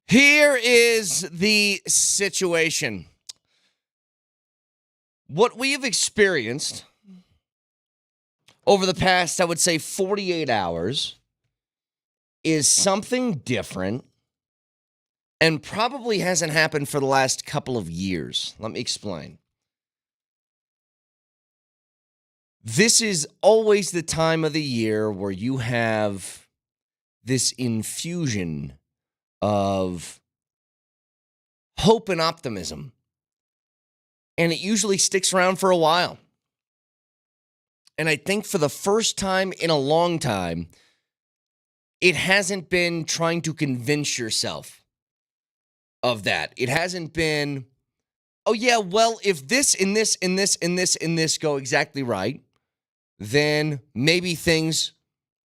Here is the situation. What we have experienced over the past, I would say, 48 hours is something different and probably hasn't happened for the last couple of years. Let me explain. This is always the time of the year where you have this infusion of hope and optimism. And it usually sticks around for a while. And I think for the first time in a long time, it hasn't been trying to convince yourself of that. It hasn't been, oh yeah, well, if this and this and this and this and this go exactly right, then maybe things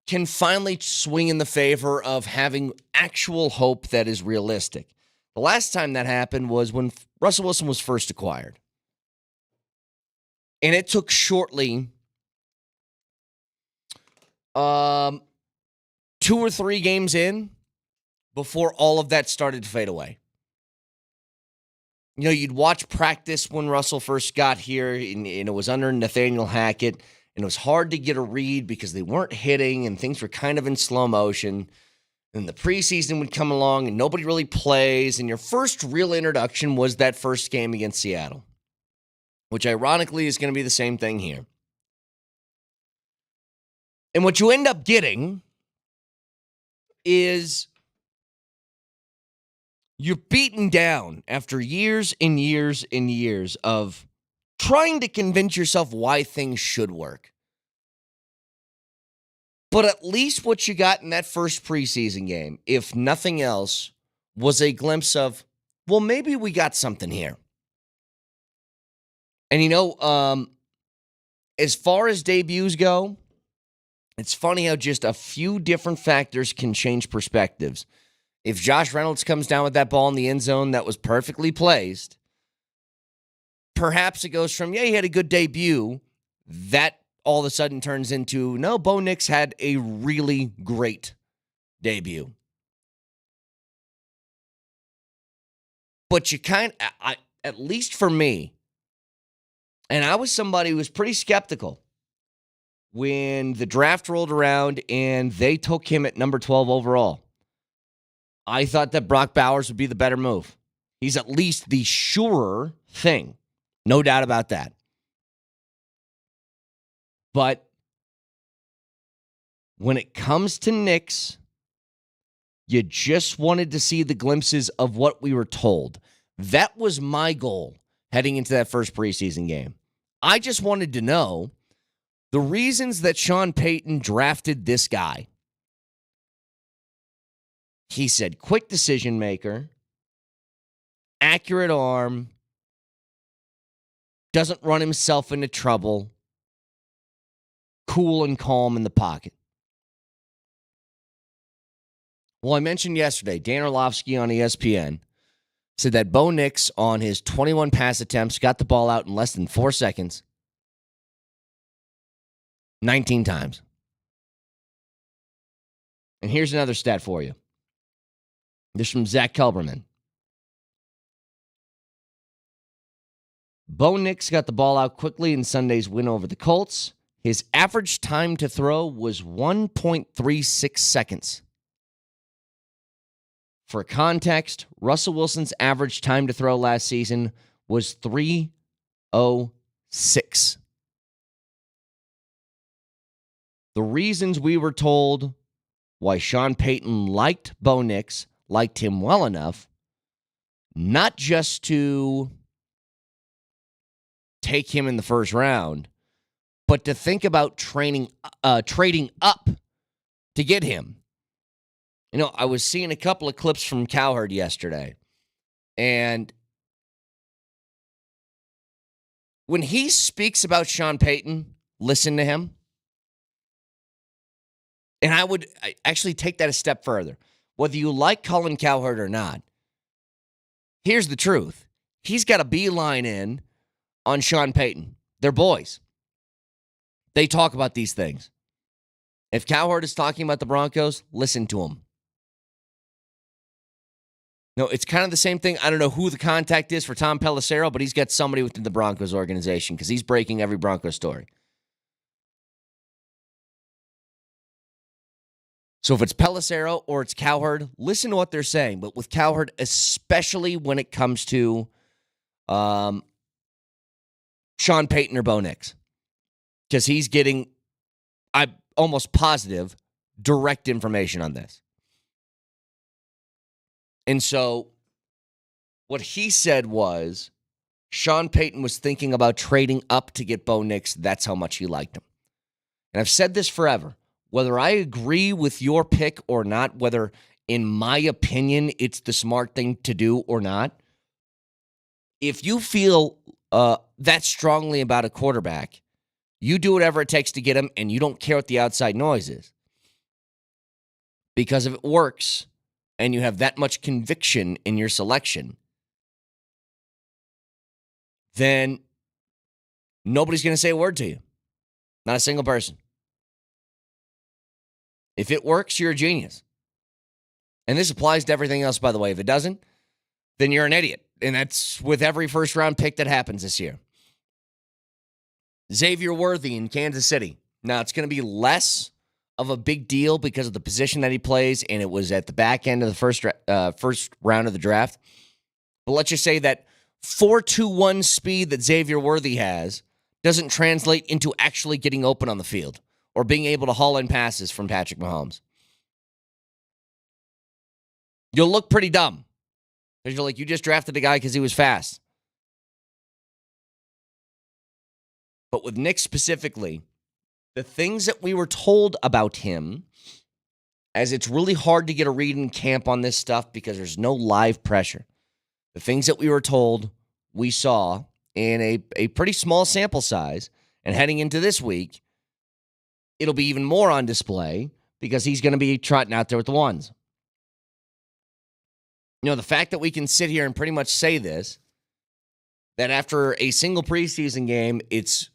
can finally swing in the favor of having actual hope that is realistic. The last time that happened was when Russell Wilson was first acquired. And it took shortly 2 or 3 games in before all of that started to fade away. You know, you'd watch practice when Russell first got here, and it was under Nathaniel Hackett, and it was hard to get a read because they weren't hitting, and things were kind of in slow motion. And the preseason would come along, and nobody really plays, and your first real introduction was that first game against Seattle, which ironically is going to be the same thing here. And what you end up getting is you're beaten down after years and years and years of trying to convince yourself why things should work. But at least what you got in that first preseason game, if nothing else, was a glimpse of, well, maybe we got something here. And as far as debuts go, it's funny how just a few different factors can change perspectives. If Josh Reynolds comes down with that ball in the end zone that was perfectly placed, perhaps it goes from, yeah, he had a good debut, that all of a sudden turns into, no, Bo Nix had a really great debut. But you at least for me, and I was somebody who was pretty skeptical when the draft rolled around and they took him at number 12 overall. I thought that Brock Bowers would be the better move. He's at least the surer thing. No doubt about that. But when it comes to Nix, you just wanted to see the glimpses of what we were told. That was my goal heading into that first preseason game. I just wanted to know the reasons that Sean Payton drafted this guy. He said quick decision maker, accurate arm, doesn't run himself into trouble, cool and calm in the pocket. Well, I mentioned yesterday, Dan Orlovsky on ESPN said that Bo Nix on his 21 pass attempts got the ball out in less than 4 seconds 19 times. And here's another stat for you. This is from Zach Kelberman. Bo Nix got the ball out quickly in Sunday's win over the Colts. His average time to throw was 1.36 seconds. For context, Russell Wilson's average time to throw last season was 3:06. The reasons we were told why Sean Payton liked Bo Nix, liked him well enough, not just to take him in the first round, but to think about trading up to get him. You know, I was seeing a couple of clips from Cowherd yesterday, and when he speaks about Sean Payton, listen to him. And I would actually take that a step further. Whether you like Colin Cowherd or not, here's the truth. He's got a beeline in on Sean Payton. They're boys. They talk about these things. If Cowherd is talking about the Broncos, listen to him. No, it's kind of the same thing. I don't know who the contact is for Tom Pelissero, but he's got somebody within the Broncos organization because he's breaking every Broncos story. So if it's Pelissero or it's Cowherd, listen to what they're saying. But with Cowherd, especially when it comes to Sean Payton or Bo Nix, because he's getting, I'm almost positive, direct information on this. And so what he said was Sean Payton was thinking about trading up to get Bo Nix. That's how much he liked him. And I've said this forever. Whether I agree with your pick or not, whether in my opinion it's the smart thing to do or not, if you feel that strongly about a quarterback, you do whatever it takes to get him, and you don't care what the outside noise is. Because if it works and you have that much conviction in your selection, then nobody's going to say a word to you. Not a single person. If it works, you're a genius. And this applies to everything else, by the way. If it doesn't, then you're an idiot. And that's with every first-round pick that happens this year. Xavier Worthy in Kansas City. Now, it's going to be less of a big deal because of the position that he plays, and it was at the back end of the first round of the draft. But let's just say that 4.21 speed that Xavier Worthy has doesn't translate into actually getting open on the field or being able to haul in passes from Patrick Mahomes. You'll look pretty dumb. Because you're like, you just drafted a guy because he was fast. But with Nick specifically, the things that we were told about him, as it's really hard to get a read in camp on this stuff because there's no live pressure. The things that we were told, we saw in a pretty small sample size. And heading into this week, it'll be even more on display because he's going to be trotting out there with the ones. You know, the fact that we can sit here and pretty much say this, that after a single preseason game, it's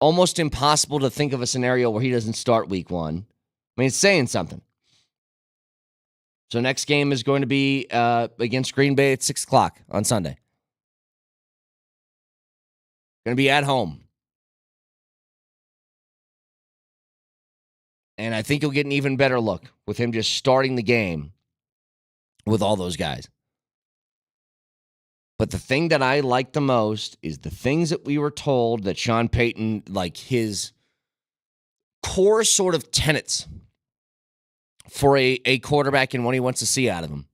almost impossible to think of a scenario where he doesn't start week one. I mean, it's saying something. So next game is going to be against Green Bay at 6 o'clock on Sunday. Going to be at home. And I think you'll get an even better look with him just starting the game with all those guys. But the thing that I like the most is the things that we were told that Sean Payton, like his core sort of tenets for a quarterback and what he wants to see out of him.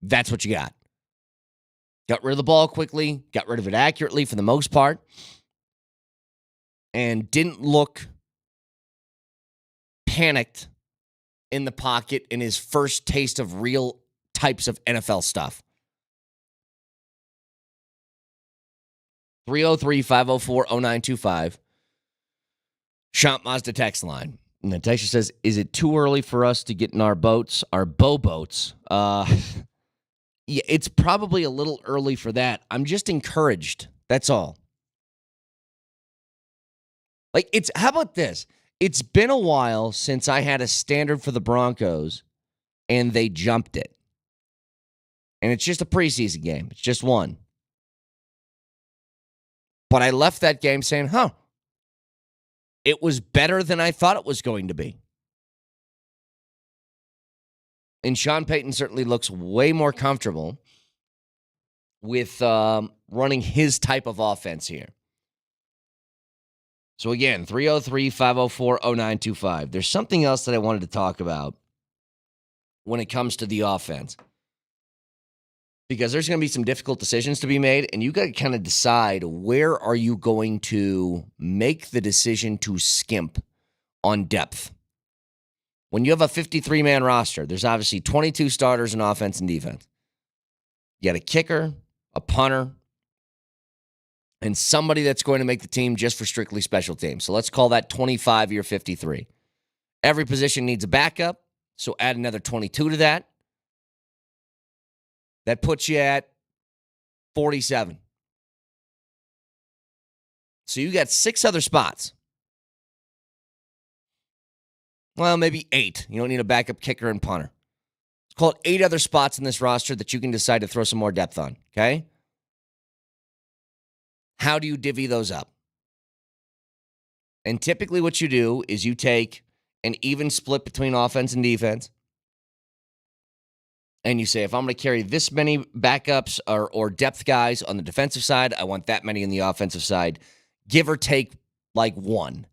That's what you got. Got rid of the ball quickly, got rid of it accurately for the most part, and didn't look panicked in the pocket in his first taste of real types of NFL stuff. 303-504-0925. Shop Mazda text line. And the texter says, is it too early for us to get in our boats, our bow boats? Yeah, it's probably a little early for that. I'm just encouraged. That's all. How about this? It's been a while since I had a standard for the Broncos and they jumped it. And it's just a preseason game. It's just one. But I left that game saying, it was better than I thought it was going to be. And Sean Payton certainly looks way more comfortable with running his type of offense here. So again, 303-504-0925. There's something else that I wanted to talk about when it comes to the offense. Because there's going to be some difficult decisions to be made, and you got to kind of decide where are you going to make the decision to skimp on depth. When you have a 53-man roster, there's obviously 22 starters in offense and defense. You got a kicker, a punter, and somebody that's going to make the team just for strictly special teams. So let's call that 25 of your 53. Every position needs a backup, so add another 22 to that. That puts you at 47. So you got 6 other spots. Well, maybe 8. You don't need a backup kicker and punter. call it 8 other spots in this roster that you can decide to throw some more depth on, okay? How do you divvy those up? And typically what you do is you take an even split between offense and defense, and you say, if I'm going to carry this many backups or depth guys on the defensive side, I want that many on the offensive side, give or take like 1.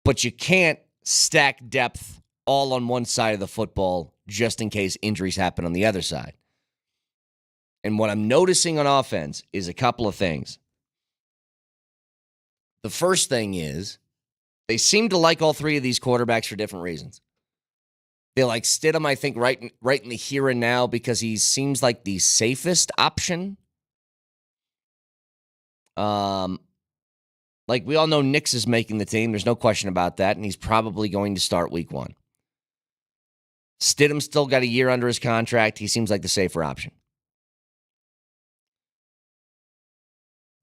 But you can't stack depth all on one side of the football just in case injuries happen on the other side. And what I'm noticing on offense is a couple of things. The first thing is they seem to like all 3 of these quarterbacks for different reasons. They like Stidham, I think, right in the here and now because he seems like the safest option. Like we all know Nix is making the team. There's no question about that, and he's probably going to start week 1. Stidham's still got a year under his contract. He seems like the safer option.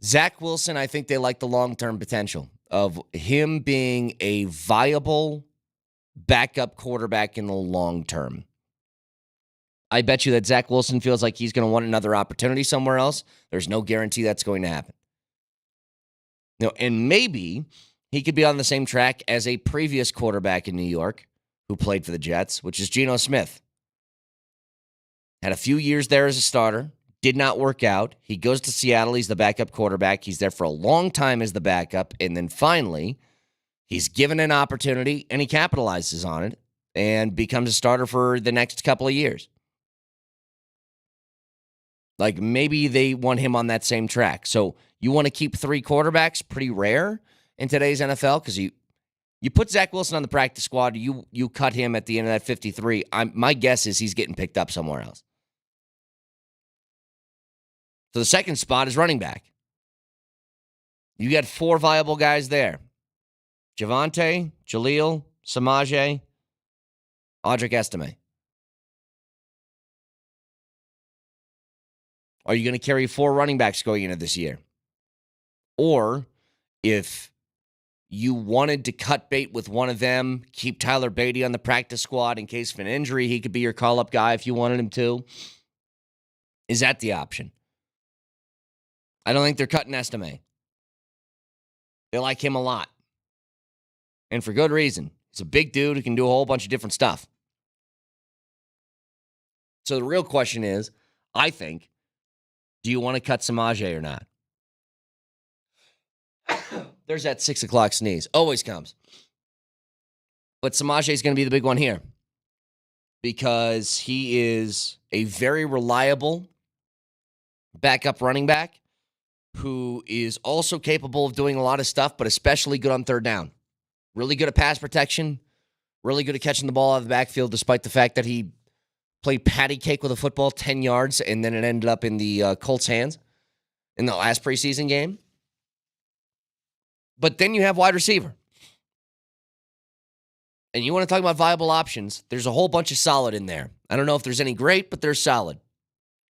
Zach Wilson, I think they like the long-term potential of him being a viable backup quarterback in the long term. I bet you that Zach Wilson feels like he's going to want another opportunity somewhere else. There's no guarantee that's going to happen. And maybe he could be on the same track as a previous quarterback in New York who played for the Jets, which is Geno Smith. Had a few years there as a starter, did not work out. He goes to Seattle. He's the backup quarterback. He's there for a long time as the backup. And then finally, he's given an opportunity and he capitalizes on it and becomes a starter for the next couple of years. Like maybe they want him on that same track. So you want to keep 3 quarterbacks, pretty rare in today's NFL because you put Zach Wilson on the practice squad, you cut him at the end of that 53. My guess is he's getting picked up somewhere else. So the second spot is running back. You got 4 viable guys there. Javonte, Jaleel, Samaje, Audric Estime. Are you going to carry 4 running backs going into this year? Or if you wanted to cut bait with one of them, keep Tyler Beatty on the practice squad in case of an injury, he could be your call-up guy if you wanted him to. Is that the option? I don't think they're cutting Estime. They like him a lot. And for good reason. He's a big dude who can do a whole bunch of different stuff. So the real question is, I think, do you want to cut Samaje or not? There's that 6 o'clock sneeze. Always comes. But Samaje is going to be the big one here because he is a very reliable backup running back who is also capable of doing a lot of stuff, but especially good on third down. Really good at pass protection, really good at catching the ball out of the backfield, despite the fact that he played patty cake with a football 10 yards, and then it ended up in the Colts' hands in the last preseason game. But then you have wide receiver. And you want to talk about viable options, there's a whole bunch of solid in there. I don't know if there's any great, but there's solid.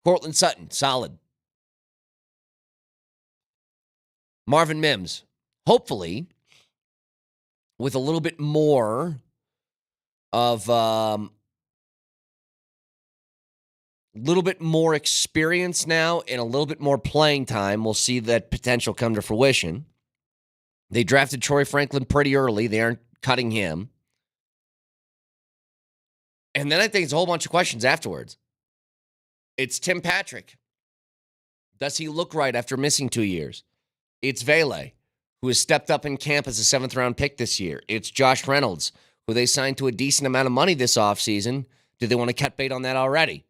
Courtland Sutton, solid. Marvin Mims, hopefully, with a little bit more of little bit more experience now and a little bit more playing time, we'll see that potential come to fruition. They drafted Troy Franklin pretty early. They aren't cutting him. And then I think it's a whole bunch of questions afterwards. It's Tim Patrick. Does he look right after missing 2 years? It's Vele, who has stepped up in camp as a 7th-round pick this year. It's Josh Reynolds, who they signed to a decent amount of money this offseason. Do they want to cut bait on that already?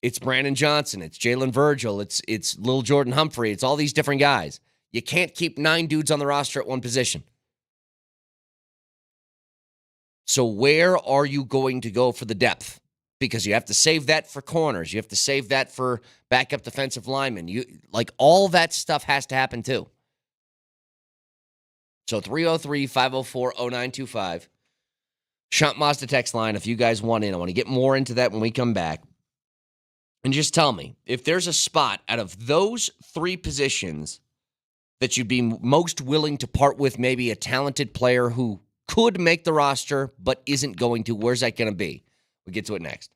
It's Brandon Johnson. It's Jalen Virgil. It's Lil Jordan Humphrey. It's all these different guys. You can't keep 9 dudes on the roster at one position. So where are you going to go for the depth? Because you have to save that for corners. You have to save that for backup defensive linemen. All that stuff has to happen too. So 303-504-0925. Shunt Mazda text line if you guys want in. I want to get more into that when we come back. And just tell me, if there's a spot out of those 3 positions that you'd be most willing to part with maybe a talented player who could make the roster, but isn't going to. Where's that going to be? We'll get to it next.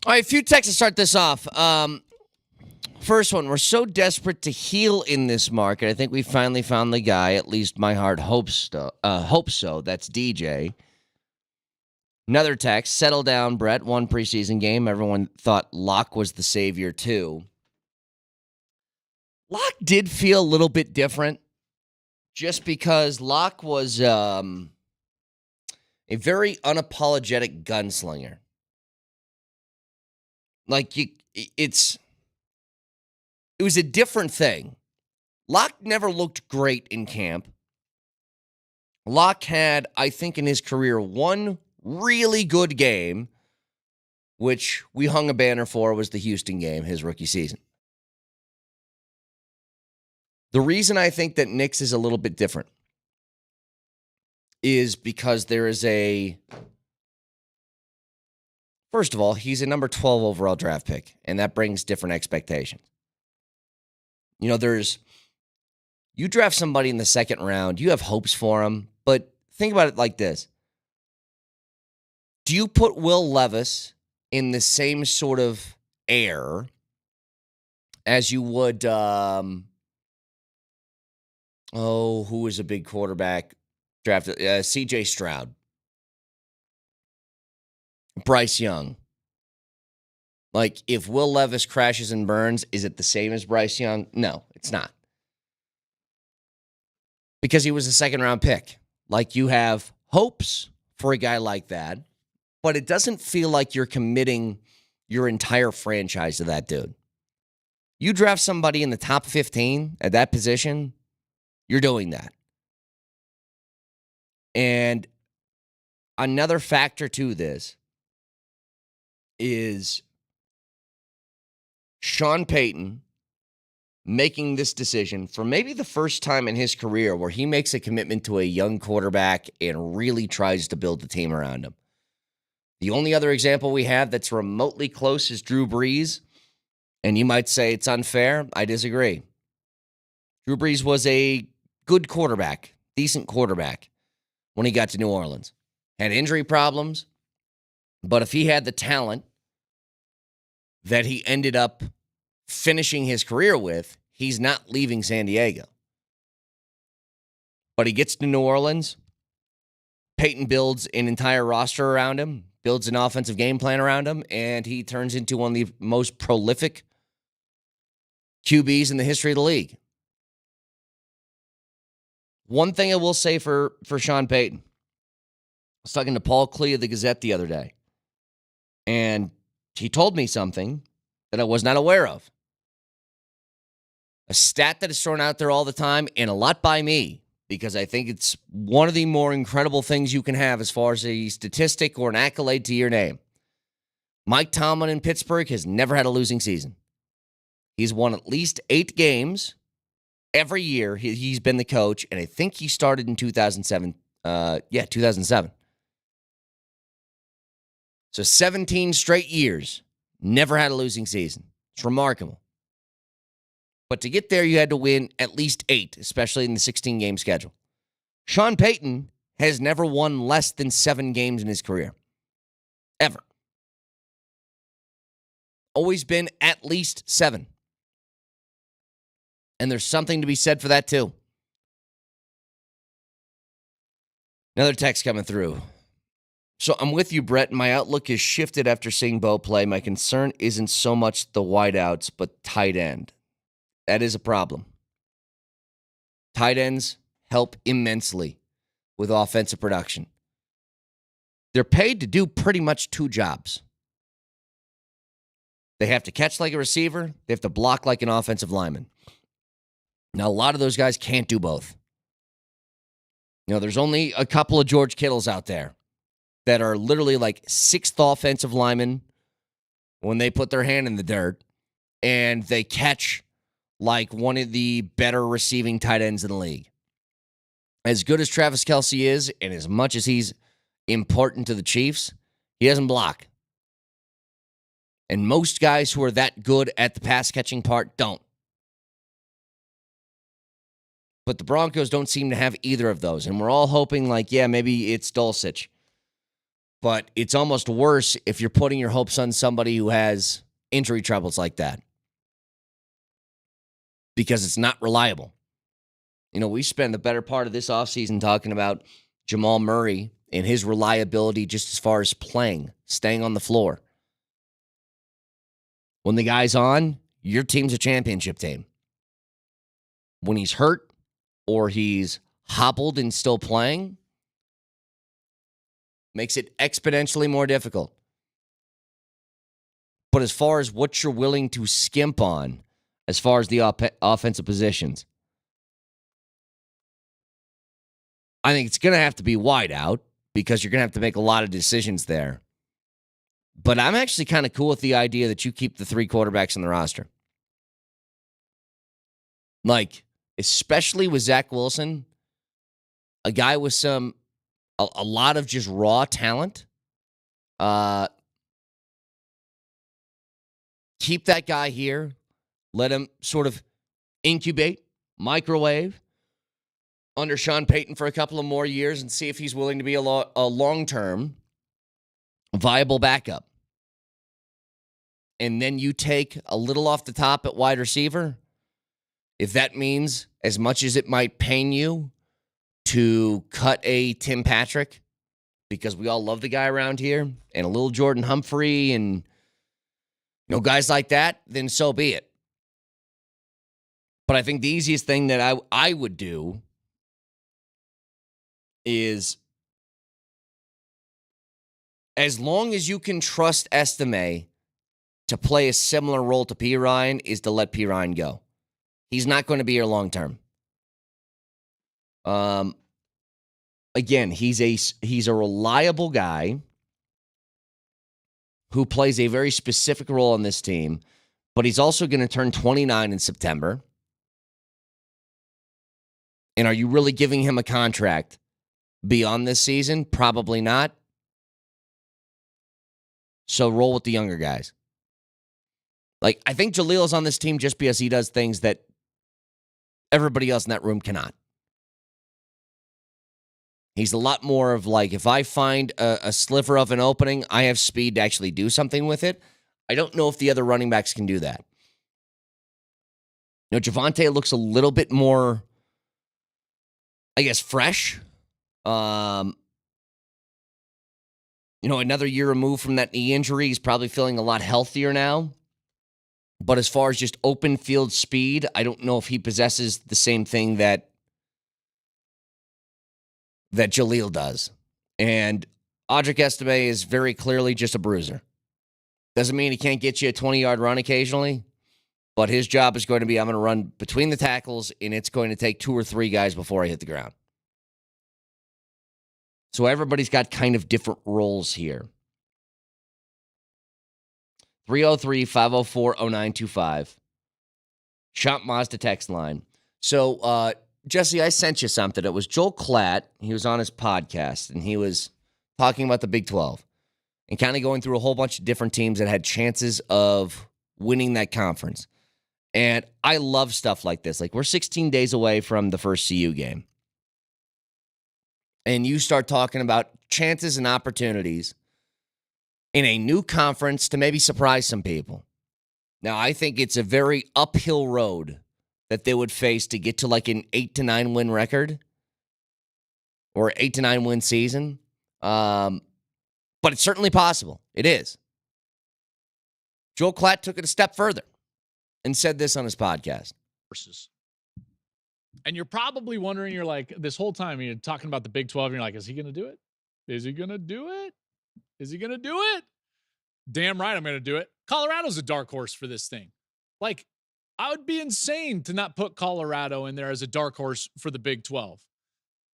All right, a few texts to start this off. First one, we're so desperate to heal in this market. I think we finally found the guy. At least my heart hopes so. That's DJ. Another text, settle down, Brett. One preseason game. Everyone thought Locke was the savior, too. Locke did feel a little bit different just because Locke was a very unapologetic gunslinger. Like, it was a different thing. Locke never looked great in camp. Locke had, I think, in his career, one really good game, which we hung a banner for, was the Houston game, his rookie season. The reason I think that Knicks is a little bit different is because there is first of all, he's a number 12 overall draft pick, and that brings different expectations. You know, you draft somebody in the second round, you have hopes for him, but think about it like this. Do you put Will Levis in the same sort of air as you would, who was a big quarterback drafted? C.J. Stroud. Bryce Young. Like, if Will Levis crashes and burns, is it the same as Bryce Young? No, it's not. Because he was a second-round pick. Like, you have hopes for a guy like that, but it doesn't feel like you're committing your entire franchise to that dude. You draft somebody in the top 15 at that position, you're doing that. And another factor to this is Sean Payton making this decision for maybe the first time in his career where he makes a commitment to a young quarterback and really tries to build the team around him. The only other example we have that's remotely close is Drew Brees, and you might say it's unfair. I disagree. Drew Brees was a good quarterback, decent quarterback when he got to New Orleans. Had injury problems, but if he had the talent that he ended up finishing his career with, he's not leaving San Diego. But he gets to New Orleans. Peyton builds an entire roster around him, builds an offensive game plan around him, and he turns into one of the most prolific QBs in the history of the league. One thing I will say for Sean Payton, I was talking to Paul Klee of the Gazette the other day, and he told me something that I was not aware of. A stat that is thrown out there all the time, and a lot by me, because I think it's one of the more incredible things you can have as far as a statistic or an accolade to your name. Mike Tomlin in Pittsburgh has never had a losing season. He's won at least 8 games every year. He's been the coach, and I think he started in 2007. 2007. So 17 straight years, never had a losing season. It's remarkable. But to get there, you had to win at least 8, especially in the 16-game schedule. Sean Payton has never won less than 7 games in his career. Ever. Always been at least 7. And there's something to be said for that, too. Another text coming through. So I'm with you, Brett. My outlook is shifted after seeing Bo play. My concern isn't so much the wideouts, but tight end. That is a problem. Tight ends help immensely with offensive production. They're paid to do pretty much 2 jobs. They have to catch like a receiver. They have to block like an offensive lineman. Now, a lot of those guys can't do both. You know, there's only a couple of George Kittles out there that are literally like 6th offensive linemen when they put their hand in the dirt, and they catch like one of the better receiving tight ends in the league. As good as Travis Kelce is, and as much as he's important to the Chiefs, he doesn't block. And most guys who are that good at the pass-catching part don't. But the Broncos don't seem to have either of those. And we're all hoping, like, yeah, maybe it's Dulcich. But it's almost worse if you're putting your hopes on somebody who has injury troubles like that, because it's not reliable. You know, we spend the better part of this offseason talking about Jamal Murray and his reliability just as far as playing, staying on the floor. When the guy's on, your team's a championship team. When he's hurt or he's hobbled and still playing, makes it exponentially more difficult. But as far as what you're willing to skimp on, as far as the offensive positions, I think it's going to have to be wide out because you're going to have to make a lot of decisions there. But I'm actually kind of cool with the idea that you keep the 3 quarterbacks in the roster. Like, especially with Zach Wilson, a guy with a lot of just raw talent. Keep that guy here. Let him sort of incubate, microwave under Sean Payton for a couple of more years and see if he's willing to be a long-term viable backup. And then you take a little off the top at wide receiver. If that means, as much as it might pain you to cut a Tim Patrick, because we all love the guy around here, and a little Jordan Humphrey and guys like that, then so be it. But I think the easiest thing that I would do is, as long as you can trust Estime to play a similar role to P. Ryan, is to let P. Ryan go. He's not going to be here long term. Again, he's a reliable guy who plays a very specific role on this team, but he's also going to turn 29 in September. And are you really giving him a contract beyond this season? Probably not. So roll with the younger guys. Like, I think Jalil's on this team just because he does things that everybody else in that room cannot. He's a lot more of like, if I find a sliver of an opening, I have speed to actually do something with it. I don't know if the other running backs can do that. Javonte looks a little bit more, I guess, fresh. Another year removed from that knee injury. He's probably feeling a lot healthier now. But as far as just open field speed, I don't know if he possesses the same thing that Jalil does. And Audric Estime is very clearly just a bruiser. Doesn't mean he can't get you a 20-yard run occasionally, but his job is going to be, I'm going to run between the tackles, and it's going to take 2 or 3 guys before I hit the ground. So everybody's got kind of different roles here. 303-504-0925. Shop Mazda text line. So, Jesse, I sent you something. It was Joel Klatt. He was on his podcast, and he was talking about the Big 12 and kind of going through a whole bunch of different teams that had chances of winning that conference. And I love stuff like this. Like, we're 16 days away from the first CU game. And you start talking about chances and opportunities in a new conference to maybe surprise some people. Now, I think it's a very uphill road that they would face to get to like an 8-9 win record or 8-9 win season. But it's certainly possible. It is. Joel Klatt took it a step further and said this on his podcast. And you're probably wondering, you're like, this whole time you're talking about the Big 12, and you're like, is he going to do it? Is he going to do it? Is he going to do it? Damn right I'm going to do it. Colorado's a dark horse for this thing. Like, I would be insane to not put Colorado in there as a dark horse for the Big 12.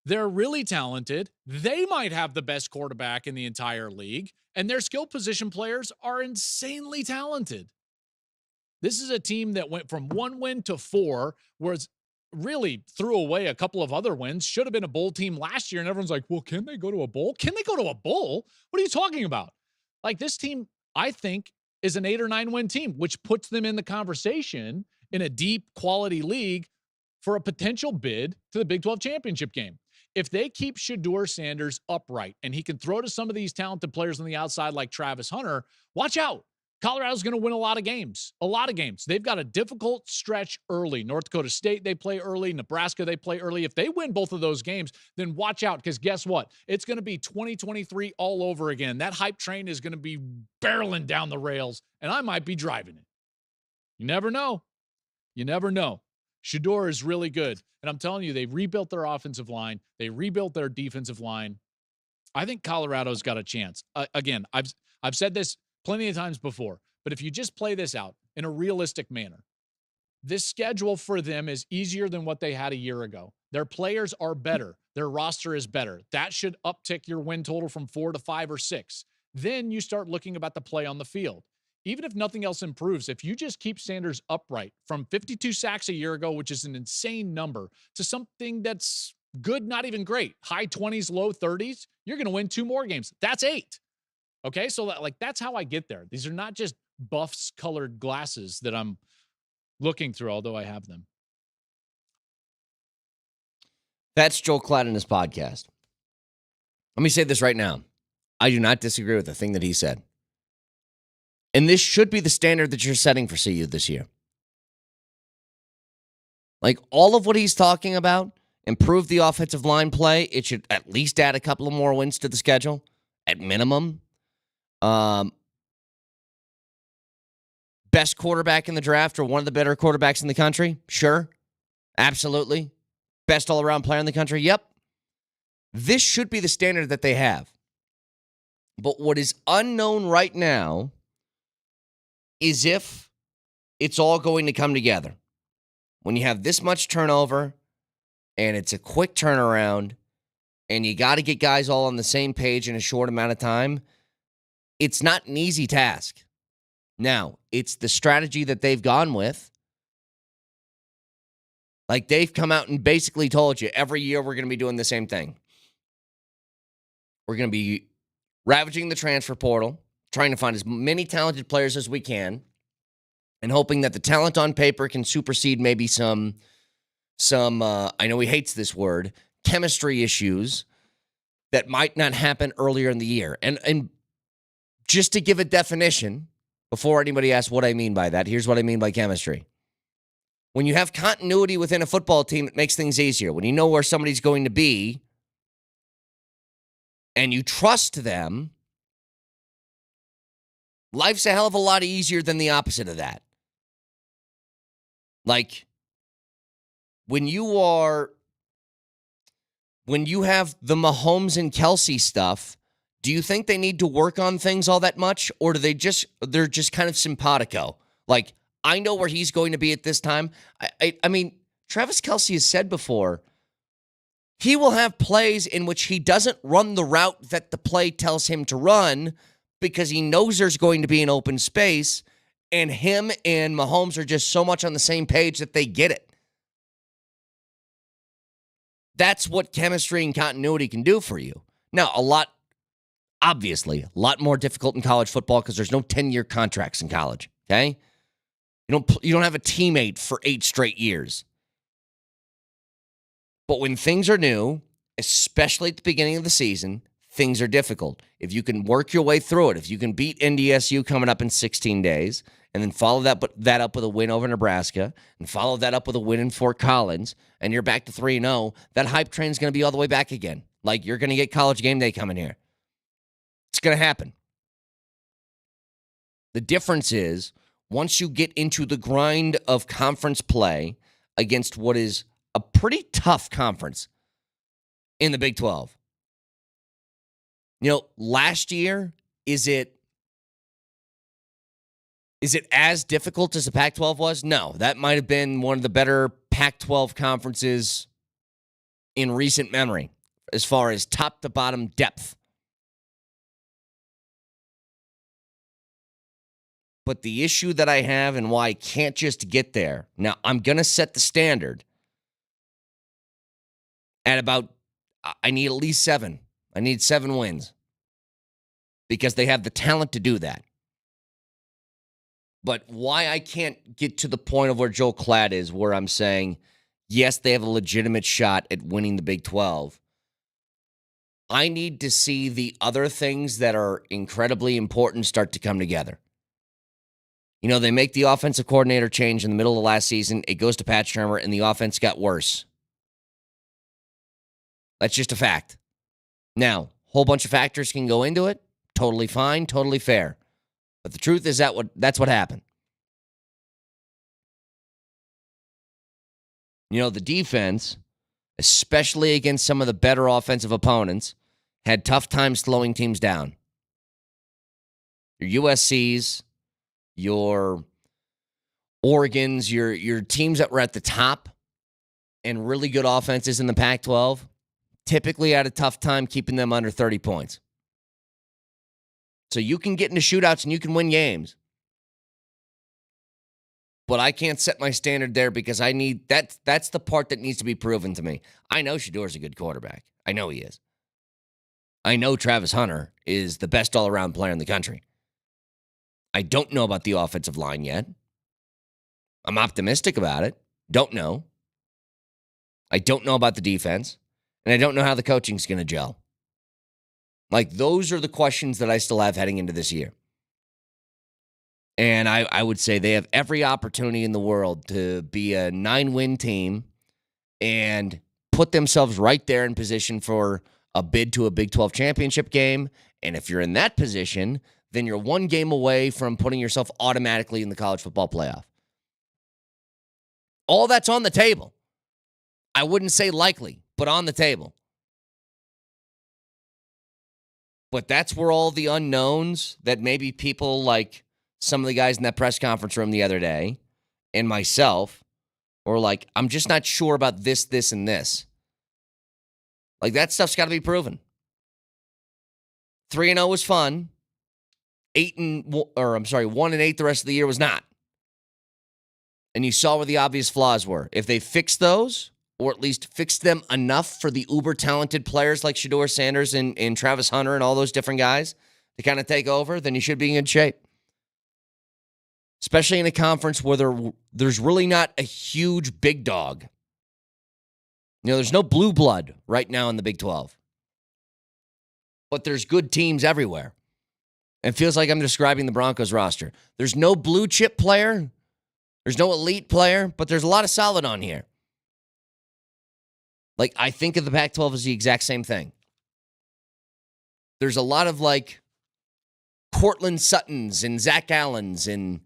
They're really talented. They might have the best quarterback in the entire league, and their skill position players are insanely talented. This is a team that went from 1 win to 4, whereas really threw away a couple of other wins. Should have been a bowl team last year, and everyone's like, well, can they go to a bowl? Can they go to a bowl? What are you talking about? Like, this team, I think, is an 8 or 9 win team, which puts them in the conversation in a deep quality league for a potential bid to the Big 12 championship game. if they keep Shedeur Sanders upright and he can throw to some of these talented players on the outside like Travis Hunter, watch out. Colorado's going to win a lot of games. They've got a difficult stretch early. North Dakota State, they play early. Nebraska, they play early. If they win both of those games, then watch out, because guess what? It's going to be 2023 all over again. That hype train is going to be barreling down the rails, and I might be driving it. You never know. Shedeur is really good. And I'm telling you, they rebuilt their offensive line. They rebuilt their defensive line. I think Colorado's got a chance. Again, I've said this plenty of times before, but if you just play this out in a realistic manner, this schedule for them is easier than what they had a year ago. Their players are better. Their roster is better. That should uptick your win total from 4 to 5 or 6. Then you start looking about the play on the field. Even if nothing else improves, if you just keep Sanders upright from 52 sacks a year ago, which is an insane number, to something that's good, not even great, high 20s, low 30s, you're going to win 2 more games. That's 8. Okay, so that's how I get there. These are not just Buffs colored glasses that I'm looking through, although I have them. That's Joel Klatt in his podcast. Let me say this right now. I do not disagree with the thing that he said. And this should be the standard that you're setting for CU this year. Like, all of what he's talking about, improve the offensive line play. It should at least add a couple of more wins to the schedule, at minimum. Best quarterback in the draft, or one of the better quarterbacks in the country? Sure. Absolutely. Best all-around player in the country? Yep. This should be the standard that they have. But what is unknown right now is if it's all going to come together. When you have this much turnover, and it's a quick turnaround, and you got to get guys all on the same page in a short amount of time, it's not an easy task. Now, it's the strategy that they've gone with. Like, they've come out and basically told you, every year we're going to be doing the same thing. We're going to be ravaging the transfer portal, trying to find as many talented players as we can, and hoping that the talent on paper can supersede maybe some I know he hates this word, chemistry issues that might not happen earlier in the year. And just to give a definition, before anybody asks what I mean by that, here's what I mean by chemistry. When you have continuity within a football team, it makes things easier. When you know where somebody's going to be and you trust them, life's a hell of a lot easier than the opposite of that. Like, when you have the Mahomes and Kelsey stuff, do you think they need to work on things all that much? Or they're just kind of simpatico? Like, I know where he's going to be at this time. I mean, Travis Kelsey has said before, he will have plays in which he doesn't run the route that the play tells him to run because he knows there's going to be an open space, and him and Mahomes are just so much on the same page that they get it. That's what chemistry and continuity can do for you. Now, obviously, a lot more difficult in college football because there's no 10-year contracts in college, okay? You don't have a teammate for 8 straight years. But when things are new, especially at the beginning of the season, things are difficult. If you can work your way through it, if you can beat NDSU coming up in 16 days, and then follow that up with a win over Nebraska, and follow that up with a win in Fort Collins, and you're back to 3-0, that hype train's going to be all the way back again. Like, you're going to get College Game Day coming here. It's going to happen. The difference is, once you get into the grind of conference play against what is a pretty tough conference in the Big 12. You know, last year, is it as difficult as the Pac-12 was? No, that might have been one of the better Pac-12 conferences in recent memory as far as top to bottom depth. But the issue that I have and why I can't just get there, now I'm going to set the standard at about, I need at least 7. I need 7 wins because they have the talent to do that. But why I can't get to the point of where Joel Klatt is, where I'm saying, yes, they have a legitimate shot at winning the Big 12, I need to see the other things that are incredibly important start to come together. You know, they make the offensive coordinator change in the middle of last season. It goes to Pat Shurmur, and the offense got worse. That's just a fact. Now, a whole bunch of factors can go into it. Totally fine, totally fair. But the truth is that's what happened. You know, the defense, especially against some of the better offensive opponents, had tough time slowing teams down. Your USCs, your Oregons, your teams that were at the top and really good offenses in the Pac-12 typically had a tough time keeping them under 30 points. So you can get into shootouts and you can win games. But I can't set my standard there because I need that's the part that needs to be proven to me. I know Shadour's a good quarterback. I know he is. I know Travis Hunter is the best all-around player in the country. I don't know about the offensive line yet. I'm optimistic about it. Don't know. I don't know about the defense. And I don't know how the coaching's going to gel. Like, those are the questions that I still have heading into this year. And I would say they have every opportunity in the world to be a 9-win team and put themselves right there in position for a bid to a Big 12 championship game. And if you're in that position, then you're one game away from putting yourself automatically in the college football playoff. All that's on the table. I wouldn't say likely, but on the table. But that's where all the unknowns that maybe people like some of the guys in that press conference room the other day and myself were like, I'm just not sure about this, this, and this. Like, that stuff's got to be proven. 3-0 was fun. 1-8 the rest of the year was not. And you saw where the obvious flaws were. If they fixed those, or at least fixed them enough for the uber-talented players like Shedeur Sanders and Travis Hunter and all those different guys to kind of take over, then you should be in good shape. Especially in a conference where there's really not a huge big dog. You know, there's no blue blood right now in the Big 12. But there's good teams everywhere. It feels like I'm describing the Broncos roster. There's no blue chip player. There's no elite player, but there's a lot of solid on here. Like, I think of the Pac-12 as the exact same thing. There's a lot of, like, Cortland Suttons and Zach Allens and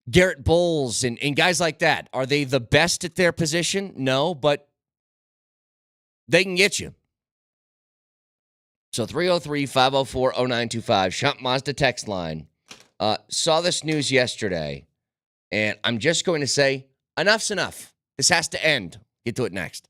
Garrett Bowles and guys like that. Are they the best at their position? No, but they can get you. So 303-504-0925, Shop Mazda text line. Saw this news yesterday, and I'm just going to say, enough's enough. This has to end. Get to it next.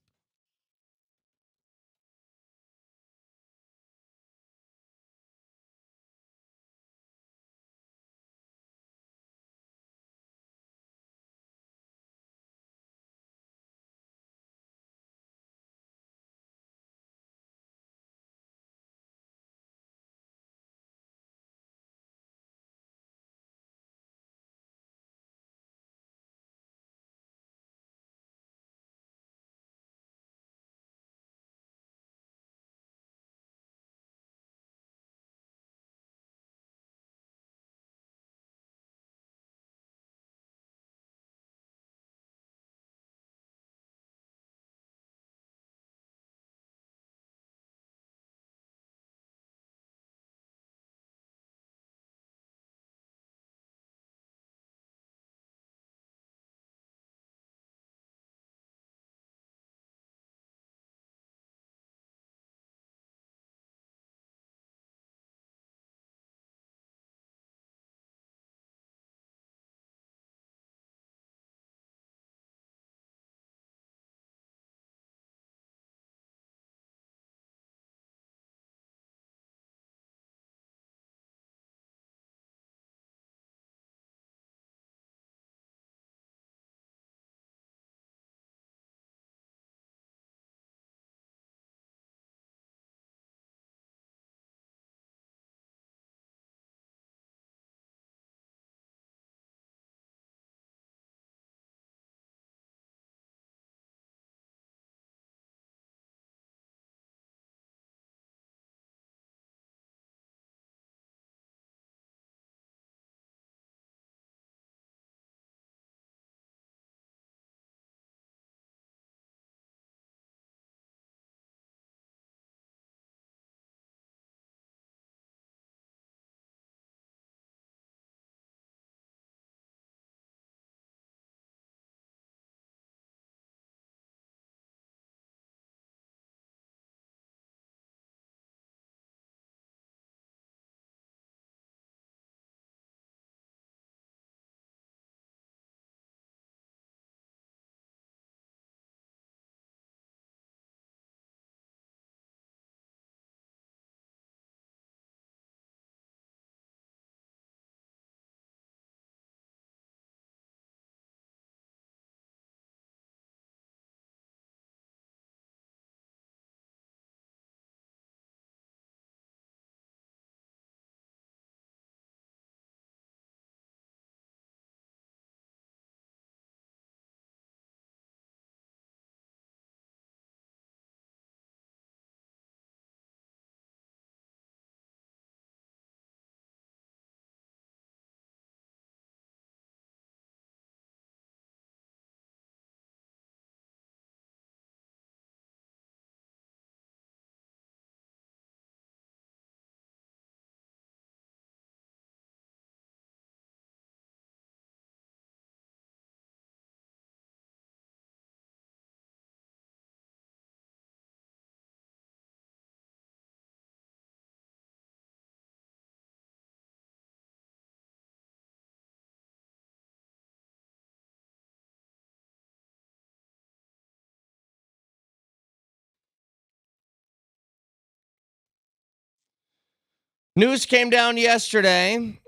News came down yesterday.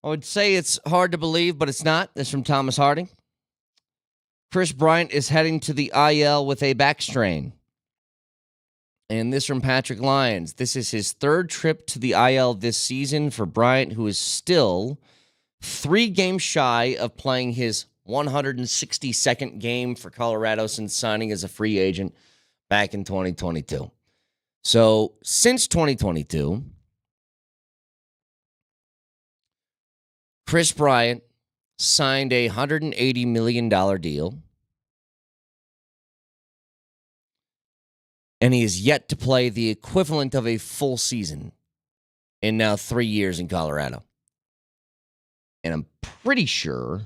I would say it's hard to believe, but it's not. This is from Thomas Harding. Kris Bryant is heading to the IL with a back strain. And this from Patrick Lyons. This is his third trip to the IL this season for Bryant, who is still 3 games shy of playing his 162nd game for Colorado since signing as a free agent back in 2022. So since 2022, Kris Bryant signed a $180 million deal, and he is yet to play the equivalent of a full season in now 3 years in Colorado. And I'm pretty sure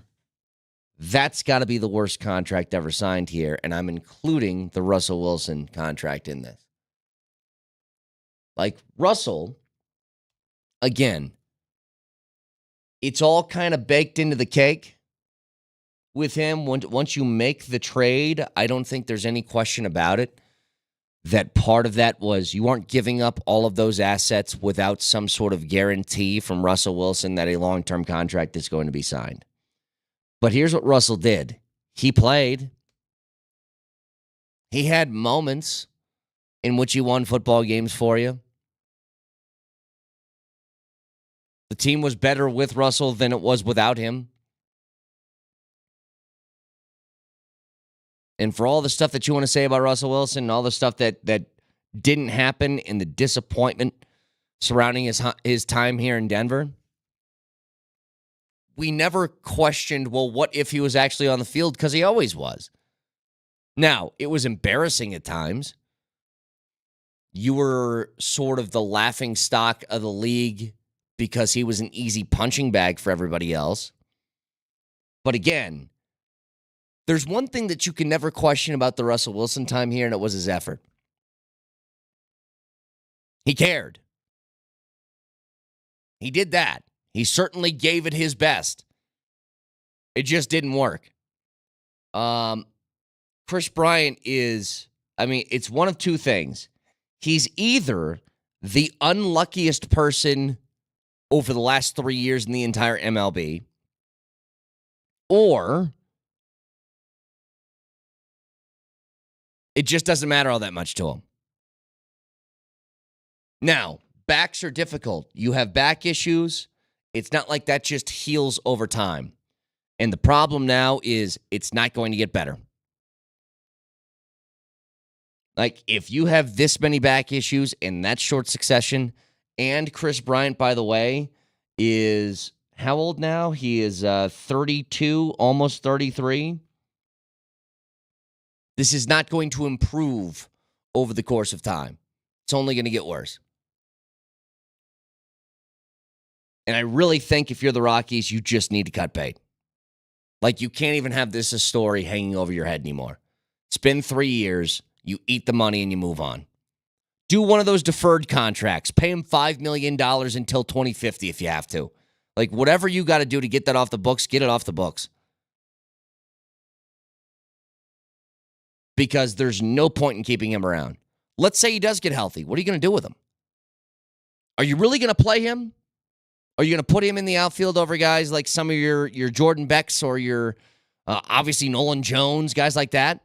that's got to be the worst contract ever signed here, and I'm including the Russell Wilson contract in this. Like, Russell, again, it's all kind of baked into the cake with him. Once you make the trade, I don't think there's any question about it that part of that was you aren't giving up all of those assets without some sort of guarantee from Russell Wilson that a long-term contract is going to be signed. But here's what Russell did. He played. He had moments in which he won football games for you. The team was better with Russell than it was without him. And for all the stuff that you want to say about Russell Wilson and all the stuff that didn't happen and the disappointment surrounding his time here in Denver, we never questioned, well, what if he was actually on the field? Because he always was. Now, it was embarrassing at times. You were sort of the laughing stock of the league because he was an easy punching bag for everybody else. But again, there's one thing that you can never question about the Russell Wilson time here, and it was his effort. He cared. He did that. He certainly gave it his best. It just didn't work. Kris Bryant is, it's one of two things. He's either the unluckiest person over the last 3 years in the entire MLB, or it just doesn't matter all that much to him. Now, backs are difficult. You have back issues. It's not like that just heals over time. And the problem now is it's not going to get better. Like, if you have this many back issues in that short succession, and Kris Bryant, by the way, is how old now? He is 32, almost 33. This is not going to improve over the course of time. It's only going to get worse. And I really think if you're the Rockies, you just need to cut bait. Like, you can't even have this a story hanging over your head anymore. It's been 3 years. You eat the money and you move on. Do one of those deferred contracts. Pay him $5 million until 2050 if you have to. Like, whatever you got to do to get that off the books, get it off the books. Because there's no point in keeping him around. Let's say he does get healthy. What are you going to do with him? Are you really going to play him? Are you going to put him in the outfield over guys like some of your Jordan Becks or your, obviously, Nolan Jones, guys like that?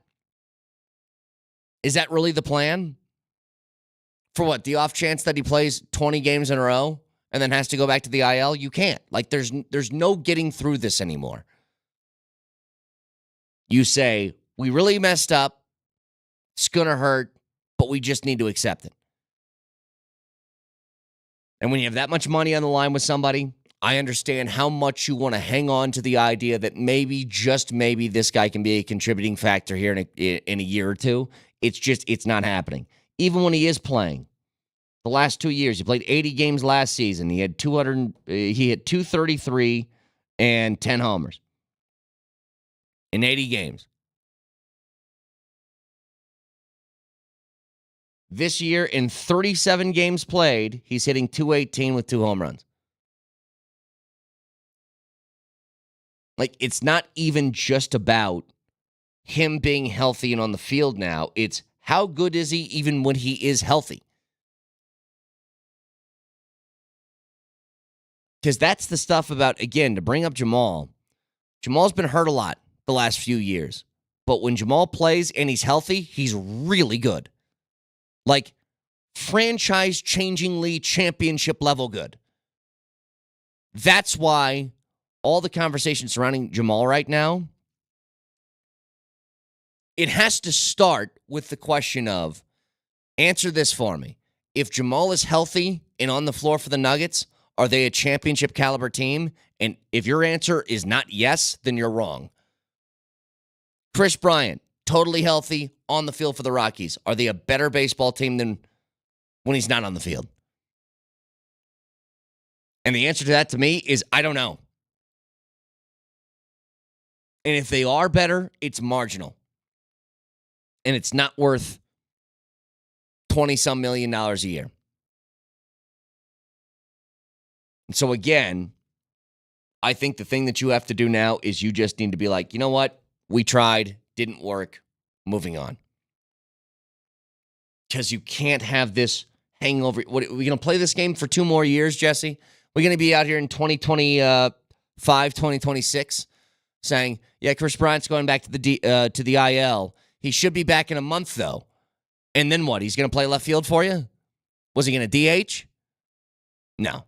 Is that really the plan? For what? The off chance that he plays 20 games in a row and then has to go back to the IL? You can't. Like, there's no getting through this anymore. You say, we really messed up. It's going to hurt, but we just need to accept it. And when you have that much money on the line with somebody, I understand how much you want to hang on to the idea that maybe, just maybe, this guy can be a contributing factor here in a year or two. It's not happening. Even when he is playing, the last 2 years, he played 80 games last season. He had 233 and 10 homers in 80 games. This year, in 37 games played, he's hitting .218 with 2 home runs. Like, it's not even just about him being healthy and on the field now. It's how good is he even when he is healthy? Because that's the stuff about, again, to bring up Jamal. Jamal's been hurt a lot the last few years. But when Jamal plays and he's healthy, he's really good. Like, franchise-changingly championship-level good. That's why all the conversation surrounding Jamal right now, it has to start with the question of, answer this for me. If Jamal is healthy and on the floor for the Nuggets, are they a championship caliber team? And if your answer is not yes, then you're wrong. Chris Bryant, totally healthy, on the field for the Rockies. Are they a better baseball team than when he's not on the field? And the answer to that to me is, I don't know. And if they are better, it's marginal. And it's not worth $20-some million a year. And so again, I think the thing that you have to do now is you just need to be like, you know what? We tried, didn't work, moving on. Because you can't have this hangover. What, are we going to play this game for 2 more years, Jesse? We're going to be out here in 2025, 2026 saying, yeah, Chris Bryant's going back to the IL. He should be back in a month, though. And then what? He's going to play left field for you? Was he going to DH? No.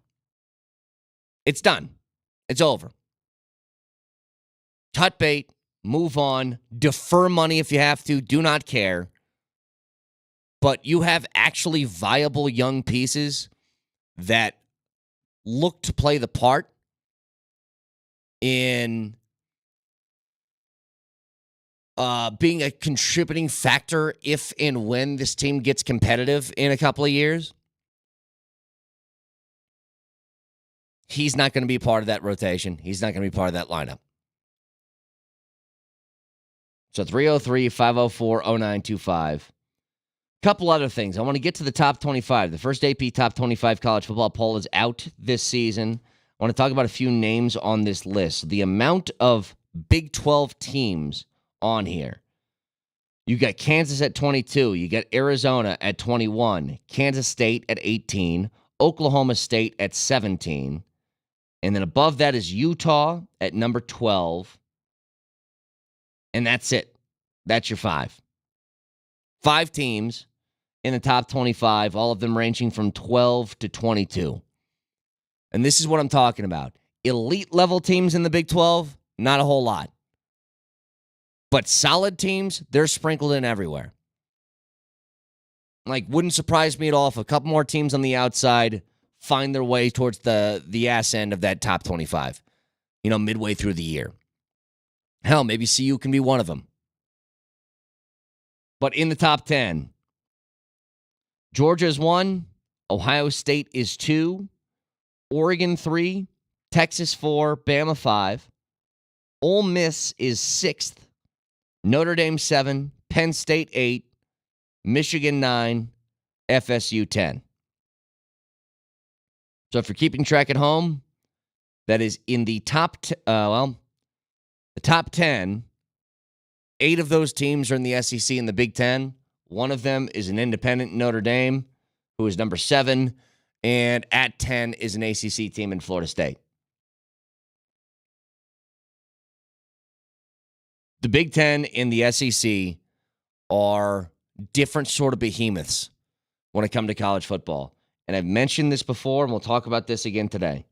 It's done. It's over. Cut bait. Move on. Defer money if you have to. Do not care. But you have actually viable young pieces that look to play the part in being a contributing factor if and when this team gets competitive in a couple of years. He's not going to be part of that rotation. He's not going to be part of that lineup. So 303-504-0925. Couple other things. I want to get to the top 25. The first AP top 25 college football poll is out this season. I want to talk about a few names on this list. The amount of Big 12 teams on here. You got Kansas at 22. You got Arizona at 21. Kansas State at 18. Oklahoma State at 17. And then above that is Utah at number 12. And that's it. That's your 5. 5 teams in the top 25, all of them ranging from 12 to 22. And this is what I'm talking about. Elite level teams in the Big 12, not a whole lot. But solid teams, they're sprinkled in everywhere. Like, wouldn't surprise me at all if a couple more teams on the outside find their way towards the ass end of that top 25, midway through the year. Hell, maybe CU can be one of them. But in the top 10, Georgia is 1, Ohio State is 2, Oregon 3, Texas 4, Bama 5, Ole Miss is 6th, Notre Dame 7, Penn State 8, Michigan 9, FSU 10. So if you're keeping track at home, that is in the top, the top 10, 8 of those teams are in the SEC and the Big Ten. One of them is an independent, Notre Dame, who is number 7, and at 10 is an ACC team in Florida State. The Big Ten and the SEC are different sort of behemoths when it comes to college football. And I've mentioned this before, and we'll talk about this again today.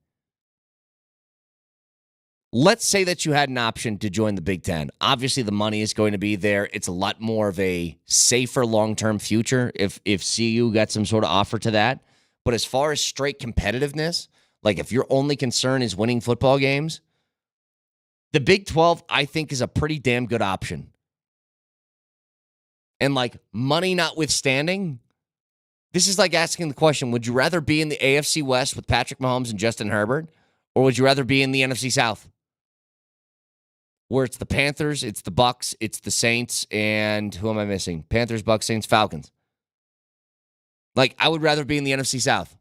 Let's say that you had an option to join the Big Ten. Obviously, the money is going to be there. It's a lot more of a safer long-term future if CU got some sort of offer to that. But as far as straight competitiveness, like if your only concern is winning football games, the Big 12, I think, is a pretty damn good option. And like money notwithstanding, this is like asking the question, would you rather be in the AFC West with Patrick Mahomes and Justin Herbert, or would you rather be in the NFC South, where it's the Panthers, it's the Bucks, it's the Saints, and who am I missing? Panthers, Bucks, Saints, Falcons. Like, I would rather be in the NFC South.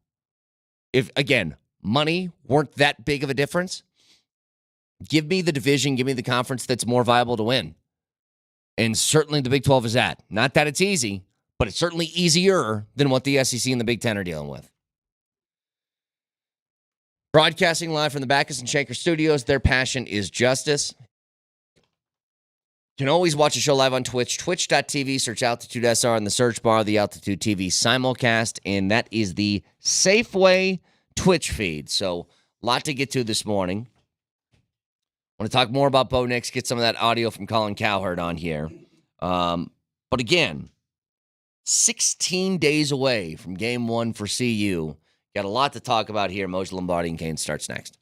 If, again, money weren't that big of a difference, give me the division, give me the conference that's more viable to win. And certainly the Big 12 is that. Not that it's easy, but it's certainly easier than what the SEC and the Big 10 are dealing with. Broadcasting live from the Backus and Shanker studios. Their passion is justice. You can always watch the show live on Twitch, twitch.tv, search Altitude SR in the search bar, the Altitude TV simulcast, and that is the Safeway Twitch feed. So, a lot to get to this morning. I want to talk more about Bo Nix, get some of that audio from Colin Cowherd on here. But again, 16 days away from game one for CU. Got a lot to talk about here. Moj Lombardi and Kane starts next.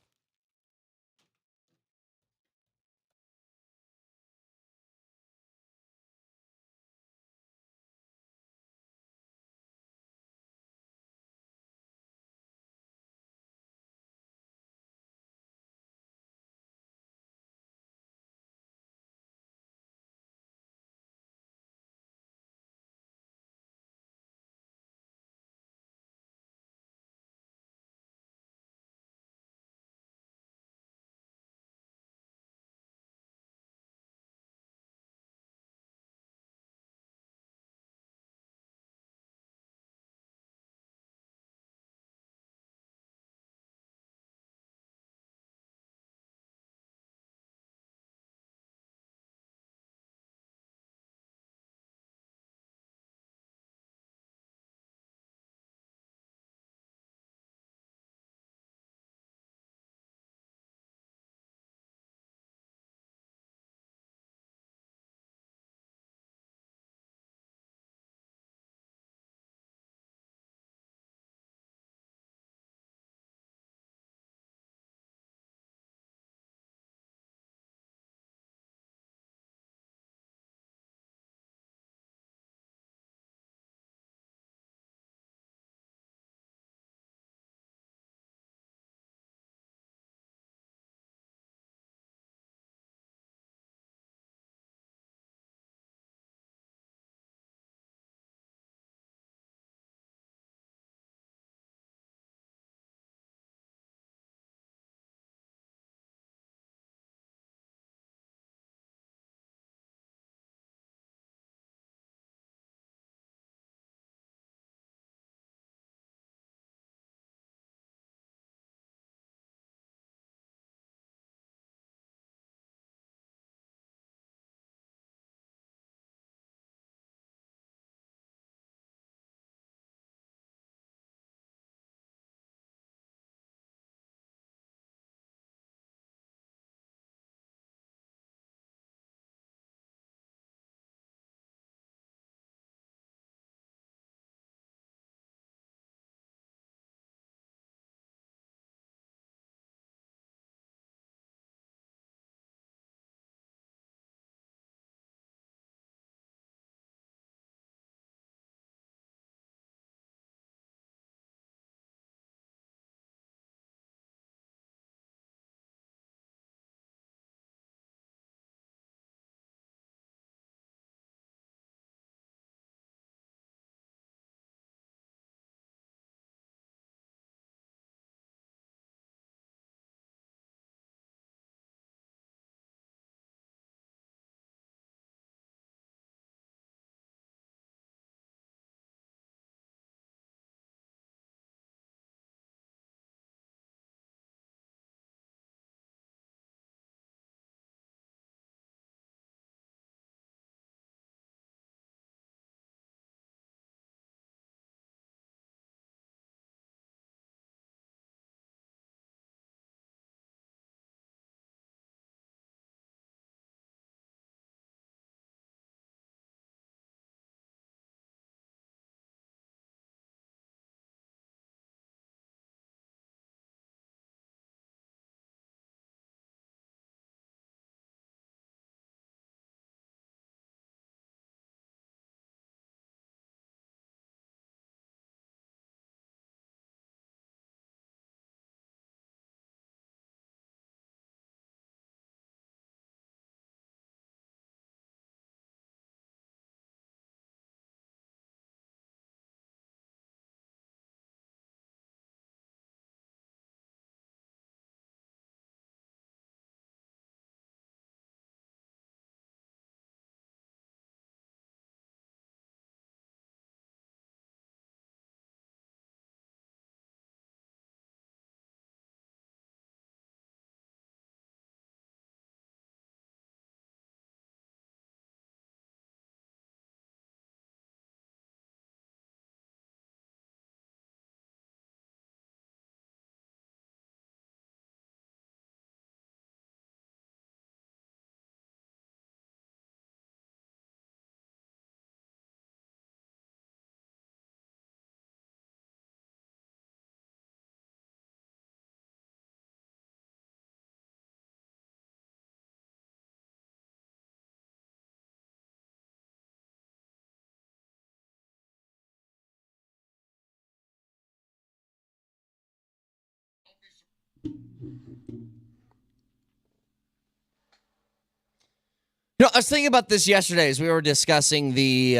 I was thinking about this yesterday as we were discussing the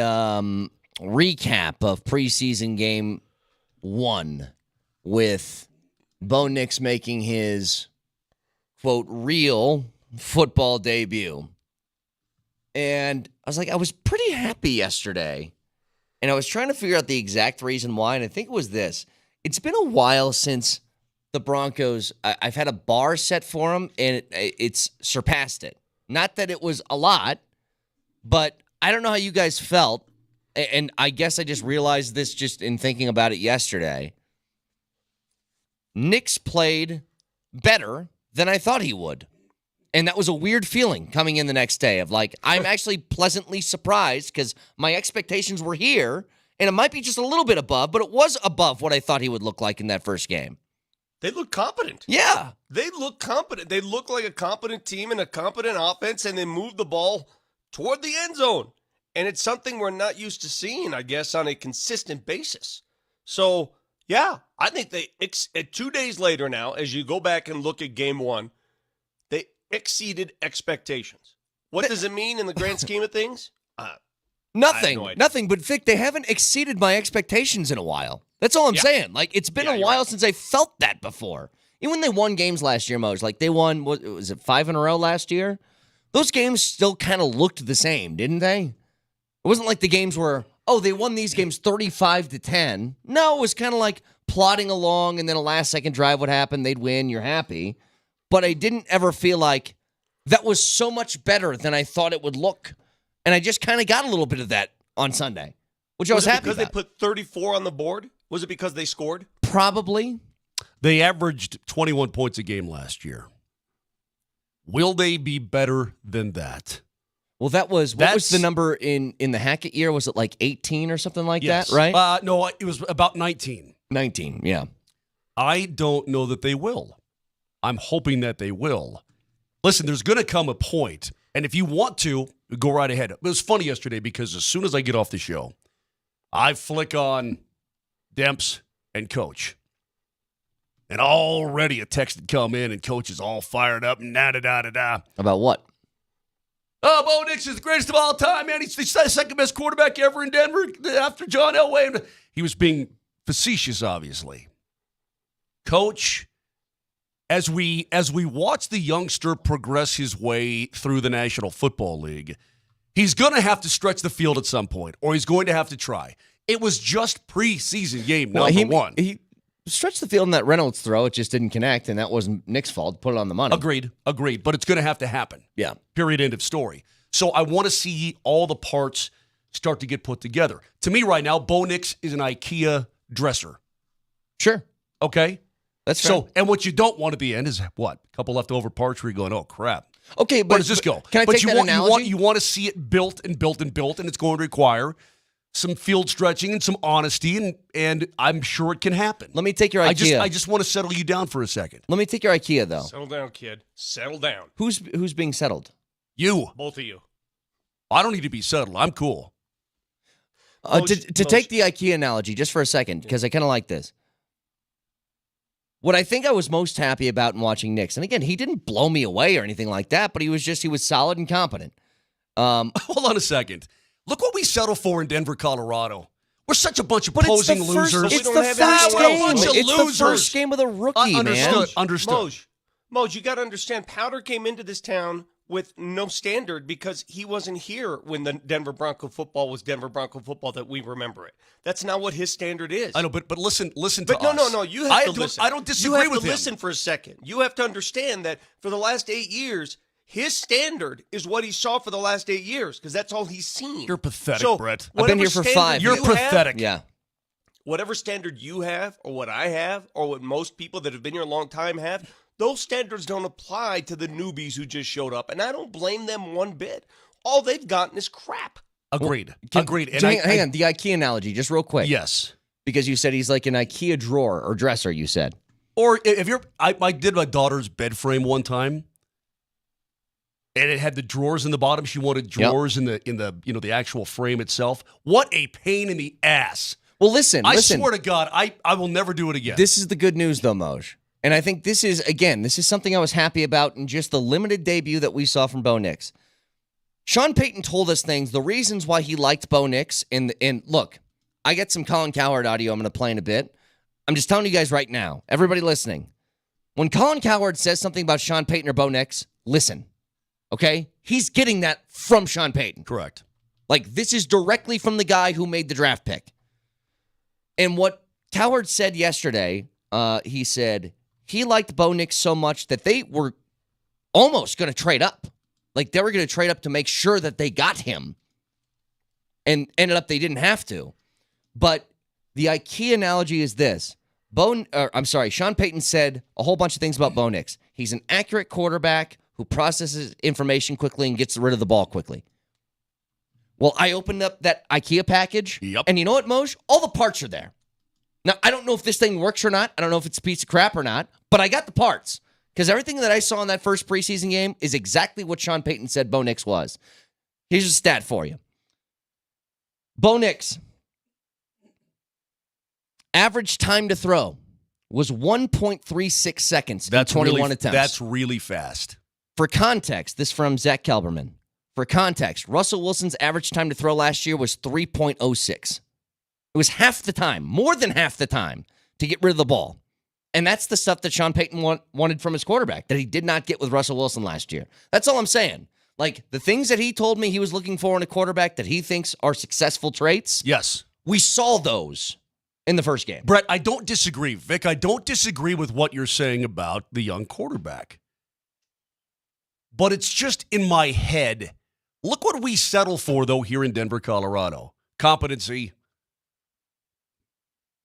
recap of preseason game 1 with Bo Nix making his, quote, real football debut. And I was like, I was pretty happy yesterday. And I was trying to figure out the exact reason why, and I think it was this. It's been a while since the Broncos, I've had a bar set for them, and it's surpassed it. Not that it was a lot, but I don't know how you guys felt, and I guess I just realized this just in thinking about it yesterday. Nix played better than I thought he would. And that was a weird feeling coming in the next day of like, I'm actually pleasantly surprised because my expectations were here, and it might be just a little bit above, but it was above what I thought he would look like in that first game. They look competent. Yeah. They look competent. They look like a competent team and a competent offense, and they move the ball toward the end zone. And it's something we're not used to seeing, I guess, on a consistent basis. So, yeah, I think 2 days later now, as you go back and look at game 1, they exceeded expectations. What does it mean in the grand scheme of things? Nothing. no idea. Nothing. But, Vic, they haven't exceeded my expectations in a while. That's all I'm saying. Like, it's been a while since I felt that before. Even when they won games last year, Moj, like they won, was it 5 in a row last year? Those games still kind of looked the same, didn't they? It wasn't like the games were, they won these games 35-10. No, it was kind of like plodding along, and then a last-second drive would happen, they'd win, you're happy. But I didn't ever feel like that was so much better than I thought it would look. And I just kind of got a little bit of that on Sunday, which I was happy because about. they put 34 on the board? Was it because they scored? Probably. They averaged 21 points a game last year. Will they be better than that? Well, what was the number in the Hackett year? Was it like 18 or something like that, right? No, it was about 19. 19, yeah. I don't know that they will. I'm hoping that they will. Listen, there's going to come a point, and if you want to, go right ahead. It was funny yesterday because as soon as I get off the show, I flick on Demps and Coach. And already a text had come in, and Coach is all fired up. Da-da-da-da-da. About what? Oh, Bo Nix is the greatest of all time, man. He's the second-best quarterback ever in Denver after John Elway. He was being facetious, obviously. Coach, as we watch the youngster progress his way through the National Football League, he's going to have to stretch the field at some point, or he's going to have to try. It was just preseason game number one. He stretched the field in that Reynolds throw. It just didn't connect, and that wasn't Nick's fault. Put it on the money. Agreed. But it's going to have to happen. Yeah. Period. End of story. So I want to see all the parts start to get put together. To me right now, Bo Nix is an IKEA dresser. Sure. Okay? That's fair. So, and what you don't want to be in is what? A couple leftover parts where you're going, oh, crap. Okay, but where does this go? Can I take that analogy? You want to see it built, and it's going to require some field stretching and some honesty, and I'm sure it can happen. Let me take your IKEA. I just want to settle you down for a second. Let me take your IKEA, though. Settle down, kid. Settle down. Who's being settled? You. Both of you. I don't need to be settled. I'm cool. To take the IKEA analogy just for a second, because I kind of like this. What I think I was most happy about in watching Nix, and again, he didn't blow me away or anything like that, but he was solid and competent. Hold on a second. Look what we settle for in Denver, Colorado. We're such a bunch of posing losers. It's the first game. It's the first game of the rookie, man. Understood. Moj, you got to understand, Powder came into this town with no standard because he wasn't here when the Denver Bronco football was Denver Bronco football that we remember it. That's not what his standard is. I know, but listen to us. No, you have to listen. I don't disagree with him. You have to listen for a second. You have to understand that for the last 8 years, his standard is what he saw for the last 8 years because that's all he's seen. You're pathetic, Brett. I've been here for 5 You're years. pathetic. Yeah. Whatever standard you have or what I have or what most people that have been here a long time have, those standards don't apply to the newbies who just showed up. And I don't blame them one bit. All they've gotten is crap. Agreed. Well, Agreed. And hang on, the IKEA analogy, just real quick. Yes. Because you said he's like an IKEA drawer or dresser, you said. Or if I did my daughter's bed frame one time, and it had the drawers in the bottom. She wanted drawers in the actual frame itself. What a pain in the ass. Well, listen. I swear to God, I will never do it again. This is the good news, though, Moj. And I think this is something I was happy about in just the limited debut that we saw from Bo Nix. Sean Payton told us the reasons why he liked Bo Nix. And look, I get some Colin Cowherd audio I'm going to play in a bit. I'm just telling you guys right now, everybody listening, when Colin Cowherd says something about Sean Payton or Bo Nix, listen, okay? He's getting that from Sean Payton. Correct. Like, this is directly from the guy who made the draft pick. And what Cowherd said yesterday, he said he liked Bo Nix so much that they were almost going to trade up. Like, they were going to trade up to make sure that they got him. And ended up they didn't have to. But the key analogy is this. Sean Payton said a whole bunch of things about Bo Nix. He's an accurate quarterback who processes information quickly and gets rid of the ball quickly. Well, I opened up that IKEA package, and you know what, Moj? All the parts are there. Now, I don't know if this thing works or not. I don't know if it's a piece of crap or not, but I got the parts because everything that I saw in that first preseason game is exactly what Sean Payton said Bo Nix was. Here's a stat for you. Bo Nix, average time to throw was 1.36 seconds in 21 attempts. That's really fast. For context, this from Zach Kelberman. For context, Russell Wilson's average time to throw last year was 3.06. It was half the time, more than half the time, to get rid of the ball. And that's the stuff that Sean Payton wanted from his quarterback that he did not get with Russell Wilson last year. That's all I'm saying. Like, the things that he told me he was looking for in a quarterback that he thinks are successful traits, yes, we saw those in the first game. Brett, I don't disagree. Vic, I don't disagree with what you're saying about the young quarterback. But it's just in my head. Look what we settle for, though, here in Denver, Colorado. Competency.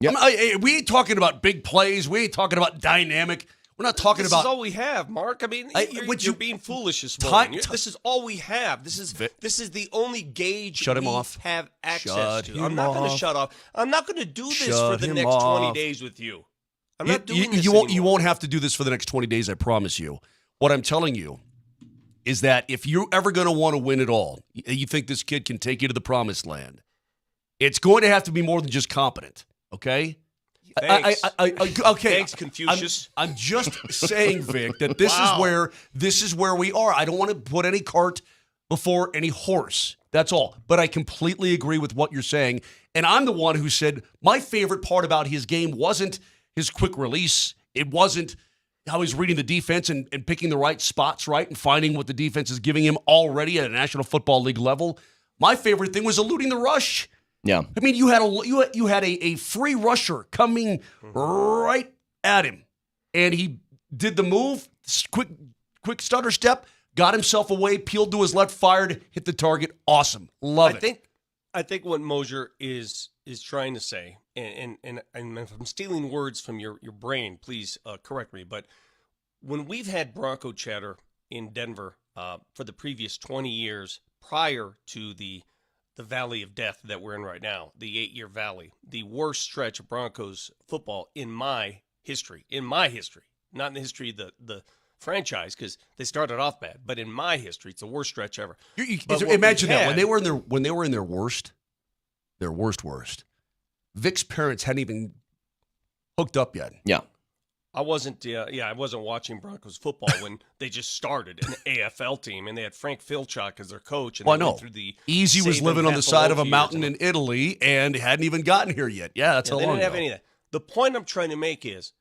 Yep. We ain't talking about big plays. We ain't talking about dynamic. We're not talking about. This is all we have, Mark. I mean, you're being foolish this morning. This is all we have. This is the only gauge we have access to. I'm not going to shut off. I'm not going to do this for the next 20 days with you. I'm not doing this anymore. You won't have to do this for the next 20 days, I promise you. What I'm telling you is that if you're ever going to want to win it all, you think this kid can take you to the promised land, it's going to have to be more than just competent, okay? Thanks. Okay. Thanks, Confucius. I'm just saying, Vic, that this is where we are. I don't want to put any cart before any horse. That's all. But I completely agree with what you're saying. And I'm the one who said my favorite part about his game wasn't his quick release. It wasn't how he's reading the defense and picking the right spots, right, and finding what the defense is giving him already at a National Football League level. My favorite thing was eluding the rush. Yeah. I mean, you had a free rusher coming right at him, and he did the move, quick stutter step, got himself away, peeled to his left, fired, hit the target. Awesome. Love it. I think what Mosier is trying to say, and if I'm stealing words from your brain, please correct me, but when we've had Bronco chatter in Denver for the previous 20 years prior to the valley of death that we're in right now, the 8-year valley, the worst stretch of Broncos football in my history, not in the history of the franchise, because they started off bad, but in my history, it's the worst stretch ever. Imagine that when they were in their worst, Vic's parents hadn't even hooked up yet. Yeah. I wasn't watching Broncos football when they just started an AFL team, and they had Frank Filchuk as their coach. And went through the Easy was living on the side of a mountain in Italy and hadn't even gotten here yet. Yeah, that's how long ago. They didn't have any of that. The point I'm trying to make is,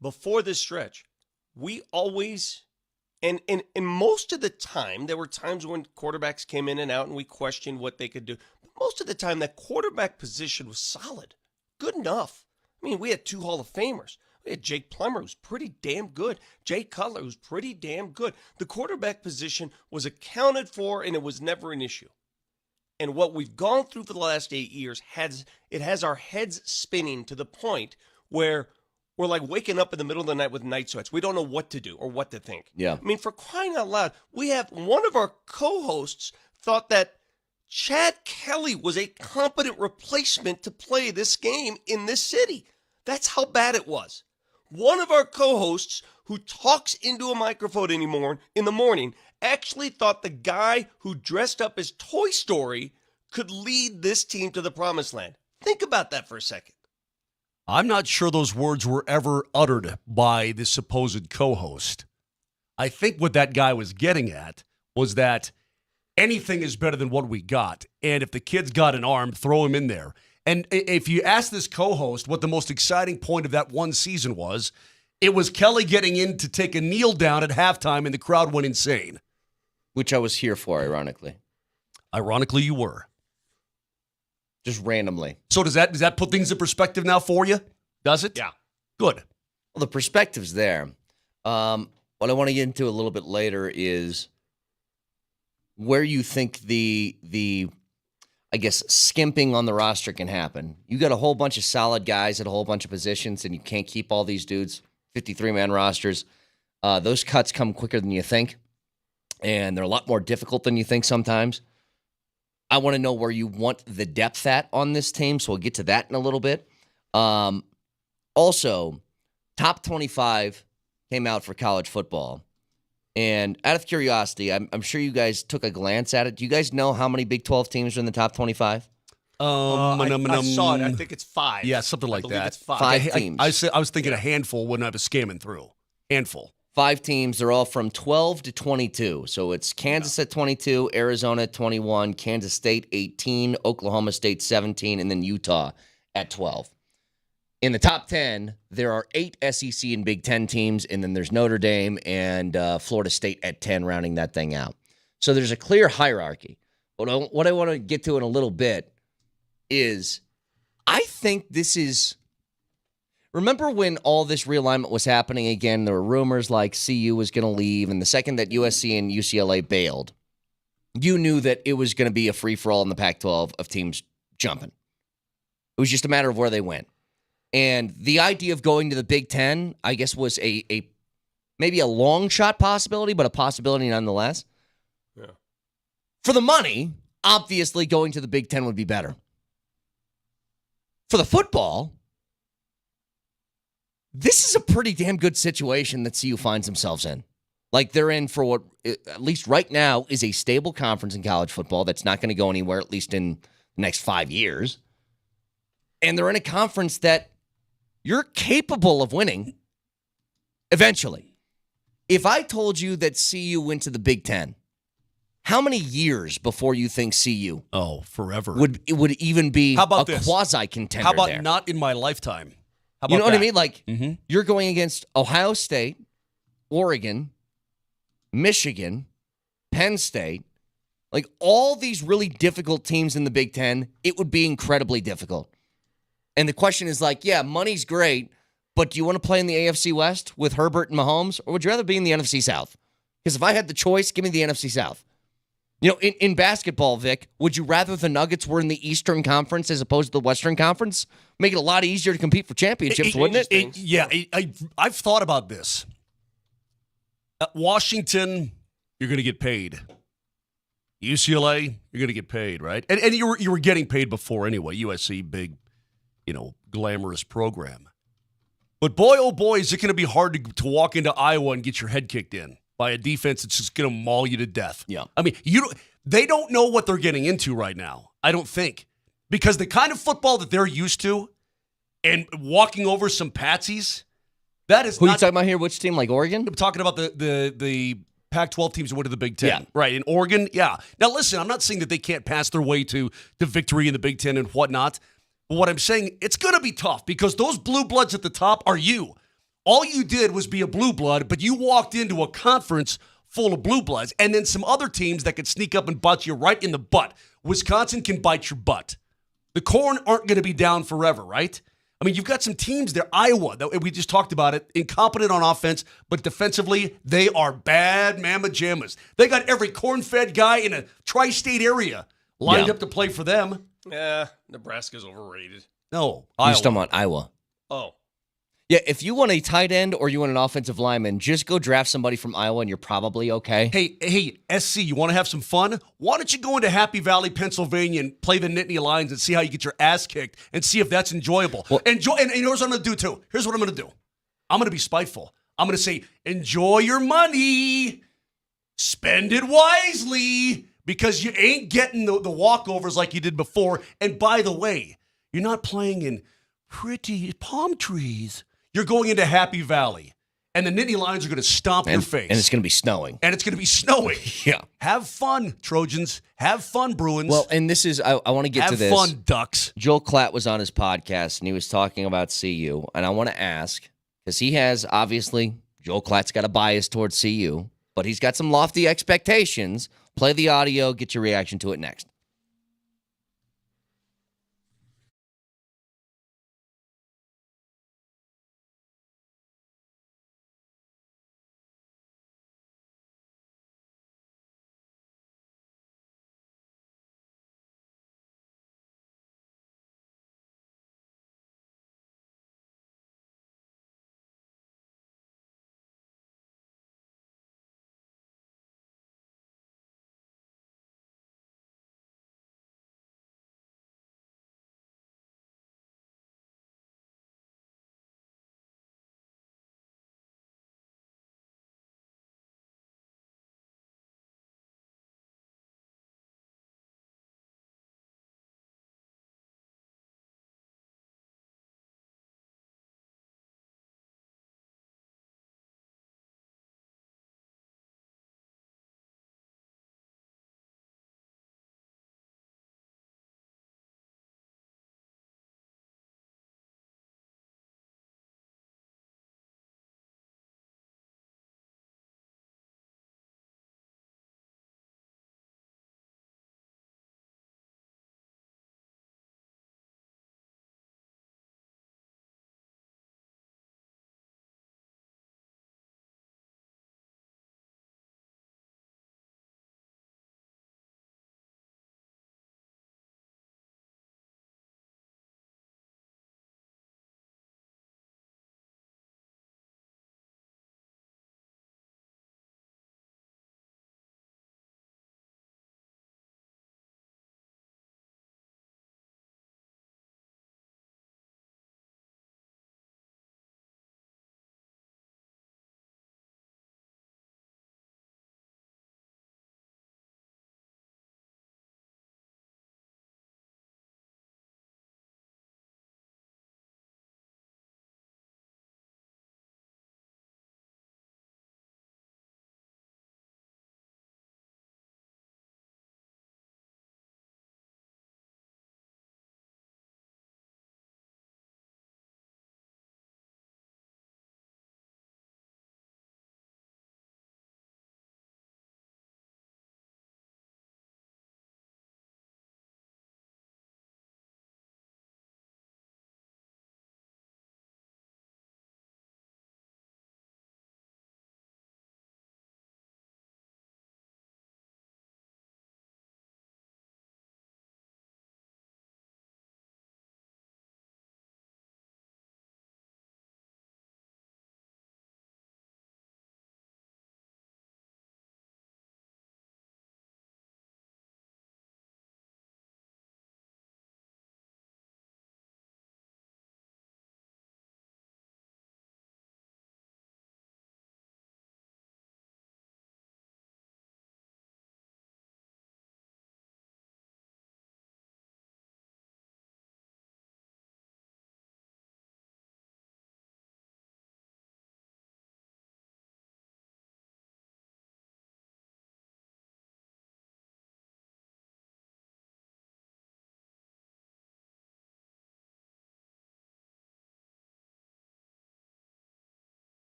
before this stretch, we always, and most of the time, there were times when quarterbacks came in and out and we questioned what they could do. But most of the time, that quarterback position was solid, good enough. I mean, we had 2 Hall of Famers. We had Jake Plummer, who's pretty damn good. Jay Cutler, who's pretty damn good. The quarterback position was accounted for, and it was never an issue. And what we've gone through for the last 8 years has our heads spinning to the point where we're like waking up in the middle of the night with night sweats. We don't know what to do or what to think. Yeah. I mean, for crying out loud, we have one of our co-hosts thought that Chad Kelly was a competent replacement to play this game in this city. That's how bad it was. One of our co-hosts who talks into a microphone in the morning actually thought the guy who dressed up as Toy Story could lead this team to the promised land. Think about that for a second. I'm not sure those words were ever uttered by the supposed co-host. I think what that guy was getting at was that anything is better than what we got. And if the kid's got an arm, throw him in there. And if you ask this co-host what the most exciting point of that one season was, it was Kelly getting in to take a kneel down at halftime and the crowd went insane. Which I was here for, ironically. Ironically, you were. Just randomly. So does that put things in perspective now for you? Does it? Yeah. Good. Well, the perspective's there. What I want to get into a little bit later is where you think the I guess skimping on the roster can happen. You got a whole bunch of solid guys at a whole bunch of positions, and you can't keep all these dudes. 53-man rosters. Those cuts come quicker than you think, and they're a lot more difficult than you think sometimes. I want to know where you want the depth at on this team, so we'll get to that in a little bit. Also, top 25 came out for college football. And out of curiosity, I'm sure you guys took a glance at it. Do you guys know how many Big 12 teams are in the top 25? I saw it. I think it's 5. Yeah, something like I believe that. It's 5. Five teams. I was thinking a handful when I was scamming through. Handful. 5 teams. They're all from 12 to 22. So it's Kansas at 22, Arizona at 21, Kansas State 18, Oklahoma State 17, and then Utah at 12. In the top 10, there are 8 SEC and Big 10 teams, and then there's Notre Dame and Florida State at 10, rounding that thing out. So there's a clear hierarchy. But what I want to get to in a little bit is I think this is... Remember when all this realignment was happening again, there were rumors like CU was going to leave, and the second that USC and UCLA bailed, you knew that it was going to be a free-for-all in the Pac-12 of teams jumping. It was just a matter of where they went. And the idea of going to the Big Ten, I guess, was a maybe a long shot possibility, but a possibility nonetheless. Yeah. For the money, obviously going to the Big Ten would be better. For the football, this is a pretty damn good situation that CU finds themselves in. Like they're in for what, at least right now, is a stable conference in college football that's not going to go anywhere, at least in the next 5 years. And they're in a conference that you're capable of winning eventually. If I told you that CU went to the Big Ten, how many years before you think CU forever would even be How about a this? quasi-contender How about there? not in my lifetime? How about You know what I that? mean? Like, Mm-hmm. you're going against Ohio State, Oregon, Michigan, Penn State, like all these really difficult teams in the Big Ten. It would be incredibly difficult. And the question is like, yeah, money's great, but do you want to play in the AFC West with Herbert and Mahomes, or would you rather be in the NFC South? Because if I had the choice, give me the NFC South. You know, in basketball, Vic, would you rather the Nuggets were in the Eastern Conference as opposed to the Western Conference? Make it a lot easier to compete for championships, wouldn't it? I've thought about this. At Washington, you're going to get paid. UCLA, you're going to get paid, right? And you were getting paid before anyway. USC, big, glamorous program. But boy, oh boy, is it going to be hard to walk into Iowa and get your head kicked in by a defense that's just going to maul you to death. Yeah. I mean, they don't know what they're getting into right now, I don't think. Because the kind of football that they're used to and walking over some patsies, that is Who not... you talking about here? Which team? Like Oregon? I'm talking about the Pac-12 teams that went to the Big Ten. Yeah. Right, in Oregon, yeah. Now, listen, I'm not saying that they can't pass their way to victory in the Big Ten and whatnot. But what I'm saying, it's going to be tough because those blue bloods at the top are you. All you did was be a blue blood, but you walked into a conference full of blue bloods and then some other teams that could sneak up and butt you right in the butt. Wisconsin can bite your butt. The Corn aren't going to be down forever, right? I mean, you've got some teams there. Iowa, we just talked about it, incompetent on offense, but defensively, they are bad mamma jammas. They got every corn-fed guy in a tri-state area lined up to play for them. Yeah, Nebraska's overrated. No, You're still on Iowa. Oh. Yeah, if you want a tight end or you want an offensive lineman, just go draft somebody from Iowa and you're probably okay. Hey, SC, you want to have some fun? Why don't you go into Happy Valley, Pennsylvania and play the Nittany Lions and see how you get your ass kicked and see if that's enjoyable. Well, and here's what I'm going to do, too. Here's what I'm going to do. I'm going to be spiteful. I'm going to say, enjoy your money. Spend it wisely because you ain't getting the walkovers like you did before. And by the way, you're not playing in pretty palm trees. You're going into Happy Valley, and the Nittany Lions are going to stomp your face. And it's going to be snowing. And it's going to be snowing. Yeah. Have fun, Trojans. Have fun, Bruins. Well, and this is, I want to get to this. Have fun, Ducks. Joel Klatt was on his podcast, and he was talking about CU. And I want to ask, because he has, obviously, Joel Klatt's got a bias towards CU, but he's got some lofty expectations. Play the audio, get your reaction to it next.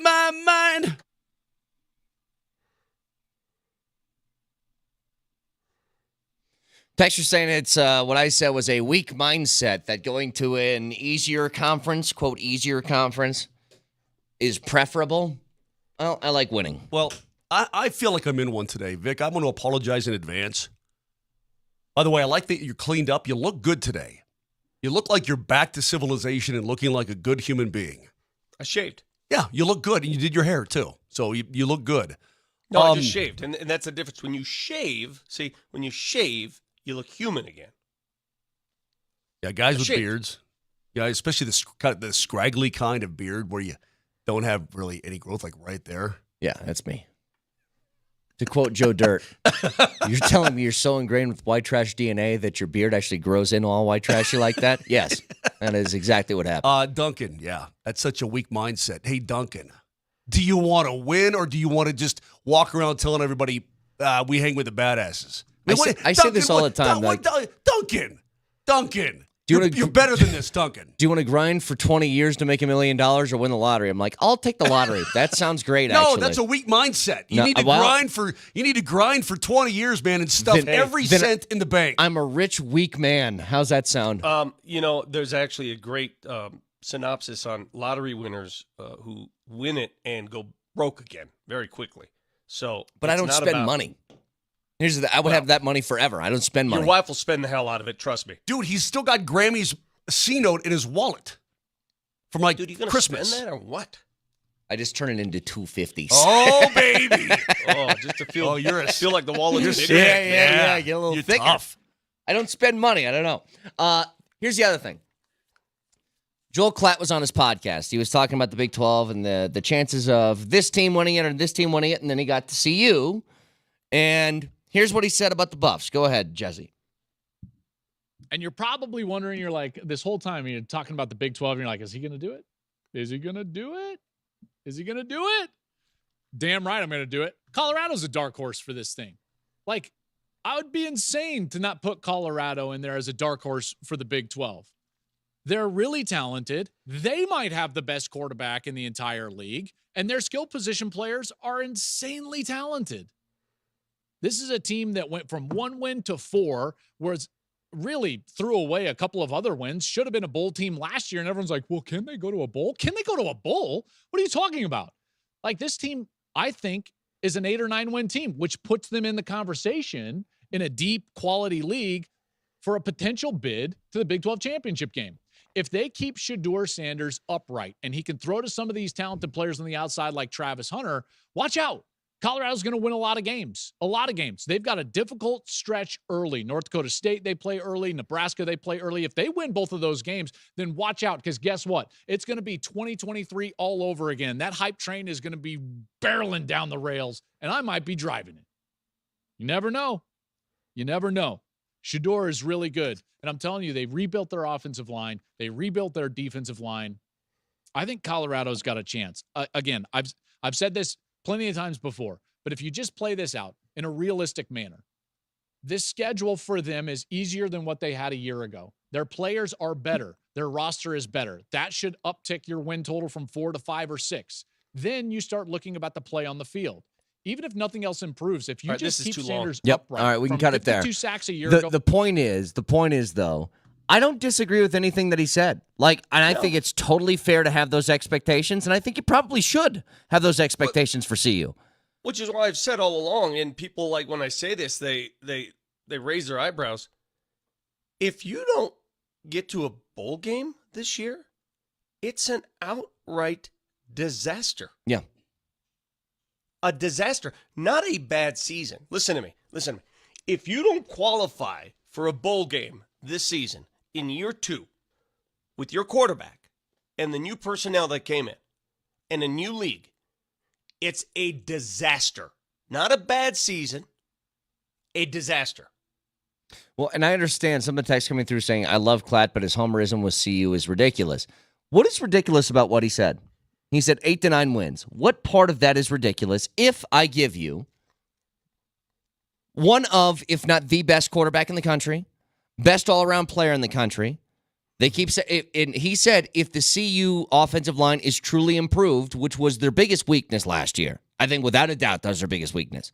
my mind. Texture saying it's what I said was a weak mindset that going to an easier conference, quote, easier conference, is preferable. Well, I like winning. Well, I feel like I'm in one today, Vic. I'm going to apologize in advance. By the way, I like that you're cleaned up. You look good today. You look like you're back to civilization and looking like a good human being. I shaved. Yeah, you look good, and you did your hair too. So you look good. No, I just shaved. And that's the difference. When you shave, when you shave, you look human again. Yeah, guys with shaved. beards. Yeah, especially the scraggly kind of beard where you don't have really any growth, like right there. Yeah, that's me. To quote Joe Dirt, you're telling me you're so ingrained with white trash DNA that your beard actually grows into all white trashy like that? Yes, that is exactly what happened. Duncan, yeah, that's such a weak mindset. Hey, Duncan, do you want to win or do you want to just walk around telling everybody we hang with the badasses? I say this all the time. Duncan, you're better than this, Duncan. Do you want to grind for 20 years to make $1 million or win the lottery? I'm like, I'll take the lottery. That sounds great, No, actually. that's a weak mindset. You No, need to grind for 20 years, man, and stuff every cent in the bank. I'm a rich, weak man. How's that sound? There's actually a great synopsis on lottery winners who win it and go broke again very quickly. So, but I don't spend money. I would have that money forever. I don't spend money. Your wife will spend the hell out of it, trust me. Dude, he's still got Grammy's C note in his wallet from Dude, you gonna Christmas. spend that or what? I just turn it into 250s. Oh, baby. Just to feel feel like the wallet's bigger. Yeah, get a little You're thicker. tough. I don't spend money. I don't know. Here's the other thing. Joel Klatt was on his podcast. He was talking about the Big 12 and the chances of this team winning it or this team winning it, and then he got to see you. And here's what he said about the Buffs. Go ahead, Jesse. And you're probably wondering, you're like, this whole time you're talking about the Big 12, and you're like, is he going to do it? Is he going to do it? Is he going to do it? Damn right I'm going to do it. Colorado's a dark horse for this thing. Like, I would be insane to not put Colorado in there as a dark horse for the Big 12. They're really talented. They might have the best quarterback in the entire league, and their skill position players are insanely talented. This is a team that went from 1 win to 4, whereas really threw away a couple of other wins. Should have been a bowl team last year, and everyone's like, well, can they go to a bowl? Can they go to a bowl? What are you talking about? Like, this team, I think, is an 8 or 9 win team, which puts them in the conversation in a deep quality league for a potential bid to the Big 12 championship game. If they keep Shedeur Sanders upright and he can throw to some of these talented players on the outside like Travis Hunter, watch out. Colorado's going to win a lot of games. They've got a difficult stretch early. North Dakota State, they play early. Nebraska, they play early. If they win both of those games, then watch out, because guess what? It's going to be 2023 all over again. That hype train is going to be barreling down the rails, and I might be driving it. You never know. You never know. Shedeur is really good. And I'm telling you, they rebuilt their offensive line. They rebuilt their defensive line. I think Colorado's got a chance. Again, I've said this plenty of times before, but if you just play this out in a realistic manner, this schedule for them is easier than what they had a year ago. Their players are better. Their roster is better. That should uptick your win total from 4 to 5 or 6. Then you start looking about the play on the field. Even if nothing else improves, if you just keep Sanders upright. All right, we can cut it there. 52 sacks a year ago. The point is though, I don't disagree with anything that he said. I think it's totally fair to have those expectations, and I think you probably should have those expectations for CU. Which is why I've said all along, and people, like, when I say this, they raise their eyebrows. If you don't get to a bowl game this year, it's an outright disaster. Yeah. A disaster, not a bad season. Listen to me. If you don't qualify for a bowl game this season in year 2 with your quarterback and the new personnel that came in and a new league, it's a disaster. Not a bad season, a disaster. Well, and I understand some of the texts coming through saying, I love Klatt, but his homerism with CU is ridiculous. What is ridiculous about what he said? He said 8 to 9 wins. What part of that is ridiculous if I give you one of, if not the best quarterback in the country, best all-around player in the country, They keep saying, and he said if the CU offensive line is truly improved, which was their biggest weakness last year, I think without a doubt that was their biggest weakness.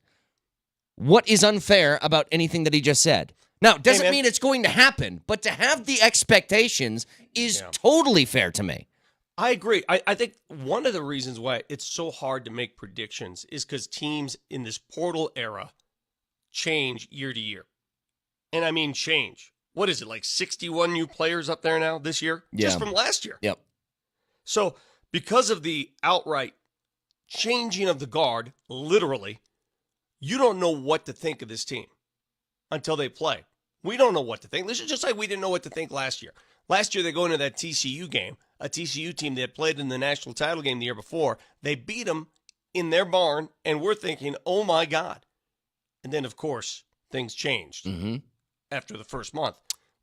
What is unfair about anything that he just said? Now, it doesn't mean it's going to happen, but to have the expectations is totally fair to me. I agree. I think one of the reasons why it's so hard to make predictions is because teams in this portal era change year to year. And I mean change. What is it, like 61 new players up there now this year? Yeah. Just from last year. Yep. So because of the outright changing of the guard, literally, you don't know what to think of this team until they play. We don't know what to think. This is just like we didn't know what to think last year. Last year, they go into that TCU game, a TCU team that had played in the national title game the year before. They beat them in their barn, and we're thinking, oh, my God. And then, of course, things changed after the first month.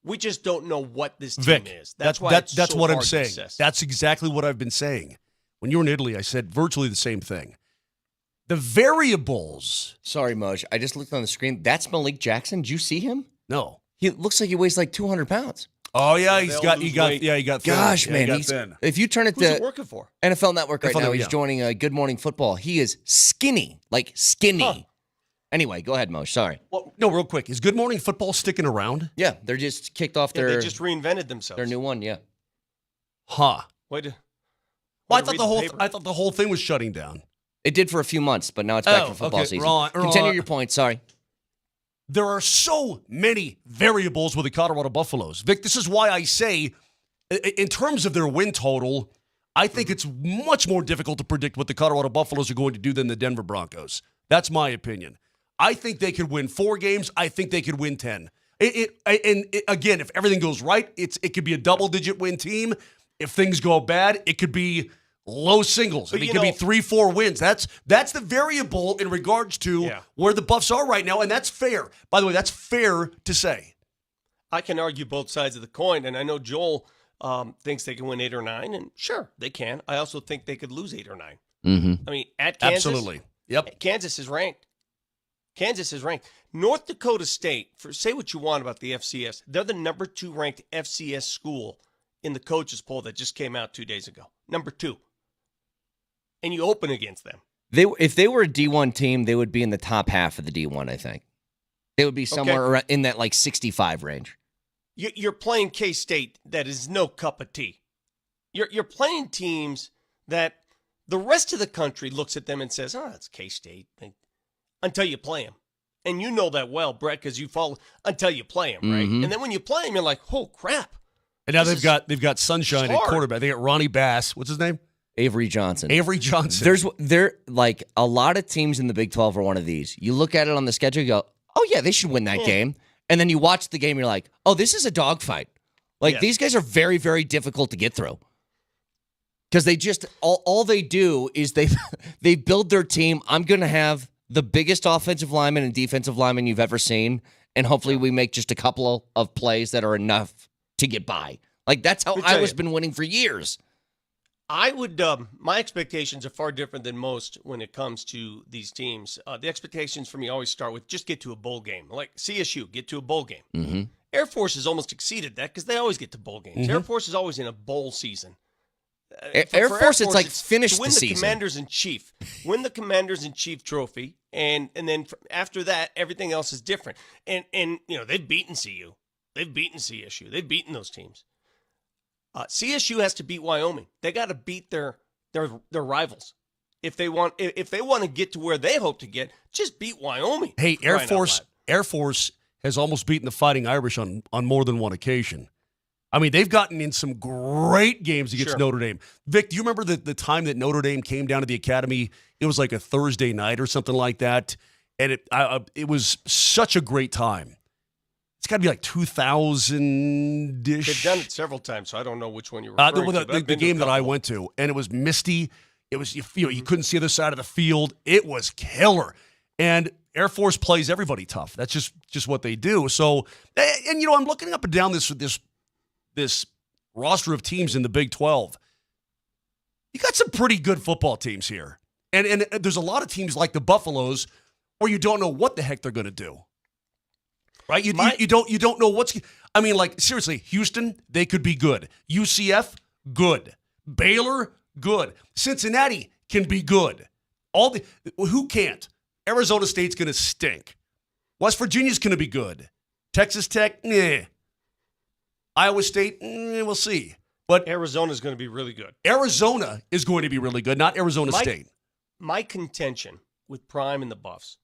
We just don't know what this team is. That's why it's so what hard I'm saying. to assess. That's exactly what I've been saying. When you were in Italy, I said virtually the same thing. The variables. Sorry, Moj. I just looked on the screen. That's Malik Jackson. Did you see him? No. He looks like he weighs like 200 pounds. Oh yeah, So he they'll got lose thin. Gosh, Yeah, man. he got He's, thin. if you turn it Who's he to working for? NFL Network right NFL, now, he's yeah. joining Good Morning Football. He is skinny, like skinny. Huh. Anyway, go ahead, Moj. Sorry. Well, no, real quick. Is Good Morning Football sticking around? Yeah, they're just kicked off Yeah, their they just reinvented themselves. their new one. Yeah. Huh. Way to, Well, way to read the paper. I thought the whole thing was shutting down. It did for a few months, but now it's back Oh, for football okay. season. Wrong. Continue your point. Sorry. There are so many variables with the Colorado Buffaloes. Vic, this is why I say, in terms of their win total, I think it's much more difficult to predict what the Colorado Buffaloes are going to do than the Denver Broncos. That's my opinion. I think they could win 4 games. I think they could win 10. Again, if everything goes right, it could be a double-digit win team. If things go bad, it could be low singles. But It could be 3-4 wins. That's the variable in regards to where the Buffs are right now, and that's fair. By the way, that's fair to say. I can argue both sides of the coin, and I know Joel thinks they can win 8 or 9, and sure, they can. I also think they could lose 8 or 9. Mm-hmm. I mean, at Kansas, Absolutely. Yep. Kansas is ranked. Kansas is ranked. North Dakota State, say what you want about the FCS, they're the number 2 ranked FCS school in the coaches poll that just came out 2 days ago. Number 2. And you open against them. If they were a D1 team, they would be in the top half of the D1, I think. They would be somewhere around in that like 65 range. You're playing K-State that is no cup of tea. You're playing teams that the rest of the country looks at them and says, oh, it's K-State, until you play them. And you know that well, Brett, because you follow until you play them, right? Mhm. And then when you play them, you're like, oh, crap. And now This they've got Sunshine at hard. quarterback. They got Ronnie Bass. What's his name? Avery Johnson. Avery Johnson. There like a lot of teams in the Big 12 are one of these. You look at it on the schedule, you go, oh yeah, they should win that game. And then you watch the game, you're like, oh, this is a dogfight. Like these guys are very, very difficult to get through. Because they just all they do is they build their team. I'm gonna have the biggest offensive lineman and defensive lineman you've ever seen, and hopefully we make just a couple of plays that are enough to get by. Like that's how Iowa's been winning for years. I would, my expectations are far different than most when it comes to these teams. The expectations for me always start with just get to a bowl game. Like CSU, get to a bowl game. Mm-hmm. Air Force has almost exceeded that because they always get to bowl games. Air Force is always in a bowl season. Air Force, it's like finish to win the the season. Commanders in Chief, win the Commanders in Chief trophy, and then after that, everything else is different. And you know they've beaten CU, they've beaten CSU, they've beaten those teams. CSU has to beat Wyoming. They got to beat their rivals if they want to get to where they hope to get. Just beat Wyoming. Hey, Air Force has almost beaten the Fighting Irish on more than one occasion. I mean, they've gotten in some great games against Notre Dame. Vic, do you remember the time that Notre Dame came down to the Academy? It was like a Thursday night or something like that, and it was such a great time. It's got to be like 2000-ish. They've done it several times, so I don't know which one you're referring to. The game that I went to, and it was misty. It was you couldn't see the other side of the field. It was killer. And Air Force plays everybody tough. That's just what they do. So, and I'm looking up and down this roster of teams in the Big 12. You got some pretty good football teams here. And there's a lot of teams like the Buffaloes where you don't know what the heck they're going to do. Right? You don't know what's I mean, like, seriously, Houston, they could be good. UCF, good. Baylor, good. Cincinnati can be good. Who can't? Arizona State's going to stink. West Virginia's going to be good. Texas Tech, nah. Iowa State, we'll see. But Arizona's going to be really good. Arizona is going to be really good, not Arizona State. My contention with Prime and the Buffs,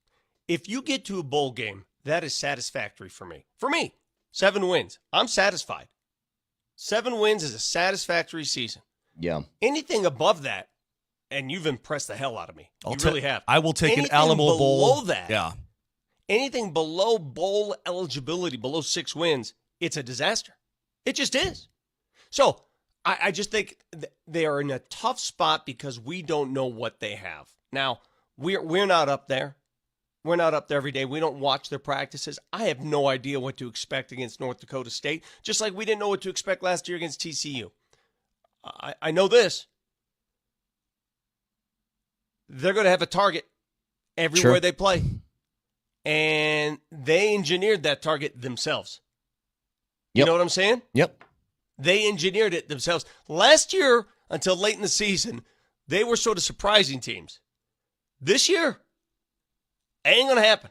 if you get to a bowl game, that is satisfactory for me. For me, 7 wins. I'm satisfied. 7 wins is a satisfactory season. Yeah. Anything above that, and you've impressed the hell out of me. You really have. I will take Anything an Alamo Bowl. below that, Yeah. anything below bowl eligibility, below 6 wins, it's a disaster. It just is. So I just think they are in a tough spot because we don't know what they have. Now, we're not up there. We're not up there every day. We don't watch their practices. I have no idea what to expect against North Dakota State, just like we didn't know what to expect last year against TCU. I know this. They're going to have a target everywhere they play. And they engineered that target themselves. You know what I'm saying? Yep. They engineered it themselves. Last year, until late in the season, they were sort of surprising teams. This year, ain't going to happen.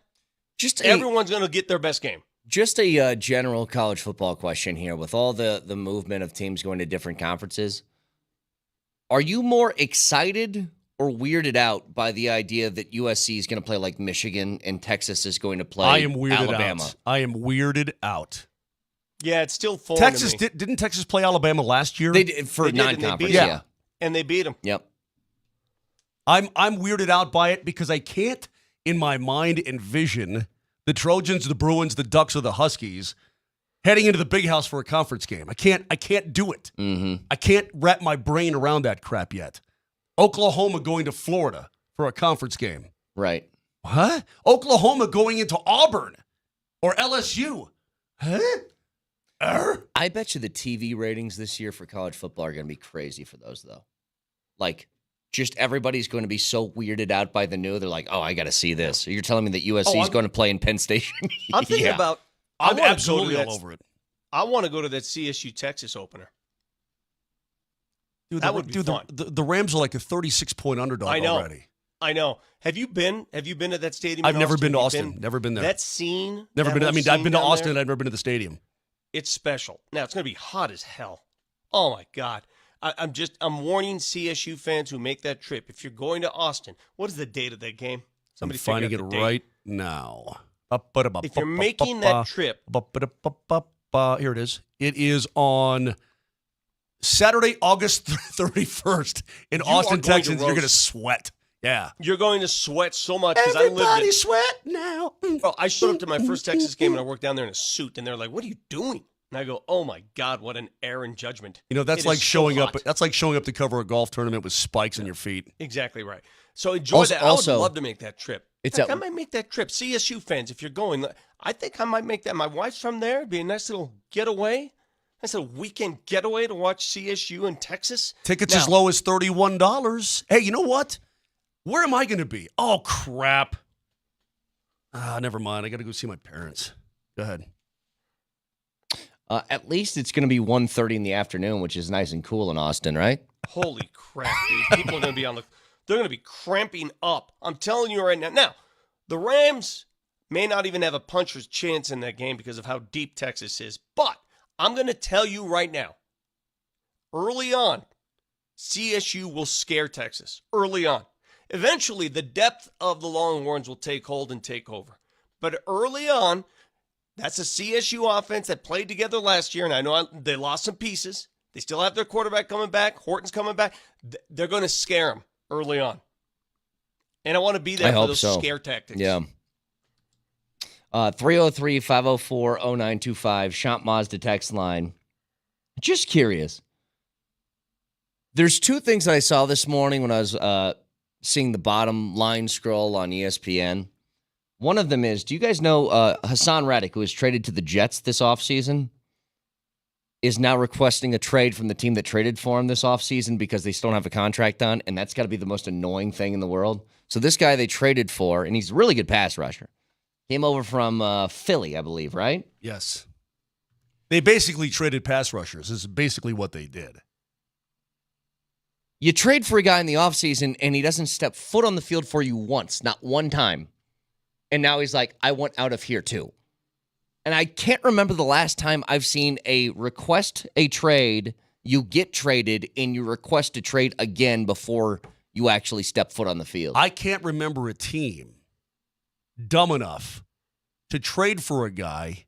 Everyone's going to get their best game. Just a general college football question here. With all the movement of teams going to different conferences, are you more excited or weirded out by the idea that USC is going to play like Michigan and Texas is going to play I am weirded Alabama? out. I am weirded out. Yeah, it's still foreign Texas to me. didn't Texas play Alabama last year? They did for They did, and they non-conference. beat Yeah. them. And they beat them. Yep. I'm weirded out by it because I can't in my mind envision the Trojans, the Bruins, the Ducks, or the Huskies heading into the big house for a conference game. I can't do it. Mm-hmm. I can't wrap my brain around that crap yet. Oklahoma going to Florida for a conference game. Right. Huh? Oklahoma going into Auburn or LSU. Huh? I bet you the TV ratings this year for college football are going to be crazy for those, though. Like, just everybody's going to be so weirded out by the new. They're like, oh, I got to see this. So you're telling me that USC is going to play in Penn Station? I'm thinking Yeah. about. I'm I wanna absolutely go to all that- over it. I want to go to that CSU Texas opener. Dude, That would be fun. The Rams are like a 36-point underdog I know. already. I know. Have you been to that stadium? I've in never been to Have you Austin. Never been there. That scene. Never that been. I whole mean, I've scene been to down Austin. there, I've never been to the stadium. It's special. Now it's going to be hot as hell. Oh my God. I'm warning CSU fans who make that trip. If you're going to Austin, what is the date of that game? I'm Somebody finding it figure out the date. right now. If you're making that trip, Here it is. It is on Saturday, August 31st in You are Austin, going to Texas. You're going to roast. sweat. Yeah. you're going to sweat so much because I lived Everybody in. sweat now. Oh, I showed up to my first Texas game and I worked down there in a suit, and they're like, "What are you doing?" And I go, "Oh my God, what an error in judgment." You know, that's It like is so showing up. hot. That's like showing up to cover a golf tournament with spikes on your feet. Exactly right. So enjoy Also- that. I would also, love to make that trip. it's Heck, a- I might make that trip. CSU fans, if you're going, I think I might make that. My wife's from there. It'd be a nice little getaway. Nice little weekend getaway to watch CSU in Texas. Tickets Now- as low as $31. Hey, you know what? Where am I going to be? Oh, crap. Never mind. I got to go see my parents. Go ahead. At least it's going to be 1:30 in the afternoon, which is nice and cool in Austin, right? Holy crap, dude. People are going to be they're going to be cramping up. I'm telling you right now. Now, the Rams may not even have a puncher's chance in that game because of how deep Texas is. But I'm going to tell you right now, early on, CSU will scare Texas. Early on. Eventually, the depth of the Longhorns will take hold and take over. But early on, that's a CSU offense that played together last year, and I know they lost some pieces. They still have their quarterback coming back. Horton's coming back. They're going to scare them early on. And I want to be there I for hope those so. scare tactics. Yeah. 303-504-0925, Shop Mazda text line. Just curious. There's two things that I saw this morning when I was seeing the bottom line scroll on ESPN. One of them is, do you guys know Hassan Reddick, who was traded to the Jets this offseason, is now requesting a trade from the team that traded for him this offseason because they still don't have a contract on, and that's got to be the most annoying thing in the world. So this guy they traded for, and he's a really good pass rusher, came over from Philly, I believe, right? Yes. They basically traded pass rushers. This is basically what they did. You trade for a guy in the offseason, and he doesn't step foot on the field for you once, not one time. And now he's like, I want out of here too. And I can't remember the last time I've seen a request a trade, you get traded, and you request a trade again before you actually step foot on the field. I can't remember a team dumb enough to trade for a guy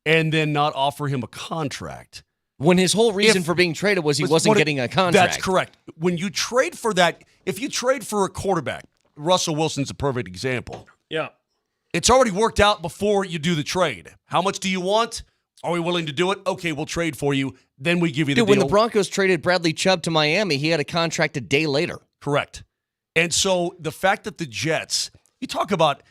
and then not offer him a contract. When his whole reason for being traded was he wasn't getting a contract. That's correct. When you trade for that, if you trade for a quarterback, Russell Wilson's a perfect example. Yeah. It's already worked out before you do the trade. How much do you want? Are we willing to do it? Okay, we'll trade for you. Then we give you the deal. When the Broncos traded Bradley Chubb to Miami, he had a contract a day later. Correct. And so the fact that the Jets, you talk about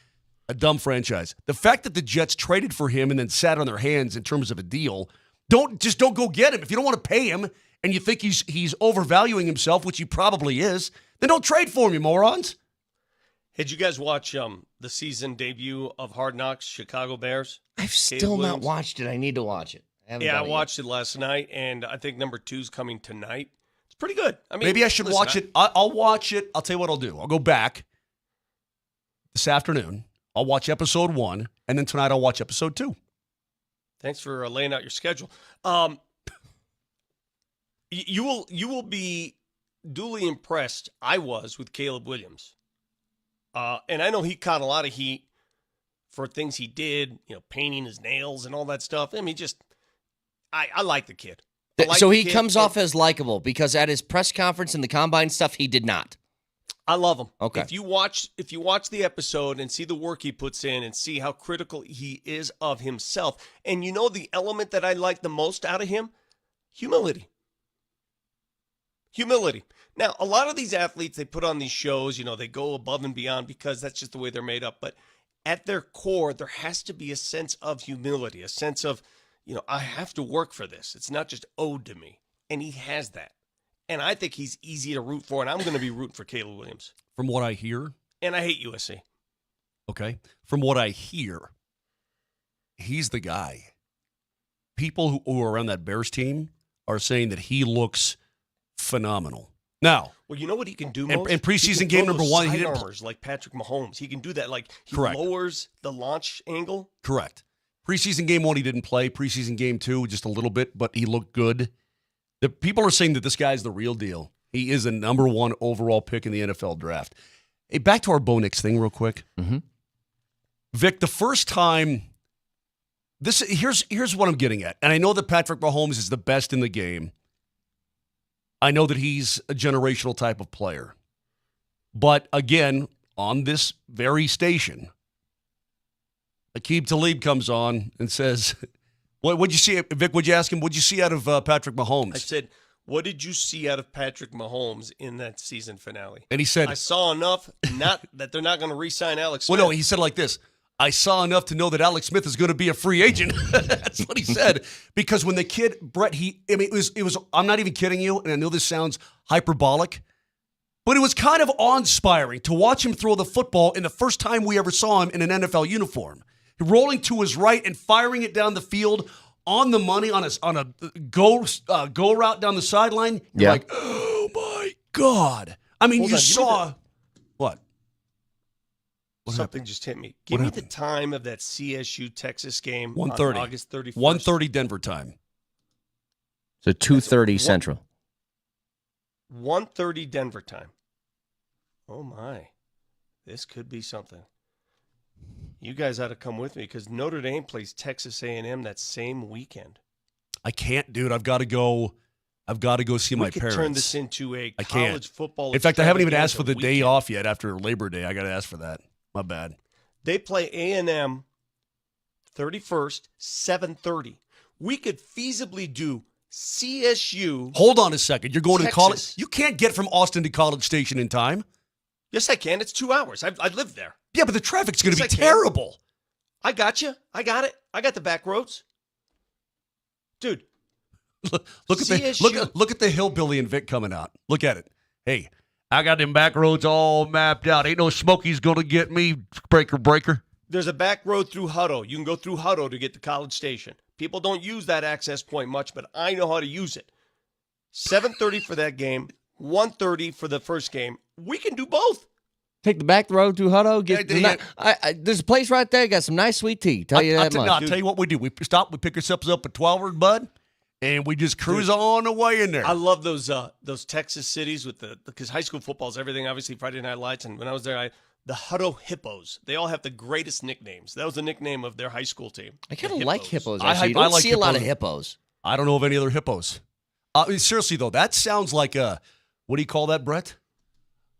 a dumb franchise, the fact that the Jets traded for him and then sat on their hands in terms of a deal, don't go get him. If you don't want to pay him and you think he's overvaluing himself, which he probably is, then don't trade for him, you morons. Did you guys watch the season debut of Hard Knocks, Chicago Bears? I've still not watched it. I need to watch it. I watched it last night, and I think number 2's coming tonight. It's pretty good. I mean, maybe I should watch it. I'll watch it. I'll tell you what I'll do. I'll go back this afternoon. I'll watch episode 1, and then tonight I'll watch episode 2. Thanks for laying out your schedule. You will be duly impressed. I was with Caleb Williams. And I know he caught a lot of heat for things he did, painting his nails and all that stuff. I mean, I like the kid. So he comes off as likable because at his press conference and the combine stuff, he did not. I love him. Okay. If you watch the episode and see the work he puts in and see how critical he is of himself, and the element that I like the most out of him, humility. Humility. Now, a lot of these athletes, they put on these shows, they go above and beyond because that's just the way they're made up. But at their core, there has to be a sense of humility, a sense of, I have to work for this. It's not just owed to me. And he has that. And I think he's easy to root for, and I'm going to be rooting for Caleb Williams. From what I hear. And I hate USC. Okay. From what I hear, he's the guy. People who are around that Bears team are saying that he looks phenomenal. Now, well, you know what he can do most? In preseason game number 1, he didn't armors like Patrick Mahomes. He can do that. Like he Correct. lowers the launch angle. Correct. Preseason game 1, he didn't play. Preseason game 2, just a little bit, but he looked good. The people are saying that this guy's the real deal. He is a number 1 overall pick in the NFL draft. Hey, back to our Bo Nix thing real quick. Mm-hmm. Vic, the first time, here's what I'm getting at. And I know that Patrick Mahomes is the best in the game. I know that he's a generational type of player. But again, on this very station, Aqib Talib comes on and says, what'd you see, Vic, what'd you ask him? What'd you see out of Patrick Mahomes? I said, what did you see out of Patrick Mahomes in that season finale? And he said, I saw enough, not that they're not going to re-sign Alex Smith. Well, no, he said like this. I saw enough to know that Alex Smith is going to be a free agent. That's what he said. Because when the kid, Brett, it was, I'm not even kidding you, and I know this sounds hyperbolic, but it was kind of awe-inspiring to watch him throw the football in the first time we ever saw him in an NFL uniform. Rolling to his right and firing it down the field on the money on a go route down the sideline. You're like, oh my God. I mean, you saw what? Something just hit me. Give me the time of that CSU Texas game 1:30. on August 31st. 1:30 Denver time. So 2:30 Central. 1:30 Denver time. Oh my. This could be something. You guys ought to come with me because Notre Dame plays Texas A&M that same weekend. I can't, dude. I've got to go see my parents. Turn this into a I college can't. football. In fact, I haven't even asked for the day off yet after Labor Day. I got to ask for that. My bad. They play A&M 31st, 7:30. We could feasibly do CSU. Hold on a second. You're going Texas. to college. You can't get from Austin to College Station in time. Yes, I can. It's 2 hours. I've lived there. Yeah, but the traffic's going to Yes, be terrible. I got you. I got it. I got the back roads. Dude. Look at the hillbilly and Vic coming out. Look at it. Hey, I got them back roads all mapped out. Ain't no Smokey's going to get me, breaker. There's a back road through Hutto. You can go through Hutto to get to College Station. People don't use that access point much, but I know how to use it. 7:30 for that game, 1:30 for the first game. We can do both. Take the back road to Hutto. There's a place right there. Got some nice sweet tea. Tell you that much. I'll tell you what we do. We stop. We pick ourselves up at 12ers, bud, and we just cruise on the way in there. I love those Texas cities because high school football is everything. Obviously, Friday Night Lights, and when I was there, the Hutto Hippos. They all have the greatest nicknames. That was the nickname of their high school team. I kind of like hippos. I You don't like see a lot of hippos. hippos. I don't know of any other hippos. Seriously though, that sounds like a what do you call that, Brett?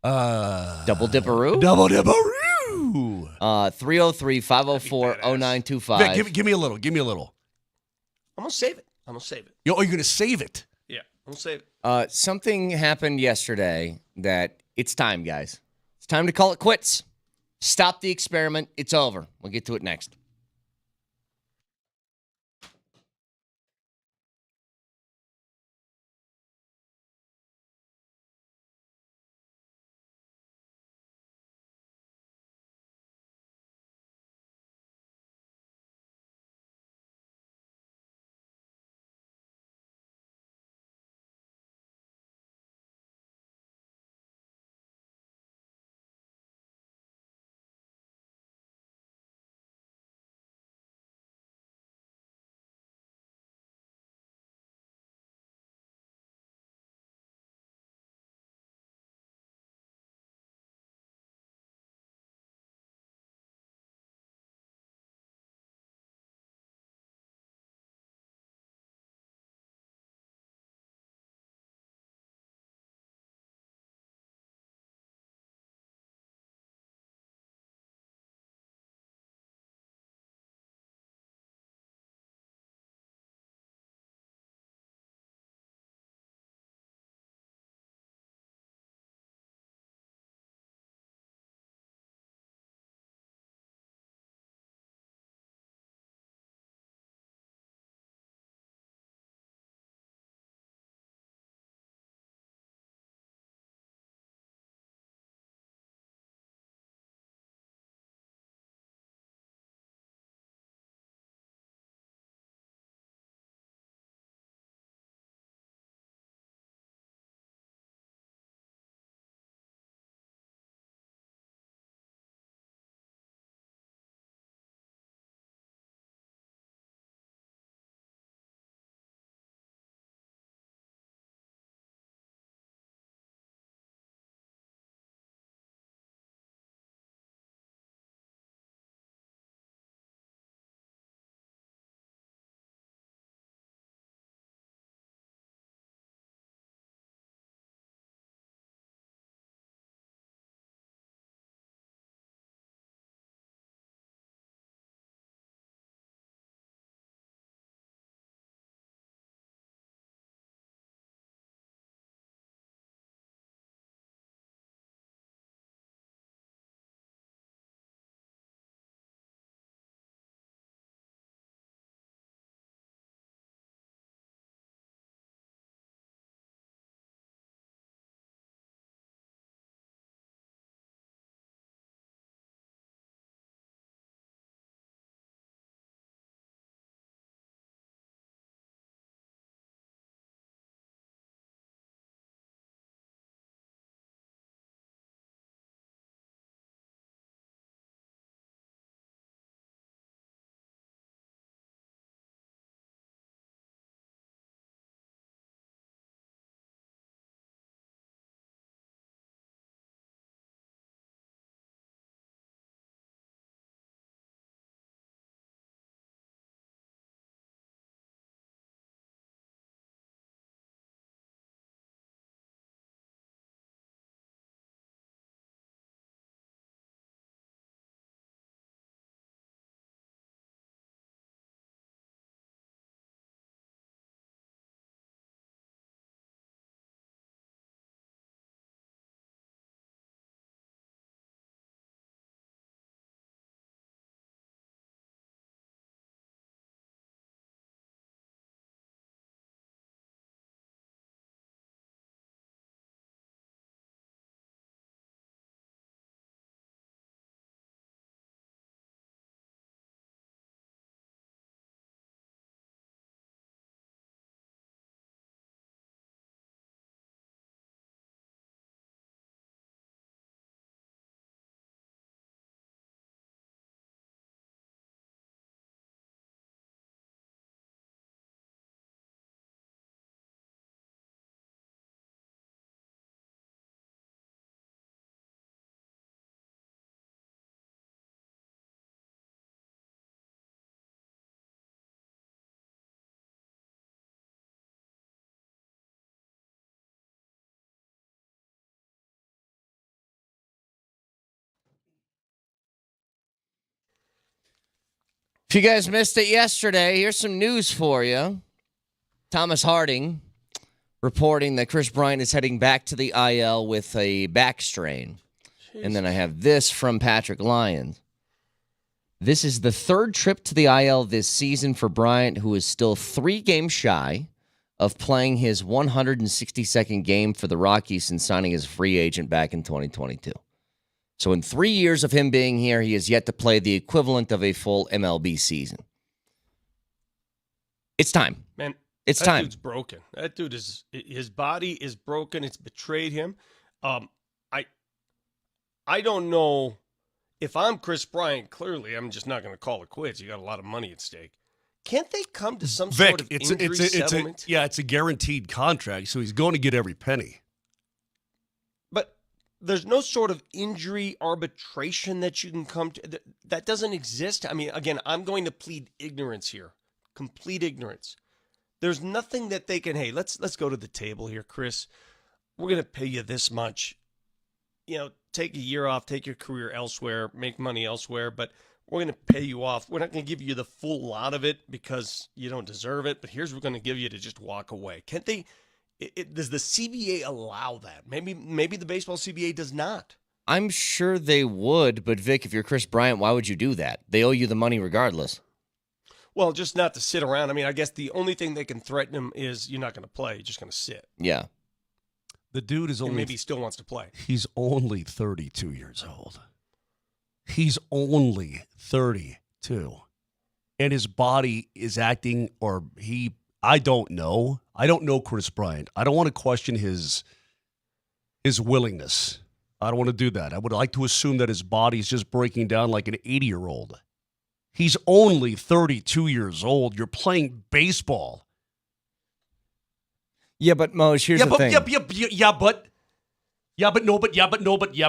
Double dipperoo? Double dipperoo. 303-504-0925. Vic, give me a little. Give me a little. I'm gonna save it. You're going to save it? Yeah, I'm gonna save it. Something happened yesterday that it's time, guys. It's time to call it quits. Stop the experiment. It's over. We'll get to it next. If you guys missed it yesterday, here's some news for you. Thomas Harding reporting that Chris Bryant is heading back to the IL with a back strain. And then I have this from Patrick Lyons. This is the third trip to the IL this season for Bryant, who is still 3 games shy of playing his 162nd game for the Rockies since signing as a free agent back in 2022. So in 3 years of him being here, he has yet to play the equivalent of a full MLB season. It's time. Man, It's that time. dude's broken. That dude is, his body is broken. It's betrayed him. I don't know if I'm Chris Bryant. Clearly, I'm just not going to call it quits. You got a lot of money at stake. Can't they come to some Vic, sort of injury settlement? It's a guaranteed contract, so he's going to get every penny. But there's no sort of injury arbitration that you can come to. That doesn't exist. I mean, again, I'm going to plead ignorance here. Complete ignorance. There's nothing that they can, hey, let's go to the table here, Chris. We're going to pay you this much. You know, take a year off, take your career elsewhere, make money elsewhere, but we're going to pay you off. We're not going to give you the full lot of it because you don't deserve it, but here's what we're going to give you to just walk away. Can't they? Does the CBA allow that? Maybe the baseball CBA does not. I'm sure they would, but Vic, if you're Chris Bryant, why would you do that? They owe you the money regardless. Well, just not to sit around. I mean, I guess the only thing they can threaten him is you're not going to play. You're just going to sit. Yeah. The dude is And only maybe he still wants to play. he's only 32 years old. He's only 32. And his body is acting I don't know. I don't know Chris Bryant. I don't want to question his willingness. I don't want to do that. I would like to assume that his body's just breaking down like an 80-year-old. He's only 32 years old. You're playing baseball. Yeah, but Moj, here's the thing.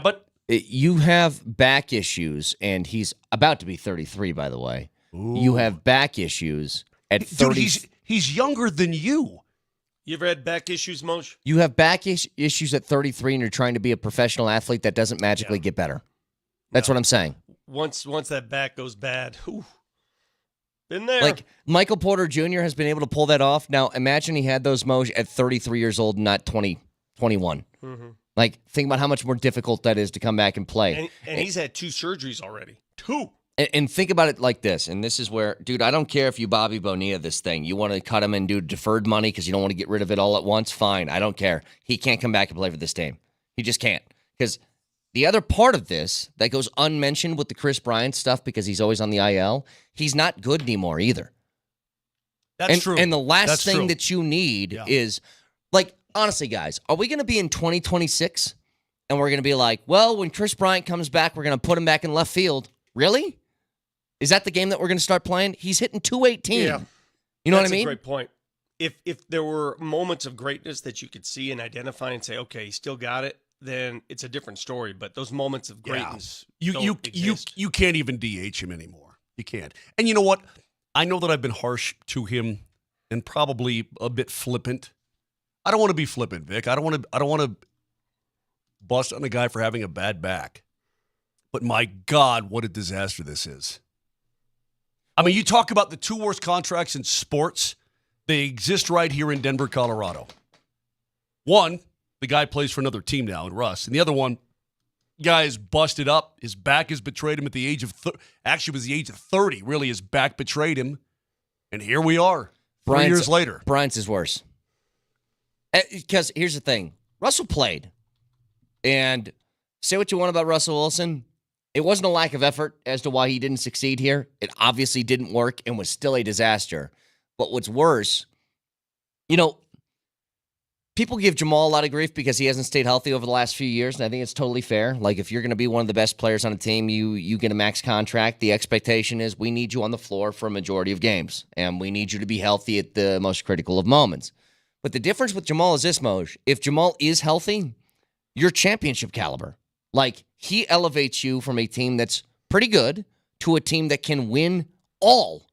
But. You have back issues, and he's about to be 33, by the way. Ooh. You have back issues at 30. Dude, he's younger than you. You ever had back issues, Moj? You have back issues at 33, and you're trying to be a professional athlete. That doesn't magically get better. That's what I'm saying. Once that back goes bad, whew, been there. Like, Michael Porter Jr. has been able to pull that off. Now, imagine he had those Moj at 33 years old, not 21. Mm-hmm. Like, think about how much more difficult that is to come back and play. And he's had 2 surgeries already. 2. And think about it like this, and this is where, dude, I don't care if you Bobby Bonilla this thing. You want to cut him and do deferred money because you don't want to get rid of it all at once? Fine, I don't care. He can't come back and play for this team. He just can't. Because the other part of this that goes unmentioned with the Chris Bryant stuff, because he's always on the IL, he's not good anymore either. That's true. And the last That's thing true. that you need is, like, honestly, guys, are we going to be in 2026 and we're going to be like, well, when Chris Bryant comes back, we're going to put him back in left field? Really? Is that the game that we're going to start playing? He's hitting 218. Yeah. You know That's what I mean? a great point. If there were moments of greatness that you could see and identify and say, okay, he still got it, then it's a different story. But those moments of greatness don't exist. You can't even DH him anymore. You can't. And you know what? I know that I've been harsh to him and probably a bit flippant. I don't want to be flippant, Vic. I don't want to bust on a guy for having a bad back. But my God, what a disaster this is. I mean, you talk about the 2 worst contracts in sports. They exist right here in Denver, Colorado. One, the guy plays for another team now in Russ. And the other one, guy is busted up. His back has betrayed him at the age of actually it was the age of 30. Really, his back betrayed him. And here we are, 3 years later. Bryant's is worse. Because here's the thing. Russell played. And say what you want about Russell Wilson. It wasn't a lack of effort as to why he didn't succeed here. It obviously didn't work and was still a disaster. But what's worse, you know, people give Jamal a lot of grief because he hasn't stayed healthy over the last few years, and I think it's totally fair. Like, if you're going to be one of the best players on a team, you get a max contract. The expectation is we need you on the floor for a majority of games, and we need you to be healthy at the most critical of moments. But the difference with Jamal is this, Moj. If Jamal is healthy, you're championship caliber. Like, he elevates you from a team that's pretty good to a team that can win all.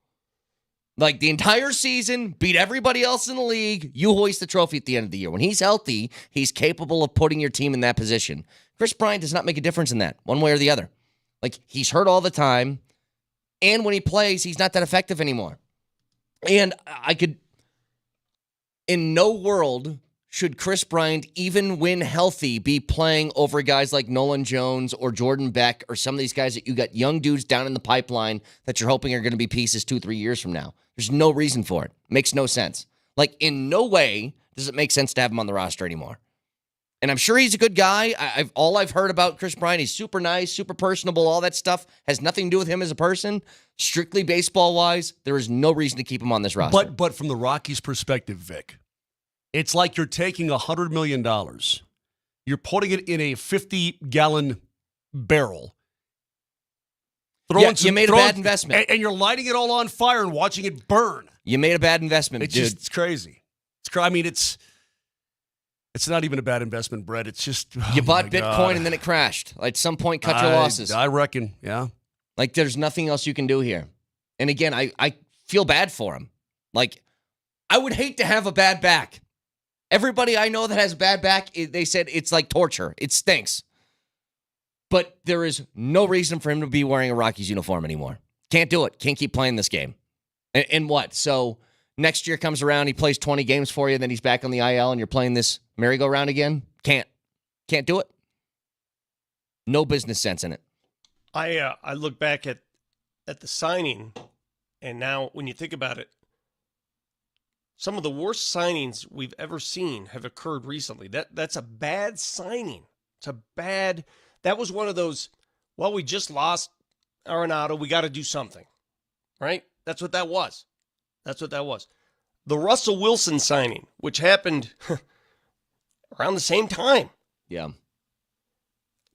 Like, the entire season, beat everybody else in the league, you hoist the trophy at the end of the year. When he's healthy, he's capable of putting your team in that position. Chris Bryant does not make a difference in that, one way or the other. Like, he's hurt all the time. And when he plays, he's not that effective anymore. And in no world should Chris Bryant, even when healthy, be playing over guys like Nolan Jones or Jordan Beck or some of these guys that you got young dudes down in the pipeline that you're hoping are going to be pieces 2-3 years from now. There's no reason for it. Makes no sense. Like, in no way does it make sense to have him on the roster anymore. And I'm sure he's a good guy. All I've heard about Chris Bryant, he's super nice, super personable, all that stuff. Has nothing to do with him as a person. Strictly baseball-wise, there is no reason to keep him on this roster. But from the Rockies' perspective, Vic, it's like you're taking $100 million, you're putting it in a 50-gallon barrel. You made a bad investment. And you're lighting it all on fire and watching it burn. You made a bad investment, dude. It's crazy. I mean, it's not even a bad investment, Brett. It's just you bought Bitcoin and then it crashed. At some point, cut your losses. I reckon, yeah. Like, there's nothing else you can do here. And again, I feel bad for him. Like, I would hate to have a bad back. Everybody I know that has a bad back, they said it's like torture. It stinks. But there is no reason for him to be wearing a Rockies uniform anymore. Can't do it. Can't keep playing this game. And what? So next year comes around, he plays 20 games for you, then he's back on the IL and you're playing this merry-go-round again? Can't do it. No business sense in it. I look back at the signing, and now when you think about it, some of the worst signings we've ever seen have occurred recently. That's a bad signing. That was one of those, well, we just lost Arenado, we got to do something, right? That's what that was. The Russell Wilson signing, which happened around the same time. Yeah.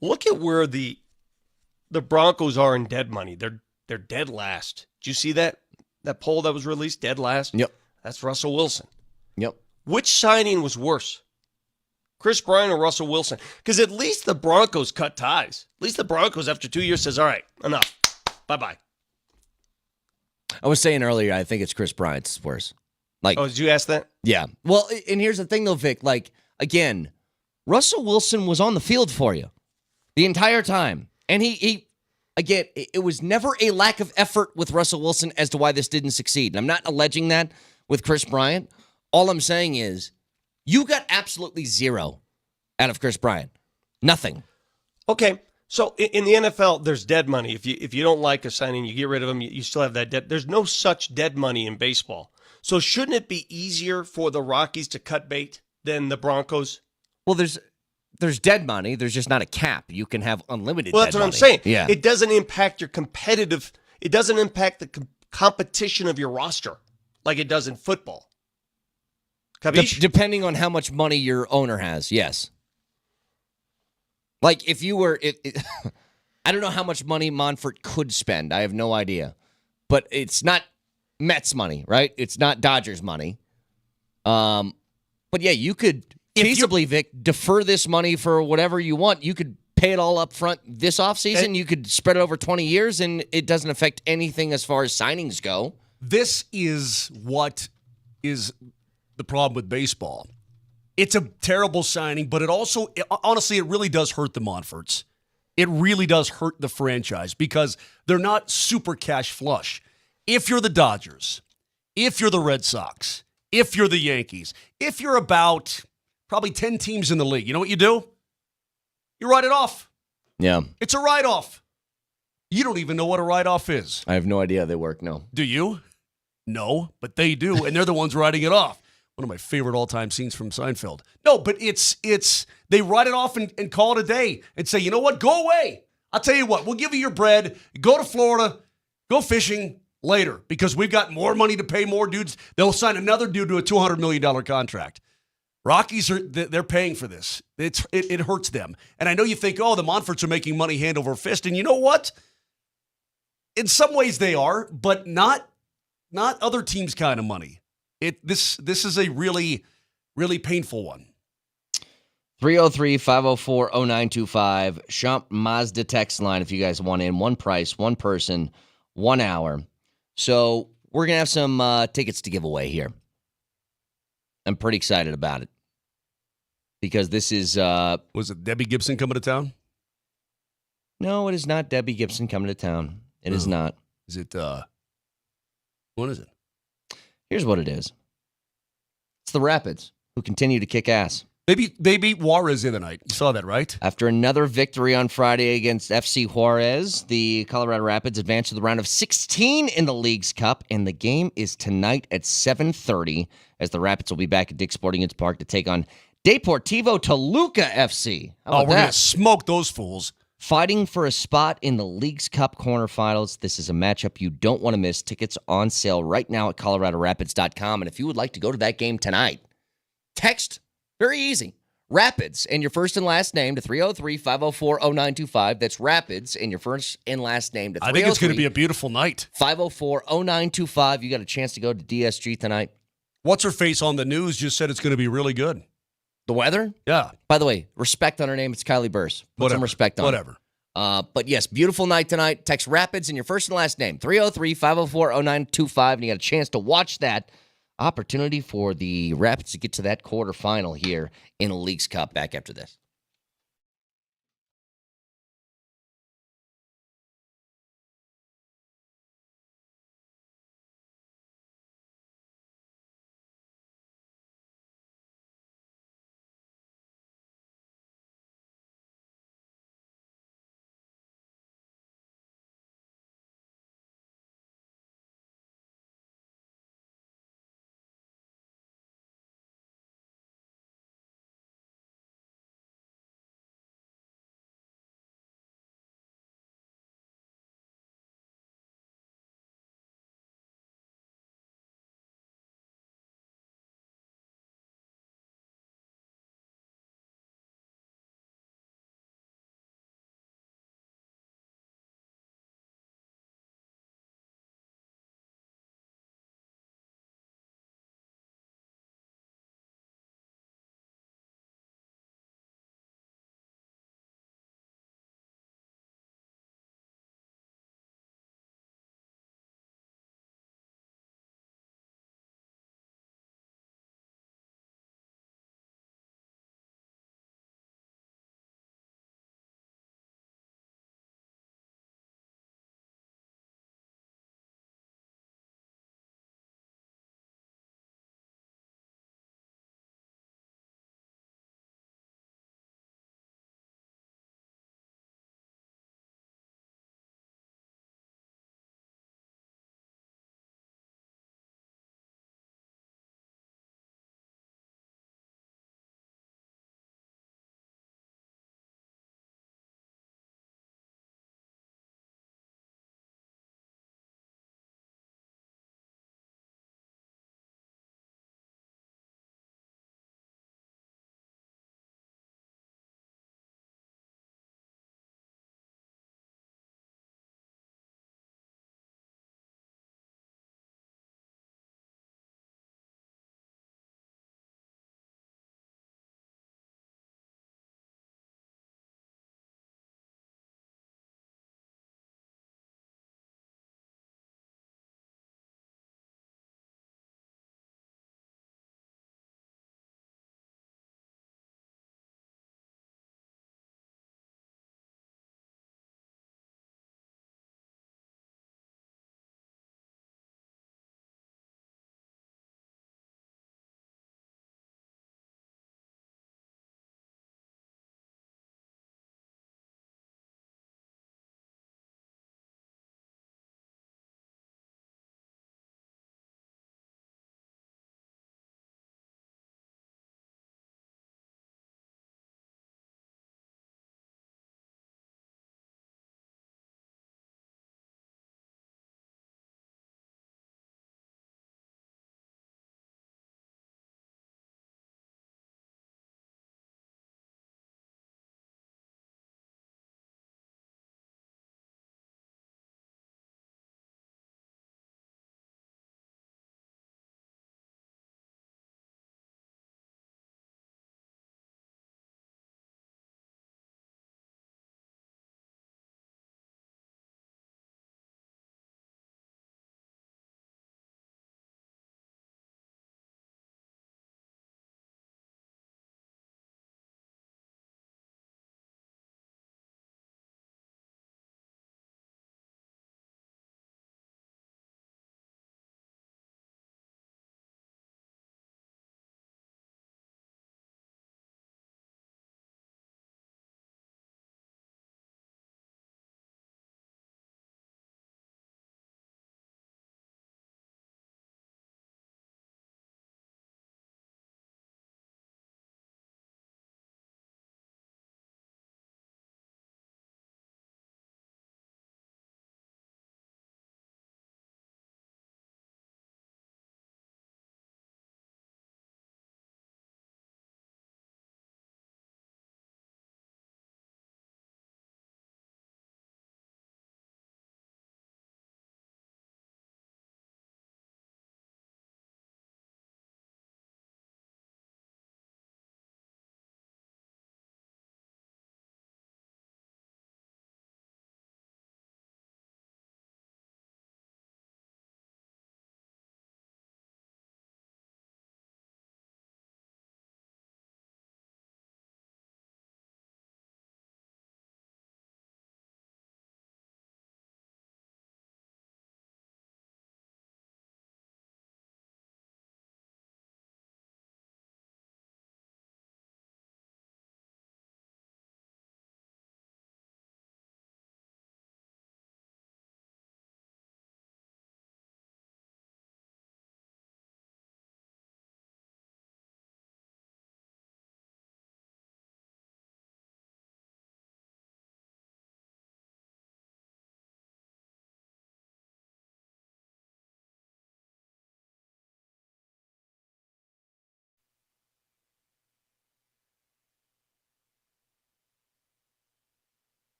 Look at where the Broncos are in dead money. They're dead last. Did you see that poll that was released? Dead last? Yep. That's Russell Wilson. Yep. Which signing was worse? Chris Bryant or Russell Wilson? Because at least the Broncos cut ties. At least the Broncos, after 2 years, says, all right, enough. Bye-bye. I was saying earlier, I think it's Chris Bryant's worse. Like, did you ask that? Yeah. Well, and here's the thing, though, Vic. Like, again, Russell Wilson was on the field for you the entire time. And he again, it was never a lack of effort with Russell Wilson as to why this didn't succeed. And I'm not alleging that with Chris Bryant. All I'm saying is you got absolutely zero out of Chris Bryant. Nothing. Okay. So in the NFL, there's dead money. If you don't like a signing, you get rid of him, you still have that dead. There's no such dead money in baseball. So shouldn't it be easier for the Rockies to cut bait than the Broncos? Well, there's dead money. There's just not a cap. You can have unlimited. Well, that's dead what money. I'm saying. Yeah. It doesn't impact your competitive. It doesn't impact the competition of your roster like it does in football. Depending on how much money your owner has, yes. Like if you were, I don't know how much money Monfort could spend. I have no idea, but it's not Mets money, right? It's not Dodgers money. But yeah, you could feasibly, Vic, defer this money for whatever you want. You could pay it all up front this offseason. You could spread it over 20 years, and it doesn't affect anything as far as signings go. This is what is the problem with baseball. It's a terrible signing, but honestly, it really does hurt the Monforts. It really does hurt the franchise because they're not super cash flush. If you're the Dodgers, if you're the Red Sox, if you're the Yankees, if you're about probably 10 teams in the league, you know what you do? You write it off. Yeah. It's a write-off. You don't even know what a write-off is. I have no idea how they work, no. Do you? No, but they do, and they're the ones writing it off. One of my favorite all-time scenes from Seinfeld. No, but it's they write it off and call it a day and say, you know what, go away. I'll tell you what, we'll give you your bread. Go to Florida, go fishing later because we've got more money to pay more dudes. They'll sign another dude to a $200 million contract. Rockies they're paying for this. It hurts them. And I know you think, oh, the Monforts are making money hand over fist, and you know what? In some ways they are, but not other teams' kind of money. This is a really, really painful one. 303-504-0925. Schomp Mazda text line if you guys want in. One price, one person, 1 hour. So we're going to have some tickets to give away here. I'm pretty excited about it. Because this is... Was it Debbie Gibson coming to town? No, it is not Debbie Gibson coming to town. It is not. Is it, what is it? Here's what it is. It's the Rapids who continue to kick ass. They beat Juarez the other night. You saw that, right? After another victory on Friday against FC Juarez, the Colorado Rapids advanced to the round of 16 in the League's Cup, and the game is tonight at 7:30 as the Rapids will be back at Dick's Sporting Goods Park to take on Deportivo Toluca FC. How about We're going that? to smoke those fools. Fighting for a spot in the League's Cup quarterfinals. This is a matchup you don't want to miss. Tickets on sale right now at coloradorapids.com. And if you would like to go to that game tonight, text, very easy, Rapids and your first and last name to 303-504-0925. That's Rapids and your first and last name to 303. I think it's going to be a beautiful night. 504-0925. You got a chance to go to DSG tonight. What's-her-face on the news just said it's going to be really good. The weather? Yeah. By the way, respect on her name. It's Kylie Burse. Put some respect on Whatever. it. But yes, beautiful night tonight. Text Rapids and your first and last name, 303-504-0925, and you got a chance to watch that opportunity for the Rapids to get to that quarterfinal here in a League's Cup. Back after this.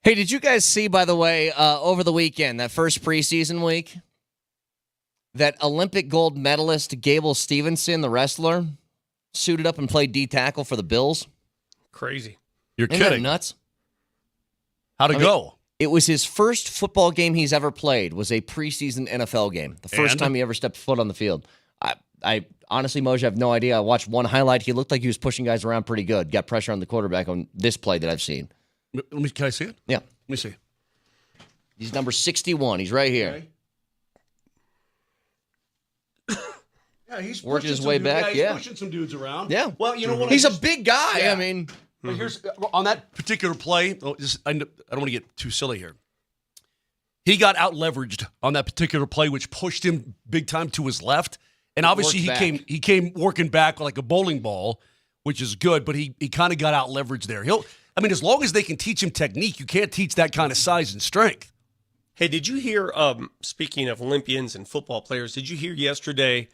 Hey, did you guys see, by the way, over the weekend, that first preseason week, that Olympic gold medalist Gable Stevenson, the wrestler, suited up and played D tackle for the Bills? Crazy. You're Ain't that kidding. nuts? How'd it go? It was his first football game he's ever played. Was a preseason NFL game. The first And? time he ever stepped foot on the field. I honestly, Moj, have no idea. I watched one highlight. He looked like he was pushing guys around pretty good. Got pressure on the quarterback on this play that I've seen. Can I see it? Yeah. Let me see. He's number 61. He's right here. Yeah, he's Working pushing his some way dudes- back, He's yeah. pushing some dudes around. Yeah. Well, you know what? He's a big guy. Yeah. I mean, But here's on that particular play. I don't want to get too silly here. He got out leveraged on that particular play, which pushed him big time to his left. And obviously Worked he came working back like a bowling ball, which is good. But he kind of got out leveraged there. As long as they can teach him technique, you can't teach that kind of size and strength. Hey, did you hear, speaking of Olympians and football players, did you hear yesterday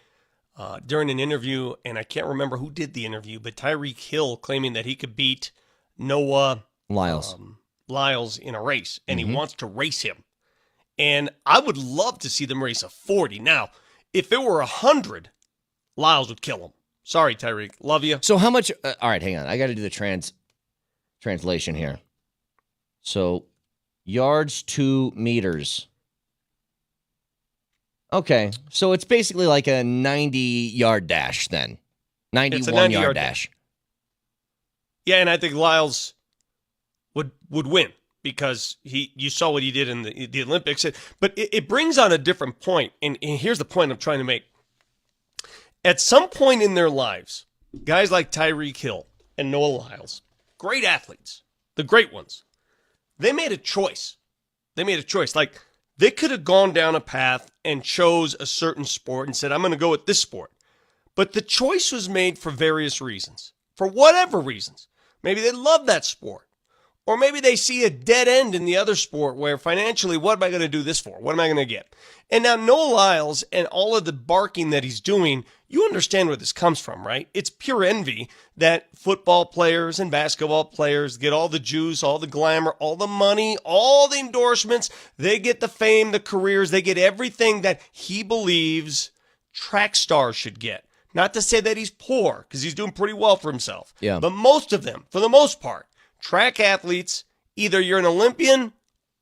during an interview, and I can't remember who did the interview, but Tyreek Hill claiming that he could beat Noah Lyles in a race, and he wants to race him. And I would love to see them race a 40. Now, if it were 100, Lyles would kill him. Sorry, Tyreek. Love you. so how much? All right, hang on. I got to do the translation here. So yards to meters. Okay, so it's basically like a 90-yard dash then. 91-yard dash. Yeah, and I think Lyles would win because you saw what he did in the Olympics. But it brings on a different point, and here's the point I'm trying to make. At some point in their lives, guys like Tyreek Hill and Noah Lyles, great athletes, the great ones, they made a choice. Like, they could have gone down a path and chose a certain sport and said, I'm going to go with this sport. But the choice was made for various reasons. For whatever reasons. Maybe they love that sport. Or maybe they see a dead end in the other sport where financially, what am I going to do this for? What am I going to get? And now Noah Lyles and all of the barking that he's doing, you understand where this comes from, right? It's pure envy that football players and basketball players get all the juice, all the glamour, all the money, all the endorsements. They get the fame, the careers. They get everything that he believes track stars should get. Not to say that he's poor, because he's doing pretty well for himself. Yeah. But most of them, for the most part, track athletes, either you're an Olympian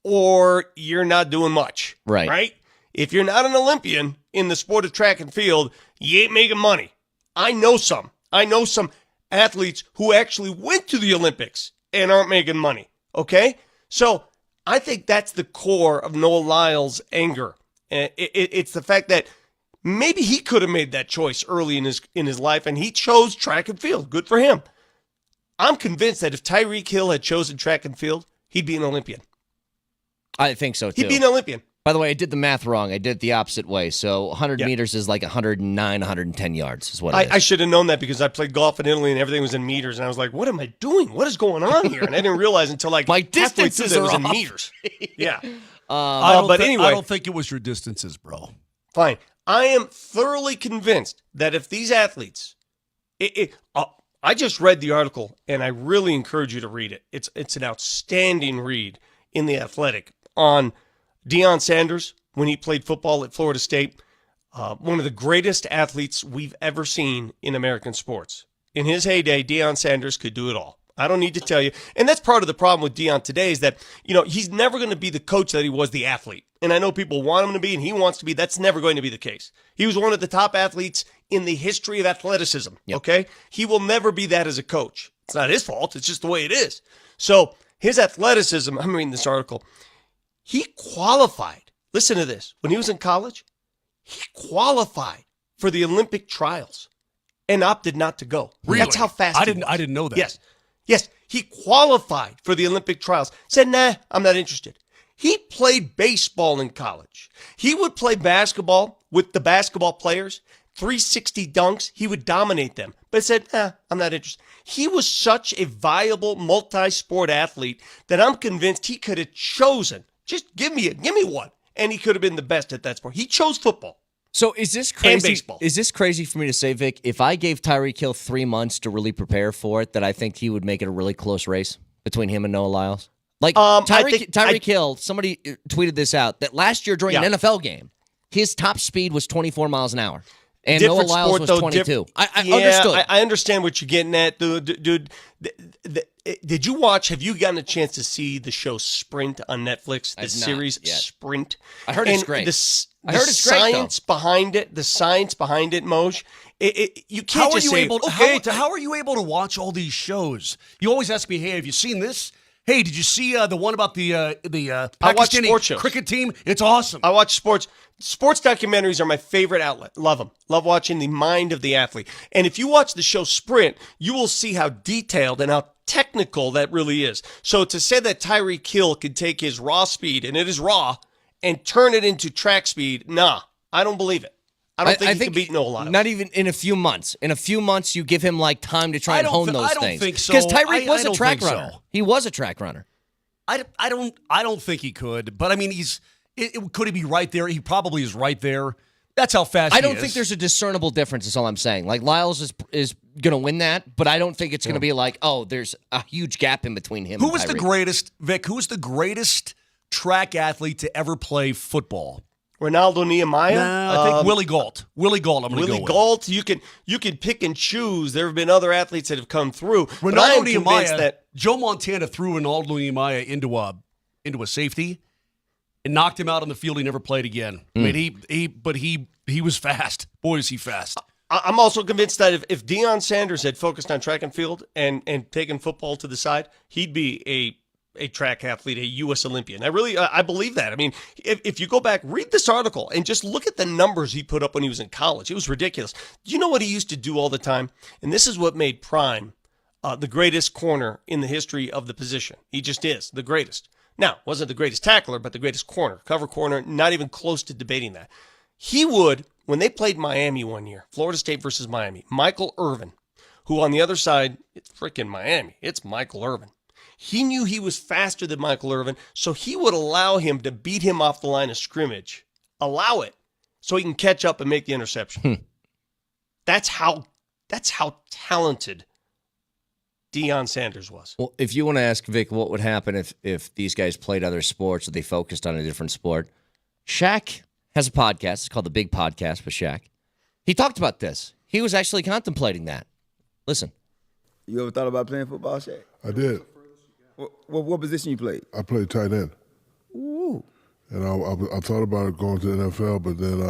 or you're not doing much. Right. If you're not an Olympian in the sport of track and field, you ain't making money. I know some athletes who actually went to the Olympics and aren't making money. Okay? So I think that's the core of Noah Lyles' anger. It's the fact that maybe he could have made that choice early in his life, and he chose track and field. Good for him. I'm convinced that if Tyreek Hill had chosen track and field, he'd be an Olympian. I think so, too. He'd be an Olympian. By the way, I did the math wrong. I did it the opposite way. So 100 meters is like 109, 110 yards is what it is. I should have known that because I played golf in Italy and everything was in meters, and I was like, what am I doing? What is going on here? And I didn't realize until like My halfway distances through that it was are in off. meters. Yeah. But anyway. I don't think it was your distances, bro. Fine. I am thoroughly convinced that if these athletes, I just read the article and I really encourage you to read it. It's an outstanding read in The Athletic on Deion Sanders when he played football at Florida State. One of the greatest athletes we've ever seen in American sports. In his heyday, Deion Sanders could do it all. I don't need to tell you. And that's part of the problem with Deion today is that, he's never going to be the coach that he was the athlete. And I know people want him to be and he wants to be. That's never going to be the case. He was one of the top athletes in the history of athleticism, okay? He will never be that as a coach. It's not his fault. It's just the way it is. So his athleticism, I'm reading this article, he qualified. Listen to this. When he was in college, he qualified for the Olympic trials and opted not to go. Really? That's how fast I he didn't was. know that. Yes, he qualified for the Olympic trials. Said, nah, I'm not interested. He played baseball in college. He would play basketball with the basketball players, 360 dunks. He would dominate them. But said, I'm not interested. He was such a viable multi-sport athlete that I'm convinced he could have chosen. Just give me one. And he could have been the best at that sport. He chose football. So is this crazy? And baseball. Is this crazy for me to say, Vic? If I gave Tyreek Hill 3 months to really prepare for it, that I think he would make it a really close race between him and Noah Lyles? Like I Tyreek Hill, somebody tweeted this out, that last year during an NFL game, his top speed was 24 miles an hour. And Different Noah Lyles sport, was though, 22. I understood. I understand what you're getting at, dude. Did you watch? Have you gotten a chance to see the show Sprint on Netflix? The series Sprint. I heard it's great. I heard it's great, science behind it. The science behind it, Moj. You can't just say, how are you able to watch all these shows? You always ask me, hey, have you seen this? Hey, did you see the one about the I watch sports Pakistani shows. cricket team? It's awesome. I watch sports. Sports documentaries are my favorite outlet. Love them. Love watching the mind of the athlete. And if you watch the show Sprint, you will see how detailed and how technical that really is. So to say that Tyreek Hill could take his raw speed, and it is raw, and turn it into track speed, nah, I don't believe it. I don't think he can beat Noah Lyles. Not even in a few months. In a few months, you give him like time to try and hone those things. I don't think so. Because Tyreek was a track think runner. so. He was a track runner. I don't think he could. But I mean, could he be right there? He probably is right there. That's how fast. I don't think there's a discernible difference. Is all I'm saying. Like Lyles is going to win that, but I don't think it's going to be like, oh, there's a huge gap in between him. Who and was the Tyreek. greatest, Vic? Who was the greatest track athlete to ever play football? Ronaldo Nehemiah? I think Willie Gault. Willie Gault, I'm going to go with. Willie Gault, you can pick and choose. There have been other athletes that have come through. But I Ronaldo am convinced Nehemiah, that Joe Montana threw Ronaldo Nehemiah into a safety and knocked him out on the field. He never played again. I mean, he was fast. Boy, is he fast. I'm also convinced that if Deion Sanders had focused on track and field and taken football to the side, he'd be a track athlete, a U.S. Olympian. I believe that. I mean, if you go back, read this article and just look at the numbers he put up when he was in college. It was ridiculous. Do you know what he used to do all the time? And this is what made Prime the greatest corner in the history of the position. He just is the greatest. Now, wasn't the greatest tackler, but the greatest corner. Cover corner, not even close to debating that. He would, when they played Miami one year, Florida State versus Miami, Michael Irvin, who on the other side, it's freaking Miami. It's Michael Irvin. He knew he was faster than Michael Irvin, so he would allow him to beat him off the line of scrimmage. Allow it so he can catch up and make the interception. That's how talented Deion Sanders was. Well, if you want to ask Vic what would happen if these guys played other sports or they focused on a different sport, Shaq has a podcast. It's called The Big Podcast with Shaq. He talked about this. He was actually contemplating that. Listen. You ever thought about playing football, Shaq? I did. What position you played? I played tight end. Ooh. And I thought about it going to the NFL, but then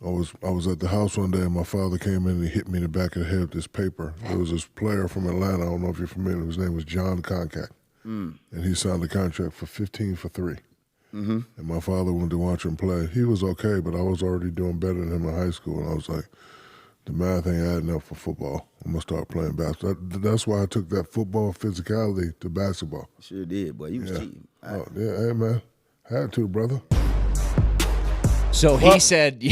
I was at the house one day and my father came in and he hit me in the back of the head with this paper. There was this player from Atlanta. I don't know if you're familiar. His name was John Concack. And he signed a contract for 15 for 3. And my father wanted to watch him play. He was okay, but I was already doing better than him in high school. And I was like, the math ain't adding up for football. I'm going to start playing basketball. That's why I took that football physicality to basketball. Sure did, boy. You was cheating. Oh, yeah, hey, man. Had to, brother. So he said...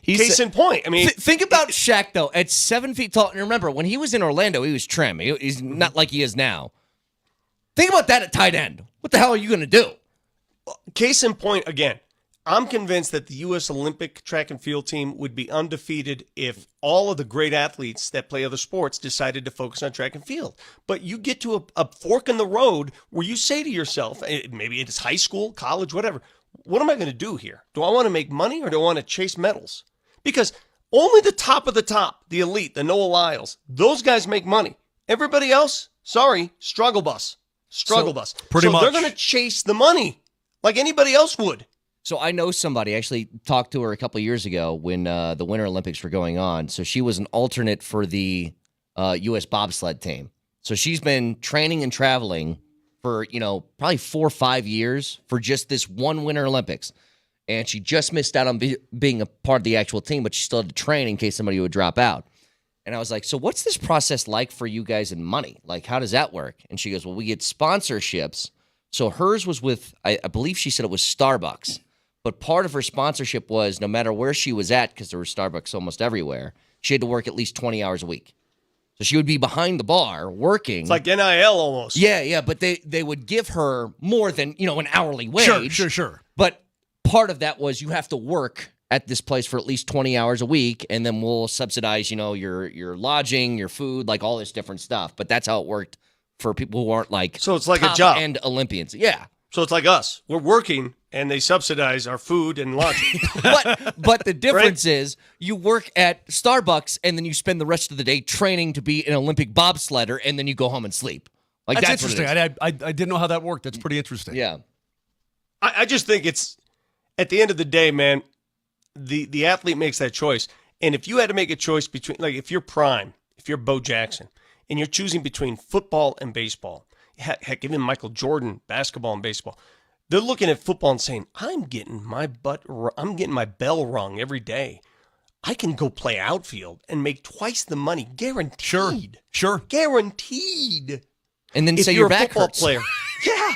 Case in point. I mean, think about Shaq, though, at 7 feet tall. And remember, when he was in Orlando, he was trim. He's not like he is now. Think about that at tight end. What the hell are you going to do? Case in point, again, I'm convinced that the U.S. Olympic track and field team would be undefeated if all of the great athletes that play other sports decided to focus on track and field. But you get to a fork in the road where you say to yourself, maybe it's high school, college, whatever, what am I going to do here? Do I want to make money or do I want to chase medals? Because only the top of the top, the elite, the Noah Lyles, those guys make money. Everybody else, sorry, struggle bus. Struggle bus. Pretty much. They're going to chase the money like anybody else would. So I know somebody, actually talked to her a couple of years ago when the Winter Olympics were going on. So she was an alternate for the U.S. bobsled team. So she's been training and traveling for, probably 4 or 5 years for just this one Winter Olympics. And she just missed out on being a part of the actual team, but she still had to train in case somebody would drop out. And I was like, so what's this process like for you guys in money? Like, how does that work? And she goes, well, we get sponsorships. So hers was with, I believe she said it was Starbucks. But part of her sponsorship was no matter where she was at, because there were Starbucks almost everywhere, she had to work at least 20 hours a week. So she would be behind the bar working. It's like NIL almost. Yeah, but they would give her more than, an hourly wage. Sure. But part of that was you have to work at this place for at least 20 hours a week, and then we'll subsidize, your lodging, your food, like all this different stuff. But that's how it worked for people who aren't like So it's like a job. and Olympians. Yeah. So it's like us. We're working, and they subsidize our food and lodging. But the difference is you work at Starbucks and then you spend the rest of the day training to be an Olympic bobsledder and then you go home and sleep. Like That's what it interesting. is. I didn't know how that worked. That's pretty interesting. Yeah. I just think it's, at the end of the day, man, the athlete makes that choice. And if you had to make a choice between, like if you're Prime, if you're Bo Jackson, and you're choosing between football and baseball, heck, even Michael Jordan, basketball and baseball, they're looking at football and saying, I'm getting my bell rung every day. I can go play outfield and make twice the money, guaranteed. Sure. Guaranteed. And then If say you're your a back football hurts. player. Yeah.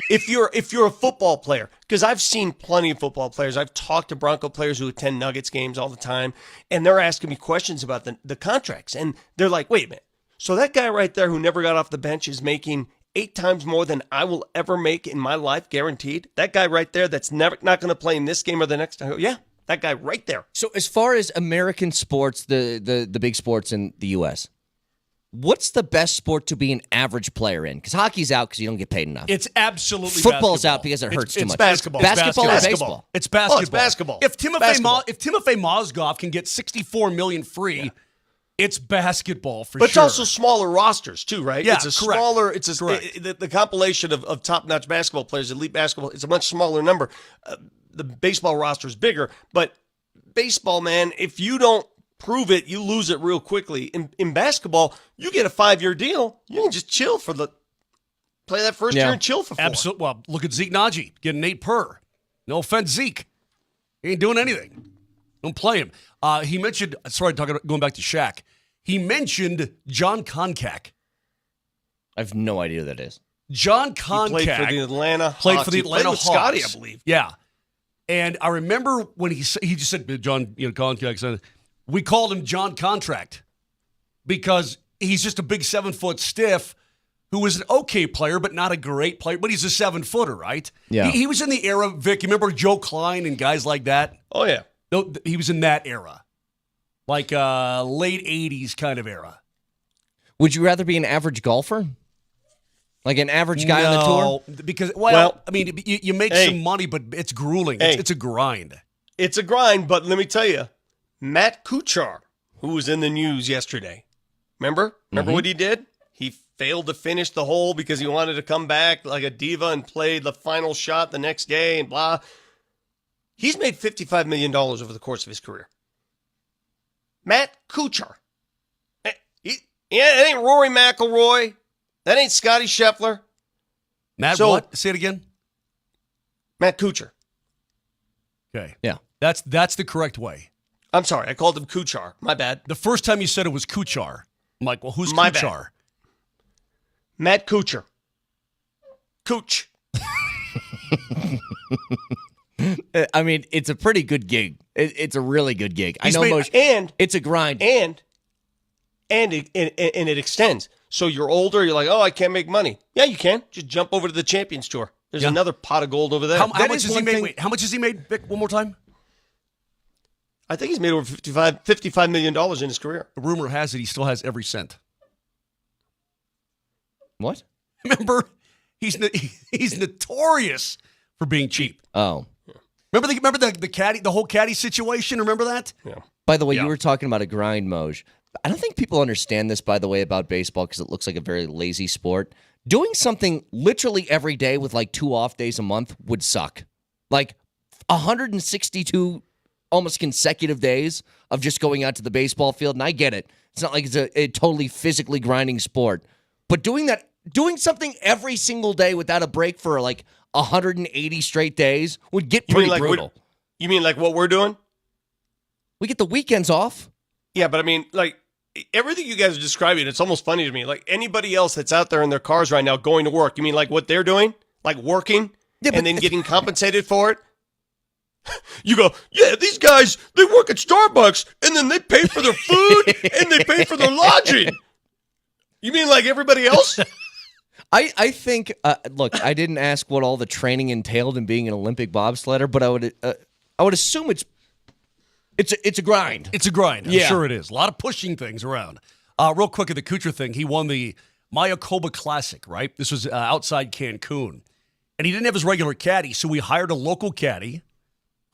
If you're a football player, because I've seen plenty of football players. I've talked to Bronco players who attend Nuggets games all the time, and they're asking me questions about the contracts. And they're like, wait a minute. So that guy right there who never got off the bench is making 8 times more than I will ever make in my life, guaranteed. That guy right there that's never not going to play in this game or the next time. Yeah, that guy right there. So as far as American sports, the big sports in the U.S., what's the best sport to be an average player in? Because hockey's out because you don't get paid enough. It's absolutely Football's basketball. out because it hurts too It's much. basketball. Basketball or Basketball. baseball? It's basketball. Oh, it's basketball. If Timofey Basketball. Mozgov can get $64 million free, it's basketball for But it's sure. also smaller rosters too, right? Yeah, it's a correct. smaller. Correct. The compilation of top-notch basketball players, elite basketball. It's a much smaller number. The baseball roster is bigger, but baseball, man, if you don't prove it, you lose it real quickly. In basketball, you get a 5-year deal, you can just chill play that first year and chill for 4. Absolutely. Well, look at Zeke Naji getting 8 per. No offense, Zeke. He ain't doing anything. Don't play him. He mentioned, going back to Shaq. He mentioned John Koncak. I have no idea who that is. John He Koncak played for the Atlanta played Hawks. for the He Atlanta played with Hawks. Scotty, I believe. Yeah. And I remember when he just said, John, Koncak said, we called him John Contract because he's just a big 7-foot stiff who was an okay player, but not a great player. But he's a 7-footer, right? Yeah. He was in the era, Vic, you remember Joe Klein and guys like that? Oh yeah. No, he was in that era. Like late 80s kind of era. Would you rather be an average golfer? Like an average guy on the tour? No, because, Well, I mean, you make hey. some money, but it's grueling. Hey. It's a grind. It's a grind, but let me tell you, Matt Kuchar, who was in the news yesterday, remember what he did? He failed to finish the hole because he wanted to come back like a diva and play the final shot the next day and blah. He's made $55 million over the course of his career. Matt Kuchar. It ain't Rory McIlroy. That ain't Scotty Scheffler. Matt, So- what? Say it again. Matt Kuchar. Okay. Yeah. That's the correct way. I'm sorry, I called him Kuchar. My bad. The first time you said it was Kuchar. I'm like, well, who's My bad. Kuchar? Matt Kuchar. Cooch. I mean, it's a pretty good gig. It's a really good gig. He's I know made- most. And It's a grind. and it extends. So you're older, you're like, oh, I can't make money. Yeah, you can. Just jump over to the Champions Tour. There's Yeah. another pot of gold over there. How That much is has he one made? thing- Wait, how much has he made, Vic, one more time? I think he's made over $55 million in his career. The rumor has it he still has every cent. What? Remember, he's notorious for being cheap. Oh. Remember the caddy, the whole caddy situation? Remember that? Yeah. By the way, Yeah. you were talking about a grind, Moj. I don't think people understand this, by the way, about baseball because it looks like a very lazy sport. Doing something literally every day with like 2 off days a month would suck. Like 162 almost consecutive days of just going out to the baseball field, and I get it. It's not like it's a totally physically grinding sport. But doing something every single day without a break for like 180 straight days would get You pretty mean like brutal. you mean like what we're doing? We get the weekends off. Yeah, but I mean, like everything you guys are describing, it's almost funny to me. Like anybody else that's out there in their cars right now going to work, you mean like what they're doing? Like working Yeah, and then getting compensated for it? You go, yeah, these guys, they work at Starbucks and then they pay for their food and they pay for their lodging. You mean like everybody else? I think, look, I didn't ask what all the training entailed in being an Olympic bobsledder, but I would assume it's a grind. It's a grind. I'm Yeah. sure it is. A lot of pushing things around. Real quick at the Kuchar thing, he won the Mayakoba Classic, right? This was outside Cancun. And he didn't have his regular caddy, so we hired a local caddy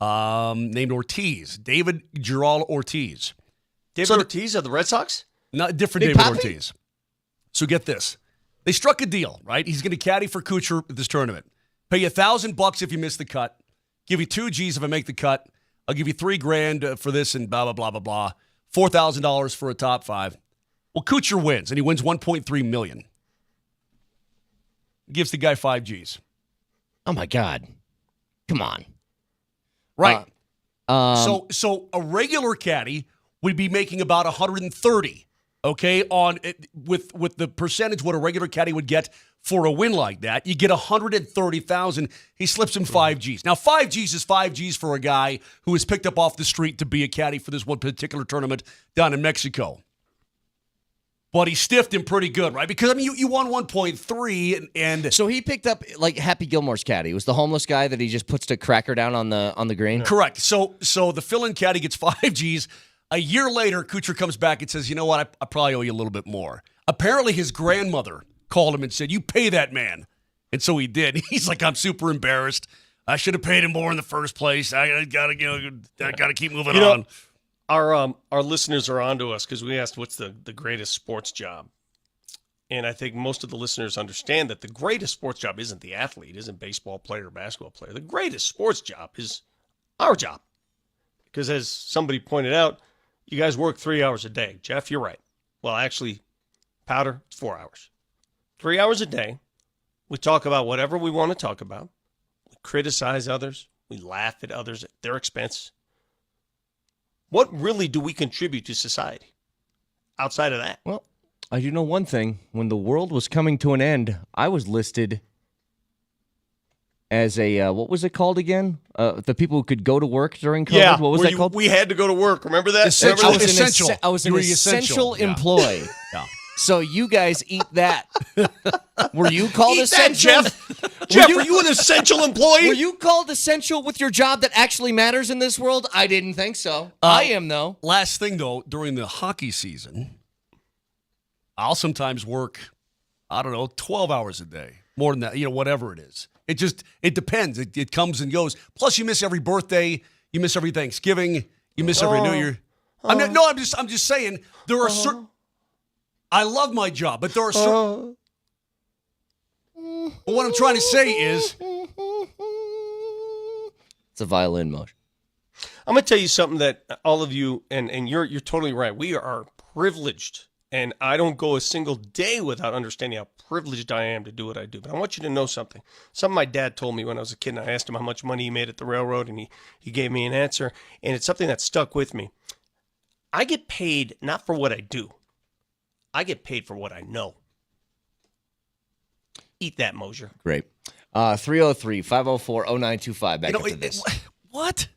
named Ortiz, David Giral Ortiz. David So the- Ortiz of the Red Sox? Not different Big David Papi? Ortiz. So get this. They struck a deal, right? He's going to caddy for Kuchar at this tournament. Pay you $1,000 if you miss the cut. Give you 2 G's if I make the cut. I'll give you $3,000 for this and blah, blah, blah, blah, blah. $4,000 for a top 5. Well, Kuchar wins, and he wins $1.3 million. Gives the guy 5 G's. Oh my God. Come on. Right. So a regular caddy would be making about 130, okay, on with the percentage what a regular caddy would get for a win like that. You get 130,000. He slips him 5 G's. Now 5 G's is 5 G's for a guy who was picked up off the street to be a caddy for this one particular tournament down in Mexico. But he stiffed him pretty good, right? Because I mean, you won 1.3 and So he picked up like Happy Gilmore's caddy. It was the homeless guy that he just puts the cracker down on the green. correct. So the fill-in caddy gets 5 G's. A year later, Kuchar comes back and says, you know what, I probably owe you a little bit more. Apparently his grandmother called him and said, you pay that man. And so he did. He's like, I'm super embarrassed. I should have paid him more in the first place. I gotta keep moving You know, on. Our listeners are onto us because we asked what's the greatest sports job. And I think most of the listeners understand that the greatest sports job isn't the athlete, isn't baseball player or basketball player. The greatest sports job is our job. Because as somebody pointed out, you guys work 3 hours a day. Jeff, you're right. Well, actually, Powder, it's 4 hours. 3 hours a day. We talk about whatever we want to talk about. We criticize others. We laugh at others at their expense. What really do we contribute to society outside of that? Well, I do know one thing. When the world was coming to an end, I was listed as a, what was it called again? The people who could go to work during COVID. What was that called? We had to go to work. Remember that? Essential. Remember that? Essential. I was an You were essential yeah. employee. Yeah. So you guys eat that. Were you called Eat that, essential? Jeff. Jeff, are you an essential employee? Were you called essential with your job that actually matters in this world? I didn't think so. I am, though. Last thing, though, during the hockey season, I'll sometimes work, 12 hours a day. More than that, whatever it is. It depends. It comes and goes. Plus, you miss every birthday. You miss every Thanksgiving. You miss every New Year. I'm just saying, there are certain... I love my job, but there are certain... But what I'm trying to say is... It's a violin motion. I'm going to tell you something that all of you, and you're totally right. We are privileged, and I don't go a single day without understanding how privileged I am to do what I do. But I want you to know something. Something my dad told me when I was a kid, and I asked him how much money he made at the railroad, and he gave me an answer, and it's something that stuck with me. I get paid not for what I do. I get paid for what I know. Eat that, Mosier. Great. 303-504-0925. Back after this. What?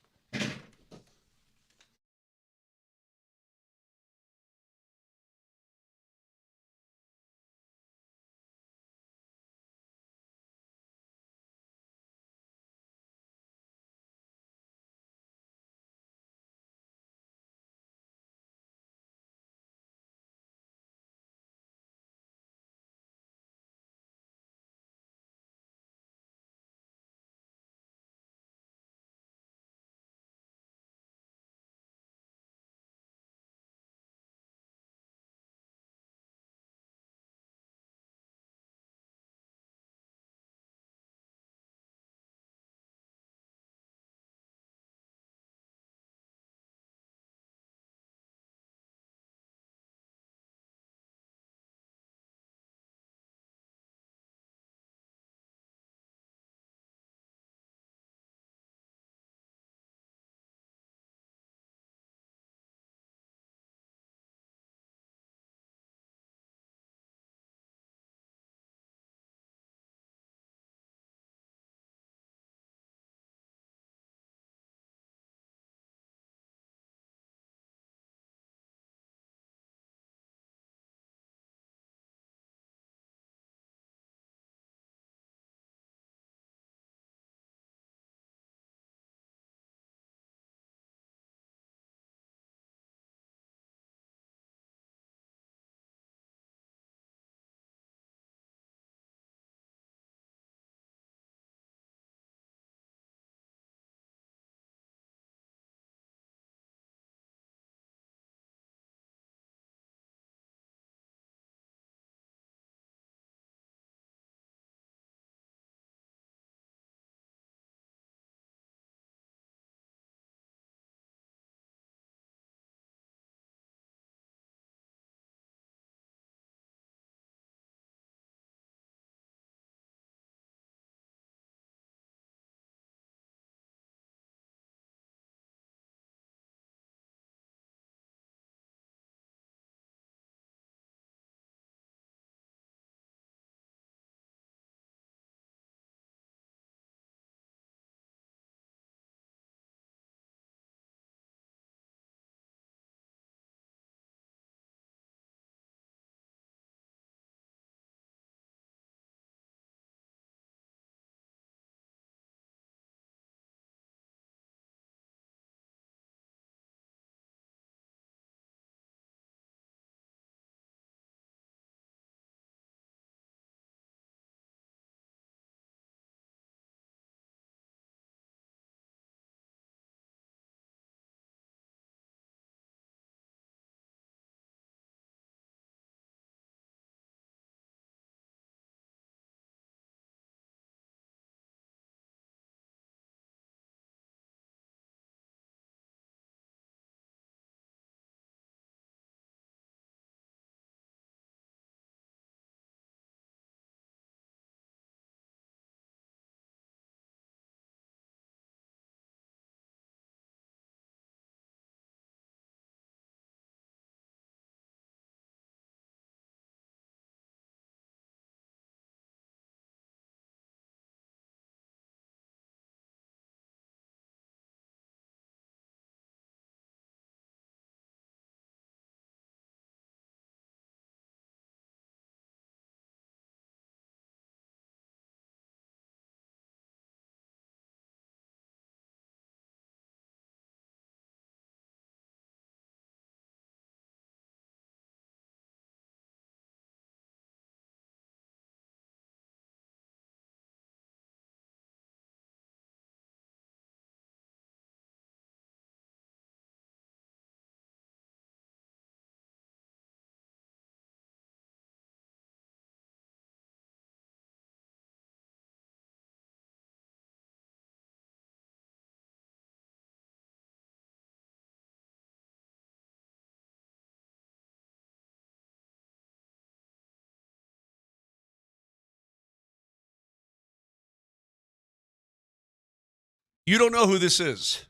You don't know who this is.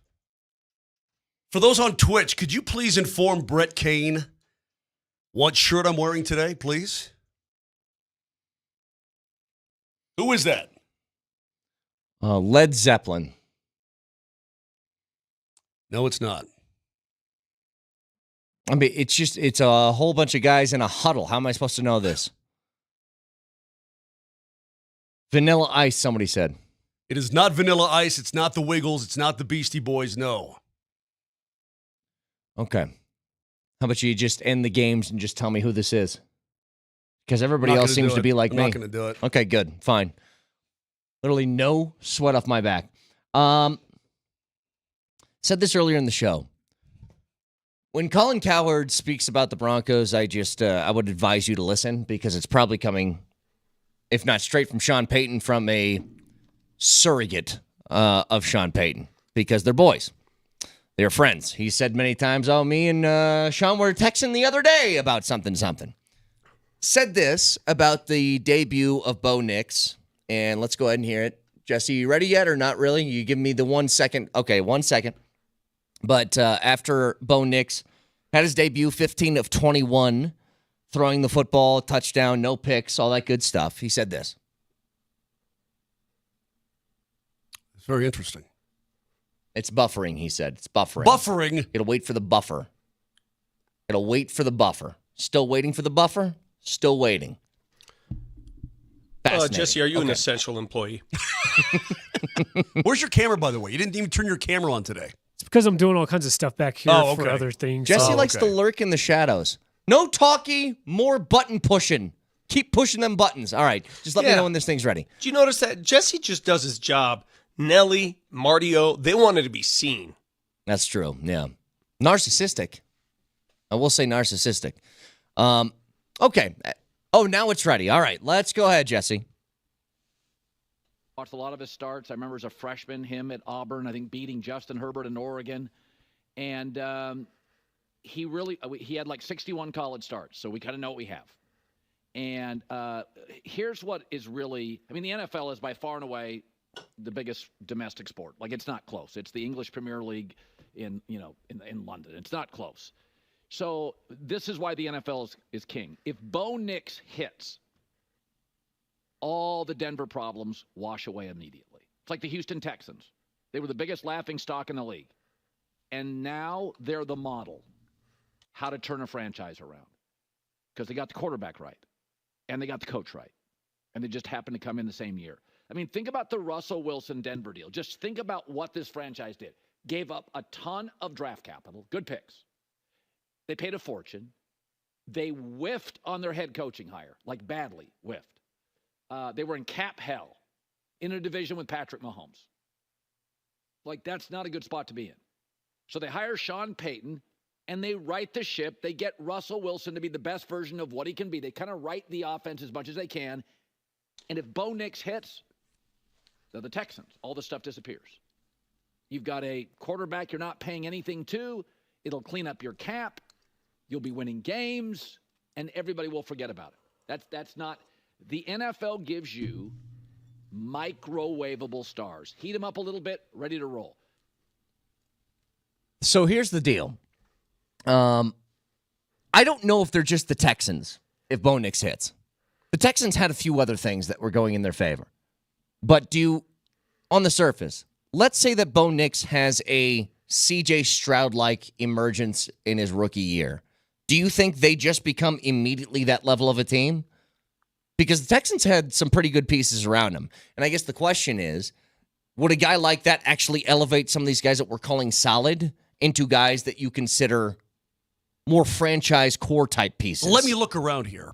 For those on Twitch, could you please inform Brett Kane what shirt I'm wearing today, please? Who is that? Led Zeppelin. No, it's not. I mean, it's a whole bunch of guys in a huddle. How am I supposed to know this? Vanilla Ice, somebody said. It is not Vanilla Ice. It's not the Wiggles. It's not the Beastie Boys. No. Okay. How about you just end the games and just tell me who this is? Because everybody I'm not else gonna seems do to it. be like I'm me. not going to do it. Okay, good. Fine. Literally no sweat off my back. Said this earlier in the show. When Colin Cowherd speaks about the Broncos, I would advise you to listen because it's probably coming, if not straight from Sean Payton, from a surrogate of Sean Payton because they're boys. They're friends. He said many times, oh, me and Sean were texting the other day about something. Said this about the debut of Bo Nix, and let's go ahead and hear it. Jesse, you ready yet or not really? You give me the 1 second. Okay, 1 second. But after Bo Nix had his debut, 15 of 21, throwing the football, touchdown, no picks, all that good stuff, he said this. It's very interesting. It's buffering, he said. It's buffering. Buffering. It'll wait for the buffer. It'll wait for the buffer. Still waiting for the buffer? Still waiting. Fascinating. Jesse, are you an Okay. essential employee? Where's your camera, by the way? You didn't even turn your camera on today. It's because I'm doing all kinds of stuff back here Oh, for okay. other things. Jesse Oh, likes to okay. lurk in the shadows. No talkie, more button pushing. Keep pushing them buttons. All right. Just let me Yeah. know when this thing's ready. Do you notice that Jesse just does his job? Nelly, Martio, they wanted to be seen. That's true. Yeah. Narcissistic. I will say narcissistic. Okay. Oh, now it's ready. All right. Let's go ahead, Jesse. Watched a lot of his starts. I remember as a freshman, him at Auburn, I think beating Justin Herbert in Oregon. And he had like 61 college starts, so we kind of know what we have. And here's what is really, I mean, the NFL is by far and away the biggest domestic sport. Like, it's not close. It's the English Premier League in London. It's not close. So this is why the NFL is king. If Bo Nix hits, all the Denver problems wash away immediately. It's like the Houston Texans. They were the biggest laughing stock in the league. And now they're the model how to turn a franchise around because they got the quarterback right and they got the coach right. And they just happened to come in the same year. I mean, think about the Russell Wilson Denver deal. Just think about what this franchise did. Gave up a ton of draft capital, good picks. They paid a fortune. They whiffed on their head coaching hire, like badly whiffed. They were in cap hell in a division with Patrick Mahomes. Like, that's not a good spot to be in. So they hire Sean Payton, and they right the ship. They get Russell Wilson to be the best version of what he can be. They kind of right the offense as much as they can. And if Bo Nix hits, they're the Texans. All the stuff disappears. You've got a quarterback you're not paying anything to. It'll clean up your cap. You'll be winning games, and everybody will forget about it. That's not – the NFL gives you microwavable stars. Heat them up a little bit, ready to roll. So here's the deal. I don't know if they're just the Texans if Bo Nix hits. The Texans had a few other things that were going in their favor. But on the surface, let's say that Bo Nix has a C.J. Stroud-like emergence in his rookie year. Do you think they just become immediately that level of a team? Because the Texans had some pretty good pieces around him. And I guess the question is, would a guy like that actually elevate some of these guys that we're calling solid into guys that you consider more franchise core type pieces? Let me look around here.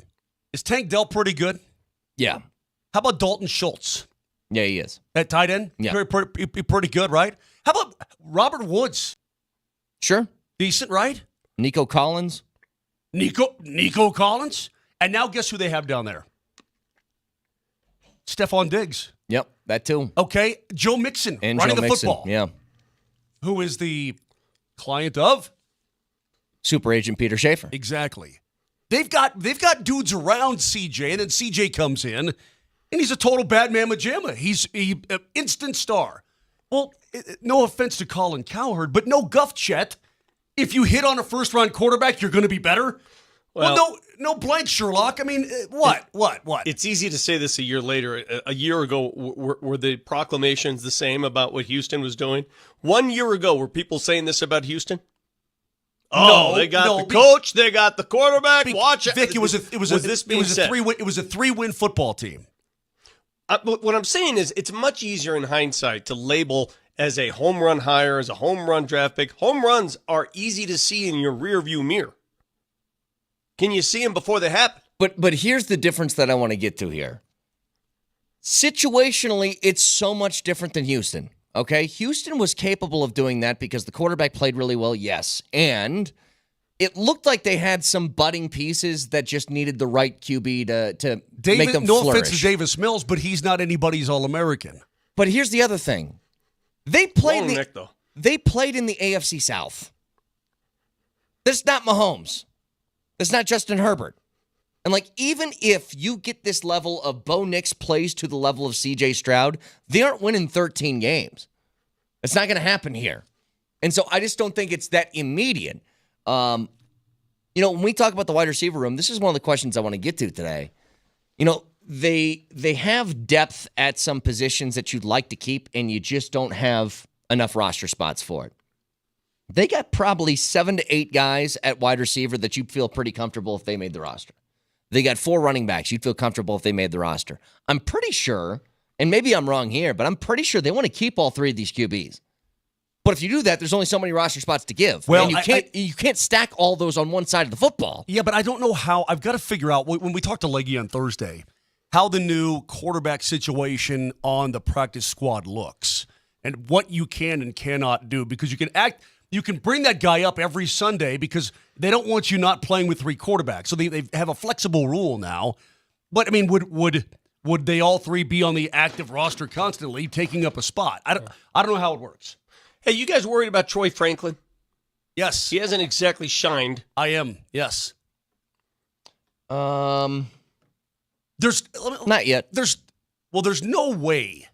Is Tank Dell pretty good? Yeah. How about Dalton Schultz? Yeah, he is. At tight end? Yeah. Pretty good, right? How about Robert Woods? Sure. Decent, right? Nico Collins. Nico Collins? And now guess who they have down there? Stephon Diggs. Yep, that too. Okay. Joe Mixon And running Joe the Mixon. football. Yeah. Who is the client of? Super agent Peter Schaefer. Exactly. They've got dudes around CJ, and then CJ comes in, and he's a total bad mamma jamma. He's an instant star. Well, no offense to Colin Cowherd, but no guff, Chet. If you hit on a first-round quarterback, you're going to be better? Well, no blank, Sherlock. I mean, what? It's easy to say this a year later. A year ago, were the proclamations the same about what Houston was doing? 1 year ago, were people saying this about Houston? Oh, they got the coach, they got the quarterback. Watch it, Vic. It was a 3-win football team. What I'm saying is, it's much easier in hindsight to label as a home run hire, as a home run draft pick. Home runs are easy to see in your rearview mirror. Can you see them before they happen? But here's the difference that I want to get to here. Situationally, it's so much different than Houston. Okay, Houston was capable of doing that because the quarterback played really well, yes. And it looked like they had some budding pieces that just needed the right QB to make them no flourish. offense to Davis Mills, but he's not anybody's All-American. But here's the other thing. They played Nick, though. They played in the AFC South. That's not Mahomes. That's not Justin Herbert. And even if you get this level of Bo Nix plays to the level of CJ Stroud, they aren't winning 13 games. It's not going to happen here. And so I just don't think it's that immediate. When we talk about the wide receiver room, this is one of the questions I want to get to today. They have depth at some positions that you'd like to keep, and you just don't have enough roster spots for it. They got probably 7 to 8 guys at wide receiver that you'd feel pretty comfortable if they made the roster. They got 4 running backs you'd feel comfortable if they made the roster. I'm pretty sure, and maybe I'm wrong here, but I'm pretty sure they want to keep all 3 of these QBs. But if you do that, there's only so many roster spots to give. Well, and you can't stack all those on one side of the football. Yeah, but I don't know how. I've got to figure out, when we talked to Leggy on Thursday, how the new quarterback situation on the practice squad looks and what you can and cannot do, because you can bring that guy up every Sunday because they don't want you not playing with 3 quarterbacks. So they have a flexible rule now. But I mean, would they all 3 be on the active roster constantly, taking up a spot? I don't know how it works. Hey, you guys worried about Troy Franklin? Yes, He hasn't exactly shined. I am. Yes. Not yet. There's no way.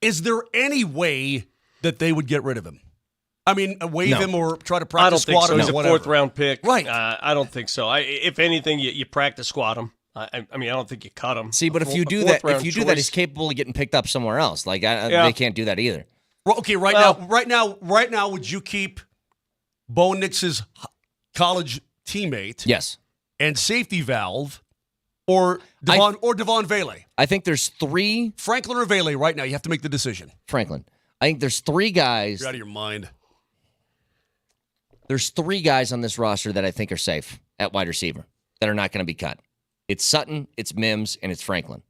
Is there any way that they would get rid of him? I mean, waive him or try to practice squad him. He's a whatever. 4th round pick. Right. I don't think so. If anything, you practice squad him. I don't think you cut him. See, but if you do that, he's capable of getting picked up somewhere else. They can't do that either. Well, okay, right now, would you keep Bo Nix's college teammate? Yes. And safety valve, or Devon Vele? I think there's 3. Franklin or Vele right now. You have to make the decision. Franklin. I think there's 3 guys. You're out of your mind. There's 3 guys on this roster that I think are safe at wide receiver that are not going to be cut. It's Sutton, it's Mims, and it's Franklin.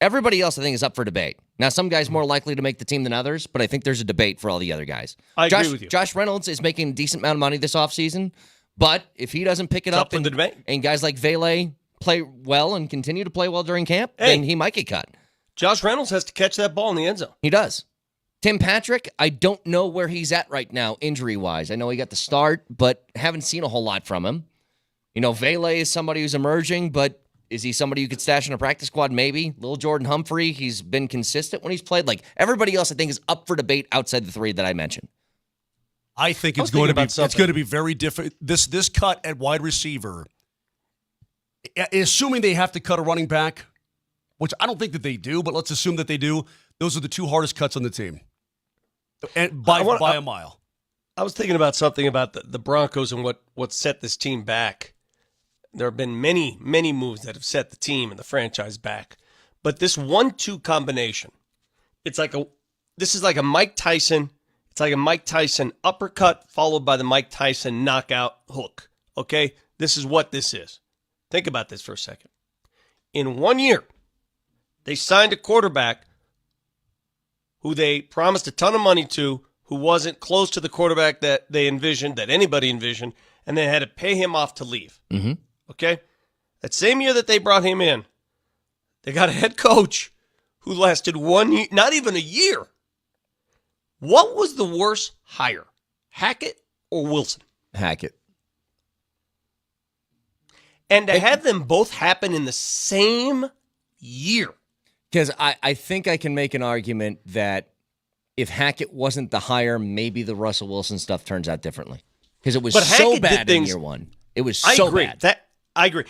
Everybody else, I think, is up for debate. Now, some guys more likely to make the team than others, but I think there's a debate for all the other guys. I agree with you. Josh Reynolds is making a decent amount of money this offseason, but if he doesn't pick it up and guys like Vele play well and continue to play well during camp, then he might get cut. Josh Reynolds has to catch that ball in the end zone. He does. Tim Patrick, I don't know where he's at right now injury-wise. I know he got the start, but haven't seen a whole lot from him. Vele is somebody who's emerging, but is he somebody you could stash in a practice squad? Maybe. Little Jordan Humphrey, he's been consistent when he's played. Everybody else, I think, is up for debate outside the 3 that I mentioned. I think it's going to be very different. This cut at wide receiver, assuming they have to cut a running back, which I don't think that they do, but let's assume that they do. Those are the 2 hardest cuts on the team, and by a mile. I was thinking about something about the Broncos and what set this team back. There have been many, many moves that have set the team and the franchise back. But this 1-2 combination, this is like a Mike Tyson. It's like a Mike Tyson uppercut followed by the Mike Tyson knockout hook. Okay? This is what this is. Think about this for a second. In 1 year, they signed a quarterback who they promised a ton of money to, who wasn't close to the quarterback that they envisioned, that anybody envisioned, and they had to pay him off to leave. Mm-hmm. Okay? That same year that they brought him in, they got a head coach who lasted 1 year, not even a year. What was the worst hire, Hackett or Wilson? Hackett. And to have them both happen in the same year. Because I think I can make an argument that if Hackett wasn't the hire, maybe the Russell Wilson stuff turns out differently. Because it was But so Hackett did bad in things- year one. It was I so agree. bad. I agree.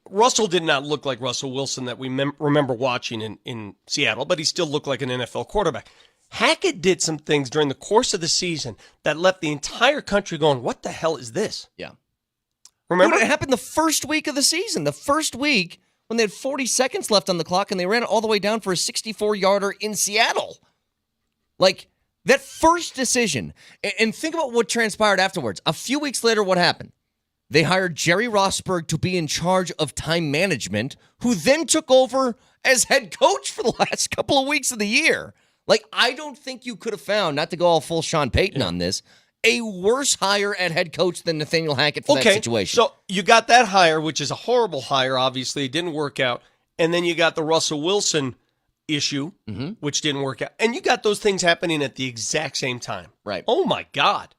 Russell did not look like Russell Wilson that we remember watching in Seattle, but he still looked like an NFL quarterback. Hackett did some things during the course of the season that left the entire country going, what the hell is this? Yeah. Remember? Dude, it happened the first week of the season. The first week when they had 40 seconds left on the clock and they ran it all the way down for a 64-yarder in Seattle. Like, that first decision. And think about what transpired afterwards. A few weeks later, what happened? They hired Jerry Rosberg to be in charge of time management, who then took over as head coach for the last couple of weeks of the year. Like, I don't think you could have found, not to go all full Sean Payton on this, a worse hire at head coach than Nathaniel Hackett for that situation. So you got that hire, which is a horrible hire, obviously. It didn't work out. And then you got the Russell Wilson issue, which didn't work out. And you got those things happening at the exact same time. Right. Oh, my God.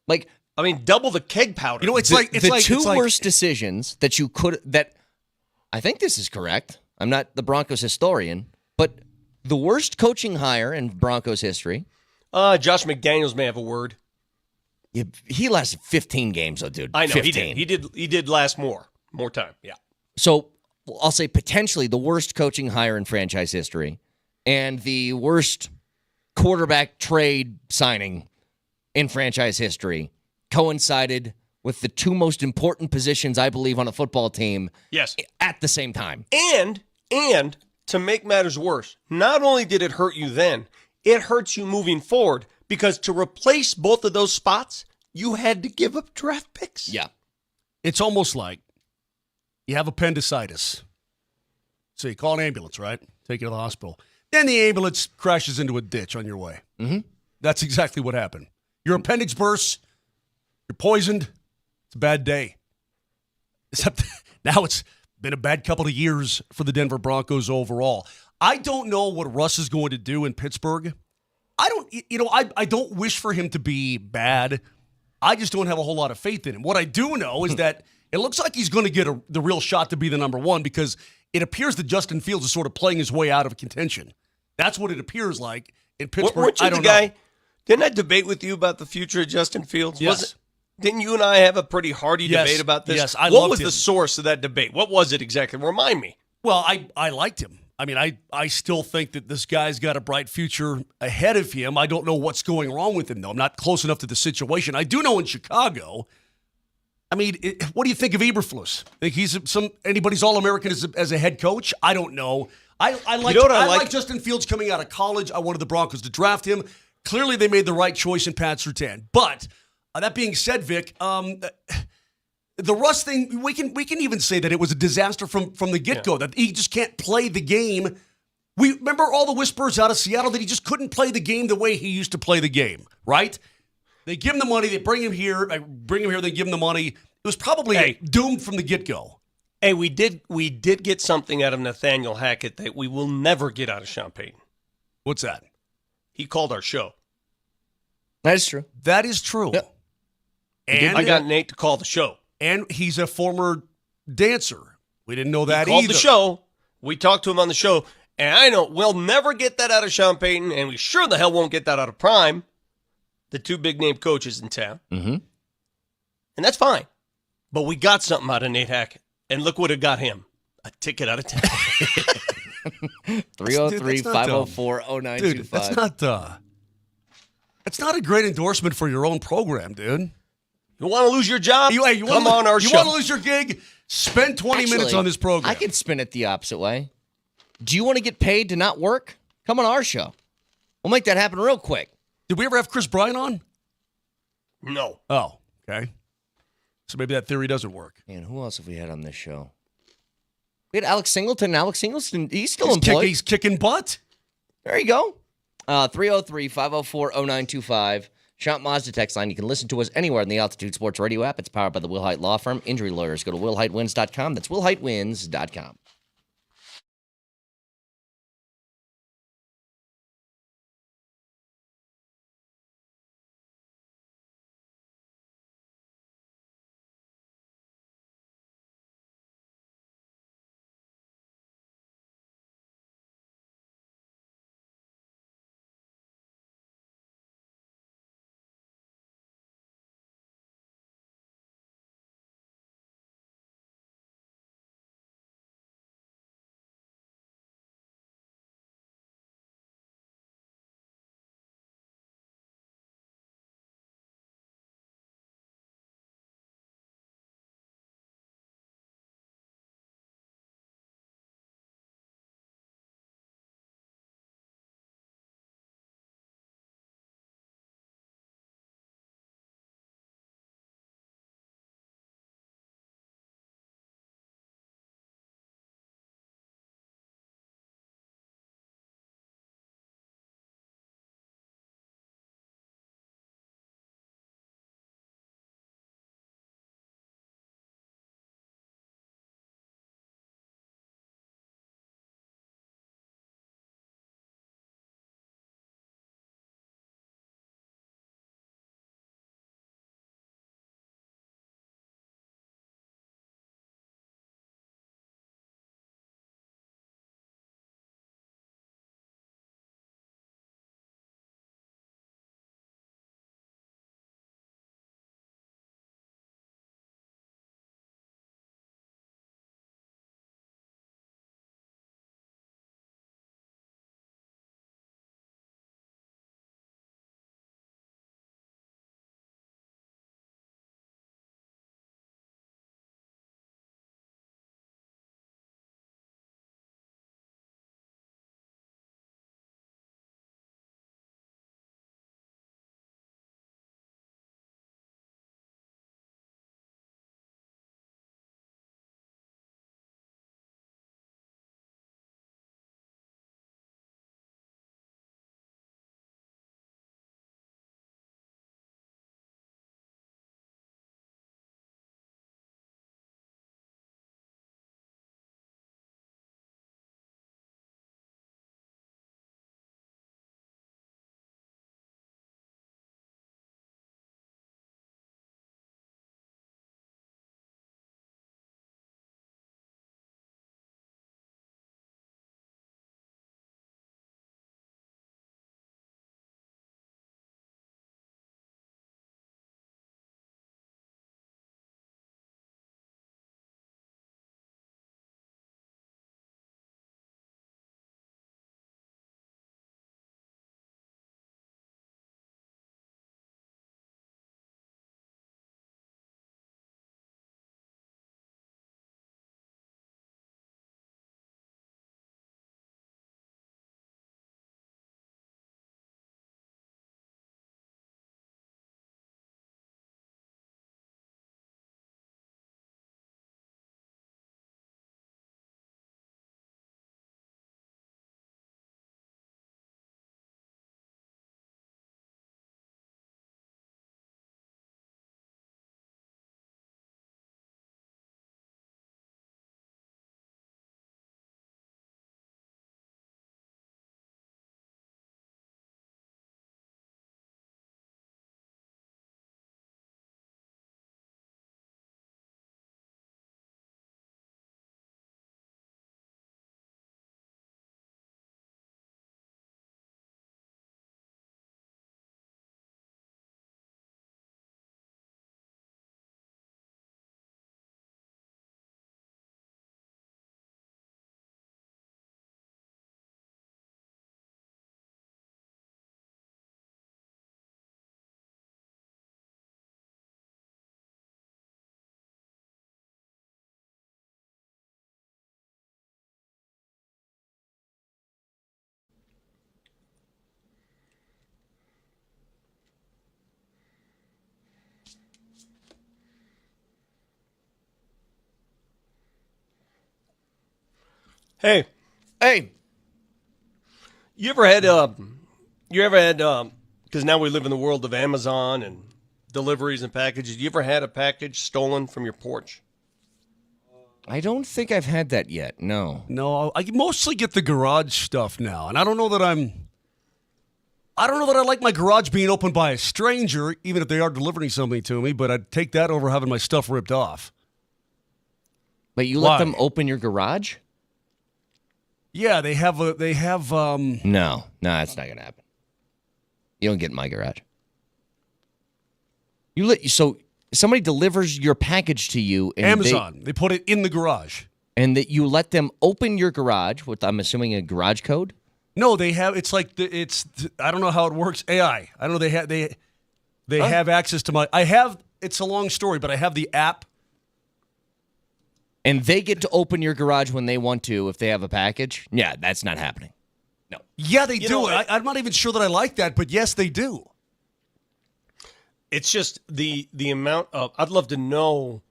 Like, I mean, double the keg powder. You know, it's the, like the two worst decisions that you could, that I think this is correct. I'm not the Broncos historian, but the worst coaching hire in Broncos history. Josh McDaniels may have a word. He lasted 15 games, though, dude. I know 15. he did. He did last more time. Yeah. So I'll say potentially the worst coaching hire in franchise history, and the worst quarterback trade signing in franchise history coincided with the two most important positions, I believe, on a football team. Yes. At the same time. And to make matters worse, not only did it hurt you then, it hurts you moving forward because to replace both of those spots, you had to give up draft picks. Yeah. It's almost like you have appendicitis. So you call an ambulance, right? Take you to the hospital. Then the ambulance crashes into a ditch on your way. Mm-hmm. That's exactly what happened. Your appendix bursts. You're poisoned. It's a bad day. Except now it's been a bad couple of years for the Denver Broncos overall. I don't know what Russ is going to do in Pittsburgh. I don't wish for him to be bad. I just don't have a whole lot of faith in him. What I do know is that it looks like he's going to get the real shot to be the number one because it appears that Justin Fields is sort of playing his way out of contention. That's what it appears like in Pittsburgh. Weren't you I don't the guy? know. Didn't I debate with you about the future of Justin Fields? Yes. Didn't you and I have a pretty hearty Yes. debate about this? Yes, I What loved was him. the source of that debate? What was it exactly? Remind me. Well, I liked him. I mean, I still think that this guy's got a bright future ahead of him. I don't know what's going wrong with him, though. I'm not close enough to the situation. I do know in Chicago, I mean, what do you think of Eberflus? Think he's anybody's All-American as a head coach? I don't know. I like Justin Fields coming out of college. I wanted the Broncos to draft him. Clearly, they made the right choice in Pat Surtain. But that being said, Vic, the Russ thing, we can even say that it was a disaster from the get-go, that he just can't play the game. We remember all the whispers out of Seattle that he just couldn't play the game the way he used to play the game, right? They give him the money, they bring him here, they give him the money. It was probably doomed from the get-go. Hey, we did get something out of Nathaniel Hackett that we will never get out of Sean Payton. What's that? He called our show. That is true. That is true. Yep. And I got Nate to call the show. And he's a former dancer. We didn't know that He called either. the show. We talked to him on the show. And I know we'll never get that out of Sean Payton, and we sure the hell won't get that out of Prime, the two big-name coaches in town. Mm-hmm. And that's fine. But we got something out of Nate Hackett. And look what it got him. A ticket out of town. 303-504-0925. Dude, that's not a great endorsement for your own program, dude. You want to lose your job? You Come on our show. You want to lose your gig? Spend 20 minutes on this program. I can spin it the opposite way. Do you want to get paid to not work? Come on our show. We'll make that happen real quick. Did we ever have Chris Bryant on? No. Oh, okay. So maybe that theory doesn't work. Man, who else have we had on this show? We had Alex Singleton. Alex Singleton, he's still employed. He's kicking butt. There you go. 303-504-0925. Shop Mazda text line. You can listen to us anywhere in the Altitude Sports Radio app. It's powered by the Will Hite Law Firm. Injury lawyers. Go to willhitewins.com. That's willhitewins.com. Hey, Hey, you ever had because now we live in the world of Amazon and deliveries and packages. You ever had a package stolen from your porch? I don't think I've had that yet. No. No, I mostly get the garage stuff now, and I don't know that I like my garage being opened by a stranger, even if they are delivering something to me. But I'd take that over having my stuff ripped off. But you Why? let them open your garage? Yeah, they have. No, that's not gonna happen. You don't get in my garage. So somebody delivers your package to you, and Amazon. They put it in the garage. and that you let them open your garage with, I'm assuming, a garage code. No, they have. It's like I don't know how it works. AI. I don't know. They have access to my. I have. It's a long story, but I have the app. And they get to open your garage when they want to if they have a package? Yeah, that's not happening. No. Yeah, they You do. know, I'm not even sure that I like that, but yes, they do. It's just the amount of. I'd love to know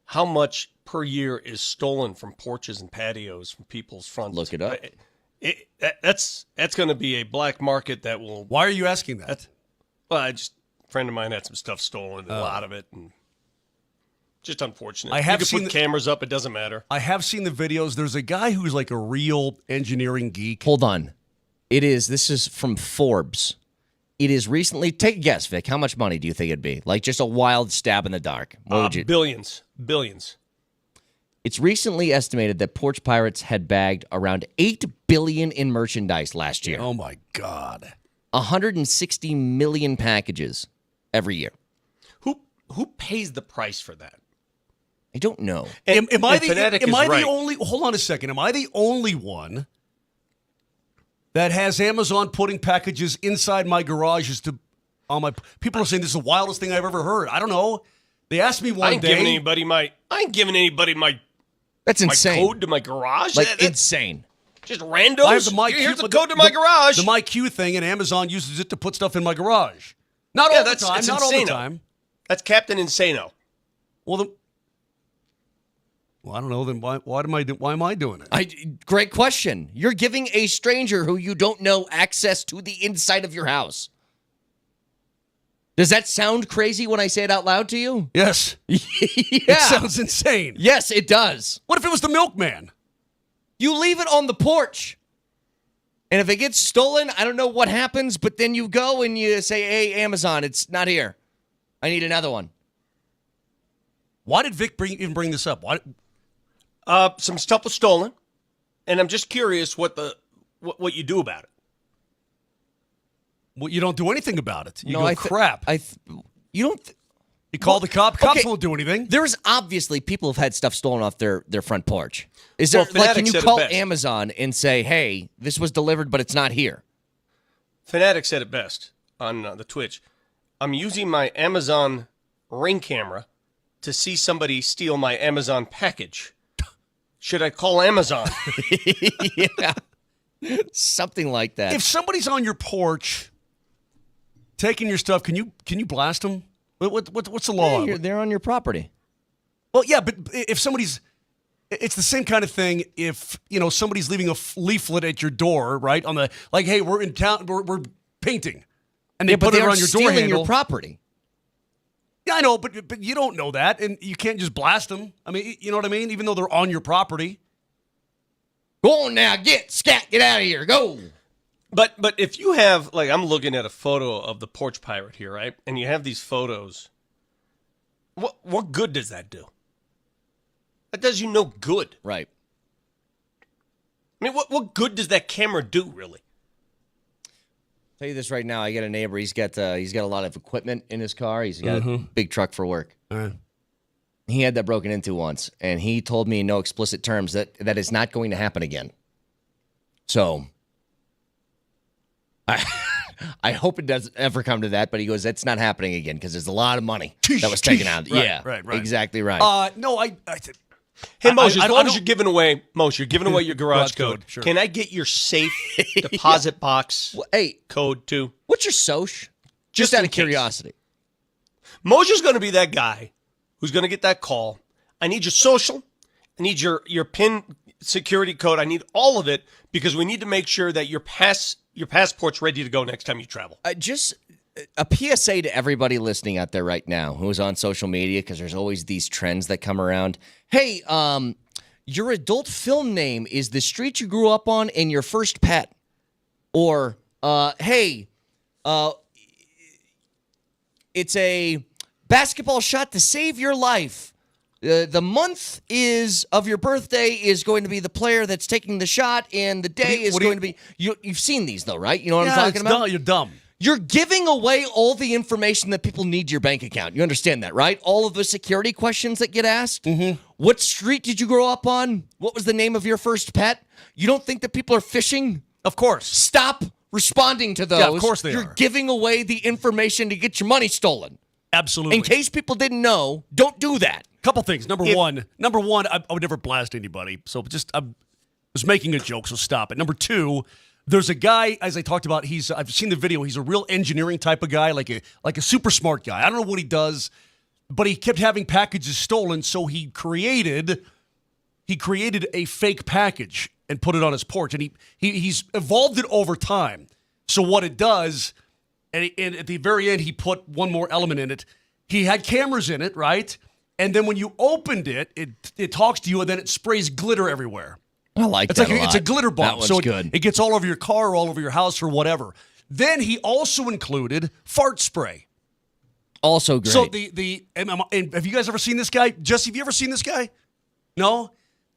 how much per year is stolen from porches and patios from people's front. Look it up. That's going to be a black market that will. Why are you asking that? Well, a friend of mine had some stuff stolen, a lot of it, and just unfortunate. I have you can seen put cameras up; it doesn't matter. I have seen the videos. There's a guy who's like a real engineering geek. Hold on. This is from Forbes. It is recently, take a guess, Vic. How much money do you think it'd be? Like just a wild stab in the dark. What would you? Billions. It's recently estimated that porch pirates had bagged around $8 billion in merchandise last year. Oh my God. 160 million packages every year. Who pays the price for that? I don't know. And, Am I and Fanatic is right. the only? Hold on a second. Am I the only one that has Amazon putting packages inside my garages on my? People are saying this is the wildest thing I've ever heard. I don't know. They asked me I one ain't day. giving anybody my That's my insane. code to my garage. Like That's insane. just randos. I have the MyQ, Here's the but code to my garage. The MyQ thing, and Amazon uses it to put stuff in my garage. Not Yeah, all the that's- time. it's Not all the insane. time. That's Captain Insano. Well, I don't know. Then why am I doing it? Great question. You're giving a stranger who you don't know access to the inside of your house. Does that sound crazy when I say it out loud to you? Yes. Yeah. It sounds insane. Yes, it does. What if it was the milkman? You leave it on the porch. And if it gets stolen, I don't know what happens, but then you go and you say, hey, Amazon, it's not here. I need another one. Why did Vic even bring this up? Why? Some stuff was stolen, and I'm just curious what you do about it. Well, you don't do anything about it. You No, go crap. You don't. You call the cop. Cops okay. won't do anything. There's obviously people who've had stuff stolen off their front porch. Is there Well, like, can Fanatics you said it call best. Amazon and say, hey, this was delivered, but it's not here? Fanatic said it best on the Twitch. I'm using my Amazon Ring camera to see somebody steal my Amazon package. Should I call Amazon? Yeah. Something like that. If somebody's on your porch taking your stuff, can you blast them? What's the law? They're on your property. Well, yeah, but if somebody's, it's the same kind of thing. If somebody's leaving a leaflet at your door, right? On the hey, we're in town, we're painting, and they But put they it are on your door stealing handle. your property. Yeah, I know, but you don't know that, and you can't just blast them. I mean, you know what I mean? Even though they're on your property. Go on now, get out of here, go. But if you have, like, I'm looking at a photo of the porch pirate here, right? And you have these photos. What good does that do? That does you no good. Right. I mean, what good does that camera do, really? Tell you this right now, I got a neighbor. He's got a lot of equipment in his car. He's got a big truck for work. He had that broken into once, and he told me in no explicit terms that is not going to happen again. So, I hope it doesn't ever come to that. But he goes, that's not happening again because there's a lot of money that was taken out. Right, yeah, right. exactly right. No, Hey, Moshe, as I long as don't- you're giving away, your garage code. Sure. Can I get your safe deposit box Well, hey, code too? what's your soch? Just Just out in of case. curiosity. Moshe's going to be that guy who's going to get that call. I need your social. I need your PIN security code. I need all of it because we need to make sure that your passport's ready to go next time you travel. Just a PSA to everybody listening out there right now who's on social media, because there's always these trends that come around. Hey, your adult film name is the street you grew up on and your first pet. Or, hey, it's a basketball shot to save your life. The month of your birthday is going to be the player that's taking the shot, and the day is going to be. You've seen these though, right? You know what I'm talking about? You're dumb. You're giving away all the information that people need to your bank account. You understand that, right? All of the security questions that get asked. Mm-hmm. What street did you grow up on? What was the name of your first pet? You don't think that people are phishing? Of course. Stop responding to those. Yeah, of course they You're are. giving away the information to get your money stolen. Absolutely. In case people didn't know, don't do that. Couple things. Number one, I would never blast anybody. So I was making a joke, so stop it. Number two, there's a guy, as I talked about, I've seen the video, he's a real engineering type of guy, like a super smart guy. I don't know what he does, but he kept having packages stolen, so he created a fake package and put it on his porch, and he's evolved it over time. So what it does, and at the very end, he put one more element in it. He had cameras in it, right? And then when you opened it, it talks to you, and then it sprays glitter everywhere. I like It's that like a lot. it's a glitter bomb. That one's So good. it gets all over your car or all over your house or whatever. Then he also included fart spray. Also great. So and have you guys ever seen this guy? Jesse, have you ever seen this guy? No?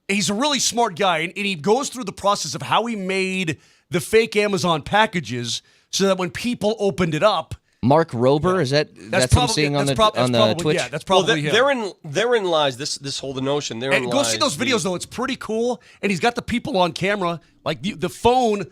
He's a really smart guy, and he goes through the process of how he made the fake Amazon packages so that when people opened it up, Mark Rober, is that's what I'm seeing on the Twitch? Yeah, that's probably him. Therein lies this whole notion. Therein And go see those videos, though. It's pretty cool. And he's got the people on camera. Like the phone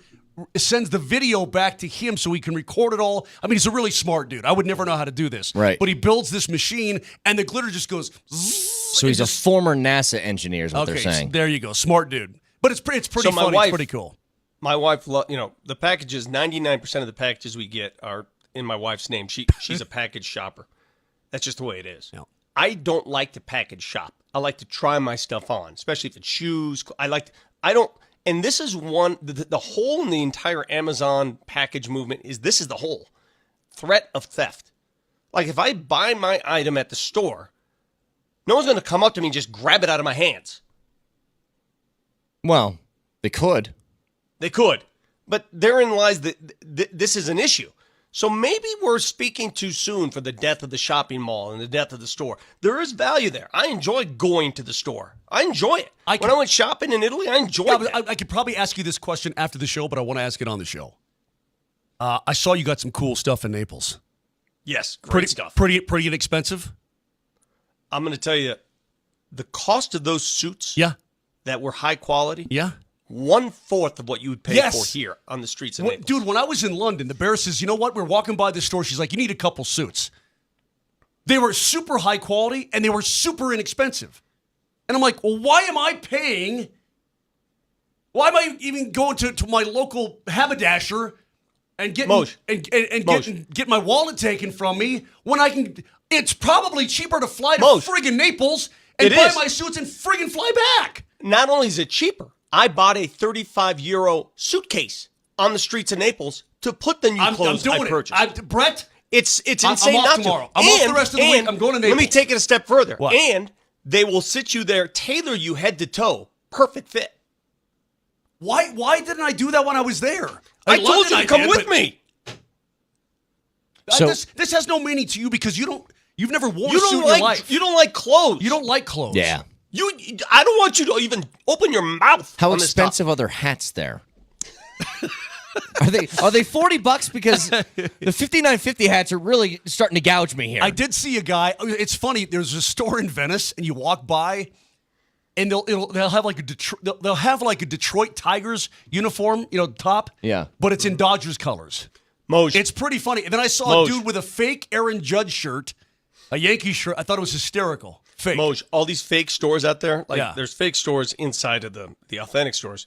sends the video back to him so he can record it all. I mean, he's a really smart dude. I would never know how to do this. Right. But he builds this machine, and the glitter just goes. So he's a former NASA engineer is what they're saying. So there you go. Smart dude. But it's pretty So my funny. wife- It's pretty cool. My wife, the packages. 99% of the packages we get are in my wife's name. She's a package shopper. That's just the way it is. Yeah. I don't like to package shop. I like to try my stuff on, especially if it's shoes. And this is the hole in the entire Amazon package movement this is the hole. Threat of theft. Like if I buy my item at the store, no one's going to come up to me and just grab it out of my hands. Well, they could. They could. But therein lies this is an issue. So maybe we're speaking too soon for the death of the shopping mall and the death of the store. There is value there. I enjoy going to the store. I enjoy it. When I went shopping in Italy, I enjoyed it. I could probably ask you this question after the show, but I want to ask it on the show. I saw you got some cool stuff in Naples. Yes, great stuff. Pretty inexpensive. I'm going to tell you, the cost of those suits that were high quality, 1/4 of what you would pay for here on the streets of Naples. Dude, when I was in London, the bear says, you know what? We're walking by the store. She's like, you need a couple suits. They were super high quality, and they were super inexpensive. And I'm like, well, why am I even going to my local haberdasher and getting get my wallet taken from me when I can? It's probably cheaper to fly to friggin' Naples and buy my suits and friggin' fly back. Not only is it cheaper, I bought a €35 suitcase on the streets of Naples to put the new clothes I purchased. Brett, it's insane I'm off not tomorrow. to. I'm off the rest of the week. I'm going to Naples. Let me take it a step further. What? And they will sit you there, tailor you head to toe, perfect fit. Why didn't I do that when I was there? I told you to come with me. So- This has no meaning to you because you've never worn You a suit don't in your life. You don't like clothes. You don't like clothes. Yeah. I don't want you to even open your mouth. How on this topic. expensive are their hats there? Are they $40? Because the 5950 hats are really starting to gouge me here. I did see a guy. It's funny. There's a store in Venice, and you walk by, and they'll have like a Detroit Tigers uniform, top. Yeah. But it's in Dodgers colors. Moj. It's pretty funny. And then I saw a dude with a fake Aaron Judge shirt, a Yankee shirt. I thought it was hysterical. Fake. Moj, all these fake stores out there, there's fake stores inside of the authentic stores.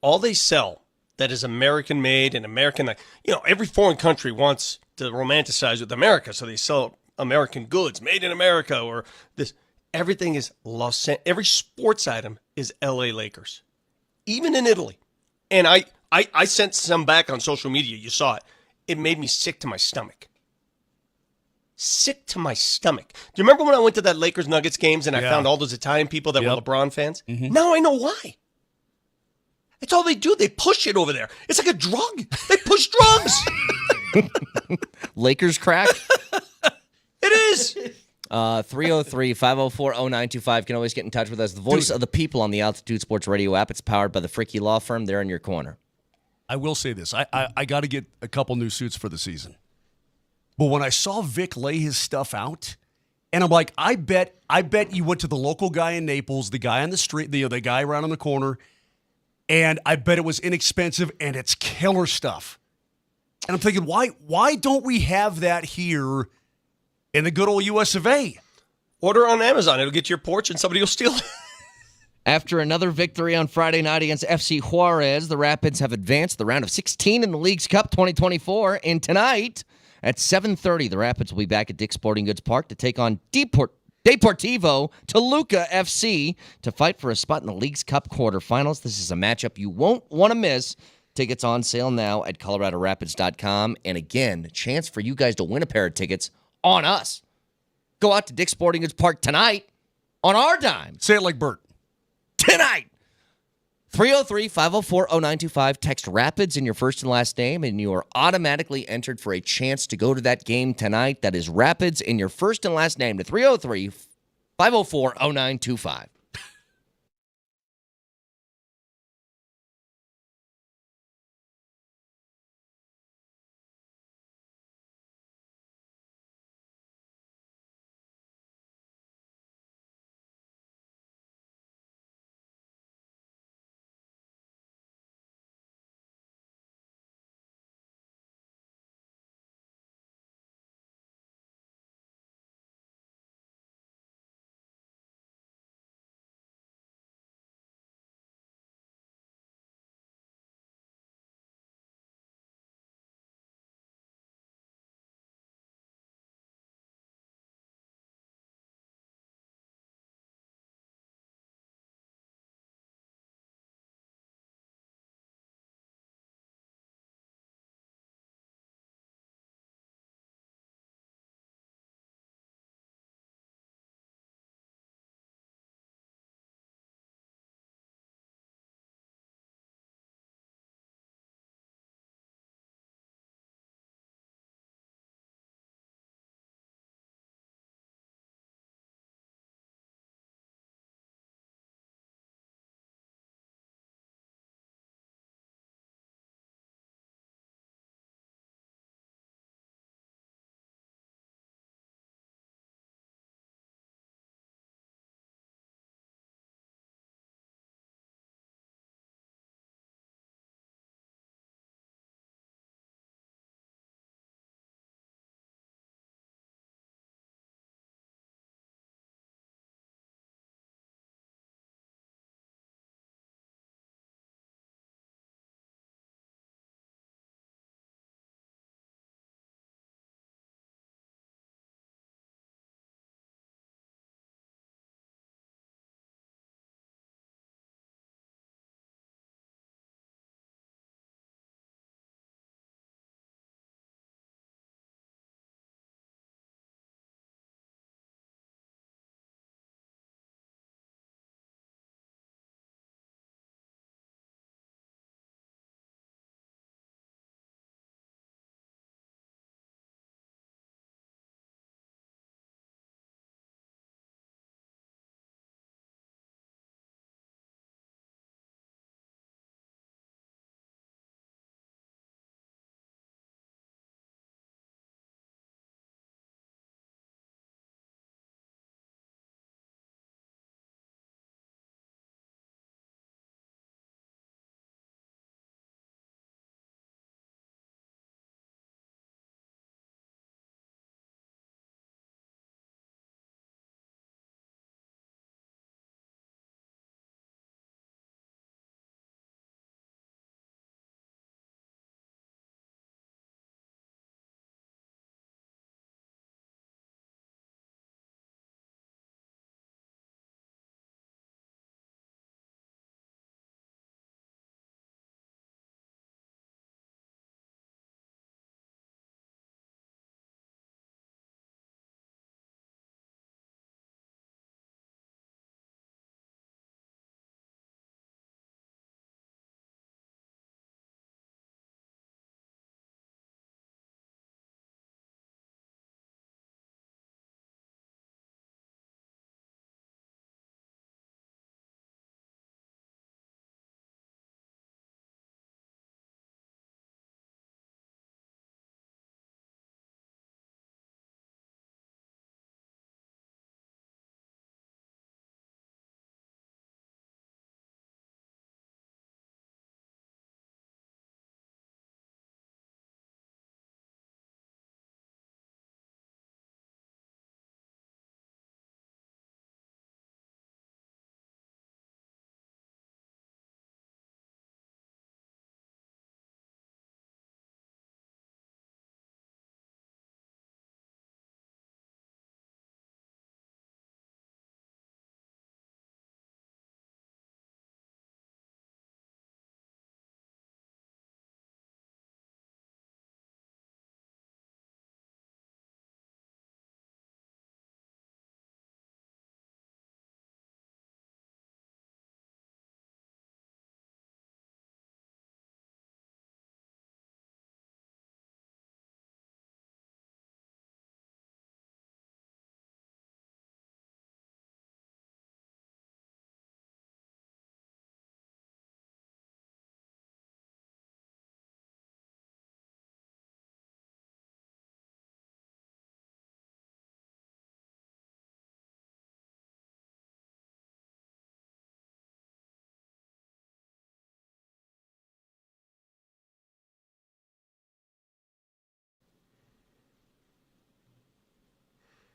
All they sell that is American made and American, every foreign country wants to romanticize with America, so they sell American goods made in America or this. Everything is every sports item is LA Lakers. even in Italy. And I sent some back on social media. You saw it. It made me sick to my stomach. Sick to my stomach. Do you remember when I went to that Lakers-Nuggets games and I found all those Italian people that were LeBron fans? Mm-hmm. Now I know why. It's all they do. They push it over there. It's like a drug. They push drugs. Lakers crack. It is. 303-504-0925. Can always get in touch with us. The voice of the people on the Altitude Sports Radio app. It's powered by the Fricky Law Firm. They're in your corner. I will say this. I got to get a couple new suits for the season. But when I saw Vic lay his stuff out, and I'm like, I bet you went to the local guy in Naples, the guy on the street, the guy around on the corner, and I bet it was inexpensive and it's killer stuff. And I'm thinking, why don't we have that here in the good old US of A? Order on Amazon. It'll get to your porch and somebody will steal it. After another victory on Friday night against FC Juarez, the Rapids have advanced the round of 16 in the League's Cup 2024. And tonight at 7:30, the Rapids will be back at Dick's Sporting Goods Park to take on Deportivo Toluca FC to fight for a spot in the League's Cup quarterfinals. This is a matchup you won't want to miss. Tickets on sale now at coloradorapids.com. And again, a chance for you guys to win a pair of tickets on us. Go out to Dick's Sporting Goods Park tonight on our dime. Say it like Bert. Tonight. 303-504-0925. Text Rapids in your first and last name, and you are automatically entered for a chance to go to that game tonight. That is Rapids in your first and last name to 303-504-0925.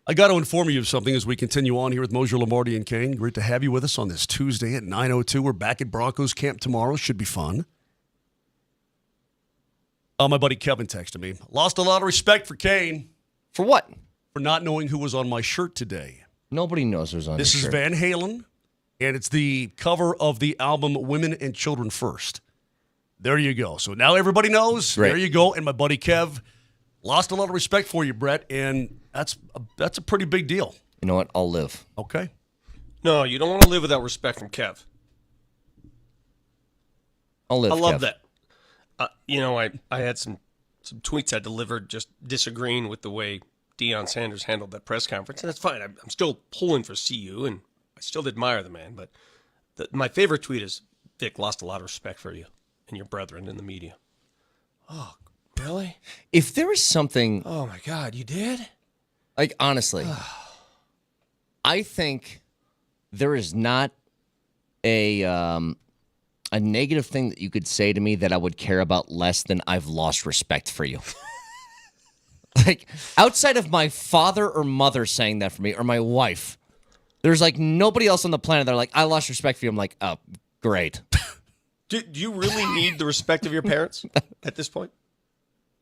I got to inform you of something as we continue on here with Mosier, Lombardi, and Kane. Great to have you with us on this Tuesday at 9:02. We're back at Broncos camp tomorrow. Should be fun. My buddy Kevin texted me. Lost a lot of respect for Kane. For what? For not knowing who was on my shirt today. Nobody knows who's on This your is shirt. Van Halen, and it's the cover of the album Women and Children First. There you go. So now everybody knows. Great. There you go. And my buddy Kev lost a lot of respect for you, Brett, and that's a pretty big deal. You know what? I'll live. Okay. No, you don't want to live without respect from Kev. I'll live. I love Kev. that. I had some tweets I delivered just disagreeing with the way Deion Sanders handled that press conference, and that's fine. I'm still pulling for CU, and I still admire the man. But my favorite tweet is, Vic lost a lot of respect for you and your brethren in the media. Oh, really? If there is something, Oh, my God, you did? like, honestly, I think there is not a negative thing that you could say to me that I would care about less than I've lost respect for you. Like, outside of my father or mother saying that for me, or my wife, there's like nobody else on the planet that are like, I lost respect for you. I'm like, oh, great. Do you really need the respect of your parents at this point?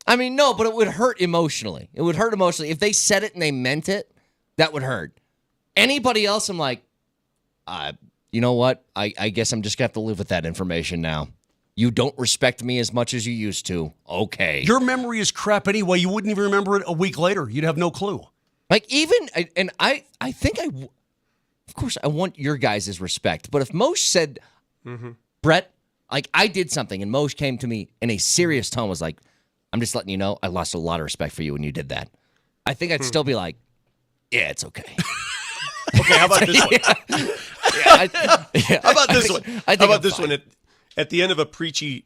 I mean, no, but it would hurt emotionally. It would hurt emotionally. If they said it and they meant it, that would hurt. Anybody else, I'm like, you know what? I guess I'm just going to have to live with that information now. You don't respect me as much as you used to. Okay. Your memory is crap anyway. You wouldn't even remember it a week later. You'd have no clue. Like, even, and I think of course, I want your guys' respect. But if Moshe said, Brett, like, I did something, and Moshe came to me in a serious tone, was like, I'm just letting you know, I lost a lot of respect for you when you did that. I think I'd still be like, yeah, it's okay. Okay, how about this one? How about this one? How about this one? At the end of a preachy,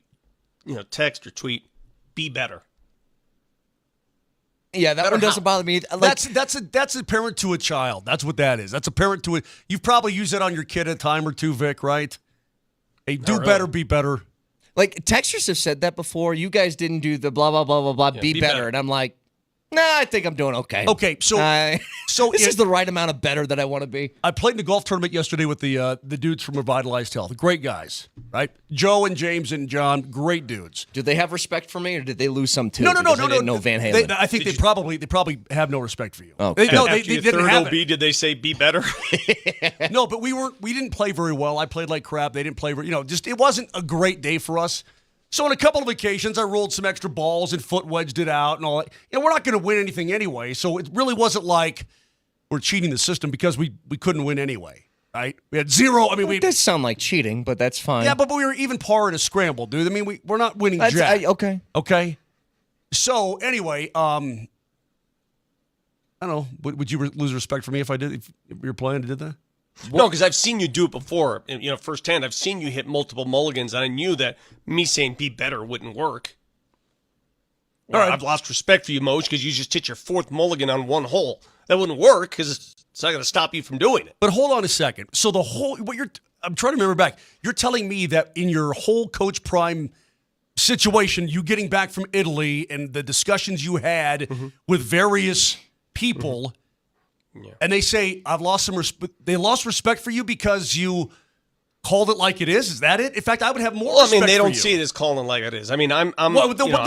text or tweet, be better. Yeah, that one doesn't bother me. Like, That's a parent to a child. That's what that is. That's a parent to it. You've probably used it on your kid a time or two, Vic, right? Hey, do better, be better. Like, texters have said that before. You guys didn't do the blah, blah, blah, blah, blah, be better. And I'm like, nah, I think I'm doing okay. Okay, so this is the right amount of better that I want to be. I played in the golf tournament yesterday with the dudes from Revitalized Health. Great guys, right? Joe and James and John, great dudes. Did they have respect for me, or did they lose some too? No. Because I didn't know Van Halen. I think they probably have no respect for you. Oh, they After your didn't third have OB, it. did they say be better? No, but we didn't play very well. I played like crap. They didn't play very, just it wasn't a great day for us. So on a couple of occasions, I rolled some extra balls and foot wedged it out and all that. We're not going to win anything anyway, so it really wasn't like we're cheating the system because we couldn't win anyway, right? We had zero. I mean, It does sound like cheating, but that's fine. yeah, but we were even par in a scramble, dude. I mean, we're not winning jack. Okay. Okay. So anyway, I don't know. Would you lose respect for me if you were playing and did that? No, because I've seen you do it before. Firsthand. I've seen you hit multiple mulligans, and I knew that me saying be better wouldn't work. All right. I've lost respect for you, Moj, because you just hit your fourth mulligan on one hole. That wouldn't work because it's not going to stop you from doing it. But hold on a second. So I'm trying to remember back. You're telling me that in your whole Coach Prime situation, you getting back from Italy and the discussions you had with various people. Yeah. And they say, I've lost some respect. They lost respect for you because you called it like it is? Is that it? In fact, I would have more respect for you. Well, I mean, they don't see it as calling it like it is. I mean, I'm then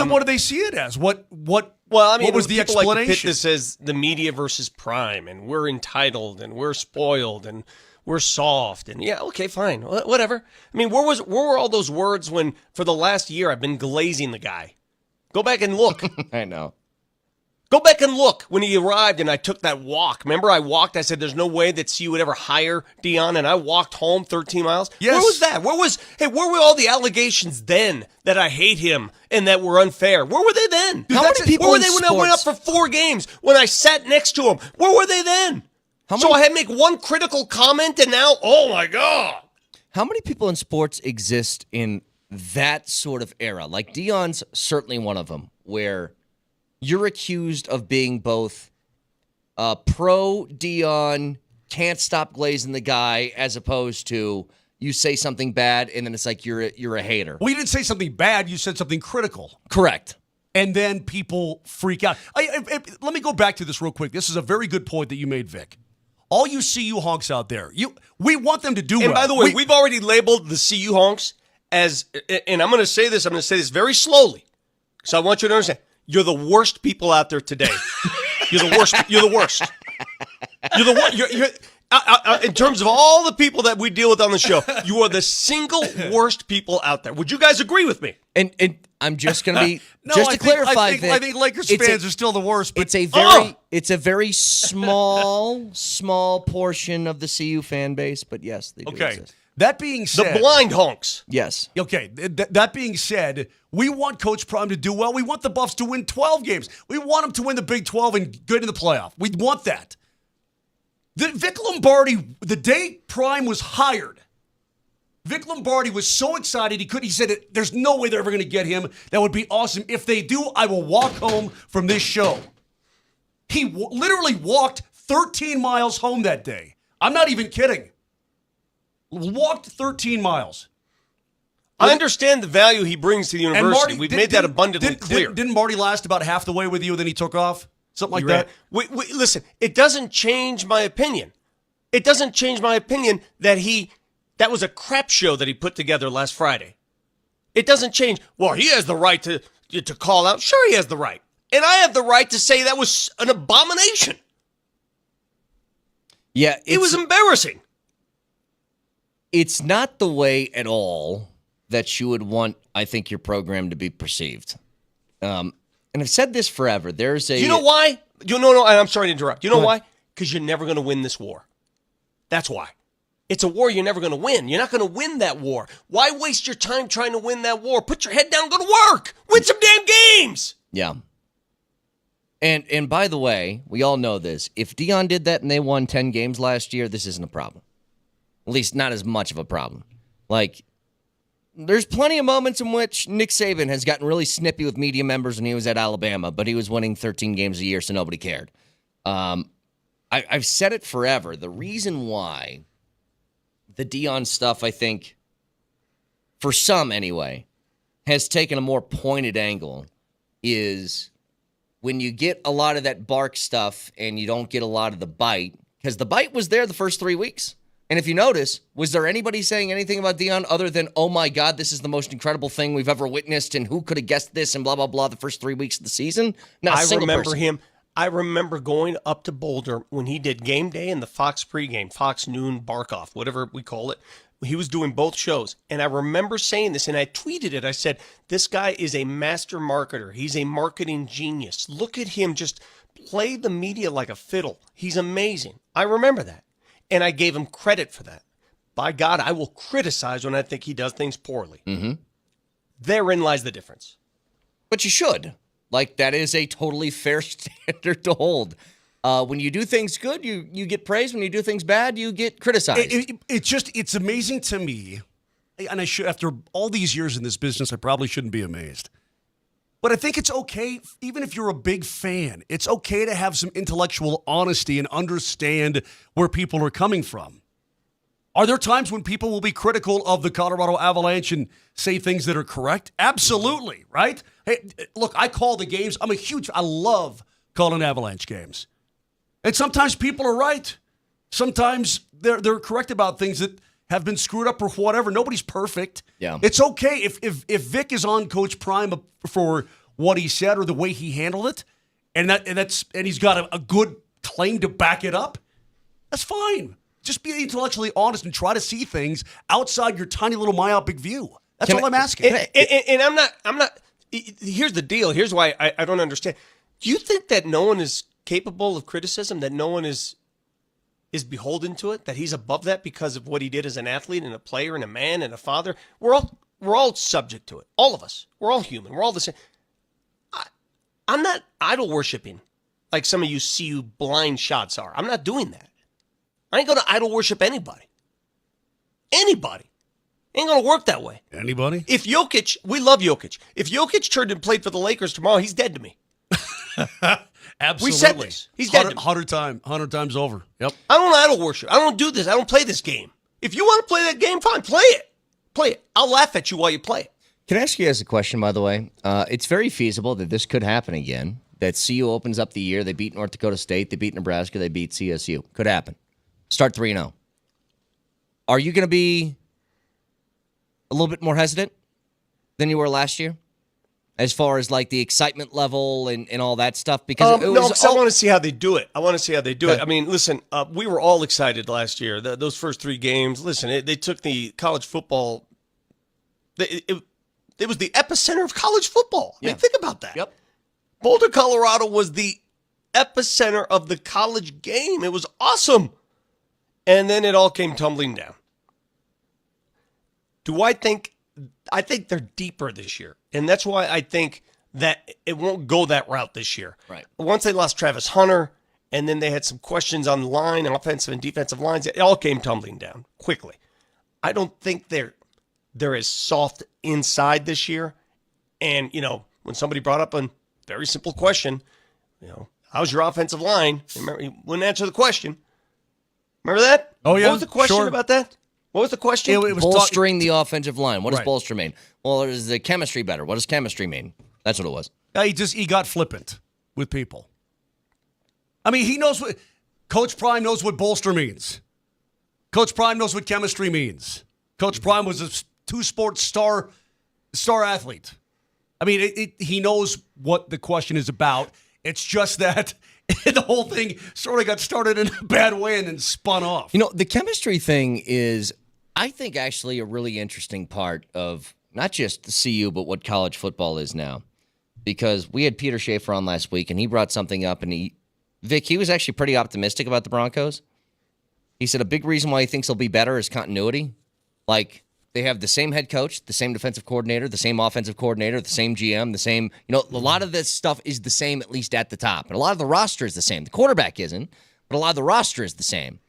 what do they see it as? What Well, I mean, what was the explanation? Like to pit this as the media versus Prime, and we're entitled, and we're spoiled, and we're soft, and yeah, okay, fine, whatever. I mean, where were all those words when, for the last year, I've been glazing the guy? Go back and look. I know. Go back and look when he arrived and I took that walk. Remember I walked? I said there's no way that CU would ever hire Deion, and I walked home 13 miles. Yes. Where was that? Where were all the allegations then that I hate him and that were unfair? Where were they then? How many people Where were in they when I went up sports- for 4 games? When I sat next to him? Where were they then? So I had to make one critical comment and now, oh my God. How many people in sports exist in that sort of era? Like Deion's certainly one of them, where you're accused of being both pro Deion, can't stop glazing the guy, as opposed to you say something bad and then it's like you're a hater. Well, you didn't say something bad. You said something critical. Correct. and then people freak out. Let me go back to this real quick. This is a very good point that you made, Vic. All you CU honks out there, we want them to do well. And by the way, we've already labeled the CU honks as, and I'm going to say this very slowly, so I want you to understand, you're the worst people out there today. You're the worst. You're the worst. You're the worst. In terms of all the people that we deal with on the show, you are the single worst people out there. Would you guys agree with me? And I'm just going to be I clarify. I think Lakers fans are still the worst. But it's a very small portion of the CU fan base. But yes, they do exist. That being said, The blind honks. Yes. Okay, that being said, we want Coach Prime to do well. We want the Buffs to win 12 games. We want them to win the Big 12 and get in the playoff. We want that. Vic Lombardi, the day Prime was hired, Vic Lombardi was so excited he said, there's no way they're ever going to get him. That would be awesome. If they do, I will walk home from this show. He literally walked 13 miles home that day. I'm not even kidding. Walked 13 miles. I understand the value he brings to the university. We've made that abundantly clear. Didn't Marty last about half the way with you, then he took off? Something like that? Listen, it doesn't change my opinion. It doesn't change my opinion that was a crap show that he put together last Friday. It doesn't change. Well, he has the right to call out. Sure, he has the right. And I have the right to say that was an abomination. Yeah. It was embarrassing. It's not the way at all that you would want, I think, your program to be perceived. And I've said this forever. There's a... You know why? No, I'm sorry to interrupt. You know why? Because you're never going to win this war. That's why. It's a war you're never going to win. You're not going to win that war. Why waste your time trying to win that war? Put your head down and go to work. Win some damn games. Yeah. And by the way, we all know this. If Deion did that and they won 10 games last year, this isn't a problem. At least not as much of a problem. Like, there's plenty of moments in which Nick Saban has gotten really snippy with media members when he was at Alabama, but he was winning 13 games a year, so nobody cared. I've said it forever. The reason why the Deion stuff, I think, for some anyway, has taken a more pointed angle is when you get a lot of that bark stuff and you don't get a lot of the bite, because the bite was there the first 3 weeks. And if you notice, was there anybody saying anything about Deion other than, oh my God, this is the most incredible thing we've ever witnessed, and who could have guessed this, and blah, blah, blah, the first 3 weeks of the season? Not a single remember person. him. I remember going up to Boulder when he did Game Day and the Fox pregame, Fox Noon Bark-Off, whatever we call it. He was doing both shows. And I remember saying this, and I tweeted it. I said, this guy is a master marketer. He's a marketing genius. Look at him just play the media like a fiddle. He's amazing. I remember that. And I gave him credit for that. By God, I will criticize when I think he does things poorly. Mm-hmm. Therein lies the difference. But you should. Like, that is a totally fair standard to hold. When you do things good, you get praised. When you do things bad, you get criticized. It's amazing to me, and I should, after all these years in this business, I probably shouldn't be amazed. But I think it's okay, even if you're a big fan, it's okay to have some intellectual honesty and understand where people are coming from. Are there times when people will be critical of the Colorado Avalanche and say things that are correct? Absolutely, right? Hey, look, I call the games. I love calling Avalanche games. And sometimes people are right. Sometimes they're correct about things that have been screwed up or whatever. Nobody's perfect. Yeah. It's okay if Vic is on Coach Prime for what he said or the way he handled it, and he's got a good claim to back it up. That's fine. Just be intellectually honest and try to see things outside your tiny little myopic view. That's all I'm asking. And I'm not. Here's the deal. Here's why I don't understand. Do you think that no one is capable of criticism? That no one is beholden to it? That he's above that because of what he did as an athlete and a player and a man and a father? We're all subject to it. All of us. We're all human. We're all the same. I'm not idol worshiping like some of you CU blind shots are. I'm not doing that. I ain't going to idol worship anybody. Anybody. Ain't going to work that way. Anybody? If Jokic, we love Jokic. If Jokic turned and played for the Lakers tomorrow, he's dead to me. Absolutely. We said this. He's dead to me. 100 times over. Yep. I don't idol worship. I don't do this. I don't play this game. If you want to play that game, fine, play it. Play it. I'll laugh at you while you play it. Can I ask you guys a question, by the way? It's very feasible that this could happen again, that CU opens up the year. They beat North Dakota State. They beat Nebraska. They beat CSU. Could happen. Start 3-0. Are you going to be a little bit more hesitant than you were last year? As far as like the excitement level and all that stuff? Because I want to see how they do it. Okay. I mean, listen, we were all excited last year. Those first 3 games, listen, they took the college football. It was the epicenter of college football. I mean, think about that. Yep. Boulder, Colorado was the epicenter of the college game. It was awesome. And then it all came tumbling down. I think they're deeper this year. And that's why I think that it won't go that route this year. Right. Once they lost Travis Hunter, and then they had some questions on the line, offensive and defensive lines, it all came tumbling down quickly. I don't think they're as soft inside this year. And, when somebody brought up a very simple question, how's your offensive line? Remember, he wouldn't answer the question. Remember that? Oh, yeah. What was the question Sure. about that? What was the question? It was bolstering the offensive line. What does Right. bolster mean? Well, is the chemistry better? What does chemistry mean? That's what it was. He got flippant with people. I mean, he knows what Coach Prime knows what bolster means. Coach Prime knows what chemistry means. Coach Prime was a 2-sport star athlete. I mean, he knows what the question is about. It's just that the whole thing sort of got started in a bad way and then spun off. The chemistry thing is, I think, actually a really interesting part of not just the CU, but what college football is now. Because we had Peter Schaefer on last week, and he brought something up, and Vic, he was actually pretty optimistic about the Broncos. He said a big reason why he thinks they'll be better is continuity. Like, they have the same head coach, the same defensive coordinator, the same offensive coordinator, the same GM, the same, a lot of this stuff is the same, at least at the top. And a lot of the roster is the same. The quarterback isn't, but a lot of the roster is the same.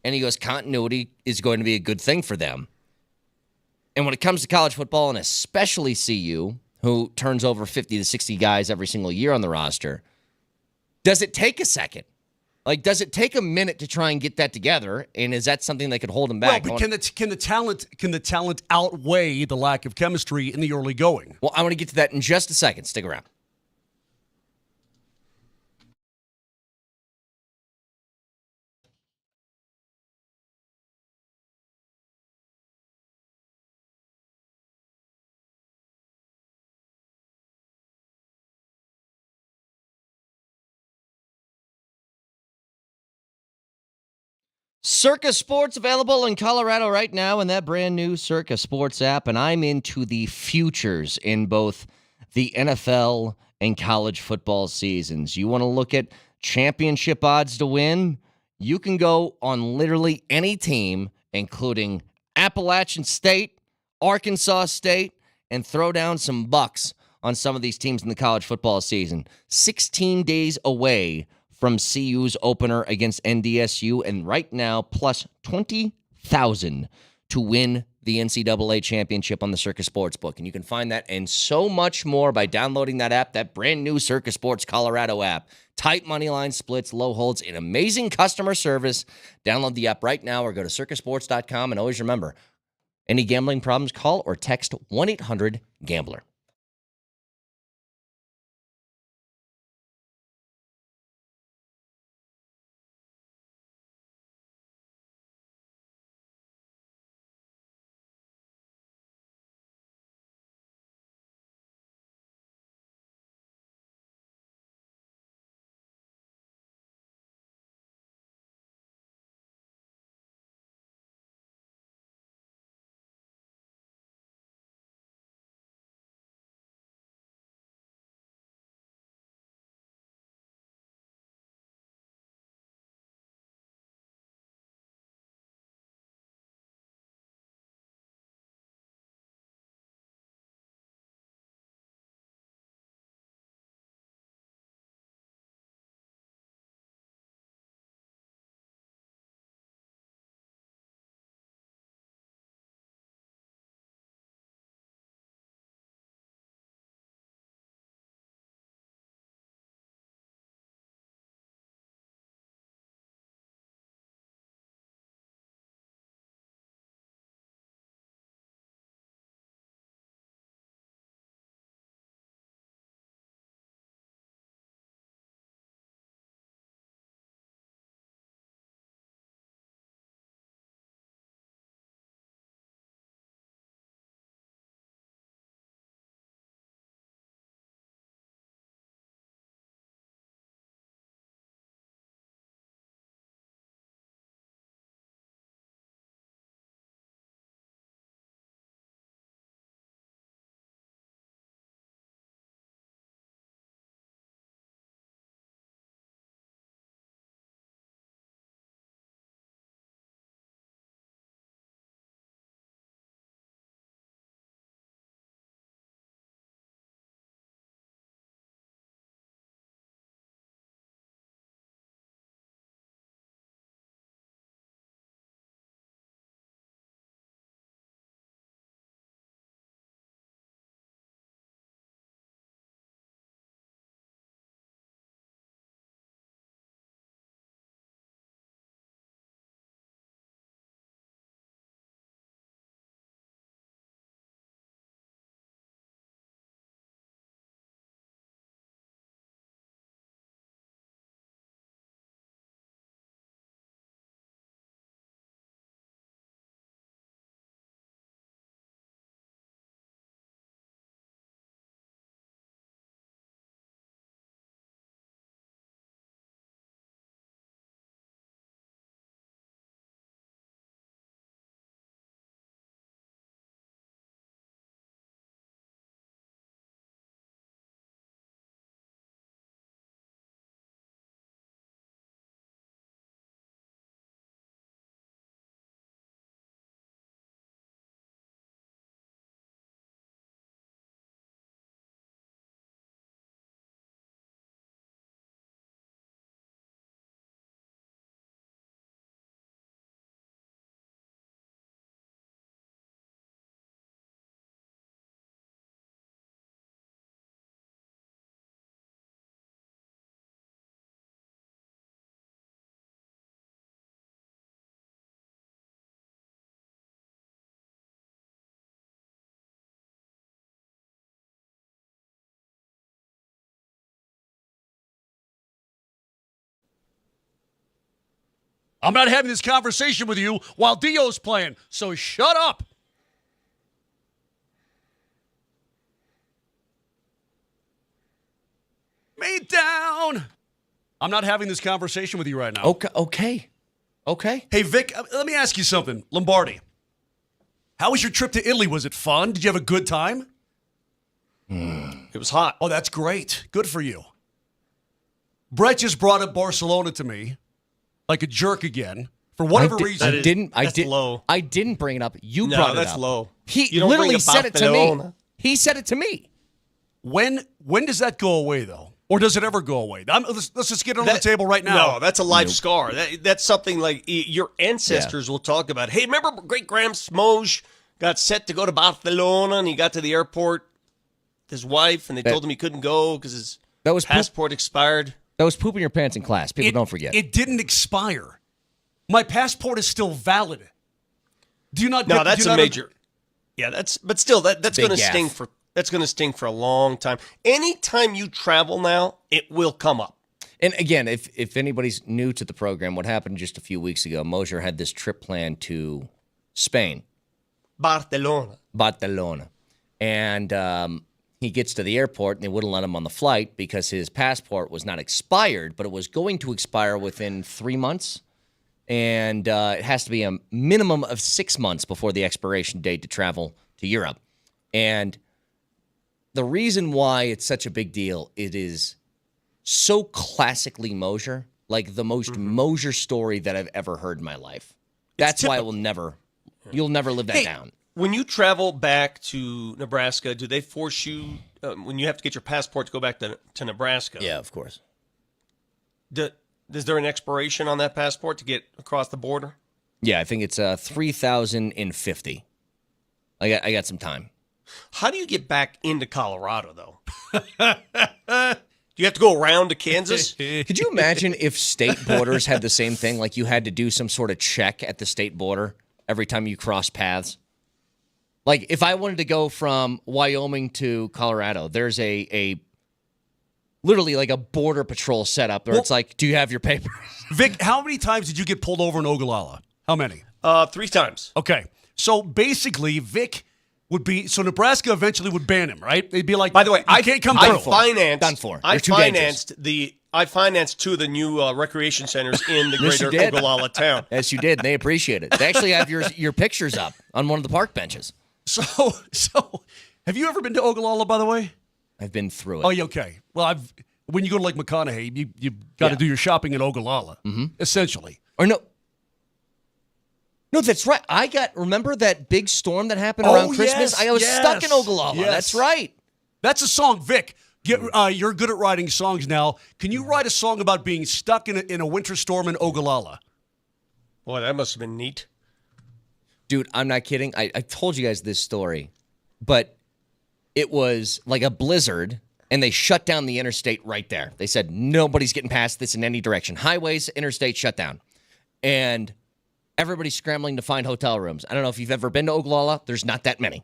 And he goes, continuity is going to be a good thing for them. And when it comes to college football, and especially CU, who turns over 50 to 60 guys every single year on the roster, does it take a second? Like, does it take a minute to try and get that together? And is that something that could hold them back? Well, but can the talent outweigh the lack of chemistry in the early going? Well, I want to get to that in just a second. Stick around. Circa Sports available in Colorado right now in that brand new Circa Sports app, and I'm into the futures in both the NFL and college football seasons. You want to look at championship odds to win? You can go on literally any team, including Appalachian State, Arkansas State, and throw down some bucks on some of these teams in the college football season. 16 days away from CU's opener against NDSU, and right now, plus 20,000 to win the NCAA championship on the Circa Sportsbook. And you can find that and so much more by downloading that app, that brand new Circa Sports Colorado app. Tight money line splits, low holds, and amazing customer service. Download the app right now or go to circasports.com. And always remember, any gambling problems, call or text 1-800-GAMBLER. I'm not having this conversation with you while Dio's playing, so shut up. Me down. I'm not having this conversation with you right now. Okay. Hey, Vic, let me ask you something. Lombardi, how was your trip to Italy? Was it fun? Did you have a good time? It was hot. Oh, that's great. Good for you. Brett just brought up Barcelona to me like a jerk again for whatever reason. That's low. I didn't bring it up. You No, brought it up. that's low. He You don't literally bring up said it to me. Barcelona. He said it to me. When does that go away, though? Or does it ever go away? Let's just get it on the table right now. No, that's a life scar. That's something like your ancestors will talk about. Hey, remember great Graham Smoge got set to go to Barcelona and he got to the airport with his wife and they told him he couldn't go because his passport expired. That was pooping your pants in class. People don't forget. It didn't expire. My passport is still valid. Do you not? No, that's a major. Yeah, but still, that's Big going to gaff. sting for. That's going to sting for a long time. Anytime you travel now, it will come up. And again, if anybody's new to the program, what happened just a few weeks ago, Mosier had this trip planned to Spain. Barcelona. And he gets to the airport, and they wouldn't let him on the flight because his passport was not expired, but it was going to expire within 3 months. And it has to be a minimum of 6 months before the expiration date to travel to Europe. And the reason why it's such a big deal, it is so classically Mosier, like the most Mosier story that I've ever heard in my life. That's why you'll never live that down. When you travel back to Nebraska, do they force you, when you have to get your passport to go back to Nebraska? Yeah, of course. Is there an expiration on that passport to get across the border? Yeah, I think it's 3,050. I got some time. How do you get back into Colorado, though? Do you have to go around to Kansas? Could you imagine if state borders had the same thing? Like you had to do some sort of check at the state border every time you cross paths? Like if I wanted to go from Wyoming to Colorado, there's a literally like a border patrol setup where it's like, do you have your papers? Vic, how many times did you get pulled over in Ogallala? How many? 3 times. Okay. So basically, Vic would be, so Nebraska eventually would ban him, right? They'd be like, By the way, I can't come I through. financed 2 of the new recreation centers in the Yes, you greater did. Ogallala town. Yes, you did. And they appreciate it. They actually have your pictures up on one of the park benches. So have you ever been to Ogallala, by the way? I've been through it. Oh, yeah, okay. Well, when you go to Lake McConaughey, you got to do your shopping in Ogallala, essentially. Or no, that's right. Remember that big storm that happened around Christmas? I was stuck in Ogallala. Yes. That's right. That's a song, Vic. You're good at writing songs now. Can you write a song about being stuck in a winter storm in Ogallala? Boy, that must have been neat. Dude, I'm not kidding. I told you guys this story, but it was like a blizzard, and they shut down the interstate right there. They said nobody's getting past this in any direction. Highways, interstate shut down. And everybody's scrambling to find hotel rooms. I don't know if you've ever been to Ogallala. There's not that many.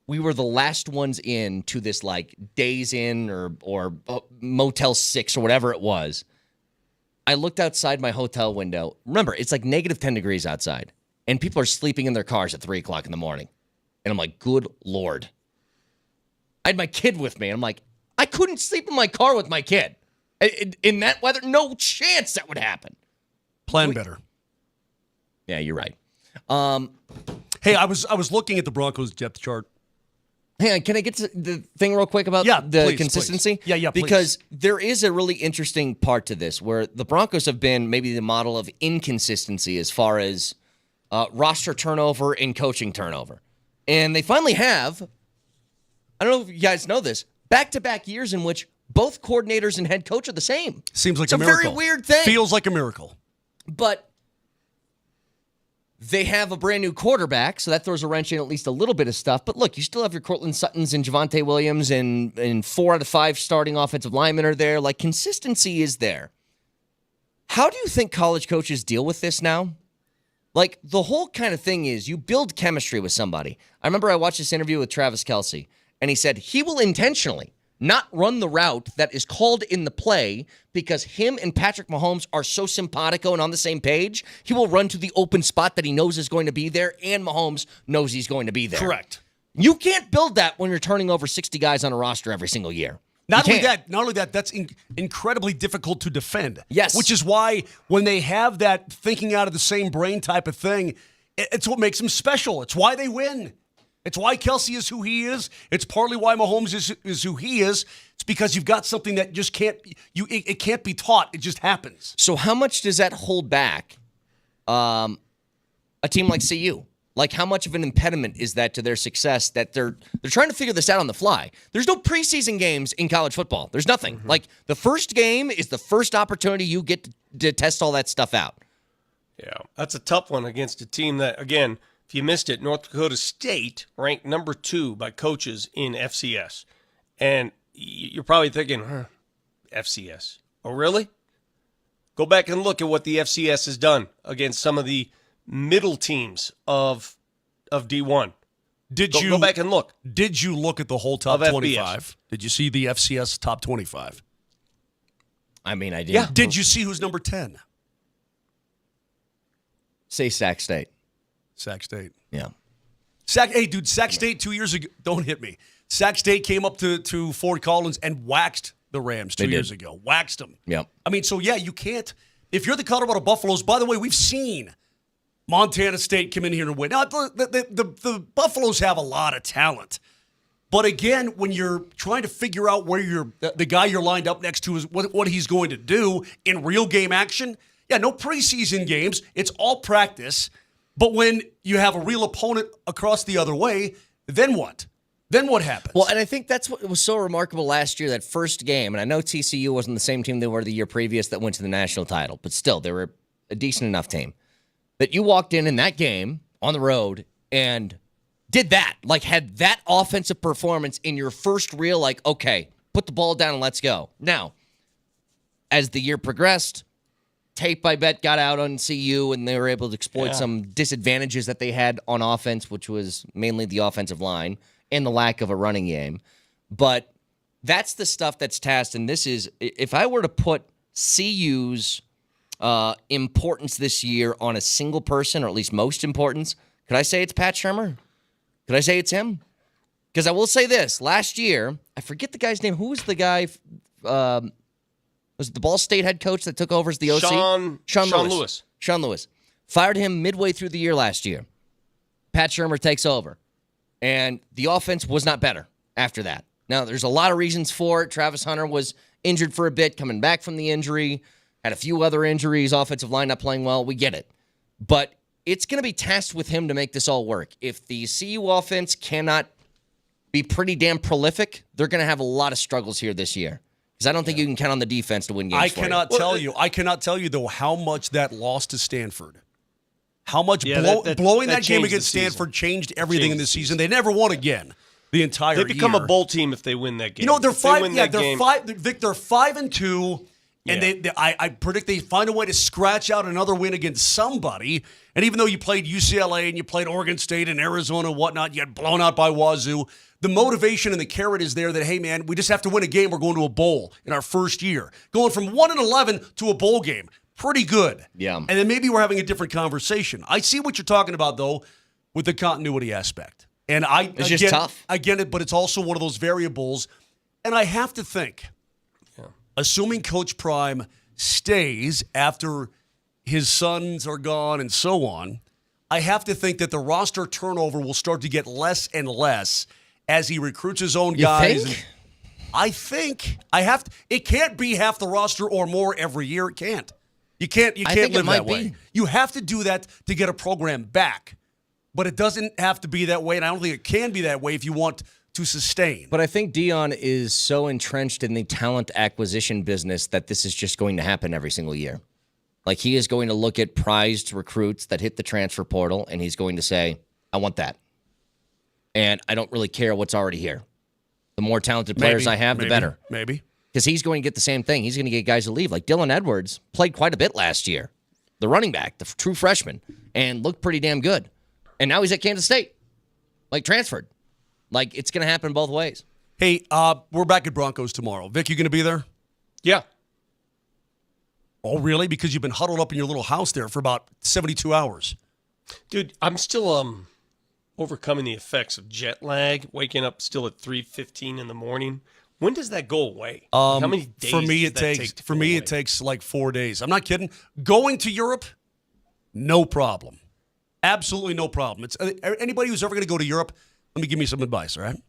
We were the last ones in to this like Days Inn or Motel 6 or whatever it was. I looked outside my hotel window. Remember, it's like negative 10 degrees outside. And people are sleeping in their cars at 3 o'clock in the morning. And I'm like, good Lord. I had my kid with me. And I'm like, I couldn't sleep in my car with my kid. In that weather, no chance that would happen. Plan better. Yeah, you're right. Hey, I was looking at the Broncos depth chart. Hang on, can I get to the thing real quick about the please, consistency? please. Yeah, because there is a really interesting part to this where the Broncos have been maybe the model of inconsistency as far as roster turnover and coaching turnover. And they finally have, I don't know if you guys know this, back-to-back years in which both coordinators and head coach are the same. Seems like it's a miracle. Very weird thing. Feels like a miracle. But they have a brand new quarterback, so that throws a wrench in at least a little bit of stuff. But look, you still have your Cortland Suttons and Javonte Williams, and 4 out of 5 starting offensive linemen are there. Like, consistency is there. How do you think college coaches deal with this now? Like, the whole kind of thing is you build chemistry with somebody. I remember I watched this interview with Travis Kelce, and he said he will intentionally not run the route that is called in the play because him and Patrick Mahomes are so simpatico and on the same page, he will run to the open spot that he knows is going to be there, and Mahomes knows he's going to be there. Correct. You can't build that when you're turning over 60 guys on a roster every single year. Not only that, that's incredibly difficult to defend. Yes. Which is why when they have that thinking out of the same brain type of thing, it's what makes them special. It's why they win. It's why Kelsey is who he is. It's partly why Mahomes is who he is. It's because you've got something that just can't it can't be taught. It just happens. So how much does that hold back a team like CU? Like, how much of an impediment is that to their success that they're trying to figure this out on the fly? There's no preseason games in college football. There's nothing. Like, the first game is the first opportunity you get to test all that stuff out. Yeah, that's a tough one against a team that, again, if you missed it, North Dakota State ranked number 2 by coaches in FCS. And you're probably thinking, FCS. Oh, really? Go back and look at what the FCS has done against some of the middle teams of D1. Go back and look. Did you look at the whole top 25? Did you see the FCS top 25? I mean, I did. Yeah. Did you see who's number 10? Say Sac State. Sac State. Yeah. Sac State 2 years ago. Don't hit me. Sac State came up to Fort Collins and waxed the Rams 2 years ago. Waxed them. Yeah. I mean, so yeah, you can't. If you're the Colorado Buffaloes, by the way, we've seen Montana State come in here and win. Now, the Buffaloes have a lot of talent. But again, when you're trying to figure out where the guy you're lined up next to is what he's going to do in real game action, yeah, no preseason games. It's all practice. But when you have a real opponent across the other way, then what? Then what happens? Well, and I think that's what was so remarkable last year, that first game. And I know TCU wasn't the same team they were the year previous that went to the national title, but still, they were a decent enough team. That you walked in that game on the road and did that, like had that offensive performance in your first real, like, okay, put the ball down and let's go. Now, as the year progressed, tape, I bet, got out on CU, and they were able to exploit some disadvantages that they had on offense, which was mainly the offensive line and the lack of a running game. But that's the stuff that's tasked, and this is, if I were to put CU's importance this year on a single person, or at least most importance, could I say it's Pat Shurmur? Could I say it's him? Because I will say this. Last year, I forget the guy's name. Who was the guy? Was it the Ball State head coach that took over as the OC? Sean Lewis. Sean Lewis. Fired him midway through the year last year. Pat Shurmur takes over. And the offense was not better after that. Now, there's a lot of reasons for it. Travis Hunter was injured for a bit, coming back from the injury. Had a few other injuries, offensive line not playing well. We get it. But it's going to be tasked with him to make this all work. If the CU offense cannot be pretty damn prolific, they're going to have a lot of struggles here this year. Because I don't think you can count on the defense to win games. I cannot tell you, though, how much that loss to Stanford, how much blowing that game against Stanford changed everything in the season. They never won again the entire year. They become a bowl team if they win that game. You know, they're 5. Vic, they're 5-2. And I predict they find a way to scratch out another win against somebody. And even though you played UCLA and you played Oregon State and Arizona and whatnot, you got blown out by Wazoo. The motivation and the carrot is there that, hey, man, we just have to win a game. We're going to a bowl in our first year. Going from 1-11 to a bowl game. Pretty good. Yeah. And then maybe we're having a different conversation. I see what you're talking about, though, with the continuity aspect. And it's just tough. I get it, but it's also one of those variables. And I have to think, assuming Coach Prime stays after his sons are gone and so on, I have to think that the roster turnover will start to get less and less as he recruits his own guys. Think? I think it can't be half the roster or more every year. It can't. You can't live that way. You have to do that to get a program back. But it doesn't have to be that way, and I don't think it can be that way if you want to sustain. But I think Dion is so entrenched in the talent acquisition business that this is just going to happen every single year. Like, he is going to look at prized recruits that hit the transfer portal, and he's going to say, I want that. And I don't really care what's already here. The more talented players I have, the better. Maybe. Because he's going to get the same thing. He's going to get guys to leave. Like Dylan Edwards played quite a bit last year. The running back, the true freshman, and looked pretty damn good. And now he's at Kansas State. Like, transferred. Like, it's going to happen both ways. Hey, we're back at Broncos tomorrow. Vic, you going to be there? Yeah. Oh, really? Because you've been huddled up in your little house there for about 72 hours. Dude, I'm still overcoming the effects of jet lag, waking up still at 3:15 in the morning. When does that go away? How many days For me, does it that takes take to for go me away? it takes like 4 days. I'm not kidding. Going to Europe, no problem. Absolutely no problem. It's anybody who's ever going to go to Europe. Let me give me some advice. All right.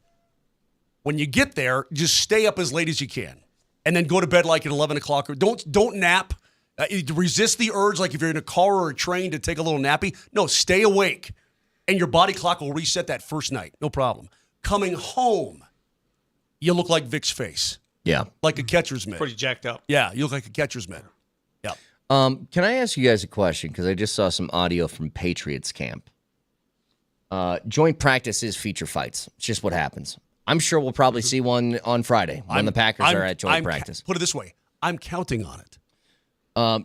When you get there, just stay up as late as you can, and then go to bed like at 11 o'clock. Or don't nap. Resist the urge, like if you're in a car or a train, to take a little nappy. No, stay awake, and your body clock will reset that first night. No problem. Coming home, you look like Vic's face, Yeah. like a catcher's mitt. Pretty jacked up. Yeah, you look like a catcher's mitt. Yeah. Can I ask you guys a question? Because I just saw some audio from Patriots camp. Joint practice is feature fights. It's just what happens. I'm sure we'll probably see one on Friday when the Packers are at joint practice. Put it this way, I'm counting on it.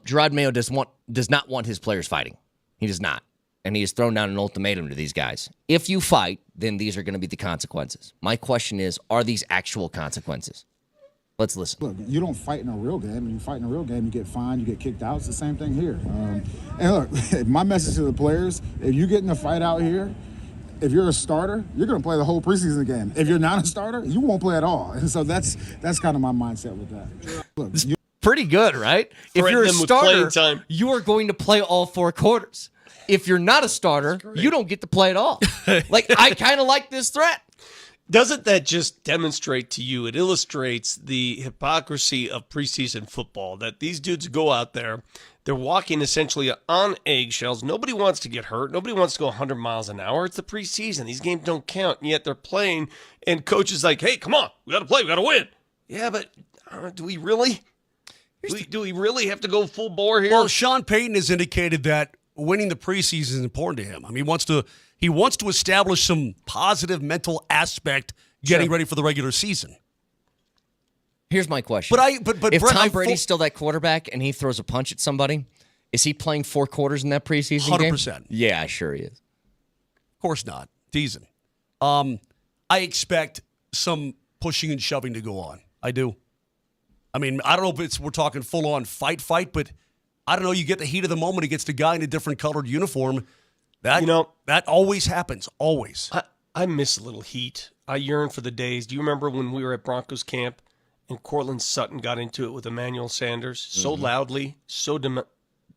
Gerard Mayo does not want his players fighting. He does not. And he has thrown down an ultimatum to these guys. If you fight, then these are going to be the consequences. My question is, are these actual consequences? Let's listen. Look, you don't fight in a real game. When you fight in a real game, you get fined, you get kicked out. It's the same thing here. And look, my message to the players, if you get in a fight out here, if you're a starter, you're going to play the whole preseason game. If you're not a starter, you won't play at all. And so that's kind of my mindset with that. Look, Pretty good, right? If you're a them with playing starter, time. you are going to play all 4 quarters. If you're not a starter, you don't get to play at all. Like, I kind of like this threat. Doesn't that just demonstrate to you, it illustrates the hypocrisy of preseason football, that these dudes go out there, they're walking essentially on eggshells. Nobody wants to get hurt. Nobody wants to go 100 miles an hour. It's the preseason. These games don't count, and yet they're playing, and coach is like, hey, come on, we got to play, we got to win. Yeah, but do we really? Do we really have to go full bore here? Well, Sean Payton has indicated that winning the preseason is important to him. I mean, he wants to establish some positive mental aspect getting ready for the regular season. Here's my question. But if Brett, Tom Brady's still that quarterback and he throws a punch at somebody, is he playing 4 quarters in that preseason game? 100%. Yeah, sure he is. Of course not. Teasing. I expect some pushing and shoving to go on. I do. I mean, I don't know if we're talking full-on fight, but I don't know. You get the heat of the moment against a guy in a different colored uniform. That always happens. Always. I miss a little heat. I yearn for the days. Do you remember when we were at Broncos camp and Cortland Sutton got into it with Emmanuel Sanders so loudly, so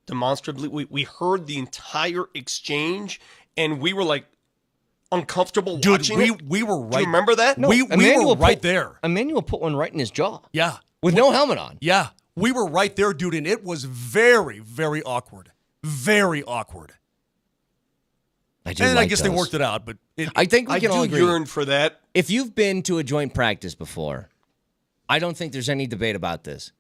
demonstrably? We heard the entire exchange, and we were like uncomfortable watching it. We were right. Do you remember that? No, we were right there. Emmanuel put one right in his jaw. Yeah. With no helmet on. Yeah. We were right there, dude, and it was very, very awkward. Very awkward. I guess they worked it out, but I think we can all agree. Yearn for that. If you've been to a joint practice before, I don't think there's any debate about this.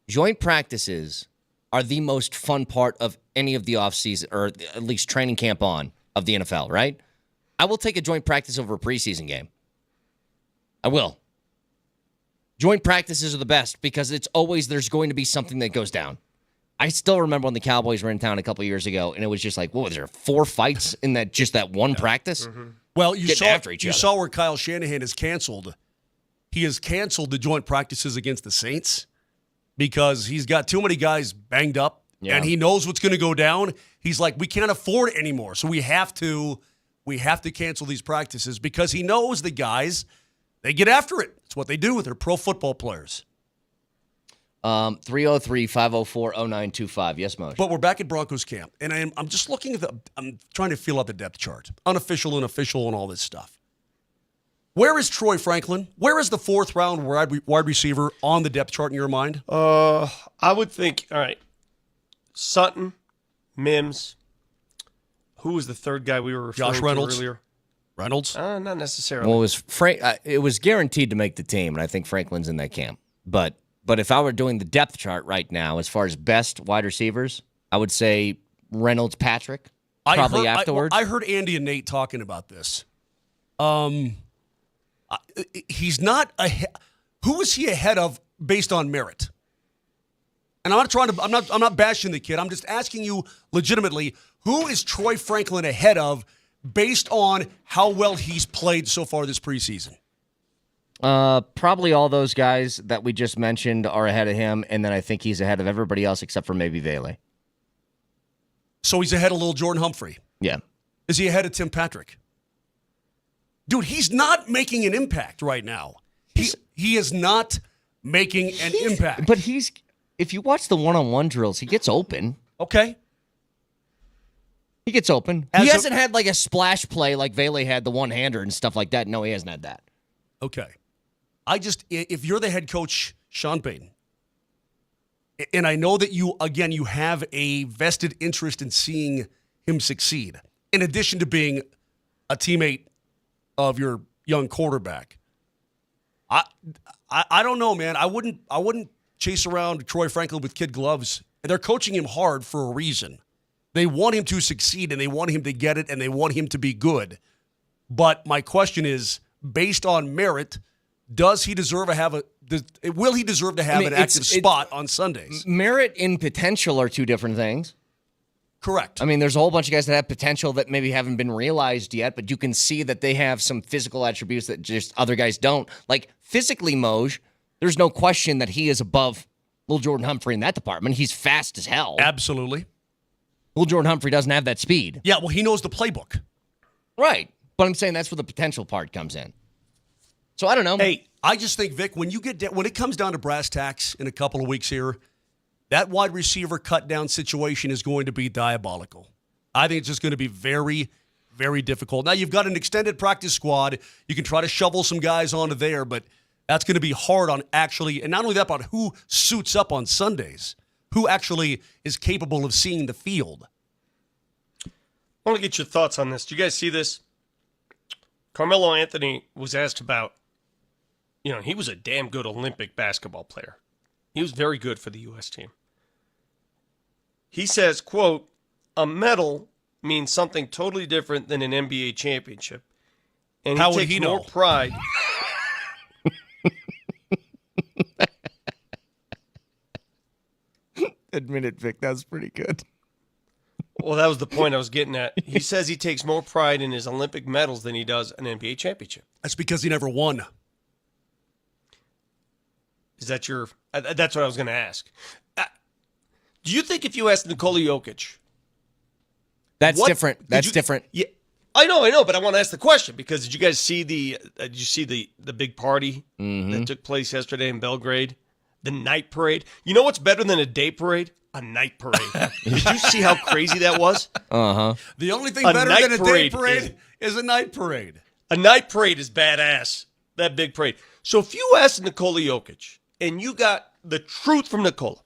Joint practices are the most fun part of any of the offseason, or at least training camp of the NFL, right? I will take a joint practice over a preseason game. I will. Joint practices are the best because there's going to be something that goes down. I still remember when the Cowboys were in town a couple years ago, and it was just like, what was there, 4 fights in that one practice? Mm-hmm. Well, you other. saw where Kyle Shanahan has canceled. He has canceled the joint practices against the Saints because he's got too many guys banged up, and he knows what's going to go down. He's like, we can't afford it anymore, so we have to cancel these practices because he knows the guys, they get after it. It's what they do. They're pro football players. 303-504-0925. Yes, Moshe. But we're back at Broncos camp, and I'm just looking at I'm trying to feel out the depth chart, unofficial and official and all this stuff. Where is Troy Franklin? Where is the 4th round wide receiver on the depth chart in your mind? I would think, all right, Sutton, Mims. Who was the third guy we were referring Josh to Reynolds earlier? Reynolds? Not necessarily. Well, it was guaranteed to make the team, and I think Franklin's in that camp. But if I were doing the depth chart right now, as far as best wide receivers, I would say Reynolds, Patrick, probably afterwards. I heard Andy and Nate talking about this. He's not ahead. Who is he ahead of based on merit? And I'm not bashing the kid. I'm just asking you legitimately, who is Troy Franklin ahead of based on how well he's played so far this preseason? Probably all those guys that we just mentioned are ahead of him, and then I think he's ahead of everybody else except for maybe Vele. So he's ahead of little Jordan Humphrey. Yeah. Is he ahead of Tim Patrick? Dude, he's not making an impact right now. He is not making an impact. But if you watch the one-on-one drills, he gets open. Okay. He gets open. He hasn't had like a splash play like Vele had, the one-hander and stuff like that. No, he hasn't had that. Okay. If you're the head coach, Sean Payton, and I know that you have a vested interest in seeing him succeed, in addition to being a teammate of your young quarterback. I don't know, man. I wouldn't chase around Troy Franklin with kid gloves. They're coaching him hard for a reason. They want him to succeed, and they want him to get it, and they want him to be good. But my question is, based on merit, does he deserve to have will he deserve to have an active spot on Sundays? Merit and potential are two different things. Correct. I mean, there's a whole bunch of guys that have potential that maybe haven't been realized yet, but you can see that they have some physical attributes that just other guys don't. Like physically, Moj, there's no question that he is above Lil Jordan Humphrey in that department. He's fast as hell. Absolutely. Lil Jordan Humphrey doesn't have that speed. Yeah, well, he knows the playbook. Right. But I'm saying that's where the potential part comes in. So I don't know. Hey, I just think, Vic, when it comes down to brass tacks in a couple of weeks here, that wide receiver cut down situation is going to be diabolical. I think it's just going to be very, very difficult. Now, you've got an extended practice squad. You can try to shovel some guys onto there, but that's going to be hard on actually, and not only that, but who suits up on Sundays, who actually is capable of seeing the field. I want to get your thoughts on this. Do you guys see this? Carmelo Anthony was asked about, he was a damn good Olympic basketball player. He was very good for the U.S. team. He says, quote, a medal means something totally different than an NBA championship. And How he would takes he more know? pride. Admit it, Vic. That was pretty good. Well, that was the point I was getting at. He says he takes more pride in his Olympic medals than he does an NBA championship. That's because he never won. Is that your... That's what I was going to ask. Do you think if you asked Nikola Jokic... That's different. That's different. Yeah, I know, but I want to ask the question because did you guys see the big party that took place yesterday in Belgrade? The night parade. You know what's better than a day parade? A night parade. Did you see how crazy that was? Uh-huh. The only thing better than a day parade is a night parade. A night parade is badass. That big parade. So if you asked Nikola Jokic and you got the truth from Nikola,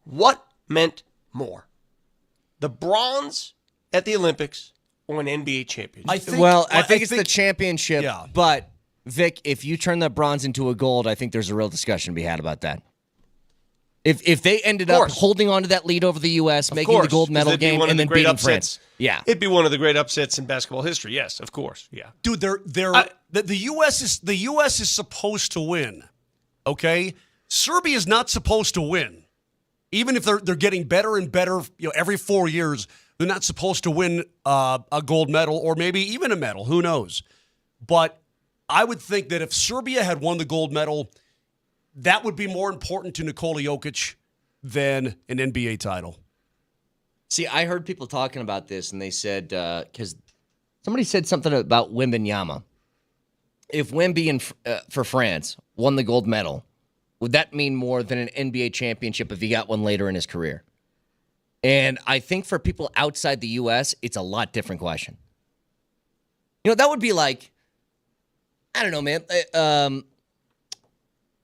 what meant more? The bronze at the Olympics or an NBA championship? I think it's the championship. Yeah. But, Vic, if you turn the bronze into a gold, I think there's a real discussion to be had about that. If they ended up holding on to that lead over the U.S., making the gold medal game, and then beating France. Yeah. It'd be one of the great upsets in basketball history. Yes, of course. Yeah. Dude, the U.S. is supposed to win. Okay? Serbia is not supposed to win. Even if they're getting better and better, every 4 years, they're not supposed to win a gold medal or maybe even a medal. Who knows? But I would think that if Serbia had won the gold medal, that would be more important to Nikola Jokic than an NBA title. See, I heard people talking about this, and they said, because somebody said something about Wembanyama. If Wemby for France won the gold medal, would that mean more than an NBA championship if he got one later in his career? And I think for people outside the U.S., it's a lot different question. That would be like, I don't know, man.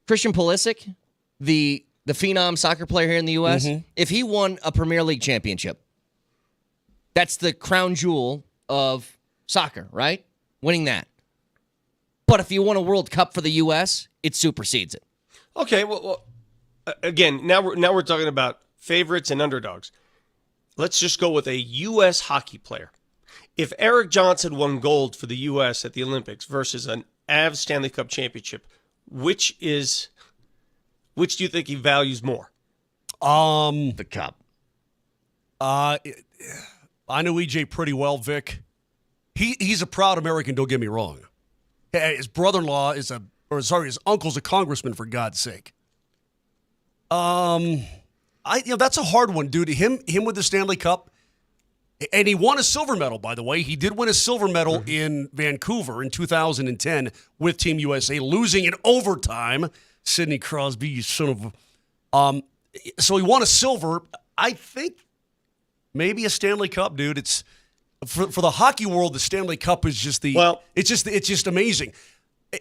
Christian Pulisic, the phenom soccer player here in the U.S., if he won a Premier League championship, that's the crown jewel of soccer, right? Winning that. But if you won a World Cup for the U.S., it supersedes it. Okay, well, again, now we're talking about favorites and underdogs. Let's just go with a U.S. hockey player. If Eric Johnson won gold for the U.S. at the Olympics versus an Avs Stanley Cup championship, which do you think he values more? The cup. I know EJ pretty well, Vic. He's a proud American, don't get me wrong. His brother-in-law is a or sorry, his uncle's a congressman, for God's sake. That's a hard one, dude. Him with the Stanley Cup, and he won a silver medal, by the way. He did win a silver medal in Vancouver in 2010 with Team USA, losing in overtime. Sidney Crosby, you son of a... So he won a silver. I think maybe a Stanley Cup, dude. It's for the hockey world. The Stanley Cup is just it's just amazing.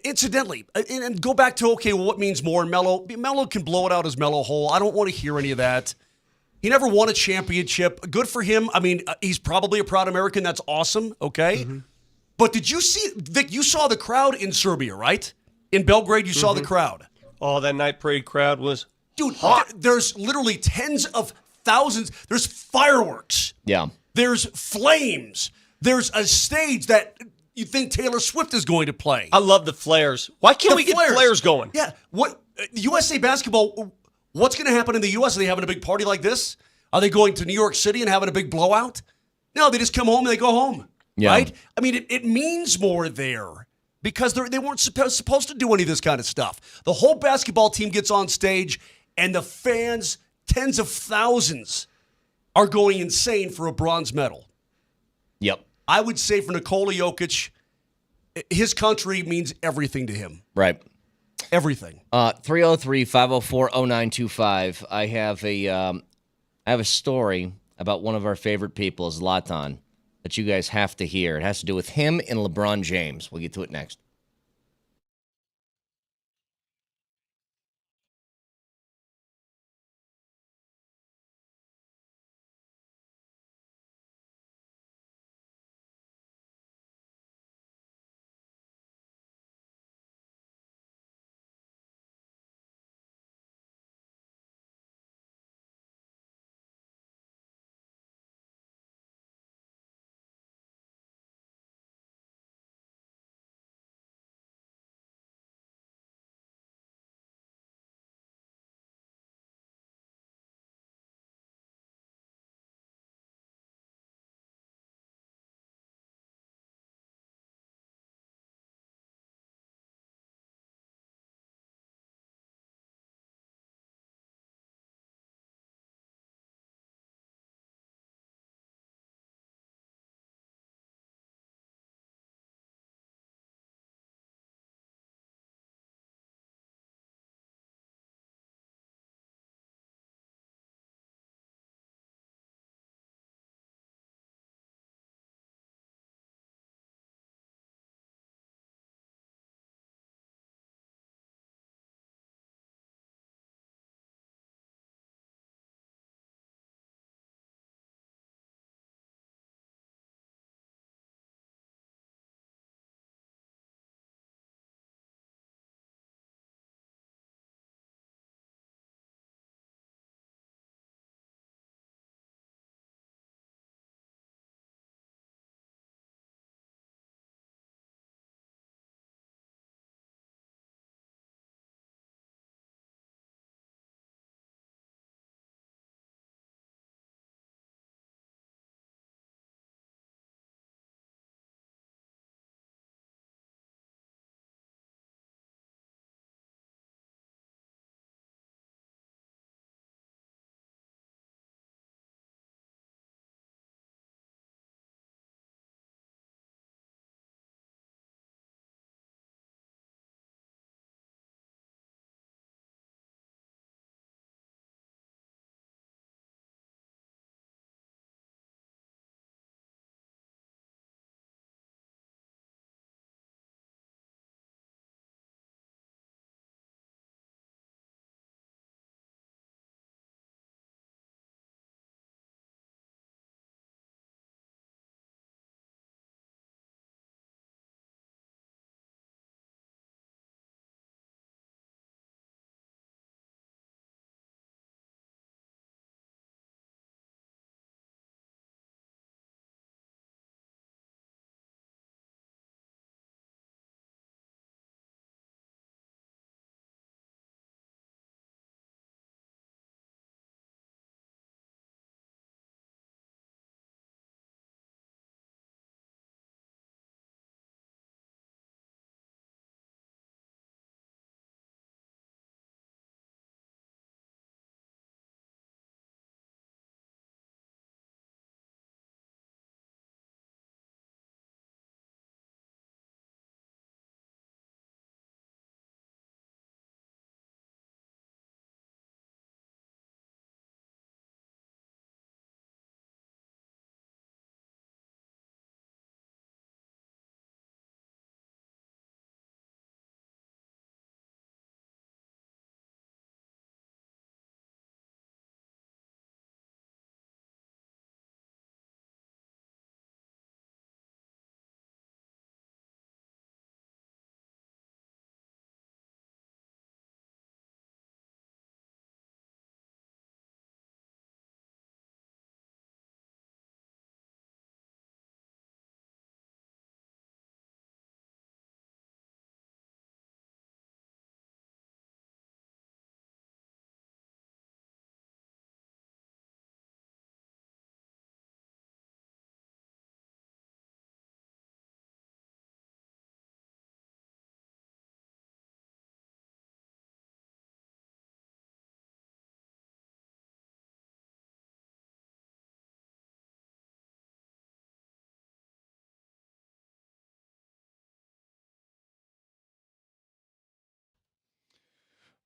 Incidentally, and go back to what means more? And Melo can blow it out his Melo hole. I don't want to hear any of that. He never won a championship. Good for him. I mean, he's probably a proud American. That's awesome. Okay, but did you see, Vic? You saw the crowd in Serbia, right? In Belgrade, you saw the crowd. Oh, that night parade crowd was dude. There's literally tens of thousands. There's fireworks. Yeah. There's flames. There's a stage that you think Taylor Swift is going to play. I love the flares. Why can't we get flares going? Yeah. What USA basketball? What's going to happen in the U.S.? Are they having a big party like this? Are they going to New York City and having a big blowout? No, they just come home and they go home. Yeah. Right? I mean, it means more there because they weren't supposed to do any of this kind of stuff. The whole basketball team gets on stage and the fans, tens of thousands, are going insane for a bronze medal. Yep. I would say for Nikola Jokic, his country means everything to him. Right. Everything. 303-504-0925. I have a story about one of our favorite people, Zlatan, that you guys have to hear. It has to do with him and LeBron James. We'll get to it next.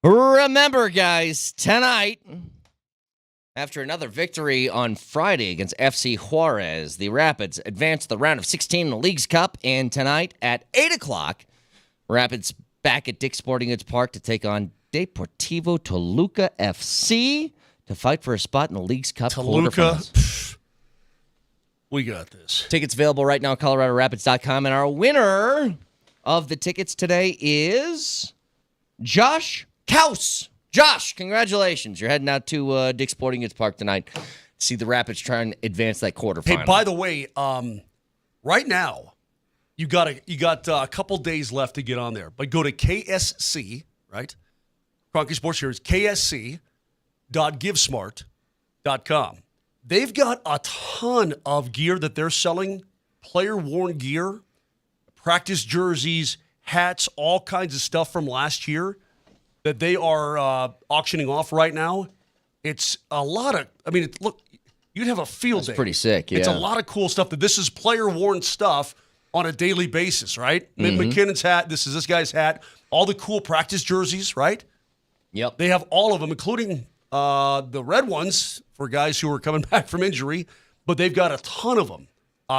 Remember, guys, tonight, after another victory on Friday against FC Juarez, the Rapids advanced to the round of 16 in the League's Cup, and tonight at 8 o'clock, Rapids back at Dick's Sporting Goods Park to take on Deportivo Toluca FC to fight for a spot in the League's Cup quarterfinals. We got this. Tickets available right now at ColoradoRapids.com, and our winner of the tickets today is Josh Kaus. Josh, congratulations. You're heading out to Dick's Sporting Goods Park tonight to see the Rapids try and advance that quarterfinal. Hey, by the way, right now, you got a couple days left to get on there. But go to KSC, right? Kroenke Sports Series, ksc.givesmart.com. They've got a ton of gear that they're selling, player-worn gear, practice jerseys, hats, all kinds of stuff from last year that they are auctioning off right now. It's a lot of, look, you'd have a field day. That's pretty sick, yeah. It's a lot of cool stuff. This is player-worn stuff on a daily basis, right? McKinnon's hat, this is this guy's hat, all the cool practice jerseys, right? Yep. They have all of them, including the red ones for guys who are coming back from injury, but they've got a ton of them.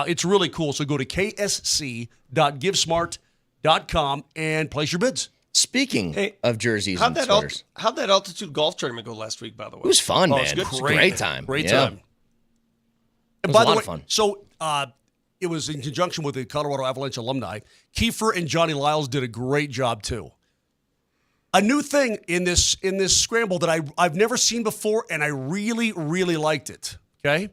It's really cool. So go to ksc.givesmart.com and place your bids. Speaking of jerseys and sweaters. How'd that altitude golf tournament go last week, by the way? It was fun, man. It was good. It was a great time. Great Yeah. time. It was By a the lot way, of fun. So it was in conjunction with the Colorado Avalanche alumni. Kiefer and Johnny Lyles did a great job too. A new thing in this scramble that I've never seen before, and I really, really liked it. Okay?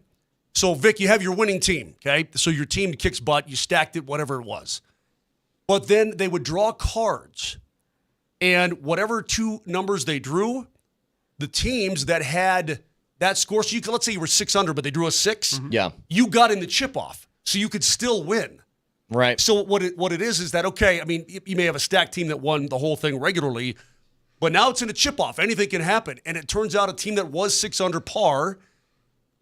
So, Vic, you have your winning team, okay? So your team kicks butt, you stacked it, whatever it was. But then they would draw cards, and whatever two numbers they drew, the teams that had that score, so let's say you were 6 under, but they drew a 6, Yeah. you got in the chip off, so you could still win. Right. So what it is that, okay, you may have a stacked team that won the whole thing regularly, but now it's in a chip-off. Anything can happen. And it turns out a team that was 6 under par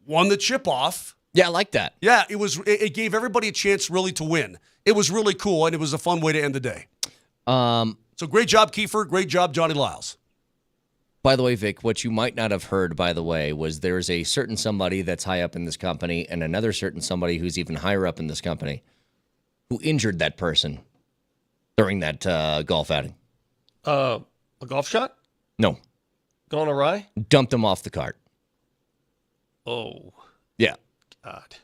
won the chip-off. Yeah, I like that. Yeah, it gave everybody a chance really to win. It was really cool, and it was a fun way to end the day. So great job, Kiefer. Great job, Johnny Lyles. By the way, Vic, what you might not have heard, by the way, was there's a certain somebody that's high up in this company and another certain somebody who's even higher up in this company who injured that person during that golf outing. A golf shot? No. Going awry? Dumped him off the cart. Oh, Yeah. God.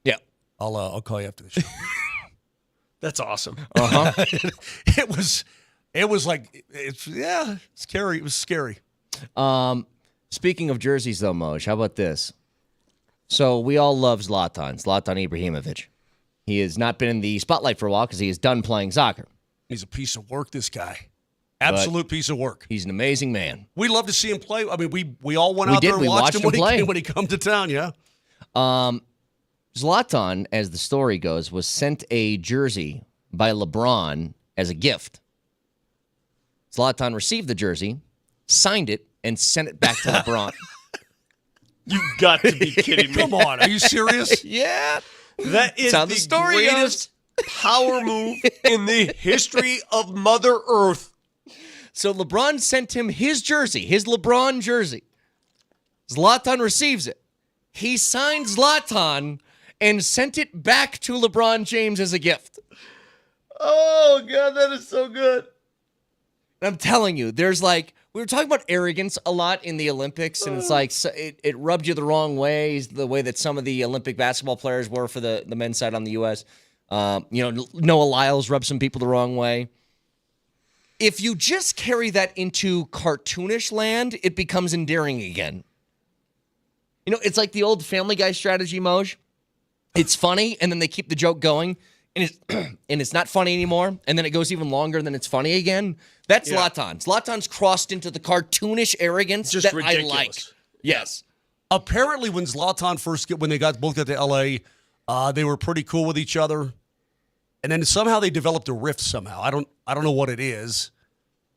Yeah. I'll call you after the show. That's awesome. Uh-huh. It was like, scary. It was scary. Speaking of jerseys, though, Moj, how about this? So we all love Zlatan Ibrahimovic. He has not been in the spotlight for a while because he is done playing soccer. He's a piece of work, this guy. Absolute piece of work. He's an amazing man. We love to see him play. I mean, we all went out there and We watched him play. when he come to town, yeah. Zlatan, as the story goes, was sent a jersey by LeBron as a gift. Zlatan received the jersey, signed it, and sent it back to LeBron. You've got to be kidding me. Come on, are you serious? Yeah. That is how the the story greatest power move in the history of Mother Earth. So LeBron sent him his jersey, his LeBron jersey. Zlatan receives it. He signed Zlatan and sent it back to LeBron James as a gift. Oh, God, that is so good. I'm telling you, there's like, we were talking about arrogance a lot in the Olympics, and it's like it rubbed you the wrong way, the way that some of the Olympic basketball players were for the men's side on the U.S. Noah Lyles rubbed some people the wrong way. If you just carry that into cartoonish land, it becomes endearing again. It's like the old Family Guy strategy, Moj. It's funny, and then they keep the joke going, and it's not funny anymore, and then it goes even longer, and then it's funny again. That's Zlatan. Zlatan's crossed into the cartoonish arrogance Just that ridiculous. I like. Yes. Apparently, when Zlatan when they both got to L.A., they were pretty cool with each other, and then somehow they developed a rift. Somehow, I don't know what it is.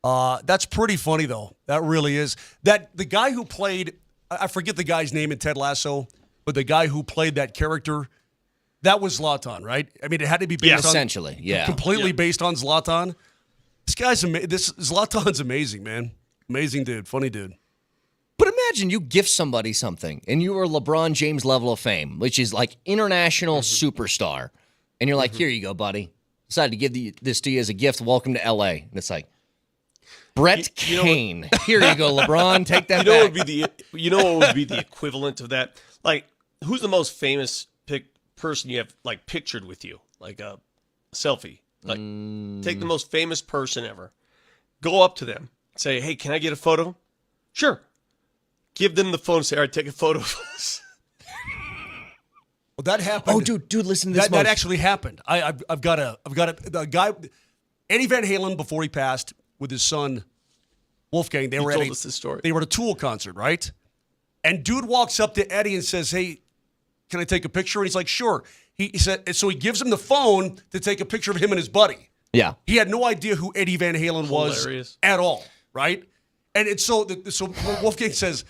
That's pretty funny though. That really is. That the guy who played, I forget the guy's name in Ted Lasso, but the guy who played that character, that was Zlatan, right? I mean, it had to be based on, essentially, yeah. completely based on Zlatan. This Zlatan's amazing, man. Amazing dude. Funny dude. But imagine you gift somebody something, and you are LeBron James level of fame, which is like international superstar. And you're like, here you go, buddy. Decided to give this to you as a gift. Welcome to L.A. And it's like, Brett Kane. Here you go, LeBron. Take that back. What would be the equivalent of that? Like, who's the most famous person you have like pictured with you, like a selfie? Like, take the most famous person ever. Go up to them. Say, hey, can I get a photo? Sure. Give them the phone and say, all right, take a photo of us. Well, that happened. Oh, dude, listen to this. That actually happened. I've got a guy, Eddie Van Halen, before he passed, with his son Wolfgang. They were told us this story. They were at a Tool concert, right? And dude walks up to Eddie and says, "Hey, can I take a picture?" And he's like, "Sure." He said, so he gives him the phone to take a picture of him and his buddy. Yeah, he had no idea who Eddie Van Halen was at all, right? And so Wolfgang says,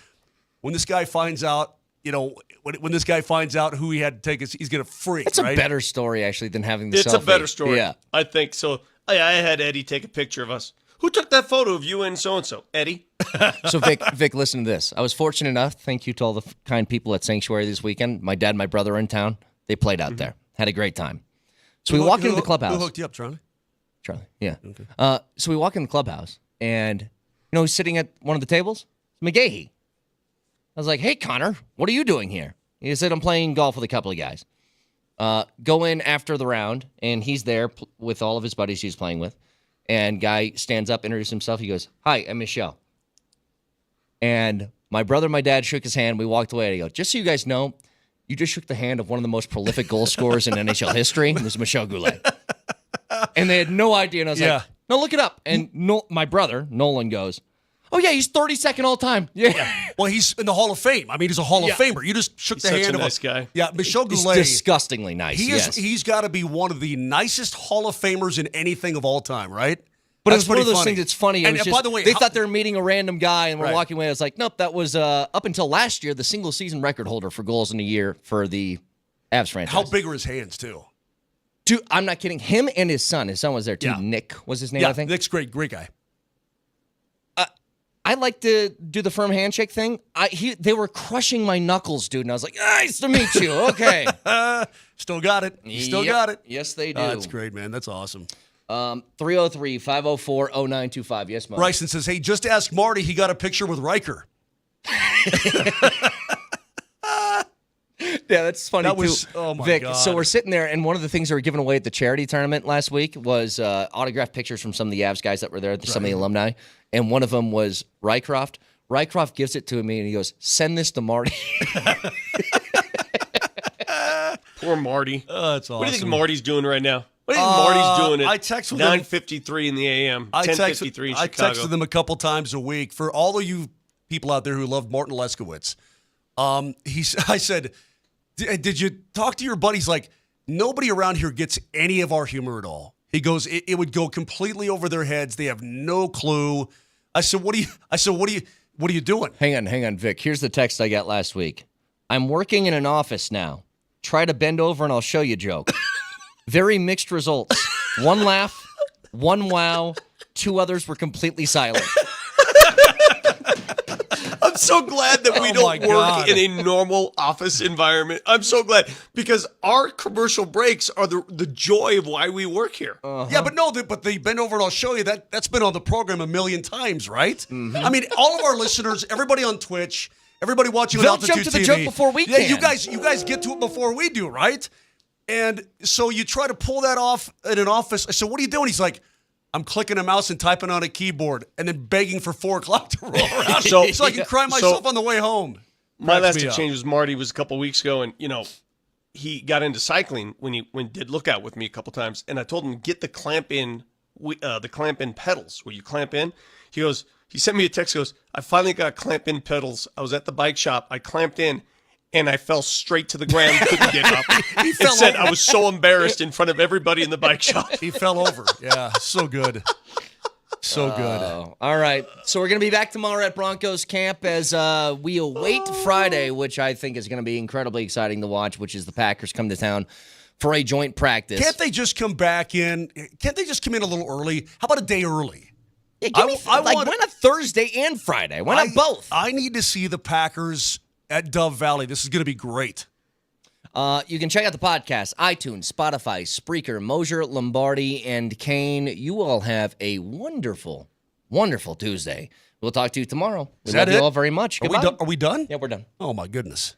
when this guy finds out, when this guy finds out who he had to take, he's gonna freak. It's a better story actually than having the selfie. It's a better story. Yeah, I think so. I had Eddie take a picture of us. Who took that photo of you and so-and-so? Eddie? So, Vic, listen to this. I was fortunate enough, thank you to all the kind people at Sanctuary this weekend. My dad and my brother are in town. They played out there. Had a great time. So we walk into the clubhouse. Who hooked you up, Charlie? Charlie, yeah. Okay. So we walk in the clubhouse, and, who's sitting at one of the tables? McGahee. I was like, hey, Connor, what are you doing here? He said, I'm playing golf with a couple of guys. Go in after the round, and he's there with all of his buddies he's playing with. And guy stands up, introduces himself. He goes, hi, I'm Michelle. And my brother and my dad shook his hand. We walked away. And I go, just so you guys know, you just shook the hand of one of the most prolific goal scorers in NHL history. It was Michel Goulet. And they had no idea. And I was like, no, look it up. And my brother, Nolan, goes, oh, yeah, he's 32nd all time. Yeah. Well, he's in the Hall of Fame. I mean, he's a Hall of Famer. You just shook the hand of a nice guy. Yeah, Michel He's Goulet. disgustingly nice. He's got to be one of the nicest Hall of Famers in anything of all time, right? But it's one of those things that's funny. And just, by the way, they thought they were meeting a random guy and we're Right. walking away. I was like, nope, that was up until last year, the single season record holder for goals in a year for the Avs franchise. How big are his hands, too? Dude, I'm not kidding. Him and his son. His son was there too. Yeah. Nick was his name, Yeah, I think. Nick's great guy. I like to do the firm handshake thing. They were crushing my knuckles, dude. And I was like, nice to meet you. Okay. Still got it. You still Yep. got it. Yes, they do. That's great, man. That's awesome. 303-504-0925. Yes, Mo. Bryson says, hey, just ask Marty. He got a picture with Riker. Yeah, that's funny, That was- too. oh, my Vic, God. so we're sitting there, and one of the things they were giving away at the charity tournament last week was autographed pictures from some of the Avs guys that were there, some of the alumni, and one of them was Rycroft. Rycroft gives it to me, and he goes, send this to Marty. Poor Marty. Oh, that's awesome. What do you think Marty's doing right now? What do you think Marty's doing at I texted them- 9:53 in the a.m., I 10:53 in I Chicago? texted them a couple times a week. For all of you people out there who love Martin Leskowitz, I said, did you talk to your buddies? Like, nobody around here gets any of our humor at all. He goes, it would go completely over their heads. They have no clue. I said, what are you doing? Hang on, Vic. Here's the text I got last week. I'm working in an office now. Try to bend over and I'll show you joke. Very mixed results. One laugh, one wow, two others were completely silent. I'm so glad that we Oh, don't my work God. in a normal office environment. I'm so glad because our commercial breaks are the joy of why we work here. Yeah, but no, but the bend over and I'll show you that's been on the program a million times, right? I mean, all of our listeners, everybody on Twitch, everybody watching on They'll Altitude jump to the TV, joke before we Yeah, can. you guys get to it before we do, right? And so you try to pull that off in an office. I said, "What are you doing?" He's like, "I'm clicking a mouse and typing on a keyboard, and then begging for 4 o'clock to roll around so I can cry myself on the way home." My last me up. exchange with Marty was a couple weeks ago, and he got into cycling when he did Lookout with me a couple times, and I told him get the clamp in pedals where you clamp in. He sent me a text. Goes, I finally got clamp in pedals. I was at the bike shop. I clamped in, and I fell straight to the ground. Couldn't get up. He said I was so embarrassed in front of everybody in the bike shop. He fell over. Yeah, so good. So good. All right. So we're going to be back tomorrow at Broncos camp as we await Friday, which I think is going to be incredibly exciting to watch, which is the Packers come to town for a joint practice. Can't they just come back in? Can't they just come in a little early? How about a day early? Yeah, give me why not Thursday and Friday? Why not both? I need to see the Packers at Dove Valley. This is going to be great. You can check out the podcast, iTunes, Spotify, Spreaker, Mosier, Lombardi, and Kane. You all have a wonderful, wonderful Tuesday. We'll talk to you tomorrow. We love you all very much. Goodbye. Are we done? Yeah, we're done. Oh, my goodness.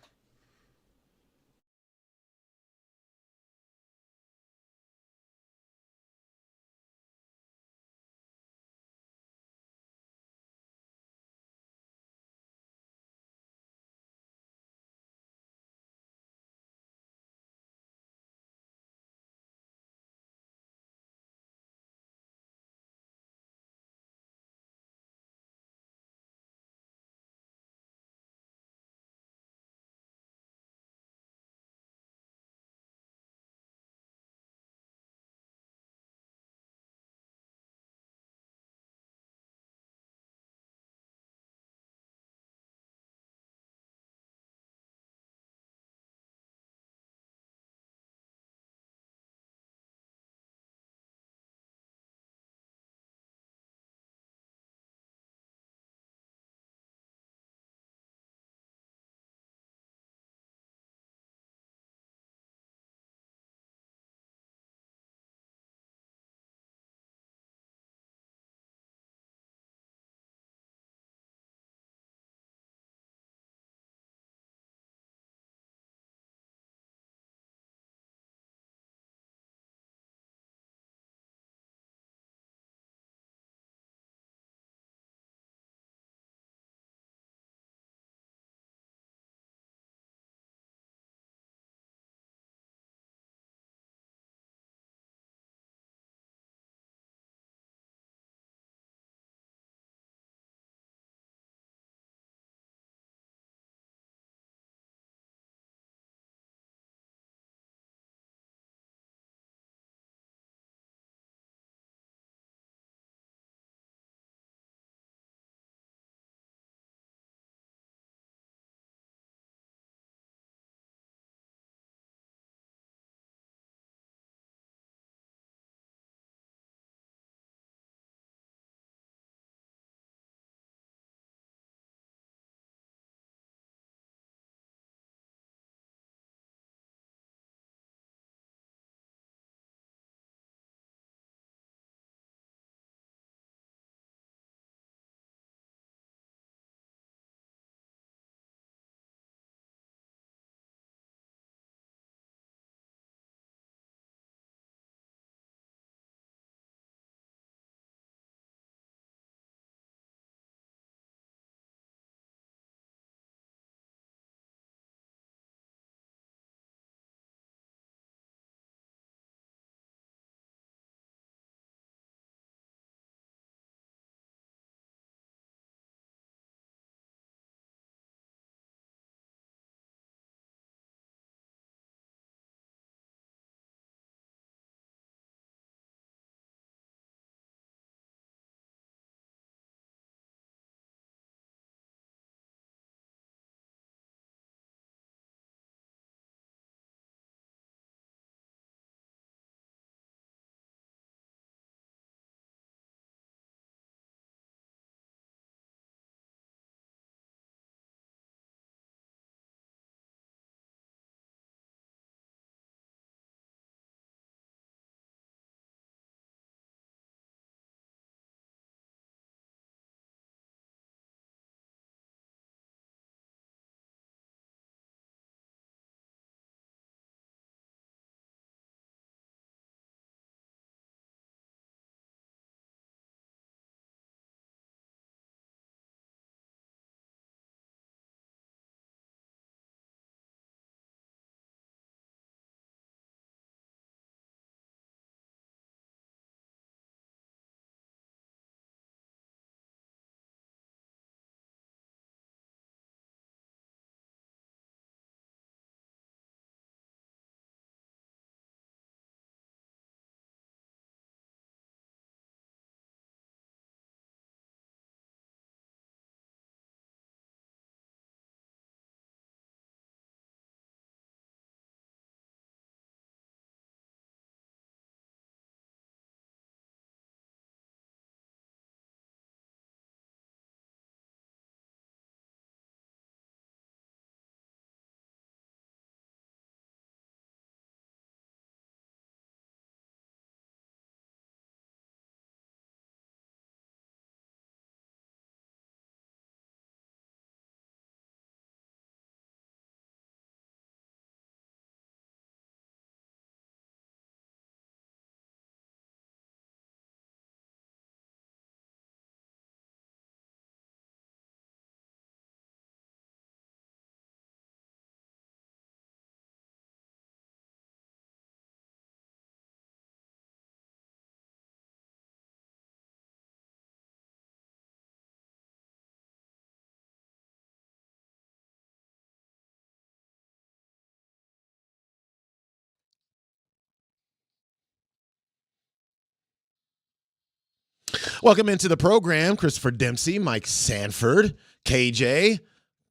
Welcome into the program, Christopher Dempsey, Mike Sanford, KJ.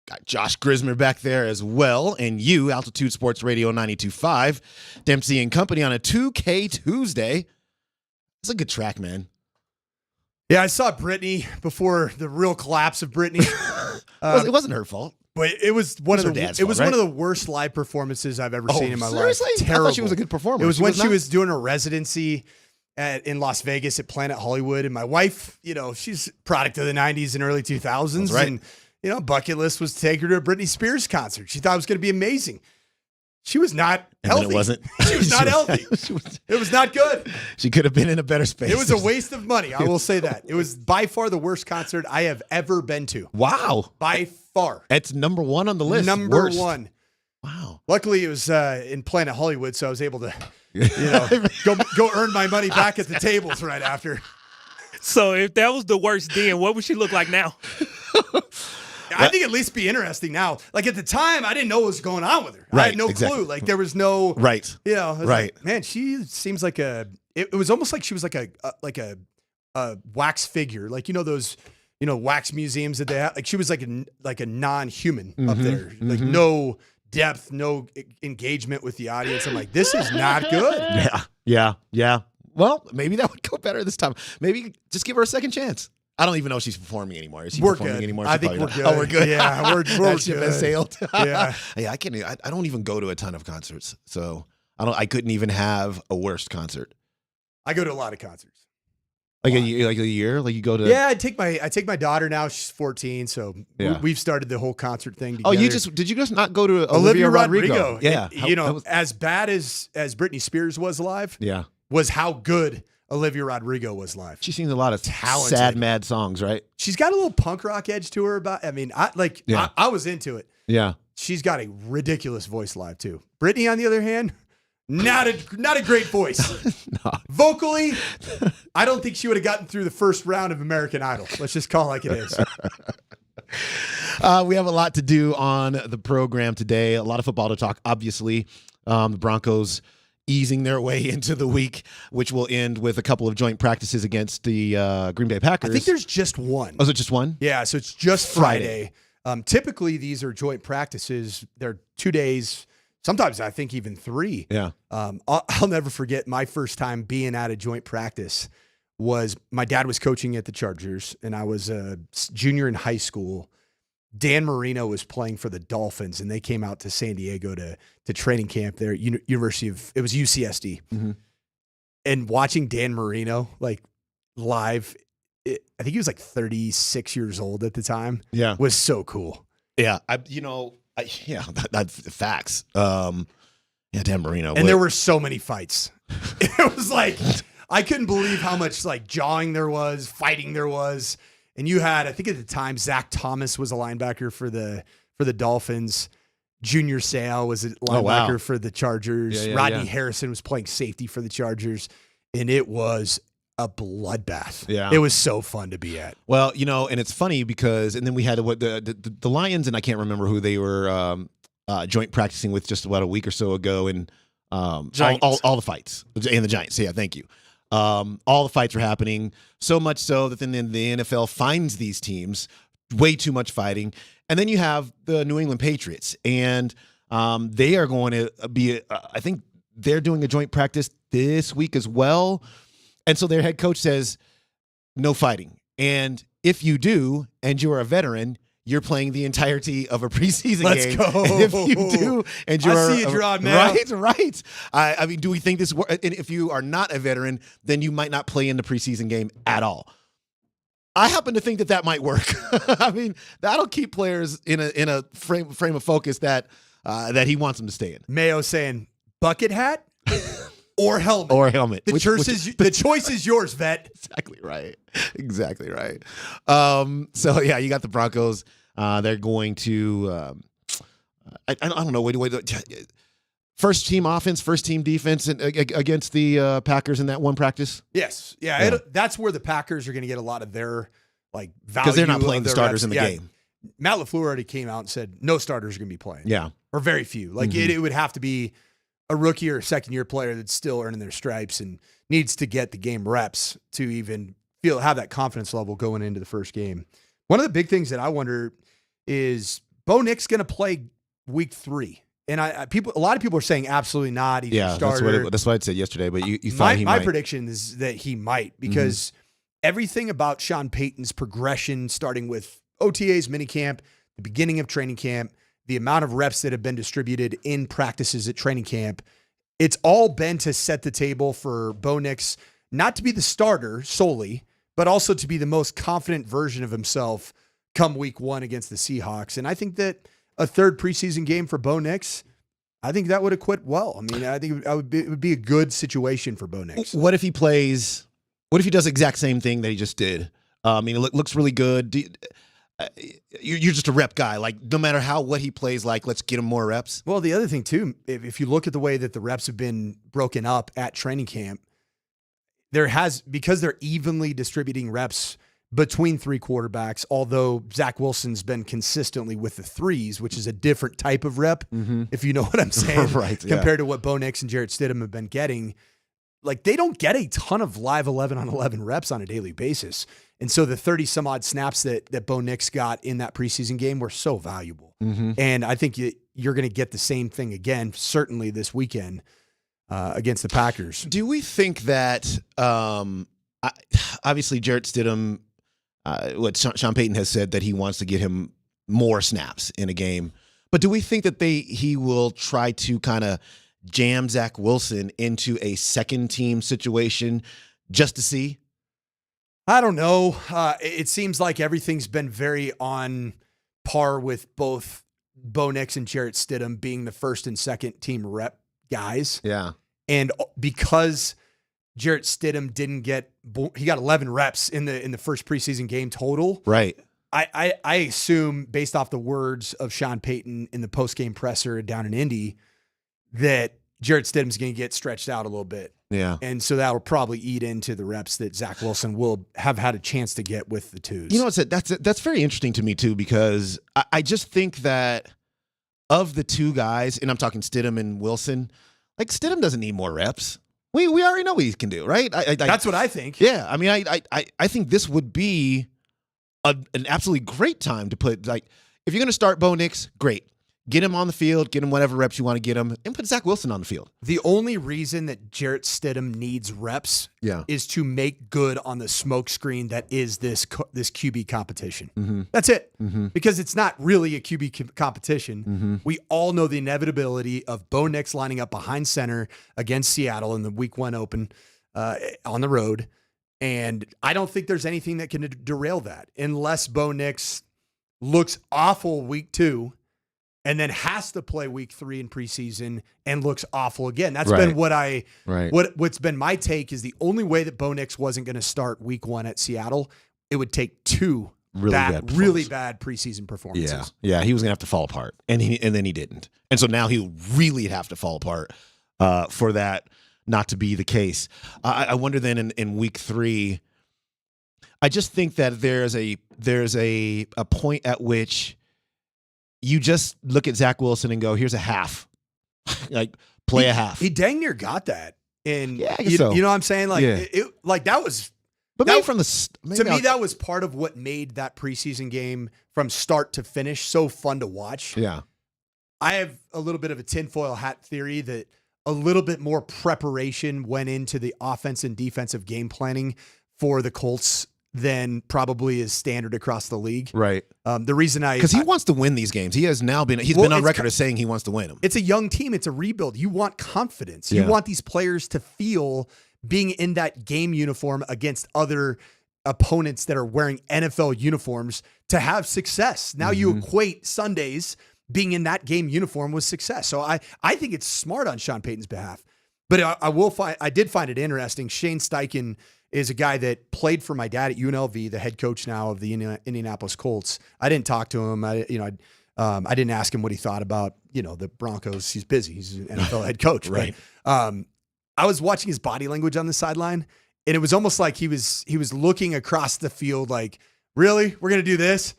Got Josh Grismer back there as well, and you, Altitude Sports Radio 92.5. Dempsey and Company on a 2K Tuesday. It's a good track, man. Yeah, I saw Britney before the real collapse of Britney. It wasn't her fault. But it was one of her the dad's it was fault, one right? of the worst live performances I've ever seen in my seriously? life. Terrible. I thought she was a good performer. It was when she not? was doing a residency in Las Vegas at Planet Hollywood, and my wife, she's product of the '90s and early 2000s, That's right. and bucket list was to take her to a Britney Spears concert. She thought it was going to be amazing. She was not And healthy. then it wasn't. She was not healthy. It was not good. She could have been in a better space. It was a waste of money. I will say that. It was by far the worst concert I have ever been to. Wow. By far. It's number one on the list. Number Worst. one. Wow. Luckily, it was in Planet Hollywood, so I was able to, go earn my money back at the tables right after. So if that was the worst then, what would she look like now? I think at least be interesting now. Like at the time, I didn't know what was going on with her. I Right, had no exactly. clue. Like there was no Right. I was Right. like, man, she seems like it was almost like she was like a wax figure. Like those wax museums that they have. Like she was like a non-human up there. Like no depth, no engagement with the audience. I'm like, this is not good. Yeah. Well, maybe that would go better this time. Maybe just give her a second chance. I don't even know if she's performing anymore. Is she We're performing good. anymore? I She think probably we're not. good. Oh, we're good. Yeah, we're That ship has good. sailed. Yeah. Yeah, I don't even go to a ton of concerts, so I couldn't even have a worst concert. I go to a lot of concerts. Like a year, like you go to. Yeah, I take my daughter now. She's 14, so Yeah. we've started the whole concert thing Oh, together. did you just not go to Olivia Rodrigo? Yeah, As bad as Britney Spears was live, yeah. was how good Olivia Rodrigo was live. She sings a lot of Talented. sad, mad songs, right? She's got a little punk rock edge to her. I was into it. Yeah. She's got a ridiculous voice live too. Britney, on the other hand, not a great voice. No. Vocally, I don't think she would have gotten through the first round of American Idol. Let's just call it like it is. We have a lot to do on the program today. A lot of football to talk. Obviously, the Broncos easing their way into the week, which will end with a couple of joint practices against the Green Bay Packers. I think there's just one. Oh, is it just one? Yeah, so it's just Friday. Typically, these are joint practices. They're 2 days. Sometimes I think even 3. Yeah. I'll never forget my first time being at a joint practice was my dad was coaching at the Chargers, and I was a junior in high school. Dan Marino was playing for the Dolphins, and they came out to San Diego to training camp there at University of, it was UCSD. Mm-hmm. And watching Dan Marino like live, I think he was like 36 years old at the time. Yeah. Was so cool. Yeah. That's facts. Dan Marino. And there were so many fights. It was like, I couldn't believe how much like jawing there was, fighting there was. And you had, I think at the time, Zach Thomas was a linebacker for the Dolphins. Junior Seau was a linebacker for the Chargers. Rodney Harrison was playing safety for the Chargers. And it was a bloodbath. Yeah. It was so fun to be at. Well, and it's funny because, and then we had the Lions, and I can't remember who they were joint practicing with just about a week or so ago, and all the fights, and the Giants. Yeah, thank you. All the fights were happening, so much so that then the NFL finds these teams way too much fighting, and then you have the New England Patriots, and they are going to be. I think they're doing a joint practice this week as well. And so their head coach says, no fighting. And if you do, and you're a veteran, you're playing the entirety of a preseason game. Let's go. And if you do, and you're I see you draw now. Right. I mean, do we think this works? And if you are not a veteran, then you might not play in the preseason game at all. I happen to think that might work. I mean, that'll keep players in a frame of focus that he wants them to stay in. Mayo saying, bucket hat? Or helmet. The choice is yours, vet. Exactly right. So yeah, you got the Broncos. They're going to. I don't know. First team offense, first team defense against the Packers in that one practice. Yes, yeah. That's where the Packers are going to get a lot of their value because they're not playing the starters in the game. Matt LaFleur already came out and said no starters are going to be playing. Yeah, or very few. It would have to be a rookie or a second-year player that's still earning their stripes and needs to get the game reps to even have that confidence level going into the first game. One of the big things that I wonder is Bo Nix going to play week 3? And a lot of people are saying absolutely not. He's a starter. That's what I said yesterday. But you thought he might. My prediction is that he might, because everything about Sean Payton's progression, starting with OTAs, minicamp, the beginning of training camp, the amount of reps that have been distributed in practices at training camp, it's all been to set the table for Bo Nix not to be the starter solely, but also to be the most confident version of himself come week 1 against the Seahawks. And I think that a third preseason game for Bo Nix, I think that would equate well. I mean, I think it would be a good situation for Bo Nix. What if he plays? What if he does the exact same thing that he just did? I mean, it looks really good. You're just a rep guy. Like, no matter what he plays, like, let's get him more reps. Well, the other thing too, if you look at the way that the reps have been broken up at training camp, because they're evenly distributing reps between 3 quarterbacks, although Zach Wilson's been consistently with the 3s, which is a different type of rep, if you know what I'm saying, right? Compared to what Bo Nix and Jarrett Stidham have been getting. Like, they don't get a ton of live 11-on-11 reps on a daily basis. And so the 30 some odd snaps that Bo Nix got in that preseason game were so valuable. And I think you're going to get the same thing again, certainly this weekend against the Packers. Do we think that, obviously Jarrett Stidham, what Sean Payton has said that he wants to get him more snaps in a game, but do we think that he will try to kind of jam Zach Wilson into a second team situation just to see? I don't know. It seems like everything's been very on par with both Bo Nix and Jarrett Stidham being the first and second team rep guys. Yeah. And because Jarrett Stidham he got 11 reps in the first preseason game total. Right. I assume, based off the words of Sean Payton in the post-game presser down in Indy, that Jarrett Stidham's going to get stretched out a little bit. Yeah. And so that will probably eat into the reps that Zach Wilson will have had a chance to get with the 2s. You know, that's very interesting to me too, because I just think that of the 2 guys, and I'm talking Stidham and Wilson, like, Stidham doesn't need more reps. We already know what he can do, right? That's what I think. Yeah. I mean, I think this would be an absolutely great time to put, like, if you're going to start Bo Nix, great. Get him on the field, get him whatever reps you want to get him, and put Zach Wilson on the field. The only reason that Jarrett Stidham needs reps is to make good on the smoke screen that is this QB competition. That's it. Because it's not really a QB competition. We all know the inevitability of Bo Nix lining up behind center against Seattle in the week 1 open on the road. And I don't think there's anything that can derail that unless Bo Nix looks awful week 2 and then has to play week 3 in preseason and looks awful again. That's been what's been my take, is the only way that Bo Nix wasn't going to start week 1 at Seattle, it would take 2 really bad preseason performances. Yeah, he was going to have to fall apart, and then he didn't. And so now he'll really have to fall apart for that not to be the case. I wonder then in week 3, I just think that there's a point at which you just look at Zach Wilson and go, here's a half. Like, play a half. He dang near got that. And yeah, you so. know what I'm saying? Like, that was... But maybe from that was part of what made that preseason game from start to finish so fun to watch. Yeah. I have a little bit of a tinfoil hat theory that a little bit more preparation went into the offense and defensive game planning for the Colts than probably is standard across the league. Right. The reason because he wants to win these games. He's been on record as saying he wants to win them. It's a young team. It's a rebuild. You want confidence. You want these players to feel being in that game uniform against other opponents that are wearing NFL uniforms to have success. Now you equate Sundays being in that game uniform with success. So I think it's smart on Sean Payton's behalf. But I did find it interesting. Shane Steichen is a guy that played for my dad at UNLV, the head coach now of the Indianapolis Colts. I didn't talk to him. I didn't ask him what he thought about, the Broncos. He's busy. He's an NFL head coach. Right. But, I was watching his body language on the sideline, and it was almost like he was looking across the field like, really? We're going to do this?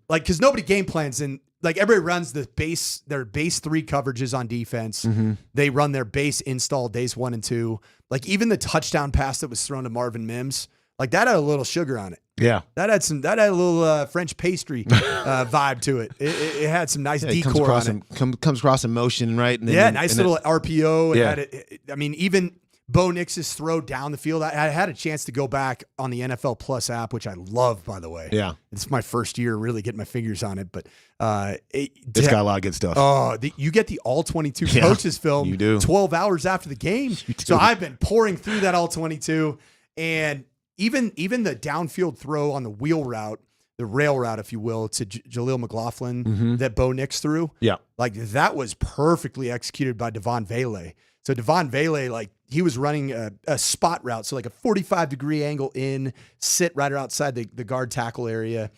Like, because nobody game plans, and like everybody runs their base 3 coverages on defense. They run their base install days 1 and 2. Like, even the touchdown pass that was thrown to Marvin Mims, Like that had a little sugar on it. Yeah. That had a little French pastry vibe to it. It had some nice decor on it. Comes across in motion, right? And Nice little RPO. Even Bo Nix's throw down the field. I had a chance to go back on the NFL Plus app, which I love, by the way. Yeah. It's my first year really getting my fingers on it, but it's got a lot of good stuff. Oh, you get the all 22 coaches film. You do. 12 hours after the game. So I've been pouring through that all 22, and even the downfield throw on the wheel route, the rail route, if you will, to Jaleel McLaughlin that Bo Nix threw. Yeah. Like that was perfectly executed by Devon Vele. So Devon Vele, like he was running a spot route. So like a 45-degree angle in, sit right outside the guard tackle area.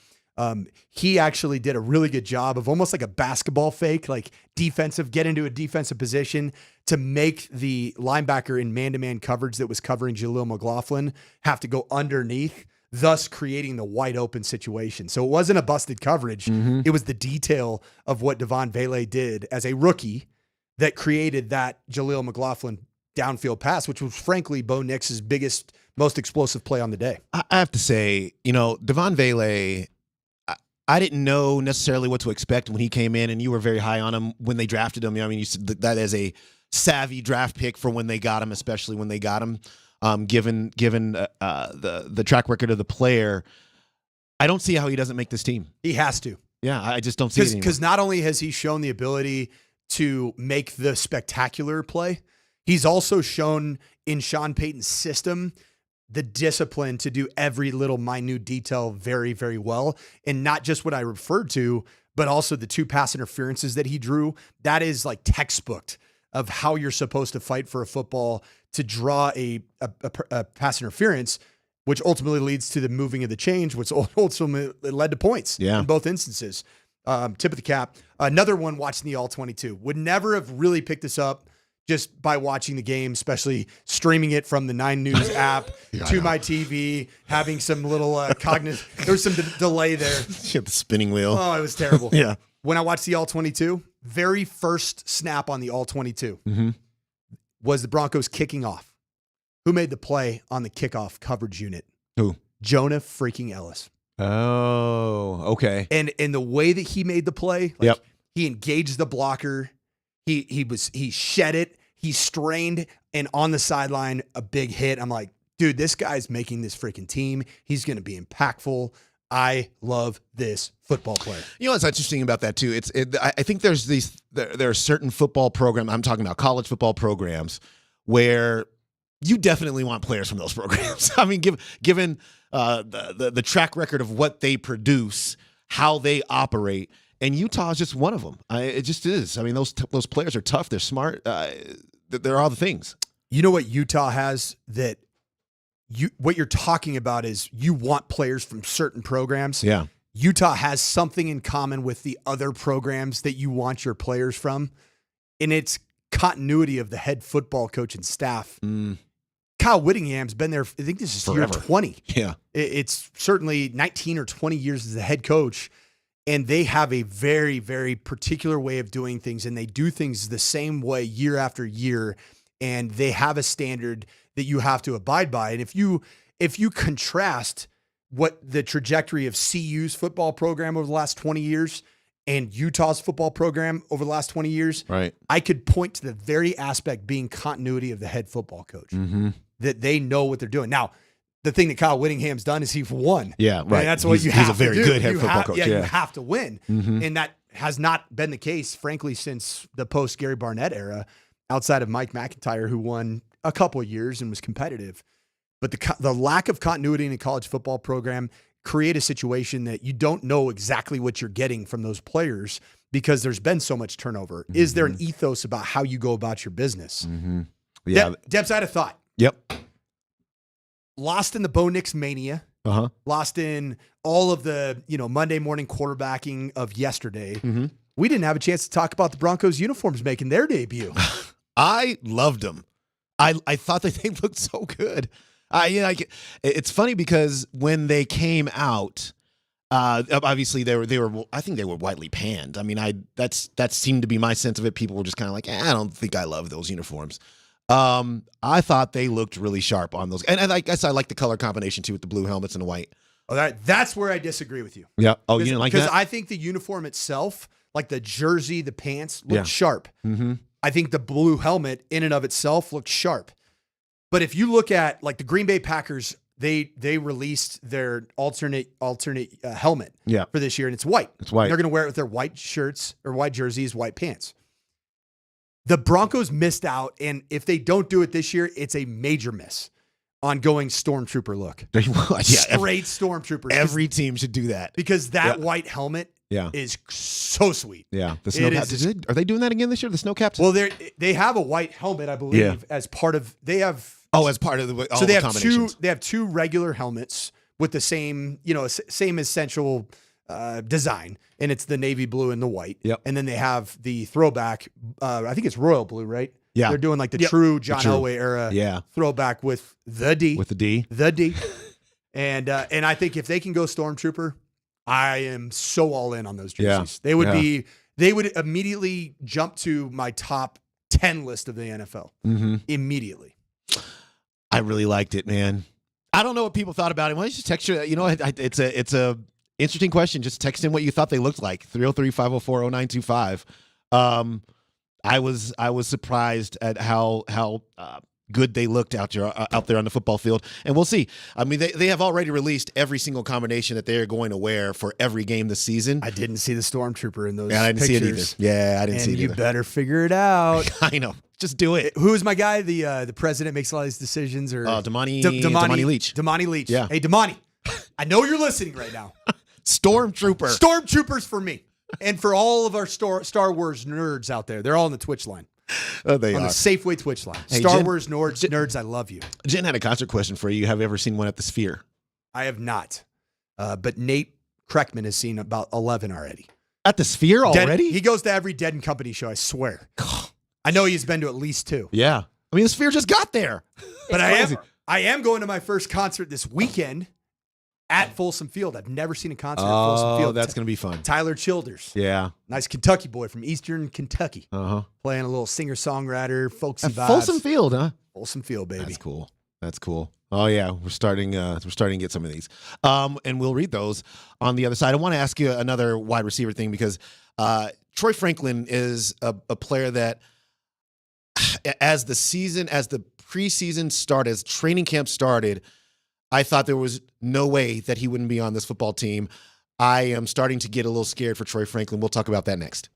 He actually did a really good job of almost like a basketball fake, like get into a defensive position to make the linebacker in man-to-man coverage that was covering Jaleel McLaughlin have to go underneath, thus creating the wide open situation. So it wasn't a busted coverage. It was the detail of what Devon Vele did as a rookie that created that Jaleel McLaughlin downfield pass, which was frankly Bo Nix's biggest, most explosive play on the day. I have to say, Devon Vele, I didn't know necessarily what to expect when he came in, and you were very high on him when they drafted him. I mean, you said that as a savvy draft pick for when they got him, especially when they got him, given the track record of the player. I don't see how he doesn't make this team. He has to. Yeah, I just don't see it anymore. Because not only has he shown the ability to make the spectacular play, he's also shown in Sean Payton's system the discipline to do every little minute detail very, very well. And not just what I referred to, but also the 2 pass interferences that he drew. That is like textbook of how you're supposed to fight for a football, to draw a pass interference, which ultimately leads to the moving of the change, which ultimately led to points in both instances. Tip of the cap. Another one watching the All 22. Would never have really picked this up just by watching the game, especially streaming it from the 9 News app to my TV, having some little cognitive. There was some delay there. You had the spinning wheel. Oh, it was terrible. Yeah. When I watched the All 22, very first snap on the All 22 was the Broncos kicking off. Who made the play on the kickoff coverage unit? Who? Jonah freaking Ellis. Oh, okay. And the way that he made the play, he engaged the blocker. He shed it. He strained, and on the sideline, a big hit. I'm like, dude, this guy's making this freaking team. He's going to be impactful. I love this football player. You know what's interesting about that too? I think there are certain football programs. I'm talking about college football programs where you definitely want players from those programs. I mean, given the track record of what they produce, how they operate. And Utah is just one of them. It just is. I mean, those players are tough. They're smart. They're all the things. You know what Utah has that what you're talking about is you want players from certain programs. Yeah. Utah has something in common with the other programs that you want your players from, and it's continuity of the head football coach and staff. Kyle Whittingham's been there, I think this is forever. year 20. Yeah. It's certainly 19 or 20 years as the head coach. And they have a very, very particular way of doing things, and they do things the same way year after year. And they have a standard that you have to abide by. And if you contrast what the trajectory of CU's football program over the last 20 years and Utah's football program over the last 20 years, right, I could point to the very aspect being continuity of the head football coach, that they know what they're doing. Now, the thing that Kyle Whittingham's done is he's won. Yeah, right. And that's what you have to do. He's a very good head football coach. Yeah, you have to win. And that has not been the case, frankly, since the post-Gary Barnett era, outside of Mike McIntyre, who won a couple of years and was competitive. But the lack of continuity in a college football program create a situation that you don't know exactly what you're getting from those players because there's been so much turnover. Is there an ethos about how you go about your business? Yeah. Debs, I had a thought. Yep. Lost in the Bo Nix mania. Lost in all of the, Monday morning quarterbacking of yesterday. We didn't have a chance to talk about the Broncos uniforms making their debut. I loved them. I thought that they looked so good. It's funny because when they came out, obviously they were. I think they were widely panned. I mean, that seemed to be my sense of it. People were just kind of like, I don't think I love those uniforms. I thought they looked really sharp on those. And I guess I like the color combination too with the blue helmets and the white. Oh, that's where I disagree with you. Yeah. Oh, you didn't like that? Because I think the uniform itself, like the jersey, the pants, looked sharp. Mm-hmm. I think the blue helmet in and of itself looked sharp. But if you look at like the Green Bay Packers, they released their alternate helmet for this year, and it's white. It's white. They're going to wear it with their white shirts or white jerseys, white pants. The Broncos missed out, and if they don't do it this year, it's a major miss on going Stormtrooper look. Straight Stormtroopers. Every team should do that. Because that white helmet is so sweet. Yeah. The snow caps. Are they doing that again this year, the snow caps? Well, they have a white helmet, I believe, as part of as part of the so they have combinations. They have two regular helmets with the same, same essential design, and it's the navy blue and the white. Yep. And then they have the throwback. I think it's royal blue, right? Yeah. They're doing like the true John Elway era throwback with the D. With the D. The D. And I think if they can go Stormtrooper, I am so all in on those jerseys. Yeah. They would immediately jump to my top 10 list of the NFL. Mm-hmm. Immediately. I really liked it, man. I don't know what people thought about it. Why don't you just text your, it's a interesting question. Just text in what you thought they looked like. 303-504-0925. I was surprised at how good they looked out there on the football field, and we'll see. I mean, they have already released every single combination that they are going to wear for every game this season. I didn't see the Stormtrooper in those. Yeah, I didn't pictures. see it either. Yeah, I didn't see it either. You better figure it out. I know. Just do it. Who is my guy? The president makes a lot of these decisions. Or Damani Leach. Damani Leach. Yeah. Hey, Damani, I know you're listening right now. Stormtrooper. Stormtroopers for me, and for all of our Star Wars nerds out there. They're all on the Twitch line. They on are. the Safeway Twitch line. Hey, Star Jen, Wars nerds, I love you. Jen had a concert question for you. Have you ever seen one at the Sphere? I have not, but Nate Kreckman has seen about 11 already. At the Sphere already? He goes to every Dead and Company show, I swear. I know he's been to at least 2. Yeah. I mean, the Sphere just got there. But I am going to my first concert this weekend at Folsom Field. I've never seen a concert at Folsom Field. Oh, that's going to be fun. Tyler Childers. Yeah. Nice Kentucky boy from Eastern Kentucky. Uh-huh. Playing a little singer-songwriter, folksy At vibes. Folsom Field, huh? Folsom Field, baby. That's cool. Oh yeah, we're starting to get some of these. And we'll read those on the other side. I want to ask you another wide receiver thing because Troy Franklin is a player that as the preseason started, as training camp started, I thought there was no way that he wouldn't be on this football team. I am starting to get a little scared for Troy Franklin. We'll talk about that next.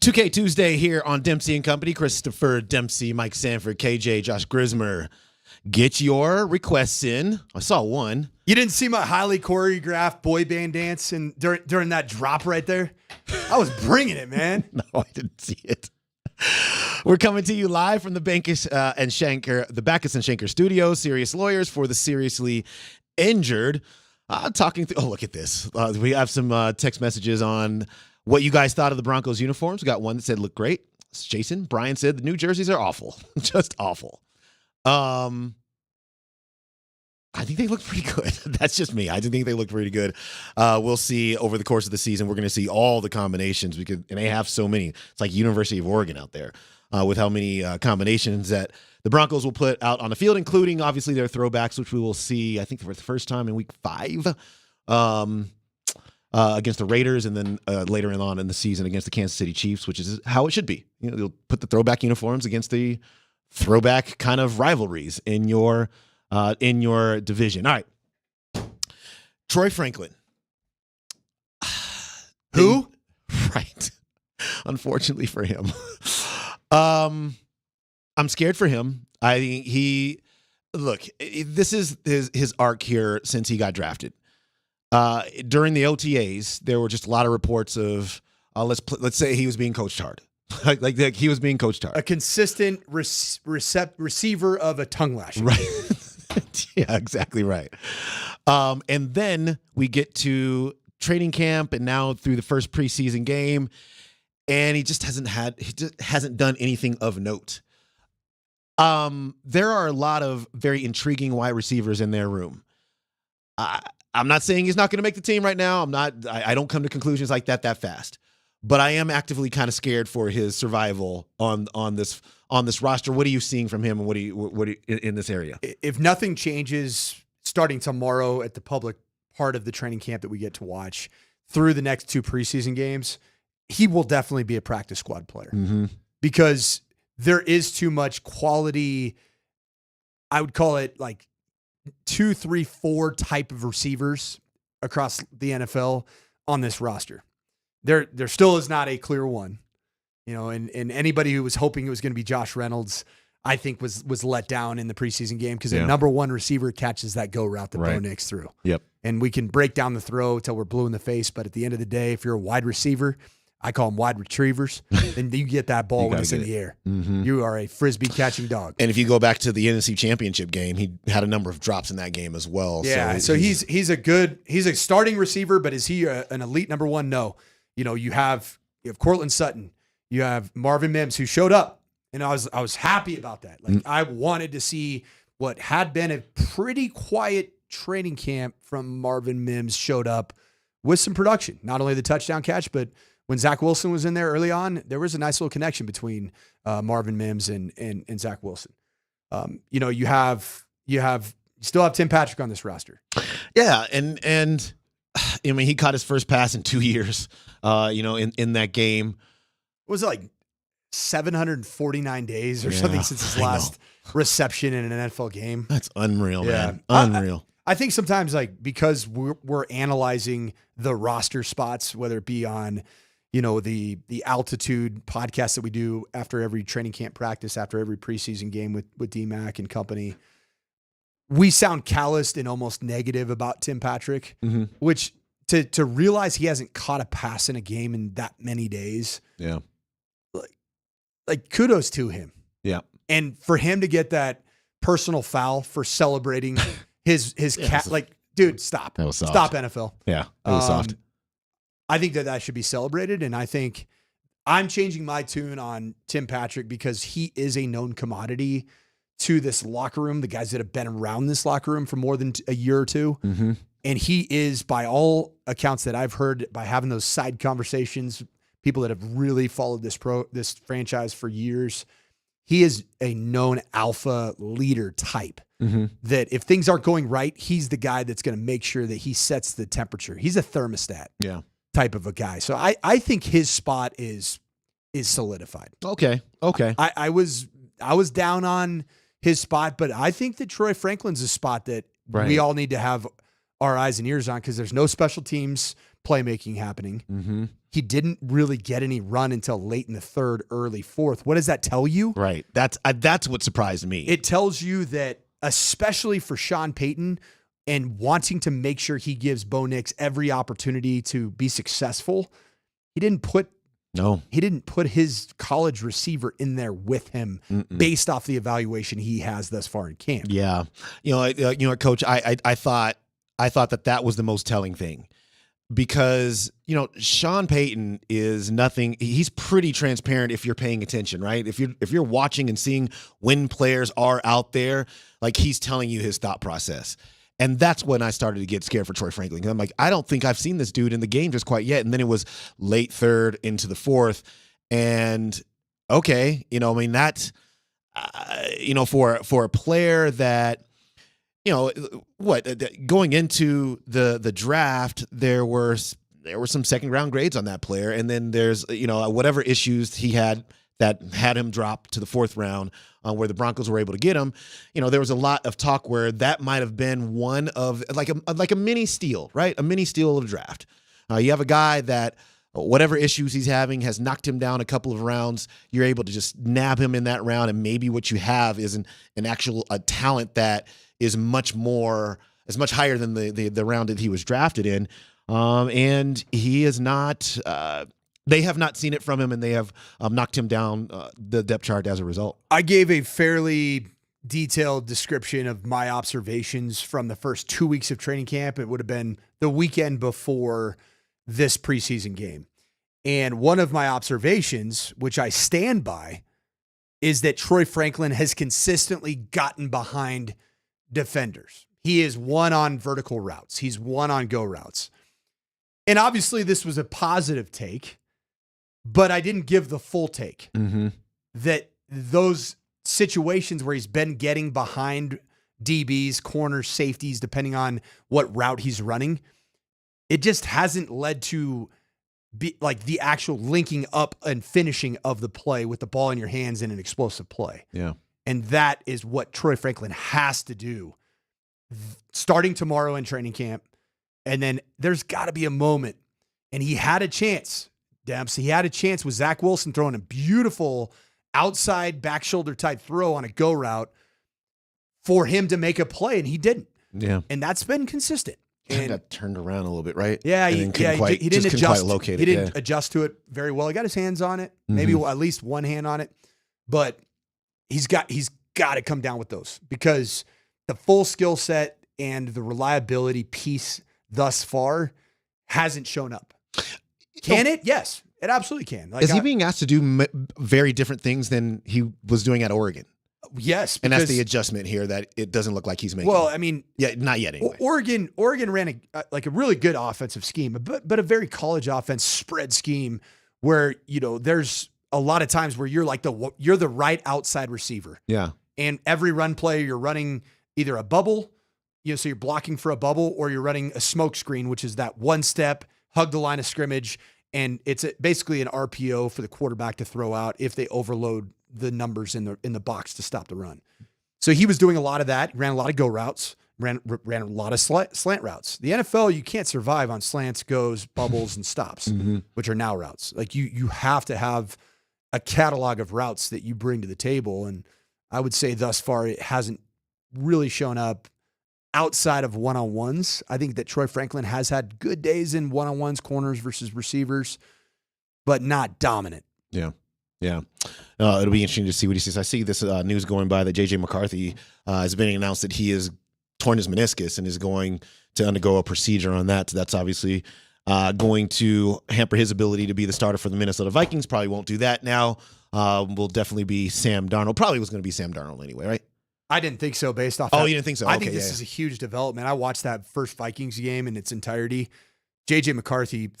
2K Tuesday here on Dempsey and Company. Christopher Dempsey, Mike Sanford, KJ, Josh Grismer. Get your requests in. I saw one. You didn't see my highly choreographed boy band dance during that drop right there? I was bringing it, man. No, I didn't see it. We're coming to you live from the Backus and Schenker studios, Serious Lawyers for the Seriously Injured. Talking through. Oh, look at this. We have some text messages on what you guys thought of the Broncos uniforms. We got one that said look great. It's Jason. Brian said the new jerseys are awful, just awful. I think they look pretty good. That's just me. I do think they look pretty good. We'll see over the course of the season. We're going to see all the combinations and they have so many. It's like University of Oregon out there with how many combinations that the Broncos will put out on the field, including obviously their throwbacks, which we will see, I think, for the first time in week 5 against the Raiders, and then later on in the season against the Kansas City Chiefs, which is how it should be. You know, they'll put the throwback uniforms against the throwback kind of rivalries in your division. All right. Troy Franklin. Who? Right. Unfortunately for him. I'm scared for him. This is his arc here since he got drafted. During the OTAs, there were just a lot of reports of let's say he was being coached hard. like he was being coached hard. A consistent receiver of a tongue lashing. Right. Yeah, exactly right. And then we get to training camp and now through the first preseason game, and he just hasn't done anything of note. There are a lot of very intriguing wide receivers in their room. I'm not saying he's not going to make the team right now. I don't come to conclusions like that fast. But I am actively kind of scared for his survival on this roster. What are you seeing from him, and what do you in this area? If nothing changes starting tomorrow at the public part of the training camp that we get to watch through the next 2 preseason games, he will definitely be a practice squad player because there is too much quality. I would call it like 2, 3, 4 type of receivers across the NFL on this roster. There still is not a clear one, you know, and anybody who was hoping it was going to be Josh Reynolds, I think was let down in the preseason game because the number 1 receiver catches that go route that Bo Nix threw. Yep. And we can break down the throw till we're blue in the face, but at the end of the day, if you're a wide receiver, I call them wide retrievers, then you get that ball when it's in the air. Mm-hmm. You are a Frisbee catching dog. And if you go back to the NFC Championship game, he had a number of drops in that game as well. Yeah, so he's a starting receiver, but is he an elite number 1? No. You know, you have Courtland Sutton, you have Marvin Mims who showed up, and I was happy about that. Like I wanted to see what had been a pretty quiet training camp from Marvin Mims showed up with some production. Not only the touchdown catch, but when Zach Wilson was in there early on, there was a nice little connection between Marvin Mims and Zach Wilson. You know, you still have Tim Patrick on this roster. Yeah, and I mean, he caught his first pass in 2 years. You know, in that game, was it like 749 days or something since his last reception in an NFL game? That's unreal, man. Unreal. I think sometimes, like, because we're analyzing the roster spots, whether it be on, you know, the altitude podcast that we do after every training camp practice, after every preseason game with DMAC and company, we sound calloused and almost negative about Tim Patrick, which to realize he hasn't caught a pass in a game in that many days. Yeah. Like kudos to him. Yeah. And for him to get that personal foul for celebrating his cat, like, dude, stop. That was soft. Stop, NFL. Yeah. That was soft. I think that should be celebrated. And I think I'm changing my tune on Tim Patrick because he is a known commodity to this locker room, the guys that have been around this locker room for more than a year or two. And he is, by all accounts that I've heard, by having those side conversations, people that have really followed this franchise for years, he is a known alpha leader type. That if things aren't going right, he's the guy that's going to make sure that he sets the temperature. He's a thermostat type of a guy. So I think his spot is solidified. Okay. I was down on his spot, but I think that Troy Franklin's a spot that we all need to have our eyes and ears on because there's no special teams playmaking happening. He didn't really get any run until late in the third, early fourth. What does that tell you? Right. That's what surprised me. It tells you that, especially for Sean Payton and wanting to make sure he gives Bo Nix every opportunity to be successful, he didn't put his college receiver in there with him based off the evaluation he has thus far in camp. Yeah. Coach, I thought that was the most telling thing. Because, Sean Payton is nothing. He's pretty transparent if you're paying attention, right? If you're watching and seeing when players are out there, like he's telling you his thought process. And that's when I started to get scared for Troy Franklin. I'm like, I don't think I've seen this dude in the game just quite yet. And then it was late third into the fourth. And okay, that's, for a player that, going into the draft, there were some second round grades on that player. And then there's, whatever issues he had that had him drop to the fourth round where the Broncos were able to get him. There was a lot of talk where that might have been one of like a mini steal, right? A mini steal of the draft. You have a guy that whatever issues he's having has knocked him down a couple of rounds. You're able to just nab him in that round. And maybe what you have is an actual talent that is much higher than the round that he was drafted in. And he is not, they have not seen it from him, and they have knocked him down the depth chart as a result. I gave a fairly detailed description of my observations from the first 2 weeks of training camp. It would have been the weekend before this preseason game. And one of my observations, which I stand by, is that Troy Franklin has consistently gotten behind defenders. He is one on vertical routes. He's one on go routes. And obviously this was a positive take, but I didn't give the full take. That those situations where he's been getting behind DBs, corners, safeties, depending on what route he's running, it just hasn't led to the actual linking up and finishing of the play with the ball in your hands in an explosive play. Yeah. And that is what Troy Franklin has to do starting tomorrow in training camp. And then there's got to be a moment. And he had a chance, Dempsey. He had a chance with Zach Wilson throwing a beautiful outside back shoulder type throw on a go route for him to make a play, and he didn't. Yeah. And that's been consistent. And got turned around a little bit, right? Yeah, he didn't adjust. Locate he didn't adjust to it very well. He got his hands on it, maybe at least one hand on it, but he's got to come down with those, because the full skill set and the reliability piece thus far hasn't shown up. Can it? Yes, it absolutely can. Is he being asked to do very different things than he was doing at Oregon? Yes. And that's the adjustment here that it doesn't look like he's making. Well, I mean, yeah, not yet anyway. Oregon ran a really good offensive scheme, but a very college offense spread scheme where, there's a lot of times where you're the right outside receiver. Yeah. And every run play you're running either a bubble, so you're blocking for a bubble, or you're running a smoke screen, which is that one step, hug the line of scrimmage, and it's basically an RPO for the quarterback to throw out if they overload the numbers in the box to stop the run. So he was doing a lot of that, ran a lot of go routes, ran a lot of slant routes. The NFL, you can't survive on slants, goes, bubbles, and stops, which are now routes. Like you have to have a catalog of routes that you bring to the table. And I would say thus far, it hasn't really shown up outside of one-on-ones. I think that Troy Franklin has had good days in one-on-ones, corners versus receivers, but not dominant. Yeah. Yeah. It'll be interesting to see what he says. I see this news going by that J.J. McCarthy has been announced that he has torn his meniscus and is going to undergo a procedure on that. So that's obviously going to hamper his ability to be the starter for the Minnesota Vikings. Probably won't do that now. Will definitely be Sam Darnold. Probably was going to be Sam Darnold anyway, right? I didn't think so based off you didn't think so? I think this is a huge development. I watched that first Vikings game in its entirety. J.J. McCarthy,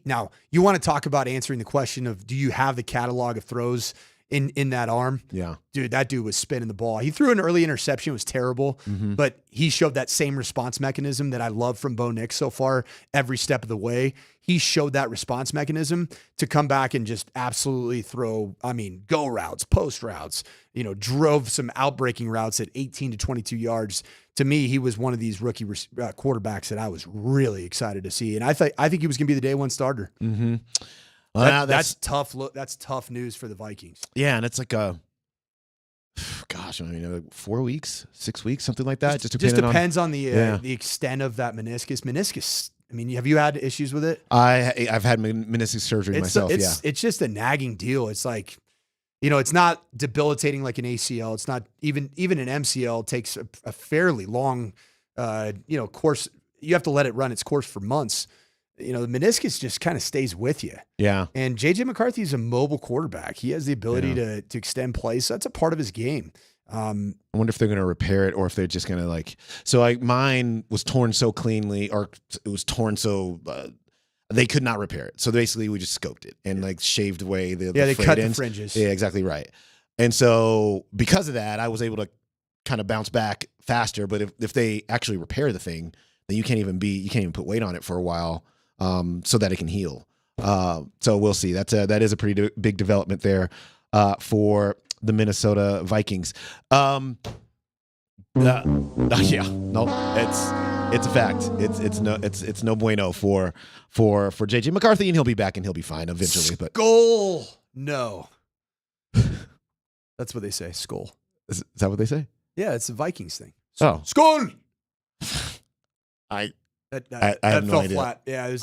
now you want to talk about answering the question of, do you have the catalog of throws in that arm. Yeah. Dude, that dude was spinning the ball. He threw an early interception. It was terrible, but he showed that same response mechanism that I love from Bo Nix so far every step of the way. He showed that response mechanism to come back and just absolutely throw, go routes, post routes, drove some outbreaking routes at 18 to 22 yards. To me, he was one of these rookie quarterbacks that I was really excited to see. And I think he was going to be the day one starter. Mm-hmm. Well, that's tough. That's tough news for the Vikings. Yeah, and it's like 4 weeks, 6 weeks, something like that. Just depends on the extent of that meniscus. Meniscus. Have you had issues with it? I've had meniscus surgery myself. It's just a nagging deal. It's like, it's not debilitating like an ACL. It's not even an MCL takes a fairly long, course. You have to let it run its course for months. The meniscus just kind of stays with you. Yeah. And J.J. McCarthy is a mobile quarterback. He has the ability to extend plays. So that's a part of his game. I wonder if they're going to repair it or if they're just going to mine was torn so cleanly, or it was torn so they could not repair it. So basically we just scoped it and shaved away the they cut ends. the fringes. Yeah, exactly right. And so because of that, I was able to kind of bounce back faster. But if they actually repair the thing, then you can't even put weight on it for a while. So that it can heal. So we'll see. That is a pretty big development there for the Minnesota Vikings. Yeah, no, it's a fact. It's no bueno for JJ McCarthy, and he'll be back and he'll be fine eventually. But Skull, no, that's what they say. Skull. Is that what they say? Yeah, it's a Vikings thing. Oh, Skull. I That have no fell idea. flat. Yeah, it was,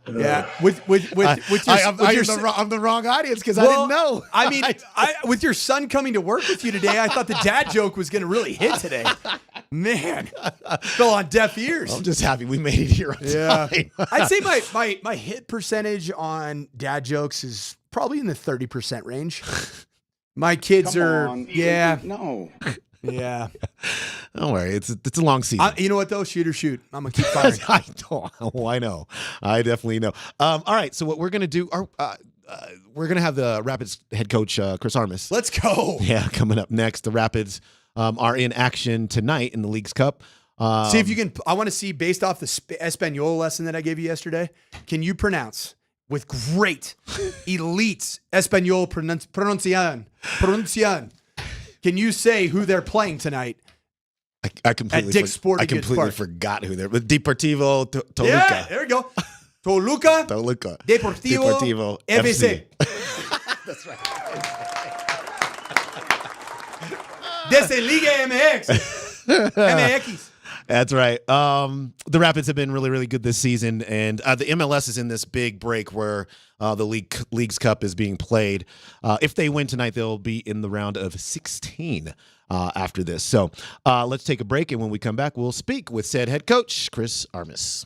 yeah. I'm the wrong audience because I didn't know. With your son coming to work with you today, I thought the dad joke was going to really hit today. Man, fell on deaf ears. I'm just happy we made it here on time. I'd say my hit percentage on dad jokes is probably in the 30% range. My kids no. Yeah. Don't worry. It's a long season. You know what though? Shoot or shoot. I'm gonna keep firing. I know. I definitely know. All right. So what we're gonna do? We're gonna have the Rapids head coach Chris Armas. Let's go. Yeah, coming up next. The Rapids are in action tonight in the League's Cup. See if you can. I want to see based off the Espanol lesson that I gave you yesterday. Can you pronounce with great elite Espanol pronunciation? Can you say who they're playing tonight? I completely at Dick's Sporting Goods Park? Forgot who they're. But Deportivo Toluca. Yeah, there we go. Toluca. Deportivo FC. That's right. Desde Liga MX. MX. That's right. The Rapids have been really, really good this season, and the MLS is in this big break where the League's Cup is being played. If they win tonight, they'll be in the round of 16 after this. So let's take a break, and when we come back, we'll speak with said head coach, Chris Armas.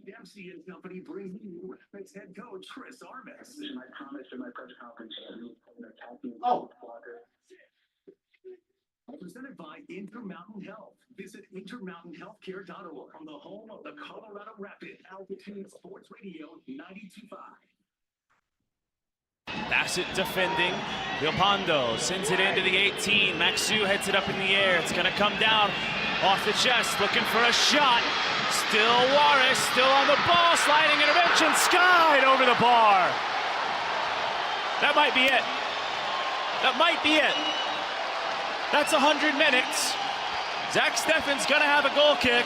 Dempsey and Company brings you Rapids head coach Chris Armas. I promised in my press conference that we were attacking blocker. Presented by Intermountain Health. Visit intermountainhealthcare.org on the home of the Colorado Rapids. Altitude Sports Radio 92.5. Bassett defending. Villalpando sends it into the 18. Maxu heads it up in the air. It's going to come down off the chest, looking for a shot. Still Juarez, still on the ball. Sliding intervention, skied over the bar. That might be it. That might be it. That's 100 minutes. Zach Steffen's going to have a goal kick.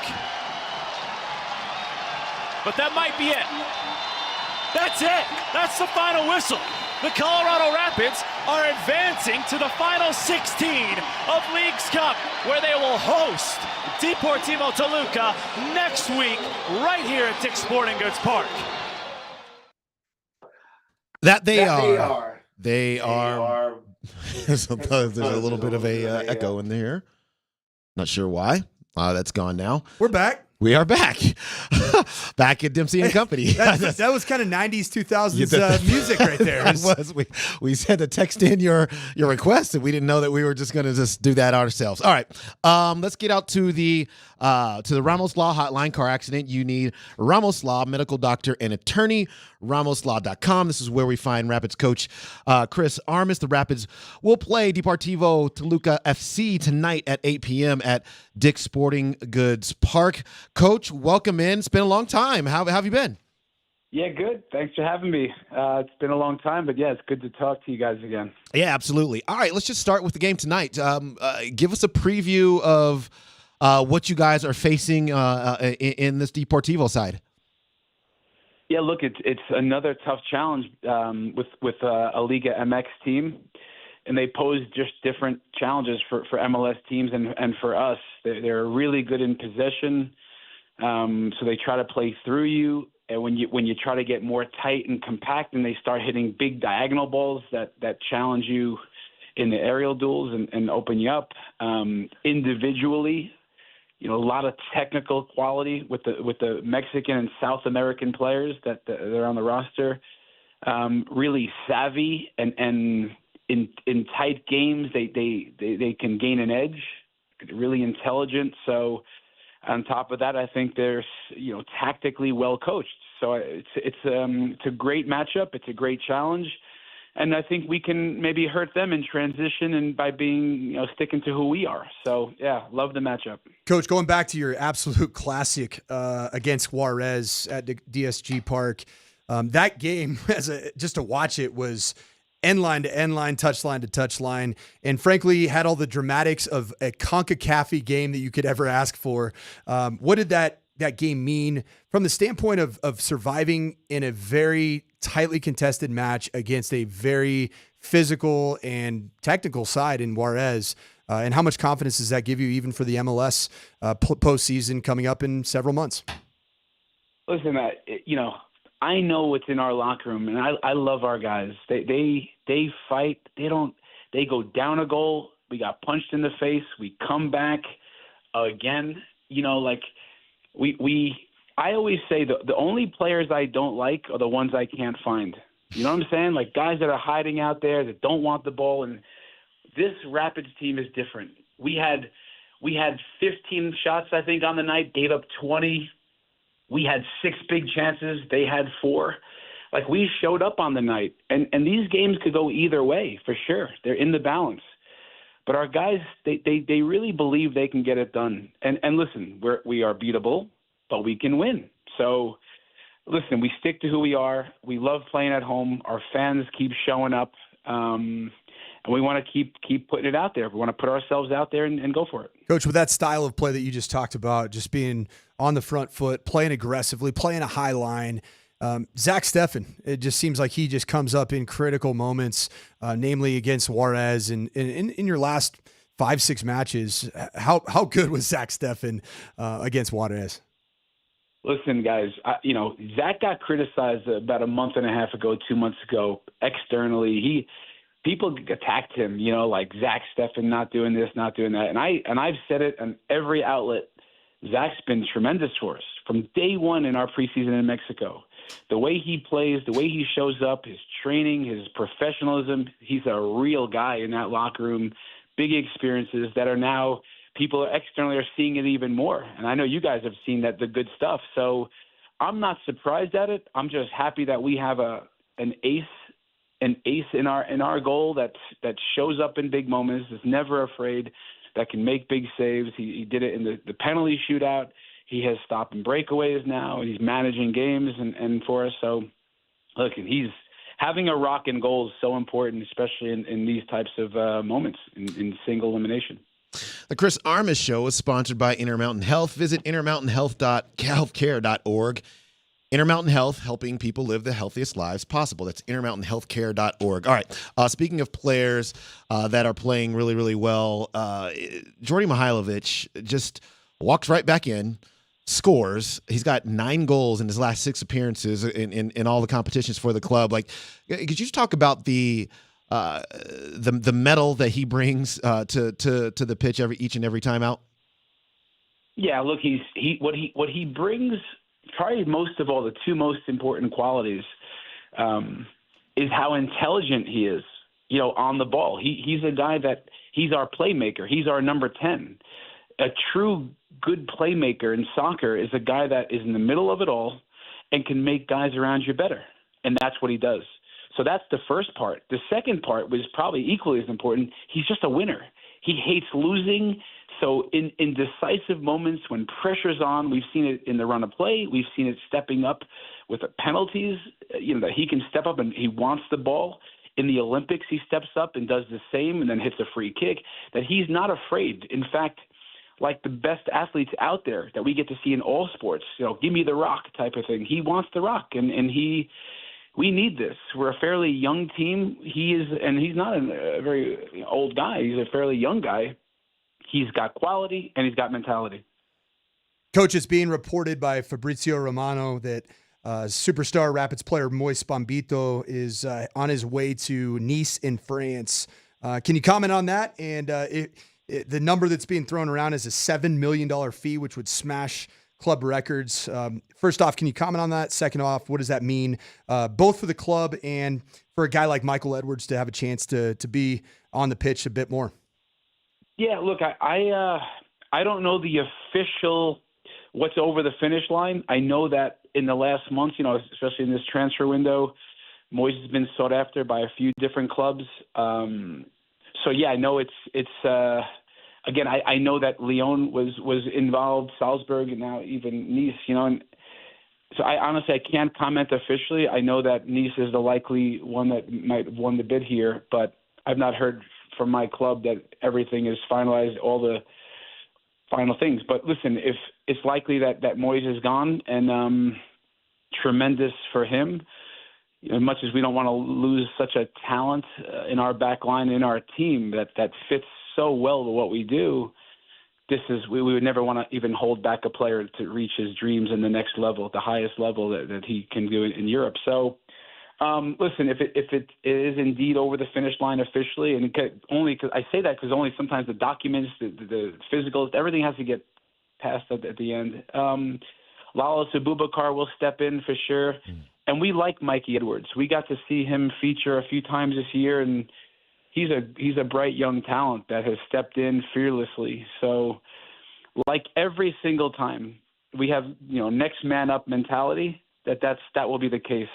But that might be it. That's it. That's the final whistle. The Colorado Rapids are advancing to the final 16 of Leagues Cup, where they will host Deportivo Toluca next week right here at Dick's Sporting Goods Park. They are. There's a little bit of a echo in there. Not sure why. That's gone now. We're back. We are back. Back at Dempsey and Company. that was kind of 90s, 2000s music right there. It was. We said to text in your request, and we didn't know that we were just going to just do that ourselves. All right. Let's get out to the Ramos Law Hotline. Car accident, you need Ramos Law, medical doctor and attorney, ramoslaw.com. This is where we find Rapids coach Chris Armas. The Rapids will play Deportivo Toluca FC tonight at 8 p.m. at Dick's Sporting Goods Park. Coach, welcome in. It's been a long time. How have you been? Yeah, good. Thanks for having me. It's been a long time, but yeah, it's good to talk to you guys again. Yeah, absolutely. All right, let's just start with the game tonight. Give us a preview of what you guys are facing in this Deportivo side. Yeah, look, it's another tough challenge with a Liga MX team, and they pose just different challenges for MLS teams and for us. They're really good in possession, so they try to play through you. And when you try to get more tight and compact, and they start hitting big diagonal balls that challenge you in the aerial duels and open you up individually. A lot of technical quality with the Mexican and South American players that are on the roster. Really savvy and in tight games they can gain an edge. Really intelligent. So on top of that, I think they're tactically well coached. So it's a great matchup. It's a great challenge. And I think we can maybe hurt them in transition and by being, sticking to who we are. So, yeah, love the matchup. Coach, going back to your absolute classic against Juarez at the DSG Park, that game, just to watch it, was end line to end line, touch line to touch line, and frankly had all the dramatics of a CONCACAF game that you could ever ask for. What did that game mean from the standpoint of surviving in a very tightly contested match against a very physical and technical side in Juarez? And how much confidence does that give you even for the MLS postseason coming up in several months? Listen, I know what's in our locker room, and I love our guys. They fight. They go down a goal. We got punched in the face. We come back again. I always say the only players I don't like are the ones I can't find. You know what I'm saying? Like guys that are hiding out there that don't want the ball. And this Rapids team is different. We had 15 shots, I think, on the night, gave up 20. We had 6 big chances. They had 4. Like we showed up on the night. And these games could go either way for sure. They're in the balance. But our guys, they really believe they can get it done. And listen, we are beatable, but we can win. So, listen, we stick to who we are. We love playing at home. Our fans keep showing up, and we want to keep putting it out there. We want to put ourselves out there and go for it. Coach, with that style of play that you just talked about, just being on the front foot, playing aggressively, playing a high line, Zach Steffen, it just seems like he just comes up in critical moments, namely against Juarez. And in your last 5-6 matches, how good was Zach Steffen against Juarez? Listen, guys, Zach got criticized about a month and a half ago, 2 months ago, externally. People attacked him, like Zach Steffen not doing this, not doing that. And I've said it on every outlet. Zach's been tremendous for us from day one in our preseason in Mexico. The way he plays, the way he shows up, his training, his professionalism, he's a real guy in that locker room. Big experiences that are now people externally are seeing it even more. And I know you guys have seen the good stuff. So I'm not surprised at it. I'm just happy that we have an ace in our goal that shows up in big moments, is never afraid, that can make big saves. He did it in the penalty shootout. He has stop and breakaways now, and he's managing games and for us. So, look, he's having a rock in goal is so important, especially in these types of moments in single elimination. The Chris Armas Show is sponsored by Intermountain Health. Visit intermountainhealth.healthcare.org. Intermountain Health, helping people live the healthiest lives possible. That's intermountainhealthcare.org. All right. Speaking of players that are playing really, really well, Jordy Mihailovic just walks right back in, scores. He's got 9 goals in his last 6 appearances in all the competitions for the club. Like, could you just talk about the mettle that he brings to the pitch each and every time out? Yeah, look, what he brings. Probably most of all, the 2 most important qualities is how intelligent he is, on the ball. He's a guy that he's our playmaker. He's our number 10. A true good playmaker in soccer is a guy that is in the middle of it all and can make guys around you better. And that's what he does. So that's the first part. The second part was probably equally as important. He's just a winner. He hates losing. So in decisive moments when pressure's on, we've seen it in the run of play. We've seen it stepping up with the penalties, that he can step up and he wants the ball. In the Olympics, he steps up and does the same and then hits a free kick, that he's not afraid. In fact, like the best athletes out there that we get to see in all sports, give me the rock type of thing. He wants the rock, and we need this. We're a fairly young team. He's not a very old guy. He's a fairly young guy. He's got quality and he's got mentality. Coach, it's being reported by Fabrizio Romano that superstar Rapids player Moise Bombito is on his way to Nice in France. Can you comment on that? And the number that's being thrown around is a $7 million fee, which would smash club records. First off, can you comment on that? Second off, what does that mean, both for the club and for a guy like Michael Edwards to have a chance to be on the pitch a bit more? Yeah, look, I don't know the official what's over the finish line. I know that in the last month, especially in this transfer window, Moise has been sought after by a few different clubs. So yeah, I know it's again, I know that Lyon was involved, Salzburg, and now even Nice. And so I can't comment officially. I know that Nice is the likely one that might have won the bid here, but I've not heard from my club that everything is finalized, all the final things. But listen, if it's likely that Moise is gone, and tremendous for him, as much as we don't want to lose such a talent in our back line, in our team that fits so well to what we do, we would never want to even hold back a player to reach his dreams in the next level, the highest level that he can do in Europe. So listen, if it is indeed over the finish line officially, and only because I say that because only sometimes the documents, the physicals, everything has to get passed at the end. Lawless Abubakar will step in for sure, and we like Mikey Edwards. We got to see him feature a few times this year, and he's a bright young talent that has stepped in fearlessly. So, like every single time, we have next man up mentality. That will be the case.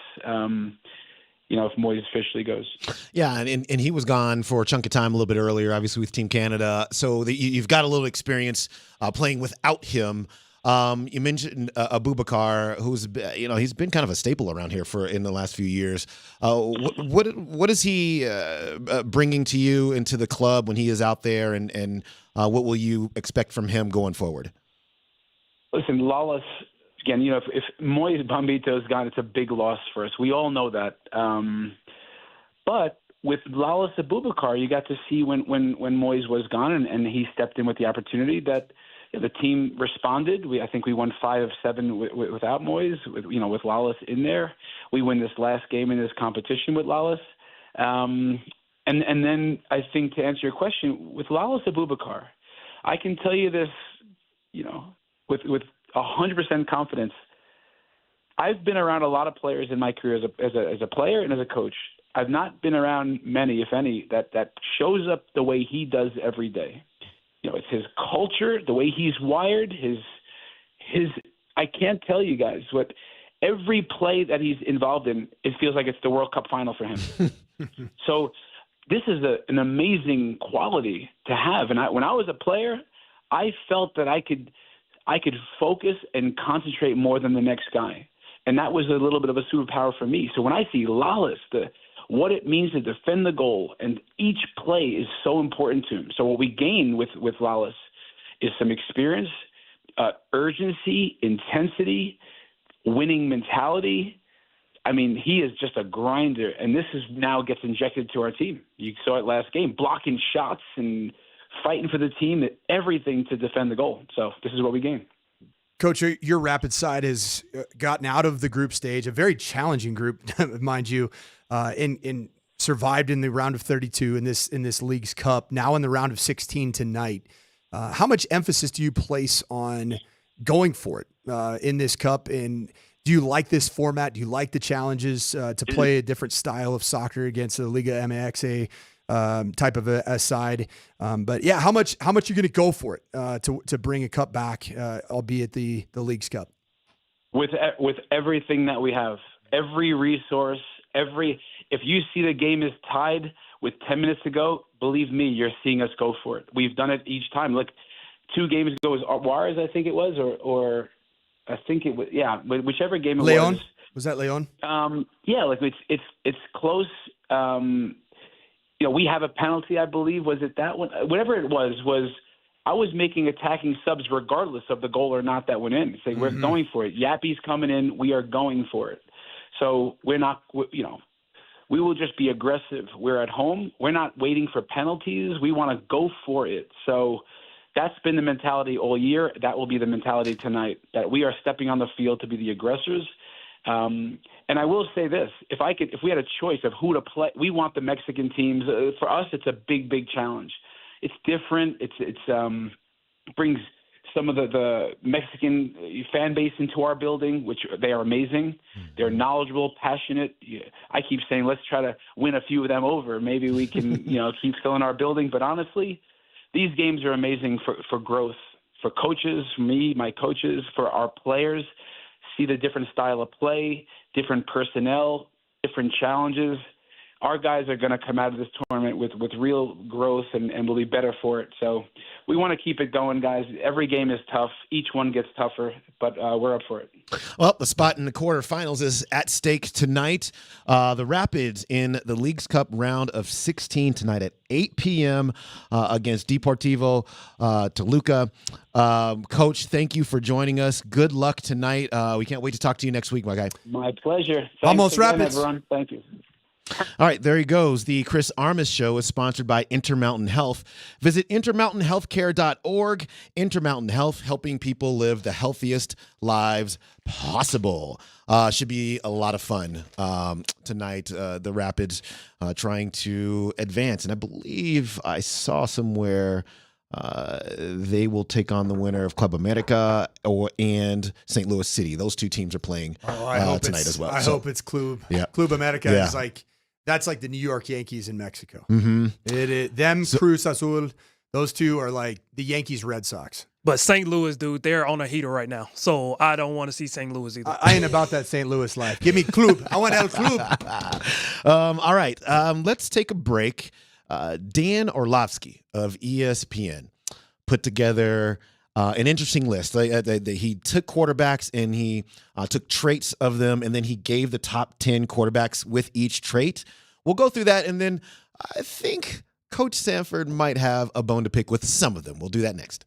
If Moise officially goes. Yeah, and he was gone for a chunk of time a little bit earlier, obviously with Team Canada. So you've got a little experience playing without him. You mentioned Abubakar, who's he's been kind of a staple around here in the last few years. What is he bringing to you into the club when he is out there, and what will you expect from him going forward? Listen, Lawless. Again, if Moise Bombito is gone, it's a big loss for us. We all know that. But with Lawless Abubakar, you got to see when Moise was gone and he stepped in with the opportunity that the team responded. I think we won 5 of 7 without Moise, with Lawless in there. We win this last game in this competition with Lawless. And then I think to answer your question, with Lawless Abubakar, I can tell you this, with 100% confidence. I've been around a lot of players in my career as a player and as a coach. I've not been around many, if any, that shows up the way he does every day. You know, it's his culture, the way he's wired, his I can't tell you guys what every play that he's involved in, it feels like it's the World Cup final for him. So this is an amazing quality to have. And when I was a player, I felt that I could focus and concentrate more than the next guy. And that was a little bit of a superpower for me. So when I see Lalas, what it means to defend the goal, and each play is so important to him. So what we gain with Lalas is some experience, urgency, intensity, winning mentality. I mean, he is just a grinder, and this is now gets injected to our team. You saw it last game, blocking shots and fighting for the team, everything to defend the goal. So this is what we gain. Coach, your Rapid side has gotten out of the group stage, a very challenging group, mind you, in survived in the round of 32 in this League's Cup, now in the round of 16 tonight. How much emphasis do you place on going for it in this Cup? And do you like this format? Do you like the challenges to play a different style of soccer against the Liga MX type of a side? But yeah, how much you're going to go for it to bring a cup back, albeit the League's Cup? With everything that we have, every resource, if you see the game is tied with 10 minutes to go, believe me, you're seeing us go for it. We've done it each time. Look, 2 games ago was Juarez, I think it was, or I think it was, yeah, whichever game it Leon? was. Was that Leon? Yeah, like it's close. We have a penalty, I believe. Was it that one? Whatever it was I was making attacking subs regardless of the goal or not that went in. Say we're going for it. Yappy's coming in. We are going for it. So we're not, we will just be aggressive. We're at home. We're not waiting for penalties. We want to go for it. So that's been the mentality all year. That will be the mentality tonight, that we are stepping on the field to be the aggressors. And I will say this, if we had a choice of who to play, we want the Mexican teams. For us, it's a big, big challenge. It's different. It brings some of the Mexican fan base into our building, which they are amazing. They're knowledgeable, passionate. I keep saying, let's try to win a few of them over. Maybe we can, keep filling our building. But honestly, these games are amazing for growth, for coaches, for me, my coaches, for our players. See the different style of play, different personnel, different challenges. Our guys are going to come out of this tournament with real growth and will be better for it. So we want to keep it going, guys. Every game is tough. Each one gets tougher, but we're up for it. Well, the spot in the quarterfinals is at stake tonight. The Rapids in the League's Cup round of 16 tonight at 8 p.m. Against Deportivo Toluca. Coach, thank you for joining us. Good luck tonight. We can't wait to talk to you next week, my guy. My pleasure. Thanks Vamos again, Rapids. everyone. Thank you. All right, there he goes. The Chris Armas Show is sponsored by Intermountain Health. Visit intermountainhealthcare.org. Intermountain Health, helping people live the healthiest lives possible. Should be a lot of fun tonight. The Rapids trying to advance. And I believe I saw somewhere they will take on the winner of Club America and St. Louis City. Those 2 teams are playing tonight as well. I hope it's Club. Yeah. Club America Yeah. is that's like the New York Yankees in Mexico. Mm-hmm. Cruz Azul, those 2 are like the Yankees Red Sox. But St. Louis, dude, they're on a heater right now. So I don't want to see St. Louis either. I ain't about that St. Louis life. Give me Club. I want El Club. All right. Let's take a break. Dan Orlovsky of ESPN put together an interesting list. He took quarterbacks and he took traits of them, and then he gave the top 10 quarterbacks with each trait. We'll go through that, and then I think Coach Sanford might have a bone to pick with some of them. We'll do that next.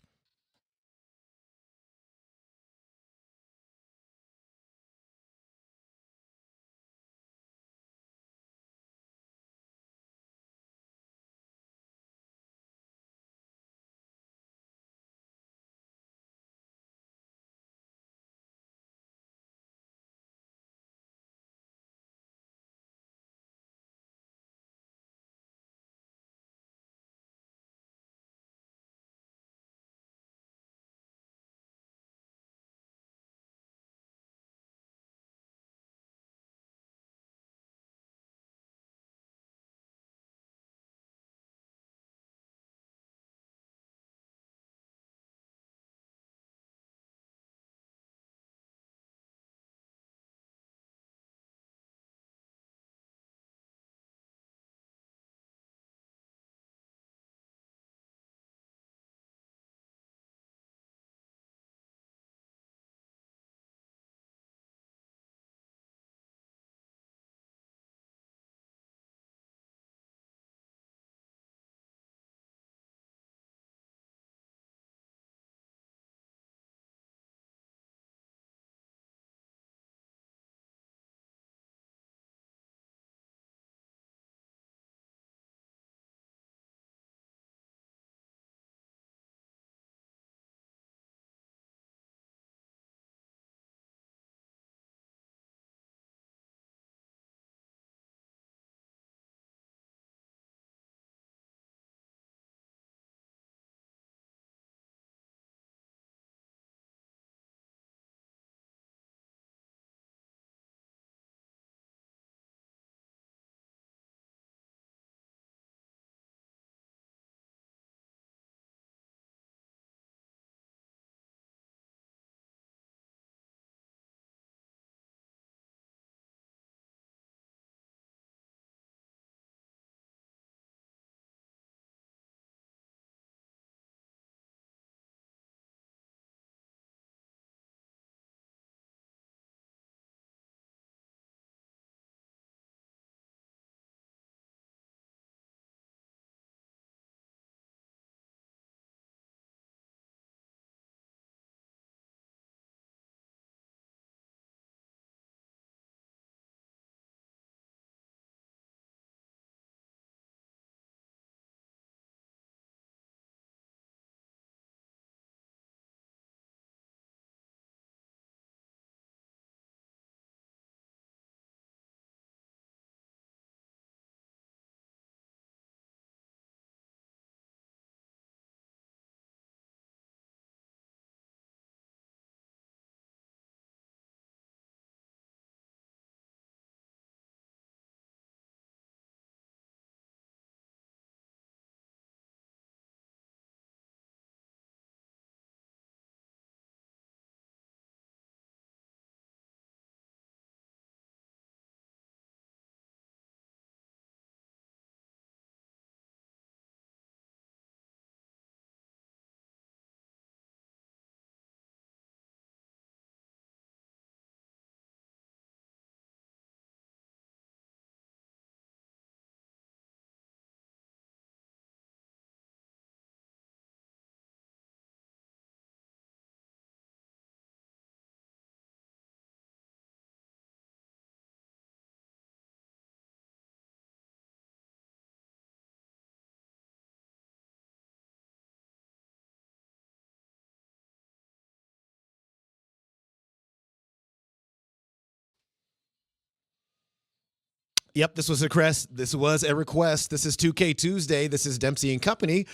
Yep, this was a request. This was a request. This is 2K Tuesday. This is Dempsey and Company.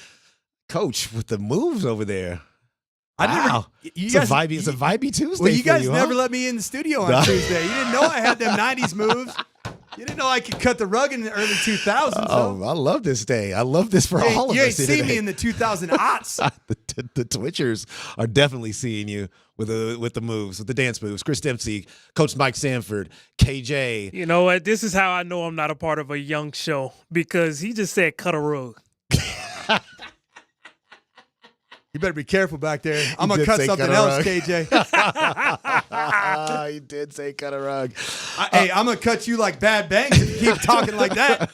Coach with the moves over there. Wow. It's a vibey Tuesday. Well, you guys for you, never huh? let me in the studio on Tuesday. You didn't know I had them 90s moves. You didn't know I could cut the rug in the early 2000s. Oh, I love this day. I love this for all of you us. ain't seen me in the 2000 aughts. the Twitchers are definitely seeing you with the moves, with the dance moves. Chris Dempsey, Coach Mike Sanford, KJ. You know what? This is how I know I'm not a part of a young show, because he just said cut a rug. You better be careful back there. I'm He going to did cut say something cut a else, rug. KJ. He did say cut a rug. Hey, I'm going to cut you like Bad Banks if you keep talking like that.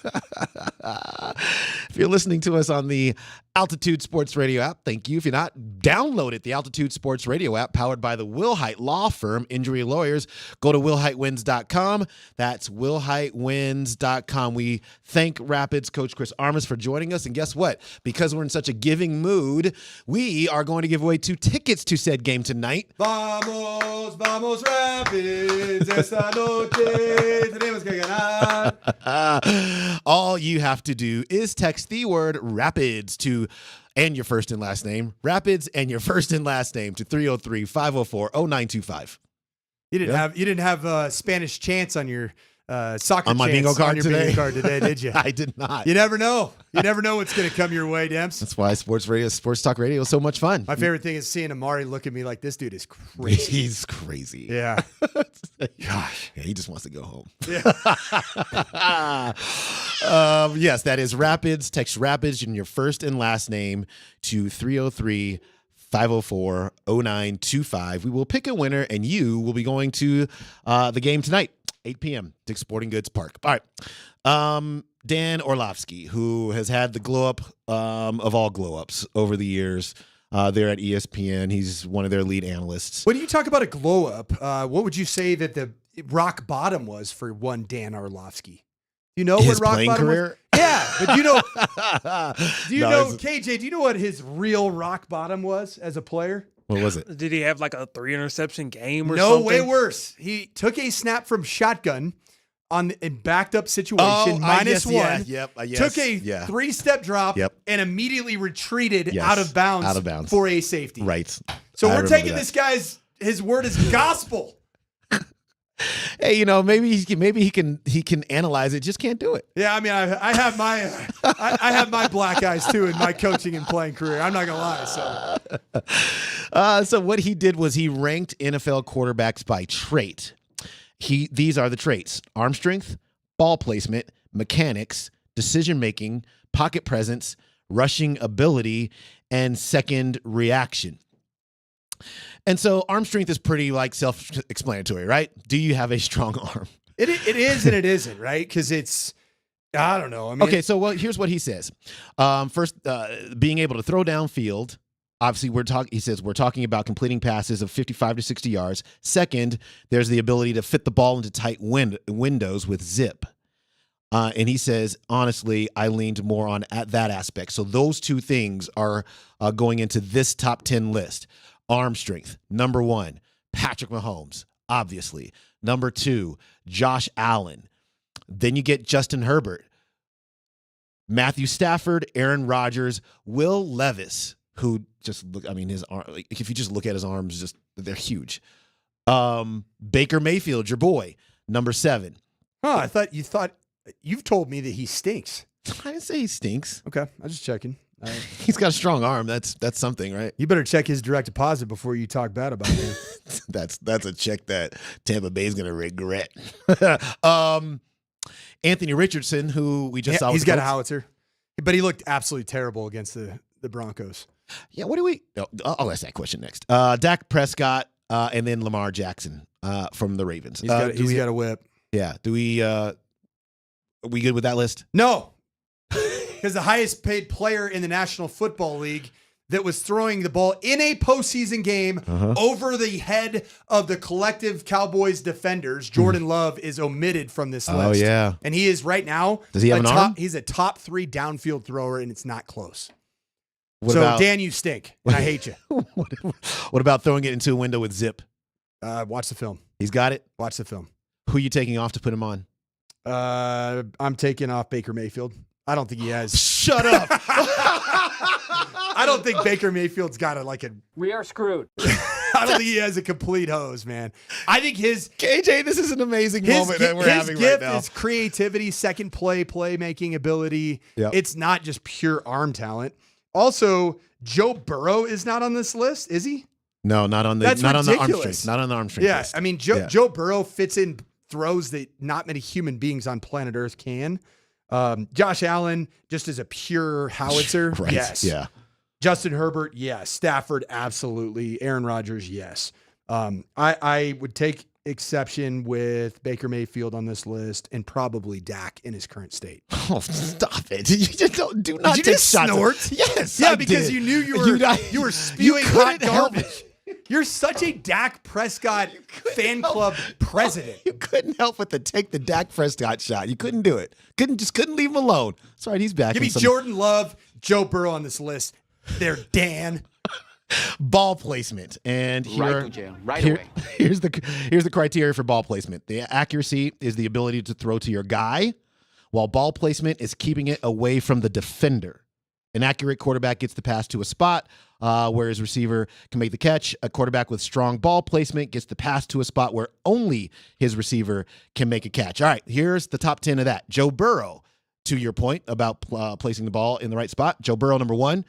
If you're listening to us on the Altitude Sports Radio app, thank you. If you're not, download it, the Altitude Sports Radio app, powered by the Wilhite Law Firm, Injury Lawyers. Go to WilhiteWins.com. That's WilhiteWins.com. We thank Rapids coach Chris Armas for joining us. And guess what? Because we're in such a giving mood, we are going to give away 2 tickets to said game tonight. Vamos, vamos, Rapids. Esta noche tenemos que ganar. All you have to do is text the word Rapids to and your first and last name. Rapids and your first and last name to 303-504-0925. You didn't have Spanish chants on your soccer on my chants bingo card on your today? bingo card today, did you? I did not. You never know. You never know what's going to come your way, Demps. That's why sports talk radio is so much fun. My favorite thing is seeing Amari look at me like, this dude is crazy. He's crazy. Yeah. Gosh. Yeah, he just wants to go home. Yeah. Yes, that is Rapids. Text Rapids in your first and last name to 303-504-0925. We will pick a winner, and you will be going to the game tonight, 8 p.m., Dick's Sporting Goods Park. All right. Dan Orlovsky, who has had the glow-up of all glow-ups over the years there at ESPN. He's one of their lead analysts. When you talk about a glow-up, what would you say that the rock bottom was for one Dan Orlovsky? Do you know His what rock playing bottom career? was? Yeah, but do you know, No, KJ, do you know what his real rock bottom was as a player? What was it? Did he have like a 3-interception game or No, something? way worse. He took a snap from shotgun in backed up situation, minus one. Yeah, yep, Took a 3-step drop and immediately retreated out of bounds for a safety. Right. So I we're remember taking that. this guy's, his word is gospel. Hey, maybe he can analyze it, just can't do it. Yeah, I mean, I have my I have my black eyes too in my coaching and playing career. I'm not gonna lie. So what he did was he ranked NFL quarterbacks by trait. These are the traits: arm strength, ball placement, mechanics, decision making, pocket presence, rushing ability, and second reaction. And so arm strength is pretty self-explanatory, right? Do you have a strong arm? It is and it isn't, right? Because it's, I don't know. I mean, okay, so here's what he says. First, being able to throw downfield. Obviously, he says we're talking about completing passes of 55 to 60 yards. Second, there's the ability to fit the ball into tight windows with zip. And he says, honestly, I leaned more on that aspect. So those 2 things are going into this top 10 list. Arm strength, number 1, Patrick Mahomes, obviously. Number 2, Josh Allen. Then you get Justin Herbert, Matthew Stafford, Aaron Rodgers, Will Levis, who just look, I mean, his arm, if you just look at his arms, they're huge. Baker Mayfield, your boy, number 7. I thought you've told me that he stinks. I didn't say he stinks. Okay, I'm just checking. He's got a strong arm. That's something, right? You better check his direct deposit before you talk bad about him. That's a check that Tampa Bay's going to regret. Anthony Richardson, who we just saw. He's got a howitzer, but he looked absolutely terrible against the Broncos. Yeah, what do we? I'll ask that question next. Dak Prescott and then Lamar Jackson from the Ravens. He's got a whip. Yeah. Do we? Are we good with that list? No. Because the highest paid player in the National Football League that was throwing the ball in a postseason game over the head of the collective Cowboys defenders, Jordan Love, is omitted from this list. Oh, yeah. And he is right now. Does he have an arm? He's a top 3 downfield thrower, and it's not close. Dan, you stink, and I hate you. What about throwing it into a window with zip? Watch the film. He's got it? Watch the film. Who are you taking off to put him on? I'm taking off Baker Mayfield. I don't think he has. Shut up. I don't think Baker Mayfield's got We are screwed. I don't think he has a complete hose, man. I think his KJ, this is an amazing moment that we're having right now. His creativity, second playmaking ability. Yep. It's not just pure arm talent. Also, Joe Burrow is not on this list, is he? No, not on the That's not ridiculous. on the arm strength. Not on the arm strength. Yeah, list. I mean, Joe Burrow fits in throws that not many human beings on planet Earth can. Josh Allen, just as a pure howitzer, Right. yes. Yeah. Justin Herbert, yes. Stafford, absolutely. Aaron Rodgers, yes. I would take exception with Baker Mayfield on this list and probably Dak in his current state. Oh, stop it! You just do not Did you take just shots. snort? Yes, Yeah, I because did. you knew you were spewing hot garbage. You're such a Dak Prescott fan club president. You couldn't help but to take the Dak Prescott shot. You couldn't do it. Couldn't leave him alone. It's all right. He's back. Give me Jordan Love, Joe Burrow on this list. There, Dan. Ball placement, and here, Right, Jam. Right here- away. here's the criteria for ball placement. The accuracy is the ability to throw to your guy, while ball placement is keeping it away from the defender. An accurate quarterback gets the pass to a spot where his receiver can make the catch. A quarterback with strong ball placement gets the pass to a spot where only his receiver can make a catch. All right, here's the top 10 of that. Joe Burrow, to your point about placing the ball in the right spot. Joe Burrow, number 1.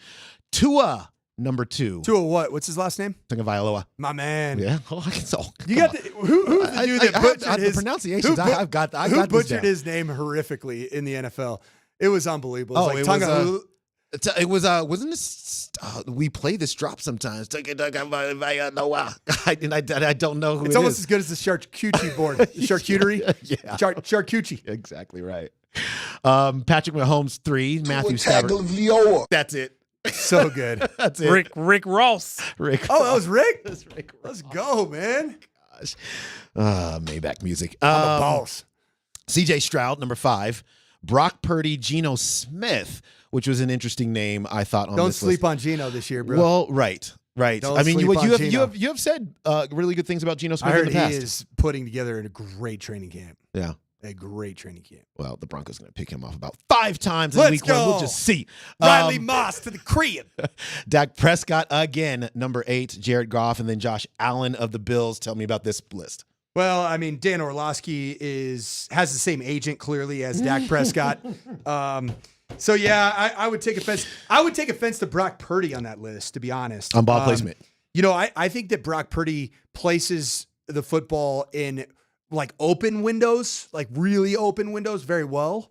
Tua, number 2. Tua what? What's his last name? Tagovailoa. My man. Yeah. Oh, I can so. You got who's the dude that butchered the his pronunciations? I got who this butchered down. his name horrifically in the NFL? It was unbelievable. Oh, It it was was. It was wasn't this? We play this drop sometimes. And I don't know who it's it almost is. as good as the charcuterie board. The charcuterie. Yeah. Charcuterie. Exactly right. Patrick Mahomes 3. Matthew Stafford. That's it. So good. That's it. Rick Ross. Rick. Oh, that was Rick? That's Rick. Let's go, man. Gosh. Maybach music. I'm a boss. CJ Stroud, number 5. Brock Purdy, Geno Smith, which was an interesting name, I thought, on Don't this sleep list. on Geno this year, bro. Well, right. Don't I mean, sleep on you Geno. have said really good things about Geno Smith I heard in the past. he is putting together a great training camp. Yeah. A great training camp. Well, the Broncos going to pick him off about 5 times in Let's week 1. go. We'll just see. Riley Moss to the crib. Dak Prescott again, number 8. Jared Goff, and then Josh Allen of the Bills. Tell me about this list. Well, I mean, Dan Orlovsky has the same agent clearly as Dak Prescott. So yeah, I would take offense. I would take offense to Brock Purdy on that list, to be honest. On ball placement. You know, I think that Brock Purdy places the football in like open windows, like really open windows very well.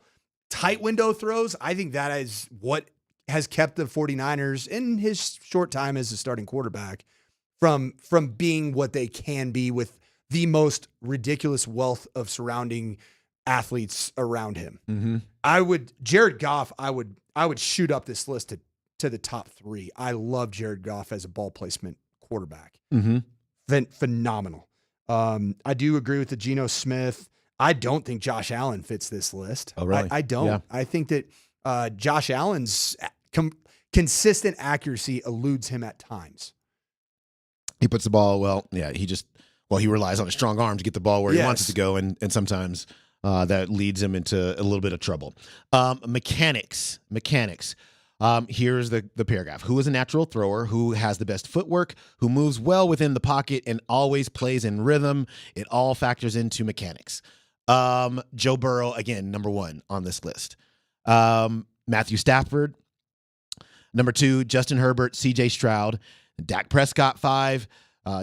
Tight window throws, I think that is what has kept the 49ers in his short time as a starting quarterback from being what they can be with the most ridiculous wealth of surrounding athletes around him. Mm-hmm. Jared Goff, I would shoot up this list to the top 3. I love Jared Goff as a ball placement quarterback. Mm-hmm. Phenomenal. I do agree with the Geno Smith. I don't think Josh Allen fits this list. Oh, really? I don't. Yeah. I think that Josh Allen's consistent accuracy eludes him at times. He puts the ball, he relies on a strong arm to get the ball where he wants it to go, and sometimes that leads him into a little bit of trouble. Mechanics. Here's the paragraph. Who is a natural thrower, who has the best footwork, who moves well within the pocket and always plays in rhythm. It all factors into mechanics. Joe Burrow, again, number 1 on this list. Matthew Stafford, number 2. Justin Herbert, CJ Stroud. Dak Prescott, 5.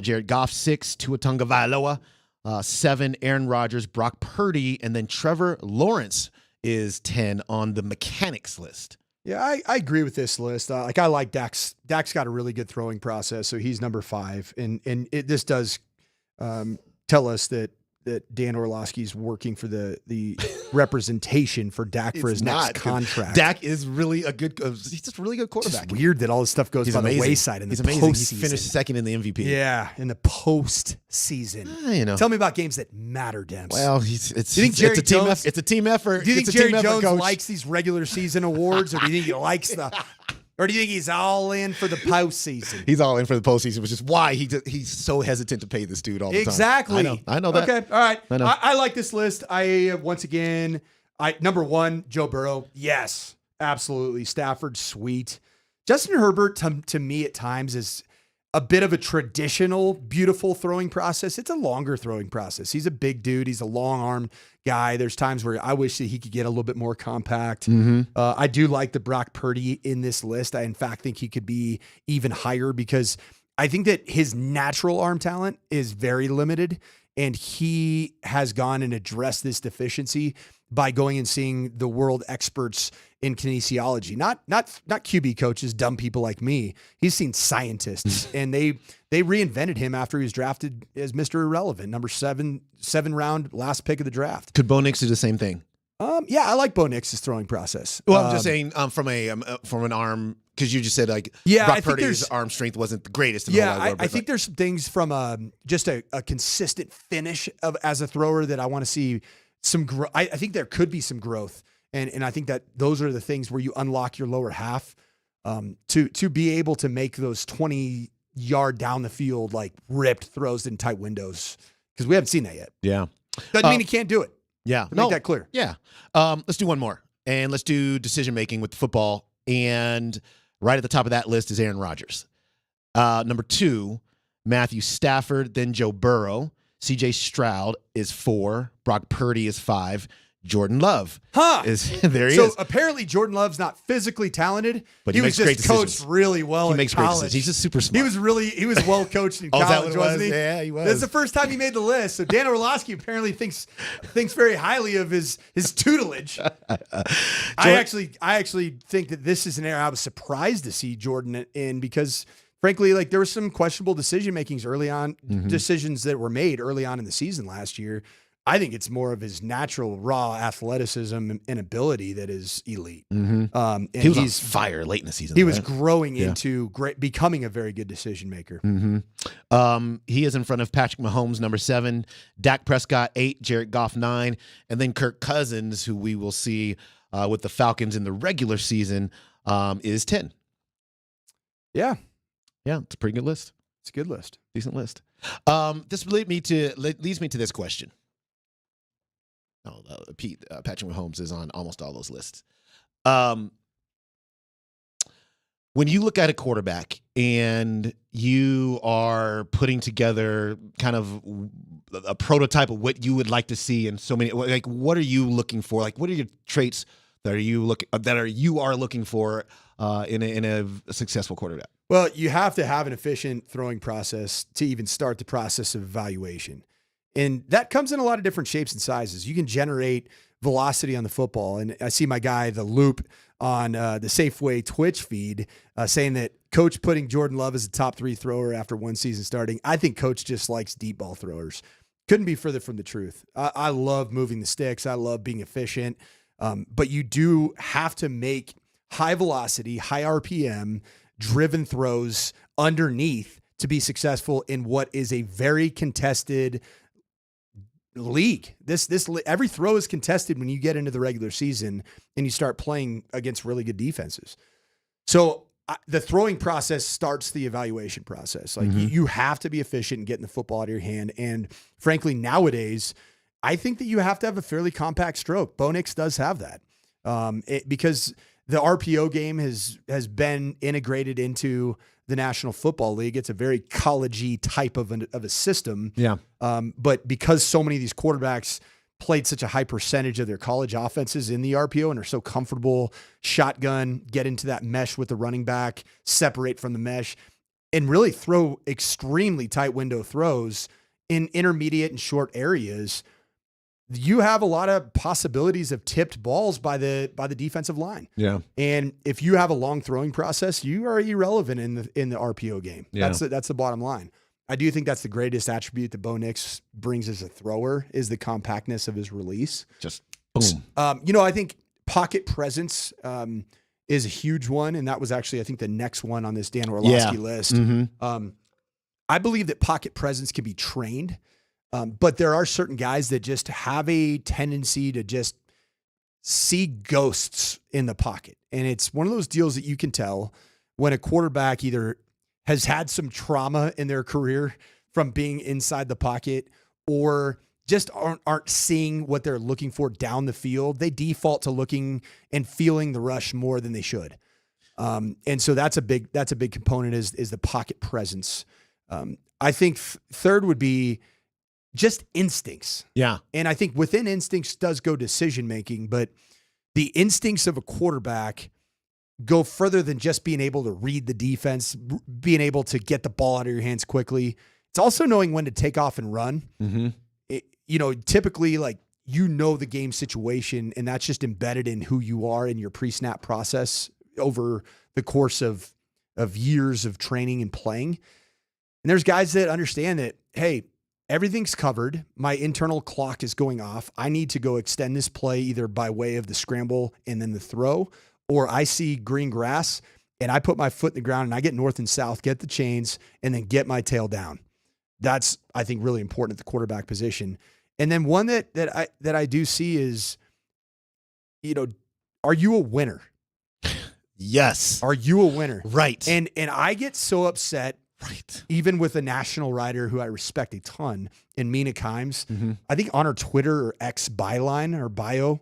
Jared Goff, 6. Tua Tagovailoa, 7. Aaron Rodgers, Brock Purdy, and then Trevor Lawrence is 10 on the mechanics list. Yeah, I agree with this list. I like Dak's. Dak's got a really good throwing process, so he's number 5. And this does tell us that Dan Orlovsky's working for the representation for Dak for his next contract. Dak is really he's just a really good quarterback. It's weird that all this stuff goes He's by amazing. the wayside in He's the amazing. postseason. He finished 2nd in the MVP. Yeah, in the postseason. Tell me about games that matter, Dems. Well, it's a team effort. Do you think It's a Jerry team effort, Jones Coach. likes these regular season awards, or do you think he likes the Or do you think he's all in for the postseason? He's all in for the postseason, which is why he's so hesitant to pay this dude all the time. Exactly. I know that. Okay, all right. I know. I like this list. Once again, number 1, Joe Burrow. Yes, absolutely. Stafford, sweet. Justin Herbert, to me at times, is a bit of a traditional, beautiful throwing process. It's a longer throwing process. He's a big dude. He's a long arm guy. There's times where I wish that he could get a little bit more compact. I do like the Brock Purdy in this list. I, in fact, think he could be even higher because I think that his natural arm talent is very limited, and he has gone and addressed this deficiency by going and seeing the world experts in kinesiology, not QB coaches, dumb people like me. He's seen scientists, and they reinvented him after he was drafted as Mr. Irrelevant, number 7 round, last pick of the draft. Could Bo Nix do the same thing? Yeah, I like Bo Nix's throwing process. Well, I'm just saying from an arm, because you just said Brock Purdy's arm strength wasn't the greatest. I think there's some things from just a consistent finish as a thrower that I want to see some growth. I think there could be some growth. And I think that those are the things where you unlock your lower half to be able to make those 20-yard down the field, like ripped throws in tight windows, because we haven't seen that yet. Yeah. Doesn't mean he can't do it. Yeah. Make that clear. Yeah. Let's do one more. And let's do decision-making with football. And right at the top of that list is Aaron Rodgers. Number 2, Matthew Stafford, then Joe Burrow. CJ Stroud is 4. Brock Purdy is 5. Jordan Love is there. So apparently Jordan Love's not physically talented, but he was just coached really well. He makes college. great decisions. He's just super smart. He was well coached in college, wasn't he? Yeah, he was. This is the first time he made the list. So Dan Orlovsky apparently thinks very highly of his tutelage. I actually think that this is an area I was surprised to see Jordan in, because frankly, like, there were some questionable decision makings early on, decisions that were made early on in the season last year. I think it's more of his natural raw athleticism and ability that is elite. And he was on fire late in the season. He was growing into becoming a very good decision maker. He is in front of Patrick Mahomes, number 7, Dak Prescott, 8, Jared Goff, 9, and then Kirk Cousins, who we will see with the Falcons in the regular season, is 10. Yeah, it's a pretty good list. It's a good list, decent list. This leads me to this question. Patrick Mahomes is on almost all those lists. When you look at a quarterback and you are putting together kind of a prototype of what you would like to see in so many, like, what are you looking for? Like, what are your traits that you are looking for in a successful quarterback? Well, you have to have an efficient throwing process to even start the process of evaluation. And that comes in a lot of different shapes and sizes. You can generate velocity on the football. And I see my guy, The Loop, on the Safeway Twitch feed saying that Coach putting Jordan Love as a top 3 thrower after one season starting. I think Coach just likes deep ball throwers. Couldn't be further from the truth. I love moving the sticks. I love being efficient. But you do have to make high velocity, high RPM, driven throws underneath to be successful in what is a very contested league. Every throw is contested when you get into the regular season and you start playing against really good defenses. So the throwing process starts the evaluation process. Like, you have to be efficient and getting the football out of your hand. And frankly, nowadays, I think that you have to have a fairly compact stroke. Bo Nix does have that because the RPO game has been integrated into the National Football League. It's a very college-y type of a system. Yeah. But because so many of these quarterbacks played such a high percentage of their college offenses in the RPO and are so comfortable, shotgun, get into that mesh with the running back, separate from the mesh, and really throw extremely tight window throws in intermediate and short areas, you have a lot of possibilities of tipped balls by the defensive line. Yeah. And if you have a long throwing process, you are irrelevant in the RPO game. Yeah. That's the bottom line. I do think that's the greatest attribute that Bo Nix brings as a thrower is the compactness of his release. Just boom. I think pocket presence is a huge one. And that was actually, I think, the next one on this Dan Orlovsky list. I believe that pocket presence can be trained. But there are certain guys that just have a tendency to just see ghosts in the pocket. And it's one of those deals that you can tell when a quarterback either has had some trauma in their career from being inside the pocket or just aren't seeing what they're looking for down the field. They default to looking and feeling the rush more than they should. And so that's a big component is the pocket presence. I think third would be just instincts. Yeah. And I think within instincts does go decision-making, but the instincts of a quarterback go further than just being able to read the defense, being able to get the ball out of your hands quickly. It's also knowing when to take off and run. Mm-hmm. Typically the game situation, and that's just embedded in who you are in your pre-snap process over the course of years of training and playing. And there's guys that understand that, hey, everything's covered. My internal clock is going off. I need to go extend this play either by way of the scramble and then the throw, or I see green grass and I put my foot in the ground and I get north and south, get the chains, and then get my tail down. That's, I think, really important at the quarterback position. And then one that I do see is, are you a winner? Yes. Are you a winner? Right. And I get so upset. Right. Even with a national writer who I respect a ton, in Mina Kimes, I think on her Twitter or X byline or bio,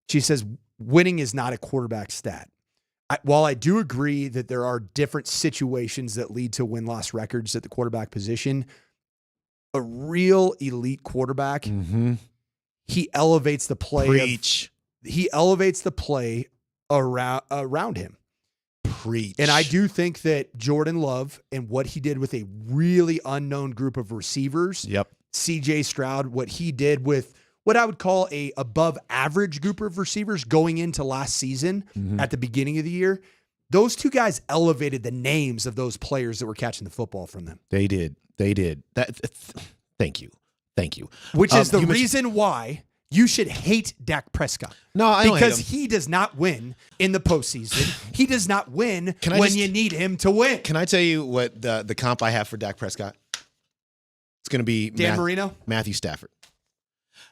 she says, winning is not a quarterback stat. While I do agree that there are different situations that lead to win-loss records at the quarterback position, a real elite quarterback, he elevates the play. Preach. He elevates the play around him. Preach. And I do think that Jordan Love and what he did with a really unknown group of receivers, CJ Stroud, what he did with what I would call a above average group of receivers going into last season at the beginning of the year, those two guys elevated the names of those players that were catching the football from them. They did. Thank you. Which is the reason why you should hate Dak Prescott. No, I don't hate because him. he does not win in the postseason. He does not win you need him to win. Can I tell you what the comp I have for Dak Prescott? It's going to be Dan Marino? Matthew Stafford.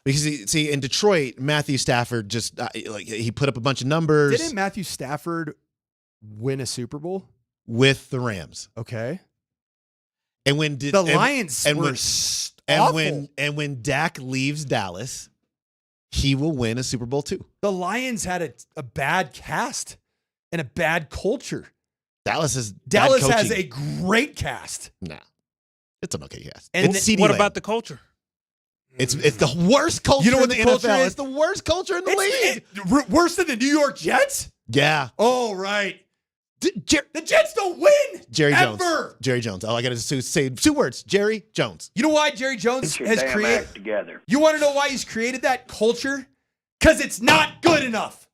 Because see, in Detroit, Matthew Stafford just he put up a bunch of numbers. Didn't Matthew Stafford win a Super Bowl with the Rams? Okay. And when Lions were awful. when Dak leaves Dallas, he will win a Super Bowl too. The Lions had a bad cast and a bad culture. Dallas has a great cast. Nah, it's an okay cast. And what about the culture? It's the worst culture in the NFL. It's the worst culture in the league. Worse than the New York Jets? Yeah. Oh, right. The Jets don't win. Jerry ever. Jones. Jerry Jones. All I got to say 2 words. Jerry Jones. You know why Jerry Jones has created? Together. You want to know why he's created that culture? Because it's not good enough.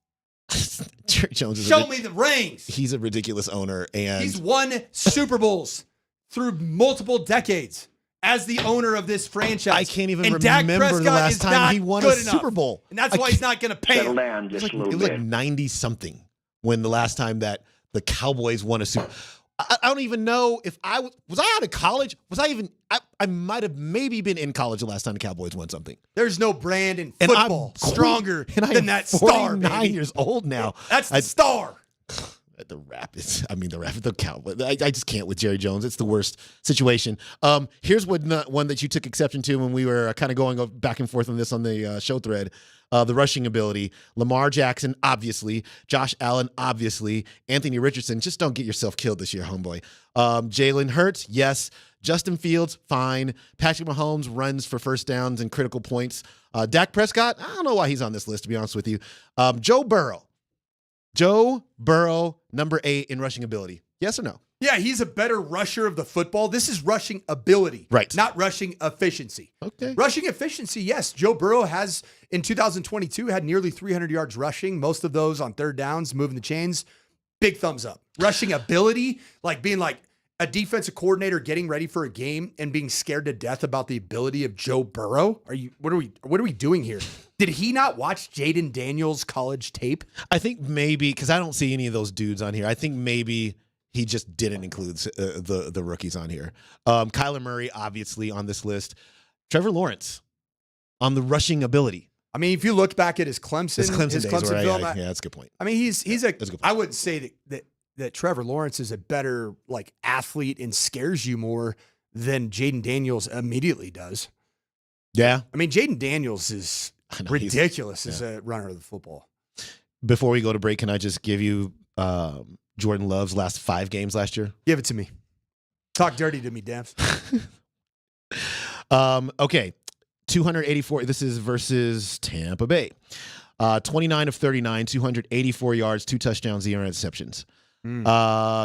Jerry Jones. Show me the rings. He's a ridiculous owner, and he's won Super Bowls through multiple decades as the owner of this franchise. I can't even remember Dak Prescott the last time he won a Super Bowl. And that's why he's not going to pay him. Down just It a little was bit. like 90-something when the last time that the Cowboys won a Super. I don't even know if I was I out of college. Was I even? I might have maybe been in college the last time the Cowboys won something. There's no brand in football stronger than that star. 49 years old now. That's the star. The Rapids. The Cowboys. I just can't with Jerry Jones. It's the worst situation. Here's one that you took exception to when we were kind of going back and forth on this on the show thread. The rushing ability. Lamar Jackson, obviously. Josh Allen, obviously. Anthony Richardson, just don't get yourself killed this year, homeboy. Jalen Hurts, yes. Justin Fields, fine. Patrick Mahomes runs for first downs and critical points. Dak Prescott, I don't know why he's on this list, to be honest with you. Joe Burrow, number 8 in rushing ability. Yes or no? Yeah, he's a better rusher of the football. This is rushing ability, right? Not rushing efficiency. Okay. Rushing efficiency, yes. Joe Burrow has, in 2022, had nearly 300 yards rushing, most of those on third downs, moving the chains. Big thumbs up. Rushing ability, like being like a defensive coordinator getting ready for a game and being scared to death about the ability of Joe Burrow. What are we doing here? Did he not watch Jaden Daniels' college tape? I think maybe, because I don't see any of those dudes on here. I think maybe he just didn't include the rookies on here. Kyler Murray, obviously, on this list. Trevor Lawrence on the rushing ability. I mean, if you look back at his Clemson days, film, yeah, that's a good point. I mean, he's a. I wouldn't say that that Trevor Lawrence is a better like athlete and scares you more than Jaden Daniels immediately does. Yeah. I mean, Jaden Daniels is know, ridiculous as a runner of the football. Before we go to break, can I just give you Jordan Love's last 5 games last year? Give it to me. Talk dirty to me, Dams. Okay. 284. This is versus Tampa Bay. 29 of 39, 284 yards, 2 touchdowns, 0 interceptions.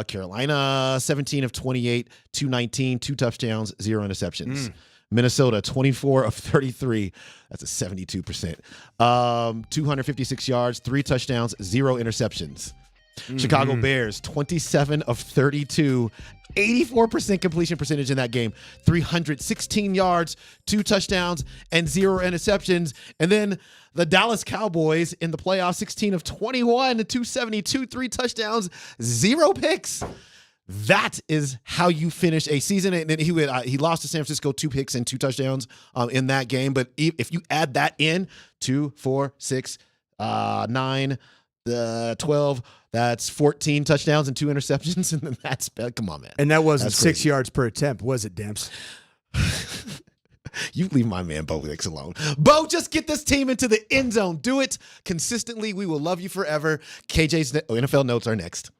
Carolina, 17 of 28, 219, 2 touchdowns, 0 interceptions. Minnesota, 24 of 33. That's a 72%. 256 yards, 3 touchdowns, 0 interceptions. Chicago Bears, 27 of 32, 84% completion percentage in that game, 316 yards, 2 touchdowns, and 0 interceptions. And then the Dallas Cowboys in the playoffs, 16 of 21, 272, 3 touchdowns, 0 picks. That is how you finish a season. And then he lost to San Francisco, 2 picks and 2 touchdowns in that game. But if you add that in, 2, 4, 6, 9, 12, that's 14 touchdowns and 2 interceptions. And then that's, come on, man. And that wasn't That's 6 crazy. yards per attempt, was it, Demps? You leave my man Bo Nix alone. Bo, just get this team into the end zone. Do it consistently. We will love you forever. KJ's NFL notes are next.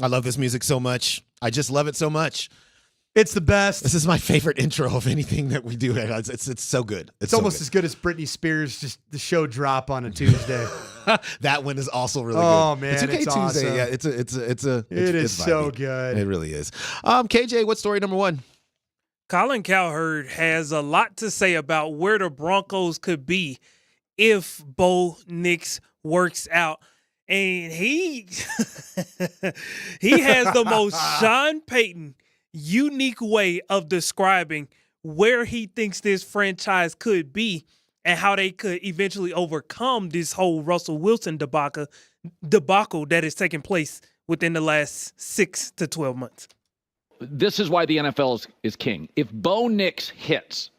I love this music so much. I just love it so much. It's the best. This is my favorite intro of anything that we do. It's so good. It's almost as good as Britney Spears, just the show drop on a Tuesday. That one is also really good. Oh man, it's okay Tuesday. awesome. Yeah, it's so vibey. good. It really is. KJ, what's story number 1? Colin Cowherd has a lot to say about where the Broncos could be if Bo Nix works out. And he he has the most Sean Payton unique way of describing where he thinks this franchise could be and how they could eventually overcome this whole Russell Wilson debacle that is taking place within the last 6 to 12 months. This is why the NFL is king. If Bo Nix hits,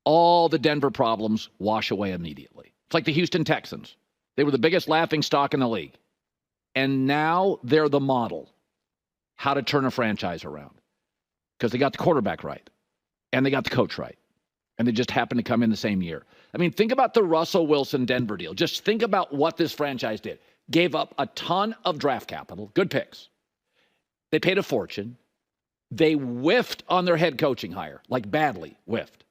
all the Denver problems wash away immediately. It's like the Houston Texans. They were the biggest laughing stock in the league. And now they're the model how to turn a franchise around. Because they got the quarterback right. And they got the coach right. And they just happened to come in the same year. I mean, think about the Russell Wilson Denver deal. Just think about what this franchise did. Gave up a ton of draft capital. Good picks. They paid a fortune. They whiffed on their head coaching hire. Like badly whiffed.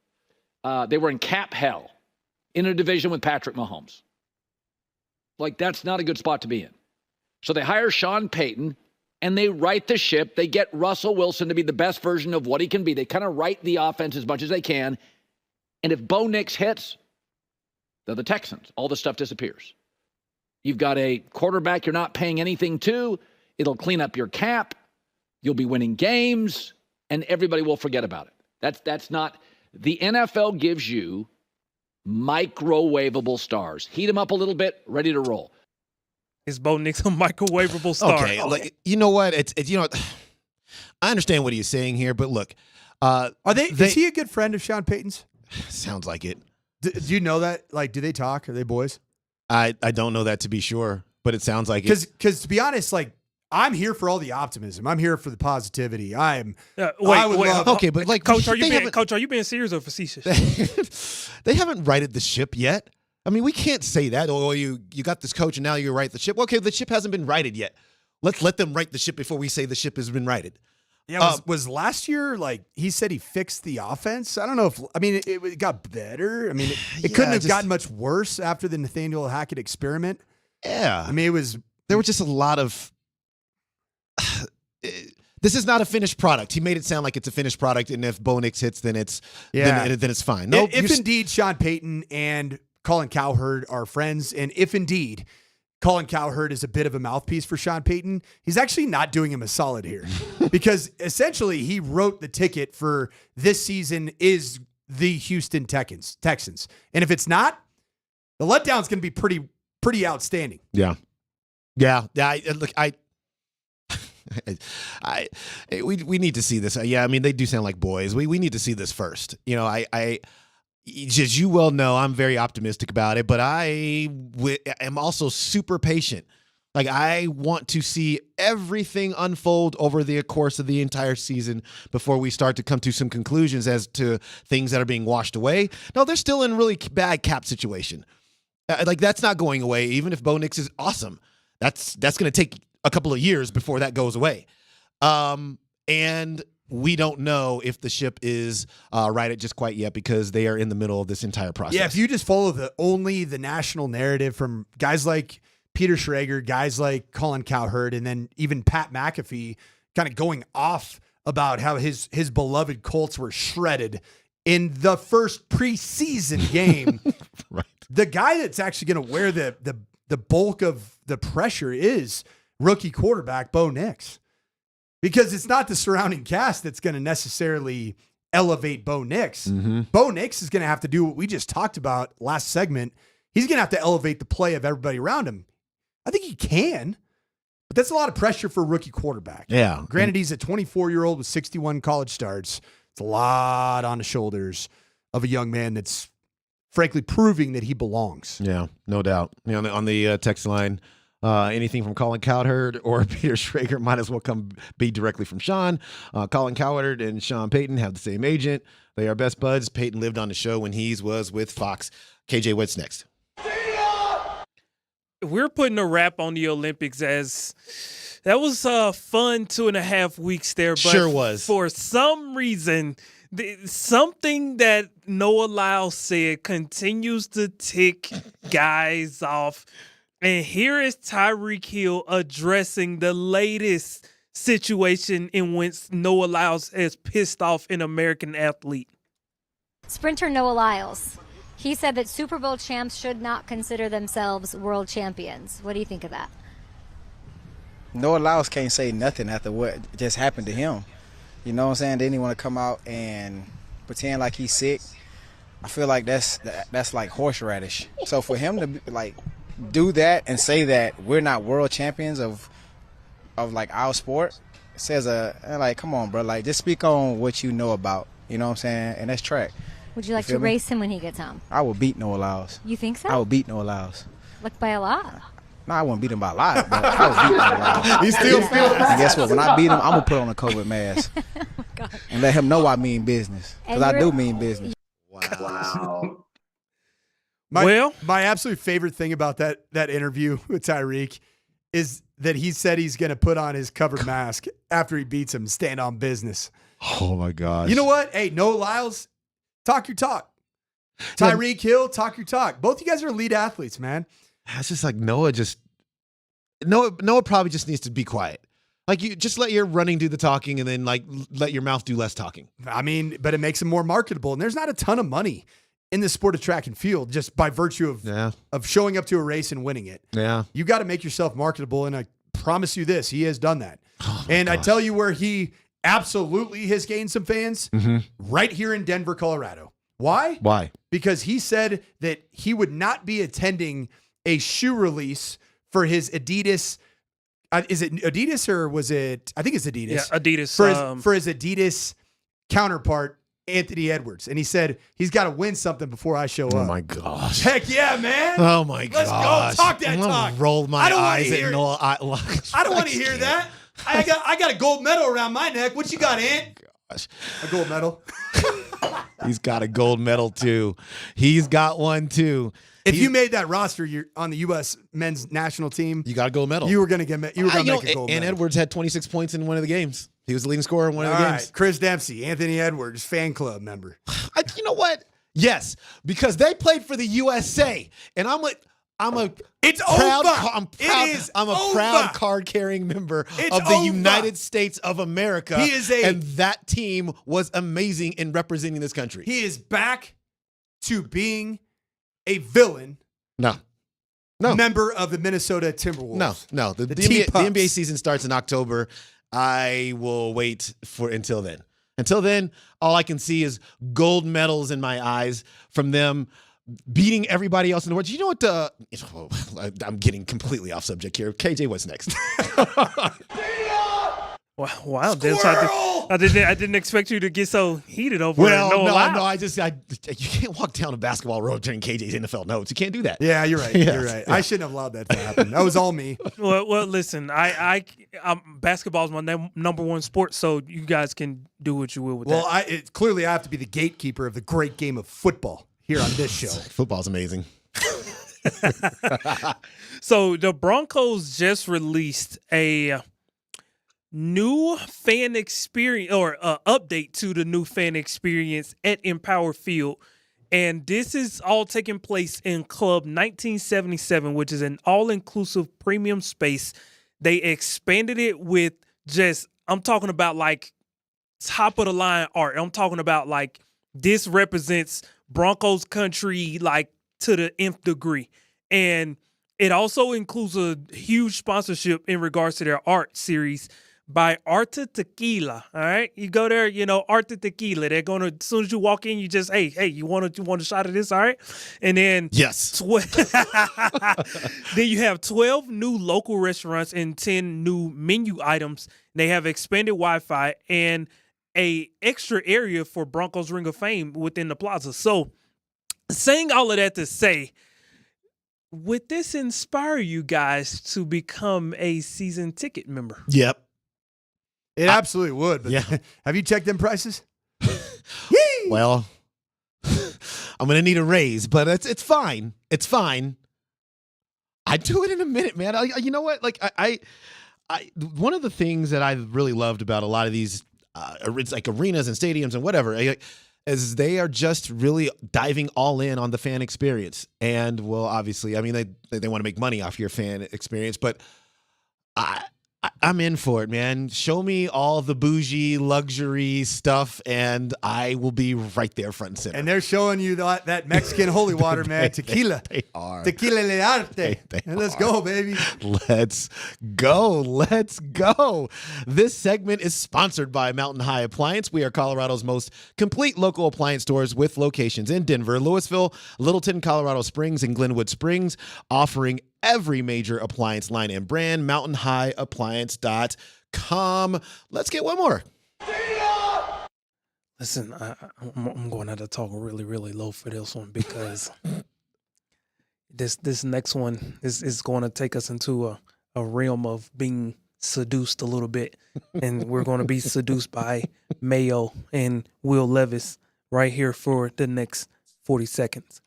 They were in cap hell. In a division with Patrick Mahomes. Like, that's not a good spot to be in. So they hire Sean Payton, and they right the ship. They get Russell Wilson to be the best version of what he can be. They kind of right the offense as much as they can. And if Bo Nix hits, they're the Texans. All the stuff disappears. You've got a quarterback you're not paying anything to. It'll clean up your cap. You'll be winning games, and everybody will forget about it. That's not – the NFL gives you microwavable stars. Heat them up a little bit, ready to roll. Is Bo Nix a microwavable star? Okay, like, you know what? It's I understand what he's saying here, but look, is he a good friend of Sean Payton's? Sounds like it. Do you know that? Like, do they talk? Are they boys? I don't know that to be sure, but it sounds like it. Because to be honest, like, I'm here for all the optimism. I'm here for the positivity. Wait, okay, but like, Coach, are you being serious or facetious? They haven't righted the ship yet. I mean, we can't say that. Oh, you got this coach and now you right the ship. Okay, the ship hasn't been righted yet. Let's let them right the ship before we say the ship has been righted. Yeah, was last year, like, he said he fixed the offense? I don't know if, I mean, it got better. I mean, it couldn't have gotten much worse after the Nathaniel Hackett experiment. Yeah. I mean, there were just a lot of, this is not a finished product. He made it sound like it's a finished product, and if Bo Nix hits, then it's fine. No, if indeed Sean Payton and Colin Cowherd are friends, and if indeed Colin Cowherd is a bit of a mouthpiece for Sean Payton, he's actually not doing him a solid here. Because essentially he wrote the ticket for this season is the Houston Texans. And if it's not, the letdown's going to be pretty outstanding. Yeah. We need to see this. Yeah, I mean, they do sound like boys. We need to see this first. You know, as you well know, I'm very optimistic about it, but I am also super patient. Like, I want to see everything unfold over the course of the entire season before we start to come to some conclusions as to things that are being washed away. No, they're still in a really bad cap situation. Like, that's not going away, even if Bo Nix is awesome. That's going to take a couple of years before that goes away. And we don't know if the ship is righted just quite yet because they are in the middle of this entire process. Yeah, if you just follow the national narrative from guys like Peter Schrager, guys like Colin Cowherd, and then even Pat McAfee kind of going off about how his beloved Colts were shredded in the first preseason game. Right. The guy that's actually going to wear the bulk of the pressure is rookie quarterback Bo Nix. Because it's not the surrounding cast that's going to necessarily elevate Bo Nix. Mm-hmm. Bo Nix is going to have to do what we just talked about last segment. He's going to have to elevate the play of everybody around him. I think he can, but that's a lot of pressure for a rookie quarterback. Yeah. Granted, he's a 24-year-old with 61 college starts. It's a lot on the shoulders of a young man that's frankly proving that he belongs. Yeah, no doubt. You know, on the text line, anything from Colin Cowherd or Peter Schrager might as well be directly from Sean. Colin Cowherd and Sean Payton have the same agent. They are best buds. Payton lived on the show when he was with Fox. KJ, what's next? We're putting a wrap on the Olympics as That was fun 2.5 weeks there. But Sure was. For some reason, something that Noah Lyles said continues to tick guys off. And here is Tyreek Hill addressing the latest situation in which Noah Lyles has pissed off an American athlete. Sprinter Noah Lyles. He said that Super Bowl champs should not consider themselves world champions. What do you think of that? Noah Lyles can't say nothing after what just happened to him. You know what I'm saying? Then he want to come out and pretend like he's sick. I feel like that's like horseradish. So for him to like do that and say that we're not world champions of like our sport, it says like, come on, bro, like just speak on what you know about. You know what I'm saying? And that's track. Would you like to race him when he gets home? I would beat Noah Lyles. You think so? I would beat Noah Lyles. Like by a lot? No, I wouldn't beat him by a lot, but I would beat Noah Lyles. He's still feeling. And guess what? When I beat him, I'm going to put on a COVID mask. And let him know I mean business. Because I do mean business. Wow. My absolute favorite thing about that interview with Tyreek is that he said he's going to put on his covered mask after he beats him, stand on business. Oh, my gosh. You know what? Hey, Noah Lyles, talk your talk. Tyreek Hill, talk your talk. Both you guys are elite athletes, man. It's just like Noah probably just needs to be quiet. Like you just let your running do the talking and then like let your mouth do less talking. I mean, but it makes him more marketable. And there's not a ton of money in the sport of track and field just by virtue of showing up to a race and winning it. Yeah. You got to make yourself marketable. And I promise you this, he has done that. And I tell you where he absolutely has gained some fans right here in Denver, Colorado. Why? Why? Because he said that he would not be attending a shoe release for his Adidas. Is it Adidas or was it? I think it's Adidas. Yeah, Adidas. For his Adidas counterpart, Anthony Edwards. And he said he's got to win something before I show up. Oh, my gosh. Heck yeah, man. Oh, my gosh. Let's go. Talk that I'm gonna talk. roll my I don't eyes wanna at Noah. I don't want to hear that. I got a gold medal around my neck. What you got, Ant? Gosh. A gold medal. He's got a gold medal, too. He's got one, too. If you made that roster, you're on the U.S. men's national team. You got a gold medal. You were going to make a gold and medal. Edwards had 26 points in one of the games. He was the leading scorer in one of the All games. right, Chris Dempsey, Anthony Edwards, fan club member. You know what? Yes, because they played for the USA, and I'm a it's proud, over. I'm a proud card-carrying member of the United States of America. He is and that team was amazing in representing this country. He is back to being a villain. No. Member of the Minnesota Timberwolves. No. The NBA season starts in October. I will wait until then. Until then, all I can see is gold medals in my eyes from them beating everybody else in the world. You know what? I'm getting completely off subject here. KJ, what's next? Wow, Des, I didn't expect you to get so heated over you can't walk down a basketball road during KJ's NFL notes. You can't do that. Yeah, you're right. Yes. You're right. I shouldn't have allowed that to happen. That was all me. Well, listen, basketball is my number one sport, so you guys can do what you will with that. Well, clearly I have to be the gatekeeper of the great game of football here on this show. Football's amazing. So the Broncos just released a new fan experience or update to the new fan experience at Empower Field. And this is all taking place in Club 1977, which is an all-inclusive premium space. They expanded it with I'm talking about like top of the line art. I'm talking about like this represents Broncos country like to the nth degree. And it also includes a huge sponsorship in regards to their art series by Arta Tequila. All right, you go there, Arta Tequila. They're gonna, as soon as you walk in, you just, hey, you want a shot of this? All right, and then yes, then you have 12 new local restaurants and 10 new menu items. They have expanded Wi-Fi and a extra area for Broncos Ring of Fame within the plaza. So, saying all of that to say, would this inspire you guys to become a season ticket member? Yep. It absolutely would. But yeah. Have you checked them prices? Well, I'm going to need a raise, but it's fine. It's fine. I'd do it in a minute, man. You know what? Like one of the things that I really loved about a lot of these it's like arenas and stadiums and whatever is they are just really diving all in on the fan experience. And well, obviously, I mean, they want to make money off your fan experience, but I'm in for it, man. Show me all the bougie luxury stuff, and I will be right there front and center. And they're showing you that Mexican holy water, man. Tequila. They are. Tequila le arte. And let's go, baby. Let's go. Let's go. This segment is sponsored by Mountain High Appliance. We are Colorado's most complete local appliance stores with locations in Denver, Louisville, Littleton, Colorado Springs, and Glenwood Springs, offering every major appliance line and brand. MountainHighAppliance.com. Let's get one more. Listen, I'm going to have to talk really, really low for this one because this next one is going to take us into a realm of being seduced a little bit. And we're going to be seduced by Mayo and Will Levis right here for the next 40 seconds.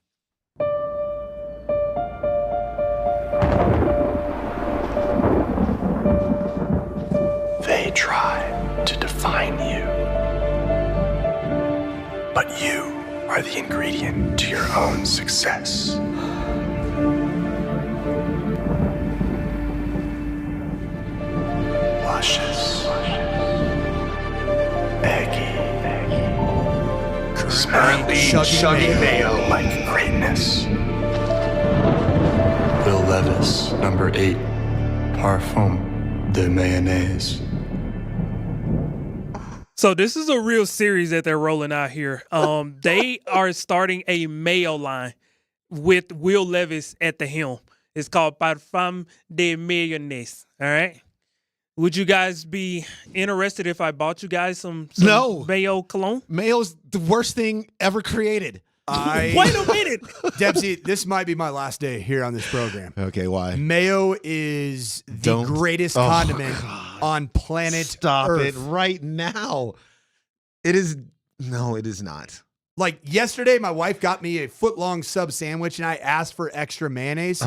They try to define you, but you are the ingredient to your own success. Luscious, eggy, smelling chuggy mayo like greatness. Will Levis, number 8, Parfum de Mayonnaise. So this is a real series that they're rolling out here. They are starting a mayo line with Will Levis at the helm. It's called Parfum de Mayonnaise. All right. Would you guys be interested if I bought you guys some No. mayo cologne? Mayo's the worst thing ever created. Wait a minute. Debsy, this might be my last day here on this program. Okay, why? Mayo is the greatest condiment on planet Stop Earth. it right now. It is. No, it is not. Like yesterday, my wife got me a foot-long sub sandwich, and I asked for extra mayonnaise.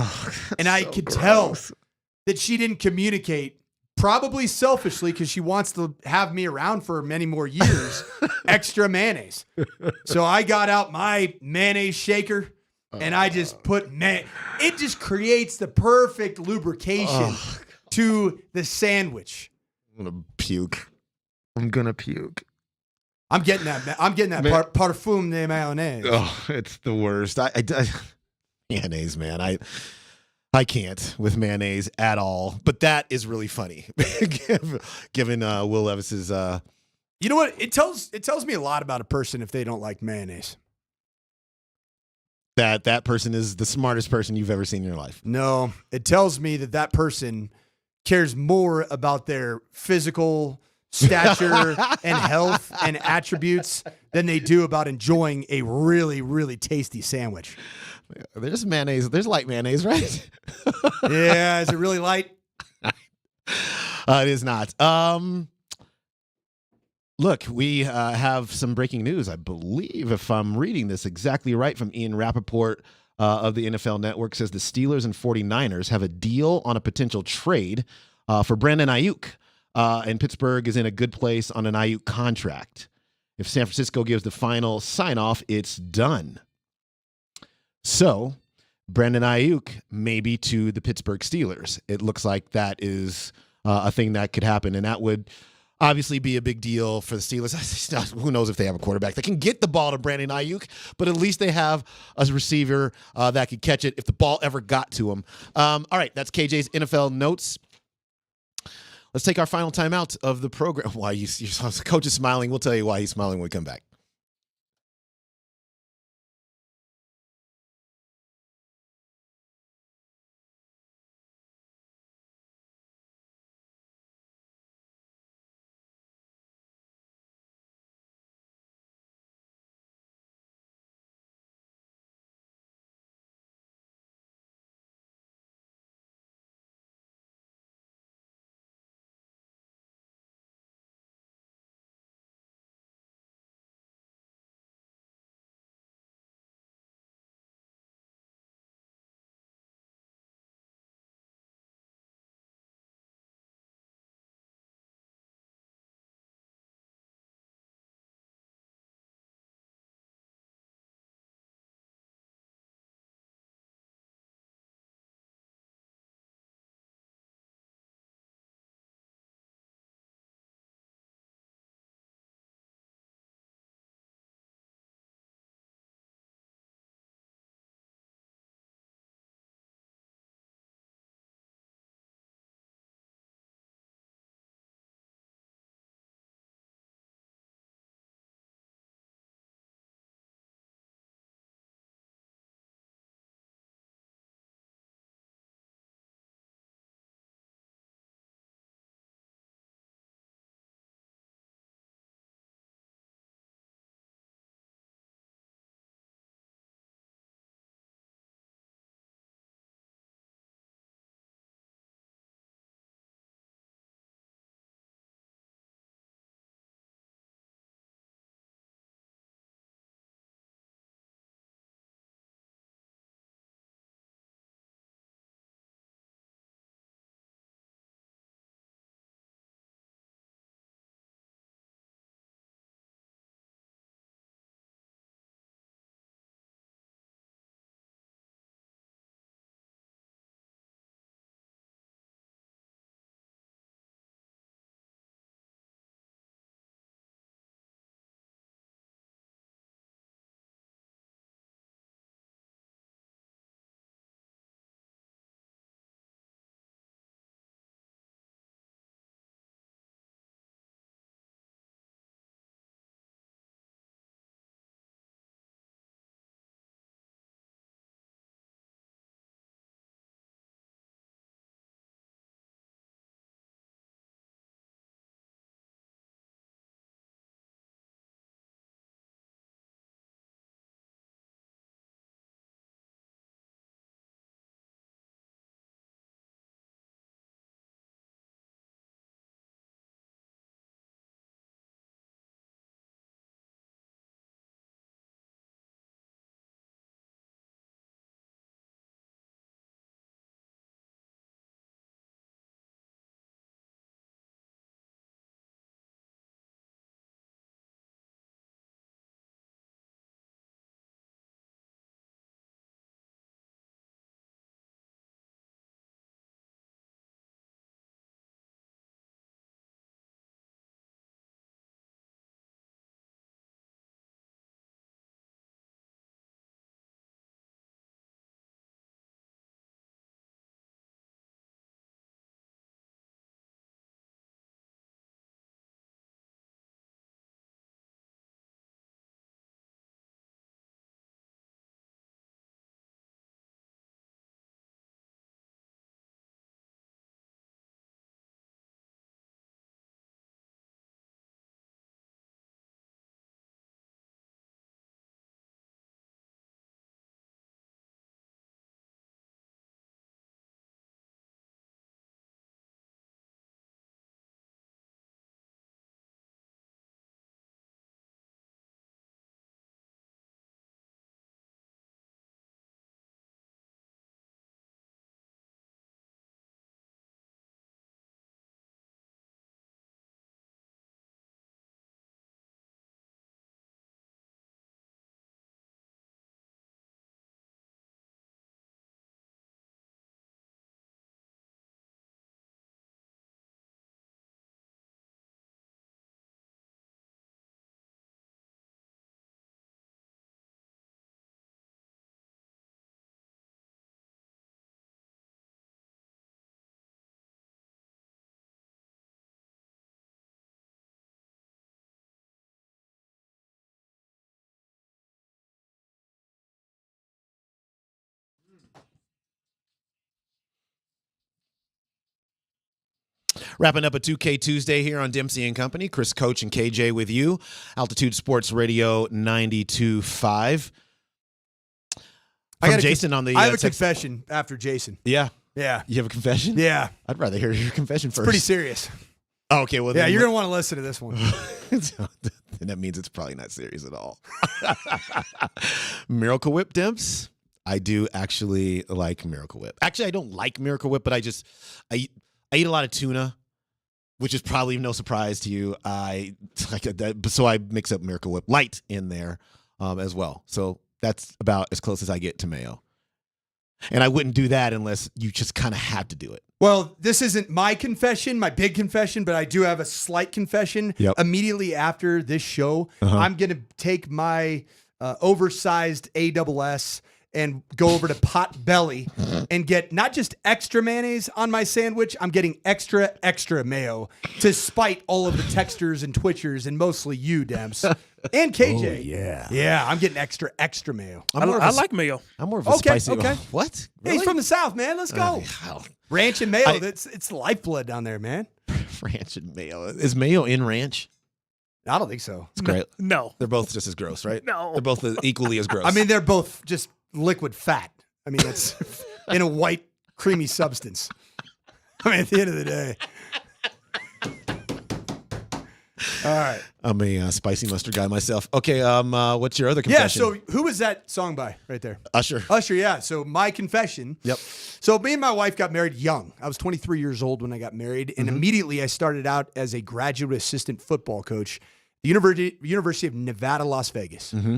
And I could tell that she didn't communicate, probably selfishly, because she wants to have me around for many more years, extra mayonnaise. So I got out my mayonnaise shaker, and I just put it just creates the perfect lubrication to the sandwich. I'm gonna puke. I'm gonna puke. I'm getting that parfum de mayonnaise. Oh, it's the worst. Mayonnaise, man. I can't with mayonnaise at all. But that is really funny, given Will Levis's. You know what? It tells me a lot about a person if they don't like mayonnaise. That person is the smartest person you've ever seen in your life. No, it tells me that person cares more about their physical stature and health and attributes than they do about enjoying a really, really tasty sandwich. There's mayonnaise. There's light mayonnaise, right? Yeah. Is it really light? It is not. Look, we have some breaking news, I believe, if I'm reading this exactly right, from Ian Rappaport of the NFL Network. Says the Steelers and 49ers have a deal on a potential trade for Brandon Ayuk. And Pittsburgh is in a good place on an Ayuk contract. If San Francisco gives the final sign-off, it's done. So, Brandon Ayuk maybe to the Pittsburgh Steelers. It looks like that is a thing that could happen, and that would obviously be a big deal for the Steelers. Who knows if they have a quarterback that can get the ball to Brandon Ayuk, but at least they have a receiver that could catch it if the ball ever got to him. All right, that's KJ's NFL notes. Let's take our final timeout of the program. Why your coach is smiling. We'll tell you why he's smiling when we come back. Wrapping up a 2K Tuesday here on Dempsey and Company. Chris Coach and KJ with you. Altitude Sports Radio 92.5. From Jason on the I have a text. confession after Jason. Yeah. Yeah. You have a confession? Yeah. I'd rather hear your confession first. It's pretty serious. Oh, okay. Well, Yeah, then you're going to want to listen to this one. And that means it's probably not serious at all. Miracle Whip Dimps. I do actually like Miracle Whip. Actually, I don't like Miracle Whip, but I eat a lot of tuna, which is probably no surprise to you. So I mix up Miracle Whip Light in there as well. So that's about as close as I get to mayo. And I wouldn't do that unless you just kind of had to do it. Well, this isn't my confession, my big confession, but I do have a slight confession. Yep. Immediately after this show, I'm going to take my oversized ASS and go over to Potbelly and get not just extra mayonnaise on my sandwich, I'm getting extra mayo to spite all of the texters and twitchers and mostly you, Demps. And KJ. Oh, yeah. Yeah, I'm getting extra mayo. I like mayo. I'm more of a spicy. Okay. What? Hey, he's from the South, man. Let's go. Ranch and mayo. It's lifeblood down there, man. Ranch and mayo. Is mayo in ranch? I don't think so. It's great. No. They're both just as gross, right? No. They're both equally as gross. I mean, they're both just liquid fat. I mean, that's in a white, creamy substance. I mean, at the end of the day. All right. I'm a spicy mustard guy myself. Okay, what's your other confession? Yeah, so who was that song by right there? Usher. Usher, yeah. So my confession. Yep. So me and my wife got married young. I was 23 years old when I got married, and immediately I started out as a graduate assistant football coach at the University of Nevada, Las Vegas. Mm-hmm.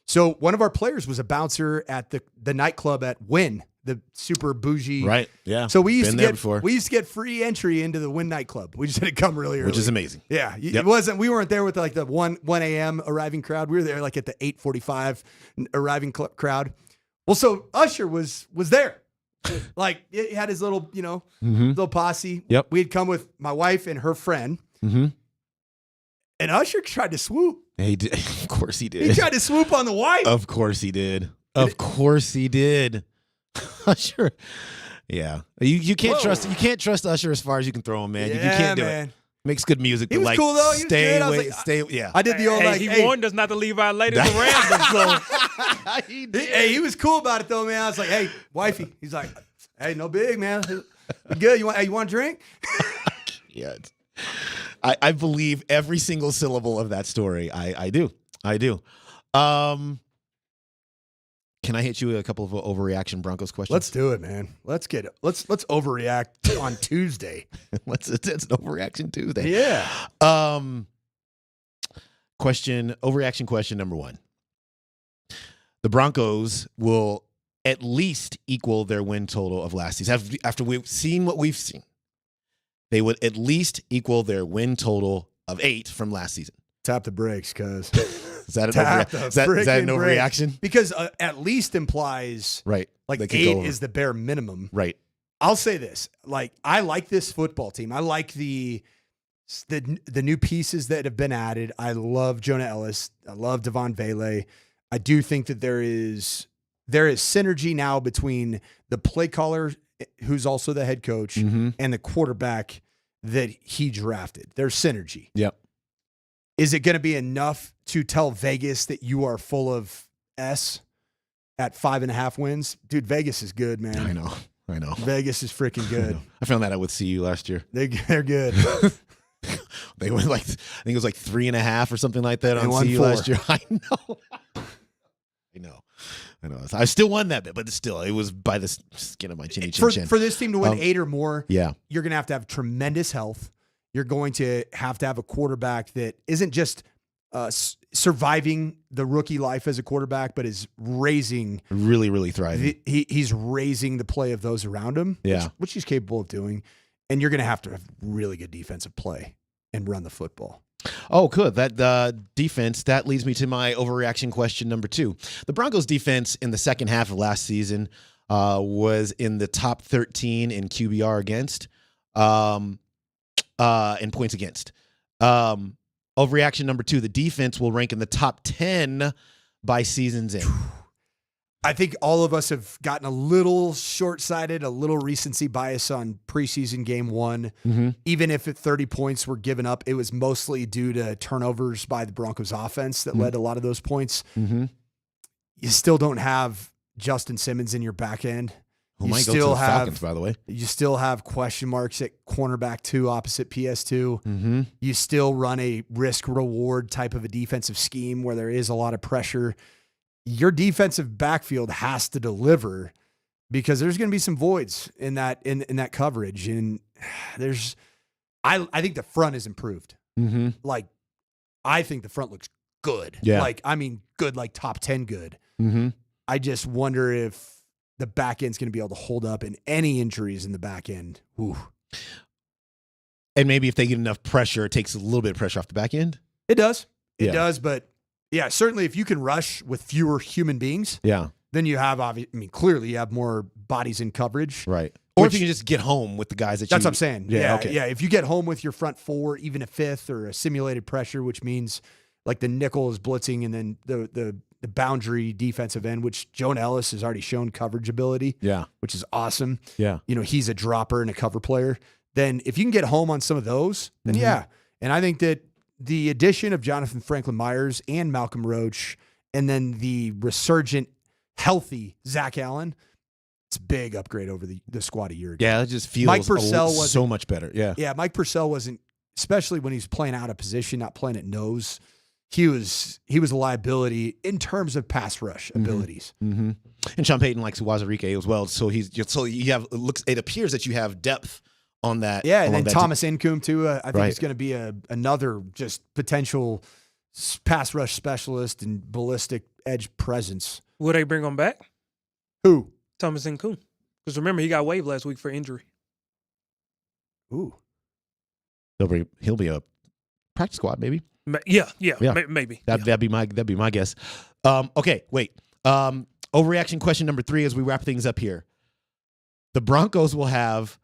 So one of our players was a bouncer at the nightclub at Wynn, the super bougie. Right. Yeah. So we used Been to there get before. we used to get free entry into the Wynn nightclub. We just had to come really early, Which is amazing. Yeah, Yep. it wasn't. We weren't there with like the 1 a.m. arriving crowd. We were there like at the 8:45 arriving crowd. Well, so Usher was there. Like he had his little little posse. Yep. We had come with my wife and her friend. Mm-hmm. And Usher tried to swoop. He did. Of course he did. He tried to swoop on the wife. Of course he did. Of course he did. Usher. Yeah. You can't trust Usher as far as you can throw him, man. You can't do it. Makes good music. He but was cool though. He was stay good. I was away. like, stay. Yeah. I did the old He warned us not to leave our ladies random. So He was cool about it though, man. I was like, hey, wifey. He's like, hey, no big, man. You good? You want a drink? Yeah. I believe every single syllable of that story. I do. Can I hit you with a couple of overreaction Broncos questions? Let's do it, man. Let's get it. Let's overreact on Tuesday. It's an overreaction Tuesday. Yeah. Overreaction question number 1. The Broncos will at least equal their win total of last season. After we've seen what we've seen, they would at least equal their win total of 8 from last season. Tap the brakes, cuz. Is that an overreaction? Because at least implies right. Like They could 8 go over. is the bare minimum. Right. I'll say this. Like, I like this football team. I like the new pieces that have been added. I love Jonah Ellis. I love Devon Vele. I do think that there is synergy now between the play caller, who's also the head coach, and the quarterback that he drafted. There's synergy. Yep. Is it going to be enough to tell Vegas that you are full of S at 5.5 wins? Dude, Vegas is good, man. I know. Vegas is freaking good. I found that out with CU last year. They're good. They went I think it was like 3.5 or something like that They on won CU 4. last year. I know. I still won that bit, but still, it was by the skin of my chinny chin. For this team to win 8 or more, yeah, you're going to have tremendous health. You're going to have a quarterback that isn't just surviving the rookie life as a quarterback, but is raising really, really thriving. He's raising the play of those around him, yeah, which he's capable of doing. And you're going to have really good defensive play and run the football. Oh, good. That defense, that leads me to my overreaction question number 2. The Broncos defense in the second half of last season was in the top 13 in QBR against, in points against. Overreaction number 2, the defense will rank in the top 10 by season's end. I think all of us have gotten a little short-sighted, a little recency bias on preseason game 1. Mm-hmm. Even if 30 points were given up, it was mostly due to turnovers by the Broncos offense that led to a lot of those points. Mm-hmm. You still don't have Justin Simmons in your back end. Who You might go to the Falcons, by the way. You still have question marks at cornerback 2 opposite PS2. Mm-hmm. You still run a risk-reward type of a defensive scheme where there is a lot of pressure. Your defensive backfield has to deliver because there's going to be some voids in that coverage. And I think the front is improved. Mm-hmm. Like, I think the front looks good. Yeah. Like, I mean, good, like top 10 good. Mm-hmm. I just wonder if the back end's going to be able to hold up and any injuries in the back end. Ooh. And maybe if they get enough pressure, it takes a little bit of pressure off the back end. It does. It Yeah. does. But yeah, certainly if you can rush with fewer human beings, Yeah. then you have, clearly you have more bodies in coverage. Right. Or if you can just get home with the guys that That's you... what I'm saying. Yeah, Yeah, okay. yeah. If you get home with your front 4, even a fifth or a simulated pressure, which means like the nickel is blitzing and then the boundary defensive end, which Joan Ellis has already shown coverage ability. Yeah. Which is awesome. Yeah. You know, he's a dropper and a cover player. Then if you can get home on some of those, then yeah. And I think that the addition of Jonathan Franklin Myers and Malcolm Roach, and then the resurgent, healthy Zach Allen, it's a big upgrade over the squad a year ago. Yeah, it just feels Mike Purcell so much better. Yeah. Yeah, Mike Purcell wasn't, especially when he's playing out of position, not playing at nose. He was a liability in terms of pass rush abilities. Mm-hmm. And Sean Payton likes Wazirike as well. So you have it appears that you have depth on that. Yeah, and on then that Thomas Incoom too. I think Right. he's going to be another just potential pass rush specialist and ballistic edge presence. Will they bring him back? Who? Thomas Nkoum. Because remember, he got waived last week for injury. Ooh. He'll be a practice squad, maybe. Yeah. Maybe. That'd be my guess. Okay, wait. Overreaction question number 3 as we wrap things up here. The Broncos will have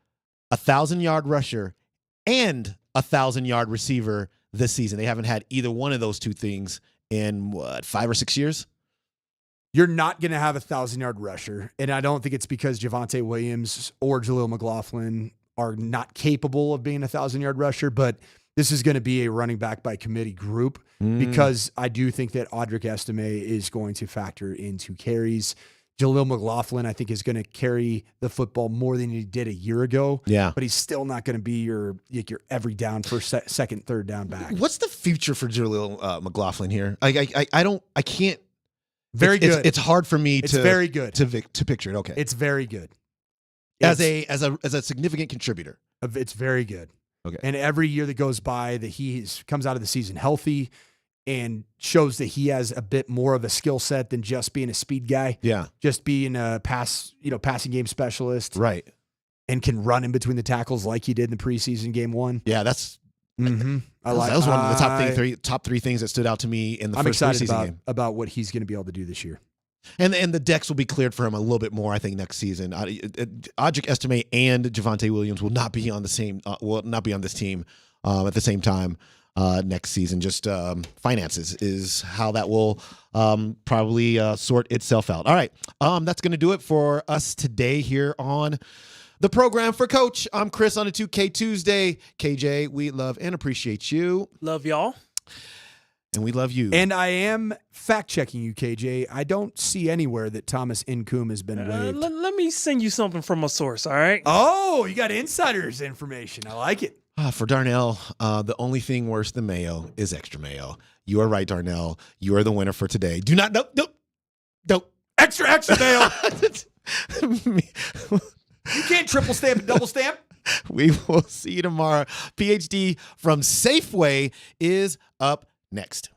1,000-yard rusher and 1,000-yard receiver this season. They haven't had either one of those two things in 5 or 6 years. You're not going to have 1,000-yard rusher, and I don't think it's because Javonte Williams or Jaleel McLaughlin are not capable of being a 1,000-yard rusher, but this is going to be a running back by committee group because I do think that Audric Estime is going to factor into carries. Jaleel McLaughlin, I think, is going to carry the football more than he did a year ago. Yeah. But he's still not going to be your every down first, second, third down back. What's the future for Jaleel McLaughlin here? I can't. Very good. It's hard for me It's to very good. to picture it. Okay. It's very good. As a significant contributor. It's very good. Okay. And every year that goes by that he comes out of the season healthy and shows that he has a bit more of a skill set than just being a speed guy. Yeah. Just being a passing game specialist. Right. And can run in between the tackles like he did in the preseason game 1. Yeah, that's that was one of the top three things that stood out to me in the I'm first excited preseason game. about what he's going to be able to do this year. And the decks will be cleared for him a little bit more, I think, next season. Audric Estime and Javonte Williams will not be on the same on this team at the same time next season. Just finances is how that will probably sort itself out. All right, that's going to do it for us today here on the program for Coach. I'm Chris on a 2K Tuesday. KJ, we love and appreciate you. Love y'all. And we love you. And I am fact-checking you, KJ. I don't see anywhere that Thomas Incoum has been waived. Let me send you something from a source, all right? Oh, you got insider's information. I like it. For Darnell, the only thing worse than mayo is extra mayo. You are right, Darnell. You are the winner for today. Do not, nope. Extra mayo. You can't triple stamp and double stamp. We will see you tomorrow. PhD from Safeway is up next.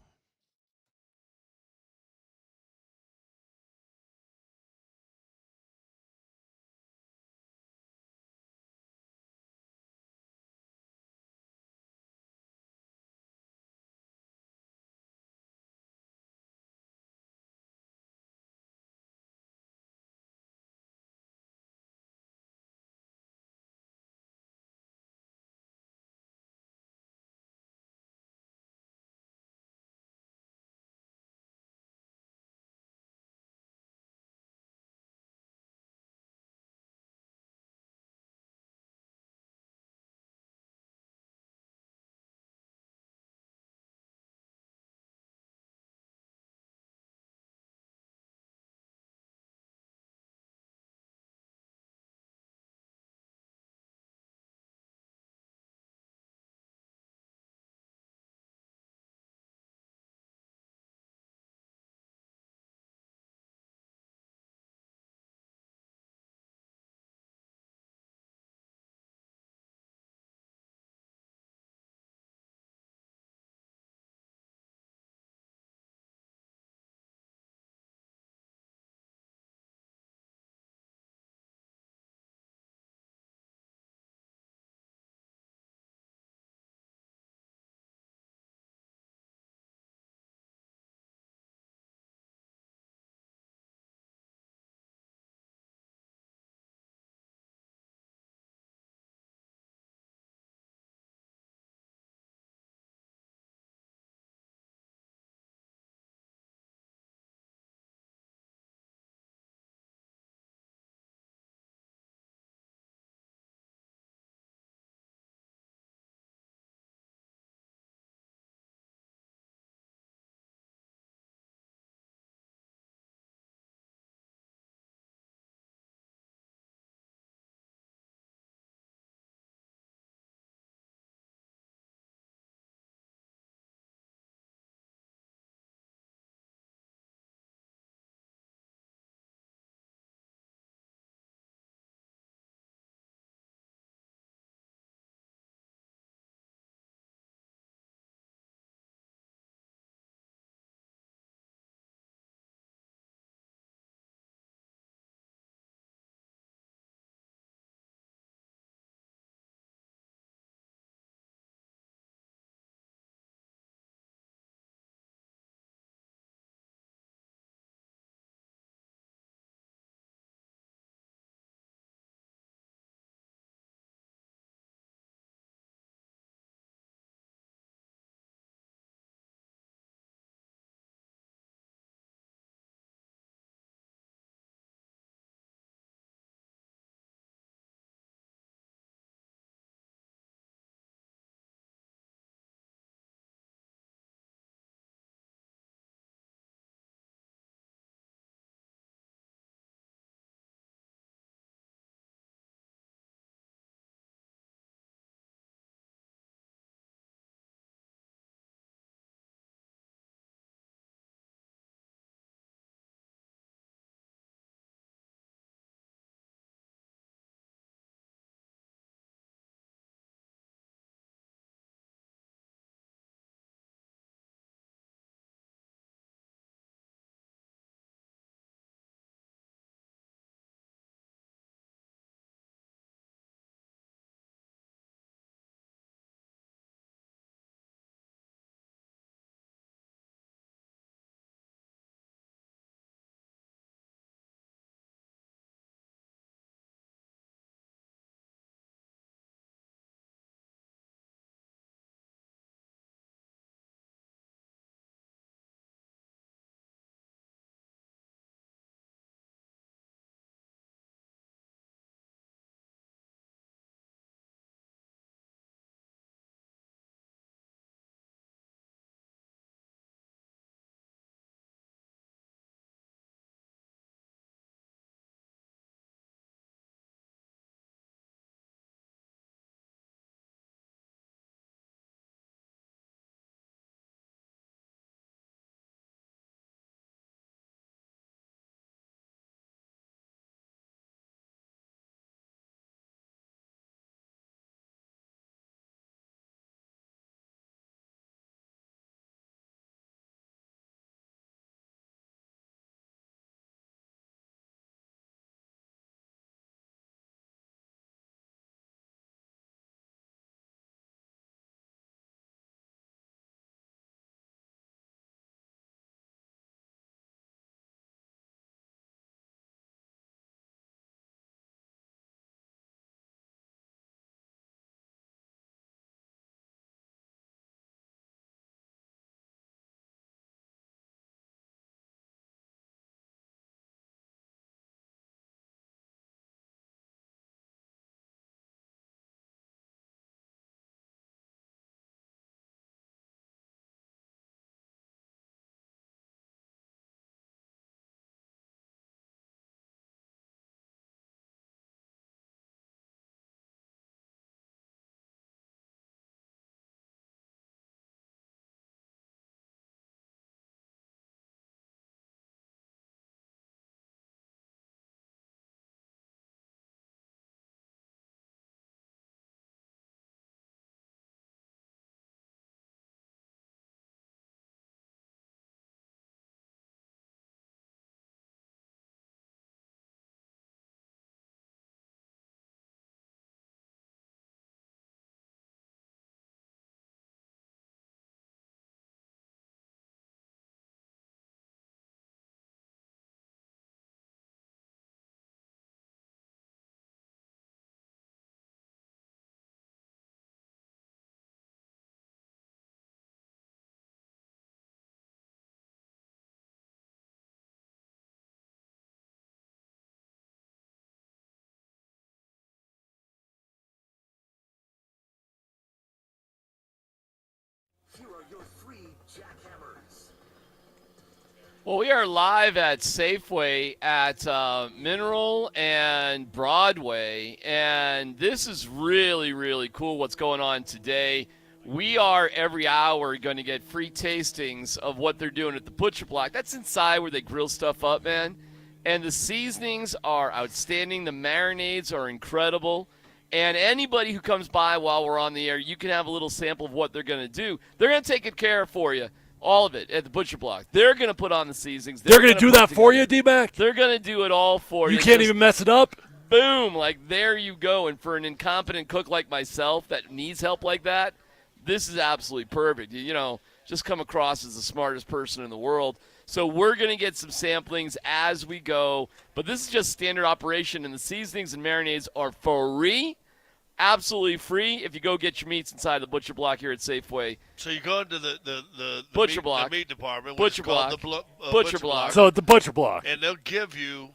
Well, we are live at Safeway at Mineral and Broadway, and this is really, really cool what's going on today. We are every hour going to get free tastings of what they're doing at the Butcher Block. That's inside where they grill stuff up, man. And the seasonings are outstanding. The marinades are incredible. And anybody who comes by while we're on the air, you can have a little sample of what they're going to do. They're going to take good care for you. All of it at the Butcher Block. They're going to put on the seasonings. They're going to do that for you, D-Mac? They're going to do it all for you. You can't even mess it up? Boom. Like, there you go. And for an incompetent cook like myself that needs help like that, this is absolutely perfect. You know, just come across as the smartest person in the world. So we're going to get some samplings as we go. But this is just standard operation, and the seasonings and marinades are free. Absolutely free if you go get your meats inside the Butcher Block here at Safeway. So you go into the Butcher meat, Block. the meat department, which Butcher is called Block. the Butcher Block. So at the Butcher Block. And they'll give you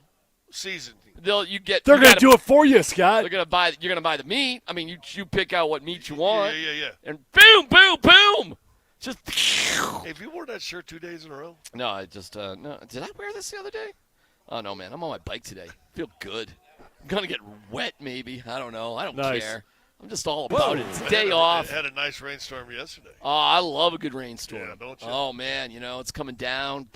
seasoning. They're going to do it for you, Scott. You're going to buy the meat. I mean, you pick out what meat you want. Yeah. And boom, boom, boom. Just. Have you worn that shirt 2 days in a row? No, I just no. Did I wear this the other day? Oh no, man. I'm on my bike today. Feel good. I'm gonna get wet, maybe. I don't know. I don't care. I'm just all about it. It's a day off. It had a nice rainstorm yesterday. Oh, I love a good rainstorm. Yeah, don't you? Oh man, you know it's coming down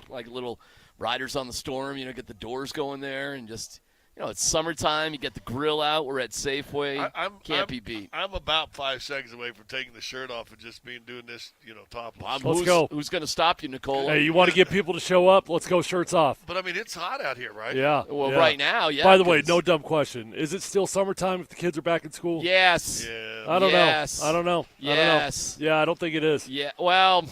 like little riders on the storm. You know, get the doors going there and just. You know, it's summertime. You get the grill out. We're at Safeway. Can't be beat. I'm about 5 seconds away from taking the shirt off and just doing this, topless. Let's go. Who's going to stop you, Nicole? Hey, you want to get people to show up? Let's go shirts off. But, I mean, it's hot out here, right? Yeah. Well, yeah. right now, yeah. By the way, no dumb question. Is it still summertime if the kids are back in school? Yes. Yeah. I don't know. Yes. Yeah, I don't think it is. Yeah. Well,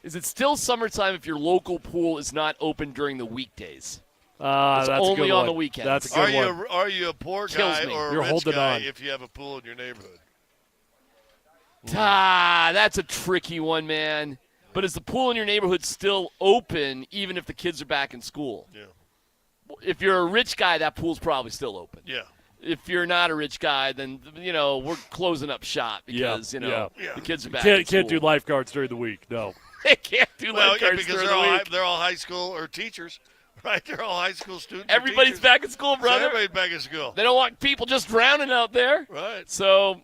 is it still summertime if your local pool is not open during the weekdays? It's that's only a good on one. the weekends. That's a good one. Are you a poor Kills guy me. or a You're rich holding guy on. if you have a pool in your neighborhood? That's a tricky one, man. But is the pool in your neighborhood still open even if the kids are back in school? Yeah. If you're a rich guy, that pool's probably still open. Yeah. If you're not a rich guy, then, we're closing up shop because, the kids are back in school. Can't do lifeguards during the week, no. They can't do lifeguards because during the week. they're all high school or teachers. Right, they're all high school students. Everybody's back in school, brother. So everybody's back in school. They don't want people just drowning out there. Right. So,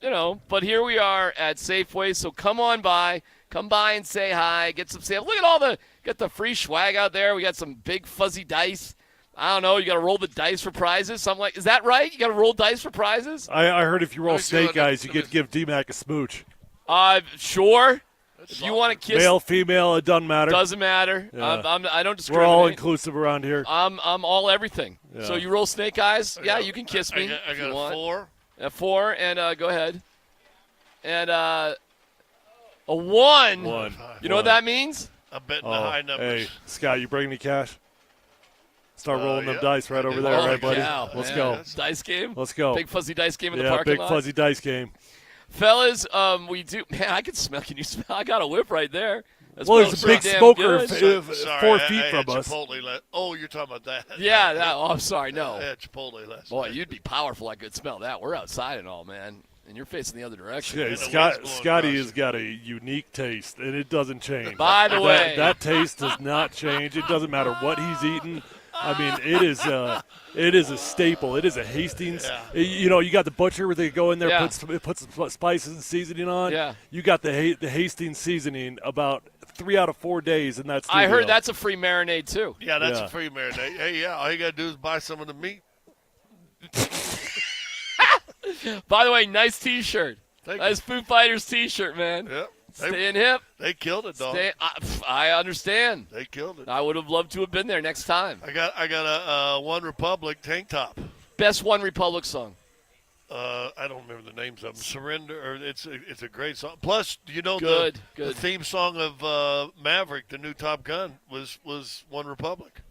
but here we are at Safeway. So come on by. Come by and say hi. Get some samples. Look at got the free swag out there. We got some big fuzzy dice. I don't know. You got to roll the dice for prizes. Something like, is that right? You got to roll dice for prizes? I heard if you roll snake eyes, you get to give D-Mac a smooch. Sure. If you want to kiss, male, female, it doesn't matter. Doesn't matter. Yeah. I don't discriminate. We're all inclusive around here. I'm all everything. Yeah. So you roll snake eyes? Yeah, you can kiss me. I got a 4. A 4, and go ahead. And a 1. You know what that means? I'm betting the high numbers. Hey, Scott, you bring any cash? Start rolling them yeah. dice right over there, right, buddy? Cow, Let's man. go. Dice game? Let's go. Big fuzzy dice game in the parking big lot? fuzzy dice game. Fellas, we do. Man, I can smell. Can you smell? I got a whip right there. That There's a big pretty damn smoker good. 4 feet from us. Oh, you're talking about that. Yeah. I'm sorry. No. I had Chipotle last Boy, night. you'd be powerful. I could smell that. We're outside and all, man. And you're facing the other direction. Yeah, Scotty has got a unique taste, and it doesn't change. By the way. That taste does not change. It doesn't matter what he's eating. I mean, it is a staple. It is a Hastings. Yeah. You got the butcher where they go in there, put some spices and seasoning on. Yeah. You got the Hastings seasoning about 3 out of 4 days, and that's. I heard that's a free marinade too. Yeah, that's a free marinade. Hey, all you got to do is buy some of the meat. By the way, nice T-shirt. Nice Foo Fighters T-shirt, man. Yep. Staying hip. They killed it, dog. I understand. They killed it. I would have loved to have been there next time. I got a One Republic tank top. Best One Republic song. I don't remember the names of them. Surrender, or it's a great song. Plus, good. The theme song of Maverick, the new Top Gun, was One Republic.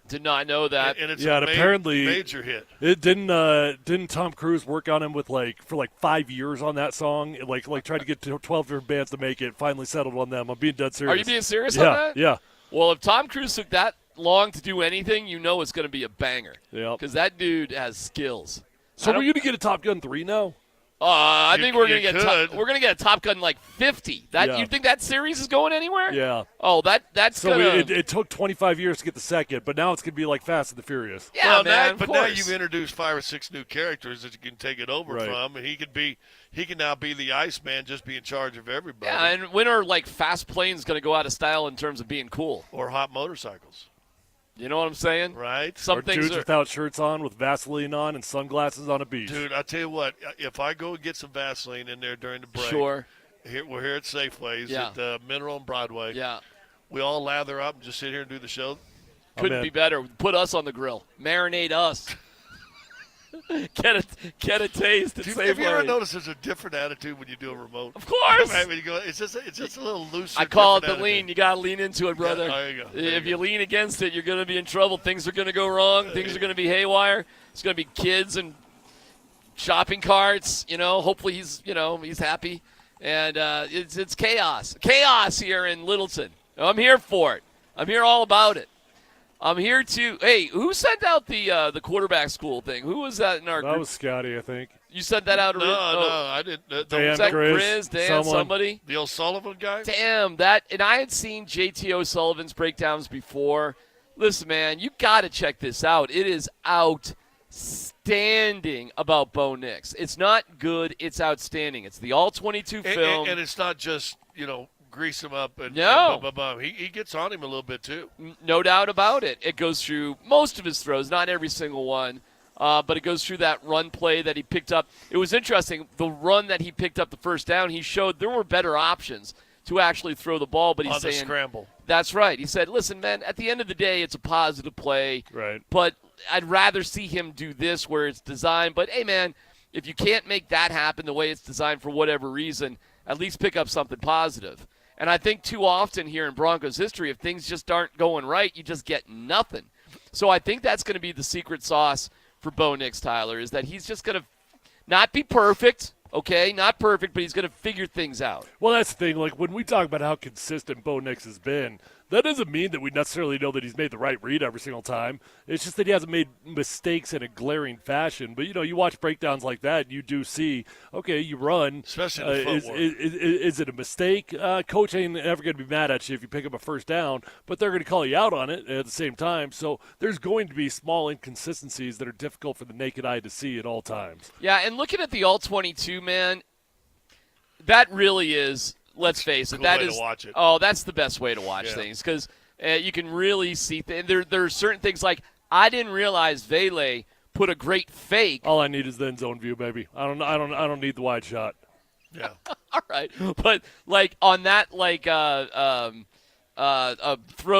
Did not know that. And it's apparently major hit. It didn't Tom Cruise work on him for 5 years on that song? Like tried to get 12 different bands to make it. Finally settled on them. I'm being dead serious. Are you being serious on that? Yeah. Well, if Tom Cruise took that long to do anything, it's going to be a banger. Yeah. Because that dude has skills. So we're going to get a Top Gun 3 now? I think we're gonna could. we're gonna get a Top Gun like 50. That Yeah. you think that series is going anywhere? Yeah. Oh, that's So gonna. it took 25 years to get the second, but now it's going to be like Fast and the Furious. Yeah, well, man. but of now course. you've introduced 5 or 6 new characters that you can take it over Right. from, and he can now be the Iceman, just be in charge of everybody. Yeah, and when are like fast planes gonna go out of style in terms of being cool? Or hot motorcycles. You know what I'm saying? Right. Some Or things dudes are. without shirts on with Vaseline on and sunglasses on a beach. Dude, I tell you what, if I go and get some Vaseline in there during the break, Sure. we're here at Safeways Yeah. at Mineral and Broadway. Yeah. We all lather up and just sit here and do the show. Couldn't be better. Put us on the grill. Marinate us. get a taste. At Have you ever Safeway. noticed there's a different attitude when you do a remote? Of course. Right, when you go, it's just a little looser. I call it the different lean. attitude. You got to lean into it, brother. Yeah, there you go. There If you lean against it, you're going to be in trouble. Things are going to go wrong. Things are going to be haywire. It's going to be kids and shopping carts. Hopefully he's happy. And it's chaos. Chaos here in Littleton. I'm here for it. I'm here all about it. I'm here to. Hey, who sent out the quarterback school thing? Who was that in our group? That was Scotty, I think. You sent that out? No, I didn't. Dan, was that Grizz, Dan, somebody? The O'Sullivan guy? Damn, and I had seen JT O'Sullivan's breakdowns before. Listen, man, you got to check this out. It is outstanding about Bo Nix. It's not good, it's outstanding. It's the all-22 film. And it's not just, grease him up. And, No. and he gets on him a little bit, too. No doubt about it. It goes through most of his throws, not every single one. But it goes through that run play that he picked up. It was interesting. The run that he picked up the first down, he showed there were better options to actually throw the ball. But he's On the saying, scramble. That's right. He said, listen, man, at the end of the day, it's a positive play. Right. But I'd rather see him do this where it's designed. But, hey, man, if you can't make that happen the way it's designed for whatever reason, at least pick up something positive. And I think too often here in Broncos history, if things just aren't going right, you just get nothing. So I think that's going to be the secret sauce for Bo Nix, Tyler, is that he's just going to not be perfect, okay? Not perfect, but he's going to figure things out. Well, that's the thing. Like, when we talk about how consistent Bo Nix has been, that doesn't mean that we necessarily know that he's made the right read every single time. It's just that he hasn't made mistakes in a glaring fashion. But, you watch breakdowns like that, and you do see, okay, you run. Especially the footwork. Is it a mistake? Coach ain't ever going to be mad at you if you pick up a first down, but they're going to call you out on it at the same time. So there's going to be small inconsistencies that are difficult for the naked eye to see at all times. Yeah, and looking at the all-22, man, that really is – let's face it. Cool that way is to watch it. Oh, that's the best way to watch Yeah. things because you can really see there are certain things like I didn't realize Vele put a great fake. All I need is the end zone view, baby. I don't need the wide shot. Yeah. All right, but like on that throw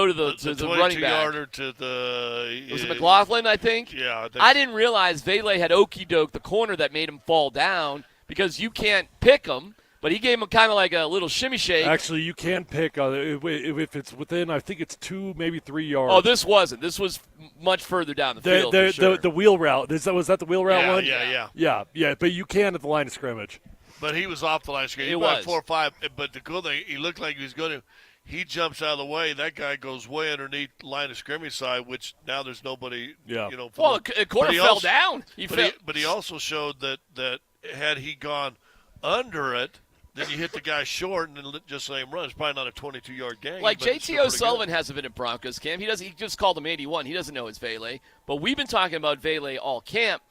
to the running back. 22-yarder to the Was it McLaughlin, I think? Yeah, I think I didn't realize Vele had okey-doke the corner that made him fall down because you can't pick him. But he gave him kind of like a little shimmy shake. Actually, you can pick if it's within, I think it's 2, maybe 3 yards. Oh, this wasn't. This was much further down the field. For sure. The wheel route. Was that the wheel route one? Yeah. But you can at the line of scrimmage. But he was off the line of scrimmage. He was 4 or 5. But the cool thing, he looked like he was going to. He jumps out of the way. That guy goes way underneath the line of scrimmage side, which now there's nobody. Yeah. Well, the corner fell down. But he also showed that had he gone under it, then you hit the guy short and then just let him run. It's probably not a 22-yard gain. Like but it's still JT pretty O'Sullivan good. hasn't been at Broncos camp. He just called him 81. He doesn't know it's Vele. But we've been talking about Vele all camp.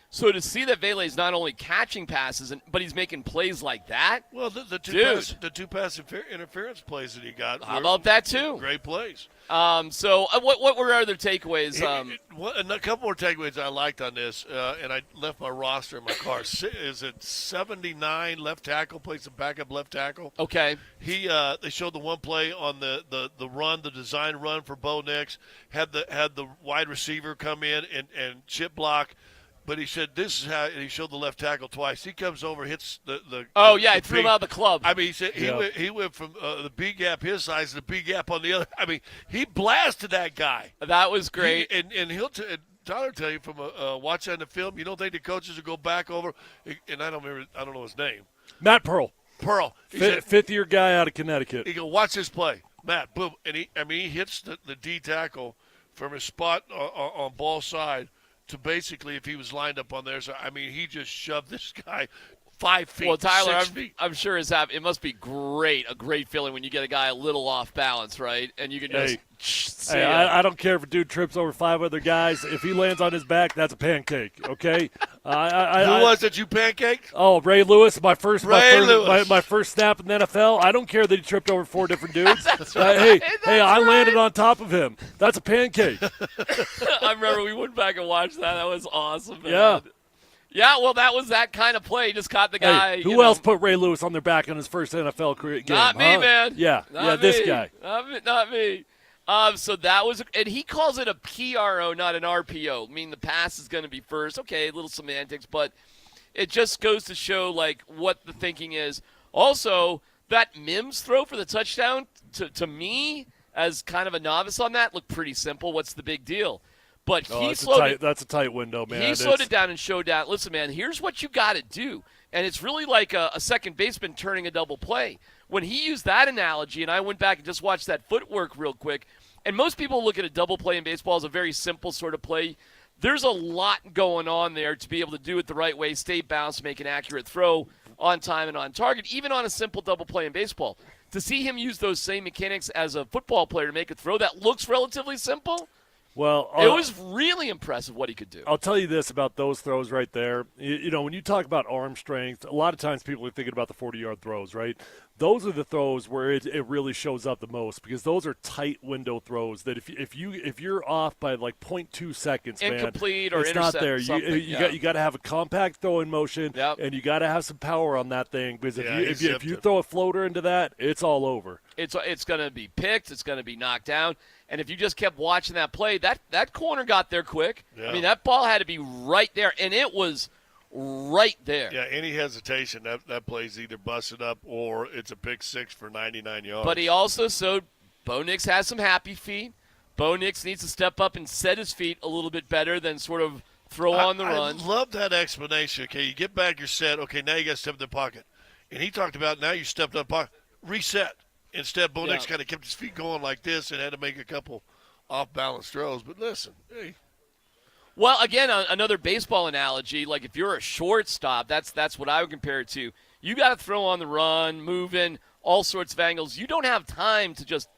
So to see that Vele is not only catching passes, but he's making plays like that. Well, the two pass interference plays that he got. How about that too? Great plays. So what were other takeaways? A couple more takeaways I liked on this, and I left my roster in my car. Is it 79 left tackle? Plays some backup left tackle. Okay. They showed the one play on the run, the design run for Bo Nix. Had the wide receiver come in and chip block. But he said this is how, and he showed the left tackle twice. He comes over, hits the he threw him out of the club. I mean, he said he went from the B gap his size to the B gap on the other. I mean, he blasted that guy. That was great. And he'll Tyler tell you from watching the film. You don't think the coaches will go back over? And I don't know his name. Matt Pearl. He said, fifth-year guy out of Connecticut. He go, watch this play, Matt. Boom, and he hits the D tackle from his spot on ball side. To basically, if he was lined up on there, so I mean, he just shoved this guy 5 feet. Well, Tyler, 6 feet. I'm sure it must be a great feeling when you get a guy a little off balance, right? And you can just Hey, I don't care if a dude trips over 5 other guys. If he lands on his back, that's a pancake, okay? Who was it you pancaked? Oh, Ray Lewis, my first Lewis. my first snap in the NFL. I don't care that he tripped over 4 different dudes. Hey, I landed on top of him. That's a pancake. I remember we went back and watched that. That was awesome, man. Yeah. Yeah, well, that was that kind of play. He just caught the guy. Hey, who else put Ray Lewis on their back in his first NFL career game? Not me, man. Yeah, this guy. Not me. So that was, and he calls it a PRO, not an RPO. I mean, the pass is going to be first. Okay, a little semantics, but it just goes to show, like, what the thinking is. Also, that Mims throw for the touchdown, to me, as kind of a novice on that, looked pretty simple. What's the big deal? But that's a tight window, man. He slowed it down and showed down. Listen, man, here's what you got to do. And it's really like a second baseman turning a double play. When he used that analogy, and I went back and just watched that footwork real quick, and most people look at a double play in baseball as a very simple sort of play. There's a lot going on there to be able to do it the right way, stay balanced, make an accurate throw on time and on target, even on a simple double play in baseball. To see him use those same mechanics as a football player to make a throw that looks relatively simple, well, it was really impressive what he could do. I'll tell you this about those throws right there. You know, when you talk about arm strength, a lot of times people are thinking about the 40-yard throws, right? Those are the throws where it really shows up the most because those are tight window throws that if you're off by like 0.2 seconds, incomplete man, or it's not there. You got to have a compact throwing motion, and you got to have some power on that thing because if you throw a floater into that, it's all over. It's going to be picked. It's going to be knocked down. And if you just kept watching that play, that corner got there quick. Yeah. I mean, that ball had to be right there, and it was right there. Yeah, any hesitation, that play's either busted up or it's a pick six for 99 yards. But he also showed Bo Nix has some happy feet. Bo Nix needs to step up and set his feet a little bit better than sort of throw on the run. I love that explanation. Okay, you get back, you're set. Okay, now you got to step in the pocket. And he talked about now you stepped up pocket. Reset. Instead, Bo Nix kind of kept his feet going like this and had to make a couple off-balance throws. But listen, hey. Well, again, another baseball analogy, like if you're a shortstop, that's what I would compare it to. You got to throw on the run, move in, all sorts of angles. You don't have time to just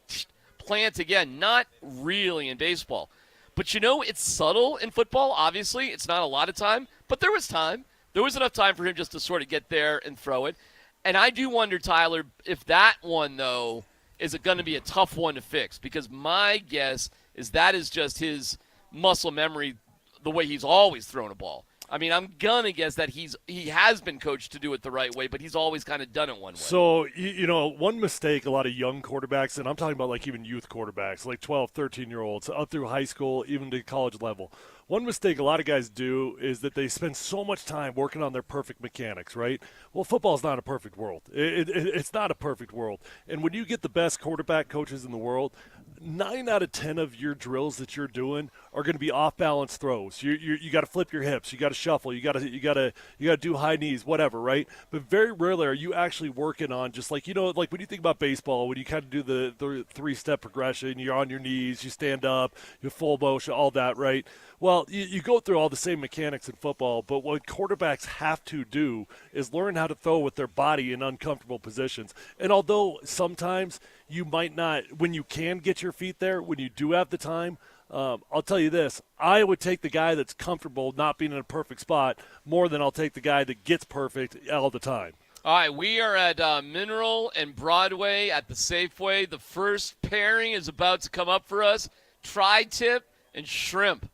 plant again. Not really in baseball. But, you know, it's subtle in football. Obviously, it's not a lot of time. But there was time. There was enough time for him just to sort of get there and throw it. And I do wonder, Tyler, if that one, though, is going to be a tough one to fix. Because my guess is that is just his muscle memory, the way he's always thrown a ball. I mean, I'm going to guess that he has been coached to do it the right way, but he's always kind of done it one way. So, you know, one mistake a lot of young quarterbacks, and I'm talking about like even youth quarterbacks, like 12, 13-year-olds, up through high school, even to college level. One mistake a lot of guys do is that they spend so much time working on their perfect mechanics, right? Well, football's not a perfect world. It's not a perfect world. And when you get the best quarterback coaches in the world, 9 out of 10 of your drills that you're doing are going to be off-balance throws. You got to flip your hips, you got to shuffle, you got to do high knees, whatever, right? But very rarely are you actually working on just like, you know, like when you think about baseball, when you kind of do the 3-step progression, you're on your knees, you stand up, you full motion, all that, right? Well, you go through all the same mechanics in football, but what quarterbacks have to do is learn how to throw with their body in uncomfortable positions. And although sometimes you might not, when you can get your feet there, when you do have the time, I'll tell you this, I would take the guy that's comfortable not being in a perfect spot more than I'll take the guy that gets perfect all the time. All right, we are at Mineral and Broadway at the Safeway. The first pairing is about to come up for us, tri-tip and shrimp.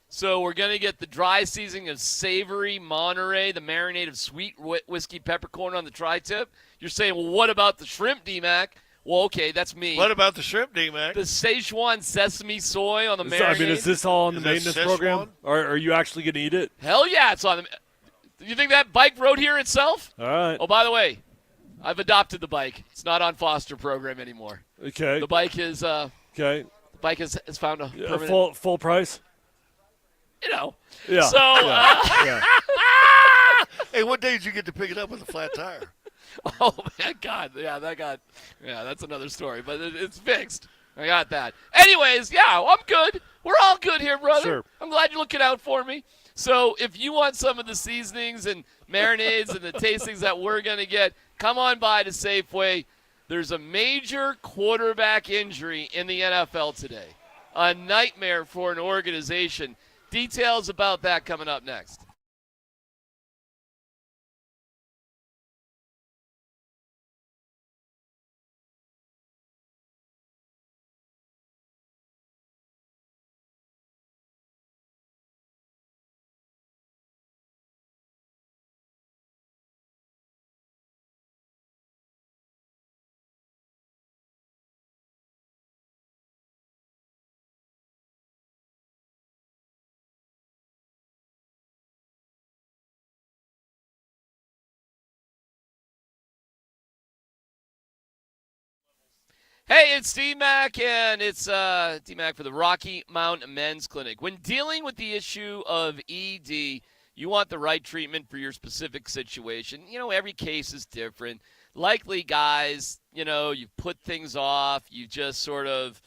So we're going to get the dry seasoning of savory Monterey, the marinade of sweet whiskey peppercorn on the tri-tip. You're saying, well, what about the shrimp, D-Mac? Well, okay, that's me. What about the shrimp, D-Mac? The Szechuan sesame soy on the marinade. I mean, is this all on the maintenance program? Or are you actually going to eat it? Hell yeah, it's on the. You think that bike rode here itself? All right. Oh, by the way, I've adopted the bike. It's not on foster program anymore. Okay. The bike is. Okay. The bike has found a permanent. Full price. You know. Yeah. So. Yeah. Hey, what day did you get to pick it up with a flat tire? Oh, man, God. Yeah, that's another story, but it's fixed. I got that. Anyways, yeah, I'm good. We're all good here, brother. Sure. I'm glad you're looking out for me. So if you want some of the seasonings and marinades and the tastings that we're going to get, come on by to Safeway. There's a major quarterback injury in the NFL today. A nightmare for an organization. Details about that coming up next. Hey, it's D-Mac, and it's D-Mac for the Rocky Mountain Men's Clinic. When dealing with the issue of ED, you want the right treatment for your specific situation. You know, every case is different. Likely, guys, you know, you put things off. You just sort of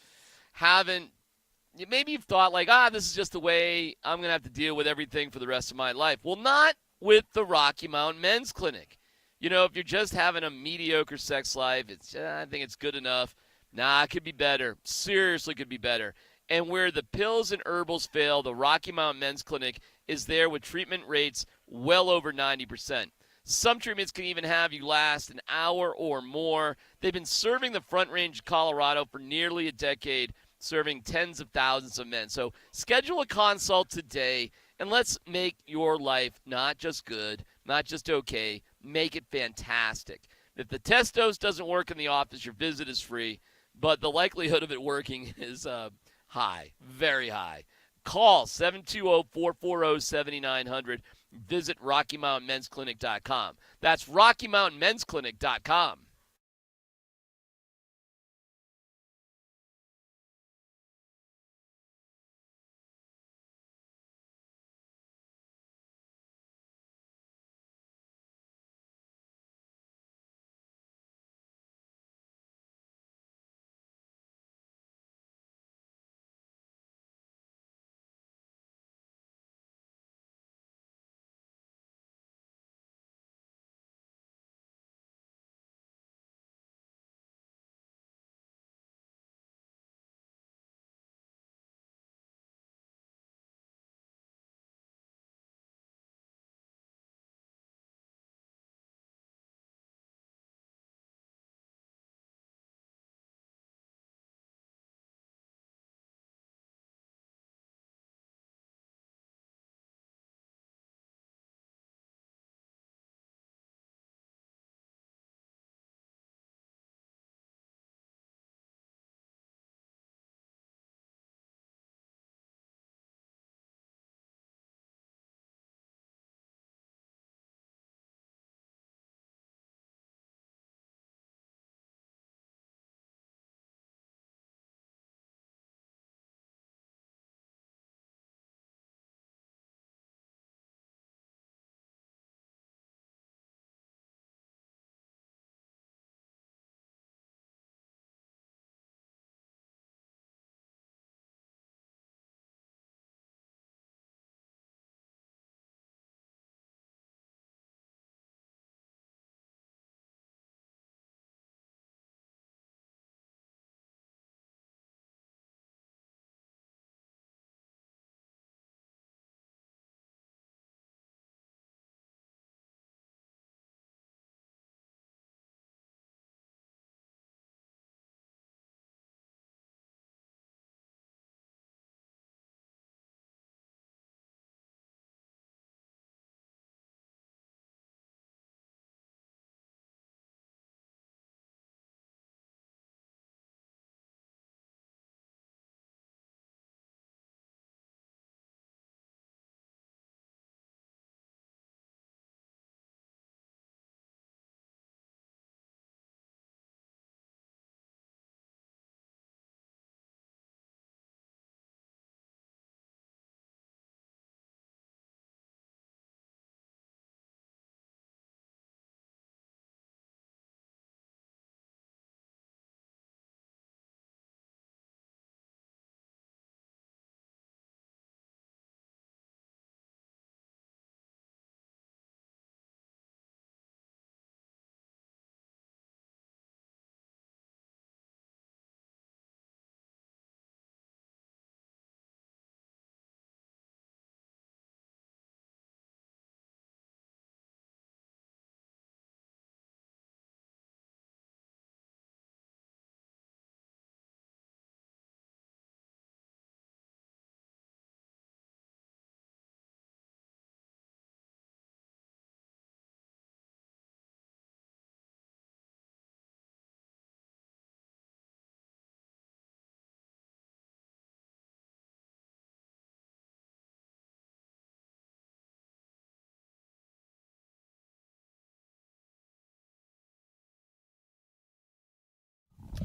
haven't – maybe you've thought like, this is just the way I'm going to have to deal with everything for the rest of my life. Well, not with the Rocky Mountain Men's Clinic. You know, if you're just having a mediocre sex life, I think it's good enough. Nah, it could be better. Seriously could be better. And where the pills and herbals fail, the Rocky Mountain Men's Clinic is there with treatment rates well over 90%. Some treatments can even have you last an hour or more. They've been serving the Front Range of Colorado for nearly a decade, serving tens of thousands of men. So schedule a consult today, and let's make your life not just good, not just okay, make it fantastic. If the test dose doesn't work in the office, your visit is free. But the likelihood of it working is high, very high. Call 720-440-7900. Visit RockyMountainMen'sClinic.com. That's RockyMountainMen'sClinic.com.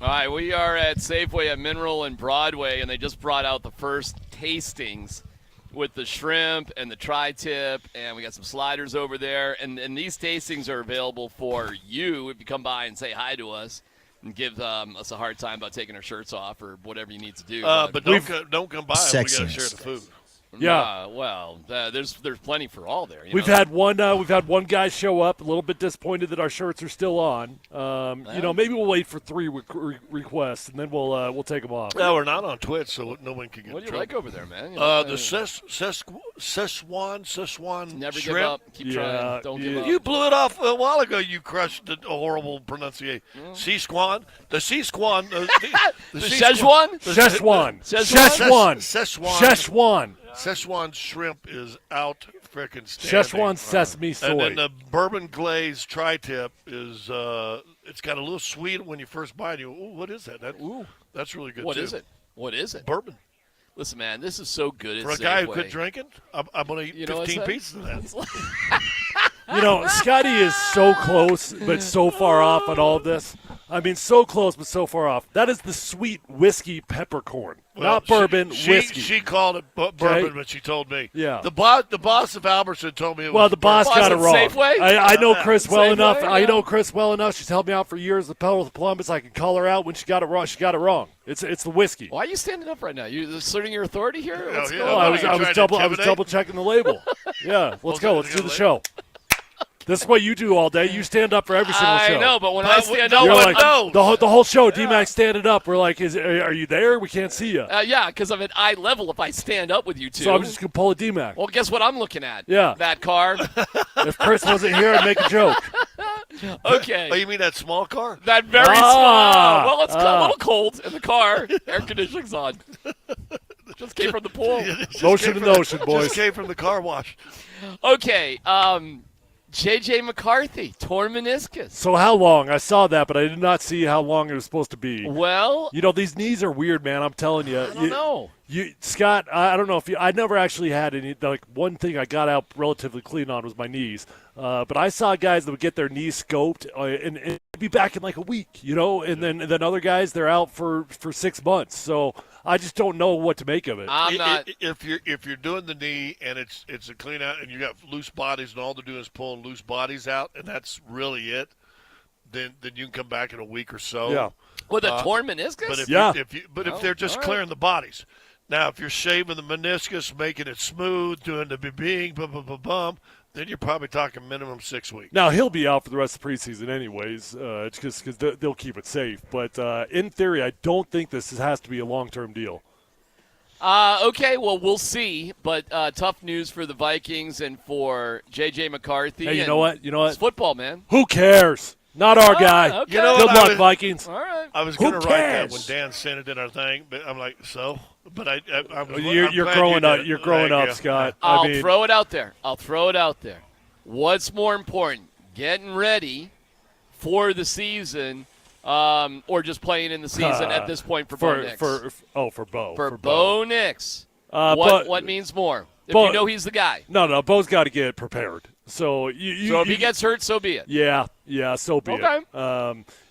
All right, we are at Safeway at Mineral and Broadway, and they just brought out the first tastings with the shrimp and the tri-tip, and we got some sliders over there. And these tastings are available for you if you come by and say hi to us and give us a hard time about taking our shirts off or whatever you need to do. But don't come by. We got to share the food. Yeah. Well, there's plenty for all there. We've had one guy show up a little bit disappointed that our shirts are still on. Maybe we'll wait for 3 requests and then we'll take them off. No, we're not on Twitch, so no one can get. What do you trouble. like over there, man? The Szechuan Never shrimp. give up. Keep trying. Don't give up. You blew it off a while ago. You crushed a horrible pronunciation. Szechuan. The Szechuan. The Szechuan? Szechuan. Szechuan shrimp is out frickin' standing. Szechuan sesame soy. And then the bourbon glazed tri-tip is it's got a little sweet when you first bite it. Ooh, what is that? That's really good What too. is it? What is it? Bourbon. Listen, man, this is so good. For a guy who quit drinking, I'm going to eat 15 pieces of that. Scotty is so close but so far off on all of this. I mean, so close but so far off. That is the sweet whiskey peppercorn, not bourbon, whiskey. She called it bourbon, but she told me. Yeah. The boss of Albertson told me it was Well, the boss got it wrong. Safeway? I know Chris well Safeway? enough. Yeah. I know Chris well enough. She's helped me out for years. The pedal with Columbus, I can call her out when she got it wrong. She got it wrong. It's the whiskey. Why are you standing up right now? You asserting your authority here? What's yeah. going Oh, on? I was double checking the label. Yeah, let's go. Let's do the show. This is what you do all day. You stand up for every single show. I know, but when I stand up, You're like, the whole show, D-Mac standing up. We're like, are you there? We can't see you. yeah, because I'm at eye level if I stand up with you two. So I'm just going to pull a D-Mac. Well, guess what I'm looking at? Yeah. That car. If Chris wasn't here, I'd make a joke. Okay. Oh, you mean that small car? That very small. Well, it's a little cold in the car. Air conditioning's on. Just came from the pool. Motion to notion, boys. Just came from the car wash. Okay. J.J. McCarthy, torn meniscus. So how long? I saw that, but I did not see how long it was supposed to be. Well, these knees are weird, man. I'm telling you. I don't know. Scott, I don't know if I never actually had any. Like one thing I got out relatively clean on was my knees. But I saw guys that would get their knees scoped and be back in like a week, and then other guys they're out for 6 months. So I just don't know what to make of it. I'm not. If you're doing the knee and it's a clean out and you got loose bodies and all they're doing is pulling loose bodies out and that's really it, then you can come back in a week or so. Yeah. With a torn meniscus? But if they're just clearing the bodies. Now, if you're shaving the meniscus, making it smooth, doing the bum, then you're probably talking minimum 6 weeks. Now, he'll be out for the rest of the preseason anyways, because they'll keep it safe. But in theory, I don't think this has to be a long-term deal. Okay, well, we'll see. But tough news for the Vikings and for J.J. McCarthy. Hey, you know what? It's football, man. Who cares? Not our guy. Okay. Good luck, Vikings. All right. I was Who going to write that cares? when Dan sent it in our thing, but I'm like, so? But I was, You're growing up. You're growing up, Scott. I'll throw it out there. What's more important, getting ready for the season or just playing in the season at this point for Bo Nix? For Bo. For Bo Nix. What means more? If Bo, you know he's the guy. No, Bo's got to get prepared. So if he gets hurt, so be it. Yeah, so be it.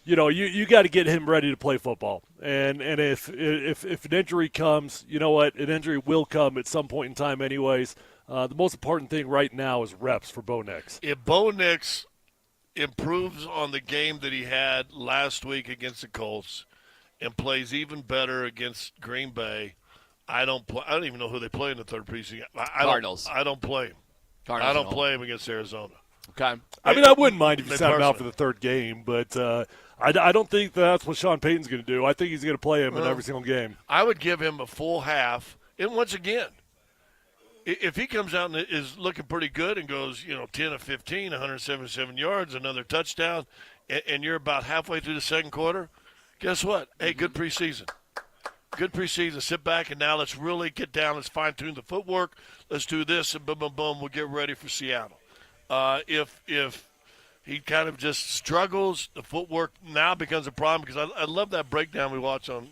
You got to get him ready to play football. And if an injury comes, you know what? An injury will come at some point in time anyways. The most important thing right now is reps for Bo Nix. If Bo Nix improves on the game that he had last week against the Colts and plays even better against Green Bay, I don't even know who they play in the third preseason. Cardinals. I don't play him. Cardinals I don't play him against Arizona. Okay. I mean, I wouldn't mind if you sat him out for the third game, but I don't think that's what Sean Payton's going to do. I think he's going to play him in every single game. I would give him a full half. And once again, if he comes out and is looking pretty good and goes, 10 of 15, 177 yards, another touchdown, and you're about halfway through the second quarter, guess what? Hey, good preseason. Good preseason. Sit back, and now let's really get down. Let's fine-tune the footwork. Let's do this, and boom, boom, boom. We'll get ready for Seattle. If he kind of just struggles, the footwork now becomes a problem because I love that breakdown we watch on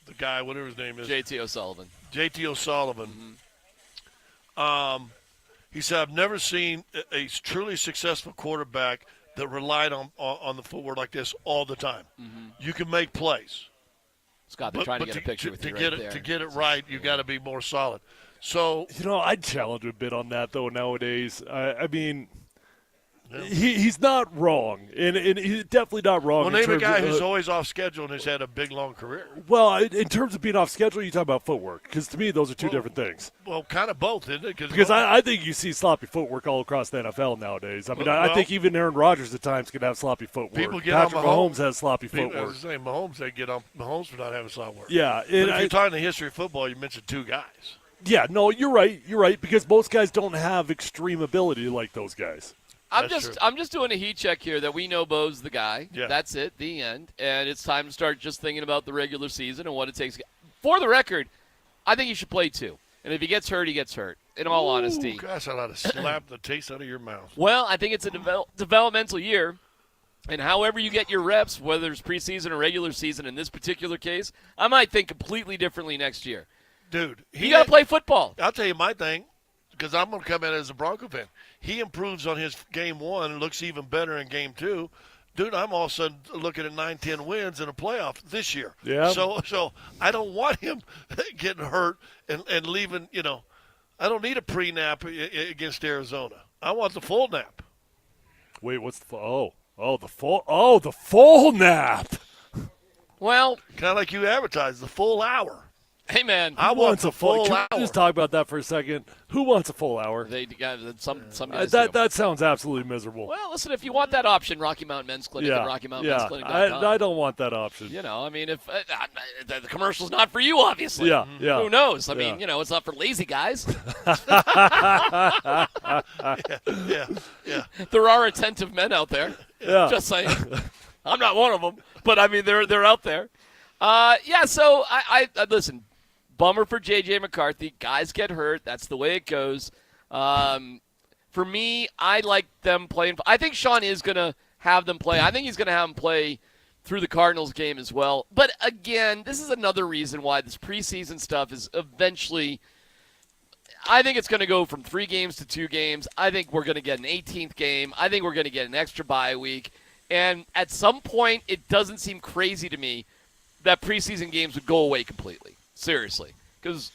the guy, whatever his name is. J.T. O'Sullivan. J.T. O'Sullivan. He said, I've never seen a truly successful quarterback that relied on the footwork like this all the time. Mm-hmm. You can make plays. Scott, they're trying to get a picture with you right there. To get it right, you got to be more solid. So I'd challenge a bit on that though nowadays. I mean, he's not wrong, and he's definitely not wrong. Well, name a guy who's always off schedule and has had a big long career. Well, in terms of being off schedule, you talk about footwork because to me those are two different things. Well, kind of both, isn't it? Because I think you see sloppy footwork all across the NFL nowadays. I mean, I think even Aaron Rodgers at times can have sloppy footwork. People get Patrick on Mahomes has sloppy footwork. I was saying Mahomes, they get on Mahomes for not having sloppy work. Yeah, but if you're talking the history of football, you mentioned two guys. Yeah, no, you're right. You're right because most guys don't have extreme ability like those guys. I'm just doing a heat check here that we know Bo's the guy. Yeah. That's it, the end. And it's time to start just thinking about the regular season and what it takes. For the record, I think he should play 2. And if he gets hurt, he gets hurt, in all honesty. Gosh, I ought to slap the taste out of your mouth. Well, I think it's a developmental year. And however you get your reps, whether it's preseason or regular season in this particular case, I might think completely differently next year. Dude, you got to play football. I'll tell you my thing, because I'm going to come in as a Bronco fan. He improves on his game 1 and looks even better in game 2. Dude, I'm all of a sudden looking at 9-10 wins in a playoff this year. Yeah. So I don't want him getting hurt and leaving, I don't need a pre-nap against Arizona. I want the full nap. Wait, what's the the full nap? Well, kind of like you advertised, the full hour. Hey, man. I want a full Can hour. we just talk about that for a second? Who wants a full hour? Some guys do. That sounds absolutely miserable. Well, listen, if you want that option, Rocky Mountain Men's Clinic at RockyMountainMen'sClinic.com. I don't want that option. I mean, if the commerci's not for you, obviously. Yeah. Who knows? I mean, it's not for lazy guys. Yeah. There are attentive men out there. Yeah. Just saying. I'm not one of them, but I mean, they're out there. So I listen. Bummer for J.J. McCarthy. Guys get hurt. That's the way it goes. For me, I like them playing. I think Sean is going to have them play. I think he's going to have them play through the Cardinals game as well. But, again, this is another reason why this preseason stuff is eventually – I think it's going to go from 3 games to 2 games. I think we're going to get an 18th game. I think we're going to get an extra bye week. And at some point, it doesn't seem crazy to me that preseason games would go away completely. Seriously, because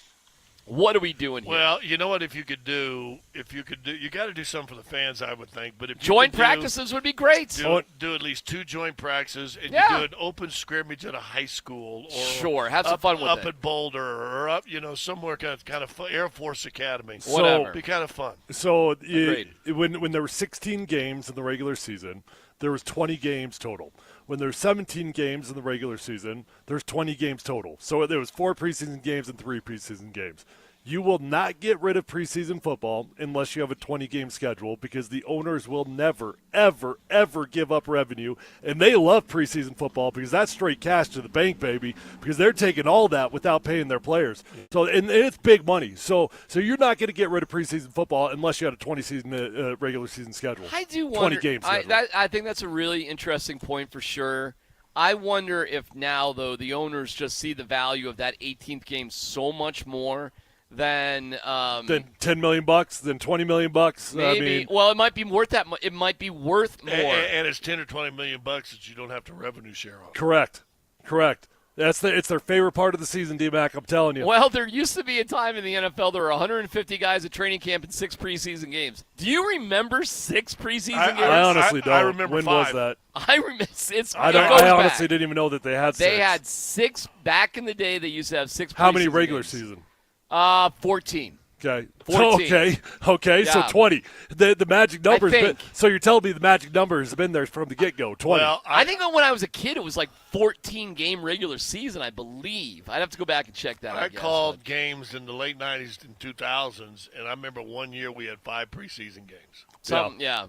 what are we doing here? Well, you know what? If you got to do something for the fans, I would think. But if joint practices would be great. Do at least 2 joint practices, and you do an open scrimmage at a high school, or have some fun with up it. at Boulder, or up, somewhere kind of Air Force Academy. Whatever, it'd be kind of fun. So when there were 16 games in the regular season, there was 20 games total. When there's 17 games in the regular season, there's 20 games total. So there was 4 preseason games and 3 preseason games. You will not get rid of preseason football unless you have a 20-game schedule because the owners will never, ever, ever give up revenue. And they love preseason football because that's straight cash to the bank, baby, because they're taking all that without paying their players. So and it's big money. So you're not going to get rid of preseason football unless you had a 20-season regular season schedule. I do wonder. 20-game schedule. I think that's a really interesting point for sure. I wonder if now, though, the owners just see the value of that 18th game so much more than $10 million, than $20 million. Maybe. Well, it might be worth that. It might be worth more. And it's $10 or $20 million that you don't have to revenue share on. Correct. It's their favorite part of the season, D-Mac, I'm telling you. Well, there used to be a time in the NFL there were 150 guys at training camp and 6 preseason games. Do you remember 6 preseason games? I honestly don't. I remember when 5. was that? I remember. I honestly didn't even know that they had 6. They had 6 back in the day. They used to have 6 preseason How many regular games. season? 14. Okay. 14. Okay. Yeah. So 20. The magic number's think. been. So you're telling me the magic number has been there from the get-go. 20. Well, I think when I was a kid, it was like 14-game regular season, I believe. I'd have to go back and check that. I called games in the late 90s and 2000s, and I remember one year we had 5 preseason games. Yeah.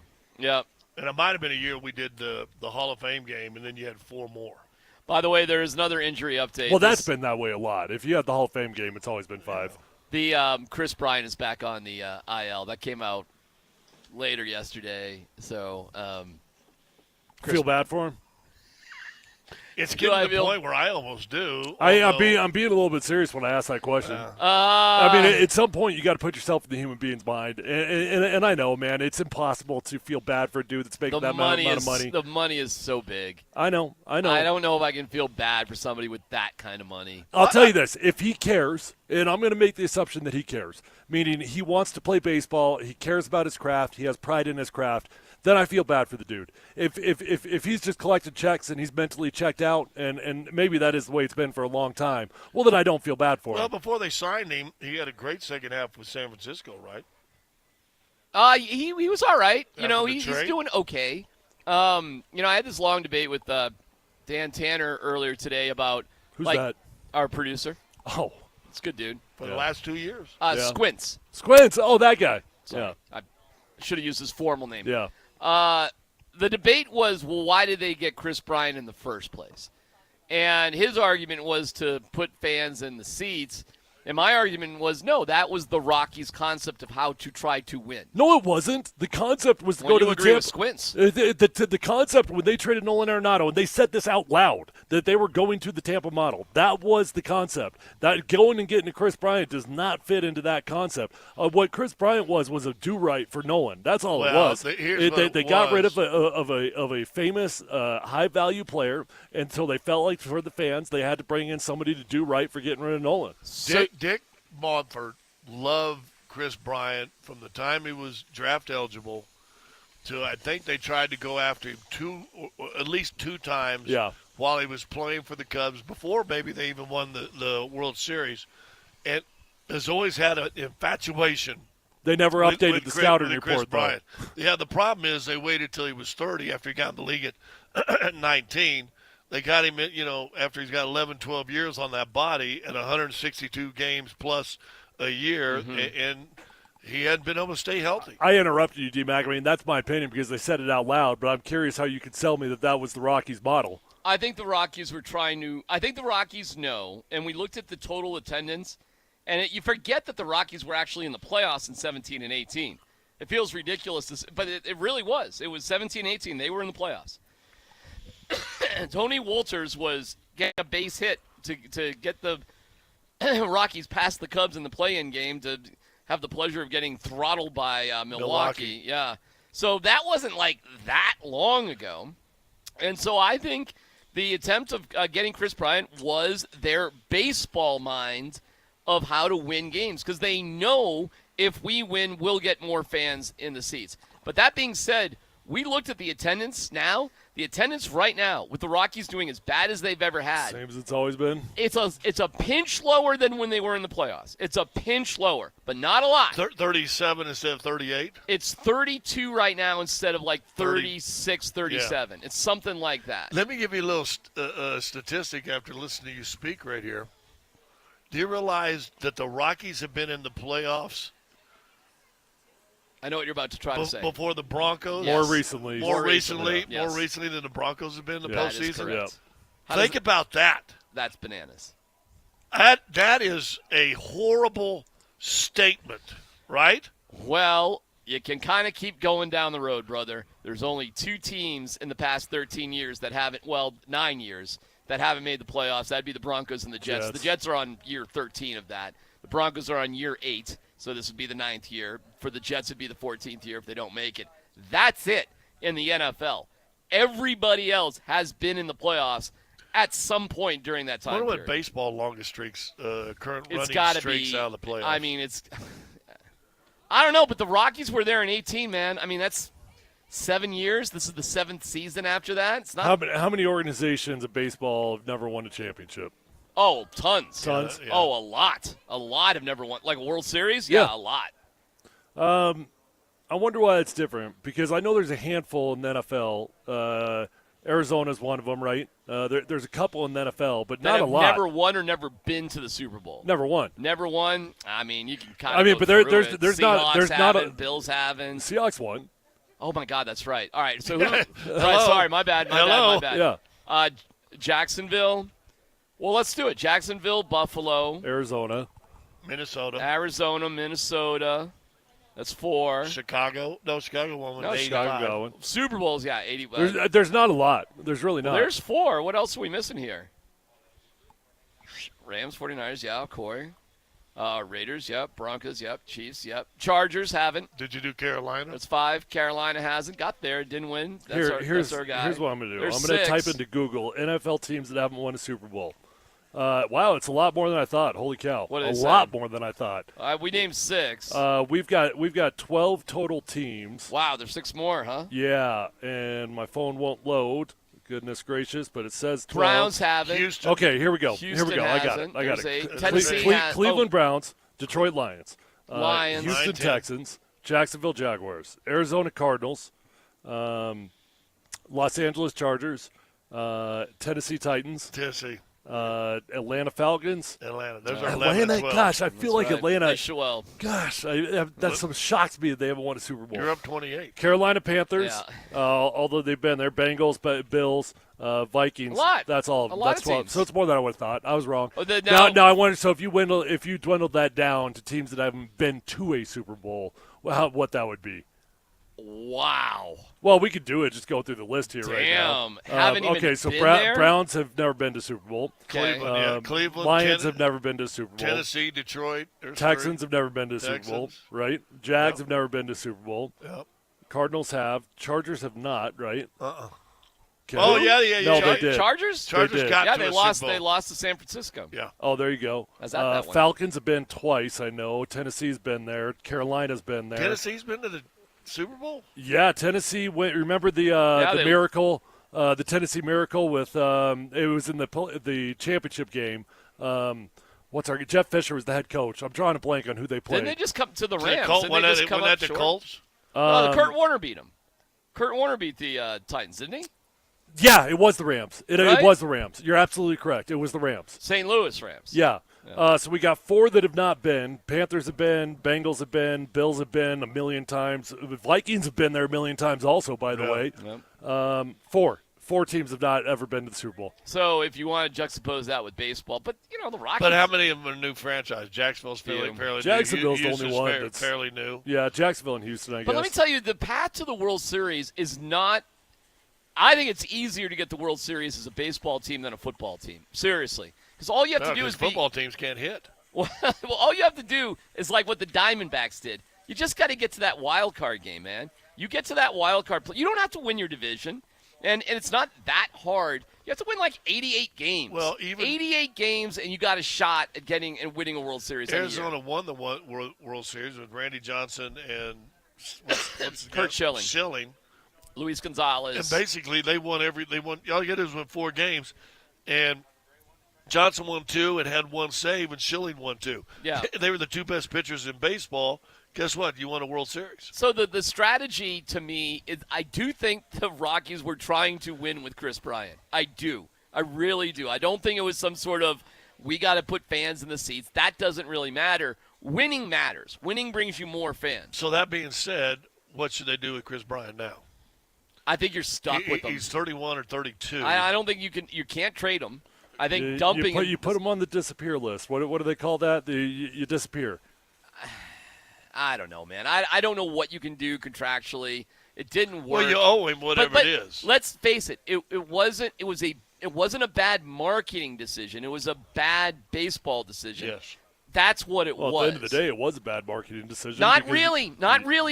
And it might have been a year we did the Hall of Fame game, and then you had 4 more. By the way, there is another injury update. Well, that's been that way a lot. If you have the Hall of Fame game, it's always been 5. The Chris Bryant is back on the IL. That came out later yesterday. So feel bad for him? It's Do I getting to the feel- point where I almost do. I'm being a little bit serious when I ask that question. I mean, at some point you got to put yourself in the human being's mind, and I know, man, it's impossible to feel bad for a dude that's making that amount of money. The money is so big. I know. I don't know if I can feel bad for somebody with that kind of money. I'll tell you this: if he cares, and I'm going to make the assumption that he cares, meaning he wants to play baseball, he cares about his craft, he has pride in his craft, then I feel bad for the dude. If he's just collecting checks and he's mentally checked out, and maybe that is the way it's been for a long time, well, then I don't feel bad for Well, him. before they signed him, he had a great second half with San Francisco, right? He was all right. After the He's trade? doing okay. I had this long debate with Dan Tanner earlier today about Who's that? Our producer. Oh, it's a good dude. For the last 2 years. Squints. Squints. Oh, that guy. Sorry. I should have used his formal name. Yeah. The debate was, well, why did they get Chris Bryant in the first place? And his argument was to put fans in the seats. And my argument was, no, that was the Rockies' concept of how to try to win. No, it wasn't. The concept was to Well, go to you the agree with Tampa. Squints. The concept when they traded Nolan Arenado, and they said this out loud, that they were going to the Tampa model. That was the concept. That going and getting to Chris Bryant does not fit into that concept. What Chris Bryant was a do-right for Nolan. That's all it Well, was. here's what They it got rid was. of a famous high-value player until they felt like for the fans they had to bring in somebody to do right for getting rid of Nolan. Dick Monfort loved Chris Bryant from the time he was draft eligible to I think they tried to go after him at least two times while he was playing for the Cubs before maybe they even won the World Series. And has always had an infatuation. They never updated the scouting with Chris report, though. Bryant. Yeah, the problem is they waited till he was 30 after he got in the league at 19. They got him, after he's got 11, 12 years on that body and 162 games plus a year, and he hadn't been able to stay healthy. I interrupted you, D-Mac. I mean, that's my opinion because they said it out loud, but I'm curious how you could sell me that was the Rockies' model. I think the Rockies were trying to – I think the Rockies know, and we looked at the total attendance, and you forget that the Rockies were actually in the playoffs in 17 and 18. It feels ridiculous, but it really was. It was 17 and 18. They were in the playoffs. Tony Wolters was getting a base hit to get the Rockies past the Cubs in the play-in game to have the pleasure of getting throttled by Milwaukee. Yeah. So that wasn't like that long ago. And so I think the attempt of getting Chris Bryant was their baseball mind of how to win games because they know if we win, we'll get more fans in the seats. But that being said, we looked at the attendance now. The attendance right now, with the Rockies doing as bad as they've ever had. Same as it's always been. It's a pinch lower than when they were in the playoffs. It's a pinch lower, but not a lot. 37 instead of 38? It's 32 right now instead of like 36, 37. Yeah. It's something like that. Let me give you a little statistic after listening to you speak right here. Do you realize that the Rockies have been in the playoffs? I know what you're about to try to say. Before the Broncos? More recently. More recently Yes. than the Broncos have been in the That is postseason? correct. Think about that. That's bananas. That is a horrible statement, right? Well, you can kind of keep going down the road, brother. There's only two teams in the past 13 years that haven't, 9 years, that haven't made the playoffs. That'd be the Broncos and the Jets. The Jets are on year 13 of that. The Broncos are on year 8, so this would be the 9th year. For the Jets, it'd be the 14th year if they don't make it. That's it in the NFL. Everybody else has been in the playoffs at some point during that time I wonder period. what baseball longest streaks, current It's running got to streaks be. out of the playoffs. I mean, it's. I don't know, but the Rockies were there in 18, man. I mean, that's 7 years. This is the 7th season after that. It's not. How many organizations of baseball have never won a championship? Oh, tons. Tons? Yeah. Oh, a lot. A lot have never won. Like a World Series? Yeah, a lot. I wonder why it's different because I know there's a handful in the NFL. Arizona's one of them, right? There's a couple in the NFL, but That not a have lot. never won or never been to the Super Bowl. Never won. Never won. I mean, you can kind of. I mean, go but through there's it. not Seahawks a Bills haven't. Seahawks won. Oh my God, that's right. All right, so who? Right, sorry, my bad. My bad. Yeah. Jacksonville. Well, let's do it. Jacksonville, Buffalo, Arizona, Minnesota. Arizona, Minnesota. That's 4. Chicago won with 85. Chicago going. Super Bowls, yeah, 80. There's not a lot. There's really not. There's 4. What else are we missing here? Rams, 49ers, yeah, Corey. Raiders, yep. Broncos, yep. Chiefs, yep. Chargers haven't. Did you do Carolina? That's 5. Carolina hasn't. Got there, didn't win. That's our guy. Here's what I'm going to do. There's I'm going to 6. type into Google NFL teams that haven't won a Super Bowl. Wow, it's a lot more than I thought. Holy cow. What did a it say? lot more than I thought. We named 6. We've got 12 total teams. Wow, there's 6 more, huh? Yeah, and my phone won't load. Goodness gracious, but it says 12. Browns haven't. Houston. Okay, here we go. Houston I got hasn't. it. I got There's it. Tennessee has- Cleveland Browns, Detroit Lions, Lions. Houston 9-10. Texans, Jacksonville Jaguars, Arizona Cardinals, Los Angeles Chargers, Tennessee Titans, Tennessee. Atlanta Falcons. Atlanta. Those are 11 Atlanta. and 12. Gosh, I feel like right. Atlanta. They should well. Gosh, that some shocks me that they haven't won a Super Bowl. You're up 28. Carolina Panthers, although they've been there. Bengals, Bills, Vikings. A lot. That's all. A lot That's of 12. teams. So it's more than I would have thought. I was wrong. Oh, Now I wonder. So if you dwindled that down to teams that haven't been to a Super Bowl, what that would be? Wow. Well, we could do it. Just go through the list here right now. Damn. Haven't even okay, so been there? Browns have never been to Super Bowl. Okay. Cleveland, Cleveland. Lions have never been to Super Bowl. Tennessee, Detroit. There's Texans 3. have never been to Super Bowl, Texans. right? Jags have never been to Super Bowl. Yep. Cardinals have. Chargers have not, right? Okay. Oh, yeah. No, they did. Chargers? Chargers did. got Yeah, to they a lost. Super Bowl. They lost to San Francisco. Yeah. Oh, there you go. I was at that one. Falcons have been twice, I know. Tennessee's been there. Carolina's been there. Tennessee's been to the Super Bowl? Yeah, Tennessee went. Remember the they- miracle, the Tennessee Miracle with it was in the championship game. Jeff Fisher was the head coach. I'm drawing a blank on who they played. Didn't they just come to the The Rams? Colt, Didn't when they that, just come when up that the short? Colts? No, Kurt Warner beat them. Kurt Warner beat the Titans, didn't he? Yeah, it was the Rams. It Right? was the Rams. You're absolutely correct. It was the Rams. St. Louis Rams. Yeah. So we got 4 that have not been. Panthers have been. Bengals have been. Bills have been a million times. Vikings have been there a million times also, by the way. Yep. 4 teams have not ever been to the Super Bowl. So if you want to juxtapose that with baseball, but, the Rockies. But how many of them are new franchise? Jacksonville's fairly new. Jacksonville's the Houston's only one that's fairly new. Yeah, Jacksonville and Houston, I guess. But let me tell you, the path to the World Series is not – I think it's easier to get the World Series as a baseball team than a football team. Seriously. Because all you have to do is football teams can't hit. Well, all you have to do is like what the Diamondbacks did. You just got to get to that wild card game, man. You get to that wild card – you don't have to win your division, and it's not that hard. You have to win like 88 games. Well, even 88 games, and you got a shot at getting and winning a World Series. Arizona won the World Series with Randy Johnson and what's Kurt Schilling. Luis Gonzalez. And basically, they won. All you got to do is win 4 games, and Johnson won 2 and had 1 save, and Schilling won 2. Yeah, they were the 2 best pitchers in baseball. Guess what? You won a World Series. So the strategy to me is, I do think the Rockies were trying to win with Chris Bryant. I do. I really do. I don't think it was some sort of we got to put fans in the seats. That doesn't really matter. Winning matters. Winning brings you more fans. So that being said, what should they do with Chris Bryant now? I think you're stuck with him. He's 31 or 32. I don't think you can't trade him. I think dumping you put him on the disappear list. What do they call that? You disappear. I don't know, man. I don't know what you can do contractually. It didn't work. Well, you owe him whatever it is. Let's face it. It wasn't a bad marketing decision. It was a bad baseball decision. Yes. That's what it was. At the end of the day, it was a bad marketing decision. Not really,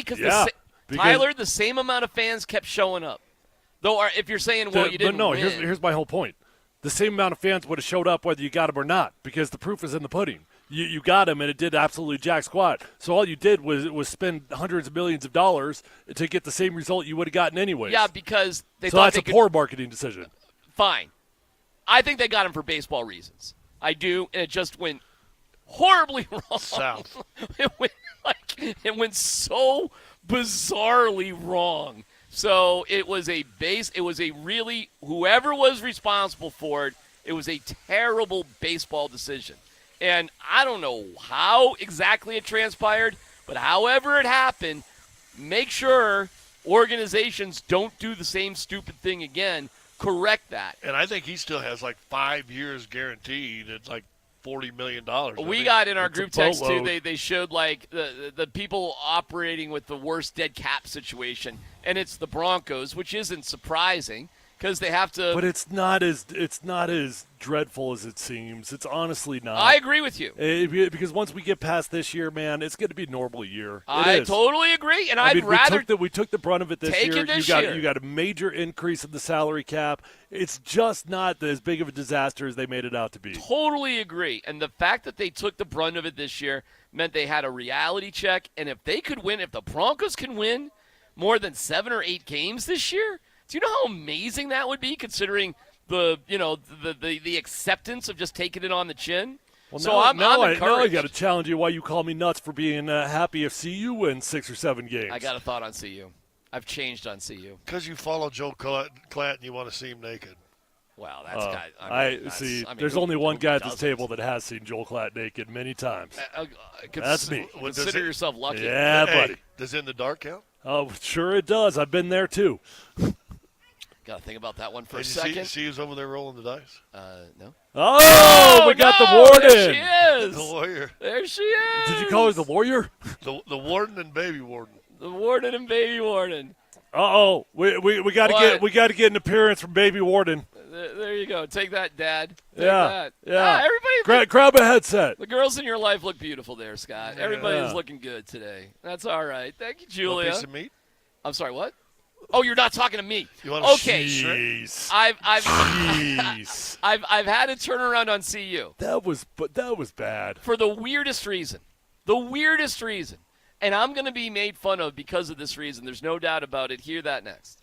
because Tyler, the same amount of fans kept showing up. Though, if you're saying, well, you didn't But no, win. here's my whole point. The same amount of fans would have showed up whether you got them or not, because the proof is in the pudding. You got them, and it did absolutely jack squat. So all you did was spend hundreds of millions of dollars to get the same result you would have gotten anyways. Yeah, because they so thought that's they a could, poor marketing decision. Fine. I think they got him for baseball reasons. I do, and it just went horribly wrong. South. It went so bizarrely wrong. So it was whoever was responsible for it, it was a terrible baseball decision. And I don't know how exactly it transpired, but however it happened, make sure organizations don't do the same stupid thing again. Correct that. And I think he still has like 5 years guaranteed. It's like $40 million. We got in our It's a group text too. boatload. They showed like the people operating with the worst dead cap situation, and it's the Broncos, which isn't surprising because they have to. But it's not as dreadful as it seems. It's honestly not. I agree with you. Because once we get past this year, man, it's going to be a normal year. I totally agree, and I'd mean, rather we took the brunt of it this take year. it this you got year. you got a major increase in the salary cap. It's just not as big of a disaster as they made it out to be. Totally agree. And the fact that they took the brunt of it this year meant they had a reality check. And if they could win, if the Broncos can win more than 7 or 8 games this year, do you know how amazing that would be considering the acceptance of just taking it on the chin? Well, so I'm encouraged. Now I got to challenge you why you call me nuts for being happy if CU wins 6 or 7 games. I got a thought on CU. I've changed on CU. Because you follow Joe Clanton, you want to see him naked. Wow, that's There's only one guy at this table that has seen Joel Klatt naked many times. That's me. Consider yourself lucky. Yeah, buddy. Does In the Dark count? Oh, sure it does. I've been there too. Got to think about that one for Did a you second. See who's over there rolling the dice? No. Oh, we got the warden. There she is. The lawyer. There she is. Did you call her the lawyer? The warden and baby warden. The warden and baby warden. Uh-oh. We got to get an appearance from baby warden. There you go. Take that, Dad. Take Yeah. that. Yeah. Everybody. Grab a headset. The girls in your life look beautiful there, Scott. Everybody's Yeah. looking good today. That's all right. Thank you, Want Julia. a piece of meat? I'm sorry, what? Oh, you're not talking to me. You want a Okay. Jeez. I've Jeez. I've had a turnaround on CU. That was bad. For the weirdest reason. The weirdest reason. And I'm going to be made fun of because of this reason. There's no doubt about it. Hear that next.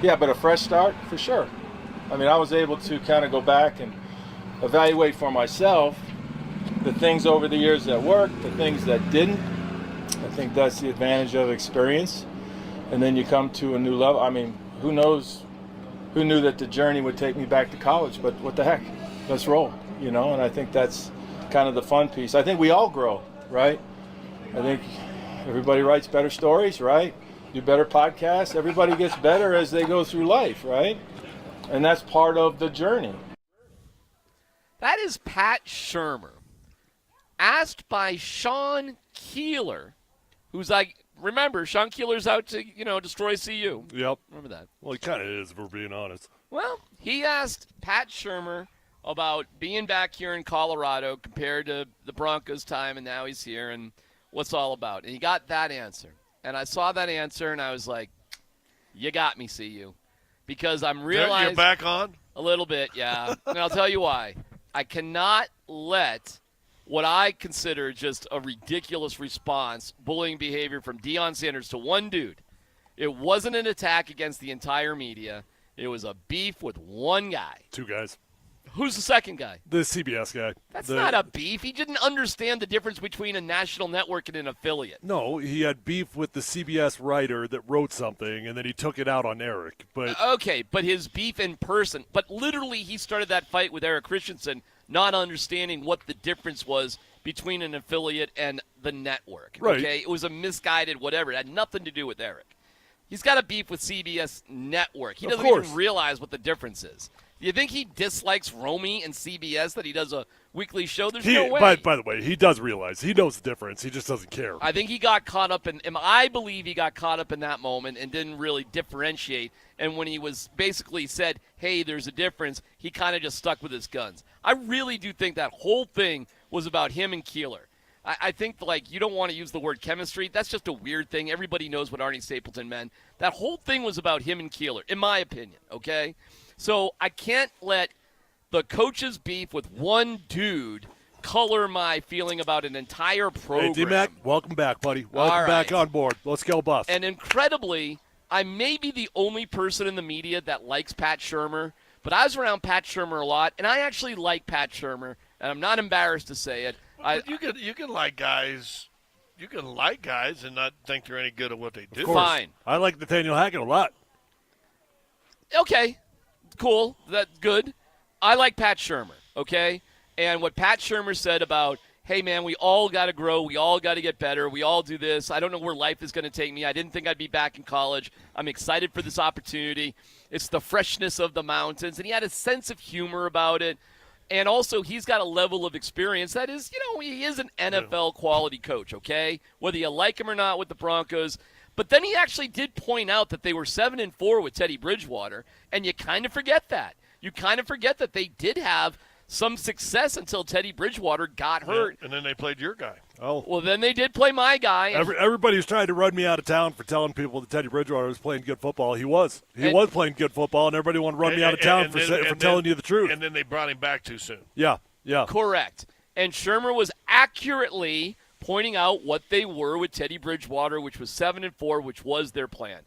Yeah, but a fresh start, for sure. I mean, I was able to kind of go back and evaluate for myself the things over the years that worked, the things that didn't. I think that's the advantage of experience. And then you come to a new level. I mean, who knew that the journey would take me back to college, but what the heck, let's roll, you know? And I think that's kind of the fun piece. I think we all grow, right? I think everybody writes better stories, right? Do better podcasts. Everybody gets better as they go through life, right? And that's part of the journey. That is Pat Shurmur, asked by Sean Keeler, who's like, remember, Sean Keeler's out to, destroy CU. Yep. Remember that. Well, he kind of is, if we're being honest. Well, he asked Pat Shurmur about being back here in Colorado compared to the Broncos' time, and now he's here, and what's all about. And he got that answer. And I saw that answer, and I was like, you got me, CU. Because I'm realizing. You're back on? A little bit, yeah. And I'll tell you why. I cannot let what I consider just a ridiculous response, bullying behavior from Deion Sanders to one dude. It wasn't an attack against the entire media. It was a beef with one guy. Two guys. Who's the second guy? The CBS guy. That's not a beef. He didn't understand the difference between a national network and an affiliate. No, he had beef with the CBS writer that wrote something, and then he took it out on Eric. But okay, but his beef in person. But literally he started that fight with Eric Christensen, not understanding what the difference was between an affiliate and the network. Right. Okay, it was a misguided whatever. It had nothing to do with Eric. He's got a beef with CBS Network. He doesn't even realize what the difference is. Do you think he dislikes Romy and CBS that he does a weekly show? There's no way. By the way, he does realize. He knows the difference. He just doesn't care. I think he got caught up in – I believe he got caught up in that moment and didn't really differentiate. And when he was basically said, hey, there's a difference, he kind of just stuck with his guns. I really do think that whole thing was about him and Keeler. I think, you don't want to use the word chemistry. That's just a weird thing. Everybody knows what Arnie Stapleton meant. That whole thing was about him and Keeler, in my opinion, okay? So I can't let the coach's beef with one dude color my feeling about an entire program. Hey, D-Mac, welcome back, buddy. Welcome back on board. Let's go, Buff. And incredibly, I may be the only person in the media that likes Pat Shurmur, but I was around Pat Shurmur a lot, and I actually like Pat Shurmur, and I'm not embarrassed to say it. But you can like guys. You can like guys and not think they're any good at what they do. Fine. I like Nathaniel Hackett a lot. Okay, cool. That's good. I like Pat Shurmur, okay? And what Pat Shurmur said about, hey, man, we all got to grow. We all got to get better. We all do this. I don't know where life is going to take me. I didn't think I'd be back in college. I'm excited for this opportunity. It's the freshness of the mountains. And he had a sense of humor about it. And also, he's got a level of experience that is, he is an NFL quality coach, okay? Whether you like him or not with the Broncos. But then he actually did point out that they were 7-4 with Teddy Bridgewater, and you kind of forget that. You kind of forget that they did have some success until Teddy Bridgewater got hurt. And then they played your guy. Oh. Well, then they did play my guy. Everybody was trying to run me out of town for telling people that Teddy Bridgewater was playing good football. He was. He was playing good football, and everybody wanted to run me out of town for telling you the truth. And then they brought him back too soon. Yeah. Correct. And Shurmur was accurately pointing out what they were with Teddy Bridgewater, which was 7-4, which was their plan.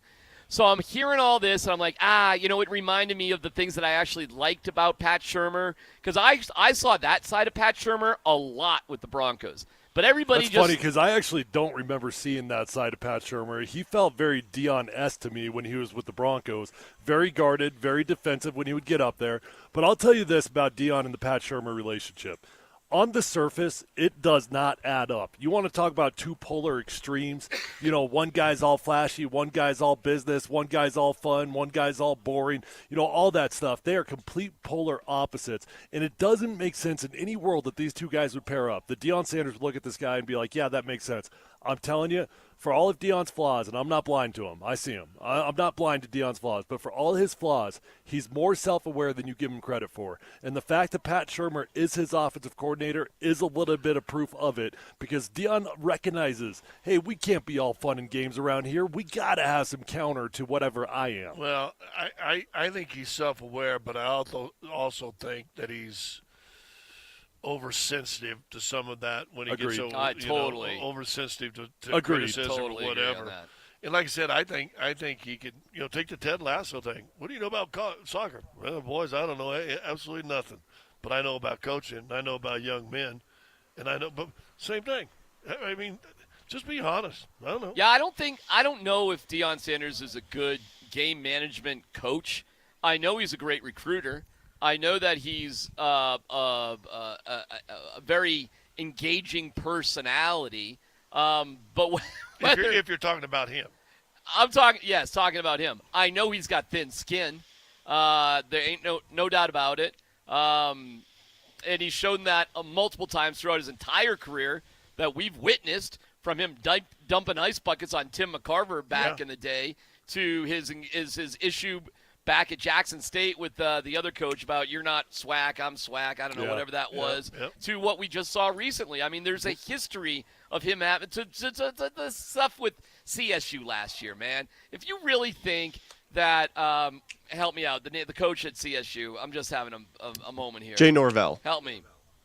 So I'm hearing all this, and I'm like, it reminded me of the things that I actually liked about Pat Shurmur, because I saw that side of Pat Shurmur a lot with the Broncos. But everybody That's funny because I actually don't remember seeing that side of Pat Shurmur. He felt very Deion-esque to me when he was with the Broncos. Very guarded, very defensive when he would get up there. But I'll tell you this about Deion and the Pat Shurmur relationship. On the surface, it does not add up. You want to talk about two polar extremes. One guy's all flashy, one guy's all business, one guy's all fun, one guy's all boring, all that stuff. They are complete polar opposites. And it doesn't make sense in any world that these two guys would pair up. That Deion Sanders would look at this guy and be like, yeah, that makes sense. I'm telling you, for all of Deion's flaws, and I'm not blind to him. I see him. I'm not blind to Deion's flaws. But for all his flaws, he's more self-aware than you give him credit for. And the fact that Pat Shurmur is his offensive coordinator is a little bit of proof of it, because Deion recognizes, hey, we can't be all fun and games around here. We got to have some counter to whatever I am. Well, I think he's self-aware, but I also think that he's oversensitive to some of that when he gets oversensitive to criticism or whatever. And like I said, I think he could, take the Ted Lasso thing. What do you know about soccer? Well, boys, I don't know absolutely nothing. But I know about coaching. I know about young men. And I know, but same thing. I mean, just be honest. I don't know. Yeah, I don't know if Deion Sanders is a good game management coach. I know he's a great recruiter. I know that he's a very engaging personality. But if you're talking about him, I'm talking about him. I know he's got thin skin. There ain't no doubt about it. And he's shown that multiple times throughout his entire career that we've witnessed, from him dumping ice buckets on Tim McCarver back in the day to his issue back at Jackson State with the other coach about you're not SWAC, I'm SWAC, I don't know, whatever that was, to what we just saw recently. I mean, there's a history of him having to the stuff with CSU last year, man. If you really think that help me out, the coach at CSU, I'm just having a moment here. Jay Norvell. Help me.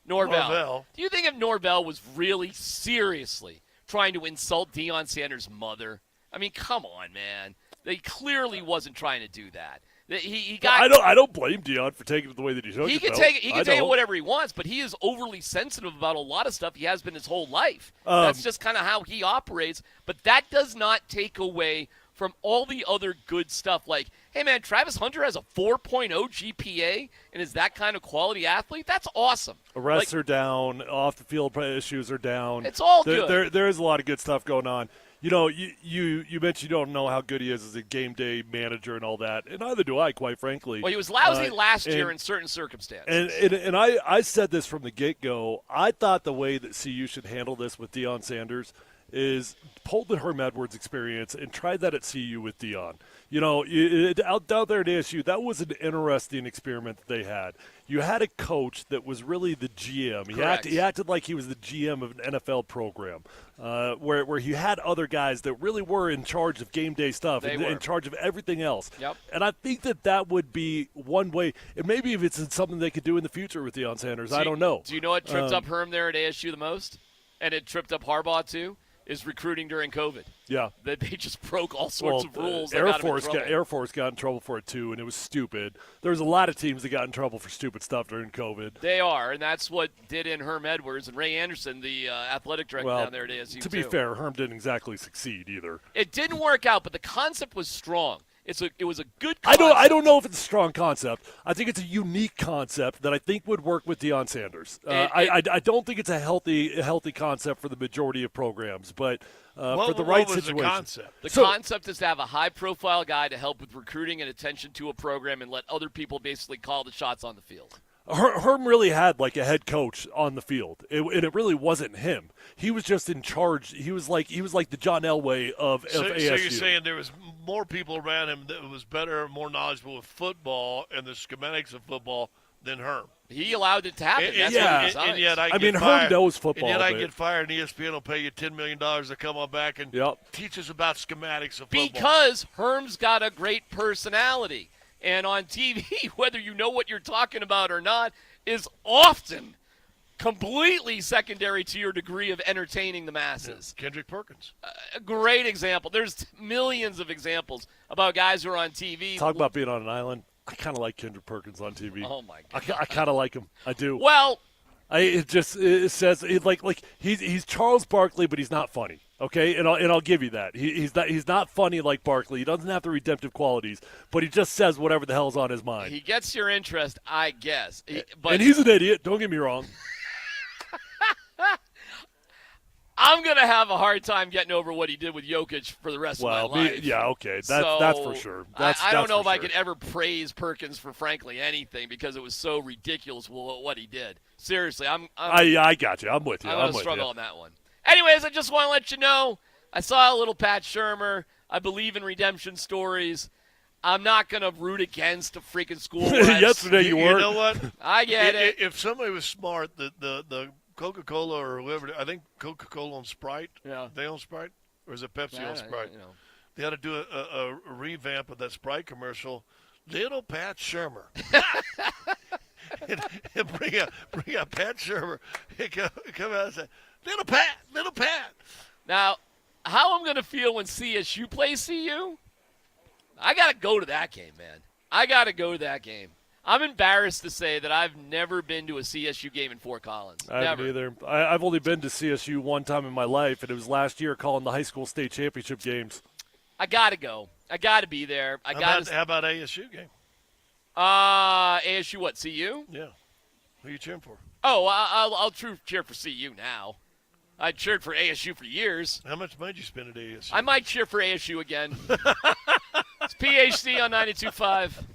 Norvell. Do you think if Norvell was really seriously trying to insult Deion Sanders' mother? I mean, come on, man. He clearly wasn't trying to do that. I don't blame Deion for taking it the way that he took it. He can take it whatever he wants, but he is overly sensitive about a lot of stuff. He has been his whole life. That's just kind of how he operates. But that does not take away from all the other good stuff. Like, hey, man, Travis Hunter has a 4.0 GPA and is that kind of quality athlete. That's awesome. Arrests are down. Off the field issues are down. It's all good. There is a lot of good stuff going on. You mentioned you don't know how good he is as a game day manager and all that, and neither do I, quite frankly. Well, he was lousy last year in certain circumstances. And I said this from the get-go. I thought the way that CU should handle this with Deion Sanders is pull the Herm Edwards experience and try that at CU with Deion. Out there at ASU, that was an interesting experiment that they had. You had a coach that was really the GM. He acted like he was the GM of an NFL program, where he had other guys that really were in charge of game day stuff and in charge of everything else. Yep. And I think that would be one way. And maybe if it's something they could do in the future with Deion Sanders, I don't know. Do you know what tripped up Herm there at ASU the most? And it tripped up Harbaugh too? Is recruiting during COVID. Yeah. That they just broke all sorts of rules. Air Force got in trouble for it too, and it was stupid. There was a lot of teams that got in trouble for stupid stuff during COVID. They are, and that's what did in Herm Edwards and Ray Anderson, the athletic director down there at ASU. To be fair, Herm didn't exactly succeed either. It didn't work out, but the concept was strong. It was a good concept. I don't know if it's a strong concept. I think it's a unique concept that I think would work with Deion Sanders. I don't think it's a healthy concept for the majority of programs, but for the right situation. The concept is to have a high-profile guy to help with recruiting and attention to a program and let other people basically call the shots on the field. Herm really had like a head coach on the field, and it really wasn't him. He was just in charge. He was like the John Elway of ASU. So you're saying there was more people around him that was better, more knowledgeable of football and the schematics of football than Herm. He allowed it to happen. And yet Herm knows football. And yet I get fired, and ESPN will pay you $10 million to come on back and teach us about schematics of football. Because Herm's got a great personality. And on TV, whether you know what you're talking about or not, is often completely secondary to your degree of entertaining the masses. Yeah. Kendrick Perkins. A great example. There's millions of examples about guys who are on TV. Talk about being on an island. I kind of like Kendrick Perkins on TV. Oh, my God. I kind of like him. I do. Well, it says like he's Charles Barkley, but he's not funny. Okay, and I'll give you that. He's not funny like Barkley. He doesn't have the redemptive qualities, but he just says whatever the hell's on his mind. He gets your interest, I guess. And he's an idiot. Don't get me wrong. I'm gonna have a hard time getting over what he did with Jokic for the rest of my life. Yeah, okay, that's for sure. I don't know if I could ever praise Perkins for frankly anything because it was so ridiculous what he did. Seriously, I got you. I'm with you. I'm gonna struggle on that one. Anyways, I just want to let you know, I saw a little Pat Shurmur. I believe in redemption stories. I'm not going to root against a freaking school. Yesterday you were. You know what? I get it. If somebody was smart, the Coca-Cola or whoever, I think Coca-Cola owns Sprite. Yeah. They own Sprite? Or is it Pepsi owns Sprite? They ought to do a revamp of that Sprite commercial. Little Pat Shurmur. and bring out Pat Shurmur. Come out and say, Little Pat. Now, how I'm going to feel when CSU plays CU, I got to go to that game, man. I got to go to that game. I'm embarrassed to say that I've never been to a CSU game in Fort Collins. I haven't either. I've only been to CSU one time in my life, and it was last year calling the high school state championship games. I got to go. I got to be there. How about ASU game? ASU what, CU? Yeah. Who are you cheering for? Oh, I'll cheer for CU now. I cheered for ASU for years. How much money did you spend at ASU? I might cheer for ASU again. It's PhD on 92.5.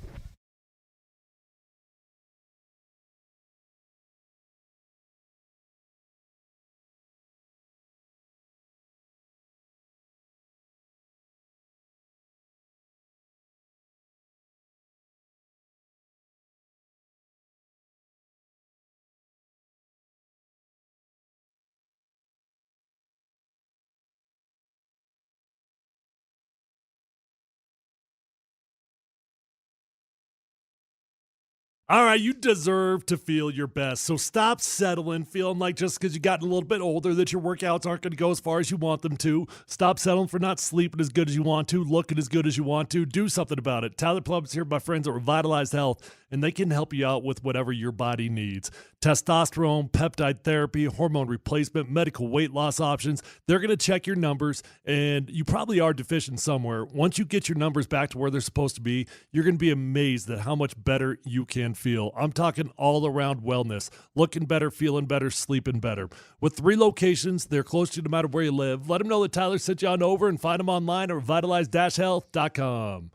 All right, you deserve to feel your best. So stop settling, feeling like just because you gotten a little bit older that your workouts aren't going to go as far as you want them to. Stop settling for not sleeping as good as you want to, looking as good as you want to. Do something about it. Tyler Plum is here, my friends at Revitalized Health, and they can help you out with whatever your body needs. Testosterone, peptide therapy, hormone replacement, medical weight loss options. They're going to check your numbers, and you probably are deficient somewhere. Once you get your numbers back to where they're supposed to be, you're going to be amazed at how much better you can feel. I'm talking all around wellness, looking better, feeling better, sleeping better. With 3 locations, they're close to you no matter where you live. Let them know that Tyler sent you on over, and find them online at revitalize-health.com.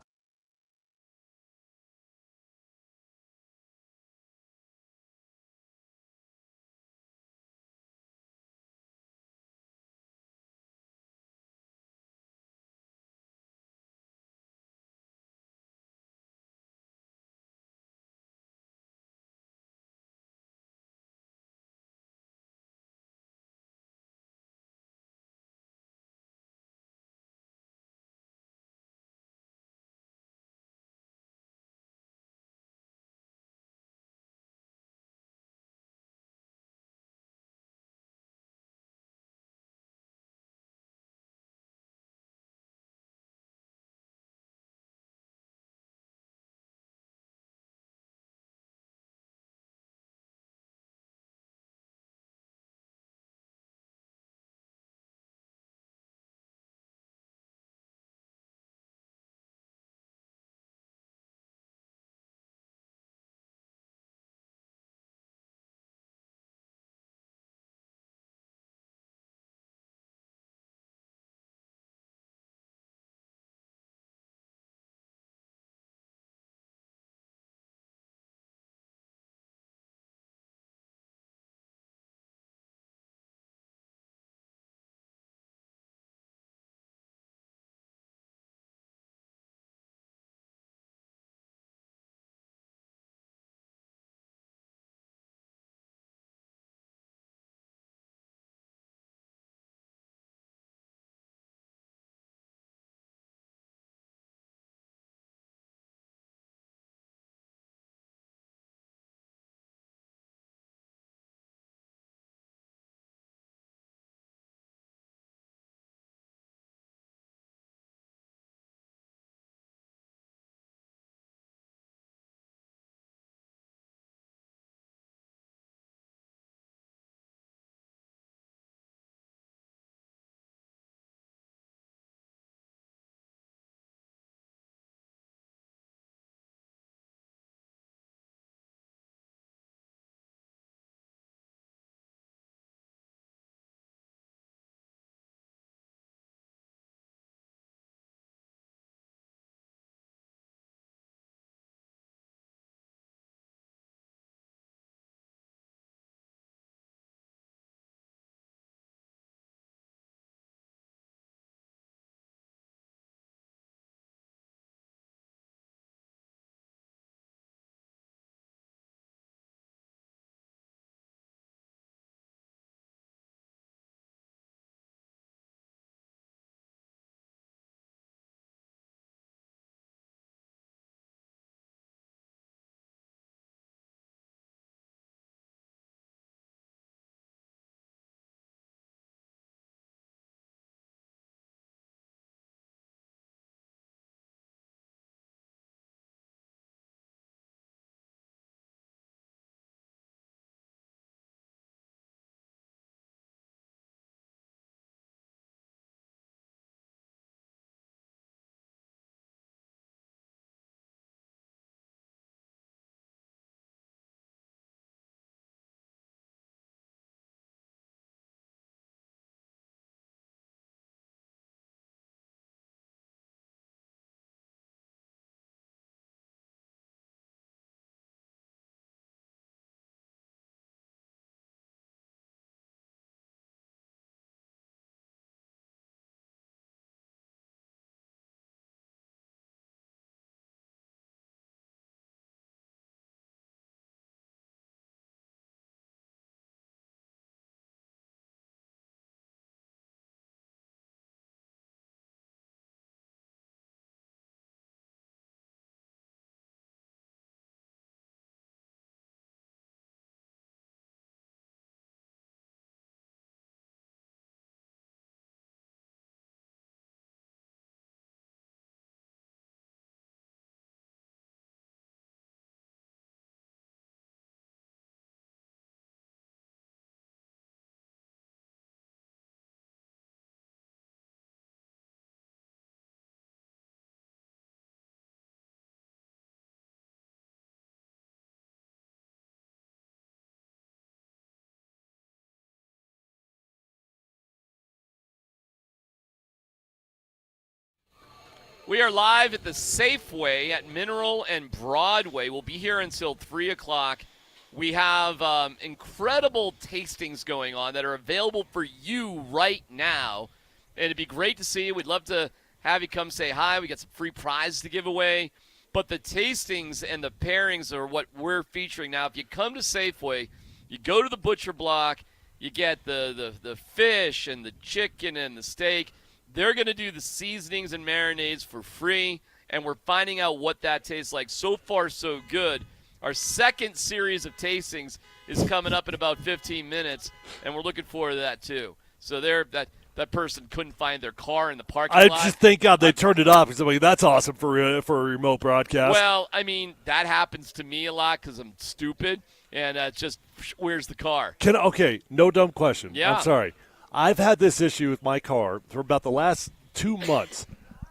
We are live at the Safeway at Mineral and Broadway. We'll be here until 3 o'clock. We have incredible tastings going on that are available for you right now. And it'd be great to see you. We'd love to have you come say hi. We got some free prizes to give away. But the tastings and the pairings are what we're featuring now. If you come to Safeway, you go to the butcher block, you get the fish and the chicken and the steak. They're going to do the seasonings and marinades for free, and we're finding out what that tastes like. So far, so good. Our second series of tastings is coming up in about 15 minutes, and we're looking forward to that too. So that person couldn't find their car in the parking lot. I just thank God they turned it off because I'm like, that's awesome for a remote broadcast. Well, I mean, that happens to me a lot because I'm stupid, and just where's the car? Okay, no dumb question. Yeah. I'm sorry. I've had this issue with my car for about the last 2 months.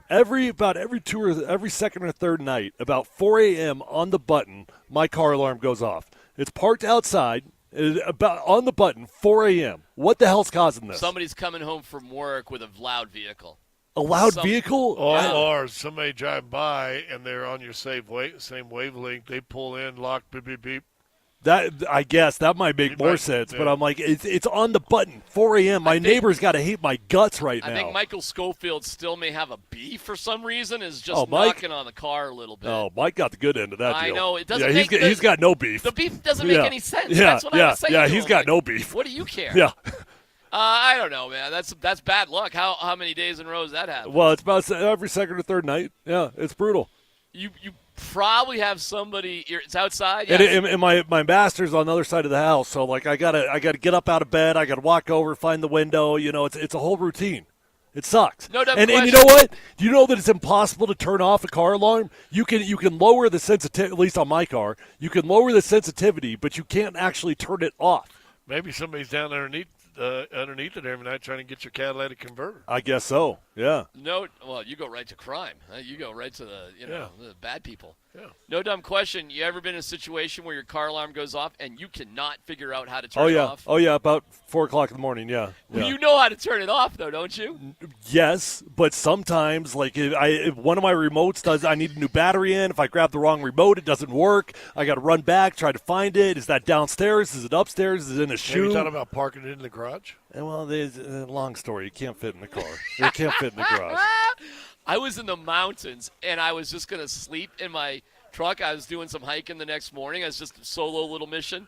Every second or third night, about 4 a.m. on the button, my car alarm goes off. It's parked outside, about on the button, 4 a.m. What the hell's causing this? Somebody's coming home from work with a loud vehicle. A loud vehicle? Or somebody driving by and they're on your same wavelength. They pull in, lock, beep, beep, beep. That I guess that might make more sense, but I'm like, it's on the button, 4 a.m. My neighbor's got to hate my guts right now. I think Michael Schofield still may have a beef for some reason, is just knocking on the car a little bit. Oh, Mike got the good end of that deal. I know. It doesn't he's got no beef. The beef doesn't make any sense. Yeah, That's what I was saying. Yeah, to he's him. got Like, no beef. What do you care? Yeah. I don't know, man. That's bad luck. How many days in a row has that happened? Well, it's about every second or third night. Yeah, it's brutal. You probably have somebody. It's outside. And, Yes. and my master's on the other side of the house, so like I gotta get up out of bed. I gotta walk over, find the window. You know, it's a whole routine. It sucks. No doubt. And you know what? Do you know that it's impossible to turn off a car alarm? You can lower the sensitivity. At least on my car, you can lower the sensitivity, but you can't actually turn it off. Maybe somebody's down underneath it every night trying to get your catalytic converter. I guess so. Yeah. No, well, you go right to crime. You go right to the bad people. Yeah. No dumb question. You ever been in a situation where your car alarm goes off and you cannot figure out how to turn it off? Oh yeah. About 4 o'clock in the morning. Yeah. Well, you know how to turn it off, though, don't you? Yes, but sometimes, like if one of my remotes does, I need a new battery in. If I grab the wrong remote, it doesn't work. I got to run back, try to find it. Is that downstairs? Is it upstairs? Is it in a shoe? Have you thought about parking it in the garage? Well, there's a long story. You can't fit in the car. It can't fit in the garage. I was in the mountains, and I was just going to sleep in my truck. I was doing some hiking the next morning. I was just a solo little mission.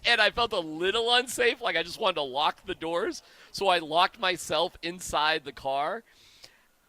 And I felt a little unsafe, like I just wanted to lock the doors. So I locked myself inside the car.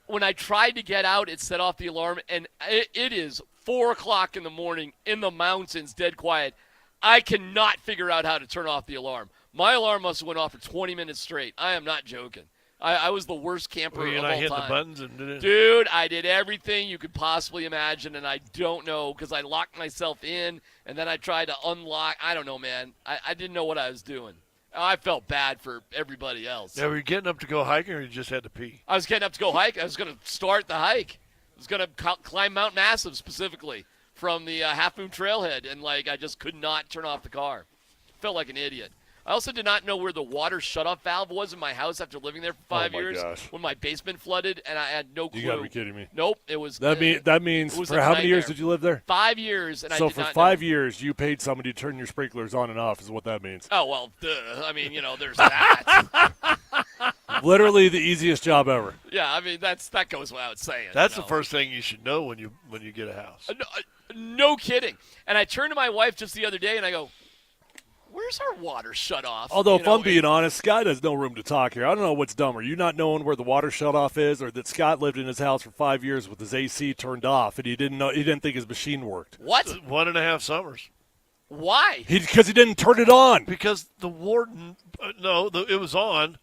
When I tried to get out, it set off the alarm, and it is 4 o'clock in the morning in the mountains, dead quiet. I cannot figure out how to turn off the alarm. My alarm must have went off for 20 minutes straight. I am not joking. I was the worst camper of all time. Hit the buttons and did it? Dude, I did everything you could possibly imagine, and I don't know because I locked myself in, and then I tried to unlock. I don't know, man. I didn't know what I was doing. I felt bad for everybody else. Yeah, were you getting up to go hiking, or you just had to pee? I was getting up to go hike. I was going to start the hike. I was going to climb Mount Massive specifically from the Half Moon Trailhead, and I just could not turn off the car. Felt like an idiot. I also did not know where the water shutoff valve was in my house after living there for 5 years. Gosh. When my basement flooded, and I had no clue. You got to be kidding me. Nope, it was. That means it for how many years did you live there? 5 years, and so I did for not 5 know. years, you paid somebody to turn your sprinklers on and off, is what that means. Oh well, duh. I mean, there's that. Literally the easiest job ever. Yeah, I mean that goes without saying. That's the first thing you should know when you get a house. No kidding. And I turned to my wife just the other day, and I go, where's our water shut off? Although, if I'm being honest, Scott has no room to talk here. I don't know what's dumber, you not knowing where the water shut off is, or that Scott lived in his house for 5 years with his AC turned off, and he didn't think his machine worked. What? 1.5 summers. Why? Because he didn't turn it on. Because the warden, it was on,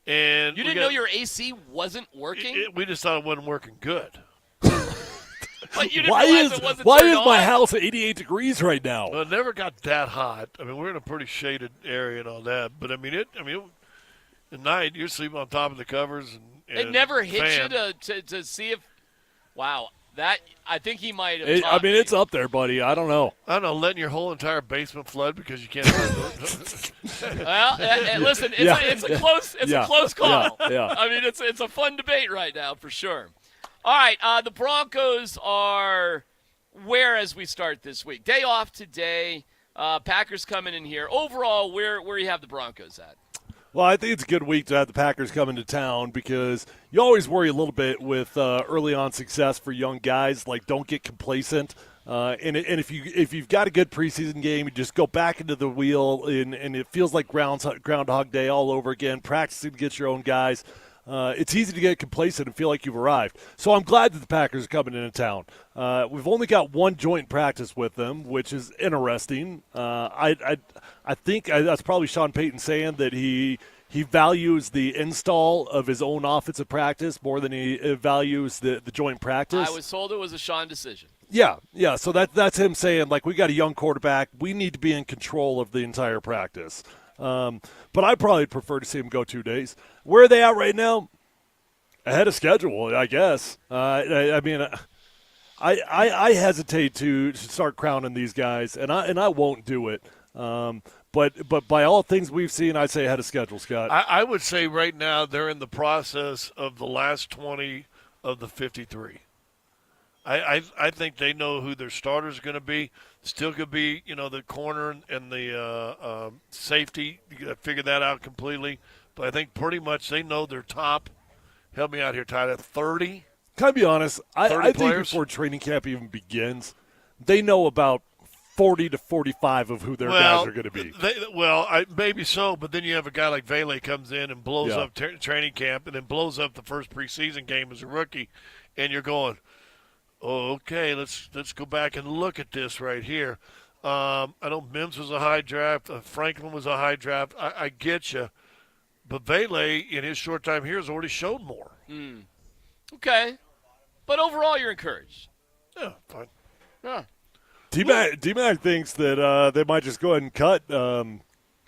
and you didn't know your AC wasn't working. We just thought it wasn't working good. But you didn't realize it wasn't why turned is on? my house at 88 degrees right now? Well, it never got that hot. I mean, we're in a pretty shaded area and all that. But at night you're sleeping on top of the covers and it never hit fan. you to see if. Wow, that I think he might have. It's up there, buddy. I don't know. I don't know, letting your whole entire basement flood because you can't. Well, listen, it's a close call. Yeah. I mean, it's a fun debate right now for sure. All right, the Broncos are where as we start this week? Day off today. Packers coming in here. Overall, where you have the Broncos at? Well, I think it's a good week to have the Packers come into town because you always worry a little bit with early on success for young guys. Like, don't get complacent. And if you've got a good preseason game, you just go back into the wheel, and it feels like Groundhog Day all over again, practicing to get your own guys. It's easy to get complacent and feel like you've arrived. So I'm glad that the Packers are coming into town. We've only got one joint practice with them, which is interesting. I think that's probably Sean Payton saying that he values the install of his own offensive practice more than he values the joint practice. I was told it was a Sean decision. Yeah. So that's him saying, like, we got a young quarterback. We need to be in control of the entire practice. But I probably prefer to see him go 2 days. Where are they at right now? Ahead of schedule, I guess. I mean, I hesitate to start crowning these guys, and I won't do it. But by all things we've seen, I'd say ahead of schedule, Scott. I would say right now they're in the process of the last 20 of the 53. I think they know who their starter's going to be. Still could be, the corner and the safety. You got to figure that out completely. But I think pretty much they know their top. Help me out here, Tyler. 30. Can I be honest? I think before training camp even begins, they know about 40 to 45 of who their guys are going to be. Maybe so, but then you have a guy like Vele comes in and blows up training camp and then blows up the first preseason game as a rookie, and you're going, oh, okay, let's go back and look at this right here. I know Mims was a high draft. Franklin was a high draft. I get you. But Vele, in his short time here, has already shown more. Okay. But overall, you're encouraged. Yeah, fine. Yeah. D-Mac thinks that they might just go ahead and cut,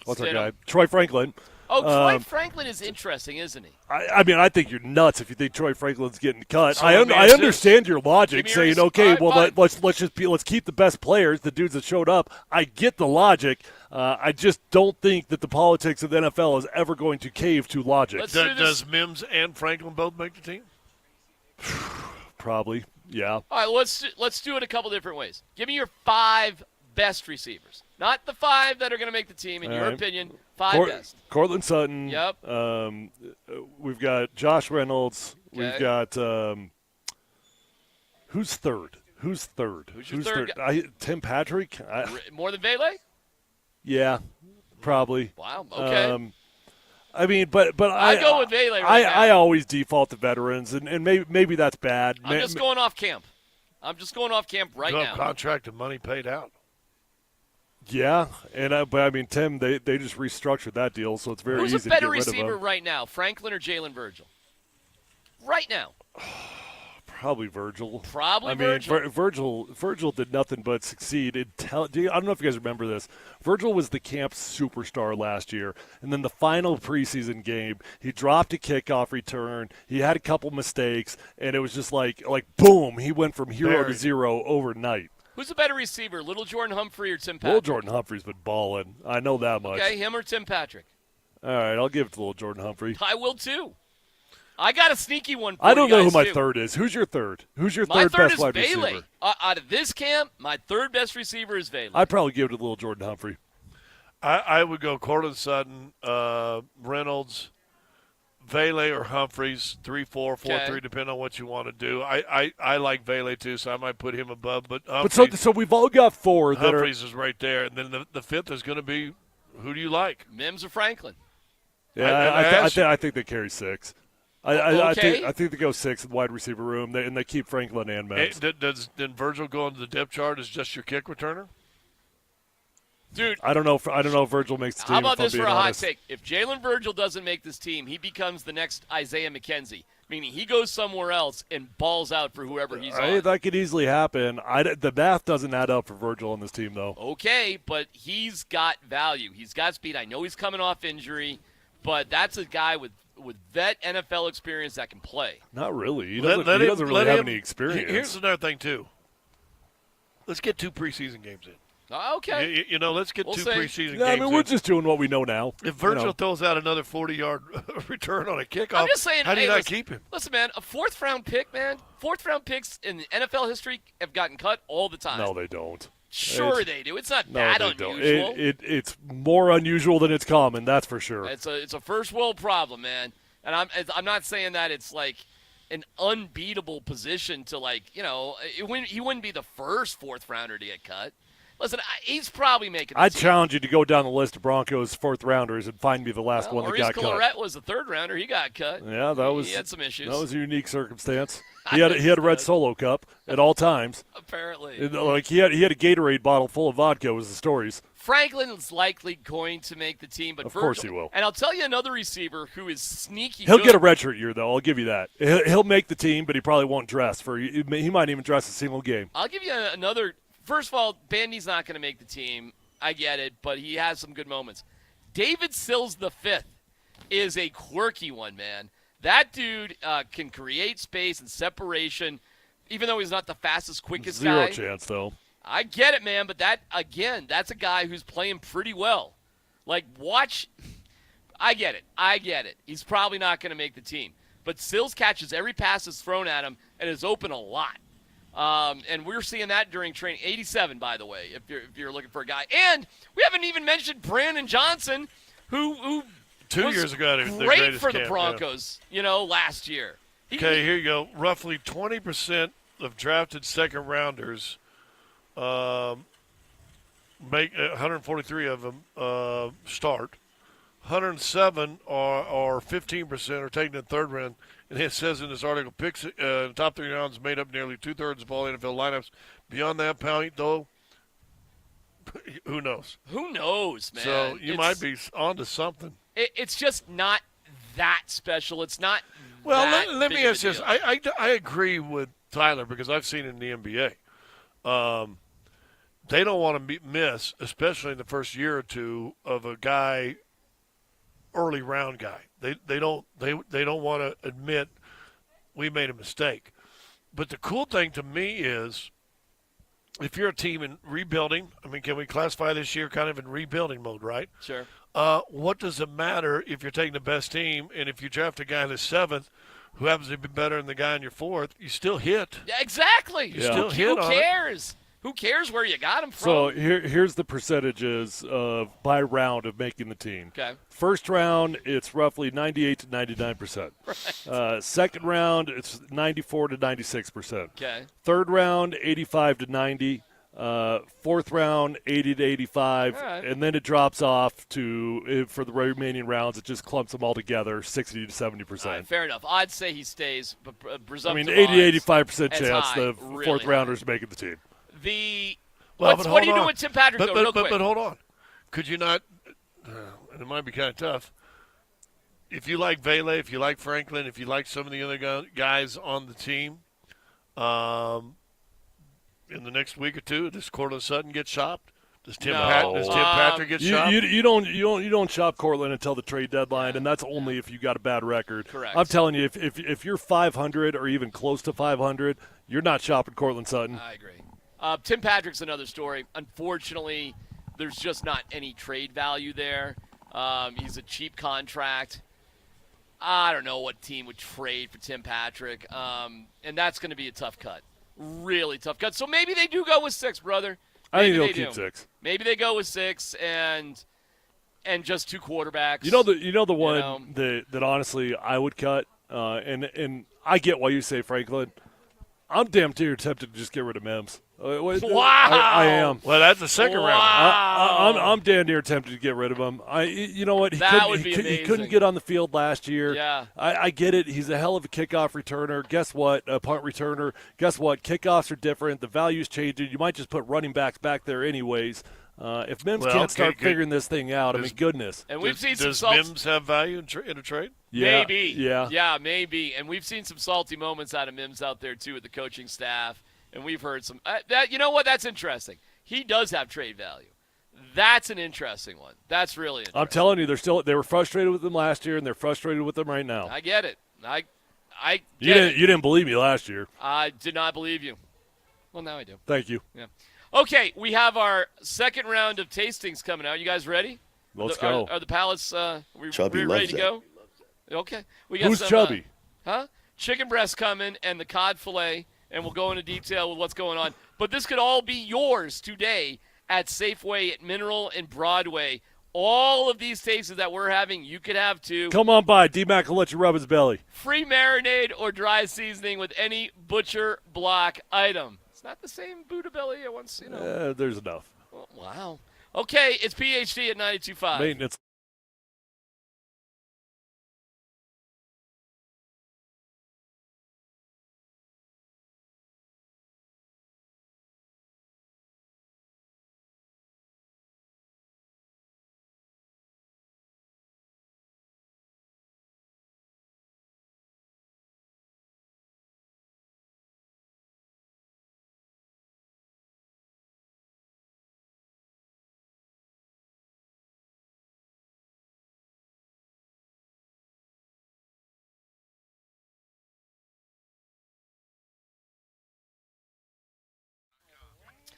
what's our guy? Troy Franklin. Oh, Troy Franklin is interesting, isn't he? I mean, I think you're nuts if you think Troy Franklin's getting cut. I understand your logic, saying, okay, let's keep the best players, the dudes that showed up. I get the logic. I just don't think that the politics of the NFL is ever going to cave to logic. Does Mims and Franklin both make the team? Probably, yeah. All right, let's do it a couple different ways. Give me your 5 best receivers. Not the 5 that are going to make the team, in your opinion. 5 best. Cortland Sutton. Yep. We've got Josh Reynolds. Okay. We've got who's third? Who's third? Who's your third guy? Tim Patrick. More than Vele? Yeah, probably. Wow. Okay. I mean, but I go with Vele now. I always default to veterans, and maybe that's bad. I'm just going off camp. Right now. Contract and money paid out. Yeah, but I mean, Tim, they just restructured that deal, so it's very Who's easy a better to get rid of him. receiver right now, Franklin or Jalen Virgil? Right now. Probably Virgil. Virgil did nothing but succeed. I don't know if you guys remember this. Virgil was the camp superstar last year, and then the final preseason game, he dropped a kickoff return. He had a couple mistakes, and it was just like boom, he went from hero to zero overnight. Who's a better receiver, Little Jordan Humphrey or Tim Patrick? Little Jordan Humphrey's been balling. I know that much. Okay, him or Tim Patrick? All right, I'll give it to Little Jordan Humphrey. I will too. I got a sneaky one for I don't you know guys who my too. third is. Who's your third? Who's your My third third best is wide Vele. receiver? Out of this camp, my third best receiver is Vele. I'd probably give it to Little Jordan Humphrey. I would go Cortland Sutton, Reynolds, Vele or Humphreys, 3-4, 4-3, depending on what you want to do. I like Vele too, so I might put him above. But so we've all got 4 that Humphreys is right there, and then the fifth is going to be, who do you like? Mims or Franklin? Yeah, I think they carry 6. I think they go 6 in the wide receiver room, and they keep Franklin and Mims. Does Virgil go into the depth chart as just your kick returner? Dude, I don't know if Virgil makes the team. How about this for a hot honest. take? If Jalen Virgil doesn't make this team, he becomes the next Isaiah McKenzie, meaning he goes somewhere else and balls out for whoever he's on. That could easily happen. The math doesn't add up for Virgil on this team, though. Okay, but he's got value. He's got speed. I know he's coming off injury, but that's a guy with vet NFL experience that can play. Not really. He doesn't really have any experience. Here's another thing, too. Let's get 2 preseason games in. Okay. You know, let's get We'll two see. preseason Yeah, I games mean, we're in. just doing what we know now. If Virgil you know. throws out another 40-yard return on a kickoff, I'm just saying, how do you hey, not listen, keep him? Listen, man, a fourth-round pick, man. Fourth-round picks in the NFL history have gotten cut all the time. No, they don't. Sure they do. It's not that unusual. It's more unusual than it's common, that's for sure. It's a first world problem, man. And I'm not saying that it's like an unbeatable position to, like, you know, he wouldn't be the first fourth rounder to get cut. Listen, he's probably making the I'd team. challenge you to go down the list of Broncos fourth rounders and find me the last one that Maurice got cut. Clarett was the third rounder. He got cut. Yeah, He had some issues. That was a unique circumstance. He had a red Solo cup at all times. Apparently. Like he had a Gatorade bottle full of vodka was the stories. Franklin's likely going to make the team, but Of course he will. And I'll tell you another receiver who is sneaky. He'll good. get a redshirt year though. I'll give you that. He'll make the team, but he probably won't dress for. He might even dress a single game. I'll give you another. First of all, Bandy's not going to make the team. I get it, but he has some good moments. David Sills V is a quirky one, man. That dude can create space and separation, even though he's not the fastest, quickest Zero guy. chance though. I get it, man, but that's a guy who's playing pretty well. Like, watch. I get it. He's probably not going to make the team. But Sills catches every pass that's thrown at him and is open a lot. And we're seeing that during training. 87, by the way, if you're looking for a guy. And we haven't even mentioned Brandon Johnson, who 2 was years ago, the great greatest for the camp, Broncos, last year. Okay, here you go. Roughly 20% of drafted second rounders make 143 of them start. 107 or 15% are taken in third round. And it says in this article, picks the top 3 rounds made up nearly 2/3 of all NFL lineups. Beyond that, Pound, though, who knows? Who knows, man? So you might be onto something. It's just not that special. It's not. Well, that let big me of a ask this. deal. I agree with Tyler because I've seen it in the NBA. They don't want to miss, especially in the first year or two, of a guy, early round guy. They don't want to admit we made a mistake. But the cool thing to me is, if you're a team in rebuilding, I mean, can we classify this year kind of in rebuilding mode, right? Sure. What does it matter if you're taking the best team and if you draft a guy in the 7th who happens to be better than the guy in your 4th, you still hit. Yeah, exactly. You still hit Who on it. cares? Who cares where you got him from? So here's the percentages by round of making the team. Okay. First round, it's roughly 98 to 99%. Right. Second round, it's 94 to 96%. Okay. Third round, 85 to 90. Fourth round, 80 to 85. All right. And then it drops off to, for the remaining rounds, it just clumps them all together, 60 to 70%. All right, fair enough. I'd say he stays, but I presumptive mean, 80 odds, 85% it's chance high, the really fourth high. rounders making the team. Well, what do you do with Tim Patrick, though, real quick? But hold on. Could you not, and it might be kind of tough, if you like Vele, if you like Franklin, if you like some of the other guys on the team, in the next week or two, does Cortland Sutton get shopped? Does Tim Patrick get shopped? You don't shop Cortland until the trade deadline, and that's only if you got a bad record. Correct. I'm telling you, if you're 500 or even close to 500, you're not shopping Cortland Sutton. I agree. Tim Patrick's another story. Unfortunately, there's just not any trade value there. He's a cheap contract. I don't know what team would trade for Tim Patrick, and that's going to be a tough cut. Really tough cut. So maybe they do go with 6, brother. I Maybe think they they'll keep do. 6. Maybe they go with 6 and just 2 quarterbacks. You know the one that honestly I would cut, and I get why you say Franklin. I'm damn near tempted to just get rid of Mims. Wow. I am. Well, that's the second round. I'm damn near tempted to get rid of him. You know what? He couldn't amazing. get on the field last year. Yeah. I get it. He's a hell of a kickoff returner. Guess what? A punt returner. Guess what? Kickoffs are different. The value's changing. You might just put running backs back there anyways. If Mims can't start figuring this thing out, I mean, goodness. And we've seen some Does Mims have value in a trade? Yeah, Maybe. Yeah. Yeah, maybe. And we've seen some salty moments out of Mims out there, too, with the coaching staff. And we've heard some you know what? That's interesting. He does have trade value. That's an interesting one. That's really interesting. I'm telling you, they were frustrated with him last year, and they're frustrated with him right now. I get it. I You didn't believe me last year. I did not believe you. Well, now I do. Thank you. Yeah. Okay, we have our second round of tastings coming out. You guys ready? Let's go. Are the palates Chubby ready loves to it. go? Okay. We got Who's some, chubby? chicken breast coming and the cod fillet, and we'll go into detail with what's going on. But this could all be yours today at Safeway at Mineral and Broadway. All of these tastes that we're having, you could have too. Come on by. D-Mac will let you rub his belly. Free marinade or dry seasoning with any Butcher Block item. It's not the same Buddha belly I once, There's enough. Oh, wow. Okay, it's PhD at 92.5. Maintenance.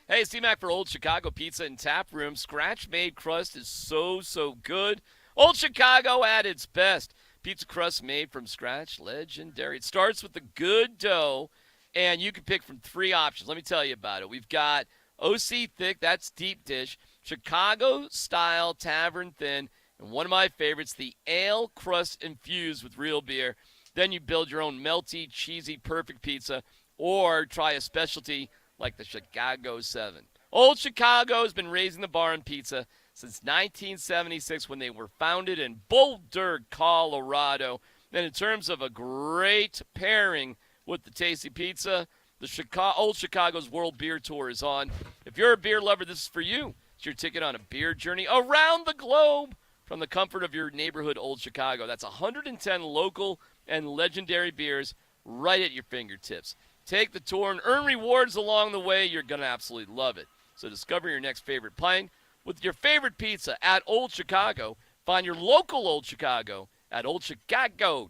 Hey, it's T-Mac for Old Chicago Pizza and Tap Room. Scratch-made crust is so good. Old Chicago at its best. Pizza crust made from scratch, legendary. It starts with the good dough, and you can pick from 3 options. Let me tell you about it. We've got OC Thick, that's deep dish, Chicago-style Tavern Thin, and one of my favorites, the ale crust infused with real beer. Then you build your own melty, cheesy, perfect pizza, or try a specialty like the Chicago 7. Old Chicago has been raising the bar on pizza since 1976 when they were founded in Boulder, Colorado. And in terms of a great pairing with the tasty pizza, the Old Chicago's World Beer Tour is on. If you're a beer lover, this is for you. It's your ticket on a beer journey around the globe from the comfort of your neighborhood Old Chicago. That's 110 local and legendary beers right at your fingertips. Take the tour and earn rewards along the way. You're going to absolutely love it. So discover your next favorite pint with your favorite pizza at Old Chicago. Find your local Old Chicago at oldchicago.com.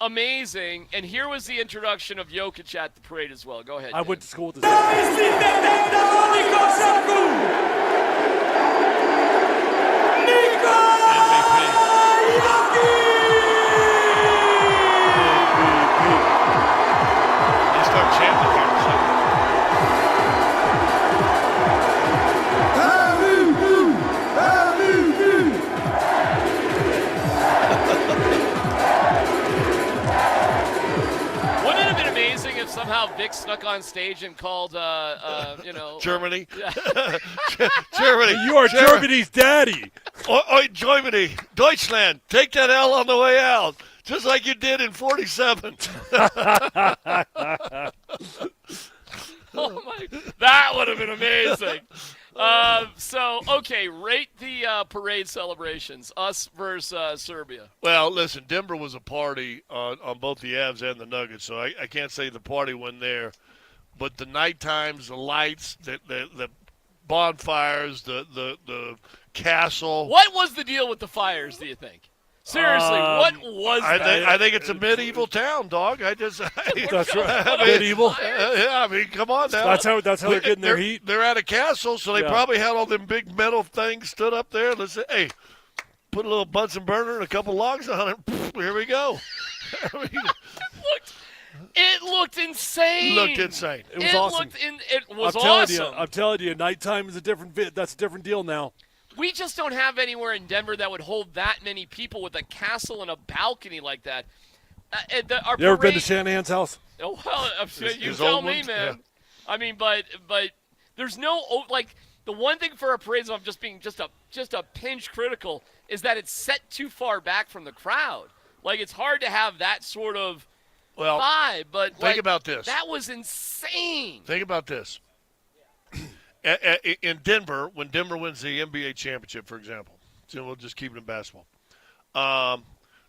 Amazing. And here was the introduction of Jokic at the parade as well. Go ahead. I Dan. went to school with this. They start chanting here in a second. Wouldn't it have been amazing if somehow Vic snuck on stage and called, Germany? Yeah. Germany. You are Germany's daddy. Oi, Germany. Deutschland. Take that L on the way out. Just like you did in 47. Oh my! That would have been amazing. Okay, rate the parade celebrations. Us versus Serbia. Well, listen, Denver was a party on both the Avs and the Nuggets, so I can't say the party went there. But the night times, the lights, the bonfires, the castle. What was the deal with the fires, do you think? Seriously, what was that? I think it's a medieval town, dog. That's right. Medieval. Yeah, I mean, come on now. That's how they're getting their heat. They're at a castle, so they probably had all them big metal things stood up there. Let's say, hey, put a little Bunsen burner and a couple logs on it. Here we go. It looked insane. Looked insane. It was awesome. It was awesome. I'm telling you, nighttime is that's a different deal now. We just don't have anywhere in Denver that would hold that many people with a castle and a balcony like that. You ever been to Shanahan's house? Oh, well, you his tell old me, ones? man. Yeah. I mean, but there's no the one thing for a parade, I'm just being just a pinch critical, is that it's set too far back from the crowd. Like it's hard to have that sort of vibe. But think about this. That was insane. Think about this. In Denver, when Denver wins the NBA championship, for example, so we'll just keep it in basketball,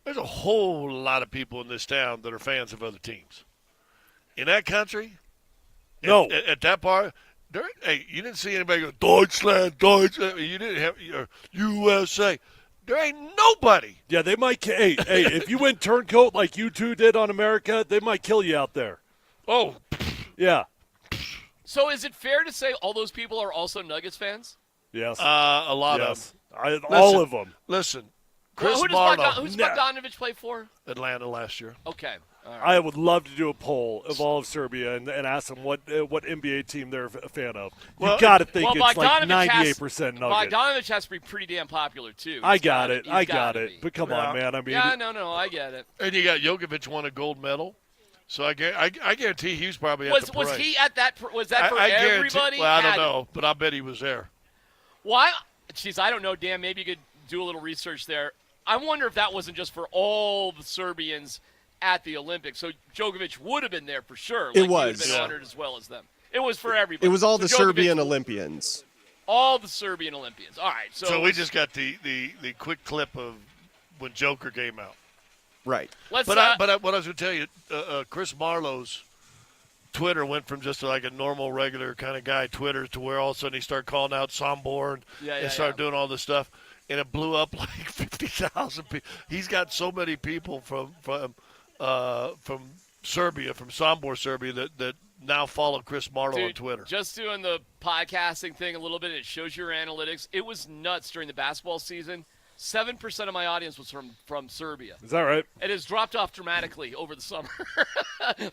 there's a whole lot of people in this town that are fans of other teams. In that country, no. At that part, hey, you didn't see anybody go, Deutschland, Deutschland. You didn't have USA. There ain't nobody. Yeah, they might. Hey, if you went turncoat like you two did on America, they might kill you out there. Oh. Yeah. So is it fair to say all those people are also Nuggets fans? Yes. A lot of them. All of them. Listen, Chris who Marlowe. Who's Bogdanovic play for? Atlanta last year. Okay. All right. I would love to do a poll of all of Serbia and ask them what NBA team they're a fan of. You got to think it's like 98% Nuggets. Bogdanovic has to be pretty damn popular, too. I got it. But come on, man. I mean, no, I get it. And you got Jokic won a gold medal. So I guarantee he was probably at the parade. Was he at that? Was that for everybody? Well, I don't know, but I bet he was there. Why? Jeez, I don't know, Dan. Maybe you could do a little research there. I wonder if that wasn't just for all the Serbians at the Olympics. So Djokovic would have been there for sure. It was. He would have been honored as well as them. It was for everybody. It was all the Djokovic, Serbian Olympians. All the Serbian Olympians. All right. So we just got the quick clip of when Joker came out. Right. But what I was going to tell you, Chris Marlowe's Twitter went from just like a normal, regular kind of guy Twitter to where all of a sudden he started calling out Sombor and started doing all this stuff, and it blew up like 50,000 people. He's got so many people from Serbia, from Sombor, Serbia, that now follow Chris Marlowe on Twitter. Just doing the podcasting thing a little bit, it shows your analytics. It was nuts during the basketball season. 7% of my audience was from Serbia. Is that right? It has dropped off dramatically over the summer.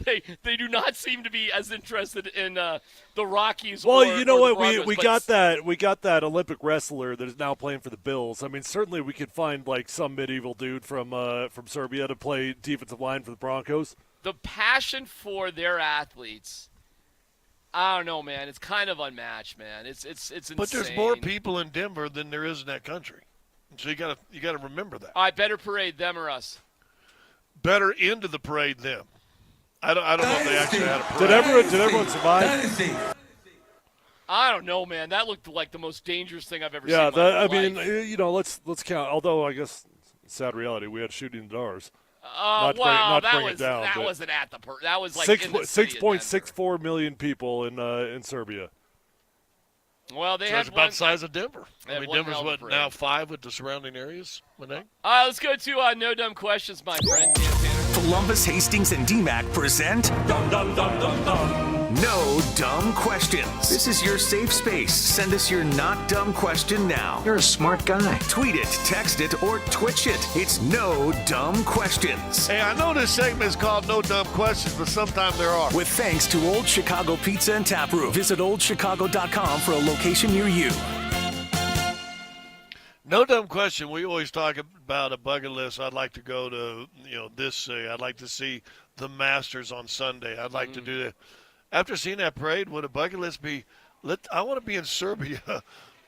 They do not seem to be as interested in the Rockies. Well, you know what? We got that Olympic wrestler that is now playing for the Bills. I mean, certainly we could find like some medieval dude from Serbia to play defensive line for the Broncos. The passion for their athletes, I don't know, man. It's kind of unmatched, man. It's insane. But there's more people in Denver than there is in that country. So you gotta remember that. All right, better parade, them or us? Better into the parade, them. I don't know if they actually had a parade. Did everyone survive? I don't know, man. That looked like the most dangerous thing I've ever seen. Yeah, in my mean, life. let's count. Although I guess sad reality, we had shooting in the doors. That wasn't at the that was like 6.64 million people in Serbia. Well, they so had it's about the size of Denver. I mean, Denver's parade. now 5 with the surrounding areas? All right, let's go to No Dumb Questions, my friend. Dan Tanner. Columbus, Hastings, and DMAC present No Dumb Questions. This is your safe space. Send us your not dumb question now. You're a smart guy. Tweet it, text it, or Twitch it. It's No Dumb Questions. Hey, I know this segment is called No Dumb Questions, but sometimes there are. With thanks to Old Chicago Pizza and Tap Room. Visit oldchicago.com for a location near you. No dumb question. We always talk about a bucket list. I'd like to go to, this. I'd like to see the Masters on Sunday. I'd like to do that. After seeing that parade, would a bucket list be? I want to be in Serbia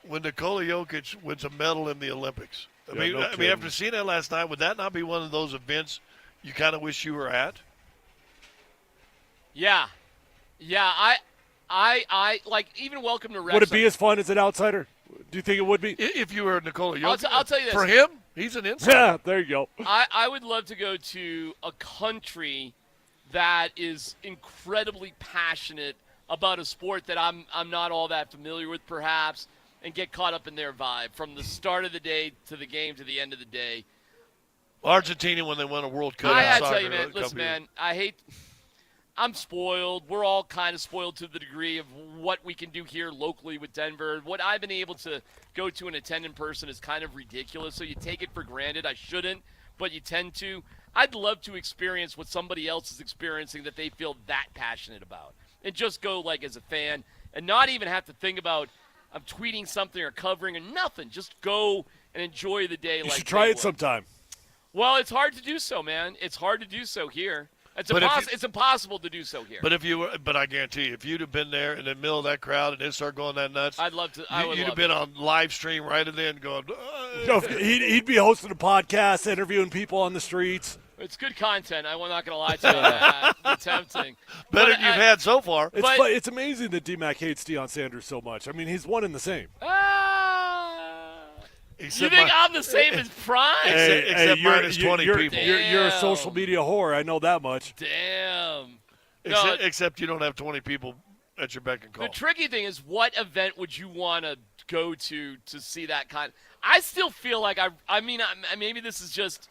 when Nikola Jokic wins a medal in the Olympics. I mean, after seeing that last night, would that not be one of those events you kind of wish you were at? Yeah. I like even welcome to Wrexham. Would it be as fun as an outsider? Do you think it would be? If you were Nikola Jokic. I'll tell you this. For him, he's an insider. Yeah, there you go. I would love to go to a country that is incredibly passionate about a sport that I'm not all that familiar with, perhaps, and get caught up in their vibe from the start of the day to the game to the end of the day. Argentina, when they won a World Cup. I tell you, man, listen, man, I'm spoiled. We're all kind of spoiled to the degree of what we can do here locally with Denver. What I've been able to go to and attend in person is kind of ridiculous, so you take it for granted. I shouldn't, but you tend to. I'd love to experience what somebody else is experiencing that they feel that passionate about, and just go like as a fan and not even have to think about I'm tweeting something or covering or nothing. Just go and enjoy the day. You should try it sometime. Well, it's hard to do so, man. It's hard to do so here. It's impossible to do so here. But I guarantee you, if you'd have been there in the middle of that crowd and it started going that nuts, I'd love to. You'd have been on live stream right then going. He'd be hosting a podcast, interviewing people on the streets. It's good content. I'm not going to lie to you. It's tempting. Better than you've had so far. It's amazing that DMAC hates Deion Sanders so much. I mean, he's one and the same. You think I'm the same as Prime? Except minus 20 people. You're a social media whore. I know that much. Damn. Except you don't have 20 people at your beck and call. The tricky thing is, what event would you want to go to see that kind? I still feel like I mean, maybe this is just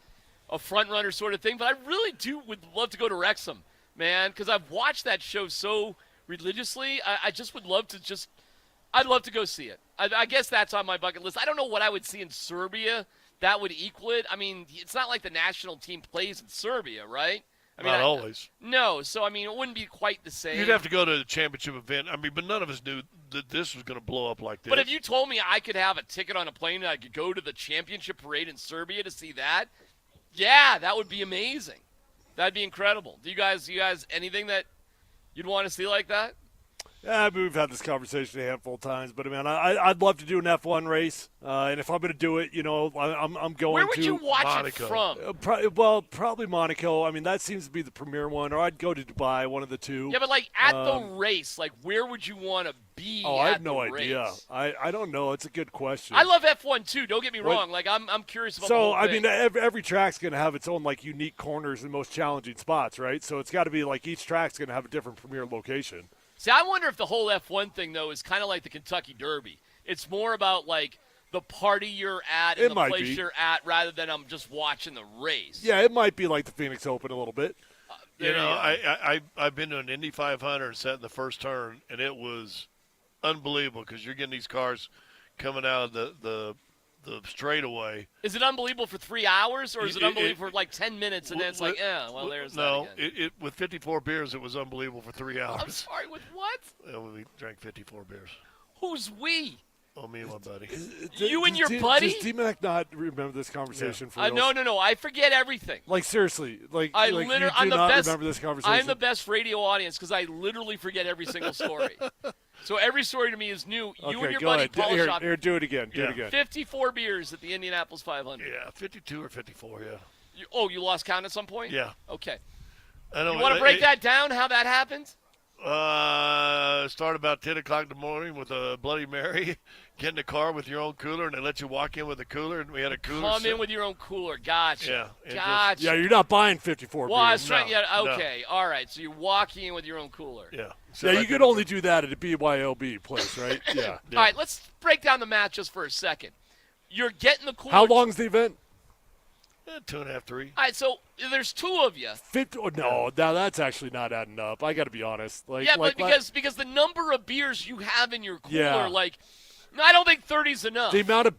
a front runner sort of thing, but I really would love to go to Wrexham, man, because I've watched that show so religiously. I just would love to I'd love to go see it. I guess that's on my bucket list. I don't know what I would see in Serbia that would equal it. I mean, it's not like the national team plays in Serbia, right? I mean, Not always. No, so I mean, it wouldn't be quite the same. You'd have to go to the championship event. I mean, but none of us knew that this was going to blow up like this. But if you told me I could have a ticket on a plane and I could go to the championship parade in Serbia to see that, yeah, that would be amazing. That'd be incredible. Do you guys anything that you'd want to see like that? Yeah, we've had this conversation a handful of times, but man, I'd love to do an F1 race, and if I'm going to do it, I'm going to. Where would you watch Monaco. it from? Probably Monaco. I mean, that seems to be the premier one, or I'd go to Dubai, one of the two. Yeah, but like at the race, like where would you want to be? Oh, I have no idea. Race? I don't know. It's a good question. I love F1 too. Don't get me wrong. Like I'm curious about. So the whole thing. I mean, every track's going to have its own like unique corners and most challenging spots, right? So it's got to be like each track's going to have a different premier location. See, I wonder if the whole F1 thing, though, is kind of like the Kentucky Derby. It's more about, like, the party you're at and the place you're at rather than I'm just watching the race. Yeah, it might be like the Phoenix Open a little bit. I've been to an Indy 500 and sat in the first turn, and it was unbelievable because you're getting these cars coming out of the straightaway. Is it unbelievable for 3 hours, or is it unbelievable for like 10 minutes, and then it's like, there's that again? With 54 beers, it was unbelievable for 3 hours. I'm sorry, with what? We drank 54 beers. Who's we? Oh, me and my buddy. You and your buddy? Does D-Mac not remember this conversation for real? No. I forget everything. Like, seriously. I'm the best, remember this conversation? I'm the best radio audience because I literally forget every single story. So every story to me is new. You and your buddy, Paul Shop. Here, do it again. Do it again. 54 beers at the Indianapolis 500. Yeah, 52 or 54, yeah. You lost count at some point? Yeah. Okay. You want to break that down, how that happened? Start about 10 o'clock in the morning with a Bloody Mary. Get in the car with your own cooler, and they let you walk in with a cooler, and we had a cooler. Come in with your own cooler. Gotcha. Yeah. Gotcha. Yeah, you're not buying 54 well, beers. Well, okay. No. All right. So you're walking in with your own cooler. Yeah. So you could only do that at a BYOB place, right? Yeah. All right. Let's break down the match just for a second. You're getting the cooler. How long's the event? Yeah, 2.5, 3. All right, so there's two of you. No, now that's actually not adding up. I got to be honest. But because the number of beers you have in your cooler, Yeah. I don't think 30's enough. The amount of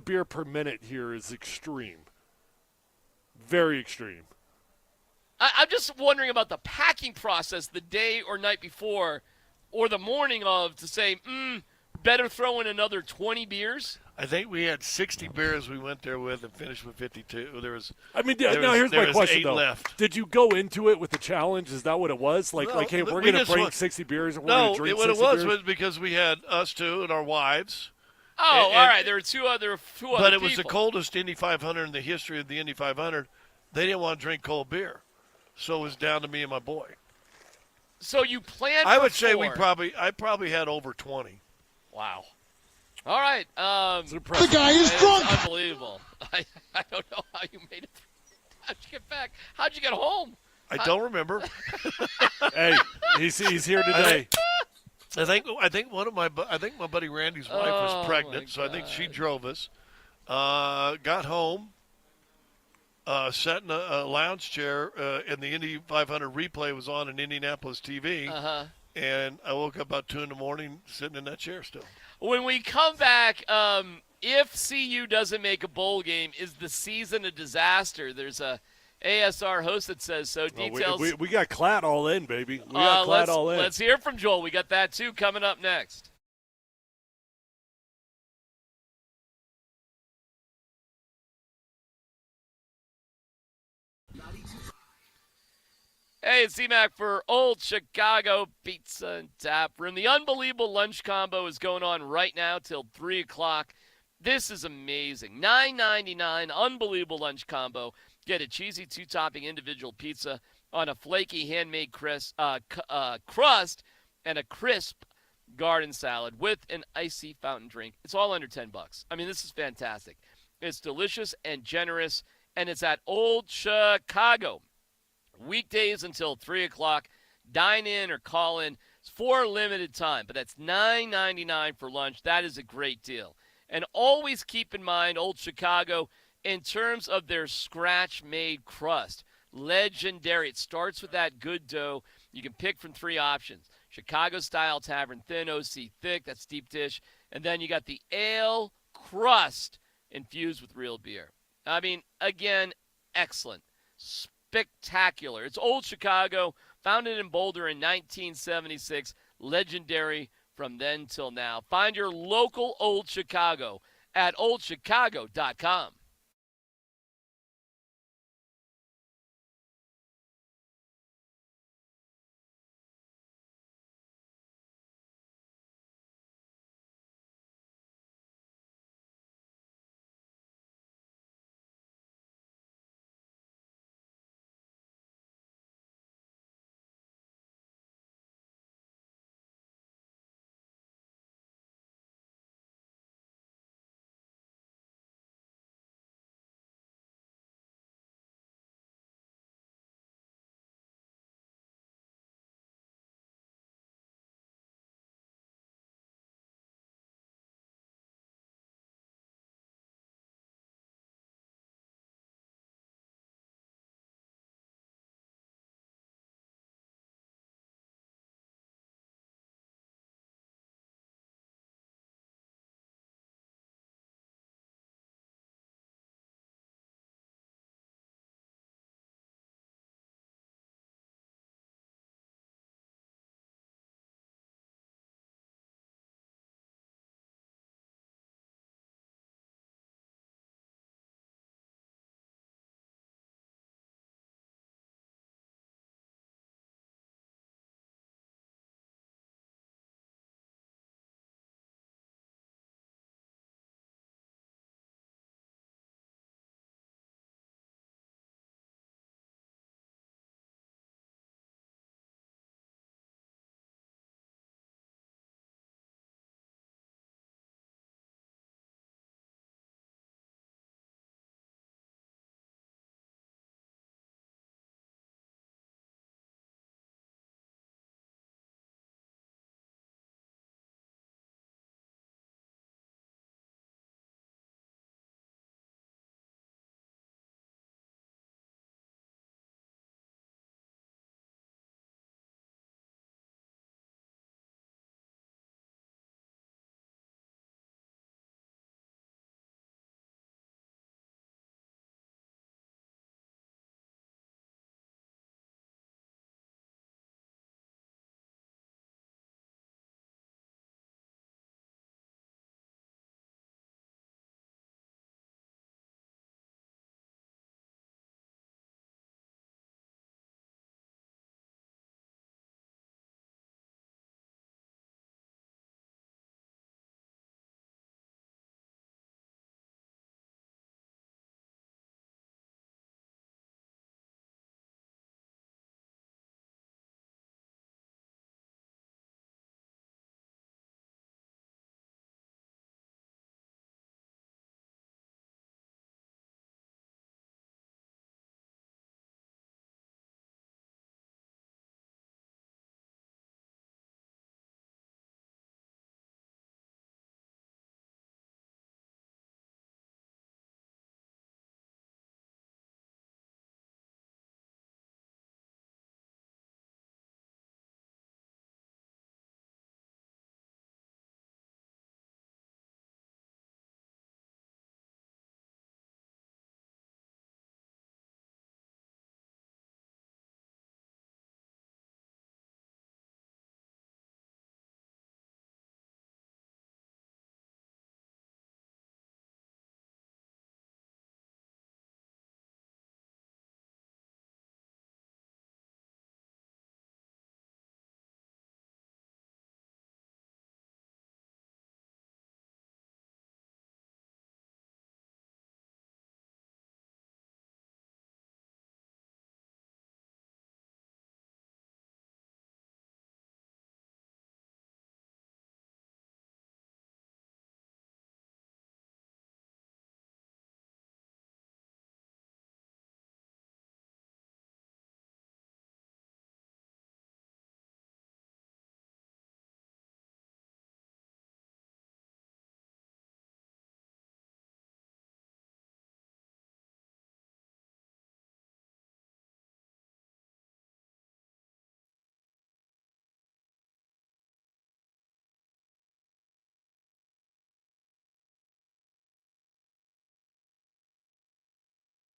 beer per minute here is extreme. Very extreme. I'm just wondering about the packing process the day or night before or the morning of to say, better throw in another 20 beers. I think we had 60 beers we went there with and finished with 52. Here's my question, 8 though. left. Did you go into it with the challenge? Is that what it was? Hey, we're going to bring 60 beers and we're going to drink 60 beers? No, what it was because we had us two and our wives. Oh, all right. There were two other But it was the people. coldest Indy 500 in the history of the Indy 500. They didn't want to drink cold beer. So it was down to me and my boy. So you planned I for would say four. I probably had over 20. Wow. All right. The guy is drunk. Unbelievable. I don't know how you made it. How'd you get back? How'd you get home? I don't remember. Hey, he's here today. I think my buddy Randy's wife was pregnant, so I think she drove us. Got home. Sat in a lounge chair, and the Indy 500 replay was on in Indianapolis TV. And I woke up about 2 in the morning sitting in that chair still. When we come back, if CU doesn't make a bowl game, is the season a disaster? There's a ASR host that says so. Details. We got Klatt all in, baby. We got Klatt all in. Let's hear from Joel. We got that, too, coming up next. Hey, it's C-Mac for Old Chicago Pizza and Tap Room. The unbelievable lunch combo is going on right now till 3 o'clock. This is amazing. $9.99, unbelievable lunch combo. Get a cheesy 2-topping individual pizza on a flaky handmade crust and a crisp garden salad with an icy fountain drink. It's all under $10. I mean, this is fantastic. It's delicious and generous, and it's at Old Chicago. Weekdays until 3 o'clock. Dine in or call in. It's for a limited time, but that's $9.99 for lunch. That is a great deal. And always keep in mind, Old Chicago, in terms of their scratch-made crust, legendary. It starts with that good dough. You can pick from 3 options. Chicago-style tavern thin, OC thick, that's deep dish. And then you got the ale crust infused with real beer. I mean, again, excellent. Spectacular. It's Old Chicago, founded in Boulder in 1976, legendary from then till now. Find your local Old Chicago at oldchicago.com.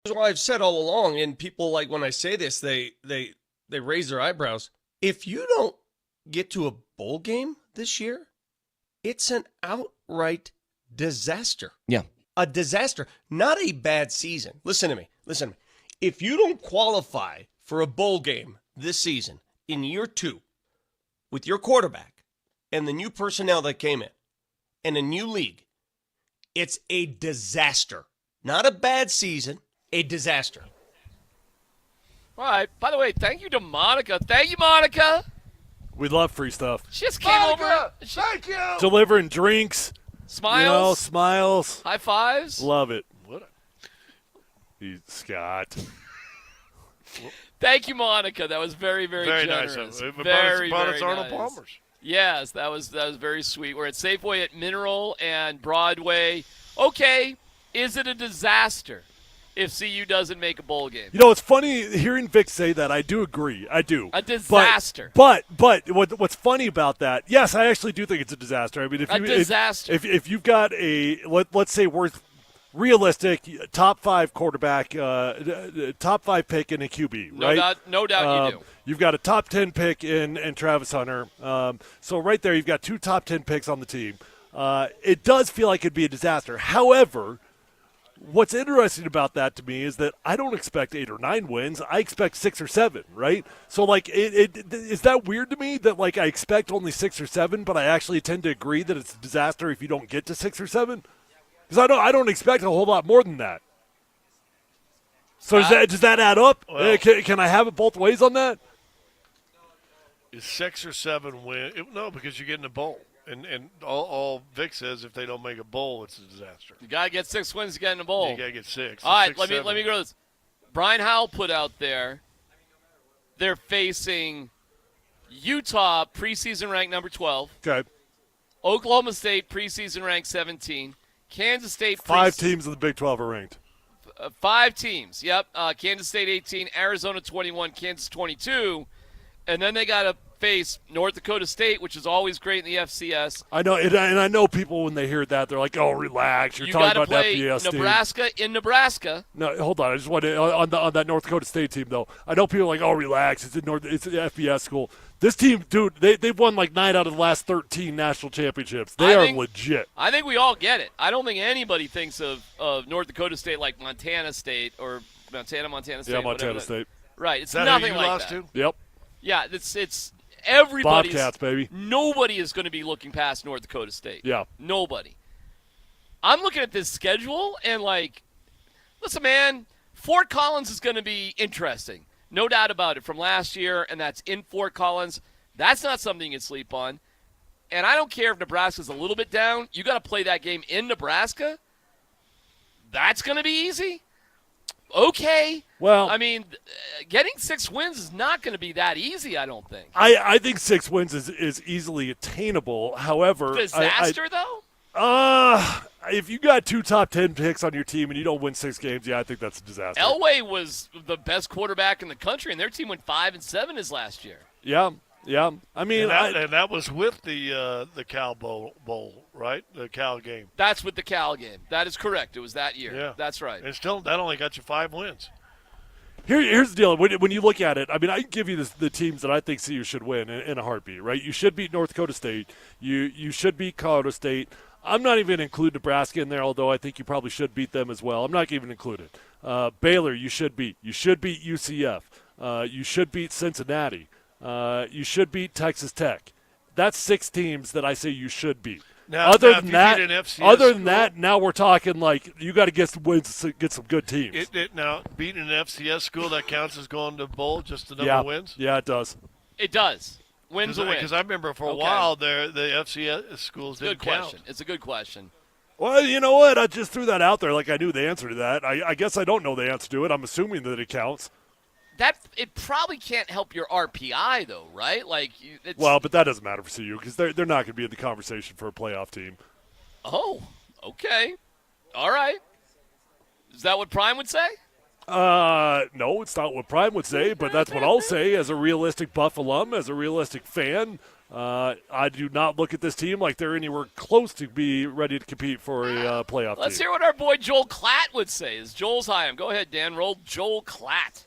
That's why I've said all along, and people like when I say this, they raise their eyebrows. If you don't get to a bowl game this year, it's an outright disaster. Yeah. A disaster, not a bad season. Listen to me. If you don't qualify for a bowl game this season in year 2 with your quarterback and the new personnel that came in and a new league, it's a disaster. Not a bad season, a disaster. All right. By the way, thank you to Monica. Thank you, Monica. We love free stuff. She just came over. Thank you. Delivering drinks. Smiles. Smiles. High fives. Love it. Scott. Thank you, Monica. That was very, very nice. generous. Very Very Arnold nice. Palmer's. Yes, that was very sweet. We're at Safeway at Mineral and Broadway. Okay, is it a disaster if CU doesn't make a bowl game? You know, it's funny hearing Vic say that. I do agree. I do. A disaster. But what's funny about that? Yes, I actually do think it's a disaster. I mean, disaster. If you've got a let's say worth realistic top 5 quarterback, top 5 pick in a QB, right? No doubt you do. You've got a top 10 pick in Travis Hunter. So right there, you've got 2 top 10 picks on the team. It does feel like it'd be a disaster. However, what's interesting about that to me is that I don't expect 8 or 9 wins. I expect 6 or 7, right? So, like, is that weird to me that, like, I expect only 6 or 7, but I actually tend to agree that it's a disaster if you don't get to 6 or 7? Because I don't expect a whole lot more than that. So does that add up? Well, Can I have it both ways on that? Is 6 or 7 win? No, because you're getting a bowl. And all Vic says, if they don't make a bowl, it's a disaster. You got to get 6 wins to get in a bowl. You got to get 6. All right, 6, let me go to this. Brian Howell put out there, they're facing Utah, preseason ranked number 12. Okay. Oklahoma State, preseason ranked 17. Kansas State. 5 teams in the Big 12 are ranked. 5 teams, yep. Kansas State 18, Arizona 21, Kansas 22. And then they got to face North Dakota State, which is always great in the FCS. I know, and I know people when they hear that, they're like, oh, relax. You're talking about play FBS Nebraska team. in Nebraska. No, hold on. I just want to, on that North Dakota State team, though. I know people are like, oh, relax. It's an FBS school. This team, dude, they've won like 9 out of the last 13 national championships. They are legit. I think we all get it. I don't think anybody thinks of North Dakota State like Montana State or Montana State. Yeah, Montana State. Right. It's nothing like that. To? Yep. Yeah, it's everybody's. Bobcats, baby. Nobody is going to be looking past North Dakota State. Yeah. Nobody. I'm looking at this schedule and, like, listen, man, Fort Collins is going to be interesting. No doubt about it from last year, and that's in Fort Collins. That's not something you can sleep on. And I don't care if Nebraska's a little bit down. You got to play that game in Nebraska. That's going to be easy. Okay. Well, I mean, getting 6 wins is not going to be that easy, I don't think. I think 6 wins is easily attainable. However, disaster though? If you got 2 top 10 picks on your team and you don't win 6 games, yeah, I think that's a disaster. Elway was the best quarterback in the country, and their team went 5-7 his last year. Yeah. I mean, and that was with the Cal Bowl, right? The Cal game. That's with the Cal game. That is correct. It was that year. Yeah, that's right. And still, that only got you 5 wins. Here's the deal. When you look at it, I mean, I can give you the teams that I think CU should win in a heartbeat, right? You should beat North Dakota State. You should beat Colorado State. I'm not even going to include Nebraska in there, although I think you probably should beat them as well. I'm not even included. Baylor, you should beat. You should beat UCF. You should beat Cincinnati. You should beat Texas Tech. That's 6 teams that I say you should beat. Now, other now than that, now we're talking like you got to get some wins to get some good teams. Now, beating an FCS school, that counts as going to bowl, just the number of wins? Yeah, it does. It does. Wins a win. Because I remember for a while the FCS schools didn't count. It's a good question. Well, you know what? I just threw that out there like I knew the answer to that. I guess I don't know the answer to it. I'm assuming that it counts. It probably can't help your RPI though, right? Like, well, but that doesn't matter for CU because they're not going to be in the conversation for a playoff team. Oh, okay, all right. Is that what Prime would say? No, it's not what Prime would say, but that's what I'll say as a realistic Buff alum, as a realistic fan. I do not look at this team like they're anywhere close to be ready to compete for a playoff Let's team. hear what our boy Joel Klatt would say. Is Joel's high? Go ahead, Dan. Roll Joel Klatt.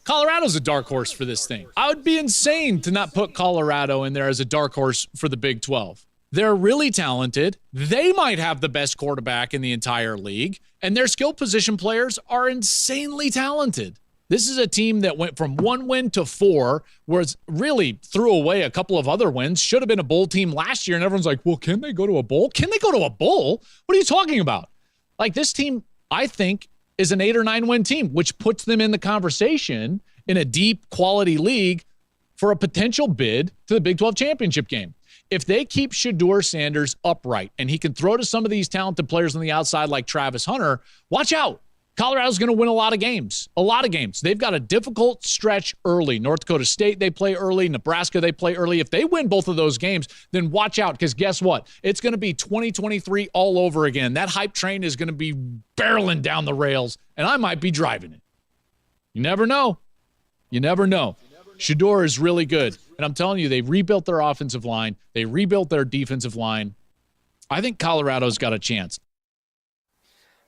Colorado's a dark horse for this thing. I would be insane to not put Colorado in there as a dark horse for the Big 12. They're really talented. They might have the best quarterback in the entire league, and their skill position players are insanely talented. This is a team that went from 1 win to 4, was really threw away a couple of other wins, should have been a bowl team last year, and everyone's like, well, can they go to a bowl? Can they go to a bowl? What are you talking about? Like, this team, I think, is an 8 or 9 win team, which puts them in the conversation in a deep quality league for a potential bid to the Big 12 championship game. If they keep Shedeur Sanders upright and he can throw to some of these talented players on the outside like Travis Hunter, watch out. Colorado's going to win a lot of games. They've got a difficult stretch early. North Dakota State, they play early. Nebraska, they play early. If they win both of those games, then watch out, because guess what? It's going to be 2023 all over again. That hype train is going to be barreling down the rails, and I might be driving it. You never know. You never know. Shedeur is really good. And I'm telling you, they rebuilt their offensive line. They rebuilt their defensive line. I think Colorado's got a chance.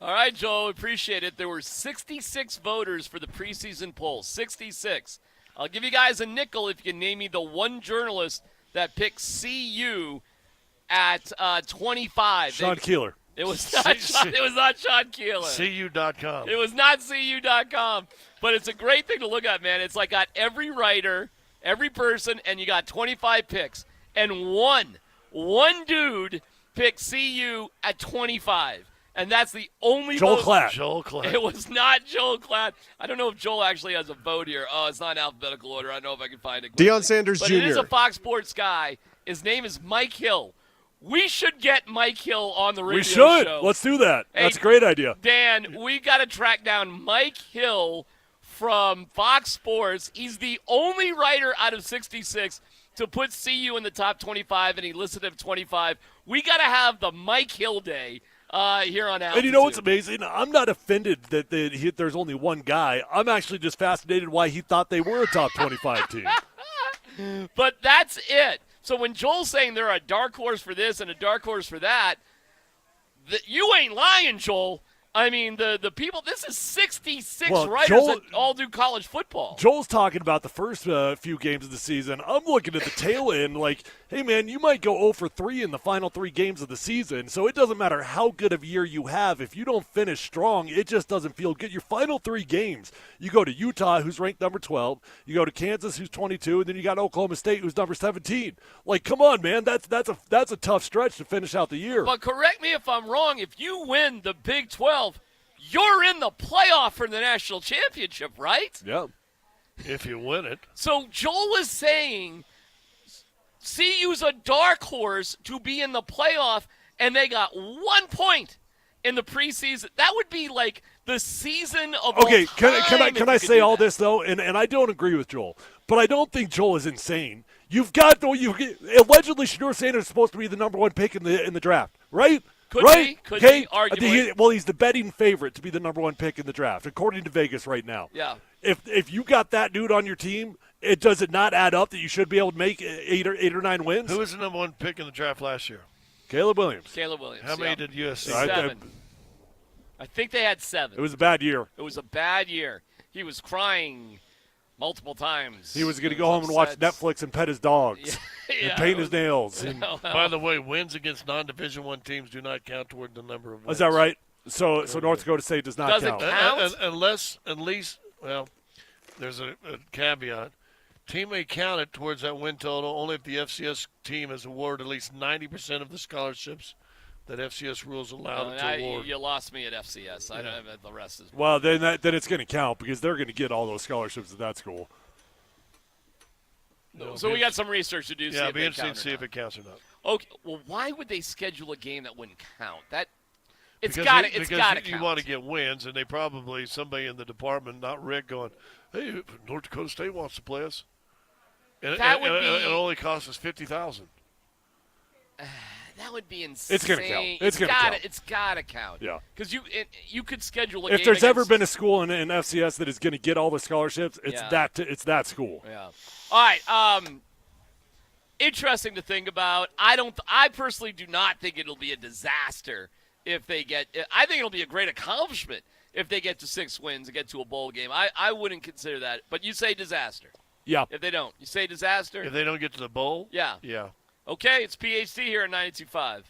All right, Joel, appreciate it. There were 66 voters for the preseason poll. 66. I'll give you guys a nickel if you can name me the one journalist that picked CU at 25. Sean Keeler. It was not Sean Keeler. CU.com. It was not CU.com. But it's a great thing to look at, man. It's like got every writer, every person, and you got 25 picks. And one dude picked CU at 25. And that's the only Joel vote. Klatt. Joel Klatt. It was not Joel Klatt. I don't know if Joel actually has a vote here. Oh, it's not in alphabetical order. I don't know if I can find it quickly. Deion Sanders but Jr. It is a Fox Sports guy. His name is Mike Hill. We should get Mike Hill on the radio show. We should. Let's do that. Hey, That's a great idea. Dan, we got to track down Mike Hill from Fox Sports. He's the only writer out of 66 to put CU in the top 25, and he listed him 25. We got to have the Mike Hill Day here on Altitude. And you know what's amazing? I'm not offended that there's only one guy. I'm actually just fascinated why he thought they were a top 25 team. But that's it. So when Joel's saying they're a dark horse for this and a dark horse for that, you ain't lying, Joel. I mean, the people, this is 66 writers that all do college football. Joel's talking about the first few games of the season. I'm looking at the tail end like, hey, man, you might go 0 for 3 in the final 3 games of the season. So it doesn't matter how good of a year you have. If you don't finish strong, it just doesn't feel good. Your final 3 games, you go to Utah, who's ranked number 12. You go to Kansas, who's 22. And then you got Oklahoma State, who's number 17. Like, come on, man. That's a tough stretch to finish out the year. But correct me if I'm wrong. If you win the Big 12, you're in the playoff for the national championship, right? Yeah. If you win it. So Joel is saying CU's a dark horse to be in the playoff, and they got 1 point in the preseason. That would be like the season of okay, all time. Can I say all this, though? And I don't agree with Joel. But I don't think Joel is insane. Allegedly, Shedeur Sanders is supposed to be the number 1 pick in the draft, right? Could right? be, arguably. He's the betting favorite to be the number 1 pick in the draft, according to Vegas right now. Yeah. If you got that dude on your team, does it not add up that you should be able to make 8 or 9 wins? Who was the number 1 pick in the draft last year? Caleb Williams. How many did USC? 7. I think they had 7. It was a bad year. It was a bad year. He was crying multiple times. He was going to go home and watch Netflix and pet his dogs and paint his nails. By the way, wins against non-Division I teams do not count toward the number of wins. Is that right? So North Dakota State does not count. Unless, at least, well, there's a caveat. Team may count it towards that win total only if the FCS team has awarded at least 90% of the scholarships that FCS rules allow them to award. You lost me at FCS. I don't have the rest. Well, then it's going to count because they're going to get all those scholarships at that school. So we got some research to do. Yeah, it'll be interesting to see if it counts or not. Okay, well, why would they schedule a game that wouldn't count? It's got to count. You want to get wins, and they probably, somebody in the department, not Rick, going, hey, North Dakota State wants to play us. And it only costs us $50,000. That would be insane. It's going to count. It's got to count. Yeah. Because you could schedule a game. If there's ever been a school in FCS that is going to get all the scholarships, it's that school. Yeah. All right. interesting to think about. I personally do not think it'll be a disaster if they get. I think it'll be a great accomplishment if they get to 6 wins and get to a bowl game. I wouldn't consider that. But you say disaster. Yeah. If they don't, you say disaster. If they don't get to the bowl. Yeah. Yeah. Okay, it's PhD here at 92.5.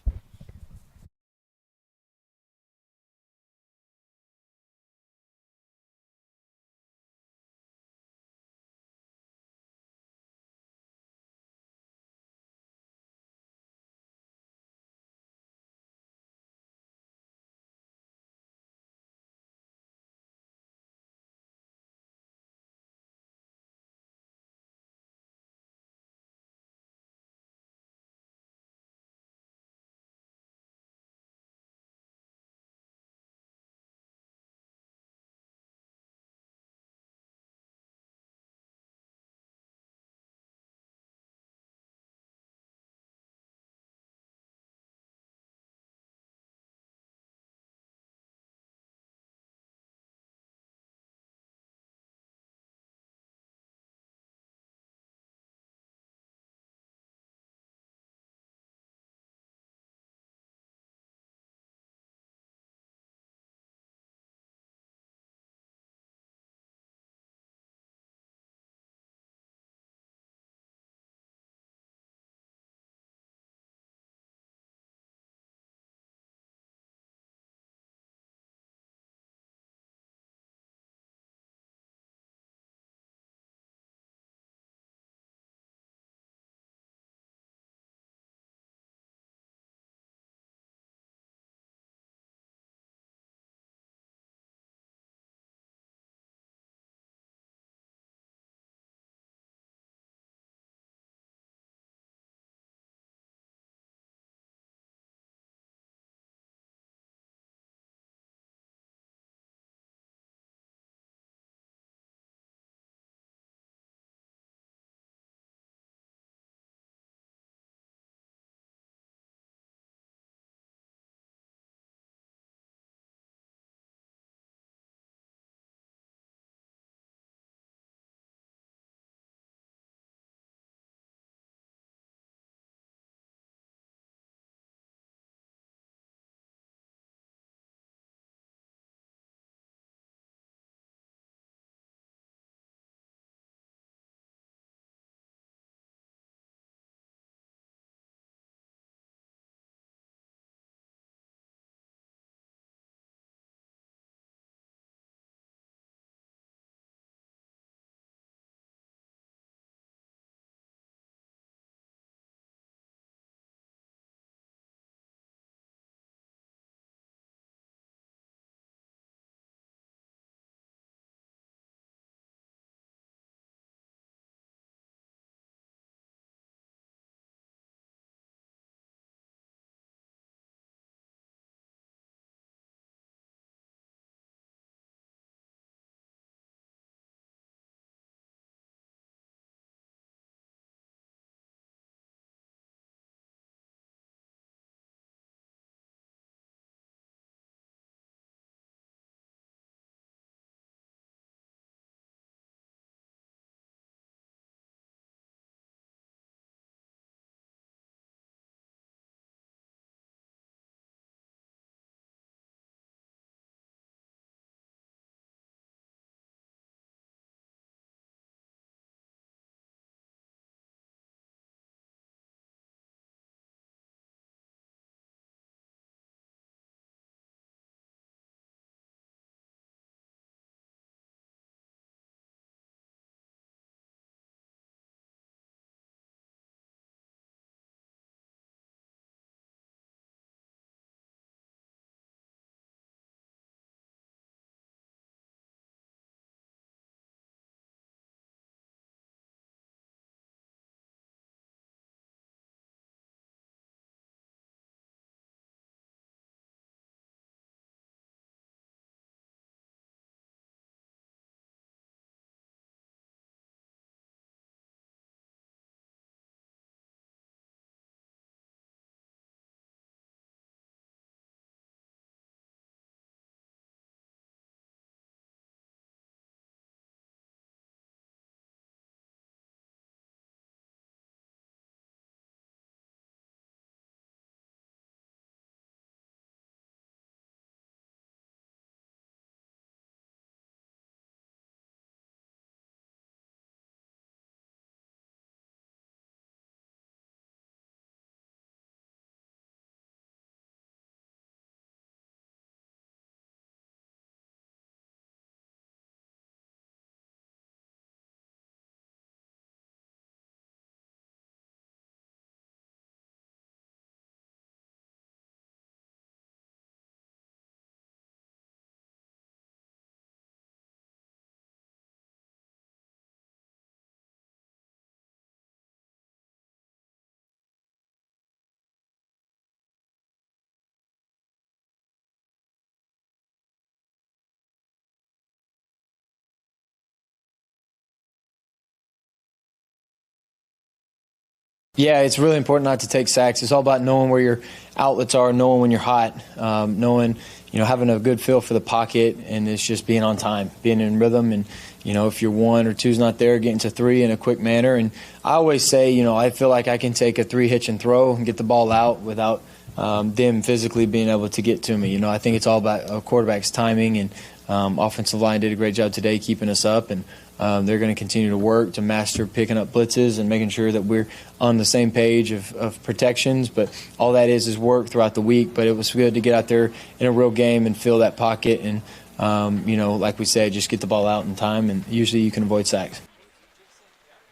Yeah, it's really important not to take sacks. It's all about knowing where your outlets are, knowing when you're hot, knowing, having a good feel for the pocket, and it's just being on time, being in rhythm, and, if your 1 or 2's not there, getting to 3 in a quick manner. And I always say, I feel like I can take a 3 hitch and throw and get the ball out without them physically being able to get to me. I think it's all about a quarterback's timing, and offensive line did a great job today keeping us up, and they're going to continue to work to master picking up blitzes and making sure that we're on the same page of protections. But all that is work throughout the week. But it was good to get out there in a real game and fill that pocket and, like we said, just get the ball out in time, and usually you can avoid sacks.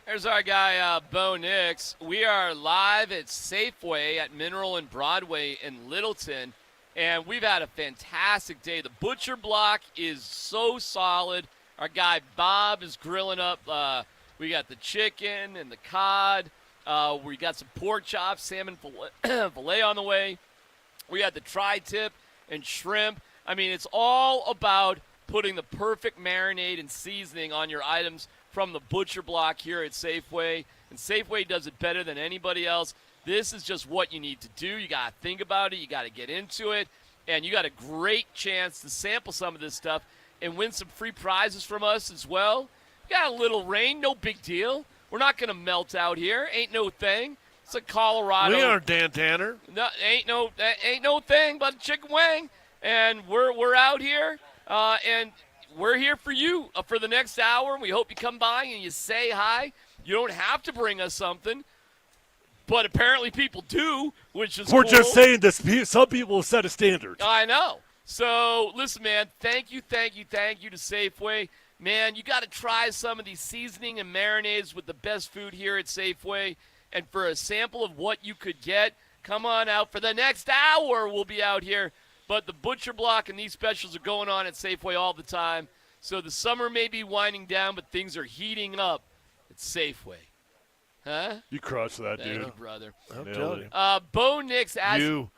There's our guy, Bo Nix. We are live at Safeway at Mineral and Broadway in Littleton, and we've had a fantastic day. The butcher block is so solid. Our guy Bob is grilling up. We got the chicken and the cod. We got some pork chops, salmon filet on the way. We had the tri-tip and shrimp. I mean, it's all about putting the perfect marinade and seasoning on your items from the butcher block here at Safeway. And Safeway does it better than anybody else. This is just what you need to do. You got to think about it. You got to get into it. And you got a great chance to sample some of this stuff and win some free prizes from us as well. We got a little rain, no big deal. We're not going to melt out here. Ain't no thing. It's a Colorado. We aren't Dan Tanner. No, ain't no thing but a chicken wing. And we're out here, and we're here for you for the next hour. We hope you come by and you say hi. You don't have to bring us something, but apparently people do, which is We're cool. just saying this. Some people set a standard. I know. So, listen, man, thank you to Safeway. Man, you got to try some of these seasoning and marinades with the best food here at Safeway. And for a sample of what you could get, come on out. For the next hour, we'll be out here. But the butcher block and these specials are going on at Safeway all the time. So the summer may be winding down, but things are heating up at Safeway. Huh? You crushed that, Thank dude. you, brother. I'm telling you. Bo Nix asked... You.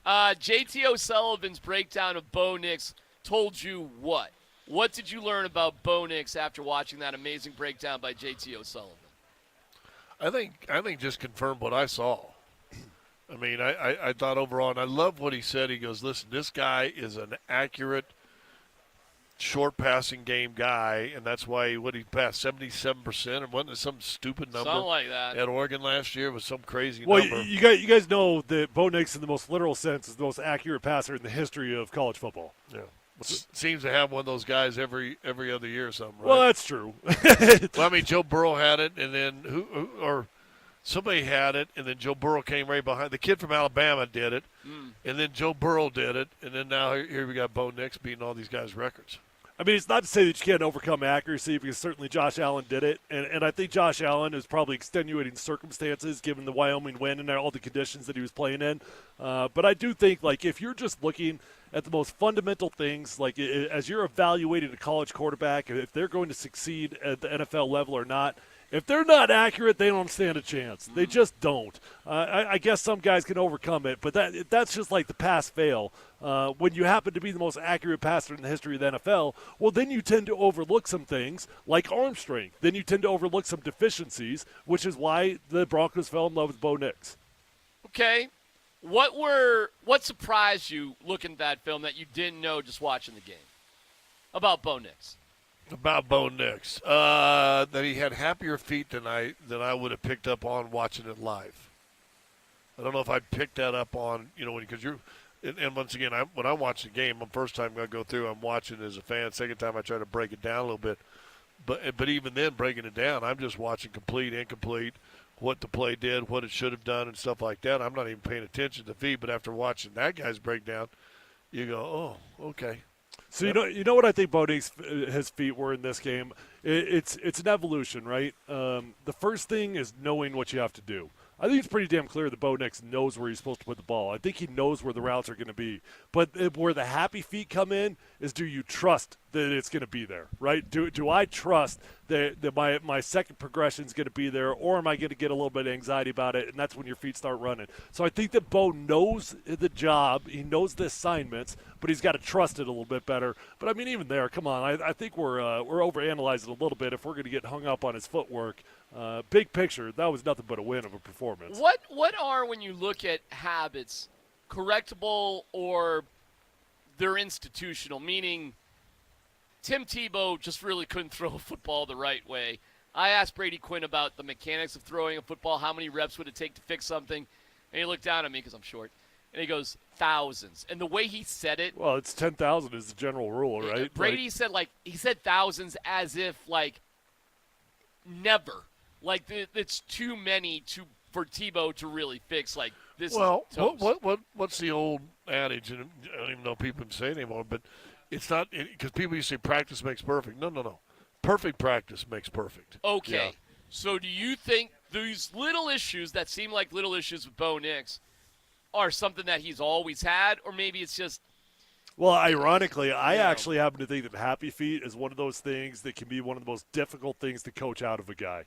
JT O'Sullivan's breakdown of Bo Nix told you what? What did you learn about Bo Nix after watching that amazing breakdown by JT O'Sullivan? I think just confirmed what I saw. I mean, I thought overall, and I love what he said. He goes, listen, this guy is an accurate, short passing game guy, and that's why he passed 77%, and wasn't it some stupid number? Something like that. At Oregon last year was some crazy Well, number. you guys know that Bo Nix, in the most literal sense, is the most accurate passer in the history of college football. Yeah. Seems to have one of those guys every other year or something, right? Well, that's true. Well, I mean, Joe Burrow had it, and then or somebody had it, and then Joe Burrow came right behind. The kid from Alabama did it, and then Joe Burrow did it, and then now here we got Bo Nix beating all these guys' records. I mean, it's not to say that you can't overcome accuracy, because certainly Josh Allen did it. And I think Josh Allen is probably extenuating circumstances given the Wyoming win and all the conditions that he was playing in. But I do think, like, if you're just looking at the most fundamental things, like as you're evaluating a college quarterback, if they're going to succeed at the NFL level or not, if they're not accurate, they don't stand a chance. They just don't. I guess some guys can overcome it, but that's just like the pass-fail. When you happen to be the most accurate passer in the history of the NFL, well, then you tend to overlook some things like arm strength. Then you tend to overlook some deficiencies, which is why the Broncos fell in love with Bo Nix. Okay. What surprised you looking at that film that you didn't know just watching the game about Bo Nix? About Bo Nix, that he had happier feet than I would have picked up on watching it live. I don't know if I'd picked that up on, because you're, and once again, when I watch the game, the first time I go through, I'm watching as a fan. Second time I try to break it down a little bit, but even then, breaking it down, I'm just watching complete, incomplete, what the play did, what it should have done, and stuff like that. I'm not even paying attention to the feet, but after watching that guy's breakdown, you go, oh, okay. So you know what I think Bo Nix, his feet were in this game? It's an evolution, right? The first thing is knowing what you have to do. I think it's pretty damn clear that Bo Nix knows where he's supposed to put the ball. I think he knows where the routes are going to be. But where the happy feet come in is, do you trust that it's going to be there, right? Do I trust that my second progression is going to be there, or am I going to get a little bit of anxiety about it, and that's when your feet start running? So I think that Bo knows the job, he knows the assignments, but he's got to trust it a little bit better. But I mean, even there, come on, I think we're overanalyzing a little bit if we're going to get hung up on his footwork. Big picture, that was nothing but a win of a performance. What are, when you look at habits, correctable or they're institutional? Meaning, Tim Tebow just really couldn't throw a football the right way. I asked Brady Quinn about the mechanics of throwing a football. How many reps would it take to fix something? And he looked down at me because I'm short. And he goes, thousands. And the way he said it. Well, it's 10,000 is the general rule, right? Brady said, he said thousands as if, never. It's too many for Tebow to really fix, this. Well, what's the old adage? And I don't even know if people say it anymore, but it's not, because people used to say practice makes perfect. No. Perfect practice makes perfect. Okay. Yeah. So do you think these little issues that seem like little issues with Bo Nix are something that he's always had, or maybe it's just – well, ironically, I actually happen to think that Happy Feet is one of those things that can be one of the most difficult things to coach out of a guy.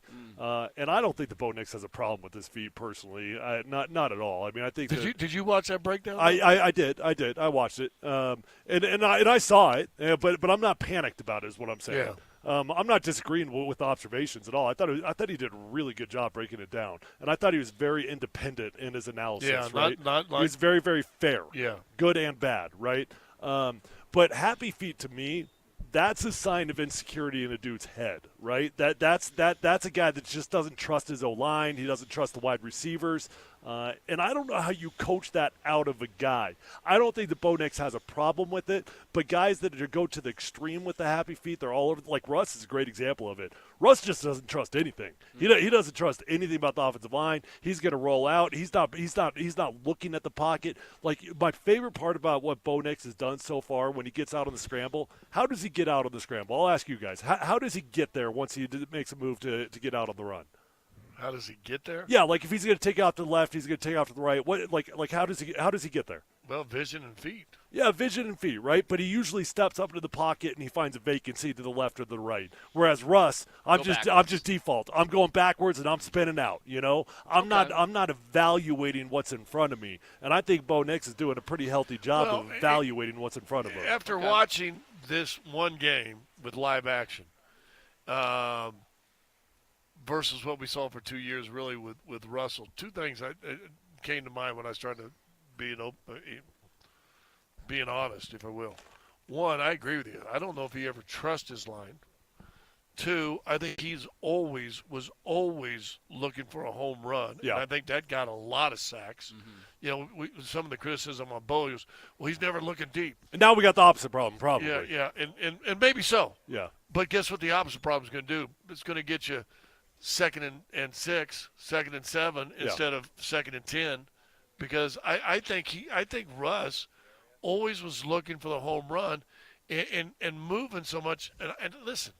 And I don't think that Bo Nix has a problem with his feet personally. Not at all. I mean, I think Did you watch that breakdown? I did. I watched it. And I saw it, but I'm not panicked about it is what I'm saying. Yeah. I'm not disagreeing with the observations at all. I thought he did a really good job breaking it down, and I thought he was very independent in his analysis. Yeah, right? not he was very, very fair. Yeah, good and bad, right? But Happy Feet to me, that's a sign of insecurity in a dude's head, right? That's a guy that just doesn't trust his O-line. He doesn't trust the wide receivers. And I don't know how you coach that out of a guy. I don't think that Bo Nix has a problem with it, but guys that go to the extreme with the Happy Feet, they're all over. Like Russ is a great example of it. Russ just doesn't trust anything. He doesn't trust anything about the offensive line. He's going to roll out. He's not looking at the pocket. Like, my favorite part about what Bo Nix has done so far when he gets out on the scramble, how does he get out on the scramble? I'll ask you guys. How does he get there once he makes a move to get out on the run? How does he get there? Yeah, like if he's going to take out to the left, he's going to take out to the right. What like how does he get there? Well, vision and feet. Yeah, vision and feet, right? But he usually steps up into the pocket and he finds a vacancy to the left or the right. Whereas Russ, I'm just default. I'm going backwards and I'm spinning out. I'm not evaluating what's in front of me. And I think Bo Nix is doing a pretty healthy job of evaluating what's in front of him. After watching this one game with live action, versus what we saw for 2 years, really with Russell, two things came to mind when I started being honest, if I will. One, I agree with you. I don't know if he ever trusts his line. Two, I think he was always looking for a home run. Yeah. And I think that got a lot of sacks. Mm-hmm. Some of the criticism on Bo was, well, he's never looking deep. And now we got the opposite problem, probably. Yeah, and maybe so. Yeah. But guess what the opposite problem is going to do? It's going to get you 2nd and 6, 2nd and 7 instead of 2nd and 10, because I think Russ always was looking for the home run and moving so much. And listen,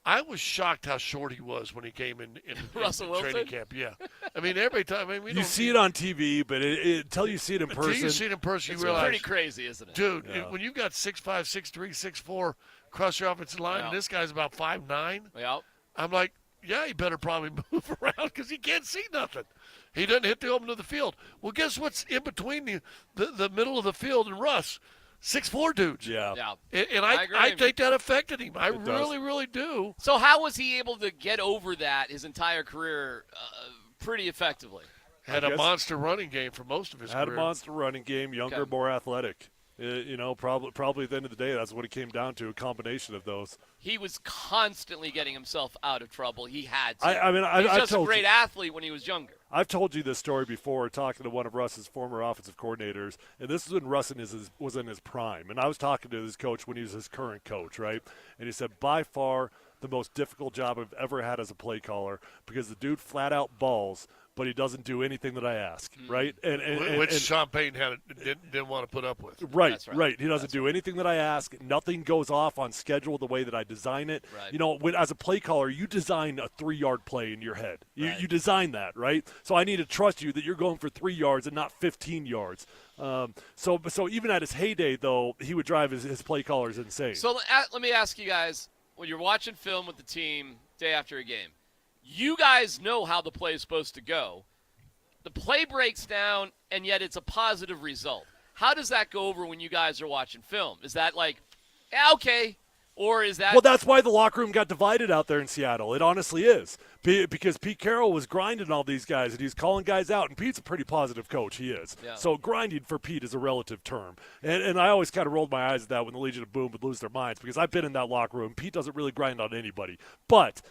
I was shocked how short he was when he came in Russell training camp. Yeah, I mean every time. You see it on TV, but until you see it in person, until you see it in person, it's you realize pretty crazy, isn't it, dude? When you've got 6'5", 6'3", 6'4" across your offensive line, and this guy's about 5'9", I'm like, yeah, he better probably move around because he can't see nothing. He doesn't hit the open of the field. Well, guess what's in between the middle of the field and Russ? 6'4" dudes. Yeah. And I think that affected him. I really, really do. So how was he able to get over that his entire career pretty effectively? Had a monster running game for most of his career. Had a monster running game, younger, more athletic. Probably at the end of the day, that's what it came down to, a combination of those. He was constantly getting himself out of trouble. He had to. He was just a great athlete when he was younger. I've told you this story before, talking to one of Russ's former offensive coordinators, and this is when Russ was in his prime. And I was talking to his coach when he was his current coach, right? And he said, by far, the most difficult job I've ever had as a play caller because the dude flat out balls, but he doesn't do anything that I ask, right? Which Sean Payton didn't want to put up with. Right. He doesn't do anything that I ask. Nothing goes off on schedule the way that I design it. Right. You know, as a play caller, you design a 3-yard play in your head. You design that, right? So I need to trust you that you're going for 3 yards and not 15 yards. So even at his heyday, though, he would drive his play callers insane. So let me ask you guys, when you're watching film with the team day after a game, you guys know how the play is supposed to go. The play breaks down, and yet it's a positive result. How does that go over when you guys are watching film? Is that like, yeah, okay, or is that? Well, that's why the locker room got divided out there in Seattle. It honestly is. Because Pete Carroll was grinding all these guys, and he's calling guys out. And Pete's a pretty positive coach. He is. Yeah. So grinding for Pete is a relative term. And I always kind of rolled my eyes at that when the Legion of Boom would lose their minds because I've been in that locker room. Pete doesn't really grind on anybody. But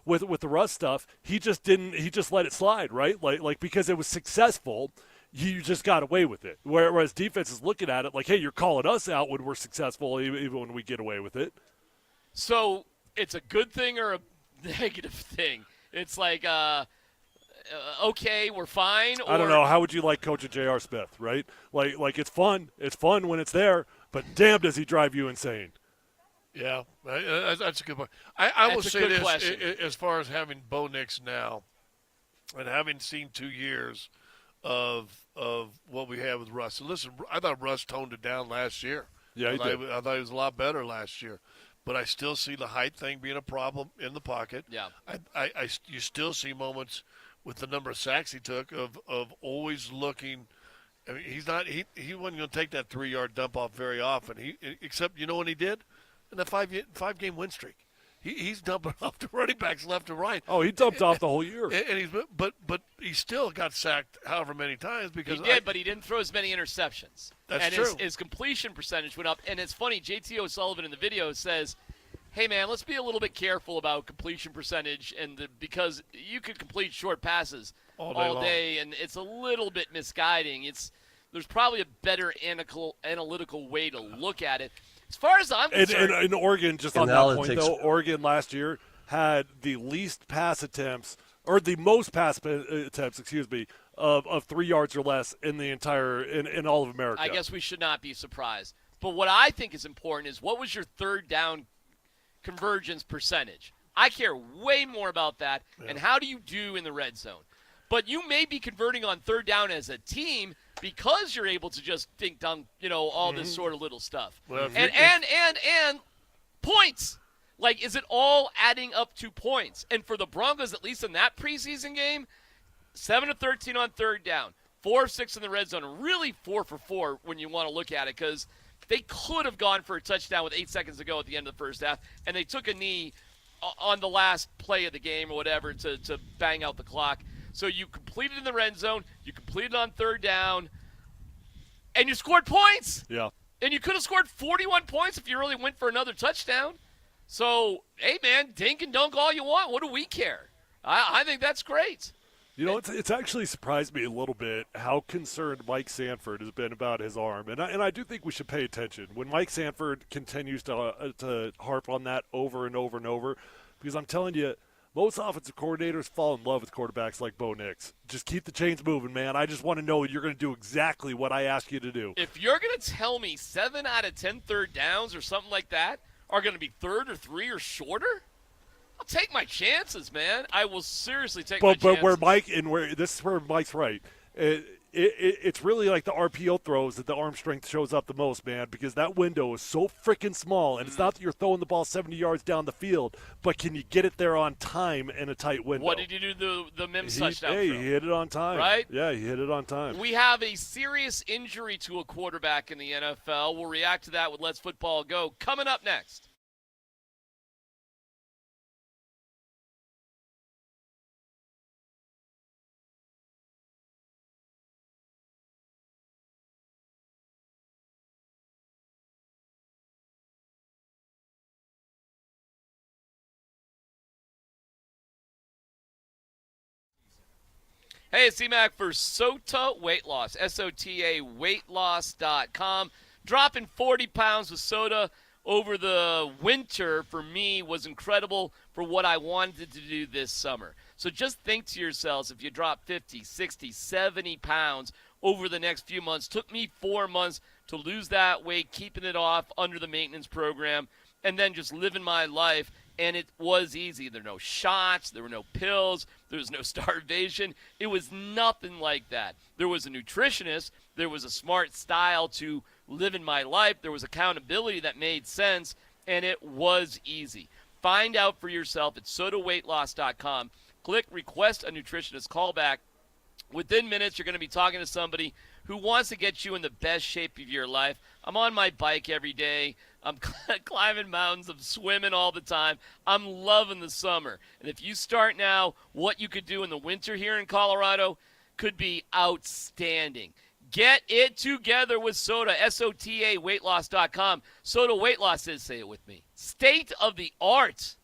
with the Russ stuff, he just let it slide, right? Like because it was successful, you just got away with it. Whereas defense is looking at it like, hey, you're calling us out when we're successful, even when we get away with it. So it's a good thing or a negative thing? It's like, okay, we're fine. Or... I don't know. How would you like coaching J.R. Smith, right? Like it's fun. It's fun when it's there, but damn, does he drive you insane? Yeah, that's a good point. I will say this, question. As far as having Bo Nix now and having seen 2 years of what we have with Russ. And listen, I thought Russ toned it down last year. Yeah, he did. I thought he was a lot better last year. But I still see the height thing being a problem in the pocket. Yeah. You still see moments with the number of sacks he took of always looking. I mean, he wasn't going to take that 3-yard dump off very often. Except you know what he did in the 5-game win streak. He's dumping off the running backs left and right. Oh, he dumped off the whole year. And but he still got sacked however many times because he did, but he didn't throw as many interceptions. That's true. true. His completion percentage went up. And it's funny, J.T. O'Sullivan in the video says, hey, man, let's be a little bit careful about completion percentage because you could complete short passes all day, and it's a little bit misguiding. There's probably a better analytical way to look at it. As far as I'm concerned. In Oregon, just on that point, though, Oregon last year had the least pass attempts, or the most pass attempts, of 3 yards or less in the entire in all of America. I guess we should not be surprised. But what I think is important is what was your third down convergence percentage? I care way more about that. Yeah. And how do you do in the red zone? But you may be converting on third down as a team because you're able to just dink dunk, all this sort of little stuff. Well, and points. Like, is it all adding up to points? And for the Broncos, at least in that preseason game, 7 of 13 on third down, 4 of 6 in the red zone, and really 4 for 4 when you want to look at it because they could have gone for a touchdown with 8 seconds to go at the end of the first half, and they took a knee on the last play of the game or whatever to bang out the clock. So you completed in the red zone, you completed on third down, and you scored points. Yeah. And you could have scored 41 points if you really went for another touchdown. So, hey, man, dink and dunk all you want. What do we care? I think that's great. It's actually surprised me a little bit how concerned Mike Sanford has been about his arm. And I do think we should pay attention. When Mike Sanford continues to harp on that over and over and over, because I'm telling you, most offensive coordinators fall in love with quarterbacks like Bo Nix. Just keep the chains moving, man. I just want to know you're going to do exactly what I ask you to do. If you're going to tell me 7 out of 10 third downs or something like that are going to be third or 3 or shorter, I'll take my chances, man. I will seriously take my chances. But this is where Mike's right. It's really like the RPO throws that the arm strength shows up the most, man, because that window is so freaking small. And it's not that you're throwing the ball 70 yards down the field, but can you get it there on time in a tight window? What did you do the Mims touchdown Hey, throw? he hit it on time. Right? Yeah, he hit it on time. We have a serious injury to a quarterback in the NFL. We'll react to that with Let's Football Go coming up next. Hey, it's C-Mac for Sota Weight Loss, SOTA weightloss.com. Dropping 40 pounds with Sota over the winter for me was incredible for what I wanted to do this summer. So just think to yourselves, if you drop 50, 60, 70 pounds over the next few months, took me 4 months to lose that weight, keeping it off under the maintenance program, and then just living my life. And it was easy. There were no shots. There were no pills. There was no starvation. It was nothing like that. There was a nutritionist. There was a smart style to living my life. There was accountability that made sense, and it was easy. Find out for yourself at sodaweightloss.com. Click Request a Nutritionist Callback. Within minutes, you're going to be talking to somebody who wants to get you in the best shape of your life. I'm on my bike every day. I'm climbing mountains. I'm swimming all the time. I'm loving the summer. And if you start now, what you could do in the winter here in Colorado could be outstanding. Get it together with Soda, SOTA, weightloss.com. Soda Weight Loss is, say it with me, state of the art.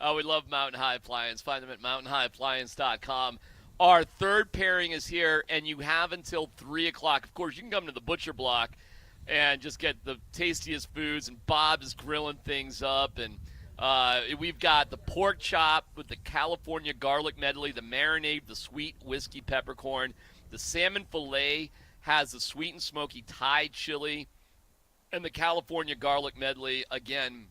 Oh, we love Mountain High Appliance. Find them at mountainhighappliance.com. Our third pairing is here, and you have until 3 o'clock. Of course, you can come to the Butcher Block and just get the tastiest foods, and Bob is grilling things up. And we've got the pork chop with the California garlic medley, the marinade, the sweet whiskey peppercorn. The salmon filet has the sweet and smoky Thai chili, and the California garlic medley. Again,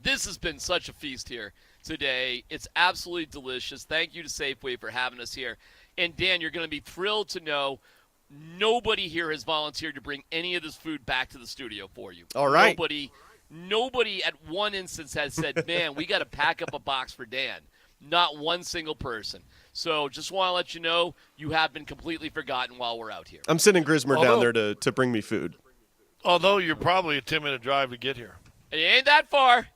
this has been such a feast here today. It's absolutely delicious. Thank you to Safeway for having us here. And, Dan, you're going to be thrilled to know nobody here has volunteered to bring any of this food back to the studio for you. All right. Nobody at one instance has said, man, we got to pack up a box for Dan. Not one single person. So just want to let you know you have been completely forgotten while we're out here. I'm sending Grismer down there to bring me food. Although you're probably a 10-minute drive to get here. It ain't that far.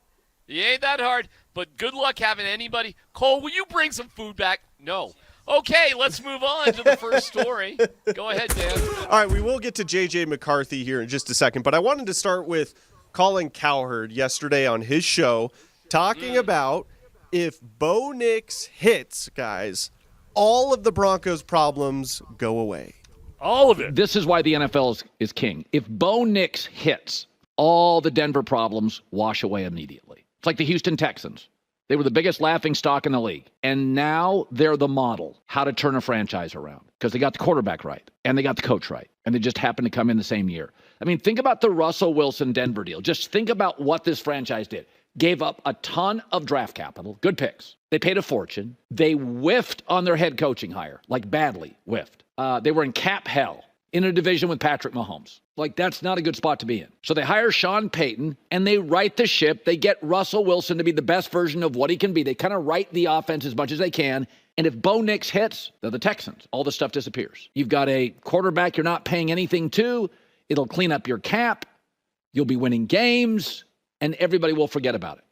It ain't that hard. But good luck having anybody. Cole, will you bring some food back? No. Okay, let's move on to the first story. Go ahead, Dan. All right, we will get to J.J. McCarthy here in just a second, but I wanted to start with Colin Cowherd yesterday on his show talking about if Bo Nix hits, guys, all of the Broncos' problems go away. All of it. This is why the NFL is king. If Bo Nix hits, all the Denver problems wash away immediately. It's like the Houston Texans. They were the biggest laughingstock in the league. And now they're the model how to turn a franchise around because they got the quarterback right and they got the coach right. And they just happened to come in the same year. I mean, think about the Russell Wilson Denver deal. Just think about what this franchise did. Gave up a ton of draft capital, good picks. They paid a fortune. They whiffed on their head coaching hire, like badly whiffed. They were in cap hell in a division with Patrick Mahomes. Like, that's not a good spot to be in. So they hire Sean Payton, and they right the ship. They get Russell Wilson to be the best version of what he can be. They kind of right the offense as much as they can. And if Bo Nix hits, they're the Texans. All the stuff disappears. You've got a quarterback you're not paying anything to. It'll clean up your cap. You'll be winning games, and everybody will forget about it.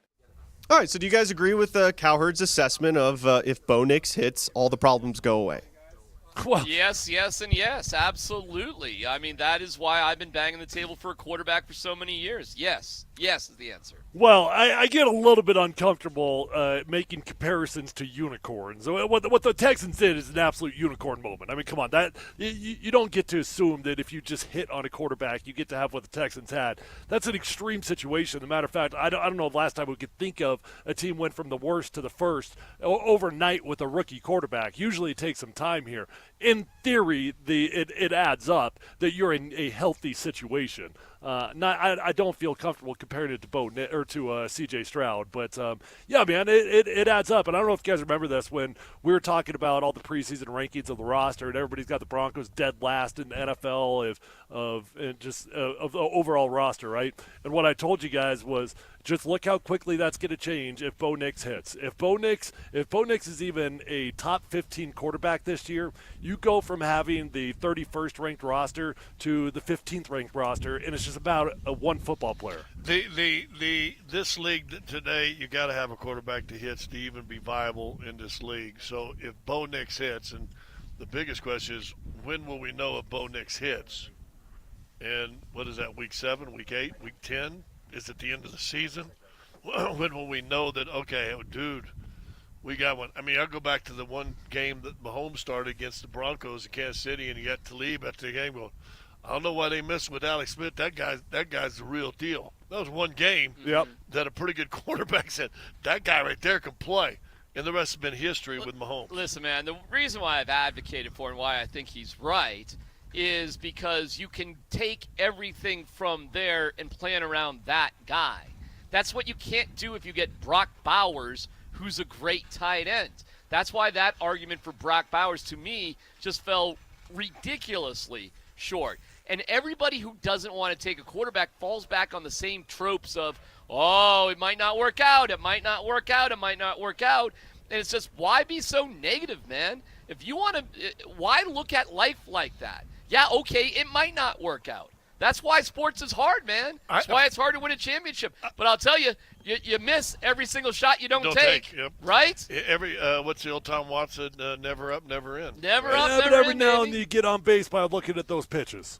All right, so do you guys agree with Cowherd's assessment of if Bo Nix hits, all the problems go away? Yes, and yes, absolutely. I mean, that is why I've been banging the table for a quarterback for so many years. Yes is the answer. Well, I get a little bit uncomfortable making comparisons to unicorns. What the Texans did is an absolute unicorn moment. I mean, come on, that you don't get to assume that if you just hit on a quarterback, you get to have what the Texans had. That's an extreme situation. As a matter of fact, I don't know the last time we could think of a team went from the worst to the first overnight with a rookie quarterback. Usually it takes some time here. In theory, it adds up that you're in a healthy situation. I don't feel comfortable comparing it to C.J. Stroud, but yeah, man, it adds up. And I don't know if you guys remember this when we were talking about all the preseason rankings of the roster, and everybody's got the Broncos dead last in the NFL of the overall roster, right? And what I told you guys was just look how quickly that's going to change if Bo Nix hits. If Bo Nix is even a top 15 quarterback this year, you go from having the 31st ranked roster to the 15th ranked roster, and it's just about one football player. This league today, you got to have a quarterback that hits to even be viable in this league. So if Bo Nix hits, and the biggest question is when will we know if Bo Nix hits? And what is that, week 7, week 8, week 10? Is it the end of the season? When will we know that, okay, dude, we got one? I mean, I'll go back to the one game that Mahomes started against the Broncos in Kansas City, and he got Talib after the game going, I don't know why they messed with Alex Smith. That guy's the real deal. That was one game that a pretty good quarterback said, that guy right there can play. And the rest has been history with Mahomes. Listen, man, the reason why I've advocated for and why I think he's right is because you can take everything from there and plan around that guy. That's what you can't do if you get Brock Bowers, who's a great tight end. That's why that argument for Brock Bowers, to me, just fell ridiculously short. And everybody who doesn't want to take a quarterback falls back on the same tropes of, oh, it might not work out, it might not work out, it might not work out. And it's just, why be so negative, man? If you want to, why look at life like that? Yeah, okay, it might not work out. That's why sports is hard, man. That's why it's hard to win a championship. But I'll tell you, you miss every single shot you don't take. Yep. Right? What's the old Tom Watson, never up, never in. Never right? up, but never every in, now baby. and then you get on base by looking at those pitches.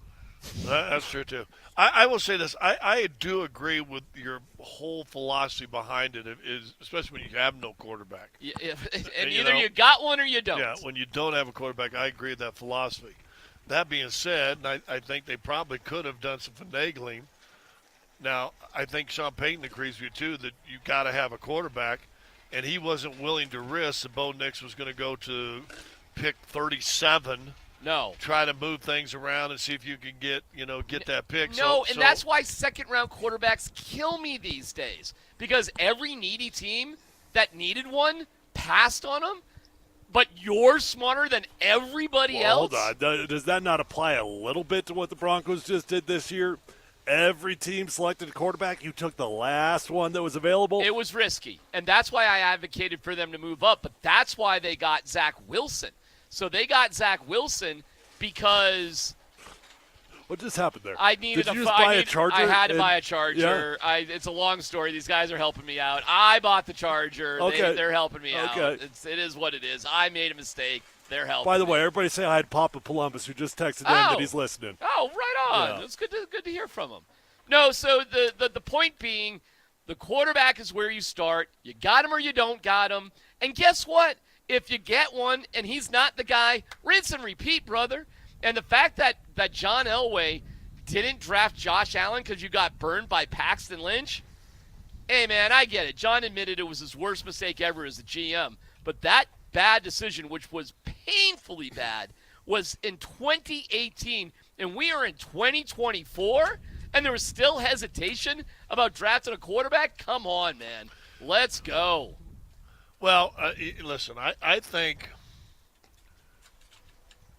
That's true too. I will say this: I do agree with your whole philosophy behind it, is especially when you have no quarterback. And either you got one or you don't. Yeah, when you don't have a quarterback, I agree with that philosophy. That being said, I think they probably could have done some finagling. Now, I think Sean Payton agrees with you too that you got to have a quarterback, and he wasn't willing to risk that Bo Nix was going to go to pick 37. No. Try to move things around and see if you can get that pick. No, and that's why second-round quarterbacks kill me these days, because every needy team that needed one passed on them, but you're smarter than everybody else? Hold on. Does that not apply a little bit to what the Broncos just did this year? Every team selected a quarterback. You took the last one that was available. It was risky, and that's why I advocated for them to move up, but that's why they got Zach Wilson. So they got Zach Wilson because what just happened there? I needed Did you just buy a Charger? I had to buy a Charger. Yeah. It's a long story. These guys are helping me out. I bought the Charger. Okay. They're helping me out. Okay. It is what it is. I made a mistake. They're helping. By the way, me. everybody say hi to Papa Columbus, who just texted in that he's listening. Oh, right on. Yeah. It's good to hear from him. No, so the point being, the quarterback is where you start. You got him or you don't got him. And guess what? If you get one and he's not the guy, rinse and repeat, brother. And the fact that John Elway didn't draft Josh Allen because you got burned by Paxton Lynch, hey, man, I get it. John admitted it was his worst mistake ever as a GM. But that bad decision, which was painfully bad, was in 2018, and we are in 2024, and there was still hesitation about drafting a quarterback? Come on, man. Let's go. Well, listen, I think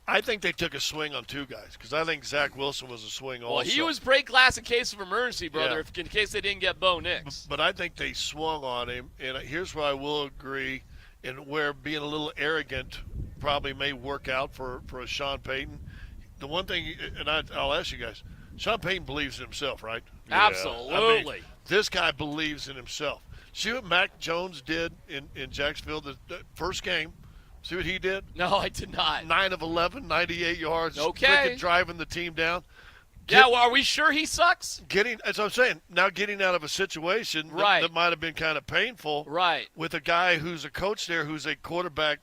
they took a swing on two guys because I think Zach Wilson was a swing also. Well, he was break glass in case of emergency, brother, in case they didn't get Bo Nix. But I think they swung on him, and here's where I will agree, and where being a little arrogant probably may work out for a Sean Payton. The one thing, and I'll ask you guys, Sean Payton believes in himself, right? Absolutely. I mean, this guy believes in himself. See what Mac Jones did in Jacksonville the first game? See what he did? No, I did not. 9 of 11, 98 yards. Okay. Freaking driving the team down. Well, are we sure he sucks? As I'm saying, now getting out of a situation that might have been kind of painful. Right. With a guy who's a coach there, who's a quarterback,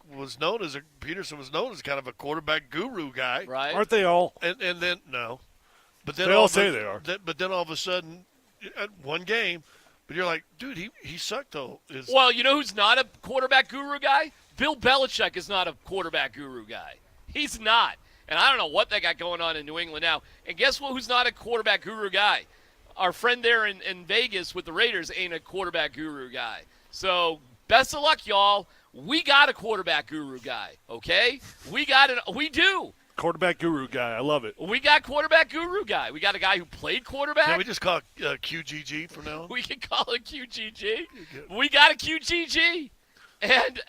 Peterson was known as kind of a quarterback guru guy. Right. Aren't they all? And then, no. But then they all say they are. But then all of a sudden, at one game, but you're like, dude, he sucked though. Well, you know who's not a quarterback guru guy? Bill Belichick is not a quarterback guru guy. He's not. And I don't know what they got going on in New England now. And guess what? Who's not a quarterback guru guy? Our friend there in Vegas with the Raiders ain't a quarterback guru guy. So best of luck, y'all. We got a quarterback guru guy, okay? We do. Quarterback guru guy. I love it. We got quarterback guru guy. We got a guy who played quarterback. Can we just call it QGG for now? We can call it QGG. We got a QGG. And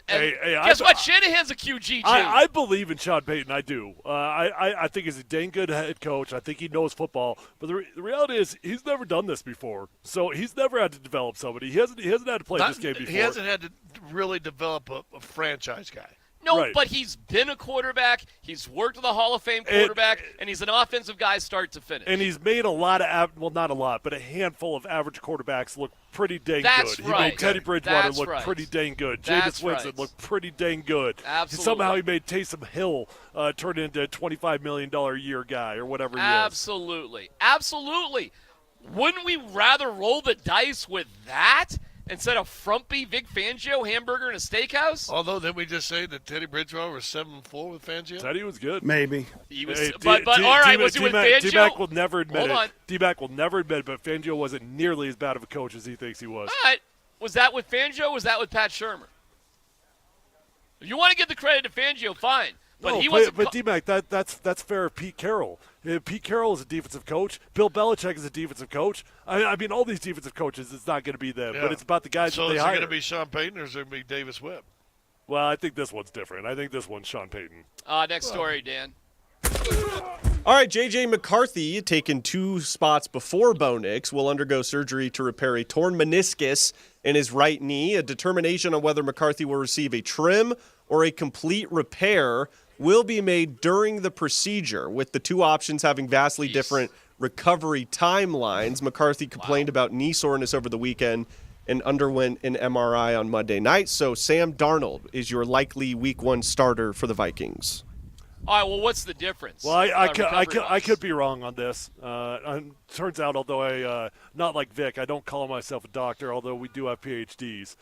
guess what? Shanahan's a QGG. I believe in Sean Payton. I do. I think he's a dang good head coach. I think he knows football. But the reality is he's never done this before. So he's never had to develop somebody. He hasn't had to play this game before. He hasn't had to really develop a franchise guy. No, right. But he's been a quarterback. He's worked with a Hall of Fame quarterback, and he's an offensive guy start to finish. And he's made a lot of not a lot, but a handful of average quarterbacks look pretty dang good. He made Teddy Bridgewater look pretty dang good. Jameis Winston looked pretty dang good. Absolutely. Somehow he made Taysom Hill turn into a $25 million a year guy or whatever he is. Absolutely. Wouldn't we rather roll the dice with that instead of frumpy Vic Fangio hamburger in a steakhouse? Although, didn't we just say that Teddy Bridgewater was 7-4 with Fangio? Teddy was good. Maybe. He was, but all right, was he with Fangio? D-Mac will never admit Hold on. D-Mac will never admit it, but Fangio wasn't nearly as bad of a coach as he thinks he was. All right. Was that with Fangio or was that with Pat Shurmur? If you want to give the credit to Fangio, fine. But he wasn't. But D-Mac, that's fair of Pete Carroll. Pete Carroll is a defensive coach. Bill Belichick is a defensive coach. I mean, all these defensive coaches, it's not going to be them, but it's about the guys that they hire. So is it going to be Sean Payton or is it going to be Davis Webb? Well, I think this one's different. I think this one's Sean Payton. Next story, Dan. All right, J.J. McCarthy, taken 2 spots before Bo Nix, will undergo surgery to repair a torn meniscus in his right knee. A determination on whether McCarthy will receive a trim or a complete repair will be made during the procedure, with the two options having vastly different recovery timelines. McCarthy complained about knee soreness over the weekend and underwent an MRI on Monday night. So Sam Darnold is your likely Week 1 starter for the Vikings. All right, well, what's the difference? Well, I could be wrong on this. Turns out, although I not like Vic, I don't call myself a doctor, although we do have PhDs.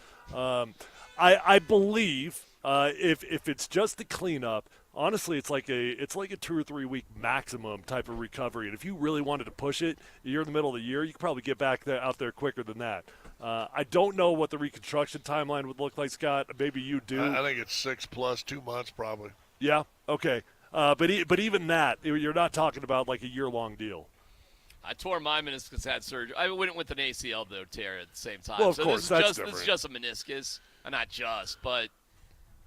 I believe if it's just the cleanup, honestly, it's like a 2 or 3 week maximum type of recovery. And if you really wanted to push it, you're in the middle of the year, you could probably get back out there quicker than that. I don't know what the reconstruction timeline would look like, Scott. Maybe you do. I think it's 6 plus 2 months probably. Yeah. Okay. But even that, you're not talking about like a year-long deal. I tore my meniscus, had surgery. I went with an ACL, though, tear at the same time. Well, of so course, this is just a meniscus. Not just, but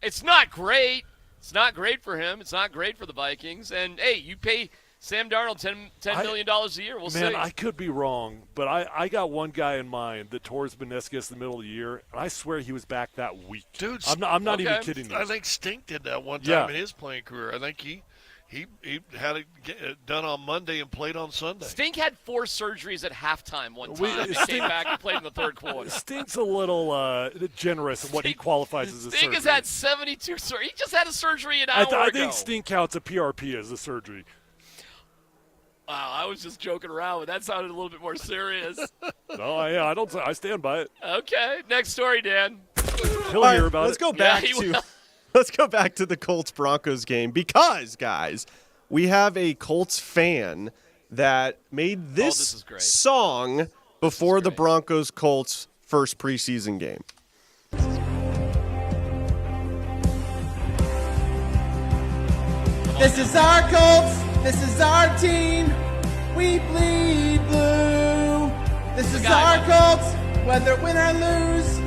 it's not great. It's not great for him. It's not great for the Vikings. And, hey, you pay Sam Darnold $10 million a year. We'll see. Man, I could be wrong, but I got one guy in mind that tore his meniscus in the middle of the year, and I swear he was back that week. Dude, I'm not even kidding you. I think Stink did that one time in his playing career. I think he had it done on Monday and played on Sunday. Stink had 4 surgeries at halftime one time. He came back and played in the third quarter. Stink's a little generous in what he qualifies as a surgery. Stink has had 72 surgeries. He just had a surgery an hour ago. I think Stink counts a PRP as a surgery. Wow, I was just joking around, but that sounded a little bit more serious. No, I stand by it. Okay, next story, Dan. He'll hear about Let's go back Let's go back to the Colts-Broncos game because, guys, we have a Colts fan that made this song before the Broncos-Colts first preseason game. This is our Colts. This is our team. We bleed blue. This is our Colts. Whether win or lose,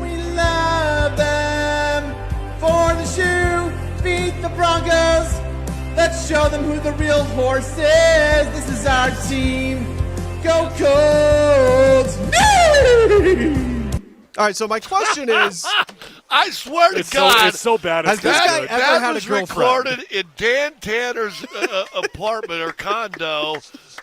we love them. For the shoe, beat the Broncos. Let's show them who the real horse is. This is our team. Go Colts. All right, so my question is... I swear to God, it's so bad. Has this guy ever had a was girlfriend? recorded in Dan Tanner's apartment or condo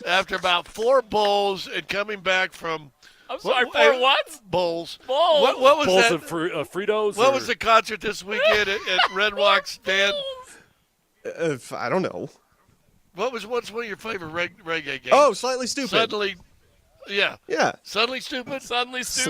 after about 4 bowls and coming back from. I'm sorry, for what? Bowls. Bowls. What was Bowls that? of Fritos? What was the concert this weekend at Red Rocks, Dan? I don't know. What's one of your favorite reggae games? Oh, Slightly Stupid. Suddenly. Yeah. Suddenly Stupid? Slightly Stupid.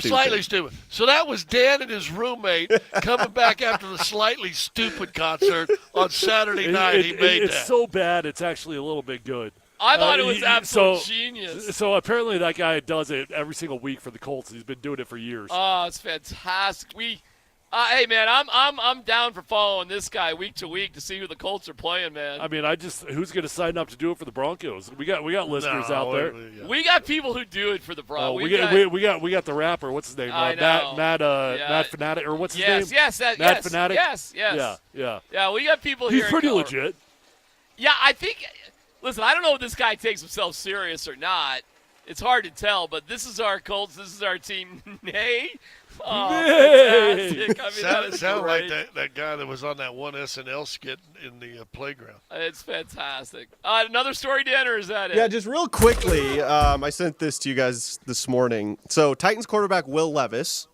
Slightly Stupid. So that was Dan and his roommate coming back after the Slightly Stupid concert on Saturday night. He made it's that. so bad, it's actually a little bit good. I thought it was absolute genius. So apparently that guy does it every single week for the Colts. He's been doing it for years. Oh, it's fantastic. Hey man, I'm down for following this guy week to week to see who the Colts are playing, man. I mean, who's going to sign up to do it for the Broncos? We got listeners out there. We got people who do it for the Broncos. We got the rapper. What's his name? Matt Fanatic, or what's his name? Matt Fanatic. Yes. Yeah, we got people here. He's pretty legit. Yeah, I think. Listen, I don't know if this guy takes himself serious or not. It's hard to tell, but this is our Colts. This is our team. Nay. Oh, fantastic. I mean, sound like that guy that was on that one SNL skit in the playground. It's fantastic. Another story, Dan, or is that it? Yeah, just real quickly, I sent this to you guys this morning. So Titans quarterback Will Levis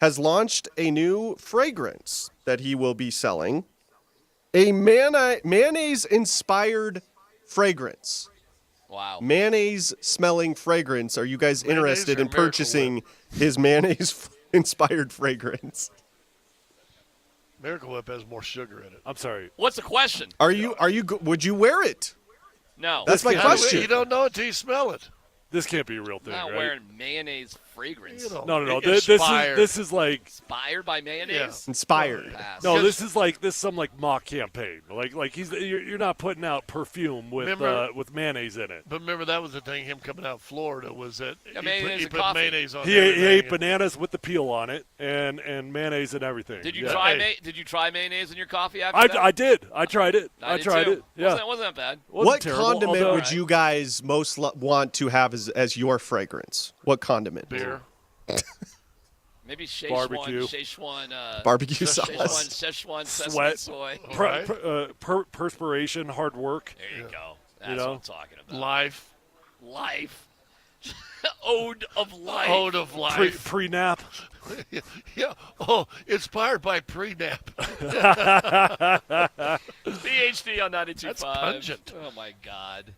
has launched a new fragrance that he will be selling, a mayonnaise-inspired fragrance. Wow. Mayonnaise-smelling fragrance. Are you guys interested in purchasing his mayonnaise-inspired fragrance? Miracle Whip has more sugar in it. I'm sorry. What's the question? Would you wear it? No. That's my question. You don't know it until you smell it. This can't be a real thing, Not right? wearing mayonnaise fragrance. No. This is like inspired by mayonnaise. Yeah. Inspired. No, this is some mock campaign. Like you're not putting out perfume with mayonnaise in it. But remember, that was the thing. Him coming out of Florida was that he put coffee. mayonnaise on. He ate bananas with the peel on it and mayonnaise and everything. Did you try mayonnaise in your coffee after that? I did. I tried it. I tried too. it. Yeah. Wasn't that bad? What condiment would you guys most want to have as your fragrance? What condiment? Beer. Maybe Barbecue. Szechuan Barbecue Szechuan sesame Sweat, soy. perspiration, hard work. There you go. That's You know? what I'm talking about. Life. Ode of life. Ode of life. Pre-nap. Yeah. Oh, inspired by pre-nap. PhD on 92.5. That's pungent. Oh, my God.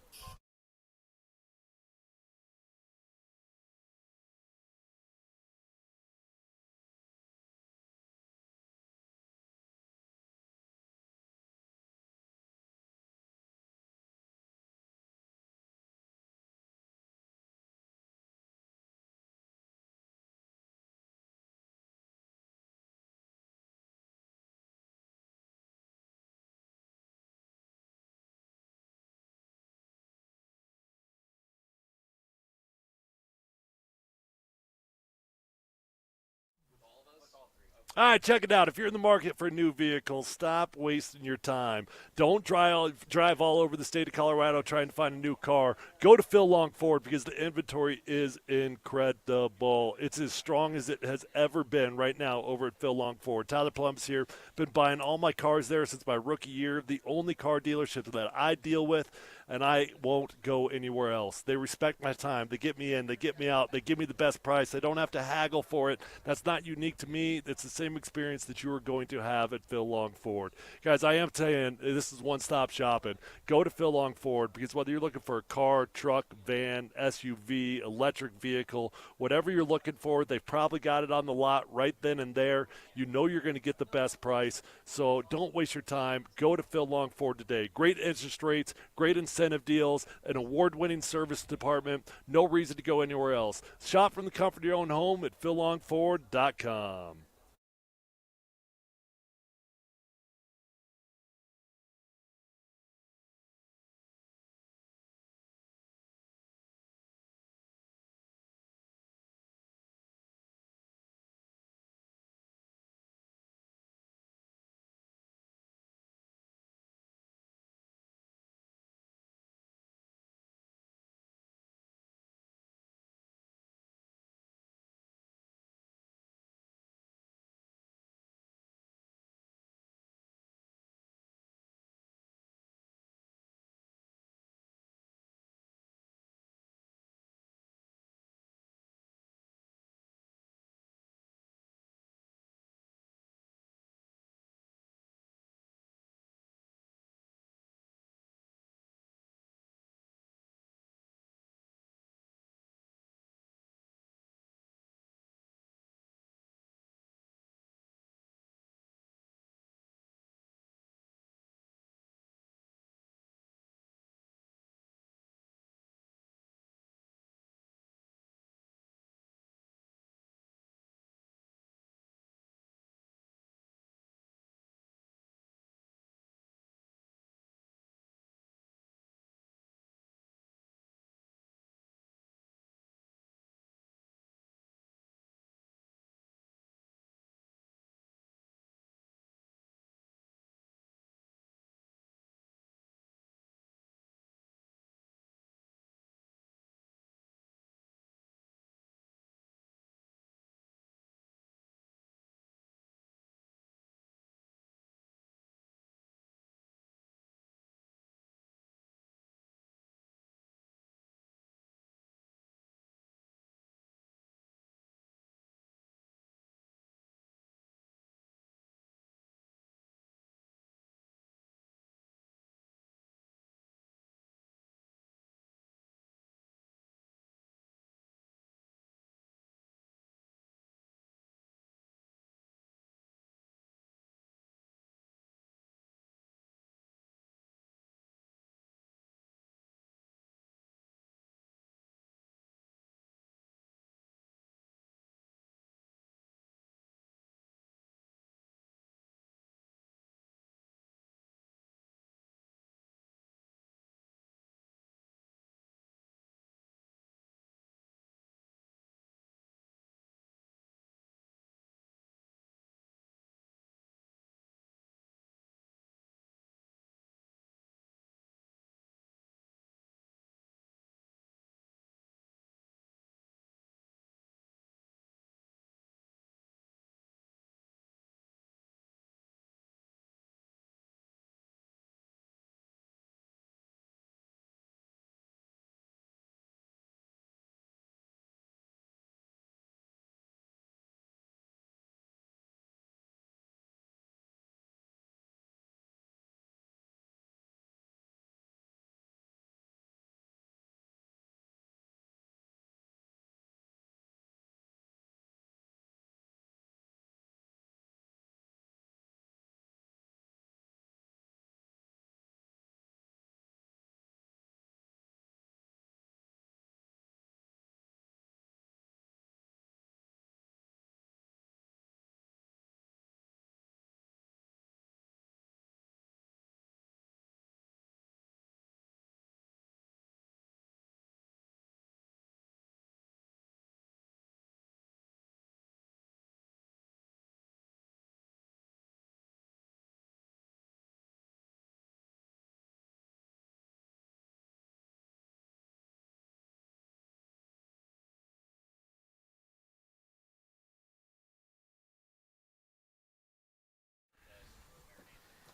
All right, check it out. If you're in the market for a new vehicle, stop wasting your time. Don't drive all over the state of Colorado trying to find a new car. Go to Phil Long Ford because the inventory is incredible. It's as strong as it has ever been right now over at Phil Long Ford. Tyler Plum's here. Been buying all my cars there since my rookie year. The only car dealership that I deal with, and I won't go anywhere else. They respect my time. They get me in. They get me out. They give me the best price. I don't have to haggle for it. That's not unique to me. It's the same experience that you are going to have at Phil Long Ford. Guys, I am saying this is one-stop shopping. Go to Phil Long Ford because whether you're looking for a car, truck, van, SUV, electric vehicle, whatever you're looking for, they've probably got it on the lot right then and there. You know you're going to get the best price, so don't waste your time. Go to Phil Long Ford today. Great interest rates, great incentive deals, an award-winning service department. No reason to go anywhere else. Shop from the comfort of your own home at PhilLongFord.com.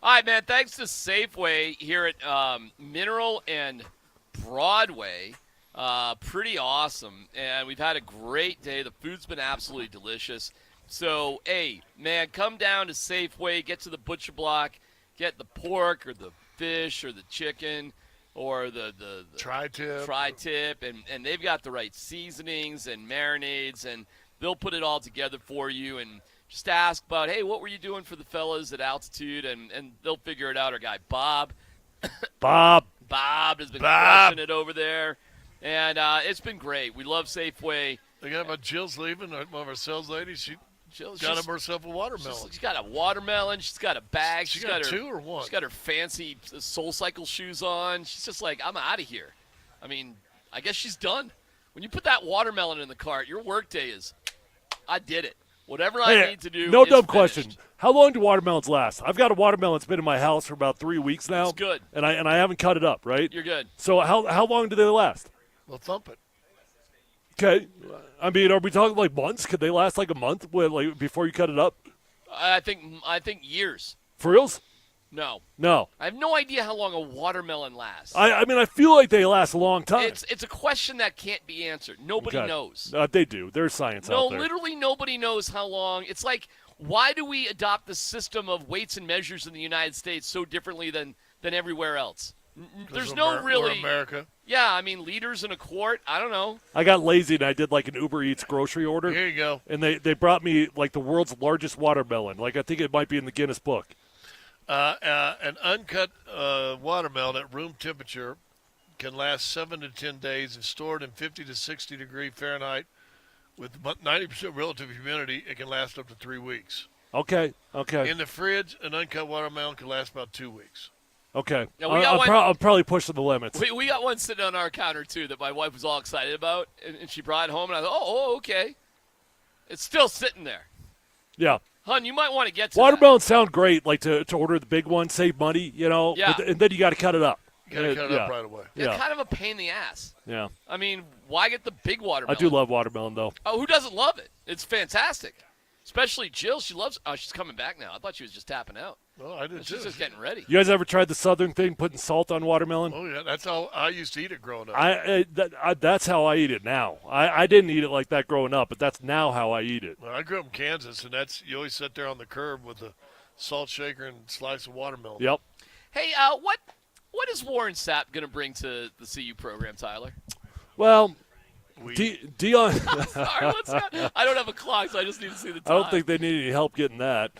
All right, man. Thanks to Safeway here at Mineral and Broadway. Pretty awesome. And we've had a great day. The food's been absolutely delicious. So, hey, man, come down to Safeway, get to the butcher block, get the pork or the fish or the chicken or the tri-tip, and they've got the right seasonings and marinades, and they'll put it all together for you. And just ask about, hey, what were you doing for the fellas at Altitude, and they'll figure it out. Our guy Bob has been crushing it over there, and it's been great. We love Safeway. They got about Jill's leaving, one of our sales ladies. She's got herself a watermelon. She's got a watermelon. She's got a bag. She's got two or one? She's got her fancy Soul Cycle shoes on. She's just like, I'm out of here. I mean, I guess she's done. When you put that watermelon in the cart, your workday is, I did it. Whatever I need to do. No is dumb finished. question. How long do watermelons last? I've got a watermelon that's been in my house for about 3 weeks now. It's good. And I haven't cut it up, right? You're good. So how long do they last? We'll thump it. Okay. I mean, are we talking like months? Could they last like a month before you cut it up? I think years. For reals? No. No. I have no idea how long a watermelon lasts. I mean, I feel like they last a long time. It's a question that can't be answered. Nobody Okay. knows. They do. There's science No, out there. literally nobody knows how long. It's like, why do we adopt the system of weights and measures in the United States so differently than everywhere else? There's no we're really America. Yeah, I mean, liters in a quart. I don't know. I got lazy and I did like an Uber Eats grocery order. Here you go. And they brought me like the world's largest watermelon. Like I think it might be in the Guinness Book. An uncut watermelon at room temperature can last 7 to 10 days. If stored in 50 to 60 degree Fahrenheit with 90% relative humidity, it can last up to 3 weeks. Okay. In the fridge, an uncut watermelon can last about 2 weeks. Okay. Now, we got one- I'm probably pushing the limits. We got one sitting on our counter, too, that my wife was all excited about, and she brought it home, and I thought, oh, okay. It's still sitting there. Yeah. Hon, you might want to get to Watermelons sound great, like to order the big one, save money, you know. Yeah. And then you got to cut it up. You got to cut it up right away. They're Yeah. kind of a pain in the ass. Yeah. I mean, why get the big I watermelon? do love watermelon though. Oh, who doesn't love it? It's fantastic. Especially Jill. She loves Oh, she's coming back now. I thought she was just tapping out. Well, I did She's too. just getting ready. You guys ever tried the Southern thing, putting salt on watermelon? Oh, yeah. That's how I used to eat it growing up. That's how I eat it now. I didn't eat it like that growing up, but that's now how I eat it. Well, I grew up in Kansas, and you always sit there on the curb with a salt shaker and slice of watermelon. Yep. Hey, what is Warren Sapp going to bring to the CU program, Tyler? Well, Dion. Sorry, what's that? I don't have a clock, so I just need to see the time. I don't think they need any help getting that.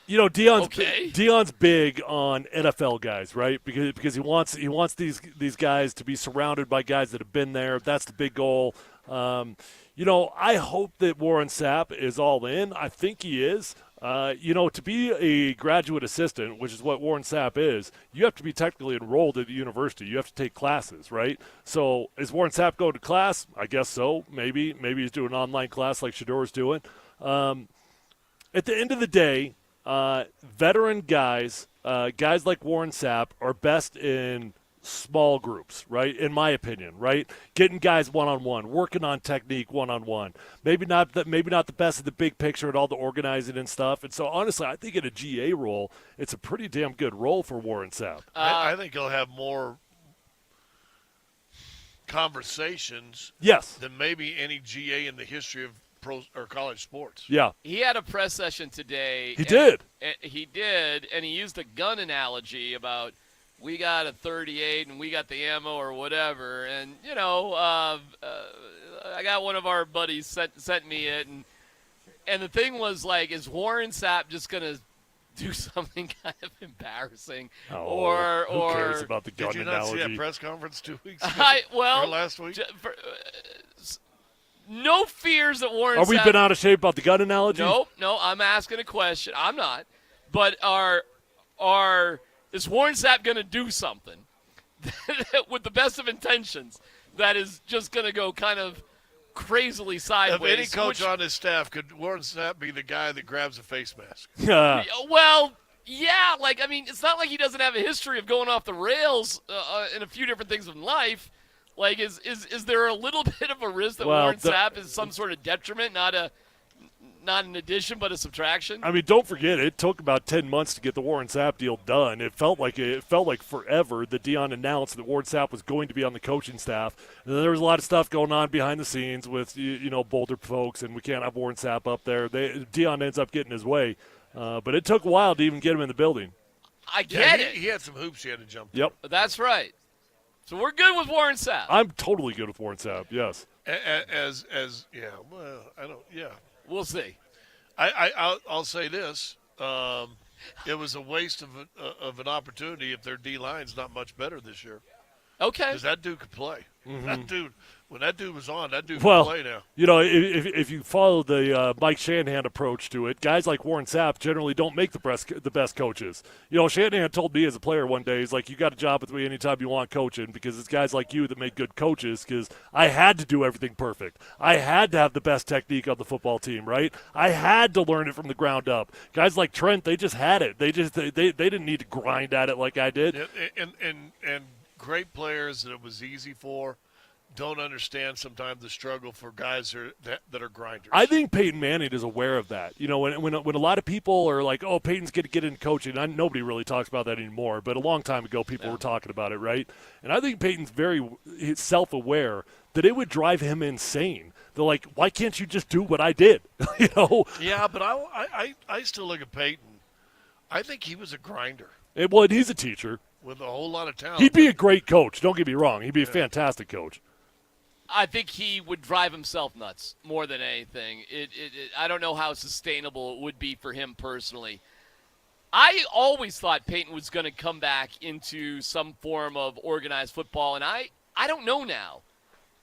You know, Dion's big on NFL guys, right? Because he wants these guys to be surrounded by guys that have been there. That's the big goal. You know, I hope that Warren Sapp is all in. I think he is. You know, to be a graduate assistant, which is what Warren Sapp is, you have to be technically enrolled at the university. You have to take classes, right? So is Warren Sapp going to class? I guess so. Maybe he's doing an online class like Shador's doing. At the end of the day, veteran guys like Warren Sapp are best in small groups, right? In my opinion, right? Getting guys one-on-one, working on technique one-on-one. Maybe not the best of the big picture and all the organizing and stuff. And so honestly, I think in a GA role, it's a pretty damn good role for Warren Sapp. I think he'll have more conversations than maybe any GA in the history of pro or college sports. Yeah. He had a press session today. He did. He did, and he used a gun analogy about we got a 38 and we got the ammo or whatever. And, you know, I got one of our buddies sent me it. And the thing was, like, is Warren Sapp just going to do something kind of embarrassing? Who or cares about the gun analogy? Did you not see that press conference 2 weeks ago? Well, or last week? No fears that Warren Are we Sapp, been out of shape about the gun analogy? No, I'm asking a question. I'm not. But is Warren Sapp going to do something with the best of intentions that is just going to go kind of crazily sideways? If any coach on his staff, could Warren Sapp be the guy that grabs a face mask? Well, yeah. Like, I mean, it's not like he doesn't have a history of going off the rails in a few different things in life. Like, is there a little bit of a risk that Warren Sapp is some sort of detriment, not not an addition but a subtraction. I mean, don't forget, it took about 10 months to get the Warren Sapp deal done. It felt like forever that Deion announced that Warren Sapp was going to be on the coaching staff. And then there was a lot of stuff going on behind the scenes with Boulder folks, and we can't have Warren Sapp up there. Deion ends up getting his way, but it took a while to even get him in the building. I get it. He had some hoops he had to jump through. Yep, That's right. So we're good with Warren Sapp. I'm totally good with Warren Sapp. Yes. We'll see. I'll say this: it was a waste of an opportunity if their D line's not much better this year. Okay. Because that dude could play. Mhm. That dude, when that dude was on, that dude Well, could play now. if you follow the Mike Shanahan approach to it, guys like Warren Sapp generally don't make the best coaches. Shanahan told me as a player one day, he's like, you got a job with me anytime you want coaching, because it's guys like you that make good coaches, because I had to do everything perfect. I had to have the best technique on the football team, right? I had to learn it from the ground up. Guys like Trent, they just had it. They didn't need to grind at it like I did. Yeah, and great players that it was easy for don't understand sometimes the struggle for guys that are grinders. I think Peyton Manning is aware of that. When a lot of people are like, oh, Peyton's going to get into coaching, nobody really talks about that anymore, but a long time ago people were talking about it, right? And I think Peyton's very self-aware that it would drive him insane. They're like, why can't you just do what I did? Yeah, but I still look at Peyton. I think he was a grinder. Well, and he's a teacher. With a whole lot of talent. He'd be a great coach. Don't get me wrong. He'd be a fantastic coach. I think he would drive himself nuts more than anything. I don't know how sustainable it would be for him personally. I always thought Peyton was going to come back into some form of organized football, and I don't know now.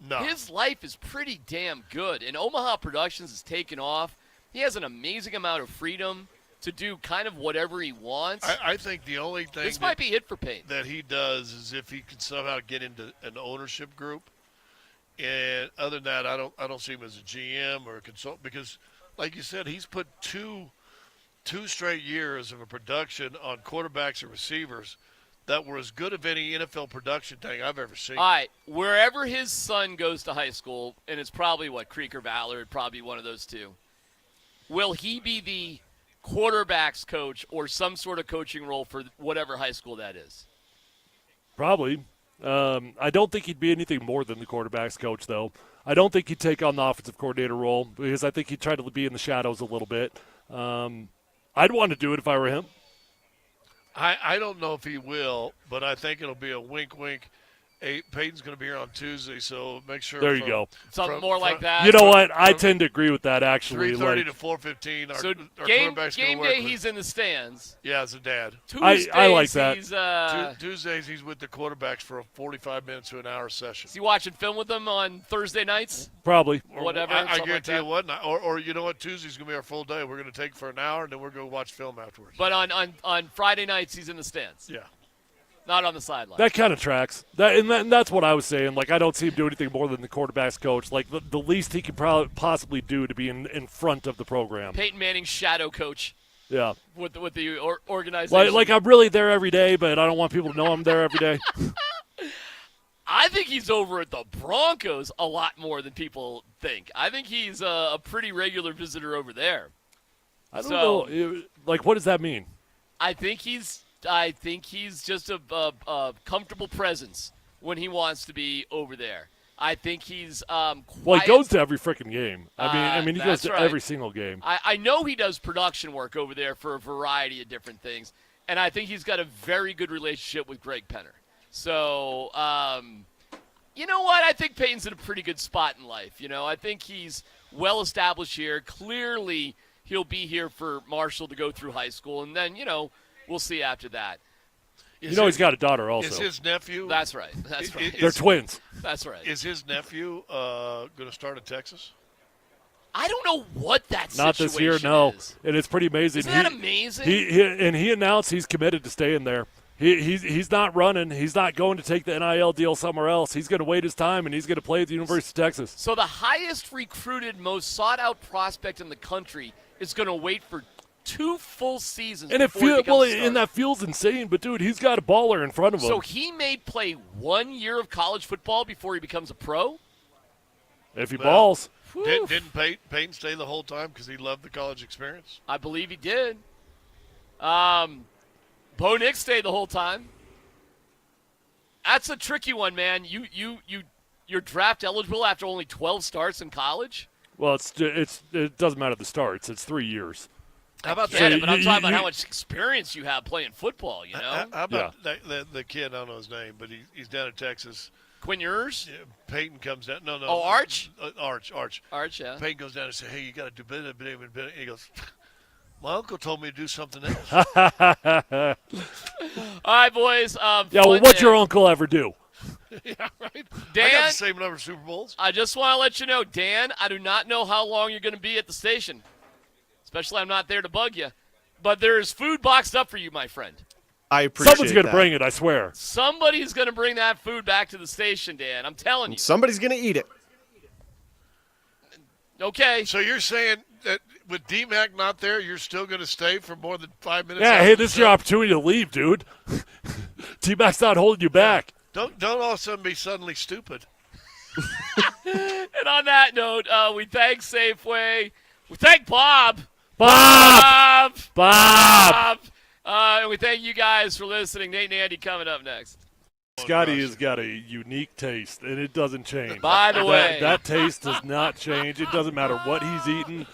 No. His life is pretty damn good, and Omaha Productions has taken off. He has an amazing amount of freedom to do kind of whatever he wants. I think the only thing this might be it for Peyton that he does is if he can somehow get into an ownership group. And other than that, I don't see him as a GM or a consultant because, like you said, he's put two straight years of a production on quarterbacks and receivers that were as good of any NFL production thing I've ever seen. All right, wherever his son goes to high school, and it's probably Creek or Ballard, probably one of those two. Will he be the quarterback's coach or some sort of coaching role for whatever high school that is? Probably. I don't think he'd be anything more than the quarterback's coach, though. I don't think he'd take on the offensive coordinator role because I think he'd try to be in the shadows a little bit. I'd want to do it if I were him. I don't know if he will, but I think it'll be a wink. Peyton's going to be here on Tuesday, so make sure. There you go. Something more like that. You know what? I tend to agree with that, actually. 3:30 to 4:15. So our game game day, he's in the stands. Yeah, as a dad. Tuesdays, I like that. He's, Tuesdays, he's with the quarterbacks for a 45 minutes to an hour session. Is he watching film with them on Thursday nights? Probably. Or whatever. I guarantee you what. Or you know what? Tuesday's going to be our full day. We're going to take for an hour, and then we're going to watch film afterwards. But on Friday nights, he's in the stands. Yeah. Not on the sideline. That kind of tracks. And that's what I was saying. Like, I don't see him do anything more than the quarterback's coach. Like, the least he could possibly do to be in front of the program. Peyton Manning's shadow coach. Yeah. With the organization. Like I'm really there every day, but I don't want people to know I'm there every day. I think he's over at the Broncos a lot more than people think. I think he's a pretty regular visitor over there. I don't know. Like, what does that mean? I think he's just a comfortable presence when he wants to be over there. I think he's quiet. Well, he goes to every freaking game. I mean, he goes to right. every single game. I know he does production work over there for a variety of different things, and I think he's got a very good relationship with Greg Penner. So, you know what? I think Peyton's in a pretty good spot in life. I think he's well established here. Clearly, he'll be here for Marshall to go through high school, and then, we'll see after that. He's got a daughter also. Is his nephew? That's right. That's right. They're twins. That's right. Is his nephew going to start at Texas? I don't know what that situation Not this year, no. is. And it's pretty amazing. Isn't that amazing? He announced he's committed to staying there. He's not running. He's not going to take the NIL deal somewhere else. He's going to wait his time, and he's going to play at the University of Texas. So the highest recruited, most sought-out prospect in the country is going to wait for 2 full seasons. And that feels insane, but dude, he's got a baller in front of him. So he may play 1 year of college football before he becomes a pro? If he Well, balls. Didn't Peyton stay the whole time because he loved the college experience? I believe he did. Bo Nix stayed the whole time. That's a tricky one, man. You're draft eligible after only 12 starts in college. Well, it doesn't matter the starts. It's 3 years. How about So that? But I'm you- talking about you- how much experience you have playing football. You know. How about the kid? I don't know his name, but he's down in Texas. Quinn Ewers? Yeah, Peyton comes down. No. Oh, Arch? Arch. Arch, yeah. Peyton goes down and says, "Hey, you got to do bit." He goes, "My uncle told me to do something else." All right, boys. Yeah, well, fun what'd day. your uncle ever do? Yeah, right. Dan? I got the same number of Super Bowls. I just want to let you know, Dan, I do not know how long you're going to be at the station. Especially I'm not there to bug you. But there's food boxed up for you, my friend. I appreciate Someone's going to that. bring it, I swear. Somebody's going to bring that food back to the station, Dan. I'm telling you. Somebody's going to eat it. Okay. So you're saying that with D-Mac not there, you're still going to stay for more than 5 minutes? Yeah, after hey, the this is show? your opportunity to leave, dude. T-Mac's not holding you back. Don't all of a sudden be suddenly stupid. And on that note, we thank Safeway. We thank Bob. Bob! And we thank you guys for listening. Nate and Andy coming up next. Scotty has got a unique taste, and it doesn't change. By the way. That taste does not change. It doesn't matter what he's eating.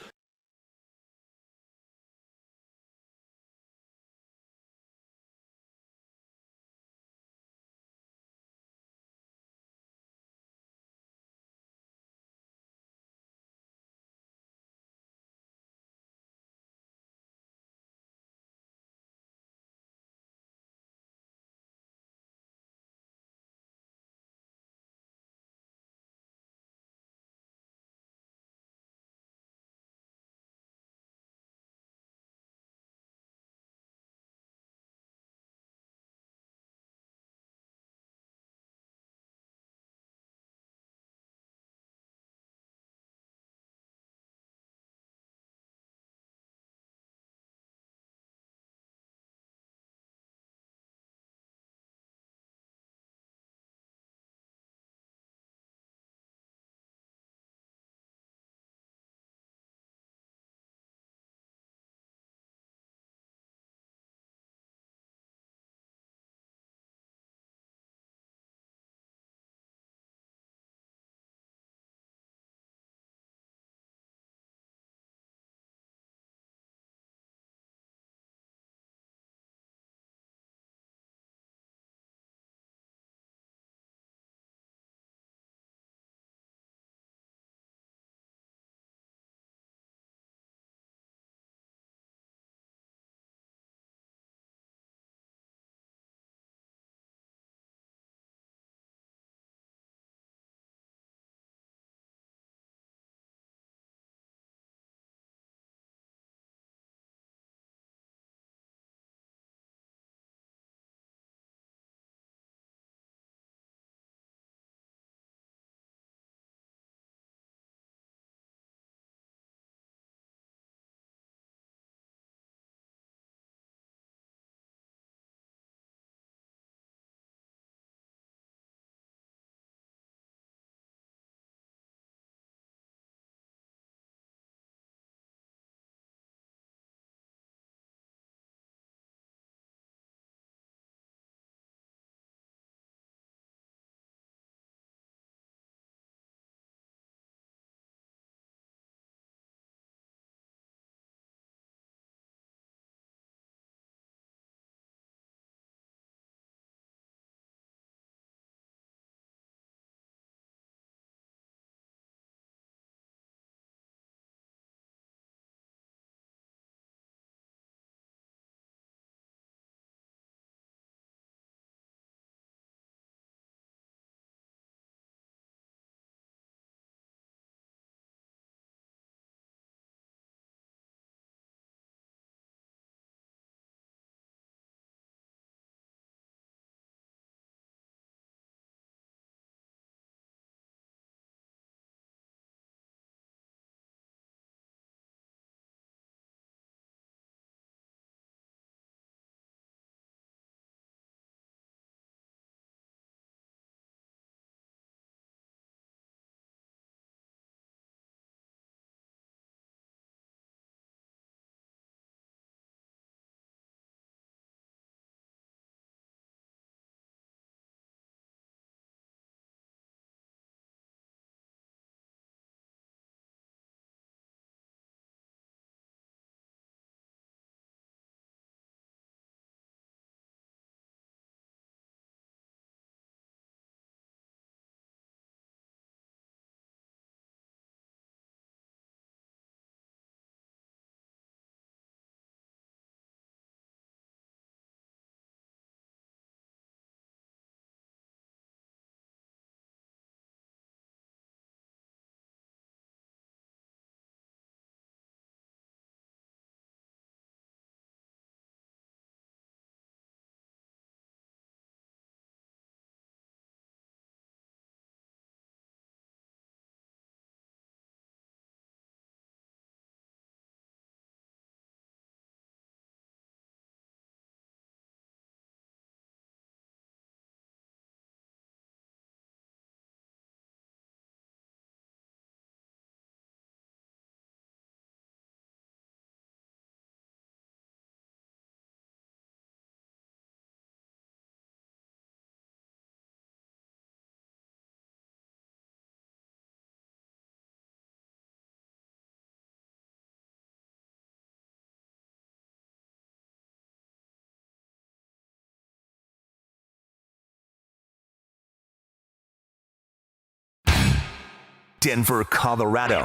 Denver, Colorado.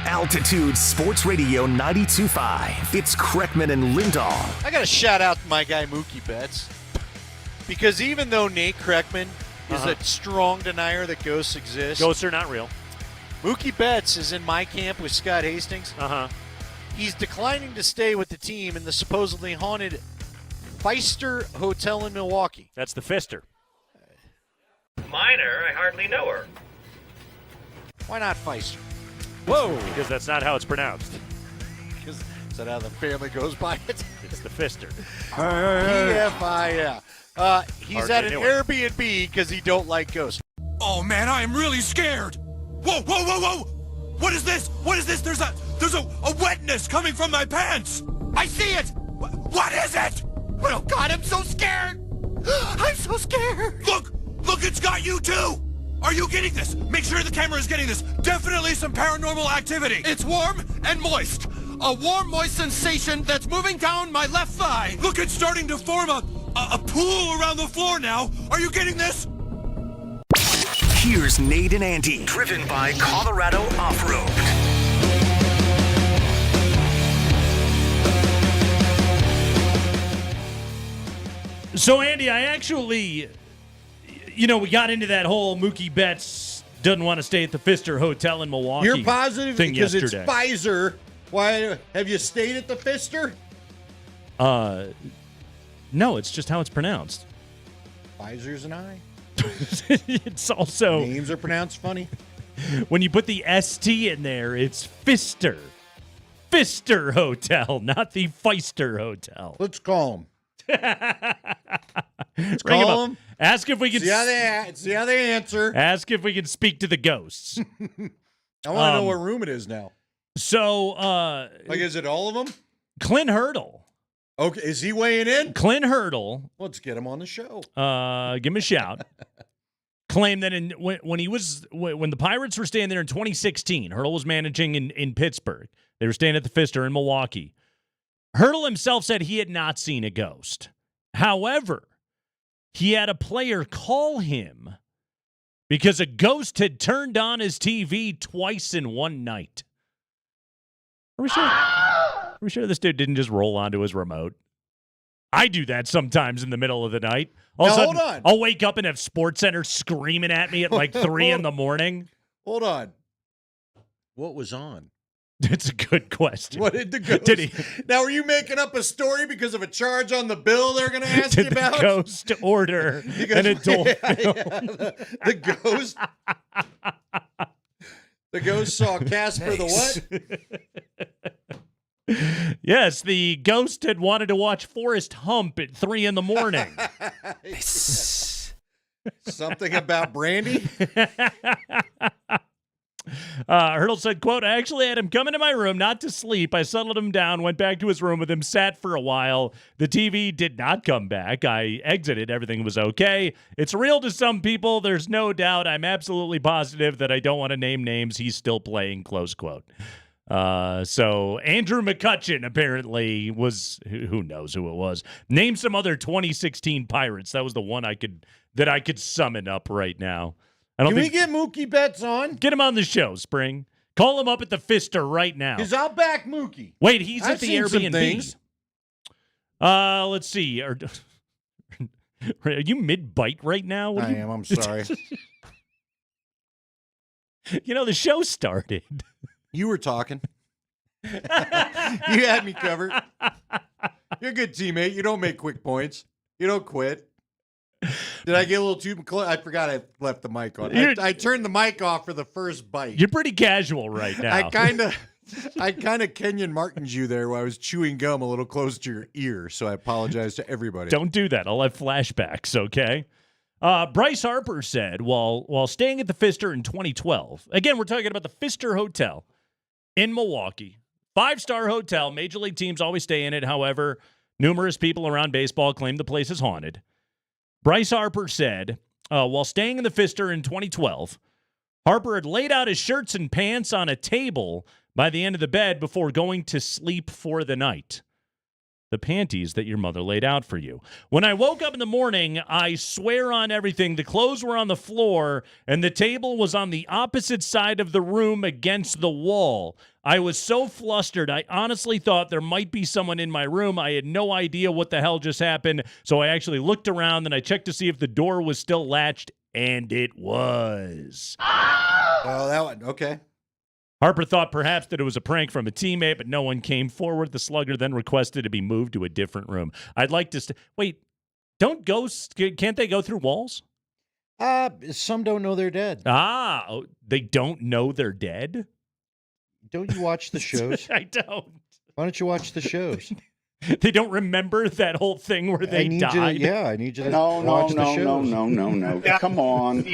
Altitude Sports Radio 92.5. It's Kreckman and Lindahl. I got to shout out to my guy Mookie Betts, because even though Nate Kreckman is a strong denier that ghosts exist, Ghosts are not real. Mookie Betts is in my camp with Scott Hastings. He's declining to stay with the team in the supposedly haunted Pfister Hotel in Milwaukee. That's the Pfister. Minor, I hardly know her. Why not Pfister? Whoa! Because that's not how it's pronounced. Because is that how the family goes by it? It's the Pfister. P-F-I-S. He's at an Airbnb because he don't like ghosts. Oh man, I am really scared. Whoa, whoa, whoa, whoa! What is this? What is this? There's a wetness coming from my pants. I see it. What is it? Oh God, I'm so scared. I'm so scared. Look, it's got you too. Are you getting this? Make sure the camera is getting this. Definitely some paranormal activity. It's warm and moist. A warm, moist sensation that's moving down my left thigh. Look, it's starting to form a pool around the floor now. Are you getting this? Here's Nate and Andy, driven by Colorado Off-Road. So, Andy, I actually, we got into that whole Mookie Betts doesn't want to stay at the Pfister Hotel in Milwaukee. You're positive thing because yesterday. it's Pfizer. Why have you stayed at the Pfister? No, it's just how it's pronounced. Pfizer's an I. It's also names are pronounced funny. When you put the ST in there, it's Pfister. Pfister Hotel, not the Pfister Hotel. Let's call him. Let's call him. Ask if we can see how they answer. Ask if we can speak to the ghosts. I want to know what room it is now. So, is it all of them? Clint Hurdle. Okay, is he weighing in? Clint Hurdle. Let's get him on the show. Give him a shout. Claimed that when the Pirates were staying there in 2016, Hurdle was managing in Pittsburgh. They were staying at the Pfister in Milwaukee. Hurdle himself said he had not seen a ghost. However, he had a player call him because a ghost had turned on his TV twice in one night. Are we sure this dude didn't just roll onto his remote? I do that sometimes in the middle of the night. All of a sudden, hold on. I'll wake up and have SportsCenter screaming at me at like 3 in the morning. Hold on. What was on? It's a good question. What did the ghost? Did he? Now, are you making up a story because of a charge on the bill they're going to ask you about? The ghost order an adult film? The ghost. The ghost saw Casper the what? Yes, the ghost had wanted to watch Forrest Hump at 3 in the morning. Something about Brandy? Hurdle said, quote, I actually had him come into my room, not to sleep. I settled him down, went back to his room with him, sat for a while. The TV did not come back. I exited. Everything was okay. It's real to some people. There's no doubt. I'm absolutely positive that I don't want to name names. He's still playing, close quote. So Andrew McCutchen apparently was, who knows who it was. Name some other 2016 Pirates. That was the one I could summon up right now. Can we get Mookie Betts on? Get him on the show, Spring. Call him up at the Pfister right now. Because I'll back Mookie. Wait, he's I've at the seen some Airbnb. things. Let's see. Are you mid-bite right now? I am. I'm sorry. The show started. You were talking. You had me covered. You're a good teammate. You don't make quick points. You don't quit. Did I get a little too close? I forgot I left the mic on. I turned the mic off for the first bite. You're pretty casual right now. I kind of Kenyon Martin's you there while I was chewing gum a little close to your ear, so I apologize to everybody. Don't do that. I'll have flashbacks, okay? Bryce Harper said, while staying at the Pfister in 2012, again, we're talking about the Pfister Hotel in Milwaukee, 5-star hotel. Major league teams always stay in it. However, numerous people around baseball claim the place is haunted. Bryce Harper said, while staying in the Pfister in 2012, Harper had laid out his shirts and pants on a table by the end of the bed before going to sleep for the night. the panties that your mother laid out for you. When I woke up in the morning, I swear on everything, the clothes were on the floor and the table was on the opposite side of the room against the wall. I was so flustered, I honestly thought there might be someone in my room. I had no idea what the hell just happened, so I actually looked around and I checked to see if the door was still latched, and it was. Oh, that one. Okay. Harper thought perhaps that it was a prank from a teammate, but no one came forward. The slugger then requested to be moved to a different room. I'd like to wait, don't ghosts, can't they go through walls? Some don't know they're dead. They don't know they're dead? Don't you watch the shows? I don't. Why don't you watch the shows? They don't remember that whole thing where they died? I need you to watch the shows. No. Come on.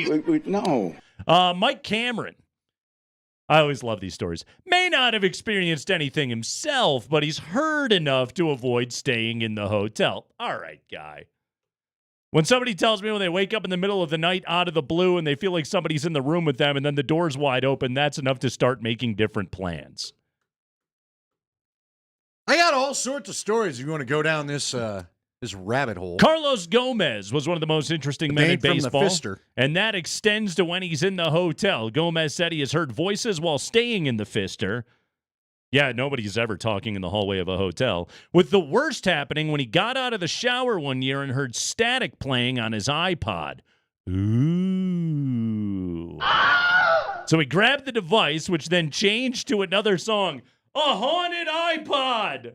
No. Mike Cameron. I always love these stories. May not have experienced anything himself, but he's heard enough to avoid staying in the hotel. All right, guy. When somebody tells me when they wake up in the middle of the night out of the blue and they feel like somebody's in the room with them and then the door's wide open, that's enough to start making different plans. I got all sorts of stories if you want to go down this rabbit hole. Carlos Gomez was one of the most interesting men in baseball, from the Fister. And that extends to when he's in the hotel. Gomez said he has heard voices while staying in the Fister. Yeah, nobody's ever talking in the hallway of a hotel. With the worst happening when he got out of the shower one year and heard static playing on his iPod. Ooh. So he grabbed the device, which then changed to another song. A haunted iPod!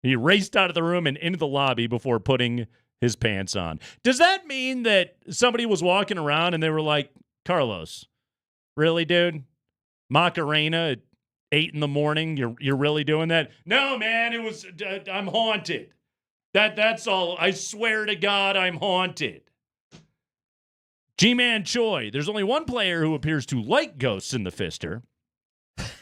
He raced out of the room and into the lobby before putting his pants on. Does that mean that somebody was walking around and they were like, Carlos, really, dude? Macarena at 8 a.m, you're really doing that? No, man, it was, I'm haunted. That's all. I swear to God, I'm haunted. G-Man Choi, there's only one player who appears to like ghosts in the Fister.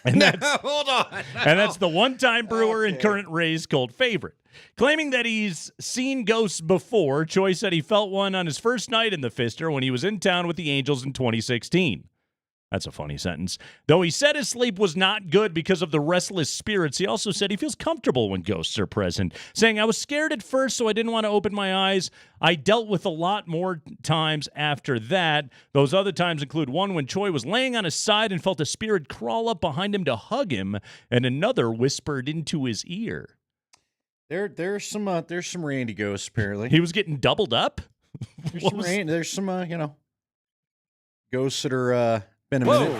And that's, hold on. And that's the one-time Brewer and current Rays cult favorite. Claiming that he's seen ghosts before, Choi said he felt one on his first night in the Fister when he was in town with the Angels in 2016. That's a funny sentence. Though he said his sleep was not good because of the restless spirits, he also said he feels comfortable when ghosts are present, saying, I was scared at first, so I didn't want to open my eyes. I dealt with a lot more times after that. Those other times include one when Choi was laying on his side and felt a spirit crawl up behind him to hug him, and another whispered into his ear. There's some Randy ghosts, apparently. He was getting doubled up? There's some ghosts that are... Been a minute.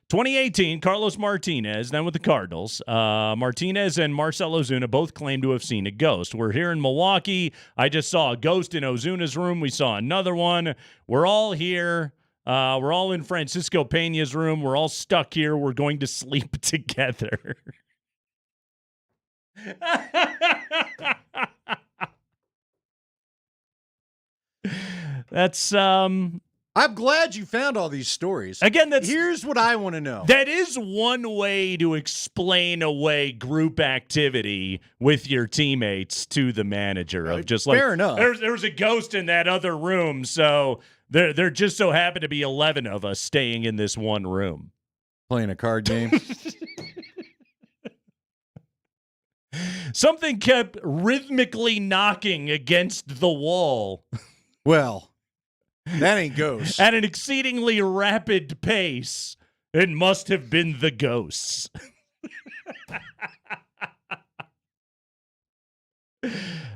2018, Carlos Martinez, then with the Cardinals. Martinez and Marcell Ozuna both claim to have seen a ghost. We're here in Milwaukee. I just saw a ghost in Ozuna's room. We saw another one. We're all here. We're all in Francisco Peña's room. We're all stuck here. We're going to sleep together. That's I'm glad you found all these stories. Again, here's what I want to know. That is one way to explain away group activity with your teammates to the manager of just like, fair enough. There was a ghost in that other room, so there just so happened to be 11 of us staying in this one room. Playing a card game. Something kept rhythmically knocking against the wall. Well, that ain't ghosts. At an exceedingly rapid pace. It must have been the ghosts.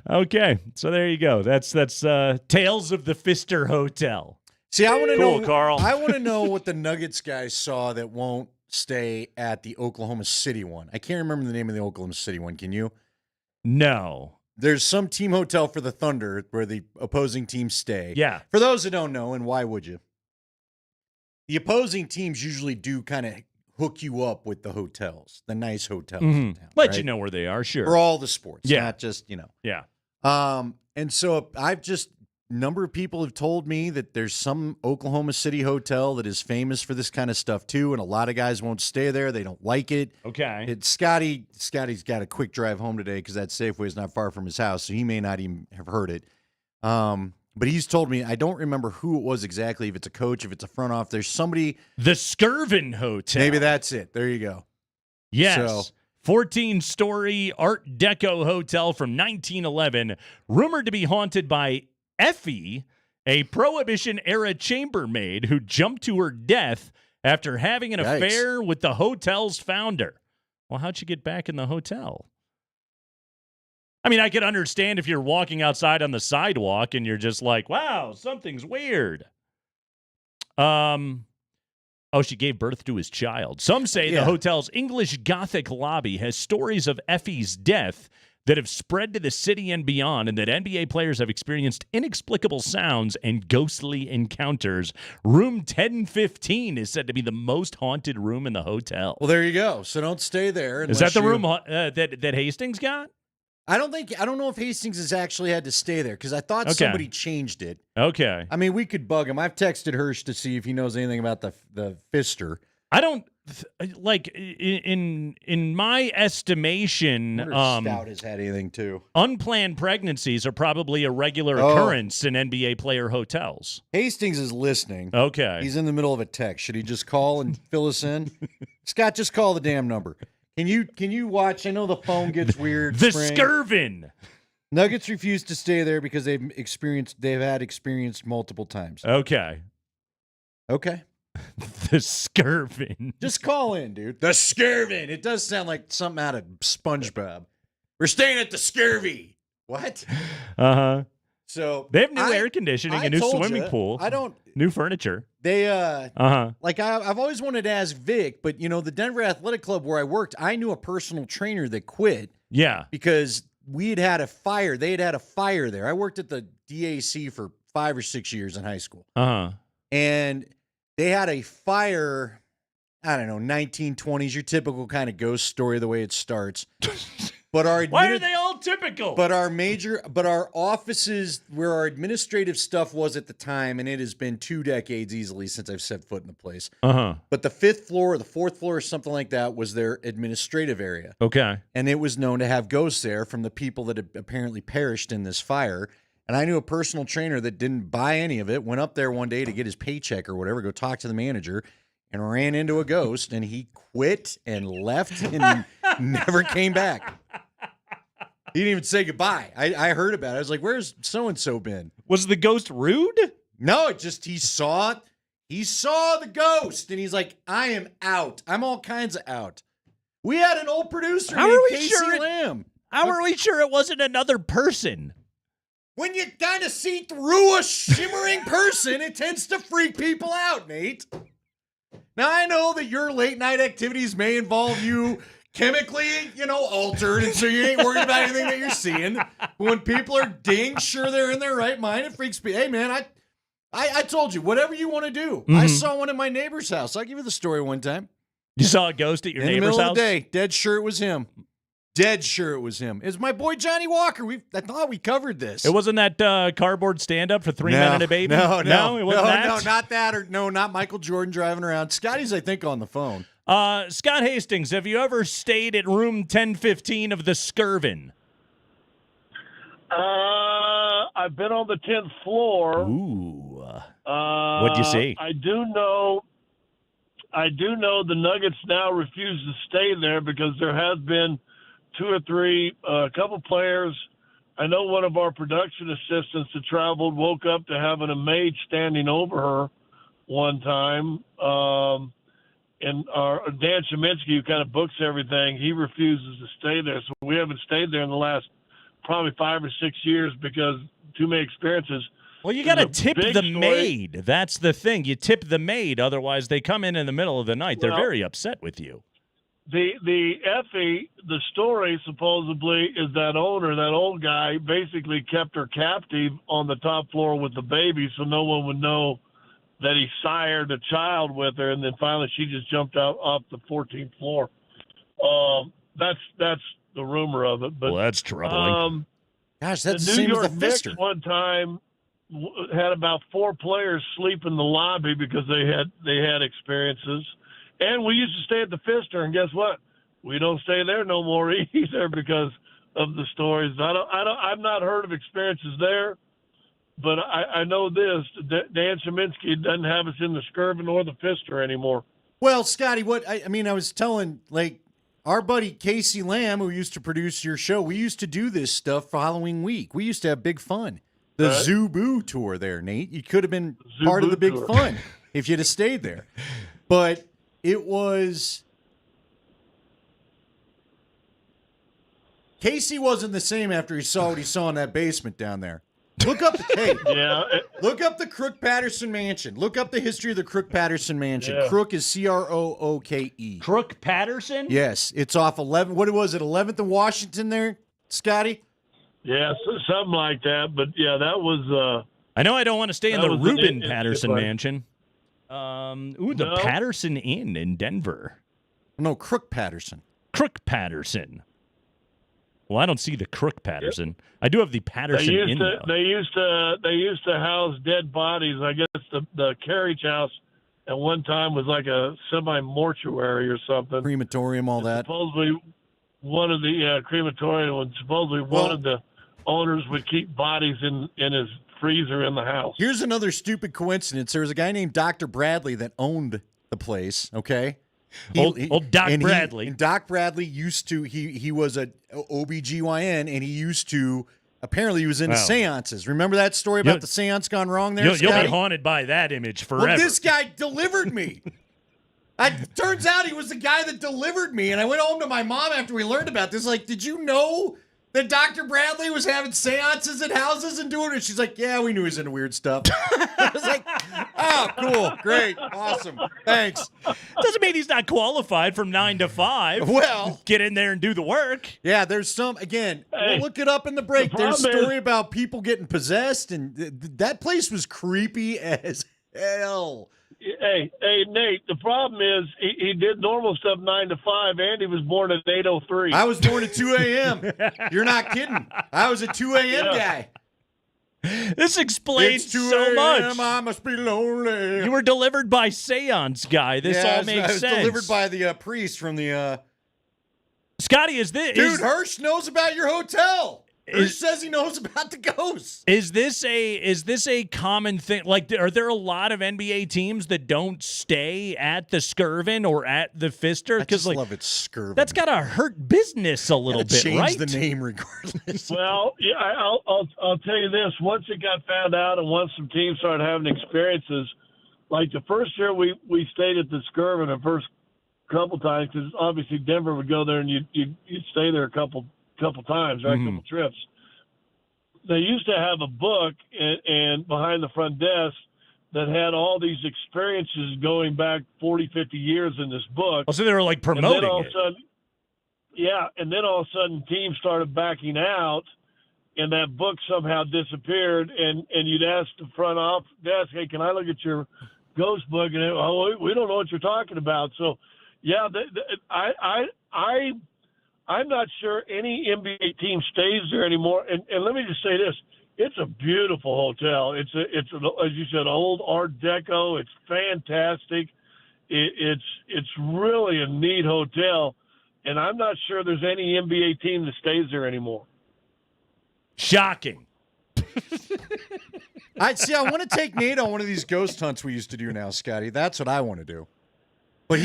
Okay, so there you go. That's Tales of the Fister Hotel. See, I want to know, Carl. I want to know what the Nuggets guys saw that won't stay at the Oklahoma City one. I can't remember the name of the Oklahoma City one. Can you? No. There's some team hotel for the Thunder where the opposing teams stay. Yeah. For those that don't know, and why would you? The opposing teams usually do kind of hook you up with the hotels, the nice hotels in town. Let you know where they are, sure. For all the sports, Yeah. not just, Yeah. And so number of people have told me that there's some Oklahoma City hotel that is famous for this kind of stuff too, and a lot of guys won't stay there. They don't like it. Okay. It's Scotty's got a quick drive home today because that Safeway is not far from his house, so he may not even have heard it. But he's told me, I don't remember who it was exactly, if it's a coach, if it's a front office. There's somebody. The Skirvin Hotel. Maybe that's it. There you go. Yes. So 14-story Art Deco hotel from 1911, rumored to be haunted by Effie, a Prohibition-era chambermaid who jumped to her death after having an affair with the hotel's founder. Well, how'd she get back in the hotel? I mean, I could understand if you're walking outside on the sidewalk and you're just like, wow, something's weird. Oh, she gave birth to his child. Some say the hotel's English Gothic lobby has stories of Effie's death that have spread to the city and beyond, and that NBA players have experienced inexplicable sounds and ghostly encounters. Room 1015 is said to be the most haunted room in the hotel. Well, there you go. So don't stay there. Is that the room that Hastings got? I don't know if Hastings has actually had to stay there because I thought somebody changed it. Okay. I mean, we could bug him. I've texted Hirsch to see if he knows anything about the Pfister. I don't like in my estimation. Stout has had anything too. Unplanned pregnancies are probably a regular occurrence in NBA player hotels. Hastings is listening. Okay. He's in the middle of a text. Should he just call and fill us in? Scott, just call the damn number. Can you watch? I know the phone gets weird. The Skirvin. Nuggets refuse to stay there because they've had experienced multiple times. Okay. The Skirvin. Just call in, dude. The Skirvin. It does sound like something out of SpongeBob. We're staying at the Scurvy. What? Uh-huh. So they have new air conditioning, a new swimming pool. New furniture. They like I've always wanted to ask Vic, but the Denver Athletic Club where I worked, I knew a personal trainer that quit. Yeah. Because we had a fire. They had a fire there. I worked at the DAC for 5 or 6 years in high school. Uh-huh. And they had a fire, I don't know, 1920s, your typical kind of ghost story the way it starts. But why are they all typical? But our offices where our administrative stuff was at the time, and it has been 2 decades easily since I've set foot in the place. Uh-huh. But the 5th floor or the 4th floor or something like that was their administrative area. Okay. And it was known to have ghosts there from the people that had apparently perished in this fire. And I knew a personal trainer that didn't buy any of it, went up there one day to get his paycheck or whatever, go talk to the manager, and ran into a ghost, and he quit and left and never came back. He didn't even say goodbye. I heard about it. I was like, where's so-and-so been? Was the ghost rude? No, it just he saw the ghost, and he's like, I am out. I'm all kinds of out. We had an old producer named Casey Lamb. How are we sure it wasn't another person? When you kind of see through a shimmering person, it tends to freak people out, Nate. Now, I know that your late-night activities may involve you chemically, altered, and so you ain't worried about anything that you're seeing. But when people are dang sure they're in their right mind, it freaks me. Hey, man, I told you, whatever you want to do. Mm-hmm. I saw one at my neighbor's house. I'll give you the story one time. You saw a ghost at your neighbor's house? In the middle of the day, dead sure it was him. Dead sure it was him. It's my boy Johnny Walker. I thought we covered this. It wasn't that cardboard stand-up for 3 Men and a Baby? No, it wasn't that? No, not that. Or no, not Michael Jordan driving around. Scotty's, I think, on the phone. Scott Hastings, have you ever stayed at room 1015 of the Skirvin? I've been on the 10th floor. Ooh. What'd you see? I do know the Nuggets now refuse to stay there because there has been 2 or 3, a couple players. I know one of our production assistants that traveled woke up to having a maid standing over her one time. And our Dan Cheminsky, who kind of books everything, he refuses to stay there. So we haven't stayed there in the last probably 5 or 6 years because too many experiences. Well, you got to tip the maid. That's the thing. You tip the maid. Otherwise, they come in the middle of the night. They're very upset with you. The Effie, the story supposedly is that owner, that old guy, basically kept her captive on the top floor with the baby so no one would know that he sired a child with her, and then finally she just jumped out off the 14th floor. That's the rumor of it. But, well, that's troubling. Gosh, that's the the same New as York the Knicks Fister. one time had about 4 players sleep in the lobby because they had experiences. And we used to stay at the Fister, and guess what? We don't stay there no more either because of the stories. I've not heard of experiences there, but I know this: Dan Cheminsky doesn't have us in the Skirvin or the Fister anymore. Well, Scotty, I was telling, our buddy Casey Lamb, who used to produce your show, we used to do this stuff for Halloween week. We used to have big fun. The Zubu tour there, Nate. You could have been part of the big fun if you'd have stayed there. But it was... Casey wasn't the same after he saw what he saw in that basement down there. Look up look up the Crook Patterson Mansion. Look up the history of the Crook Patterson Mansion. Yeah. Crook is Crooke. Crook Patterson? Yes, it's off 11. What was it? 11th and Washington there, Scotty? Yeah, something like that. But yeah, that was. I know I don't want to stay in that the was an Reuben interesting Patterson place. Mansion. The No. Patterson Inn in Denver. No, Crook Patterson. Crook Patterson. Well, I don't see the Crook Patterson. I do have the Patterson Inn, though. They used to house dead bodies. I guess the carriage house at one time was like a semi-mortuary or something. Crematorium, all that. Supposedly one of the crematorium, and supposedly one of the owners would keep bodies in his freezer in the house. Here's another stupid coincidence. There was a guy named Dr. Bradley that owned the place, okay? Old Doc Bradley. And Doc Bradley used to, he was a OBGYN, and he used to, apparently he was into seances. Remember that story about the seance gone wrong there, You'll be Scotty? haunted by that image forever. Well, this guy delivered me. Turns out he was the guy that delivered me, and I went home to my mom after we learned about this. Like, did you know that Dr. Bradley was having seances at houses and doing it? She's like, yeah, we knew he was into weird stuff. I was like, oh, cool, great, awesome, thanks. Doesn't mean he's not qualified from 9 to 5. Well, get in there and do the work. Yeah, there's some, again, we'll look it up in the break. There's a problem story about people getting possessed, and that place was creepy as hell. Hey, Nate, the problem is he did normal stuff 9 to 5, and he was born at 8:03. I was born at 2 a.m. You're not kidding. I was a 2 a.m. guy. This explains It's 2 so much. a.m., I must be lonely. You were delivered by Seance Guy. This Yeah, all makes I was sense. delivered by the priest from the... Scotty, is this... Dude, Hirsch knows about your hotel. Hirsch says he knows about the ghosts. Is this a common thing? Like, are there a lot of NBA teams that don't stay at the Skirvin or at the Pfister? I just like, love it, Skirvin. That's got to hurt business a little bit, change right? the name regardless. Well, yeah, I'll tell you this. Once it got found out and once some teams started having experiences, like the first year we stayed at the Skirvin the first couple times, because obviously Denver would go there and you'd stay there a couple times, right? A couple trips. They used to have a book and behind the front desk that had all these experiences going back 40, 50 years in this book. Oh, so they were like promoting and then all it. Of a sudden, yeah, and then all of a sudden teams started backing out, and that book somehow disappeared, and you'd ask the front office desk, hey, can I look at your ghost book? And we don't know what you're talking about. So, yeah, I'm not sure any NBA team stays there anymore. And let me just say this: it's a beautiful hotel. It's as you said, old Art Deco. It's fantastic. It's really a neat hotel, and I'm not sure there's any NBA team that stays there anymore. Shocking. I want to take Nate on one of these ghost hunts we used to do now, Scotty. That's what I want to do. But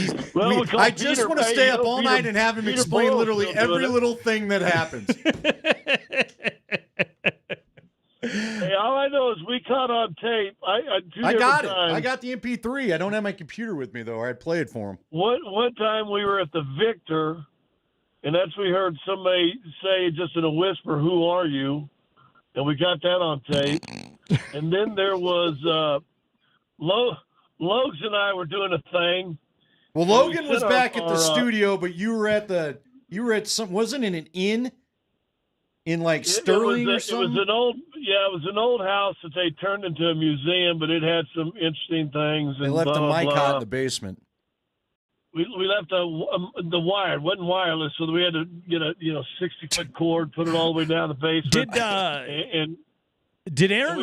I just want to stay up all night and have him explain literally every little thing that happens. Hey, all I know is we caught on tape. I got it. I got the MP3. I don't have my computer with me, though, or I'd play it for him. One time we were at the Victor, and we heard somebody say just in a whisper, "Who are you?" And we got that on tape. And then there was Logs and I were doing a thing. Well, Logan was back at the studio, but you were at some, wasn't it an inn in like Sterling or something? It was an old house that they turned into a museum, but it had some interesting things. They left a mic out in the basement. We left the wire. It wasn't wireless, so we had to get a 60-foot cord, put it all the way down the basement. Did Aaron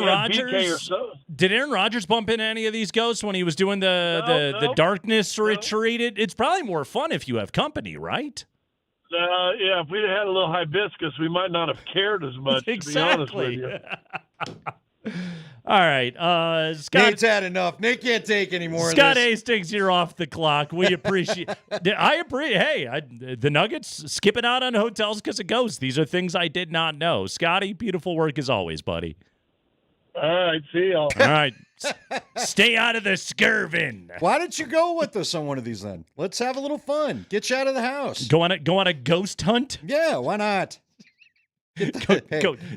Rodgers bump into any of these ghosts when he was doing the darkness retreat? It's probably more fun if you have company, right? Yeah, if we'd had a little hibiscus, we might not have cared as much. Exactly. To be honest with you. All right. Scott. Nate's had enough. Nate can't take any more Scott of this. Hastings, you're off the clock. We appreciate. I appreciate. Hey, the Nuggets skipping out on hotels because of ghosts. These are things I did not know. Scotty, beautiful work as always, buddy. All right, see y'all. All right, stay out of the skirvin. Why don't you go with us on one of these then? Let's have a little fun. Get you out of the house. Go on a ghost hunt. Yeah, why not?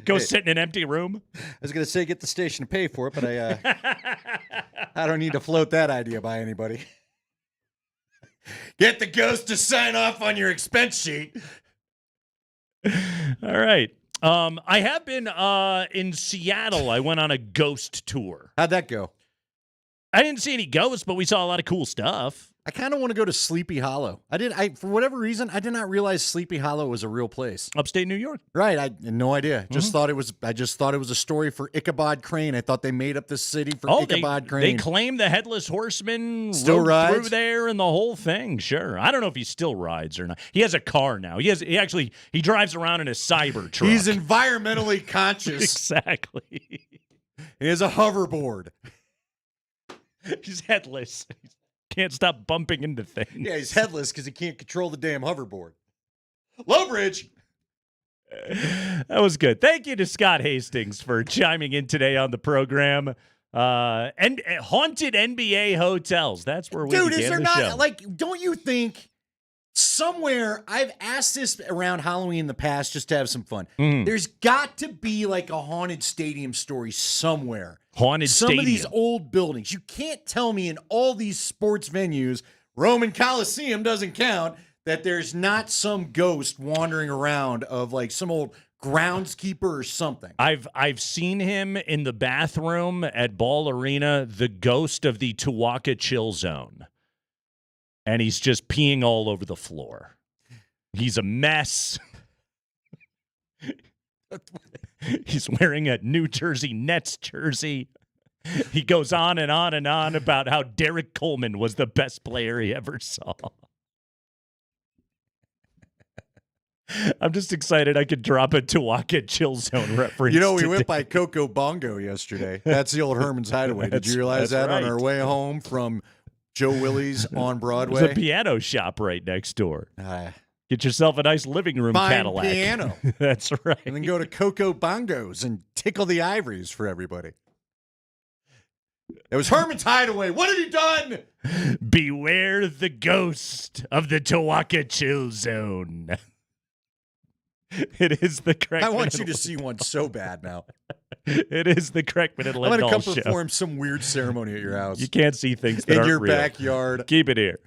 Go sit in an empty room. I was gonna say get the station to pay for it, but I don't need to float that idea by anybody. Get the ghost to sign off on your expense sheet. All right. I have been in Seattle. I went on a ghost tour. How'd that go? I didn't see any ghosts, but we saw a lot of cool stuff. I kind of want to go to Sleepy Hollow. For whatever reason, I did not realize Sleepy Hollow was a real place. Upstate New York. Right. I had no idea. I just thought it was a story for Ichabod Crane. I thought they made up this city for Ichabod Crane. They claim the Headless Horseman still rode rides through there and the whole thing. Sure. I don't know if he still rides or not. He has a car now. He drives around in a cyber truck. He's environmentally conscious. Exactly. He has a hoverboard. He's headless. Can't stop bumping into things. Yeah, he's headless because he can't control the damn hoverboard. Low bridge. That was good. Thank you to Scott Hastings for chiming in today on the program. And haunted NBA hotels. That's where we Dude, began is there the not show. don't you think somewhere I've asked this around Halloween in the past just to have some fun. There's got to be like a haunted stadium story somewhere. Haunted Some stadium. of these old buildings. You can't tell me in all these sports venues, Roman Coliseum doesn't count, that there's not some ghost wandering around of like some old groundskeeper or something. I've seen him in the bathroom at Ball Arena, the ghost of the Tuaca Chill Zone. And he's just peeing all over the floor. He's a mess. He's wearing a New Jersey Nets jersey. He goes on and on and on about how Derek Coleman was the best player he ever saw. I'm just excited I could drop a Tuaca Chill Zone reference. You know, we today. went by Coco Bongo yesterday. That's the old Herman's Hideaway. Did you realize that's that on right. our way home from Joe Willie's on Broadway? There's a piano shop right next door. Get yourself a nice living room Fine Cadillac. piano. That's right. And then go to Coco Bongos and tickle the ivories for everybody. It was Herman's Hideaway. What have you done? Beware the ghost of the Tuaca Chill Zone. It is the correct. I want you to see one so bad now. It is the Kreckman and I'm going to Lindahl come show. perform some weird ceremony at your house. You can't see things that in aren't your real. backyard. Keep it here.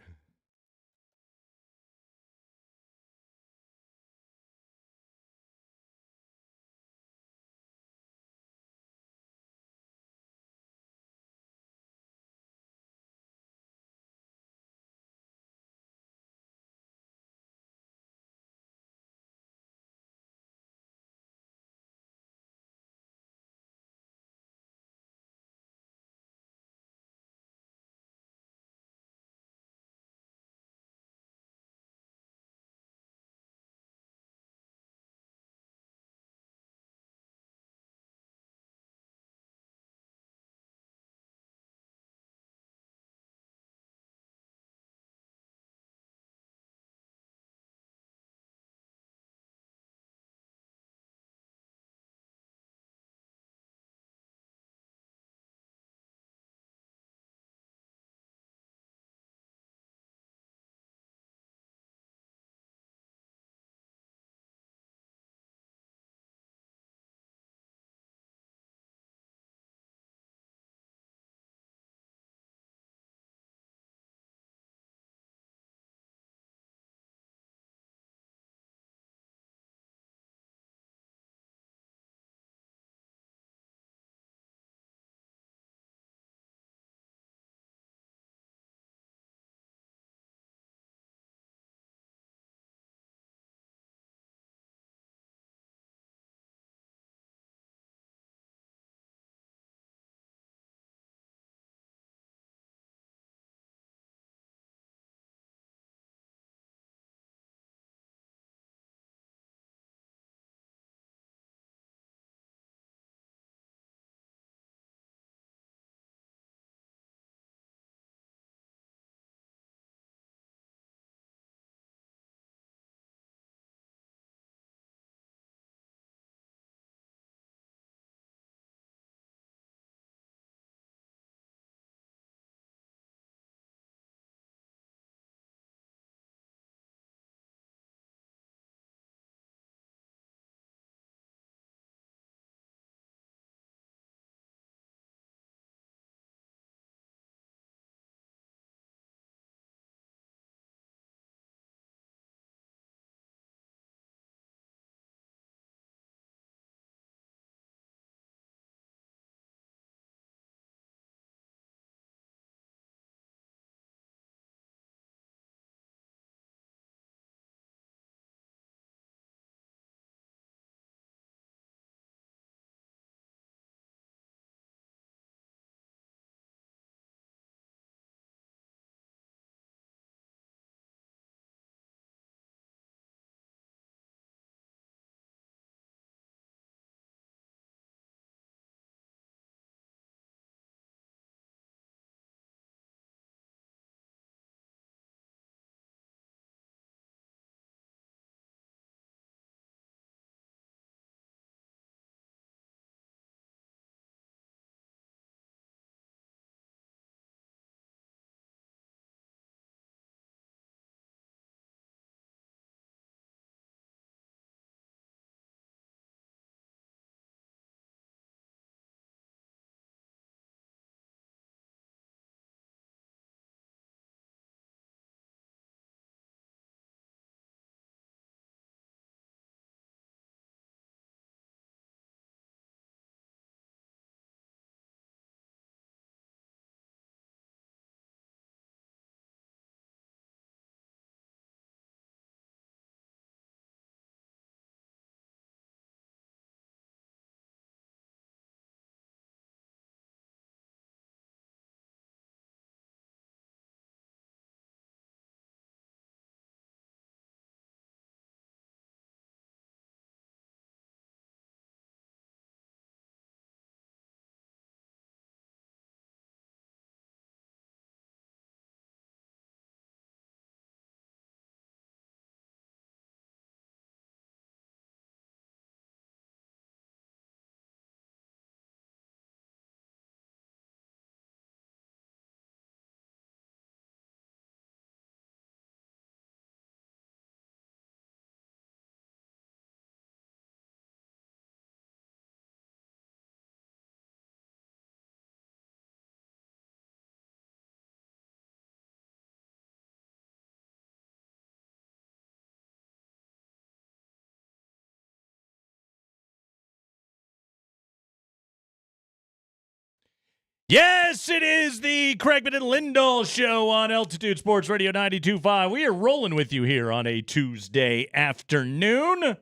Yes, it is the Craigman and Lindahl Show on Altitude Sports Radio 92.5. We are rolling with you here on a Tuesday afternoon.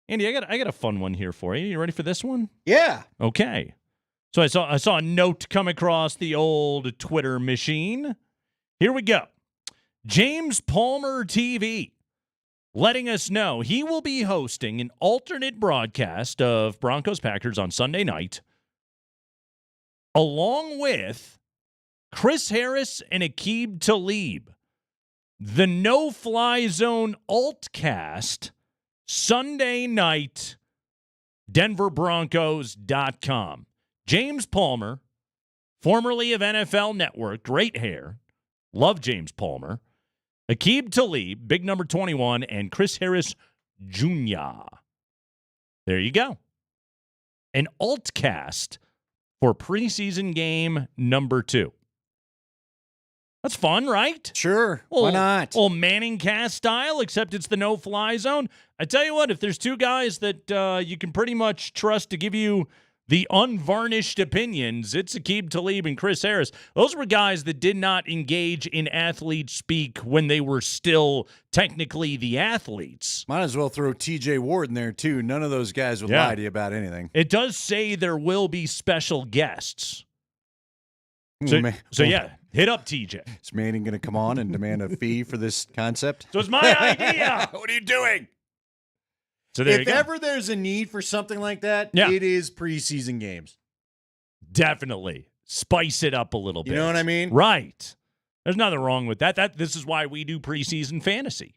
Andy, I got a fun one here for you. You ready for this one? Yeah. Okay. So I saw a note come across the old Twitter machine. Here we go. James Palmer TV letting us know he will be hosting an alternate broadcast of Broncos-Packers on Sunday night, along with Chris Harris and Aqib Talib. The No-Fly Zone Altcast, Sunday night, DenverBroncos.com. James Palmer, formerly of NFL Network, great hair. Love James Palmer. Aqib Talib, big number 21, and Chris Harris Jr. There you go. An altcast for preseason game number 2. That's fun, right? Sure. Why not? Old Manning cast style, except it's the no-fly zone. I tell you what, if there's two guys that you can pretty much trust to give you the unvarnished opinions, it's Aqib Talib and Chris Harris. Those were guys that did not engage in athlete speak when they were still technically the athletes. Might as well throw TJ Ward in there, too. None of those guys would lie to you about anything. It does say there will be special guests. So yeah, hit up TJ. Is Manning going to come on and demand a fee for this concept? So it's my idea. What are you doing? So there if ever there's a need for something like that, it is preseason games. Definitely. Spice it up a little bit. You know what I mean? Right. There's nothing wrong with that. This is why we do preseason fantasy.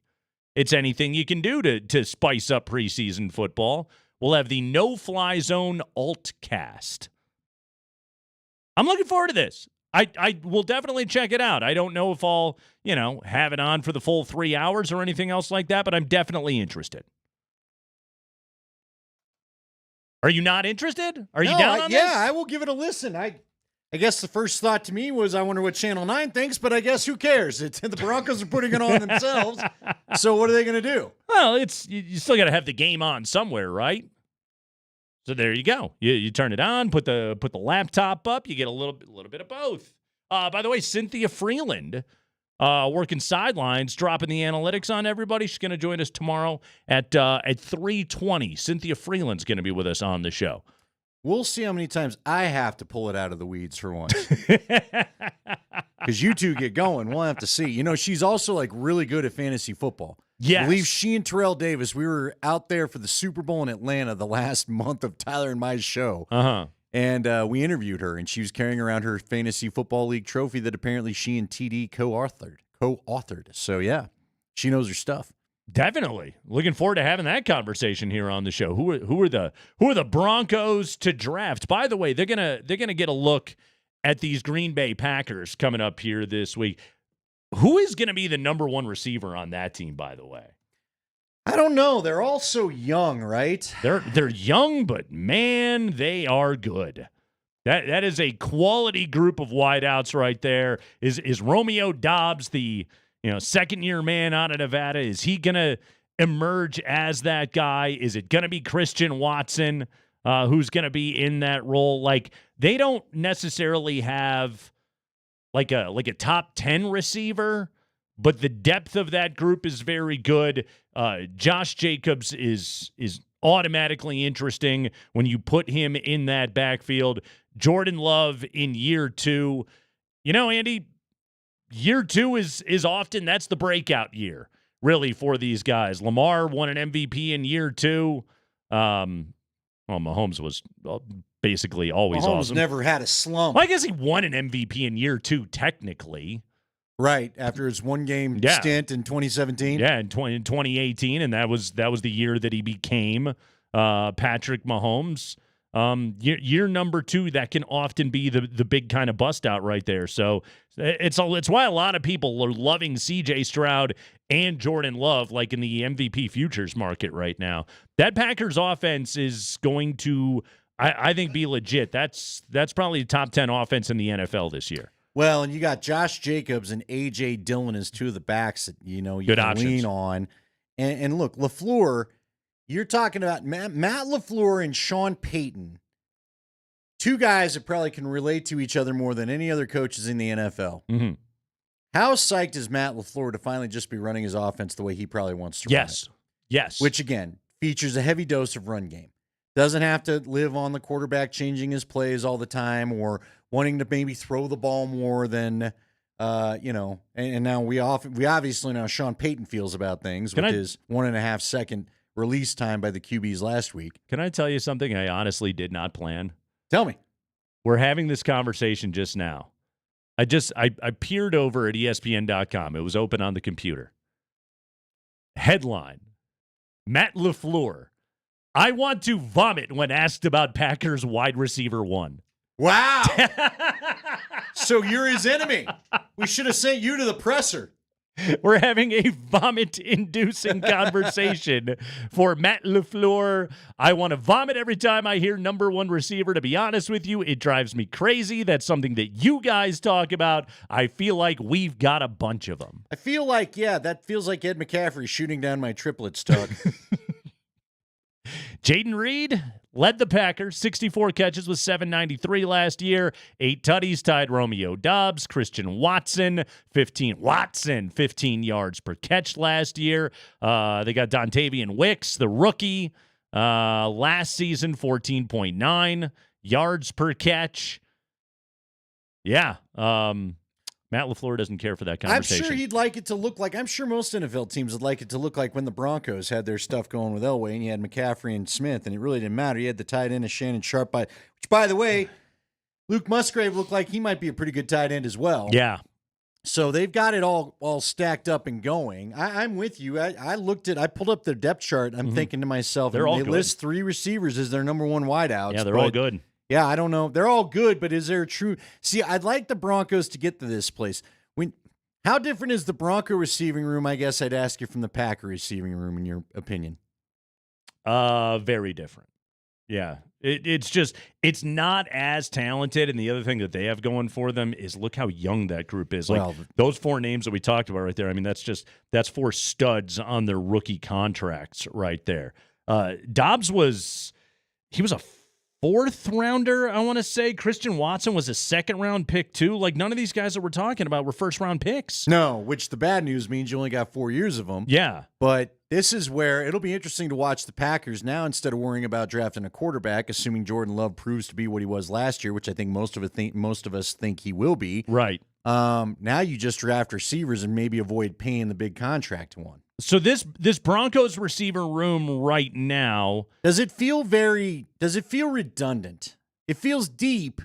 It's anything you can do to spice up preseason football. We'll have the No-Fly Zone Altcast. I'm looking forward to this. I will definitely check it out. I don't know if I'll, have it on for the full 3 hours or anything else like that, but I'm definitely interested. Are you not interested? Are you down on this? Yeah, I will give it a listen. I guess the first thought to me was I wonder what Channel 9 thinks, but I guess who cares? The Broncos are putting it on themselves, so what are they going to do? Well, you still got to have the game on somewhere, right? So there you go. You turn it on, put the laptop up, you get a little bit of both. By the way, Cynthia Freeland, working sidelines, dropping the analytics on everybody. She's going to join us tomorrow at 3:20. Cynthia Freeland's going to be with us on the show. We'll see how many times I have to pull it out of the weeds for once. Because you two get going. We'll have to see. She's also really good at fantasy football. Yes. I believe she and Terrell Davis, we were out there for the Super Bowl in Atlanta the last month of Tyler and my show. Uh-huh. And we interviewed her, and she was carrying around her Fantasy Football League trophy that apparently she and TD co-authored. So, yeah, she knows her stuff. Definitely. Looking forward to having that conversation here on the show. Who are the Broncos to draft? By the way, they're gonna get a look at these Green Bay Packers coming up here this week. Who is going to be the number one receiver on that team, by the way? I don't know. They're all so young, right? They're young, but man, they are good. That is a quality group of wideouts right there. Is Romeo Doubs the second-year man out of Nevada? Is he going to emerge as that guy? Is it going to be Christian Watson who's going to be in that role? They don't necessarily have like a top 10 receiver, but the depth of that group is very good. Josh Jacobs is automatically interesting when you put him in that backfield. Jordan Love in year 2. Andy, year 2 is often that's the breakout year, really, for these guys. Lamar won an MVP in year 2. Mahomes was basically always awesome. Never had a slump. Well, I guess he won an MVP in year 2, technically. Right, after his one-game stint in 2017. Yeah, in 2018, and that was the year that he became Patrick Mahomes. Year number 2, that can often be the big kind of bust out right there. So it's why a lot of people are loving C.J. Stroud and Jordan Love, like in the MVP futures market right now. That Packers offense is going to, I think, be legit. That's probably the top 10 offense in the NFL this year. Well, and you got Josh Jacobs and A.J. Dillon as two of the backs that, you Good can options. lean on. And look, LaFleur, you're talking about Matt LaFleur and Sean Payton, two guys that probably can relate to each other more than any other coaches in the NFL. Mm-hmm. How psyched is Matt LaFleur to finally just be running his offense the way he probably wants to run it? Yes. Which, again, features a heavy dose of run game. Doesn't have to live on the quarterback changing his plays all the time or wanting to maybe throw the ball more than, and now we obviously know how Sean Payton feels about things with his 1.5 second release time by the QBs last week. Can I tell you something I honestly did not plan? Tell me. We're having this conversation just now. I peered over at ESPN.com. It was open on the computer. Headline, Matt LaFleur, I want to vomit when asked about Packers wide receiver 1. Wow. So you're his enemy. We should have sent you to the presser. We're having a vomit-inducing conversation for Matt LaFleur. I want to vomit every time I hear number 1 receiver. To be honest with you, it drives me crazy. That's something that you guys talk about. I feel like we've got a bunch of them. I feel like, that feels like Ed McCaffrey shooting down my triplets, Tuck. Jaden Reed led the Packers, 64 catches with 793 last year, 8 tutties, tied Romeo Doubs. Christian Watson, 15 yards per catch last year. They got Dontavian Wicks, the rookie, last season, 14.9 yards per catch. Yeah, Matt LaFleur doesn't care for that conversation. I'm sure he'd like it to look like, I'm sure most NFL teams would like it to look like when the Broncos had their stuff going with Elway and you had McCaffrey and Smith, and it really didn't matter. You had the tight end of Shannon Sharp, which, by the way, Luke Musgrave looked like he might be a pretty good tight end as well. Yeah. So they've got it all stacked up and going. I'm with you. I pulled up their depth chart. I'm thinking to myself, They're all they good. list 3 receivers as their number 1 wideouts. Yeah, they're all good. Yeah, I don't know. They're all good, but is there a true? See, I'd like the Broncos to get to this place. How different is the Bronco receiving room? I guess I'd ask you from the Packer receiving room, in your opinion. Very different. Yeah, it's not as talented. And the other thing that they have going for them is look how young that group is. Like those 4 names that we talked about right there. I mean, that's 4 studs on their rookie contracts right there. Dobbs was a 4th rounder, I want to say. Christian Watson was a 2nd round pick too. Like none of these guys that we're talking about were 1st round picks. No, which the bad news means you only got 4 years of them. Yeah. But this is where it'll be interesting to watch the Packers now instead of worrying about drafting a quarterback, assuming Jordan Love proves to be what he was last year, which I think most of us think he will be. Right. Now you just draft receivers and maybe avoid paying the big contract one. So this Broncos receiver room right now, does it feel redundant? It feels deep,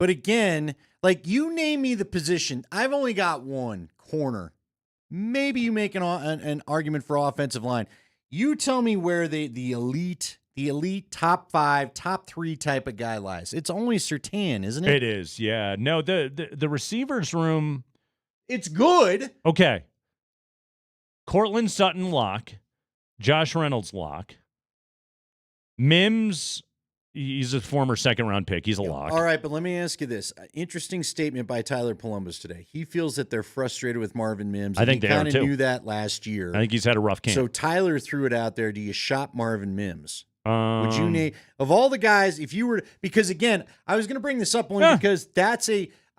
but again, like you name me the position, I've only got 1 corner. Maybe you make an argument for offensive line. You tell me where the elite top 5, top 3 type of guy lies. It's only Surtain, isn't it? It is, yeah. No, the receivers room, it's good. Okay. Cortland Sutton lock, Josh Reynolds lock, Mims. He's a former 2nd round pick. He's a lock. All right, but let me ask you this. Interesting statement by Tyler Columbus today. He feels that they're frustrated with Marvin Mims. I think he they are, kind too. of knew that last year. I think he's had a rough camp. So Tyler threw it out there. Do you shop Marvin Mims? Would you name, of all the guys, if you were, because again, I was going to bring this up only because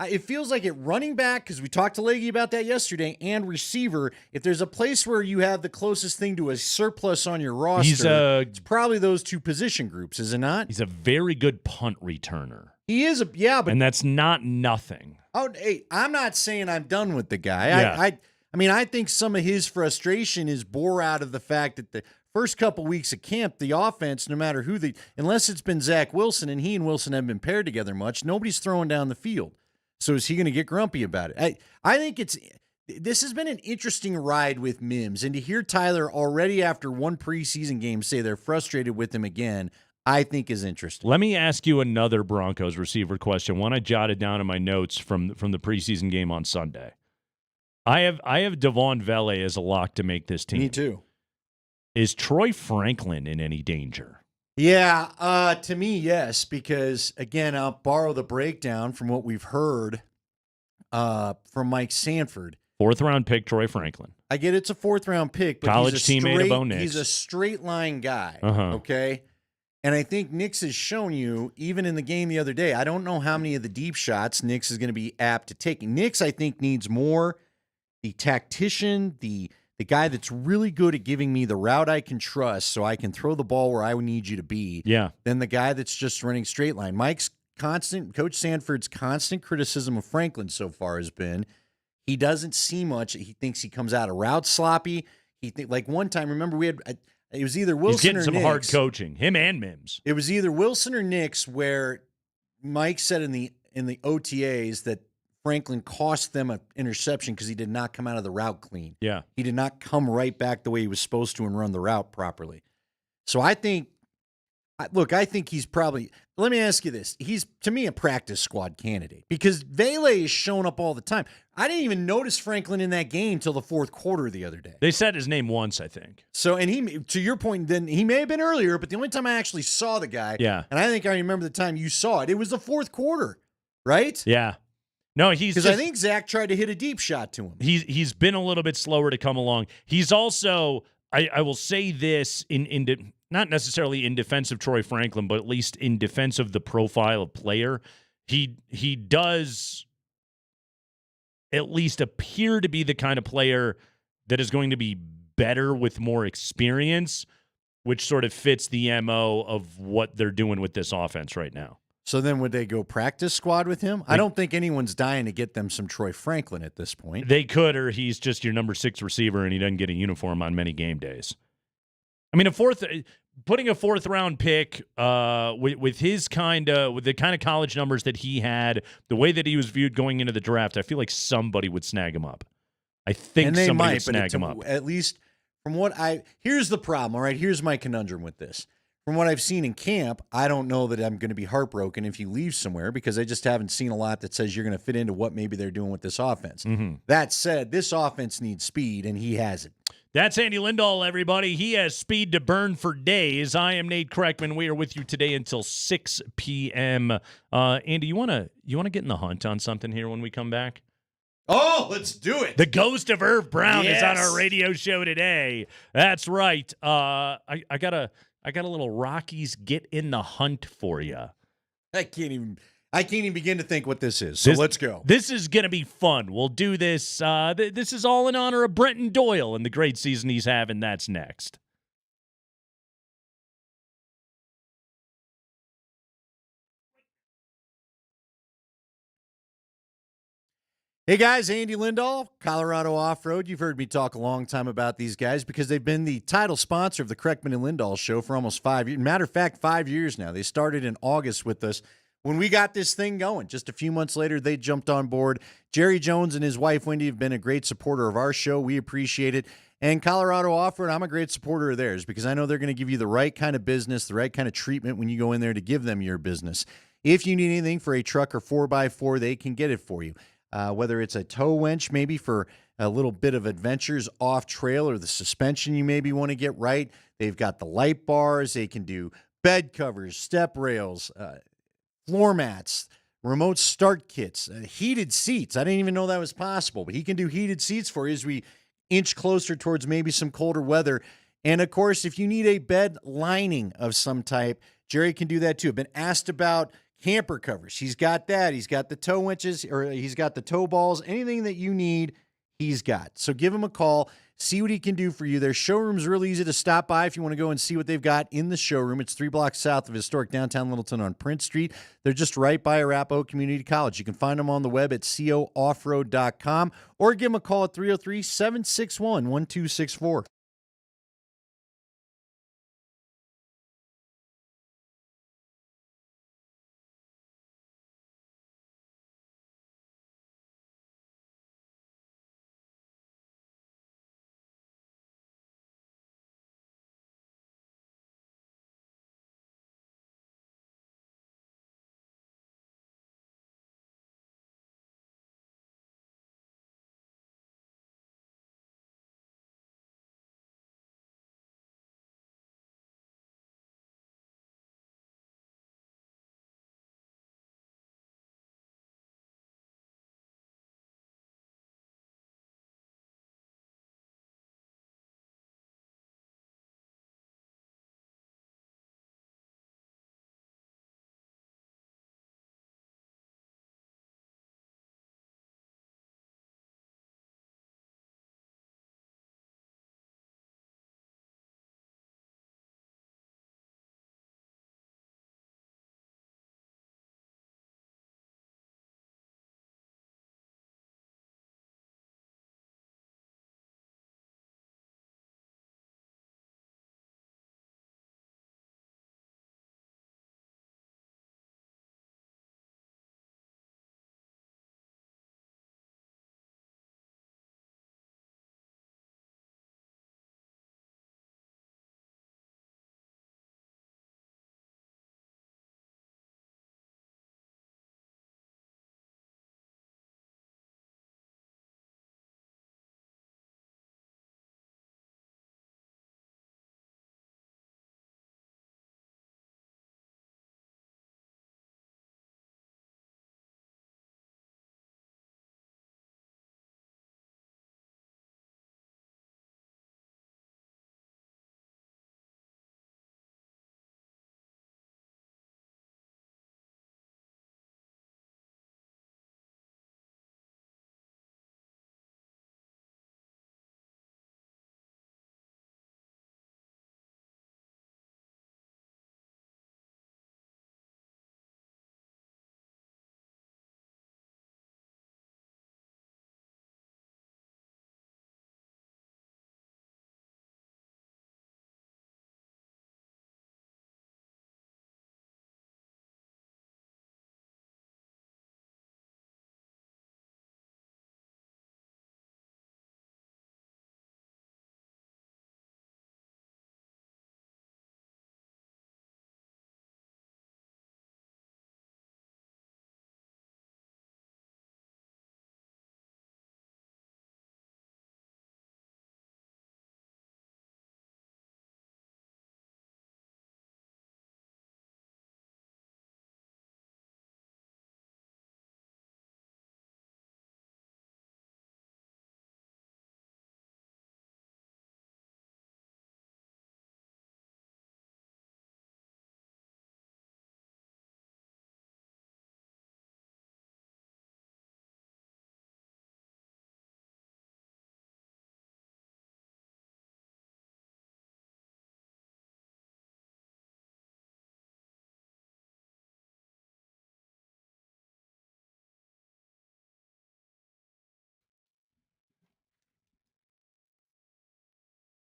it feels like at running back, because we talked to Leggy about that yesterday, and receiver, if there's a place where you have the closest thing to a surplus on your roster, it's probably those 2 position groups, is it not? He's a very good punt returner. He is but and that's not nothing. Oh, hey, I'm not saying I'm done with the guy. Yeah. I mean, I think some of his frustration is bore out of the fact that the first couple weeks of camp, the offense, no matter unless it's been Zach Wilson, and he and Wilson haven't been paired together much, nobody's throwing down the field. So is he going to get grumpy about it? I think this has been an interesting ride with Mims, and to hear Tyler already after 1 preseason game say they're frustrated with him again, I think is interesting. Let me ask you another Broncos receiver question. One I jotted down in my notes from the preseason game on Sunday. I have Devon Vele as a lock to make this team. Me too. Is Troy Franklin in any danger? Yeah, to me, yes, because, again, I'll borrow the breakdown from what we've heard from Mike Sanford. 4th round pick, Troy Franklin. I get it's a 4th round pick, but college teammate of Bo Nix. He's a straight line guy, Uh-huh. okay? And I think Nix has shown you, even in the game the other day, I don't know how many of the deep shots Nix is going to be apt to take. Nix, I think, needs more the tactician, the guy that's really good at giving me the route I can trust so I can throw the ball where I need you to be, than the guy that's just running straight line. Coach Sanford's constant criticism of Franklin so far has been he doesn't see much. He thinks he comes out of route sloppy. Like one time, remember we had it was either Wilson He's getting or some Nix. hard coaching, him and Mims. It was either Wilson or Nix where Mike said in the OTAs that Franklin cost them an interception because he did not come out of the route clean. Yeah. He did not come right back the way he was supposed to and run the route properly. So I think he's probably, let me ask you this. He's, to me, a practice squad candidate because Vele is showing up all the time. I didn't even notice Franklin in that game till the fourth quarter the other day. They said his name once, I think. So, and he, to your point, then he may have been earlier, but the only time I actually saw the guy, and I think I remember the time you saw it, it was the fourth quarter, right? Yeah. No, because I think Zach tried to hit a deep shot to him. He's been a little bit slower to come along. He's also, I will say this not necessarily in defense of Troy Franklin, but at least in defense of the profile of player. He does at least appear to be the kind of player that is going to be better with more experience, which sort of fits the MO of what they're doing with this offense right now. So then would they go practice squad with him? I don't think anyone's dying to get them some Troy Franklin at this point. They could, or he's just your number 6 receiver and he doesn't get a uniform on many game days. I mean, putting a fourth round pick with the kind of college numbers that he had, the way that he was viewed going into the draft, I feel like somebody would snag him up. I think somebody would snag him up. At least from what here's the problem, all right? Here's my conundrum with this. From what I've seen in camp, I don't know that I'm going to be heartbroken if he leaves somewhere because I just haven't seen a lot that says you're going to fit into what maybe they're doing with this offense. Mm-hmm. That said, this offense needs speed, and he has it. That's Andy Lindahl, everybody. He has speed to burn for days. I am Nate Kreckman. We are with you today until 6 p.m. Andy, you want to get in the hunt on something here when we come back? Oh, let's do it. The ghost of Irv Brown is on our radio show today. That's right. I got a little Rockies get in the hunt for you. I can't even begin to think what this is. So let's go. This is going to be fun. We'll do this. This is all in honor of Brenton Doyle and the great season he's having. That's next. Hey guys, Andy Lindahl, Colorado Off-Road. You've heard me talk a long time about these guys because they've been the title sponsor of the Kreckman and Lindahl show for almost 5 years. Matter of fact, 5 years now. They started in August with us when we got this thing going. Just a few months later, they jumped on board. Jerry Jones and his wife, Wendy, have been a great supporter of our show. We appreciate it. And Colorado Off-Road, I'm a great supporter of theirs because I know they're going to give you the right kind of business, the right kind of treatment when you go in there to give them your business. If you need anything for a truck or 4x4, they can get it for you. Whether it's a tow winch, maybe for a little bit of adventures off trail, or the suspension you maybe want to get right. They've got the light bars. They can do bed covers, step rails, floor mats, remote start kits, heated seats. I didn't even know that was possible, but he can do heated seats for you as we inch closer towards maybe some colder weather. And, of course, if you need a bed lining of some type, Jerry can do that too. I've been asked about camper covers. He's got that. He's got the tow winches, or he's got the tow balls. Anything that you need, he's got. So give him a call. See what he can do for you. Their showroom's really easy to stop by if you want to go and see what they've got in the showroom. It's 3 blocks south of historic downtown Littleton on Prince Street. They're just right by Arapahoe Community College. You can find them on the web at cooffroad.com or give them a call at 303-761-1264.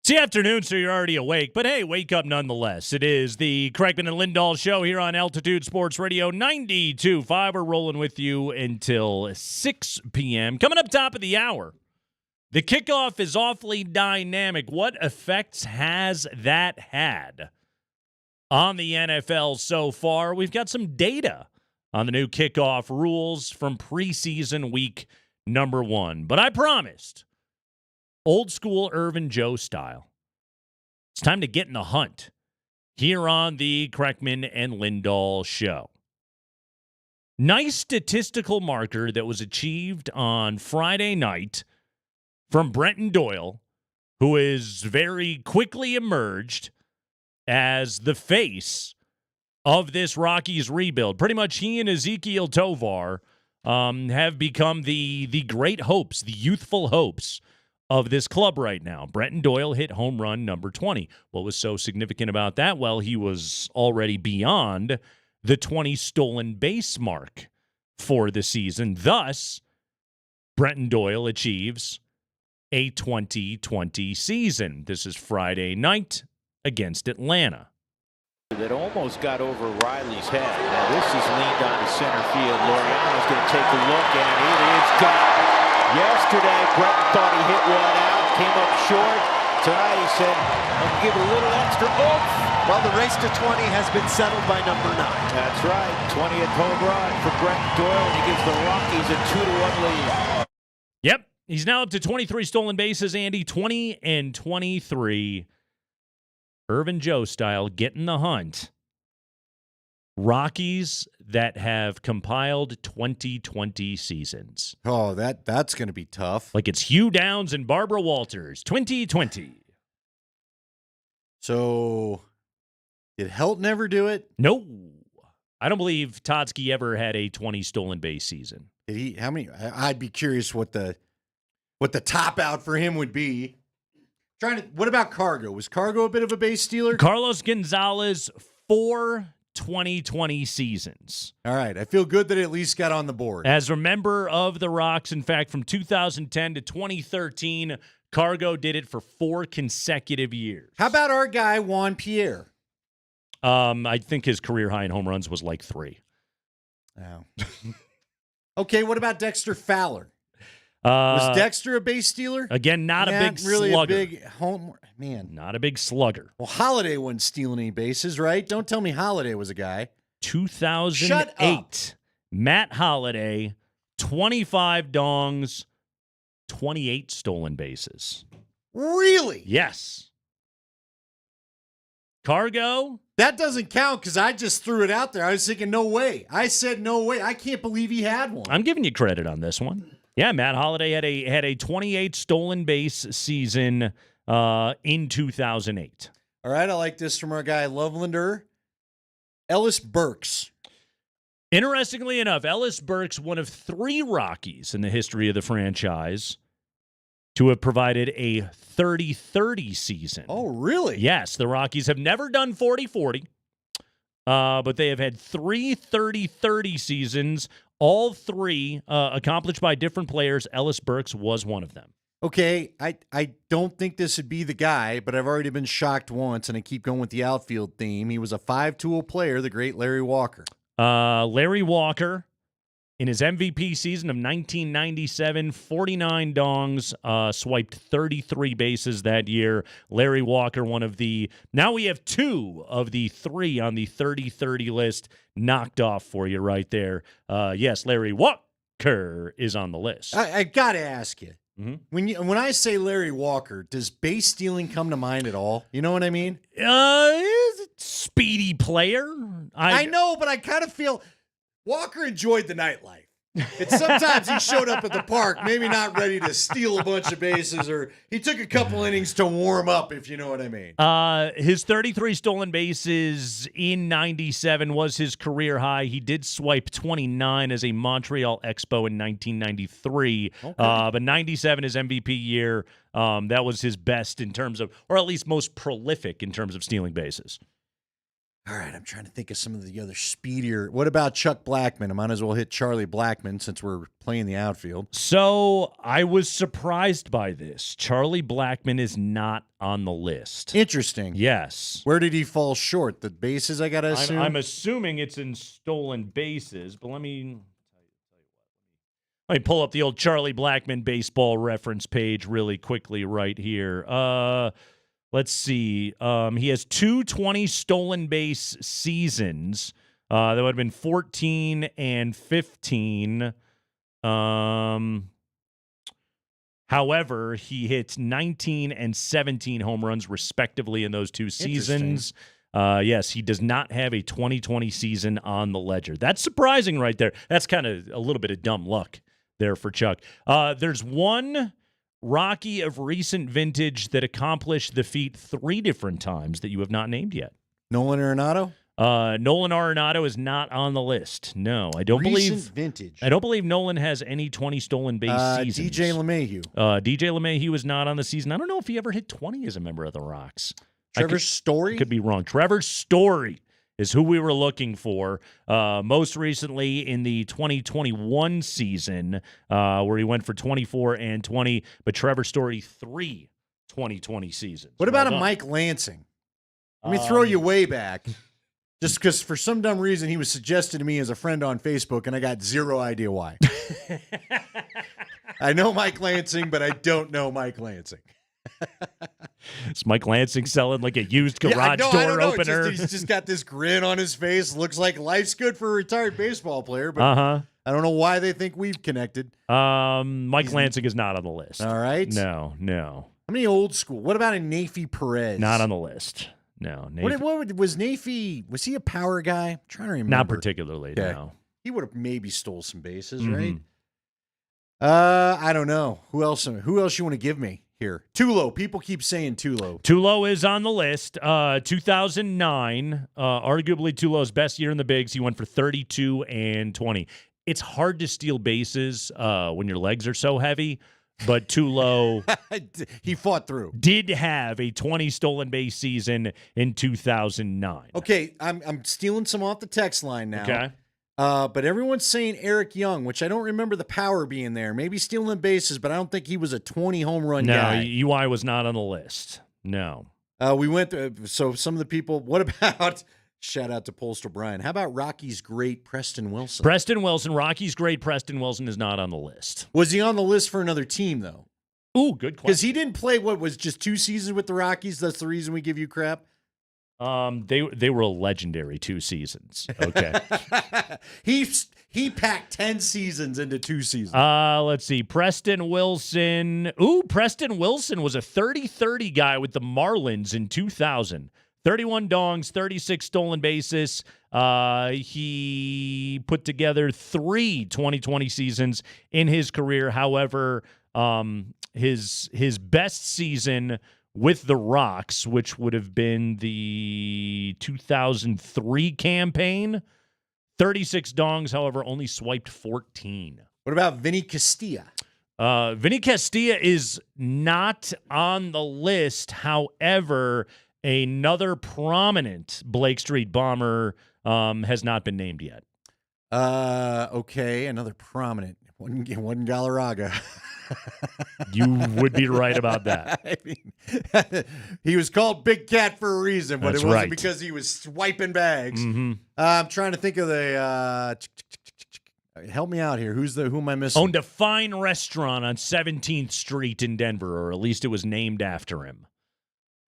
It's the afternoon, so you're already awake. But hey, wake up nonetheless. It is the Kreckman and Lindahl show here on Altitude Sports Radio 92.5. We're rolling with you until 6 p.m. Coming up top of the hour, the kickoff is awfully dynamic. What effects has that had on the NFL so far? We've got some data on the new kickoff rules from preseason week number 1. But I promised, old school Irvin Joe style, it's time to get in the hunt here on the Kreckman and Lindahl show. Nice statistical marker that was achieved on Friday night from Brenton Doyle, who is very quickly emerged as the face of this Rockies rebuild. Pretty much he and Ezekiel Tovar have become the great hopes, the youthful hopes of this club right now. Brenton Doyle hit home run number 20. What was so significant about that? Well, he was already beyond the 20 stolen base mark for the season. Thus, Brenton Doyle achieves a 2020 season. This is Friday night against Atlanta. That almost got over Riley's head. Now this is leaned onto center field. Laureano's going to take a look, and it is gone. Yesterday, Brenton thought he hit one out, came up short. Tonight he said, I'll give it a little extra oomph. Well, the race to 20 has been settled by number 9. That's right, 20th home run for Brenton Doyle, and he gives the Rockies a 2-1 lead. Yep, he's now up to 23 stolen bases, Andy, 20 and 23. Irvin Joe style, getting the hunt. Rockies that have compiled 2020 seasons. Oh, that's going to be tough. Like it's Hugh Downs and Barbara Walters, 2020. So, did Helton ever do it? No. I don't believe Totsky ever had a 20 stolen base season. Did he? How many? I'd be curious what the top out for him would be. What about Cargo? Was Cargo a bit of a base stealer? Carlos Gonzalez, 4 2020 seasons. All right. I feel good that it at least got on the board. As a member of the Rocks, in fact, from 2010 to 2013, Cargo did it for 4 consecutive years. How about our guy, Juan Pierre? I think his career high in home runs was like 3. Oh. Okay, what about Dexter Fowler? Was Dexter a base stealer? Again, not a big really slugger. A big home man. Not a big slugger. Well, Holiday wasn't stealing any bases, right? Don't tell me Holiday was a guy. 2008. Shut up. Matt Holiday, 25 dongs, 28 stolen bases. Really? Yes. Cargo? That doesn't count because I just threw it out there. I was thinking, no way. I said no way. I can't believe he had one. I'm giving you credit on this one. Yeah, Matt Holiday had a 28 stolen base season in 2008. All right, I like this from our guy Lovelander. Ellis Burks. Interestingly enough, Ellis Burks, one of 3 Rockies in the history of the franchise to have provided a 30-30 season. Oh, really? Yes, the Rockies have never done 40-40, but they have had 3 30-30 seasons. All 3 accomplished by different players. Ellis Burks was one of them. Okay, I don't think this would be the guy, but I've already been shocked once, and I keep going with the outfield theme. He was a 5-tool player, the great Larry Walker. Larry Walker, in his MVP season of 1997, 49 dongs, swiped 33 bases that year. Larry Walker, one of the... Now we have 2 of the 3 on the 30-30 list knocked off for you right there. Yes, Larry Walker is on the list. I got to ask you, mm-hmm. when I say Larry Walker, does base stealing come to mind at all? You know what I mean? Speedy player. I know, but I kind of feel Walker enjoyed the nightlife. It's sometimes he showed up at the park, maybe not ready to steal a bunch of bases, or he took a couple innings to warm up, if you know what I mean. His 33 stolen bases in 97 was his career high. He did swipe 29 as a Montreal Expo in 1993. Okay. But 97, his MVP year, that was his best in terms of, or at least most prolific in terms of stealing bases. All right, I'm trying to think of some of the other speedier. What about Chuck Blackman? I might as well hit Charlie Blackman since we're playing the outfield. So I was surprised by this. Charlie Blackman is not on the list. Interesting. Yes. Where did he fall short? The bases, I got to assume? I'm assuming it's in stolen bases, but let me pull up the old Charlie Blackman baseball reference page really quickly right here. Let's see. He has 220 stolen base seasons. That would have been 14 and 15. However, he hits 19 and 17 home runs respectively in those two seasons. Yes, he does not have a 2020 season on the ledger. That's surprising right there. That's kind of a little bit of dumb luck there for Chuck. There's one Rocky of recent vintage that accomplished the feat 3 different times that you have not named yet. Nolan Arenado? Nolan Arenado is not on the list. No, I don't Recent vintage. I don't believe Nolan has any 20 stolen base seasons. DJ LeMahieu. DJ LeMahieu is not on the season. I don't know if he ever hit 20 as a member of the Rocks. Trevor Story? Could be wrong. Trevor Story is who we were looking for. Most recently in the 2021 season, where he went for 24 and 20, but Trevor Story 3 2020 seasons. What about Mike Lansing? Let me throw you way back. Just because for some dumb reason he was suggested to me as a friend on Facebook, and I got zero idea why. I know Mike Lansing, but I don't know Mike Lansing. Is Mike Lansing selling like a used garage door opener? He's just got this grin on his face. Looks like life's good for a retired baseball player, but I don't know why they think we've connected. Mike Lansing is not on the list. All right. No. How many old school? What about a Nafi Perez? Not on the list. No. What was Nafi? Was he a power guy? I'm trying to remember. Not particularly, no. He would have maybe stole some bases, Mm-hmm. right? I don't know. Who else you want to give me here? Tulo. People keep saying Tulo. Tulo is on the list. 2009, arguably Tulo's best year in the bigs. He went for 32 and 20. It's hard to steal bases when your legs are so heavy, but Tulo he fought through. Did have a 20 stolen base season in 2009. Okay, I'm stealing some off the text line now. Okay. But everyone's saying Eric Young, which I don't remember the power being there. Maybe stealing bases, but I don't think he was a 20 home run guy. No, UI was not on the list. No. We went through, so some of the people, what about, shout out to Polster Brian, how about Rocky's great Preston Wilson? Preston Wilson, Rocky's great Preston Wilson is not on the list. Was he on the list for another team, though? Ooh, good question. Because he didn't play, what, was just 2 seasons with the Rockies? That's the reason we give you crap? They were a legendary 2 seasons. Okay. He packed 10 seasons into 2 seasons. Let's see. Preston Wilson. Ooh, Preston Wilson was a 30-30 guy with the Marlins in 2000. 31 dongs, 36 stolen bases. He put together 3 2020 seasons in his career. However, his best season with the Rocks, which would have been the 2003 campaign, 36 dongs, however, only swiped 14. What about Vinny Castilla? Vinny Castilla is not on the list. However, another prominent Blake Street Bomber has not been named yet. Okay, another prominent. One Galarraga. You would be right about that. I mean, he was called Big Cat for a reason, but That's it wasn't right. because he was swiping bags. Mm-hmm. I'm trying to think of the. Help me out here. Who am I missing? Owned a fine restaurant on 17th Street in Denver, or at least it was named after him.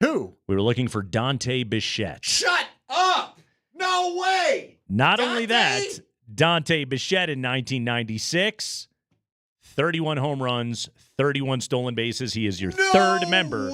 Who? We were looking for Dante Bichette. Shut up! No way! Not only that, Dante Bichette in 1996, 31 home runs, 31 stolen bases. He is your third member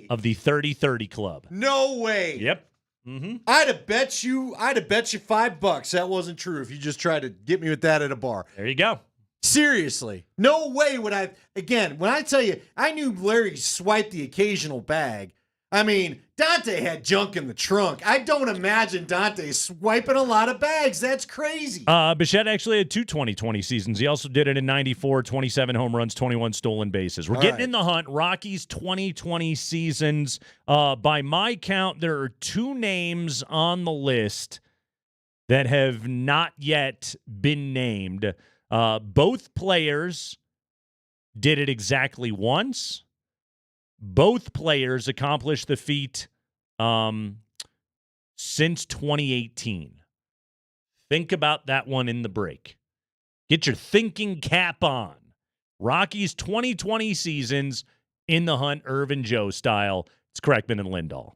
of the 30-30 club. No way. Yep. Mm-hmm. I'd have bet you $5 that wasn't true if you just tried to get me with that at a bar. There you go. Seriously. No way would I. Again, when I tell you, I knew Larry swiped the occasional bag. I mean, Dante had junk in the trunk. I don't imagine Dante swiping a lot of bags. That's crazy. Bichette actually had 2 2020 seasons. He also did it in 94, 27 home runs, 21 stolen bases. We're getting in the hunt. Rockies 2020 seasons. By my count, there are 2 names on the list that have not yet been named. Both players did it exactly once. Both players accomplished the feat since 2018. Think about that one in the break. Get your thinking cap on. Rockies 2020 seasons in the hunt, Irvin Joe style. It's Kreckman and Lindahl.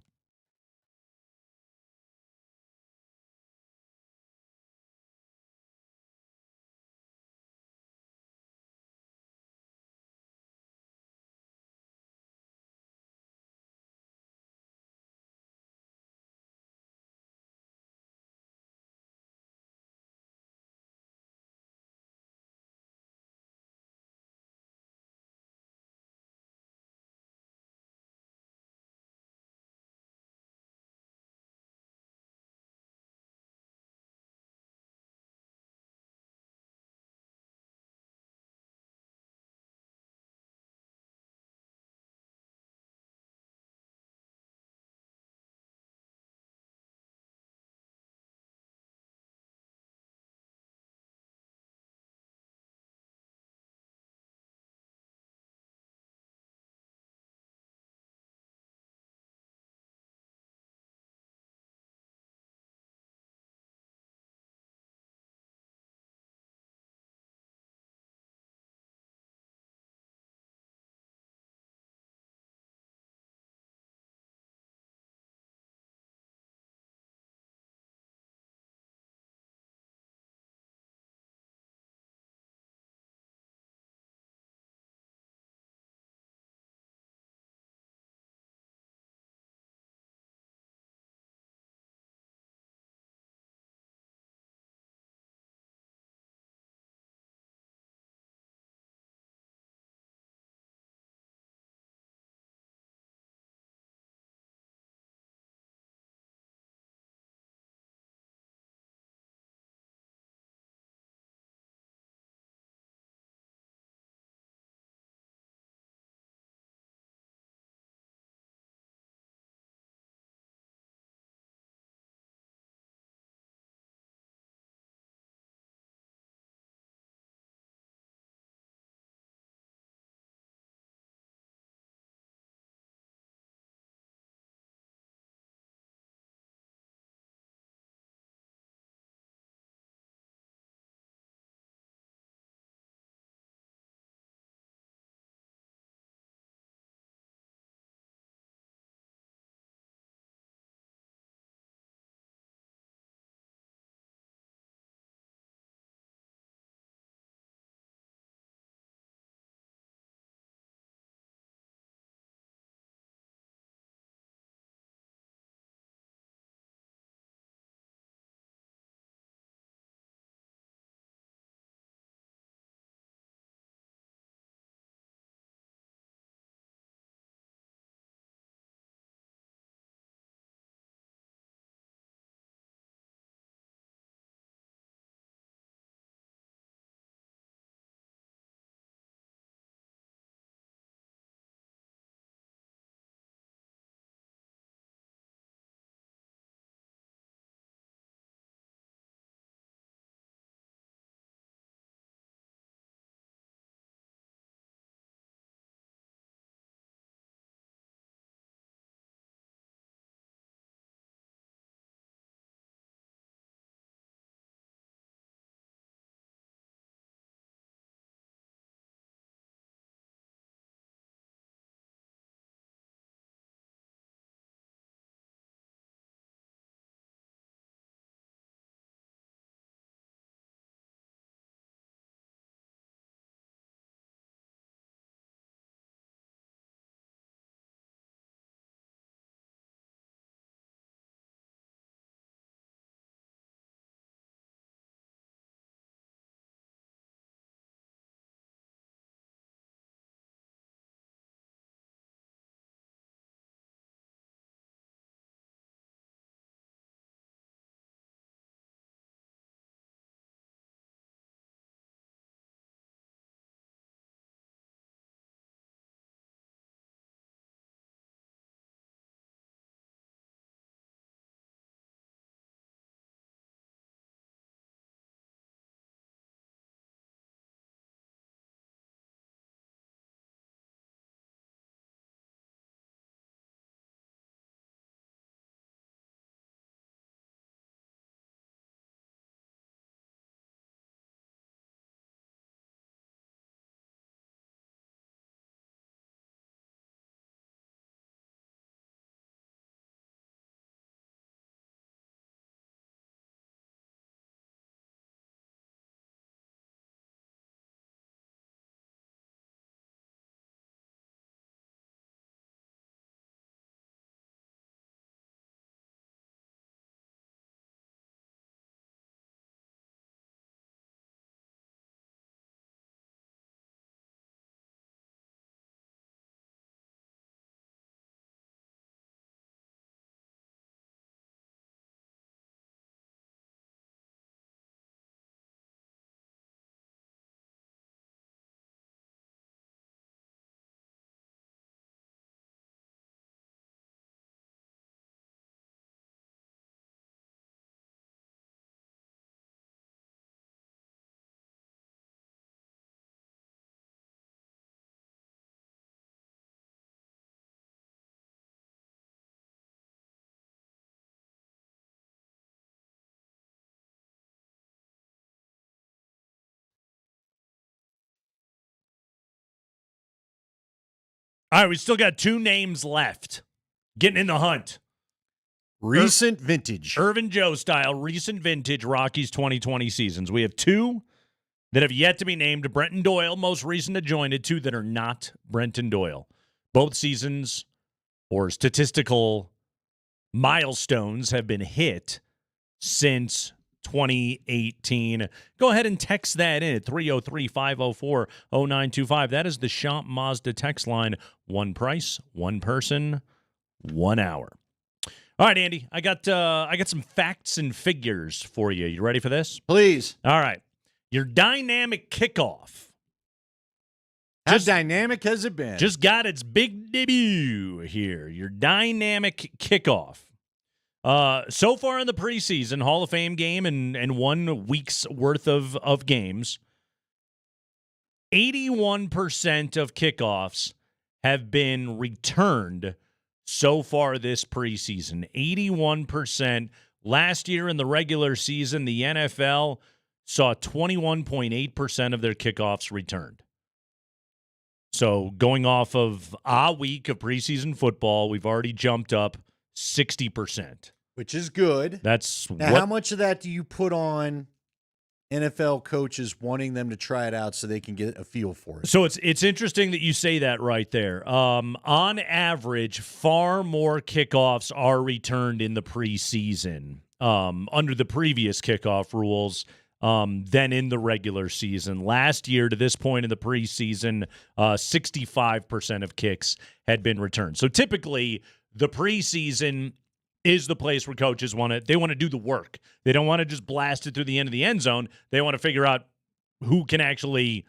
All right, we still got 2 names left. Getting in the hunt. Recent vintage. Irvin Joe style, recent vintage Rockies 2020 seasons. We have 2 that have yet to be named. Brenton Doyle, most recent to join it. 2 that are not Brenton Doyle. Both seasons or statistical milestones have been hit since 2018. Go ahead and text that in at 303-504-0925. That is the Champ Mazda text line. 1 price, 1 person, 1 hour. All right, Andy, I got some facts and figures for you. You ready for this? Please. All right. Your dynamic kickoff. How dynamic has it been? Just got its big debut here. Your dynamic kickoff. So far in the preseason, Hall of Fame game and 1 week's worth of games, 81% of kickoffs have been returned so far this preseason. 81%. Last year in the regular season, the NFL saw 21.8% of their kickoffs returned. So going off of a week of preseason football, we've already jumped up 60%. Which is good. That's now, how much of that do you put on NFL coaches wanting them to try it out so they can get a feel for it? So it's interesting that you say that right there. On average, far more kickoffs are returned in the preseason under the previous kickoff rules than in the regular season. Last year, to this point in the preseason, 65% of kicks had been returned. So typically, the preseason is the place where coaches want to do the work. They don't want to just blast it through the end of the end zone. They want to figure out who can actually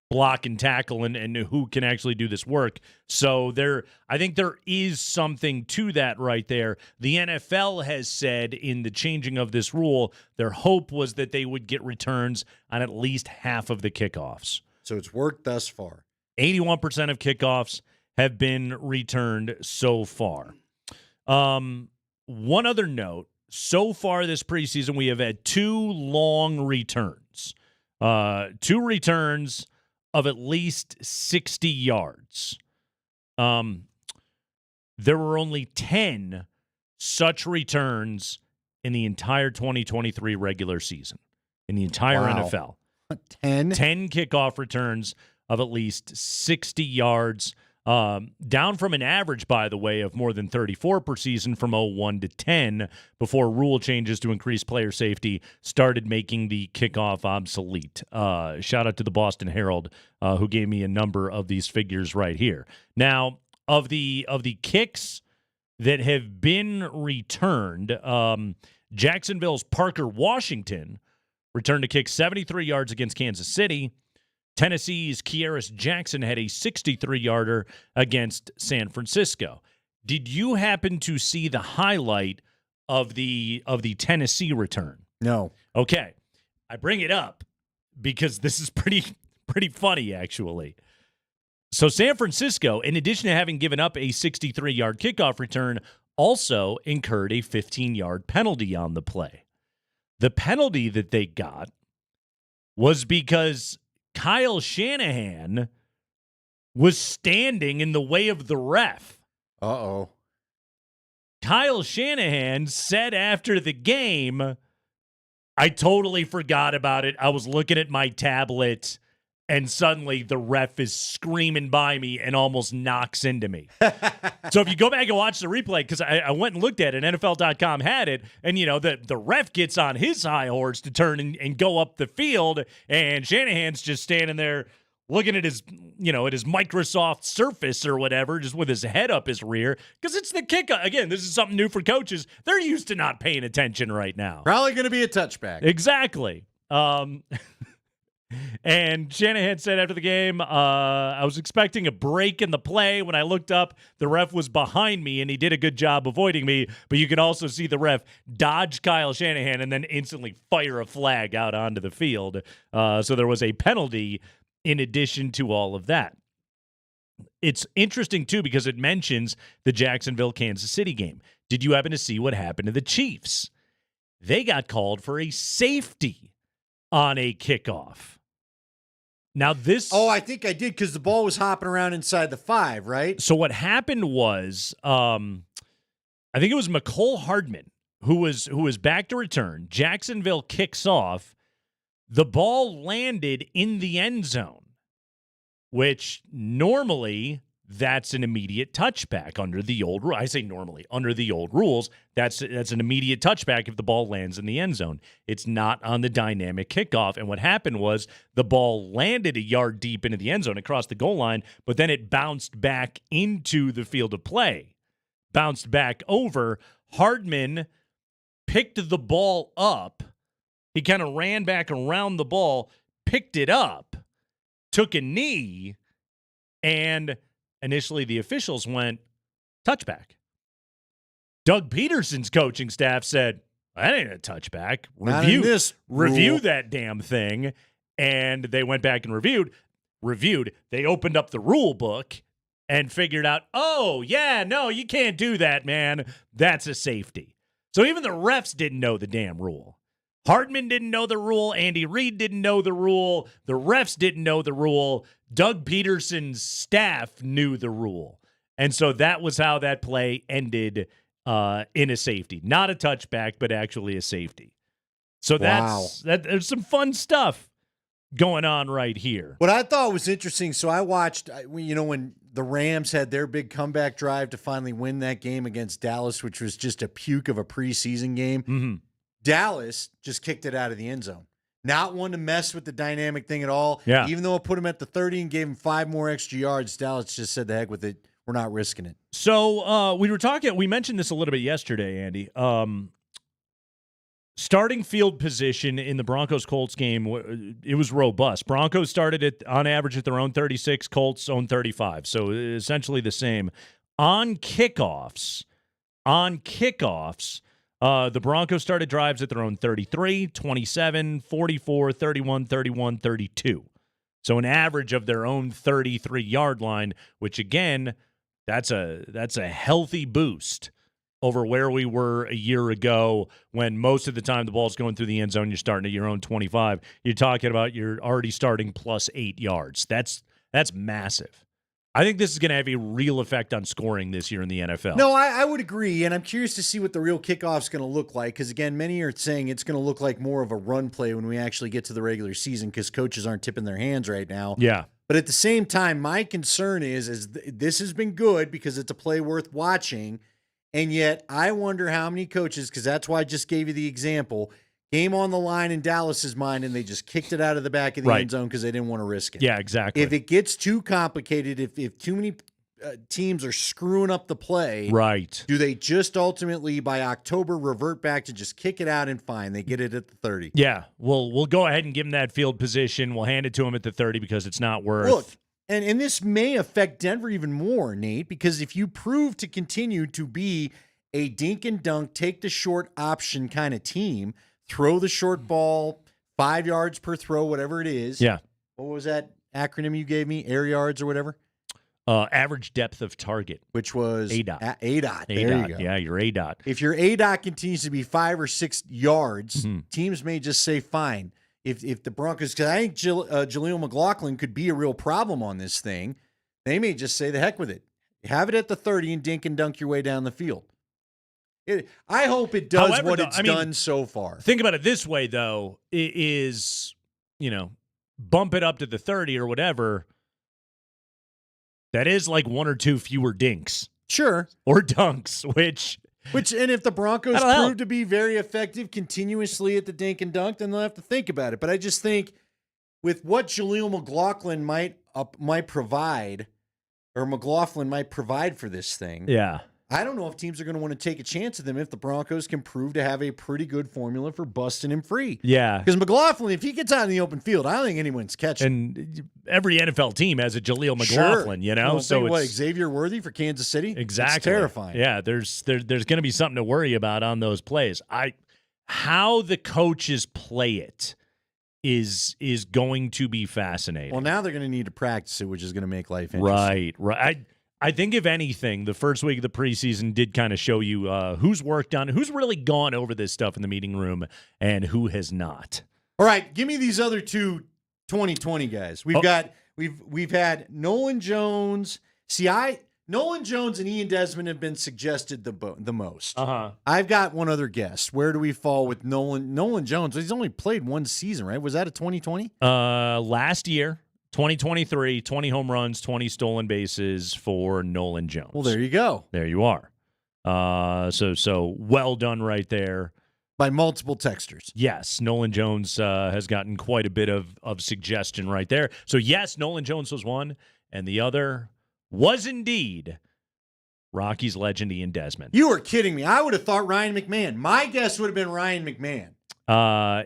block and tackle and who can actually do this work. So I think there is something to that right there. The NFL has said in the changing of this rule, their hope was that they would get returns on at least half of the kickoffs. So it's worked thus far. 81% of kickoffs have been returned so far. One other note, so far this preseason, we have had 2 long returns. 2 returns of at least 60 yards. There were only 10 such returns in the entire 2023 regular season, in the entire NFL. 10 kickoff returns of at least 60 yards, down from an average, by the way, of more than 34 per season from 01 to 10 before rule changes to increase player safety started making the kickoff obsolete. Shout out to the Boston Herald, who gave me a number of these figures right here. Now, of the kicks that have been returned, Jacksonville's Parker Washington returned a kick 73 yards against Kansas City. Tennessee's Kieris Jackson had a 63-yarder against San Francisco. Did you happen to see the highlight of the Tennessee return? No. Okay. I bring it up because this is pretty funny, actually. So San Francisco, in addition to having given up a 63-yard kickoff return, also incurred a 15-yard penalty on the play. The penalty that they got was because Kyle Shanahan was standing in the way of the ref. Uh-oh. Kyle Shanahan said after the game, I totally forgot about it. I was looking at my tablet, and suddenly the ref is screaming by me and almost knocks into me. So if you go back and watch the replay, because I went and looked at it, NFL.com had it, and, the ref gets on his high horse to turn and go up the field, and Shanahan's just standing there looking at his, at his Microsoft Surface or whatever, just with his head up his rear, because it's the kickoff. Again, this is something new for coaches. They're used to not paying attention right now. Probably going to be a touchback. Exactly. And Shanahan said after the game, I was expecting a break in the play. When I looked up, the ref was behind me, and he did a good job avoiding me. But you can also see the ref dodge Kyle Shanahan and then instantly fire a flag out onto the field. So there was a penalty in addition to all of that. It's interesting, too, because it mentions the Jacksonville-Kansas City game. Did you happen to see what happened to the Chiefs? They got called for a safety on a kickoff. Now this. Oh, I think I did because the ball was hopping around inside the 5, right? So what happened was, I think it was McCole Hardman who was back to return. Jacksonville kicks off. The ball landed in the end zone, which normally that's an immediate touchback under the old rule. I say normally under the old rules, that's an immediate touchback if the ball lands in the end zone. It's not on the dynamic kickoff. And what happened was the ball landed a yard deep into the end zone across the goal line, but then it bounced back into the field of play, bounced back over. Hardman picked the ball up. He kind of ran back around the ball, picked it up, took a knee, and initially the officials went touchback. Doug Peterson's coaching staff said, that ain't a touchback. Review that damn thing. And they went back and reviewed. They opened up the rule book and figured out, oh, yeah, no, you can't do that, man. That's a safety. So even the refs didn't know the damn rule. Hardman didn't know the rule. Andy Reid didn't know the rule. The refs didn't know the rule. Doug Peterson's staff knew the rule. And so that was how that play ended in a safety. Not a touchback, but actually a safety. So there's some fun stuff going on right here. What I thought was interesting, so I watched, when the Rams had their big comeback drive to finally win that game against Dallas, which was just a puke of a preseason game. Mm-hmm. Dallas just kicked it out of the end zone. Not one to mess with the dynamic thing at all. Yeah. Even though it put him at the 30 and gave him 5 more extra yards, Dallas just said the heck with it. We're not risking it. So we mentioned this a little bit yesterday, Andy. Starting field position in the Broncos-Colts game, it was robust. Broncos started it on average at their own 36, Colts own 35. So essentially the same. On kickoffs, the Broncos started drives at their own 33, 27, 44, 31, 31, 32. So an average of their own 33-yard line, which again, that's a healthy boost over where we were a year ago when most of the time the ball's going through the end zone, you're starting at your own 25. You're talking about you're already starting plus 8 yards. That's massive. I think this is going to have a real effect on scoring this year in the NFL. No, I would agree, and I'm curious to see what the real kickoff's going to look like because, again, many are saying it's going to look like more of a run play when we actually get to the regular season because coaches aren't tipping their hands right now. Yeah. But at the same time, my concern is this has been good because it's a play worth watching, and yet I wonder how many coaches, because that's why I just gave you the example, game on the line in Dallas's mind, and they just kicked it out of the back of the end zone because they didn't want to risk it. Yeah, exactly. If it gets too complicated, if too many teams are screwing up the play, right? Do they just ultimately by October revert back to just kick it out and fine? They get it at the 30. Yeah, we'll go ahead and give them that field position. We'll hand it to them at the 30 because it's not worth. Look, and this may affect Denver even more, Nate, because if you prove to continue to be a dink and dunk, take the short option kind of team, throw the short ball, 5 yards per throw, whatever it is. Yeah. What was that acronym you gave me? Air yards or whatever? Average depth of target. Which was ADOT. ADOT. There you go. Yeah, your ADOT. If your ADOT continues to be 5 or 6 yards, teams may just say fine. If the Broncos, because I think Jaleel McLaughlin could be a real problem on this thing, they may just say the heck with it. Have it at the 30 and dink and dunk your way down the field. I hope it does what it's done so far. Think about it this way, though. It is, bump it up to the 30 or whatever. That is like 1 or 2 fewer dinks. Sure. Or dunks, which, and if the Broncos prove to be very effective continuously at the dink and dunk, then they'll have to think about it. But I just think with what Jaleel McLaughlin might provide, or McLaughlin might provide for this thing. Yeah. I don't know if teams are going to want to take a chance at them if the Broncos can prove to have a pretty good formula for busting him free. Yeah. Because McLaughlin, if he gets out in the open field, I don't think anyone's catching him. And every NFL team has a Jaleel McLaughlin, So it's Xavier Worthy for Kansas City? Exactly. It's terrifying. Yeah, there's going to be something to worry about on those plays. How the coaches play it is going to be fascinating. Well, now they're going to need to practice it, which is going to make life interesting. Right. I think, if anything, the first week of the preseason did kind of show you who's worked on, who's really gone over this stuff in the meeting room, and who has not. All right, give me these other two 2020 guys. We've had Nolan Jones. Nolan Jones and Ian Desmond have been suggested the most. I've got one other guess. Where do we fall with Nolan Jones? He's only played one season, right? Was that a 2020? Last year, 2023, 20 home runs, 20 stolen bases for Nolan Jones. Well, there you go. There you are. So well done right there. By multiple texters. Yes, Nolan Jones has gotten quite a bit of suggestion right there. So, yes, Nolan Jones was one, and the other was indeed Rockies legend Ian Desmond. You were kidding me. I would have thought Ryan McMahon. My guess would have been Ryan McMahon.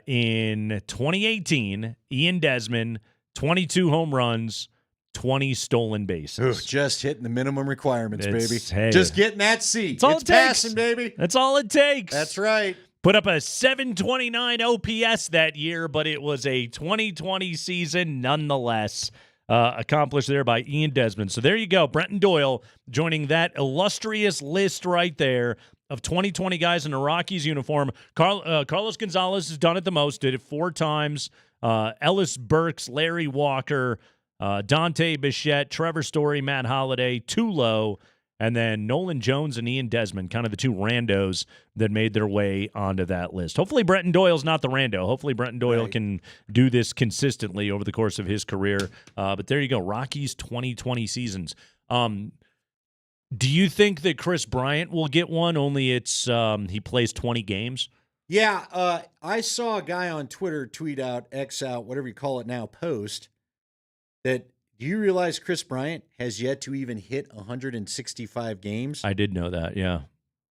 In 2018, Ian Desmond, 22 home runs, 20 stolen bases. Ooh, just hitting the minimum requirements, baby. Hey, just getting that seat. That's all it's it takes. passing, baby. That's all it takes. That's right. Put up a 729 OPS that year, but it was a 2020 season nonetheless. Accomplished there by Ian Desmond. So there you go. Brenton Doyle joining that illustrious list right there of 2020 guys in a Rockies uniform. Carlos Gonzalez has done it the most, did it 4 times. Ellis Burks, Larry Walker, Dante Bichette, Trevor Story, Matt Holliday, Tulo, and then Nolan Jones and Ian Desmond, kind of the 2 randos that made their way onto that list. Hopefully Brenton Doyle's not the rando. Hopefully Brenton Doyle can do this consistently over the course of his career. But there you go, Rockies 2020 seasons. Do you think that Chris Bryant will get one, only it's he plays 20 games? Yeah, I saw a guy on Twitter tweet out, X out, whatever you call it now, post that – do you realize Chris Bryant has yet to even hit 165 games? I did know that, yeah.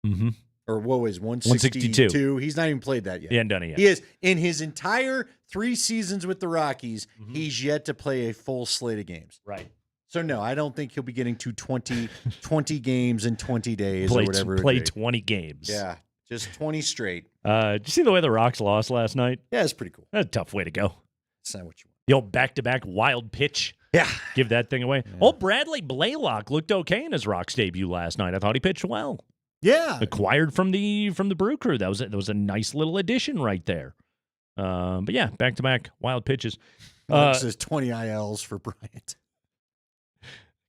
Mm-hmm. Or what was 162? He's not even played that yet. He hasn't done it yet. He is. In his entire 3 seasons with the Rockies, he's yet to play a full slate of games. Right. So, no, I don't think he'll be getting to 20 games in 20 days or whatever. Play 20 games. Yeah, just 20 straight. Did you see the way the Rocks lost last night? Yeah, it's pretty cool. That's a tough way to go. That's not what you want. The old back-to-back wild pitch. Yeah. Give that thing away. Yeah. Old Bradley Blaylock looked okay in his Rocks debut last night. I thought he pitched well. Yeah. Acquired from the Brew Crew. That was a nice little addition right there. But yeah, back-to-back wild pitches. This is 20 ILs for Bryant.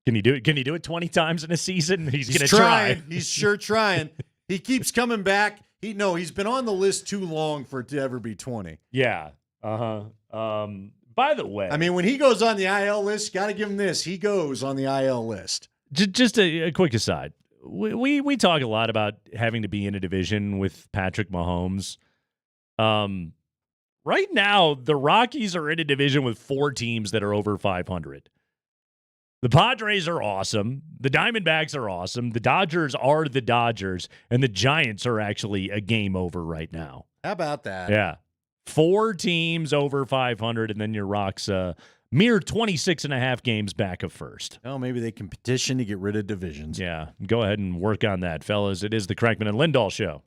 Can he do it? Can he do it 20 times in a season? He's going to try. try. He's sure trying. He keeps coming back. He's been on the list too long for it to ever be 20. Yeah. By the way, I mean, when he goes on the IL list, got to give him this. He goes on the IL list. Just a quick aside. We talk a lot about having to be in a division with Patrick Mahomes. Right now, the Rockies are in a division with 4 teams that are over 500. The Padres are awesome. The Diamondbacks are awesome. The Dodgers are the Dodgers. And the Giants are actually a game over right now. How about that? Yeah. 4 teams over 500, and then your Rocks mere 26.5 games back of first. Oh, maybe they can petition to get rid of divisions. Yeah. Go ahead and work on that, fellas. It is the Crankman and Lindahl Show.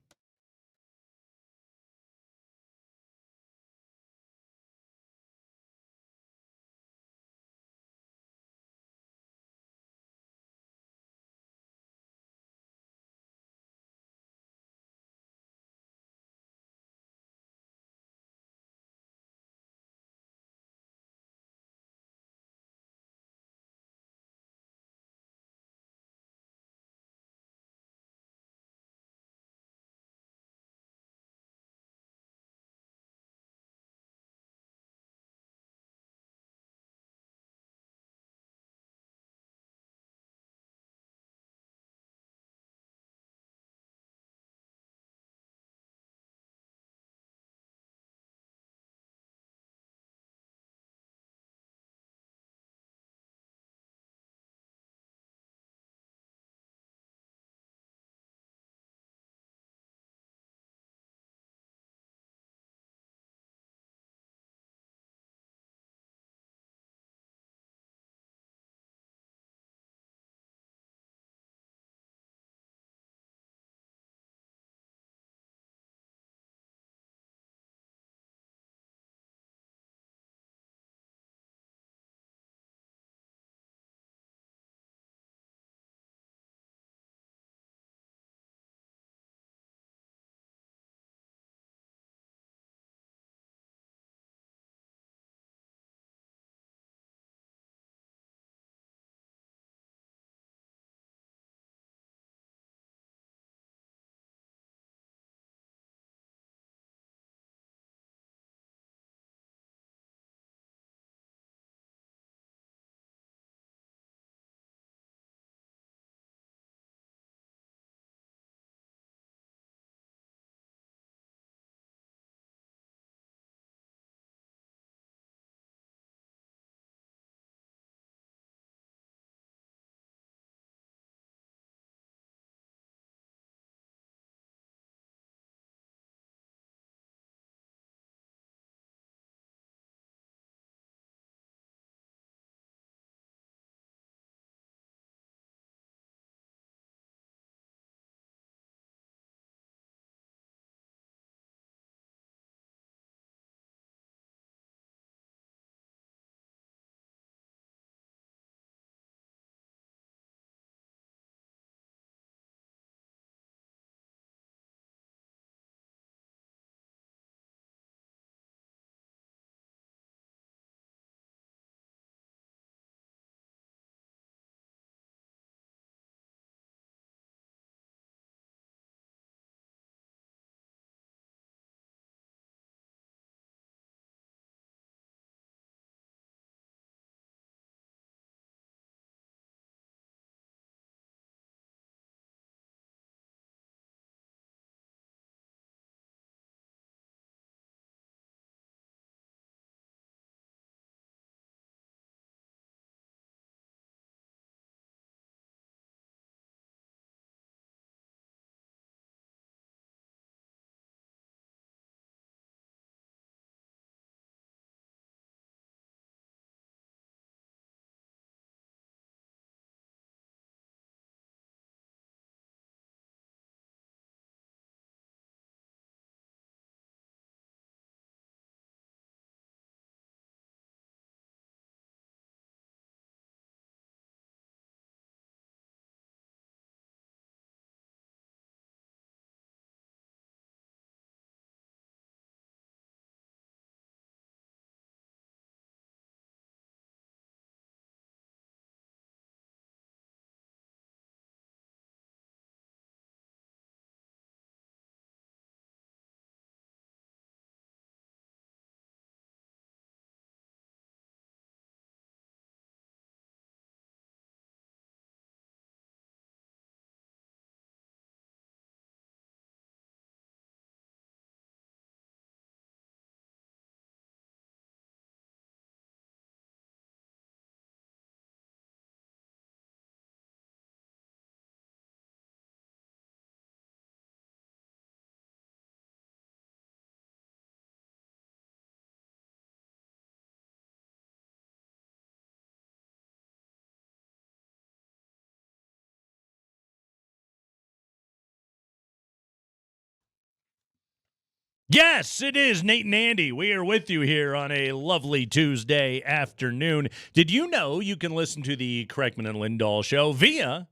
Yes, it is Nate and Andy. We are with you here on a lovely Tuesday afternoon. Did you know you can listen to the Kreckman and Lindahl show via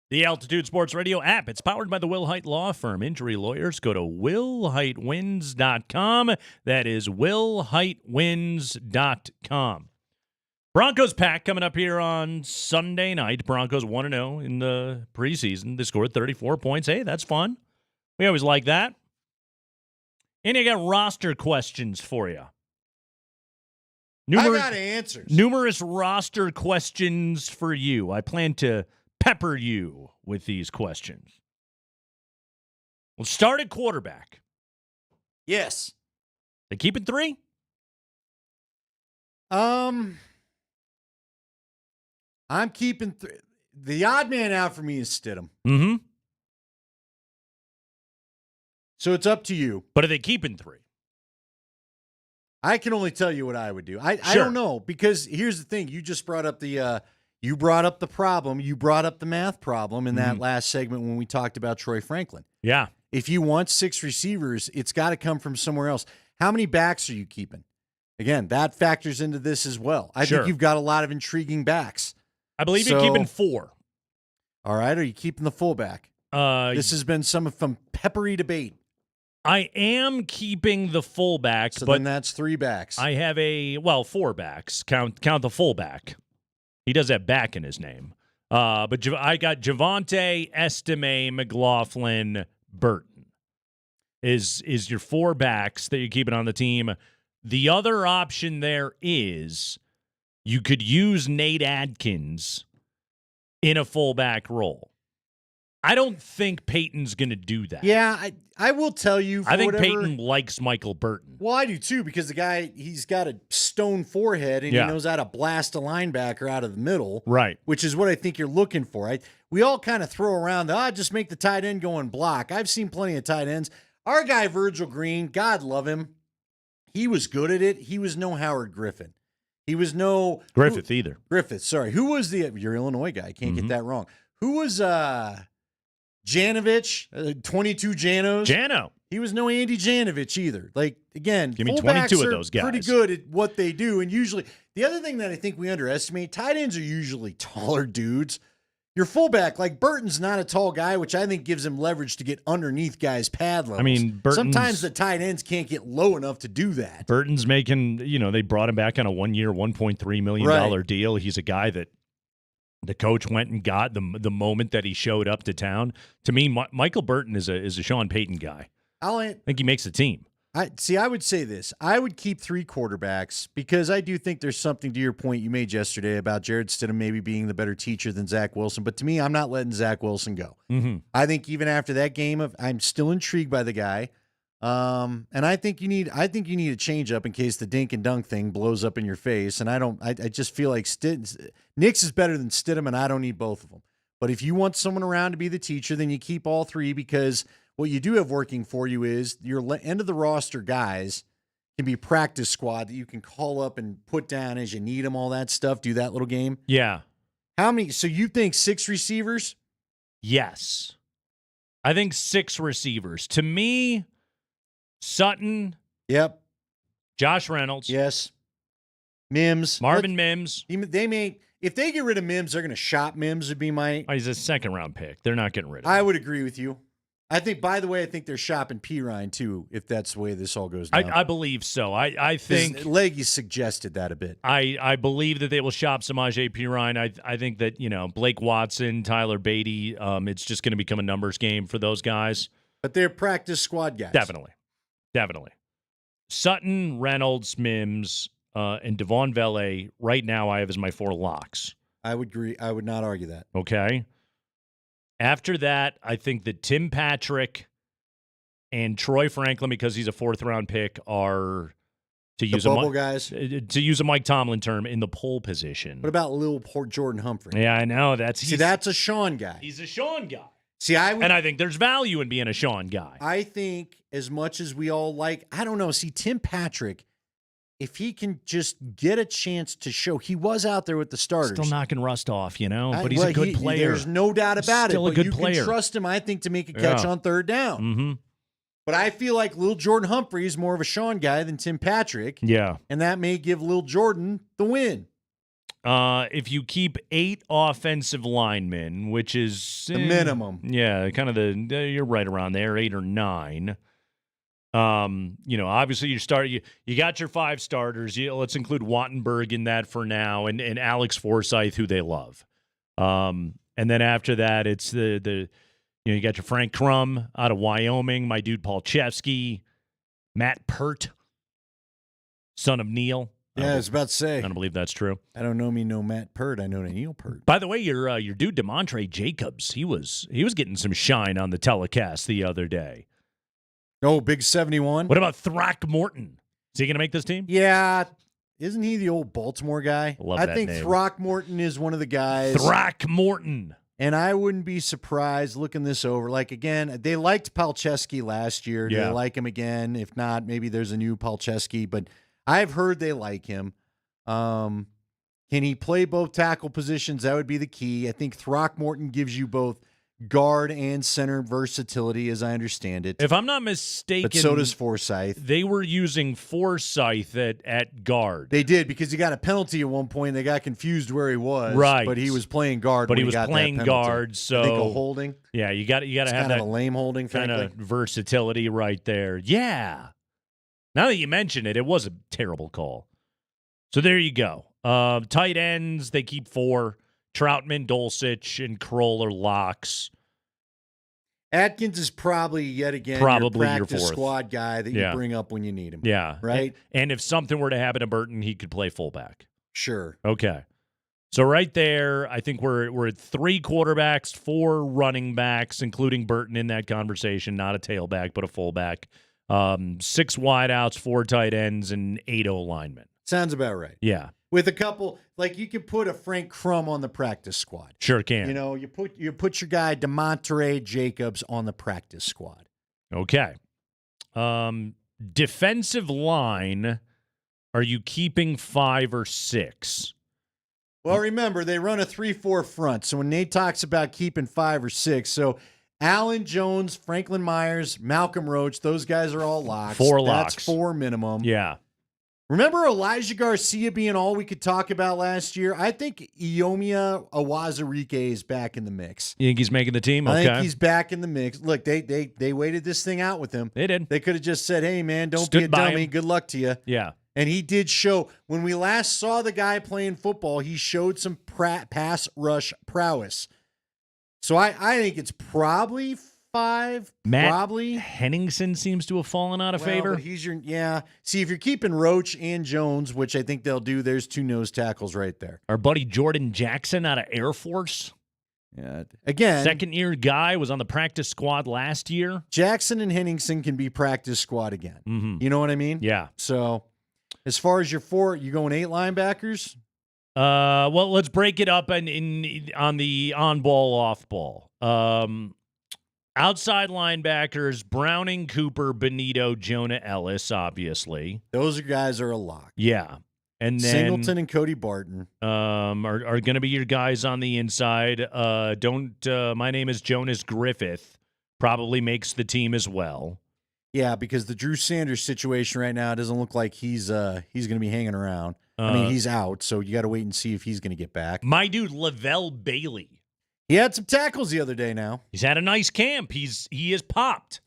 the Altitude Sports Radio app? It's powered by the Will Hite Law Firm. Injury lawyers, go to willhitewins.com. That is willhitewins.com. Broncos pack coming up here on Sunday night. Broncos 1-0 in the preseason. They scored 34 points. Hey, that's fun. We always like that. And I got roster questions for you. I got answers. Numerous roster questions for you. I plan to pepper you with these questions. We'll start at quarterback. Yes. They keep it 3? I'm keeping the odd man out for me is Stidham. Mm-hmm. So it's up to you. But are they keeping 3? I can only tell you what I would do. I Sure. don't know, because here's the thing. You just brought up the problem. You brought up the math problem in that last segment when we talked about Troy Franklin. Yeah. If you want 6 receivers, it's got to come from somewhere else. How many backs are you keeping? Again, that factors into this as well. I Sure. think you've got a lot of intriguing backs. I believe you're keeping 4. All right. Are you keeping the fullback? This has been some peppery debate. I am keeping the fullback, So but then that's 3 backs. I have 4 backs. Count the fullback. He does have back in his name. But I got Javonte, Estime, McLaughlin, Burton is your 4 backs that you're keeping on the team. The other option there is you could use Nate Adkins in a fullback role. I don't think Peyton's going to do that. Yeah, I will tell you. I think Peyton likes Michael Burton. Well, I do too, because the guy, he's got a stone forehead and Yeah. he knows how to blast a linebacker out of the middle. Right. Which is what I think you're looking for. We all kind of throw around just make the tight end go and block. I've seen plenty of tight ends. Our guy, Virgil Green, God love him. He was good at it. He was no Howard Griffin. He was no Griffith either. Griffith, sorry. Who was your Illinois guy? Can't get that wrong. Who was Janovich, 22 Janos. Jano. He was no Andy Janovich either. Like, again, Give me fullbacks 22 of are those guys. pretty good at what they do. And usually, the other thing that I think we underestimate, tight ends are usually taller dudes. Your fullback, like Burton's not a tall guy, which I think gives him leverage to get underneath guys' pad levels. I mean, sometimes the tight ends can't get low enough to do that. Burton's making, they brought him back on a 1-year, $1.3 million deal. He's a guy that the coach went and got the moment that he showed up to town. To me, Michael Burton is a Sean Payton guy. I think he makes the team. I would say this. I would keep 3 quarterbacks because I do think there's something to your point you made yesterday about Jared Stidham maybe being the better teacher than Zach Wilson. But to me, I'm not letting Zach Wilson go. Mm-hmm. I think even after that game, I'm still intrigued by the guy. And I think you need a change up in case the dink and dunk thing blows up in your face. And I just feel like Nix is better than Stidham, and I don't need both of them. But if you want someone around to be the teacher, then you keep all 3, because what you do have working for you is your end of the roster guys can be practice squad that you can call up and put down as you need them, all that stuff, do that little game. Yeah. How many? So you think 6 receivers? Yes. I think 6 receivers. To me, Sutton. Yep. Josh Reynolds. Yes. Mims. Marvin Mims. They may, if they get rid of Mims, they're going to shop Mims would be my. He's a 2nd-round pick. They're not getting rid of him. I would agree with you. I think, by the way, they're shopping Pirine too, if that's the way this all goes down. I believe so. I think Leggy suggested that a bit. I believe that they will shop Samaje Pirine. I think that, Blake Watson, Tyler Beatty, it's just going to become a numbers game for those guys. But they're practice squad guys. Definitely. Sutton, Reynolds, Mims, and Devon Vele, right now I have as my 4 locks. I would agree. I would not argue that. Okay. After that, I think that Tim Patrick and Troy Franklin, because he's a 4th-round pick, are to use a Mike Tomlin term, in the pole position. What about Lil Port Jordan Humphrey? Yeah, I know. That's a Sean guy. He's a Sean guy. And I think there's value in being a Sean guy. I think as much as we all I don't know. See, Tim Patrick, if he can just get a chance to show, he was out there with the starters. Still knocking rust off, but he's a good player. There's no doubt about Still it. a good you player. can trust him, I think, to make a catch on 3rd down. Mm-hmm. But I feel like Lil Jordan Humphrey is more of a Sean guy than Tim Patrick. Yeah. And that may give Lil Jordan the win. If you keep 8 offensive linemen, which is The minimum. Yeah, kind of you're right around there, 8 or 9. Obviously you got your 5 starters. Let's include Wattenberg in that for now, and Alex Forsythe, who they love. And then after that, it's you got your Frank Crum out of Wyoming, my dude Paul Chefsky, Matt Pert, son of Neil. Yeah, I was about to say. I don't believe that's true. I don't know Matt Pert. I know Neil Pert. By the way, your dude DeMontre Jacobs, he was getting some shine on the telecast the other day. Oh, big 71. What about Throckmorton? Is he going to make this team? Yeah. Isn't he the old Baltimore guy? Love I that think name. Throckmorton is one of the guys. Throckmorton. And I wouldn't be surprised looking this over. Like, again, they liked Palczewski last year. Do Yeah. they like him again? If not, maybe there's a new Palczewski. But I've heard they like him. Can he play both tackle positions? That would be the key. I think Throckmorton gives you both guard and center versatility, as I understand it. If I'm not mistaken, But so does Forsythe. They were using Forsythe at guard. They did, because he got a penalty at one point. They got confused where he was. Right. But he was playing guard. But when he was got that playing penalty. guard, so I think a holding. Yeah, you got to have kind that of a lame holding, kind of frankly. versatility right there. Yeah. Now that you mention it, it was a terrible call. So there you go. Tight ends, they keep 4. Troutman, Dulcich, and Kroll are locks. Atkins is probably, yet again, Probably your your practice 4th. squad guy that Yeah. you bring up when you need him. Yeah. Right? And if something were to happen to Burton, he could play fullback. Sure. Okay. So right there, I think we're at 3 quarterbacks, 4 running backs, including Burton in that conversation, not a tailback, but a fullback. 6 wideouts, 4 tight ends, and 8 O-linemen. Sounds about right. Yeah. With a couple, like you could put a Frank Crum on the practice squad. Sure can. You know, you put your guy DeMontre Jacobs on the practice squad. Okay. Defensive line, are you keeping 5 or 6? Well, remember, they run a 3-4 front. So when Nate talks about keeping 5 or 6, so Allen Jones, Franklin Myers, Malcolm Roach, those guys are all locks. 4 locks. That's 4 minimum. Yeah. Remember Elijah Garcia being all we could talk about last year? I think Iomia Awazarike is back in the mix. You think he's making the team? I Okay. think he's back in the mix. Look, they waited this thing out with him. They did. They could have just said, hey, man, don't Stood be a by dummy. him. Good luck to you. Yeah. And he did show, when we last saw the guy playing football, he showed some pass rush prowess. So I think it's probably 5. Matt probably. Henningsen seems to have fallen out of Well, favor. but he's yeah. See, if you're keeping Roach and Jones, which I think they'll do, there's 2 nose tackles right there. Our buddy Jordan Jackson out of Air Force. Yeah. Again, Second-year guy, was on the practice squad last year. Jackson and Henningsen can be practice squad again. Mm-hmm. You know what I mean? Yeah. So as far as your 4, you going 8 linebackers? Well, let's break it up on the on-ball, off-ball. Outside linebackers, Browning, Cooper, Benito, Jonah Ellis, obviously. Those guys are a lock. Yeah. And then Singleton and Cody Barton are going to be your guys on the inside. My name is Jonas Griffith. Probably makes the team as well. Yeah, because the Drew Sanders situation right now doesn't look like he's going to be hanging around. I mean, he's out, so you got to wait and see if he's going to get back. My dude, Lavelle Bailey. He had some tackles the other day now. He's had a nice camp. He is popped.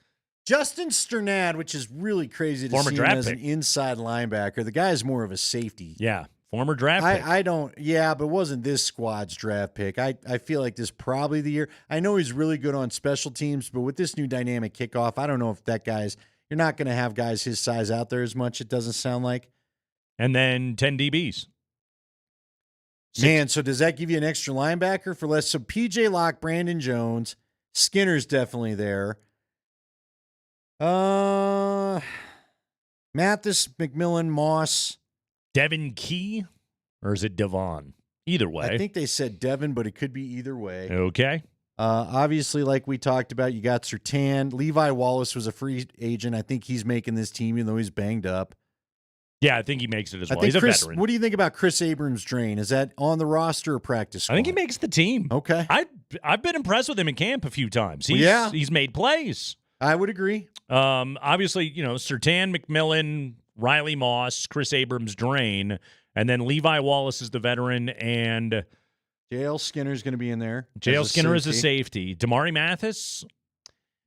Justin Sternad, which is really crazy to Former see him draft as pick. an inside linebacker. The guy is more of a safety. Yeah, former draft pick. I don't, yeah, but it wasn't this squad's draft pick. I feel like this is probably the year. I know he's really good on special teams, but with this new dynamic kickoff, I don't know if that guy's, you're not going to have guys his size out there as much, it doesn't sound like. And then 10 DBs. Man, so does that give you an extra linebacker for less? So PJ Locke, Brandon Jones, Skinner's definitely there. Mathis, McMillan, Moss. Devin Key? Or is it Devon? Either way. I think they said Devin, but it could be either way. Okay. Obviously, like we talked about, you got Surtain. Levi Wallace was a free agent. I think he's making this team, even though he's banged up. Yeah, I think he makes it as well. I think He's Chris, a veteran. what do you think about Chris Abrams-Drain? Is that on the roster or practice squad? I think he makes the team. Okay. I've been impressed with him in camp a few times. Well, yeah. He's made plays. I would agree. Obviously, Surtain, McMillan, Riley Moss, Chris Abrams, Drain, and then Levi Wallace is the veteran, and J.L. Skinner's going to be in there. J.L. Skinner is a safety. Damari Mathis,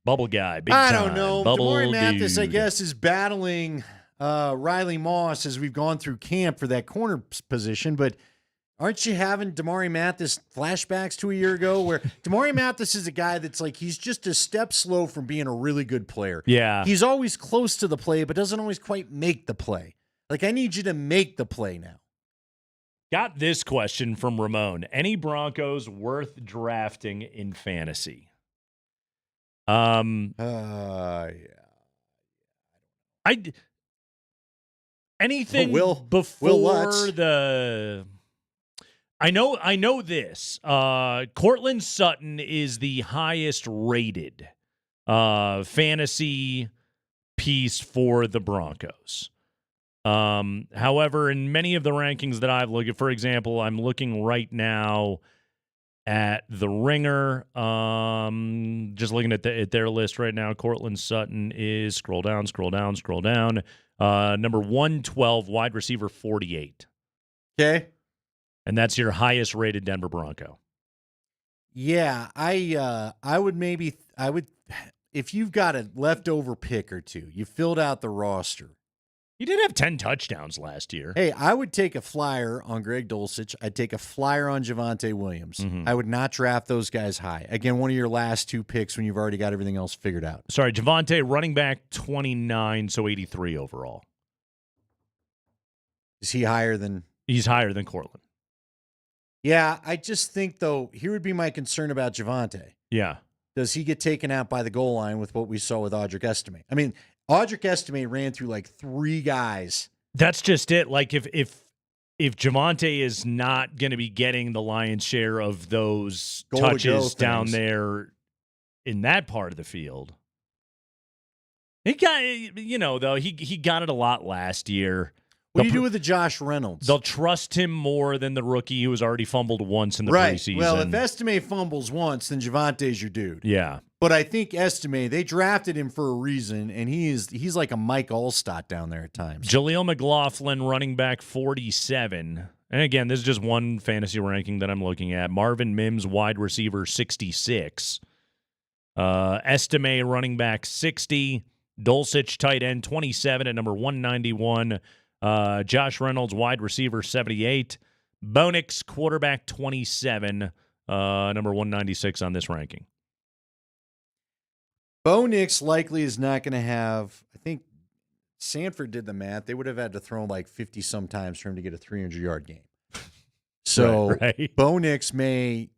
bubble guy, big I time. don't know. Bubble Damari Mathis, I dude. guess, is battling Riley Moss as we've gone through camp for that corner position, but aren't you having Damari Mathis flashbacks to a year ago where Damari Mathis is a guy that's like he's just a step slow from being a really good player. Yeah. He's always close to the play, but doesn't always quite make the play. Like, I need you to make the play now. Got this question from Ramon. Any Broncos worth drafting in fantasy? Yeah. Anything Will before Lutz. the I know this. Cortland Sutton is the highest rated fantasy piece for the Broncos. However, in many of the rankings that I've looked at, for example, I'm looking right now at the Ringer. Just looking at their list right now. Cortland Sutton is scroll down. Number 112, wide receiver 48. Okay. And that's your highest rated Denver Bronco. Yeah, I would if you've got a leftover pick or two, you filled out the roster. He did have 10 touchdowns last year. Hey, I would take a flyer on Greg Dulcich. I'd take a flyer on Javonte Williams. Mm-hmm. I would not draft those guys high. Again, one of your last two picks when you've already got everything else figured out. Sorry, Javonte, running back 29, so 83 overall. Is he higher than? He's higher than Cortland. Yeah, I just think, though, here would be my concern about Javonte. Yeah. Does he get taken out by the goal line with what we saw with Audric Estime? I mean, Audric Estime ran through like three guys. That's just it. Like if Javonte is not going to be getting the lion's share of those touches down there in that part of the field, he got though he got it a lot last year. What do you do with the Josh Reynolds? They'll trust him more than the rookie who has already fumbled once in the right. preseason. Well, if Estime fumbles once, then Javonte's your dude. Yeah. But I think Estime, they drafted him for a reason, and he's like a Mike Allstott down there at times. Jaleel McLaughlin, running back 47. And again, this is just one fantasy ranking that I'm looking at. Marvin Mims, wide receiver 66. Estime, running back 60. Dulcich, tight end 27 at number 191. Josh Reynolds, wide receiver 78. Bo Nix, quarterback 27, number 196 on this ranking. Bo Nix likely is not going to have, I think Sanford did the math. They would have had to throw like 50 some times for him to get a 300-yard game. So right. Bo Nix may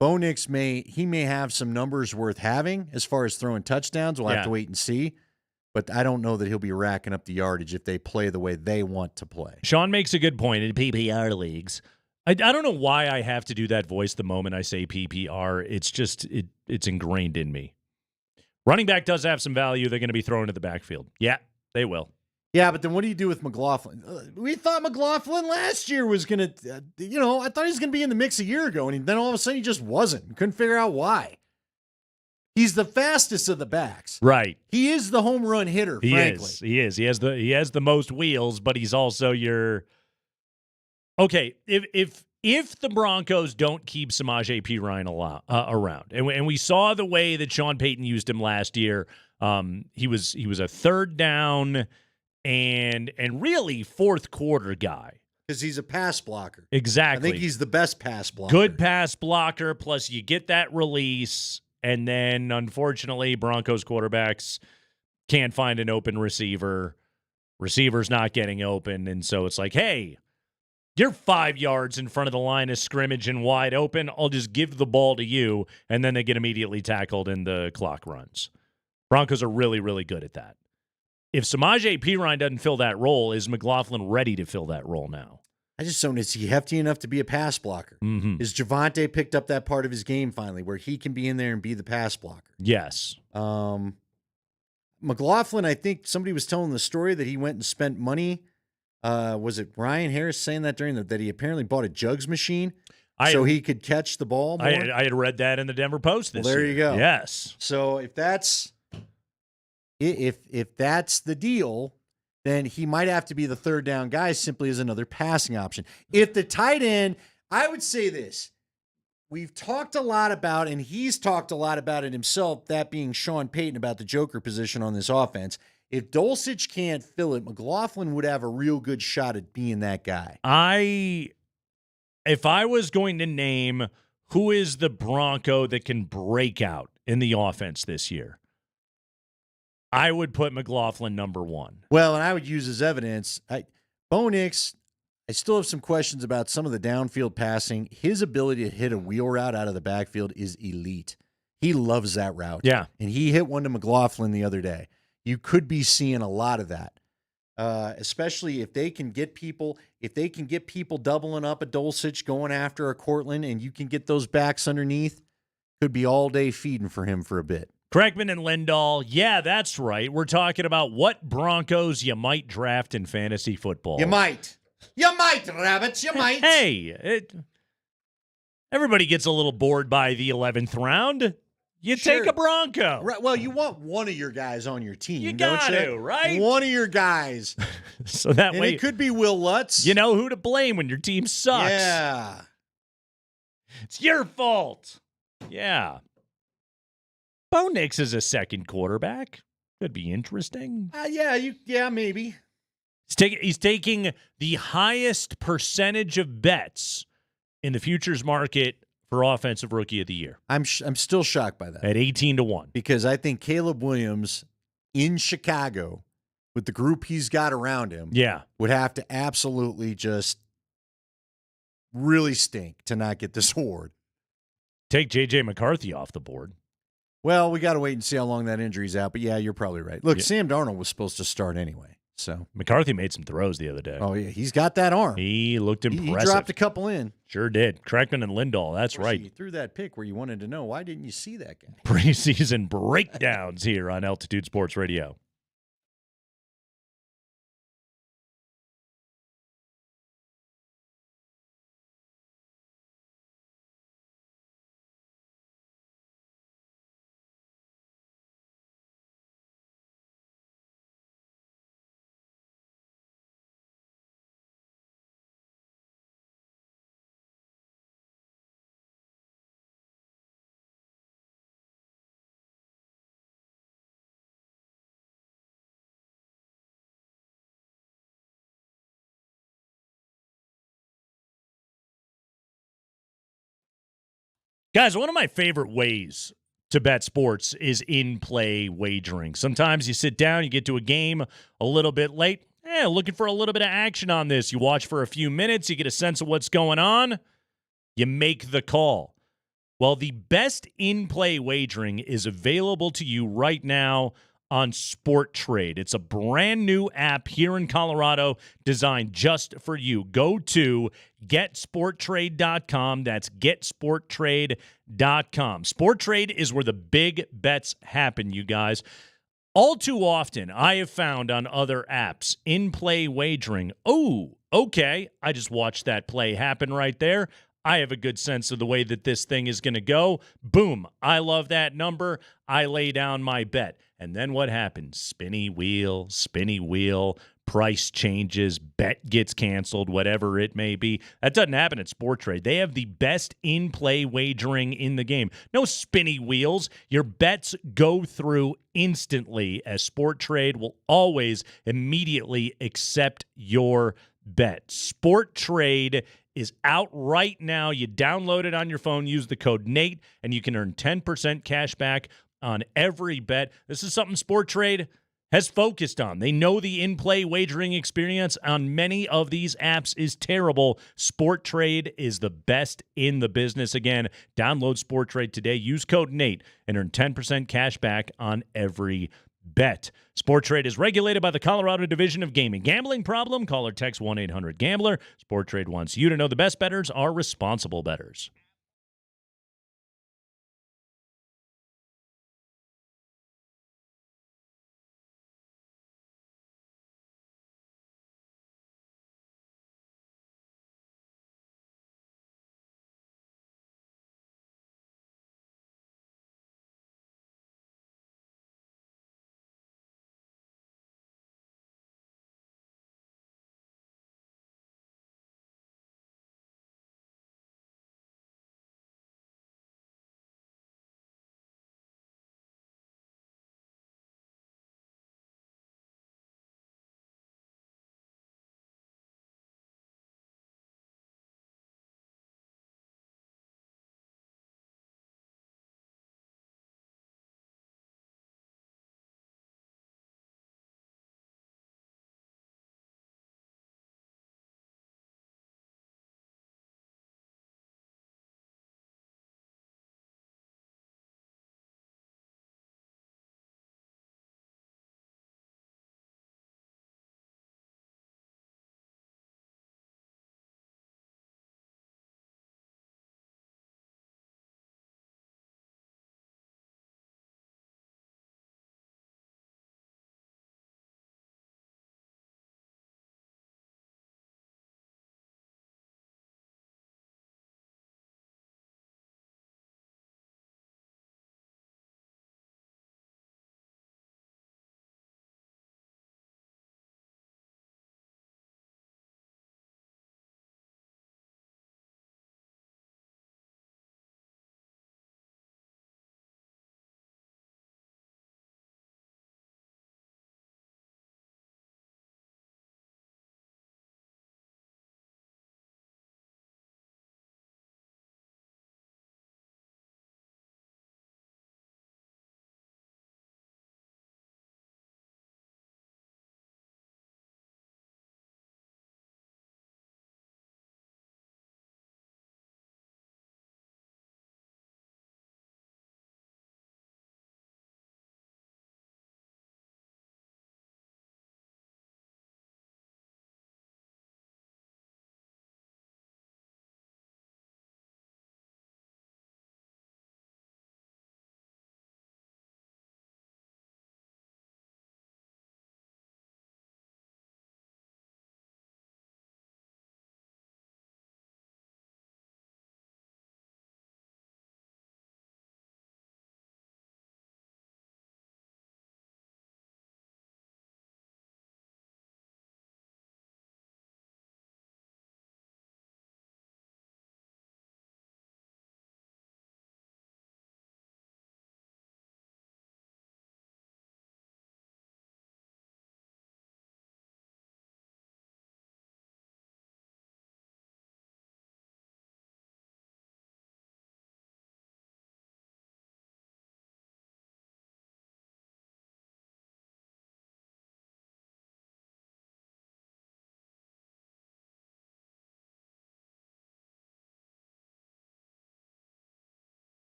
have some numbers worth having as far as throwing touchdowns. We'll have to wait and see. But I don't know that he'll be racking up the yardage if they play the way they want to play. Sean makes a good point in PPR leagues. I don't know why I have to do that voice the moment I say PPR. It's just it's ingrained in me. Running back does have some value. They're going to be thrown to the backfield. Yeah, they will. Yeah, but then what do you do with McLaughlin? We thought McLaughlin last year was going to, I thought he was going to be in the mix a year ago, and then all of a sudden he just wasn't. We couldn't figure out why. He's the fastest of the backs. Right. He is the home run hitter, frankly. He is. He has the most wheels, but he's also your okay. If the Broncos don't keep Samaje Perine around, and we saw the way that Sean Payton used him last year, he was a third down and really fourth quarter guy. Because he's a pass blocker. Exactly. I think he's the best pass blocker. Good pass blocker, plus you get that release. And then, unfortunately, Broncos quarterbacks can't find an open receiver. Receiver's not getting open. And so it's like, hey, you're 5 yards in front of the line of scrimmage and wide open. I'll just give the ball to you. And then they get immediately tackled and the clock runs. Broncos are really, really good at that. If Samaje Perine doesn't fill that role, is McLaughlin ready to fill that role now? I just don't know. Is he hefty enough to be a pass blocker? Mm-hmm. Is Javonte picked up that part of his game finally where he can be in there and be the pass blocker? Yes. McLaughlin, I think somebody was telling the story that he went and spent money. Was it Ryan Harris saying that that he apparently bought a jugs machine so he could catch the ball more? I had read that in the Denver Post this year. There you go. Yes. So if that's If that's the deal, then he might have to be the third down guy simply as another passing option. If the tight end, I would say this. We've talked a lot about, and he's talked a lot about it himself, that being Sean Payton, about the joker position on this offense. If Dulcich can't fill it, McLaughlin would have a real good shot at being that guy. If I was going to name who is the Bronco that can break out in the offense this year, I would put McLaughlin number one. Well, and I would use as evidence, Bo Nix, I still have some questions about some of the downfield passing. His ability to hit a wheel route out of the backfield is elite. He loves that route. Yeah. And he hit one to McLaughlin the other day. You could be seeing a lot of that, especially if they can get people doubling up a Dulcich, going after a Cortland, and you can get those backs underneath. Could be all day feeding for him for a bit. Kreckman and Lindahl, yeah, that's right. We're talking about what Broncos you might draft in fantasy football. You might, Rabbits, you might. Hey, everybody gets a little bored by the 11th round. You take a Bronco. Right. Well, you want one of your guys on your team, You don't got you? to, right? One of your guys. So that And way it could be Will Lutz. you know who to blame when your team sucks. Yeah. It's your fault. Yeah. Bo Nix is a second quarterback. Could be interesting. Yeah, maybe. He's taking the highest percentage of bets in the futures market for Offensive Rookie of the Year. I'm still shocked by that. At 18-1. Because I think Caleb Williams in Chicago, with the group he's got around him, would have to absolutely just really stink to not get this award. Take J.J. McCarthy off the board. Well, we got to wait and see how long that injury's out. But yeah, you're probably right. Look, Sam Darnold was supposed to start anyway. So McCarthy made some throws the other day. Oh, yeah. He's got that arm. He looked impressive. He dropped a couple in. Sure did. Kreckman and Lindahl, that's right. You threw that pick where you wanted to know, why didn't you see that guy? Preseason breakdowns here on Altitude Sports Radio. Guys, one of my favorite ways to bet sports is in-play wagering. Sometimes you sit down, you get to a game a little bit late, looking for a little bit of action on this. You watch for a few minutes, you get a sense of what's going on, you make the call. Well, the best in-play wagering is available to you right now on Sport Trade. It's a brand new app here in Colorado designed just for you. Go to getsporttrade.com. That's getsporttrade.com. Sport Trade is where the big bets happen, you guys. All too often, I have found on other apps, in-play wagering, oh, okay, I just watched that play happen right there. I have a good sense of the way that this thing is going to go. Boom, I love that number. I lay down my bet. And then what happens? Spinny wheel, price changes, bet gets canceled, whatever it may be. That doesn't happen at Sport Trade. They have the best in-play wagering in the game. No spinny wheels. Your bets go through instantly, as Sport Trade will always immediately accept your bet. Sport Trade is out right now. You download it on your phone, use the code NATE, and you can earn 10% cash back on every bet. This is something Sport Trade has focused on. They know the in-play wagering experience on many of these apps is terrible. Sport Trade is the best in the business. Again, download Sport Trade today. Use code NATE and earn 10% cash back on every bet. Sport Trade is regulated by the Colorado Division of Gaming. Gambling problem? Call or text 1-800-GAMBLER. Sport Trade wants you to know the best bettors are responsible bettors.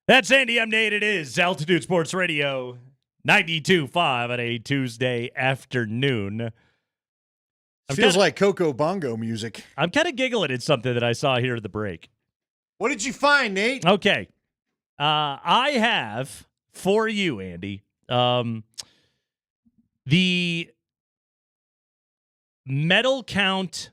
That's Andy. I'm Nate. It is Altitude Sports Radio 92.5 on a Tuesday afternoon. Feels like Coco Bongo music. I'm kind of giggling at something that I saw here at the break. What did you find, Nate? Okay. I have for you, Andy, the medal count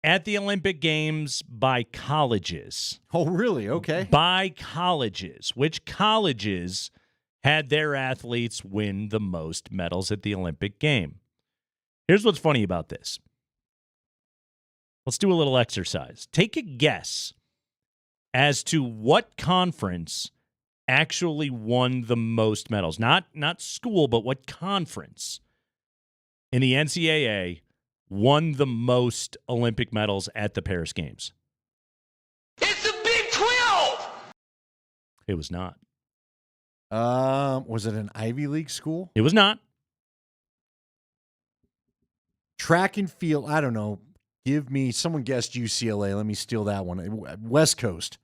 at the Olympic Games by colleges. Oh, really? Okay. By colleges. Which colleges had their athletes win the most medals at the Olympic game? Here's what's funny about this. Let's do a little exercise. Take a guess as to what conference actually won the most medals. Not school, but what conference in the NCAA won the most Olympic medals at the Paris Games? It's the Big 12! It was not. Was it an Ivy League school? It was not. Track and field, I don't know. Give me, someone guessed UCLA. Let me steal that one. West Coast.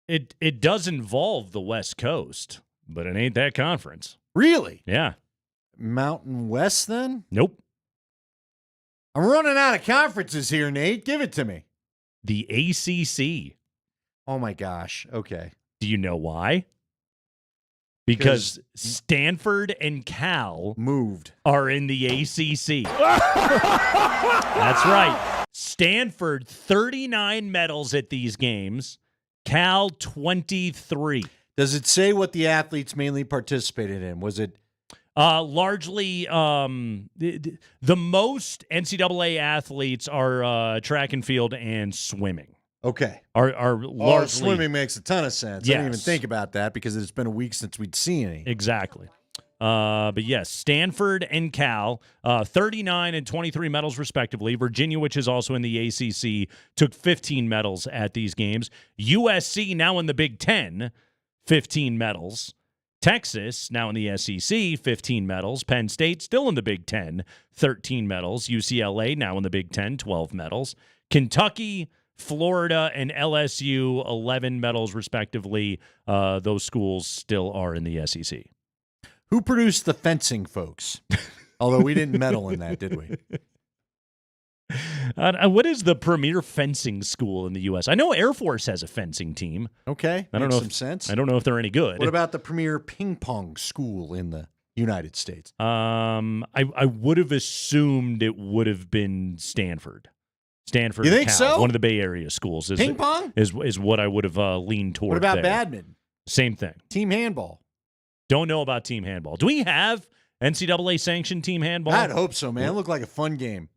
It does involve the West Coast, but it ain't that conference. Really? Yeah. Mountain West, then? Nope. I'm running out of conferences here, Nate. Give it to me. The ACC. Oh, my gosh. Okay. Do you know why? Because Stanford and Cal moved are in the ACC. That's right. Stanford, 39 medals at these games. Cal, 23. Does it say what the athletes mainly participated in? Was it largely the most NCAA athletes are track and field and swimming? Okay. Are largely swimming makes a ton of sense. Yes. I didn't even think about that because it's been a week since we'd seen any. Exactly. But yes, Stanford and Cal, 39 and 23 medals respectively. Virginia, which is also in the ACC, took 15 medals at these games. USC, now in the Big Ten, 15 medals. Texas, now in the SEC, 15 medals. Penn State, still in the Big Ten, 13 medals. UCLA, now in the Big Ten, 12 medals. Kentucky, Florida, and LSU, 11 medals respectively. Those schools still are in the SEC. Who produced the fencing folks? Although we didn't medal in that, did we? What is the premier fencing school in the U.S.? I know Air Force has a fencing team. Okay, I don't makes know some sense. I don't know if they're any good. What about the premier ping pong school in the United States? I would have assumed it would have been Stanford. Stanford, you think Cal, so? One of the Bay Area schools. Ping pong is what I would have leaned toward. What about there. badminton? Same thing. Team handball. Don't know about team handball. Do we have NCAA sanctioned team handball? I'd hope so, man. It looked like a fun game.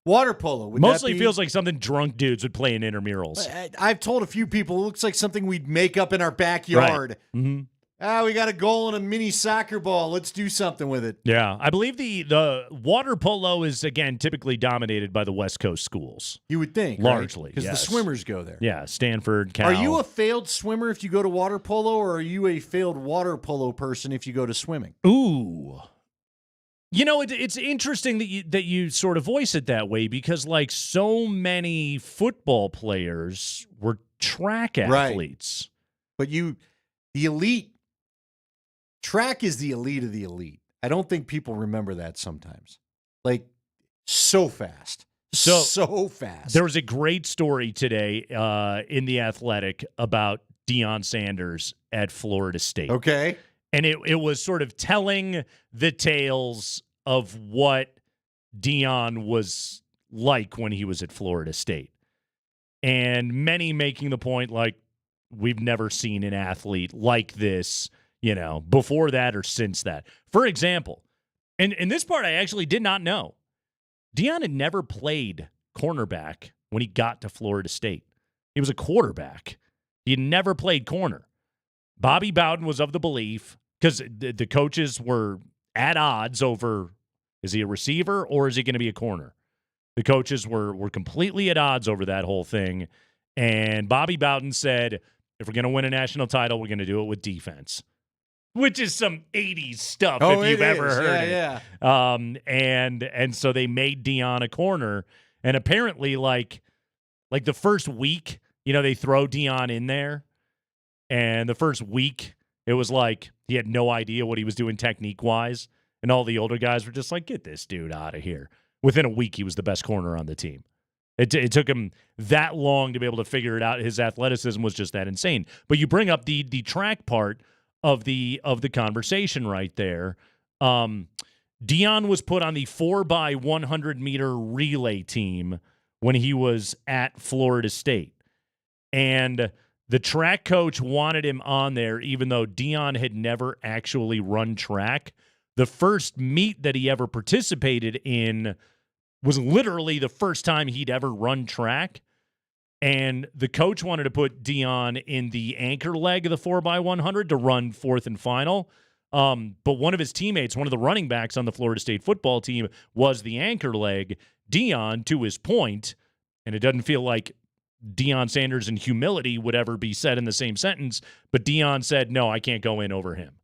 Water polo. Mostly feels like something drunk dudes would play in intramurals. I've told a few people it looks like something we'd make up in our backyard. Right. Mm-hmm. We got a goal and a mini soccer ball. Let's do something with it. Yeah, I believe the water polo is, again, typically dominated by the West Coast schools. You would think, largely, because yes. the swimmers go there. Yeah, Stanford, Cal. Are you a failed swimmer if you go to water polo, or are you a failed water polo person if you go to swimming? Ooh. You know, it's interesting that you sort of voice it that way because, like, so many football players were track athletes. Right. But the elite, track is the elite of the elite. I don't think people remember that sometimes. Like, so fast. So fast. There was a great story today in The Athletic about Deion Sanders at Florida State. Okay. And it was sort of telling the tales of what Deion was like when he was at Florida State. And many making the point, like, we've never seen an athlete like this, before that or since that. For example, and this part I actually did not know, Deion had never played cornerback when he got to Florida State. He was a quarterback. He had never played corner. Bobby Bowden was of the belief, because the coaches were at odds over, is he a receiver or is he going to be a corner? The coaches were completely at odds over that whole thing. And Bobby Bowden said, if we're going to win a national title, we're going to do it with defense. Which is some 80s stuff if you've ever heard it. Yeah. And so they made Deion a corner. And apparently, like the first week they throw Deion in there, and the first week it was like he had no idea what he was doing technique-wise, and all the older guys were just like, get this dude out of here. Within a week, he was the best corner on the team. It took him that long to be able to figure it out. His athleticism was just that insane. But you bring up the track part of the conversation right there. Deion was put on the 4x100 meter relay team when he was at Florida State. And the track coach wanted him on there even though Deion had never actually run track. The first meet that he ever participated in was literally the first time he'd ever run track. And the coach wanted to put Deion in the anchor leg of the 4x100 to run fourth and final. But one of his teammates, one of the running backs on the Florida State football team, was the anchor leg. Deion, to his point, and it doesn't feel like Deion Sanders and humility would ever be said in the same sentence, but Deion said, no, I can't go in over him.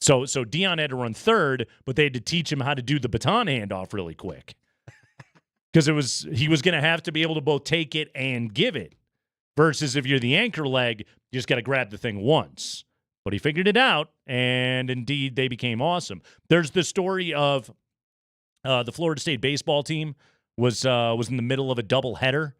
So Deion had to run third, but they had to teach him how to do the baton handoff really quick. Because he was going to have to be able to both take it and give it. Versus if you're the anchor leg, you just got to grab the thing once. But he figured it out, and indeed they became awesome. There's the story of the Florida State baseball team was in the middle of a doubleheader,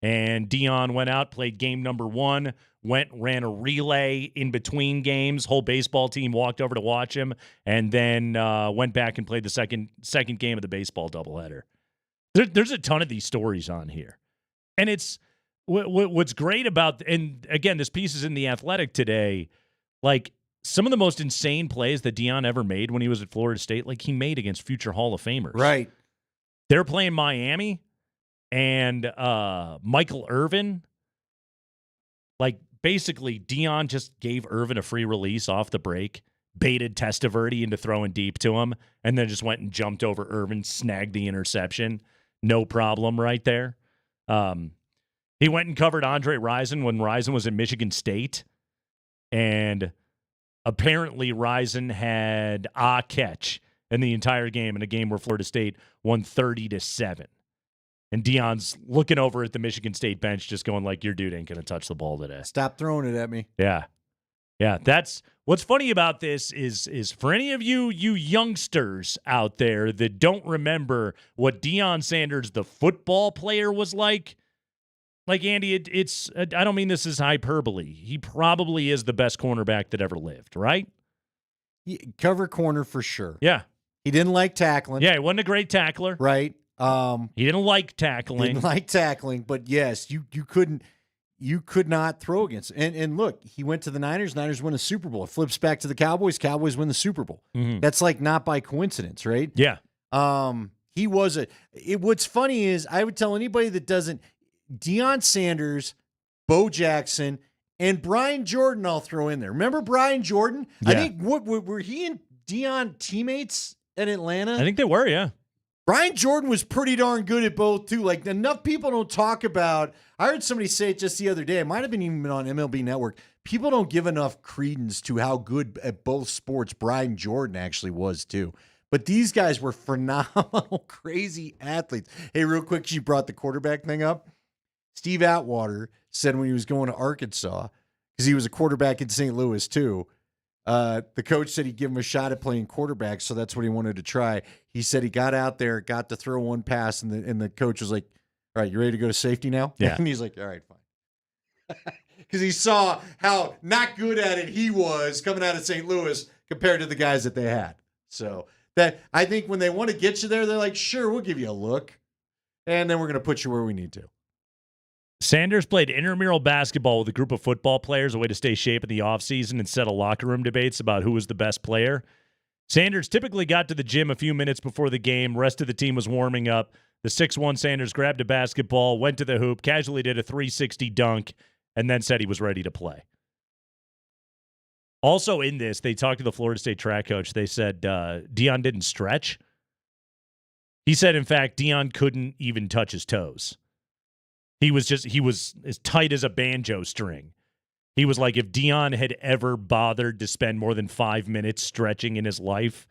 and Deion went out, played game number 1, ran a relay in between games. Whole baseball team walked over to watch him, and then went back and played the second game of the baseball doubleheader. There's a ton of these stories on here. And it's what's great about, and again, this piece is in The Athletic today, like some of the most insane plays that Deion ever made when he was at Florida State, like he made against future Hall of Famers. Right. They're playing Miami, and Michael Irvin, like basically Deion just gave Irvin a free release off the break, baited Testaverde into throwing deep to him, and then just went and jumped over Irvin, snagged the interception. No problem right there. He went and covered Andre Rison when Rison was at Michigan State. And apparently Rison had a catch in the entire game, in a game where Florida State won 30-7. And Deion's looking over at the Michigan State bench just going like, your dude ain't going to touch the ball today. Stop throwing it at me. Yeah. Yeah, that's what's funny about this is for any of you youngsters out there that don't remember what Deion Sanders, the football player, was like Andy, it's I don't mean this as hyperbole. He probably is the best cornerback that ever lived, right? Cover corner for sure. Yeah. He didn't like tackling. Yeah, he wasn't a great tackler. Right. He didn't like tackling. But yes, you could not throw against him. And look, he went to the Niners. Niners win a Super Bowl. It flips back to the Cowboys. Cowboys win the Super Bowl. Mm-hmm. That's like not by coincidence, right? Yeah. He was what's funny is I would tell anybody that doesn't, Deion Sanders, Bo Jackson, and Brian Jordan I'll throw in there. Remember Brian Jordan? Yeah. I think were he and Deion teammates in Atlanta? I think they were, yeah. Brian Jordan was pretty darn good at both, too. Like, enough people don't talk about. I heard somebody say it just the other day. It might have been even on MLB Network. People don't give enough credence to how good at both sports Brian Jordan actually was, too. But these guys were phenomenal, crazy athletes. Hey, real quick, you brought the quarterback thing up. Steve Atwater said when he was going to Arkansas, because he was a quarterback in St. Louis, too, the coach said he'd give him a shot at playing quarterback, so that's what he wanted to try. He said he got out there, got to throw one pass, and the coach was like, all right, you ready to go to safety now? Yeah. And he's like, all right, fine. Because he saw how not good at it he was coming out of St. Louis compared to the guys that they had. So that I think when they want to get you there, they're like, sure, we'll give you a look, and then we're going to put you where we need to. Sanders played intramural basketball with a group of football players, a way to stay shape in the offseason and settle locker room debates about who was the best player. Sanders typically got to the gym a few minutes before the game. Rest of the team was warming up. The 6'1 Sanders grabbed a basketball, went to the hoop, casually did a 360 dunk, and then said he was ready to play. Also in this, they talked to the Florida State track coach. They said Deion didn't stretch. He said, in fact, Deion couldn't even touch his toes. He was as tight as a banjo string. He was like, if Deion had ever bothered to spend more than 5 minutes stretching in his life,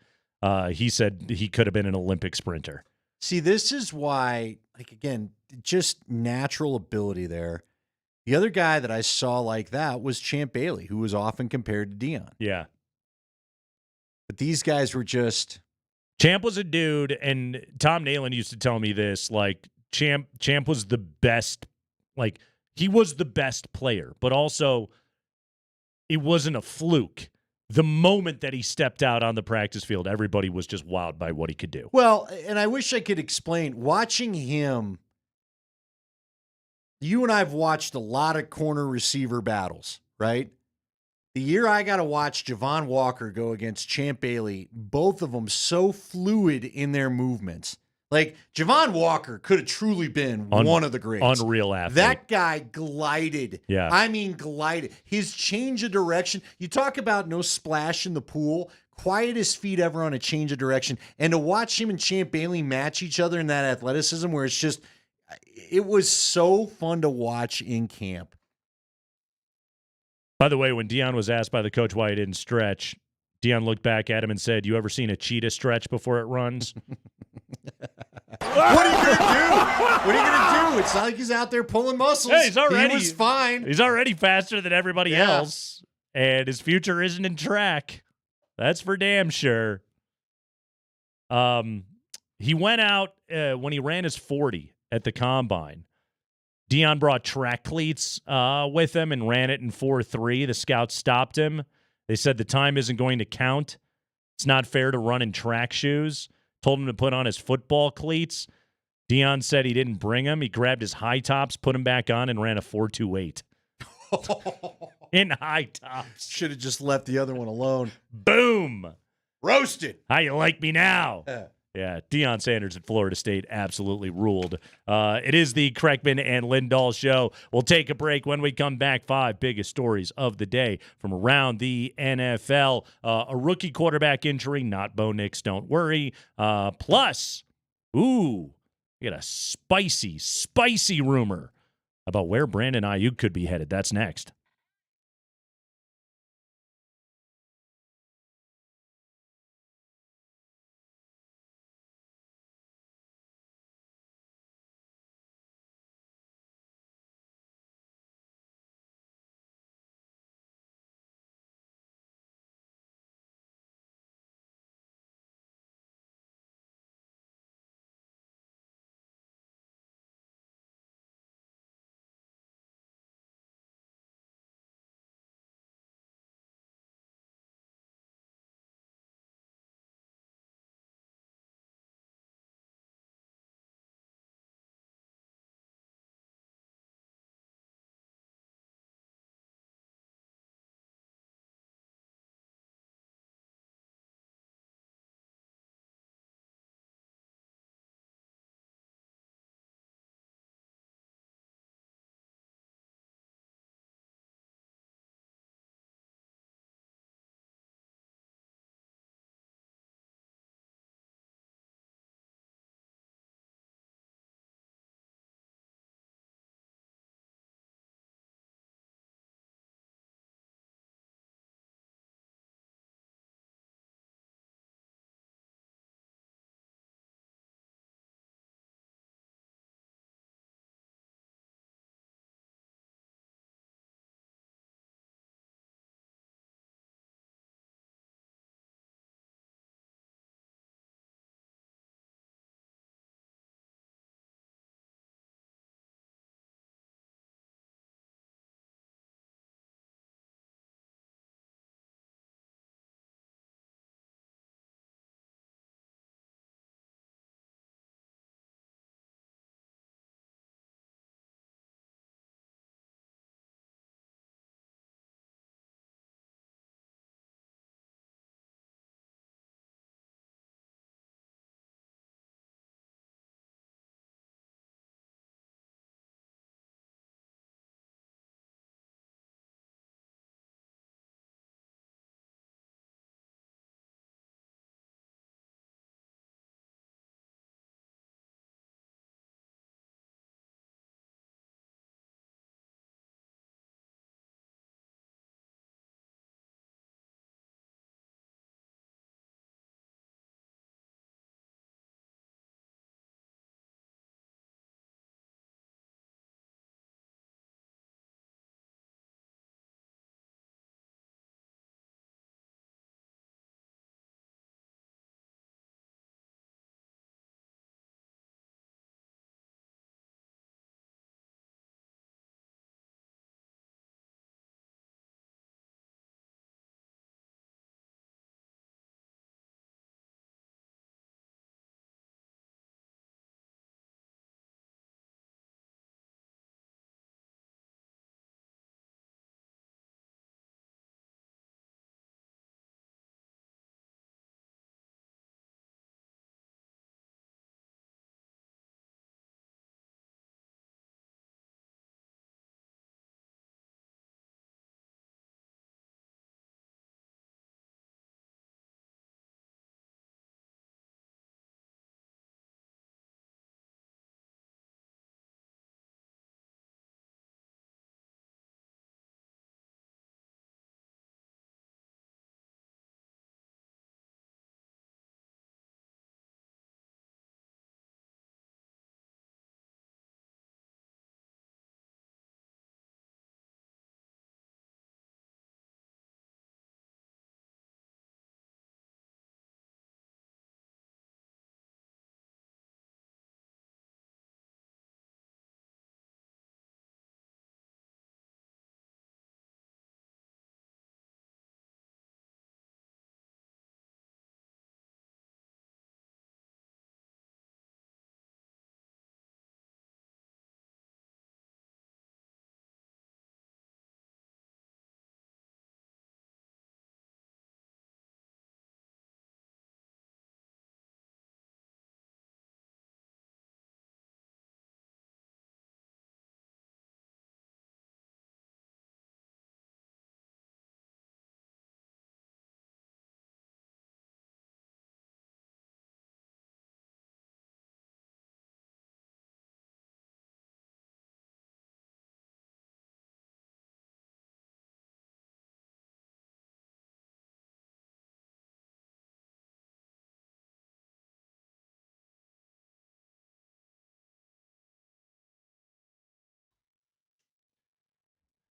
he said he could have been an Olympic sprinter. See, this is why, like, again, just natural ability there. The other guy that I saw like that was Champ Bailey, who was often compared to Dion. Yeah. But these guys were just... Champ was a dude, and Tom Nalen used to tell me this, like, Champ was the best, like, he was the best player, but also it wasn't a fluke. The moment that he stepped out on the practice field, everybody was just wowed by what he could do. Well, and I wish I could explain, watching him, you and I have watched a lot of corner receiver battles, right? The year I got to watch Javon Walker go against Champ Bailey, both of them so fluid in their movements. Like, Javon Walker could have truly been one of the greats. Unreal athlete. That guy glided. Yeah. I mean, glided. His change of direction. You talk about no splash in the pool, quietest feet ever on a change of direction. And to watch him and Champ Bailey match each other in that athleticism where it's just, it was so fun to watch in camp. By the way, when Dion was asked by the coach why he didn't stretch, Dion looked back at him and said, "You ever seen a cheetah stretch before it runs?" What are you going to do? What are you going to do? It's not like he's out there pulling muscles. Hey, he was fine. He's already faster than everybody else, and his future isn't in track. That's for damn sure. He went out when he ran his 40 at the Combine. Dion brought track cleats with him and ran it in 4.3. The scouts stopped him. They said the time isn't going to count. It's not fair to run in track shoes. Told him to put on his football cleats. Dion said he didn't bring them. He grabbed his high tops, put them back on, and ran a 4.28. In high tops. Should have just left the other one alone. Boom. Roasted. How you like me now? Yeah, Deion Sanders at Florida State absolutely ruled. It is the Kreckman and Lindahl show. We'll take a break. When we come back, 5 biggest stories of the day from around the NFL. A rookie quarterback injury, not Bo Nix, don't worry. Plus, we got a spicy rumor about where Brandon Ayuk could be headed. That's next.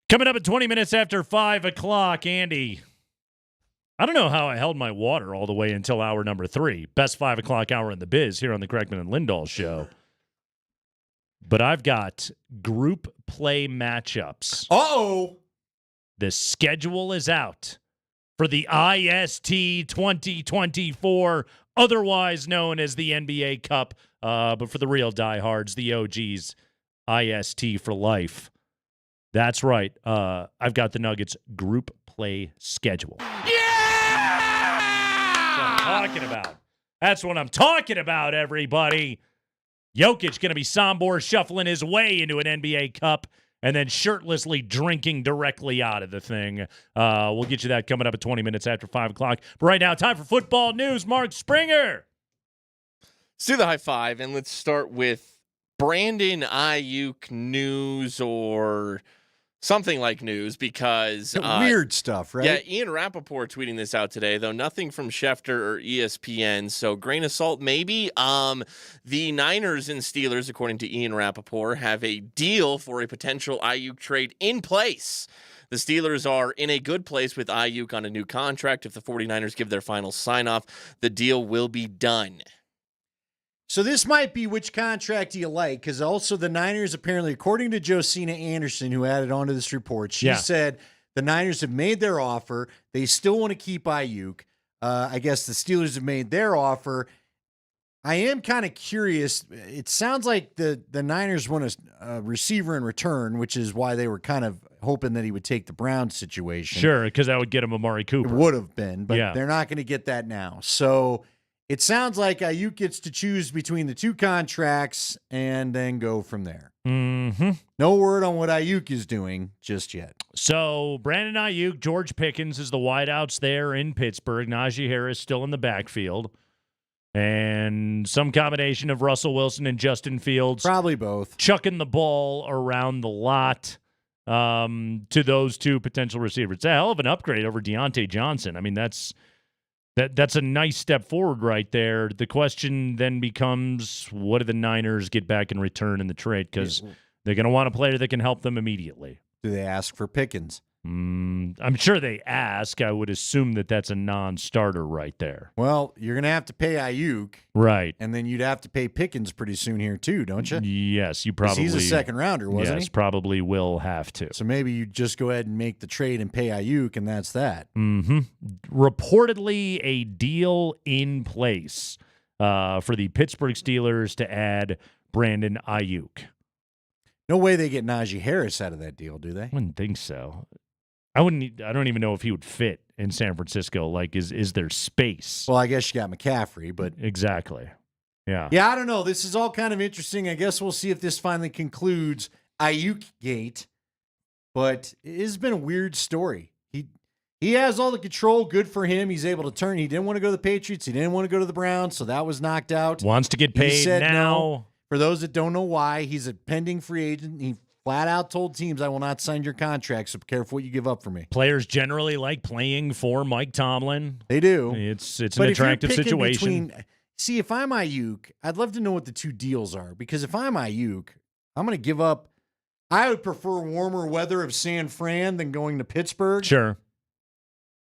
Coming up at 20 minutes after 5 o'clock, Andy. I don't know how I held my water all the way until hour number 3. Best 5 o'clock hour in the biz here on the Kreckman and Lindahl show. But I've got group play matchups. Uh-oh. The schedule is out for the IST 2024, otherwise known as the NBA Cup. But for the real diehards, the OGs, IST for life. That's right. I've got the Nuggets group play schedule. That's what I'm talking about, everybody. Jokic going to be Sombor shuffling his way into an NBA Cup and then shirtlessly drinking directly out of the thing. We'll get you that coming up at 20 minutes after 5 o'clock. But right now, time for football news. Mark Springer. Let's do the high five, and let's start with Brandon Ayuk news or something like news because weird stuff, right? Yeah, Ian Rappaport tweeting this out today, though nothing from Schefter or ESPN, so grain of salt maybe. The Niners and Steelers, according to Ian Rappaport, have a deal for a potential Ayuk trade in place. The Steelers are in a good place with Ayuk on a new contract. If the 49ers give their final sign-off, the deal will be done. So this might be which contract do you like, because also the Niners apparently, according to Josina Anderson, who added on to this report, she said the Niners have made their offer. They still want to keep Ayuk. I guess the Steelers have made their offer. I am kind of curious. It sounds like the Niners want a receiver in return, which is why they were kind of hoping that he would take the Browns situation. Sure, because that would get him Amari Cooper. It would have been, but they're not going to get that now. So it sounds like Ayuk gets to choose between the two contracts and then go from there. Mm-hmm. No word on what Ayuk is doing just yet. So Brandon Ayuk, George Pickens is the wideouts there in Pittsburgh. Najee Harris still in the backfield. And some combination of Russell Wilson and Justin Fields. Probably both. Chucking the ball around the lot to those two potential receivers. It's a hell of an upgrade over Deontay Johnson. I mean, that's a nice step forward right there. The question then becomes, what do the Niners get back in return in the trade? Because they're going to want a player that can help them immediately. Do they ask for Pickens? I'm sure they ask. I would assume that that's a non-starter right there. Well, you're going to have to pay Ayuk. Right. And then you'd have to pay Pickens pretty soon here too, don't you? Yes, you probably. He's a second rounder, wasn't he? Yes, probably will have to. So maybe you just go ahead and make the trade and pay Ayuk, and that's that. Mm-hmm. Reportedly, a deal in place for the Pittsburgh Steelers to add Brandon Ayuk. No way they get Najee Harris out of that deal, do they? I wouldn't think so. I don't even know if he would fit in San Francisco. Like, is there space? Well, I guess you got McCaffrey, but exactly. Yeah. Yeah, I don't know. This is all kind of interesting. I guess we'll see if this finally concludes Ayuk Gate. But it's been a weird story. He has all the control. Good for him. He's able to turn. He didn't want to go to the Patriots. He didn't want to go to the Browns, so that was knocked out. Wants to get paid now. No. For those that don't know why, he's a pending free agent. He flat out told teams, I will not sign your contract, so be careful what you give up for me. Players generally like playing for Mike Tomlin. They do. It's an attractive situation. See, if I'm Ayuk, I'd love to know what the two deals are, because if I'm Ayuk, I'm going to give up. I would prefer warmer weather of San Fran than going to Pittsburgh. Sure.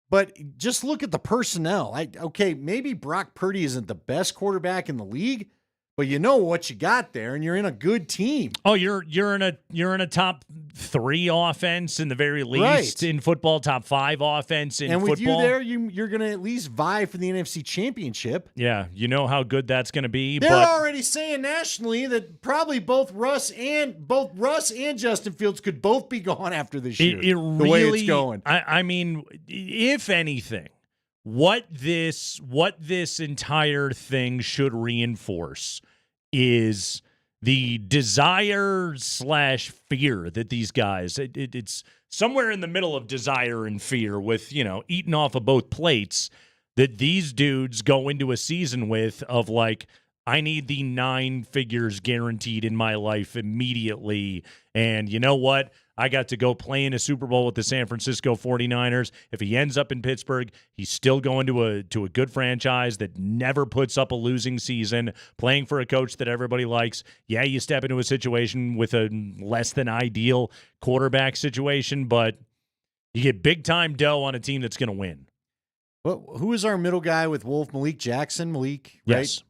But just look at the personnel. Okay, maybe Brock Purdy isn't the best quarterback in the league, but you know what you got there, and you're in a good team. Oh, you're in a top 3 offense in the very least right. In football, top 5 offense in football. And with you there, you're going to at least vie for the NFC Championship. Yeah, you know how good that's going to be. They're already saying nationally that probably both Russ and Justin Fields could both be gone after this year. The really, way it's going. I mean, if anything, what this entire thing should reinforce is the desire/fear that these guys, it's somewhere in the middle of desire and fear with, eating off of both plates, that these dudes go into a season with of like, I need the 9 figures guaranteed in my life immediately. And you know what? I got to go play in a Super Bowl with the San Francisco 49ers. If he ends up in Pittsburgh, he's still going to a good franchise that never puts up a losing season, playing for a coach that everybody likes. Yeah, you step into a situation with a less than ideal quarterback situation, but you get big-time dough on a team that's going to win. Well, who is our middle guy with Wolf? Malik Jackson? Malik, right? Yes.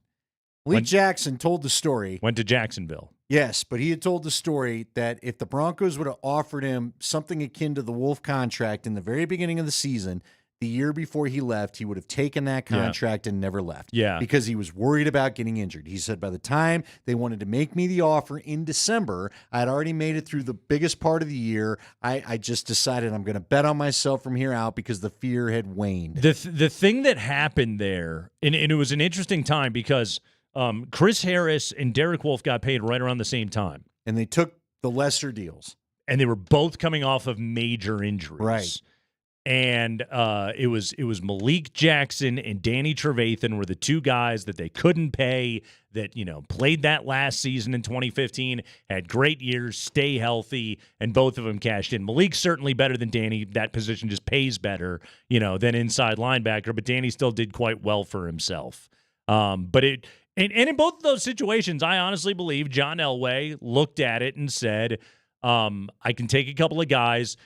Malik Jackson told the story. Went to Jacksonville. Yes, but he had told the story that if the Broncos would have offered him something akin to the Wolf contract in the very beginning of the season, the year before he left, he would have taken that contract and never left. Yeah. Because he was worried about getting injured. He said, by the time they wanted to make me the offer in December, I had already made it through the biggest part of the year. I just decided I'm going to bet on myself from here out because the fear had waned. The thing that happened there, and it was an interesting time because Chris Harris and Derek Wolfe got paid right around the same time. And they took the lesser deals. And they were both coming off of major injuries. Right. And it was Malik Jackson and Danny Trevathan were the two guys that they couldn't pay that, played that last season in 2015, had great years, stay healthy, and both of them cashed in. Malik's certainly better than Danny. That position just pays better, than inside linebacker, but Danny still did quite well for himself. And in both of those situations, I honestly believe John Elway looked at it and said, I can take a couple of guys.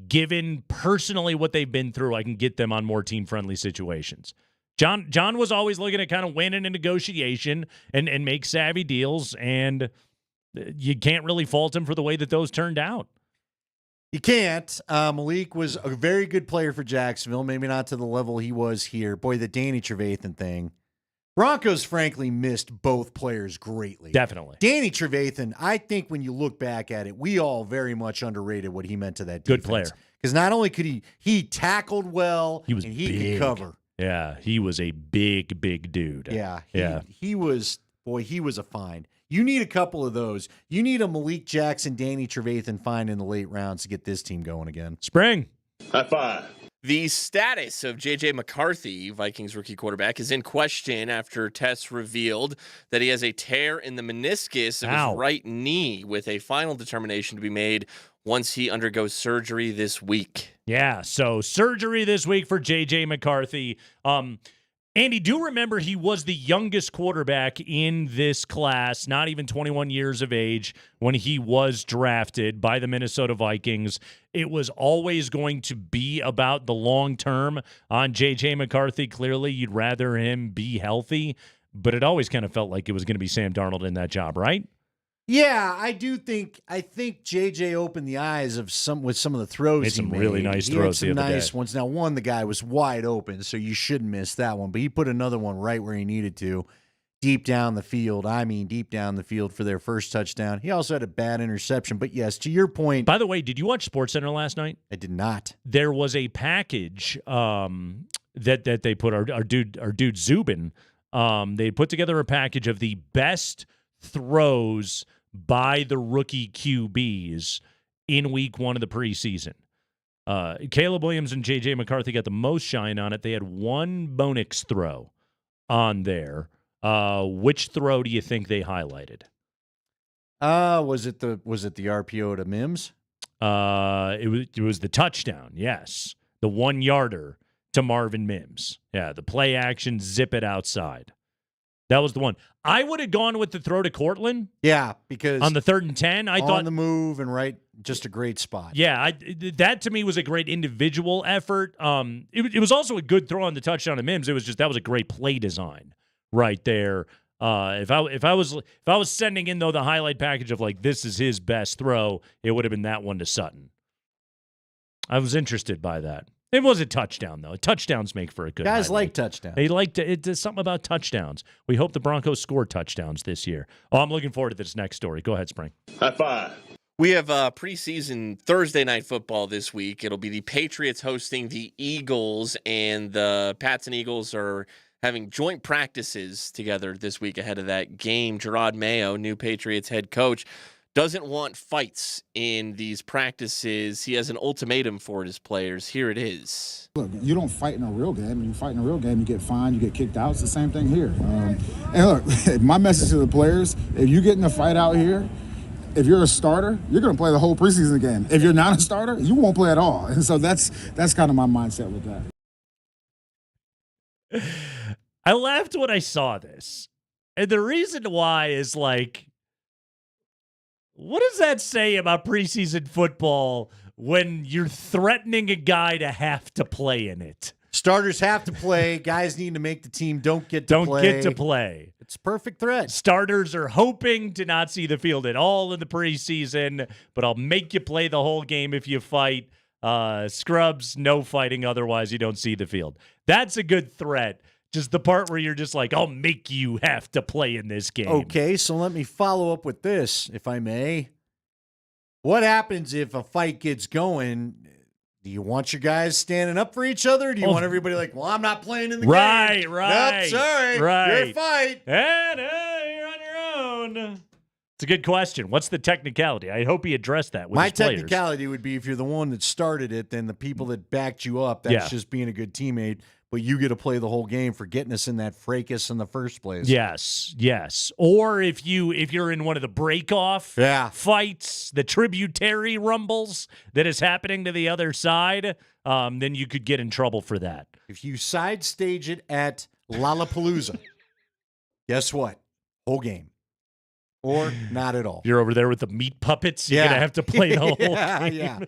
Given personally what they've been through, I can get them on more team-friendly situations. John was always looking at kind of winning a negotiation and make savvy deals, and you can't really fault him for the way that those turned out. You can't. Malik was a very good player for Jacksonville, maybe not to the level he was here. Boy, the Danny Trevathan thing. Broncos, frankly, missed both players greatly. Definitely. Danny Trevathan, I think when you look back at it, we all very much underrated what he meant to that defense. Good player. Because not only could he tackled well, he was and he big. could cover. Yeah, he was a big, big dude. Yeah. He was a find. You need a couple of those. You need a Malik Jackson, Danny Trevathan find in the late rounds to get this team going again. Spring. High five. The status of J.J. McCarthy, Vikings rookie quarterback, is in question after tests revealed that he has a tear in the meniscus of his right knee, with a final determination to be made once he undergoes surgery this week. Yeah, so surgery this week for J.J. McCarthy. Andy, do remember he was the youngest quarterback in this class, not even 21 years of age, when he was drafted by the Minnesota Vikings. It was always going to be about the long term on J.J. McCarthy. Clearly, you'd rather him be healthy, but it always kind of felt like it was going to be Sam Darnold in that job, right? Yeah, I think JJ opened the eyes of some of the throws. Made some he made. really nice throws the other nice day. ones. Now, one, the guy was wide open, so you shouldn't miss that one. But he put another one right where he needed to, deep down the field. I mean, deep down the field for their first touchdown. He also had a bad interception. But yes, to your point. By the way, did you watch SportsCenter last night? I did not. There was a package that they put our dude Zubin. They put together a package of the best throws by the rookie QBs in week one of the preseason. Caleb Williams and J.J. McCarthy got the most shine on it. They had one Bo Nix throw on there. Which throw do you think they highlighted? Was it the RPO to Mims? It was the touchdown, yes. The 1-yarder to Marvin Mims. Yeah, the play action, zip it outside. That was the one. I would have gone with the throw to Cortland. Yeah, because on the 3rd and 10, I thought on the move and right, just a great spot. Yeah, that to me was a great individual effort. It was also a good throw on the touchdown to Mims. It was just that was a great play design right there. If I was sending in though the highlight package of like this is his best throw, it would have been that one to Sutton. I was interested by that. It was a touchdown, though. Touchdowns make for a good Guys highlight. like touchdowns. They like to. It's something about touchdowns. We hope the Broncos score touchdowns this year. Oh, I'm looking forward to this next story. Go ahead, Spring. High five. We have preseason Thursday night football this week. It'll be the Patriots hosting the Eagles, and the Pats and Eagles are having joint practices together this week ahead of that game. Gerard Mayo, new Patriots head coach, doesn't want fights in these practices. He has an ultimatum for his players. Here it is. Look, you don't fight in a real game. When you fight in a real game, you get fined, you get kicked out. It's the same thing here. And look, my message to the players, if you get in a fight out here, if you're a starter, you're going to play the whole preseason game. If you're not a starter, you won't play at all. And so that's kind of my mindset with that. I laughed when I saw this. And the reason why is like, what does that say about preseason football when you're threatening a guy to have to play in it? Starters have to play. Guys need to make the team. Don't get to play. It's a perfect threat. Starters are hoping to not see the field at all in the preseason, but I'll make you play the whole game if you fight. Scrubs, no fighting. Otherwise, you don't see the field. That's a good threat. Just the part where you're just like, I'll make you have to play in this game. Okay, so let me follow up with this, if I may. What happens if a fight gets going? Do you want your guys standing up for each other? Or do you want everybody like, well, I'm not playing in the game? Right. Nope, sorry. Right. You're a fight. And you're on your own. It's a good question. What's the technicality? I hope he addressed that with My his players. technicality would be if you're the one that started it, then the people that backed you up, that's just being a good teammate. But you get to play the whole game for getting us in that fracas in the first place. Yes. Or if you're in one of the break-off fights, the tributary rumbles that is happening to the other side, then you could get in trouble for that. If you side stage it at Lollapalooza, guess what? Whole game. Or not at all. You're over there with the meat puppets. You're going to have to play the whole game. Yeah.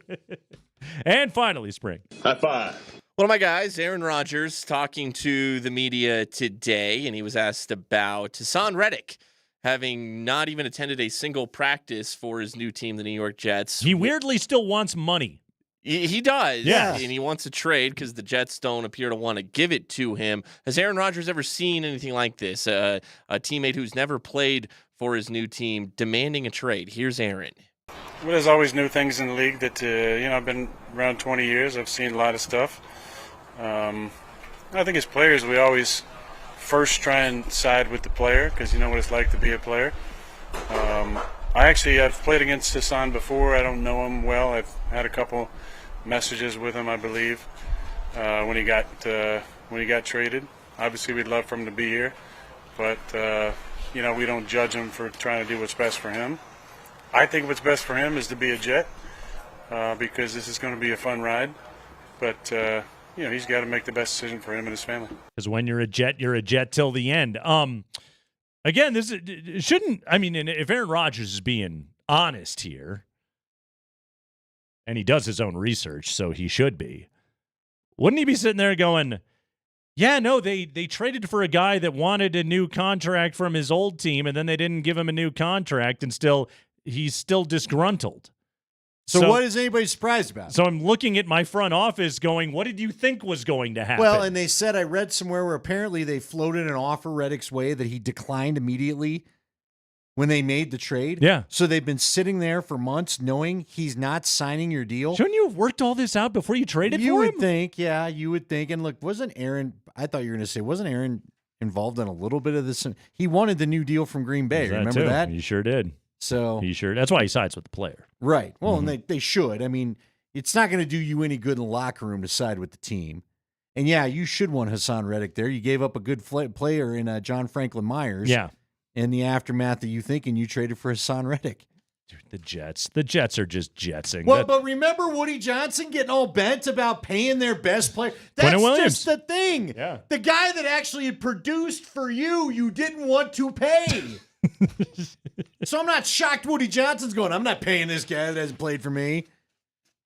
And finally, Spring. High five. One of my guys, Aaron Rodgers, talking to the media today, and he was asked about Hassan Reddick having not even attended a single practice for his new team, the New York Jets. He weirdly still wants money. He does. Yeah. And he wants a trade because the Jets don't appear to want to give it to him. Has Aaron Rodgers ever seen anything like this? A teammate who's never played for his new team demanding a trade. Here's Aaron. Well, there's always new things in the league that, I've been around 20 years. I've seen a lot of stuff. I think as players, we always first try and side with the player because you know what it's like to be a player. I've played against Hassan before. I don't know him well. I've had a couple messages with him, I believe, when he got traded. Obviously, we'd love for him to be here, but we don't judge him for trying to do what's best for him. I think what's best for him is to be a Jet because this is going to be a fun ride, but. He's got to make the best decision for him and his family. Because when you're a Jet till the end. Again, if Aaron Rodgers is being honest here, and he does his own research, so he should be, wouldn't he be sitting there going, yeah, no, they traded for a guy that wanted a new contract from his old team, and then they didn't give him a new contract, and he's still disgruntled. So what is anybody surprised about? So I'm looking at my front office going, what did you think was going to happen? Well, and they said, I read somewhere where apparently they floated an offer Reddick's way that he declined immediately when they made the trade. Yeah. So they've been sitting there for months knowing he's not signing your deal. Shouldn't you have worked all this out before you traded for him? You would think. And look, wasn't Aaron involved in a little bit of this? He wanted the new deal from Green Bay. Remember that? He sure did. So that's why he sides with the player. Right. Well, and they should. I mean, it's not going to do you any good in the locker room to side with the team. And yeah, you should want Hassan Reddick there. You gave up a good player in John Franklin Myers. Yeah. In the aftermath of you thinking you traded for Hassan Reddick. Dude, the Jets are just jetsing. Well, but remember Woody Johnson getting all bent about paying their best player? That's Quinnen Williams. just the thing. Yeah. The guy that actually had produced for you didn't want to pay. So I'm not shocked Woody Johnson's going, I'm not paying this guy that hasn't played for me.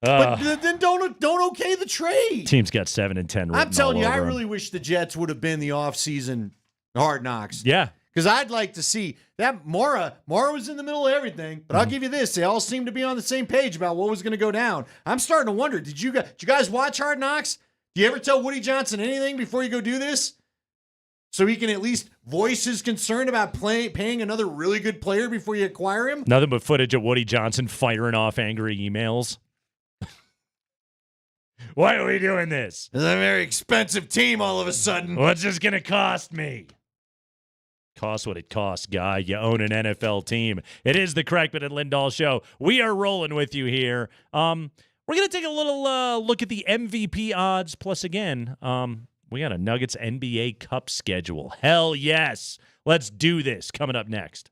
But then don't okay the trade. Team's got 7 and 10 written I'm telling you, all I over really him. wish the Jets would have been the offseason Hard Knocks. Yeah. Because I'd like to see that Mara was in the middle of everything, but I'll give you this. They all seem to be on the same page about what was going to go down. I'm starting to wonder, did you guys watch Hard Knocks? Do you ever tell Woody Johnson anything before you go do this? So he can at least voice his concern about paying another really good player before you acquire him? Nothing but footage of Woody Johnson firing off angry emails. Why are we doing this? It's a very expensive team all of a sudden. What's this going to cost me? Cost what it costs, guy. You own an NFL team. It is the Crackman and Lindahl Show. We are rolling with you here. We're going to take a little look at the MVP odds. Plus, again, we got a Nuggets NBA Cup schedule. Hell yes. Let's do this. Coming up next.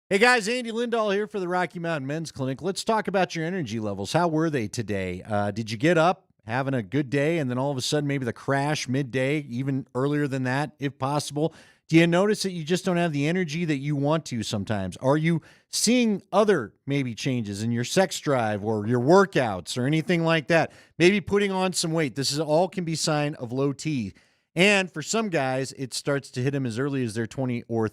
Hey guys, Andy Lindahl here for the Rocky Mountain Men's Clinic. Let's talk about your energy levels. How were they today? Did you get up having a good day and then all of a sudden maybe the crash midday, even earlier than that, if possible? Do you notice that you just don't have the energy that you want to sometimes? Are you seeing other maybe changes in your sex drive or your workouts or anything like that? Maybe putting on some weight. This is all can be sign of low T. And for some guys, it starts to hit them as early as their 20s or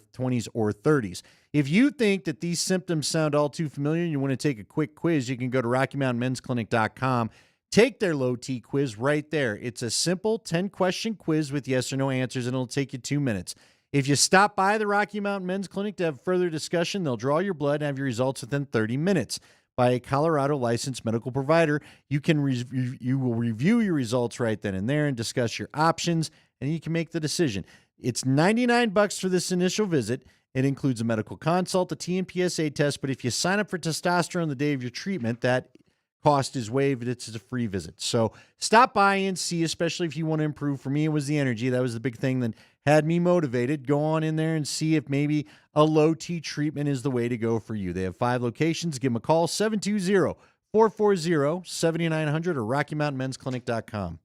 30s. If you think that these symptoms sound all too familiar and you want to take a quick quiz, you can go to RockyMountainMen'sClinic.com. Take their low T quiz right there. It's a simple 10-question quiz with yes or no answers, and it'll take you 2 minutes. If you stop by the Rocky Mountain Men's Clinic to have further discussion, they'll draw your blood and have your results within 30 minutes. By a Colorado licensed medical provider, you will review your results right then and there and discuss your options, and you can make the decision. It's $99 for this initial visit. It includes a medical consult, a TMPSA test, but if you sign up for testosterone the day of your treatment, that cost is waived. It's a free visit. So stop by and see, especially if you want to improve. For me, it was the energy. That was the big thing that had me motivated. Go on in there and see if maybe a low T treatment is the way to go for you. They have 5 locations. Give them a call, 720-440-7900 or RockyMountainMen'sClinic.com.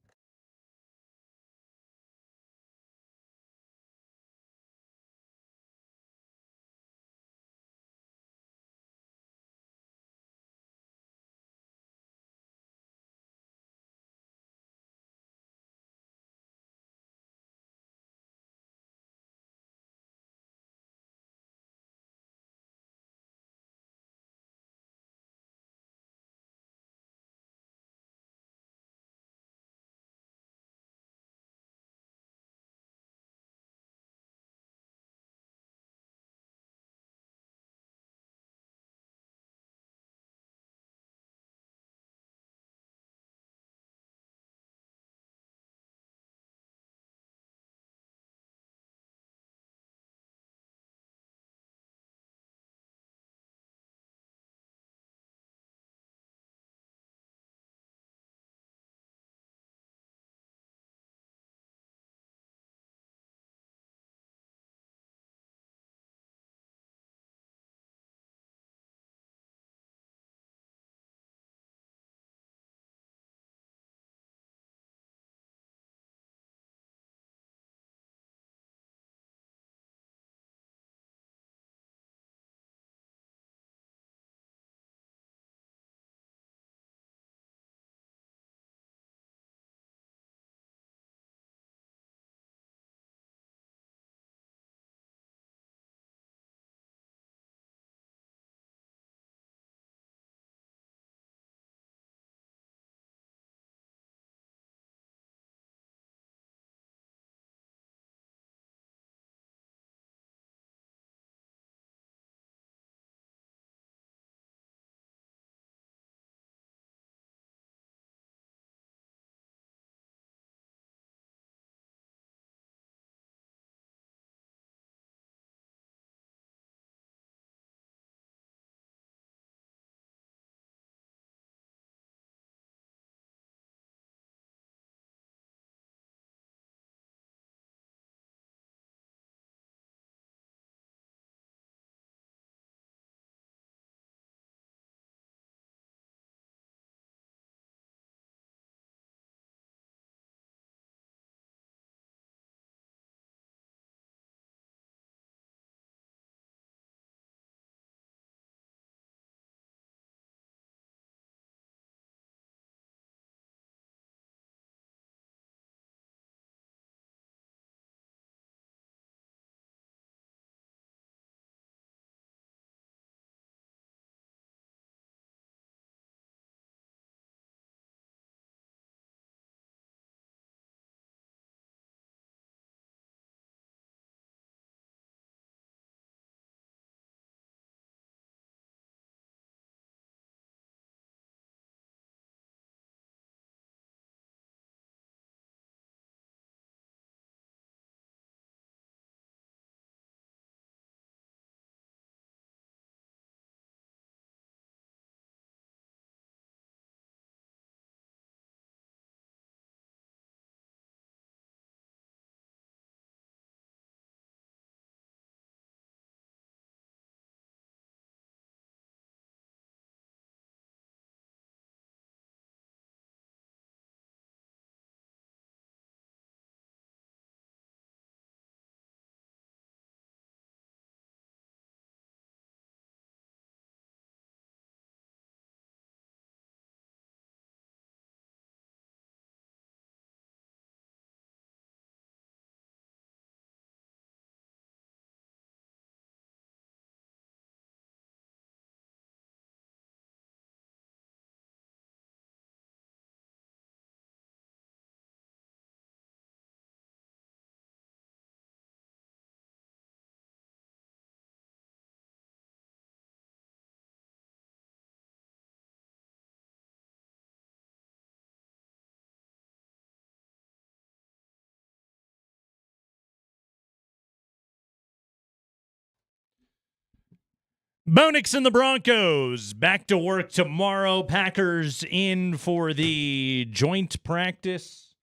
Bo Nix and the Broncos back to work tomorrow. Packers in for the joint practice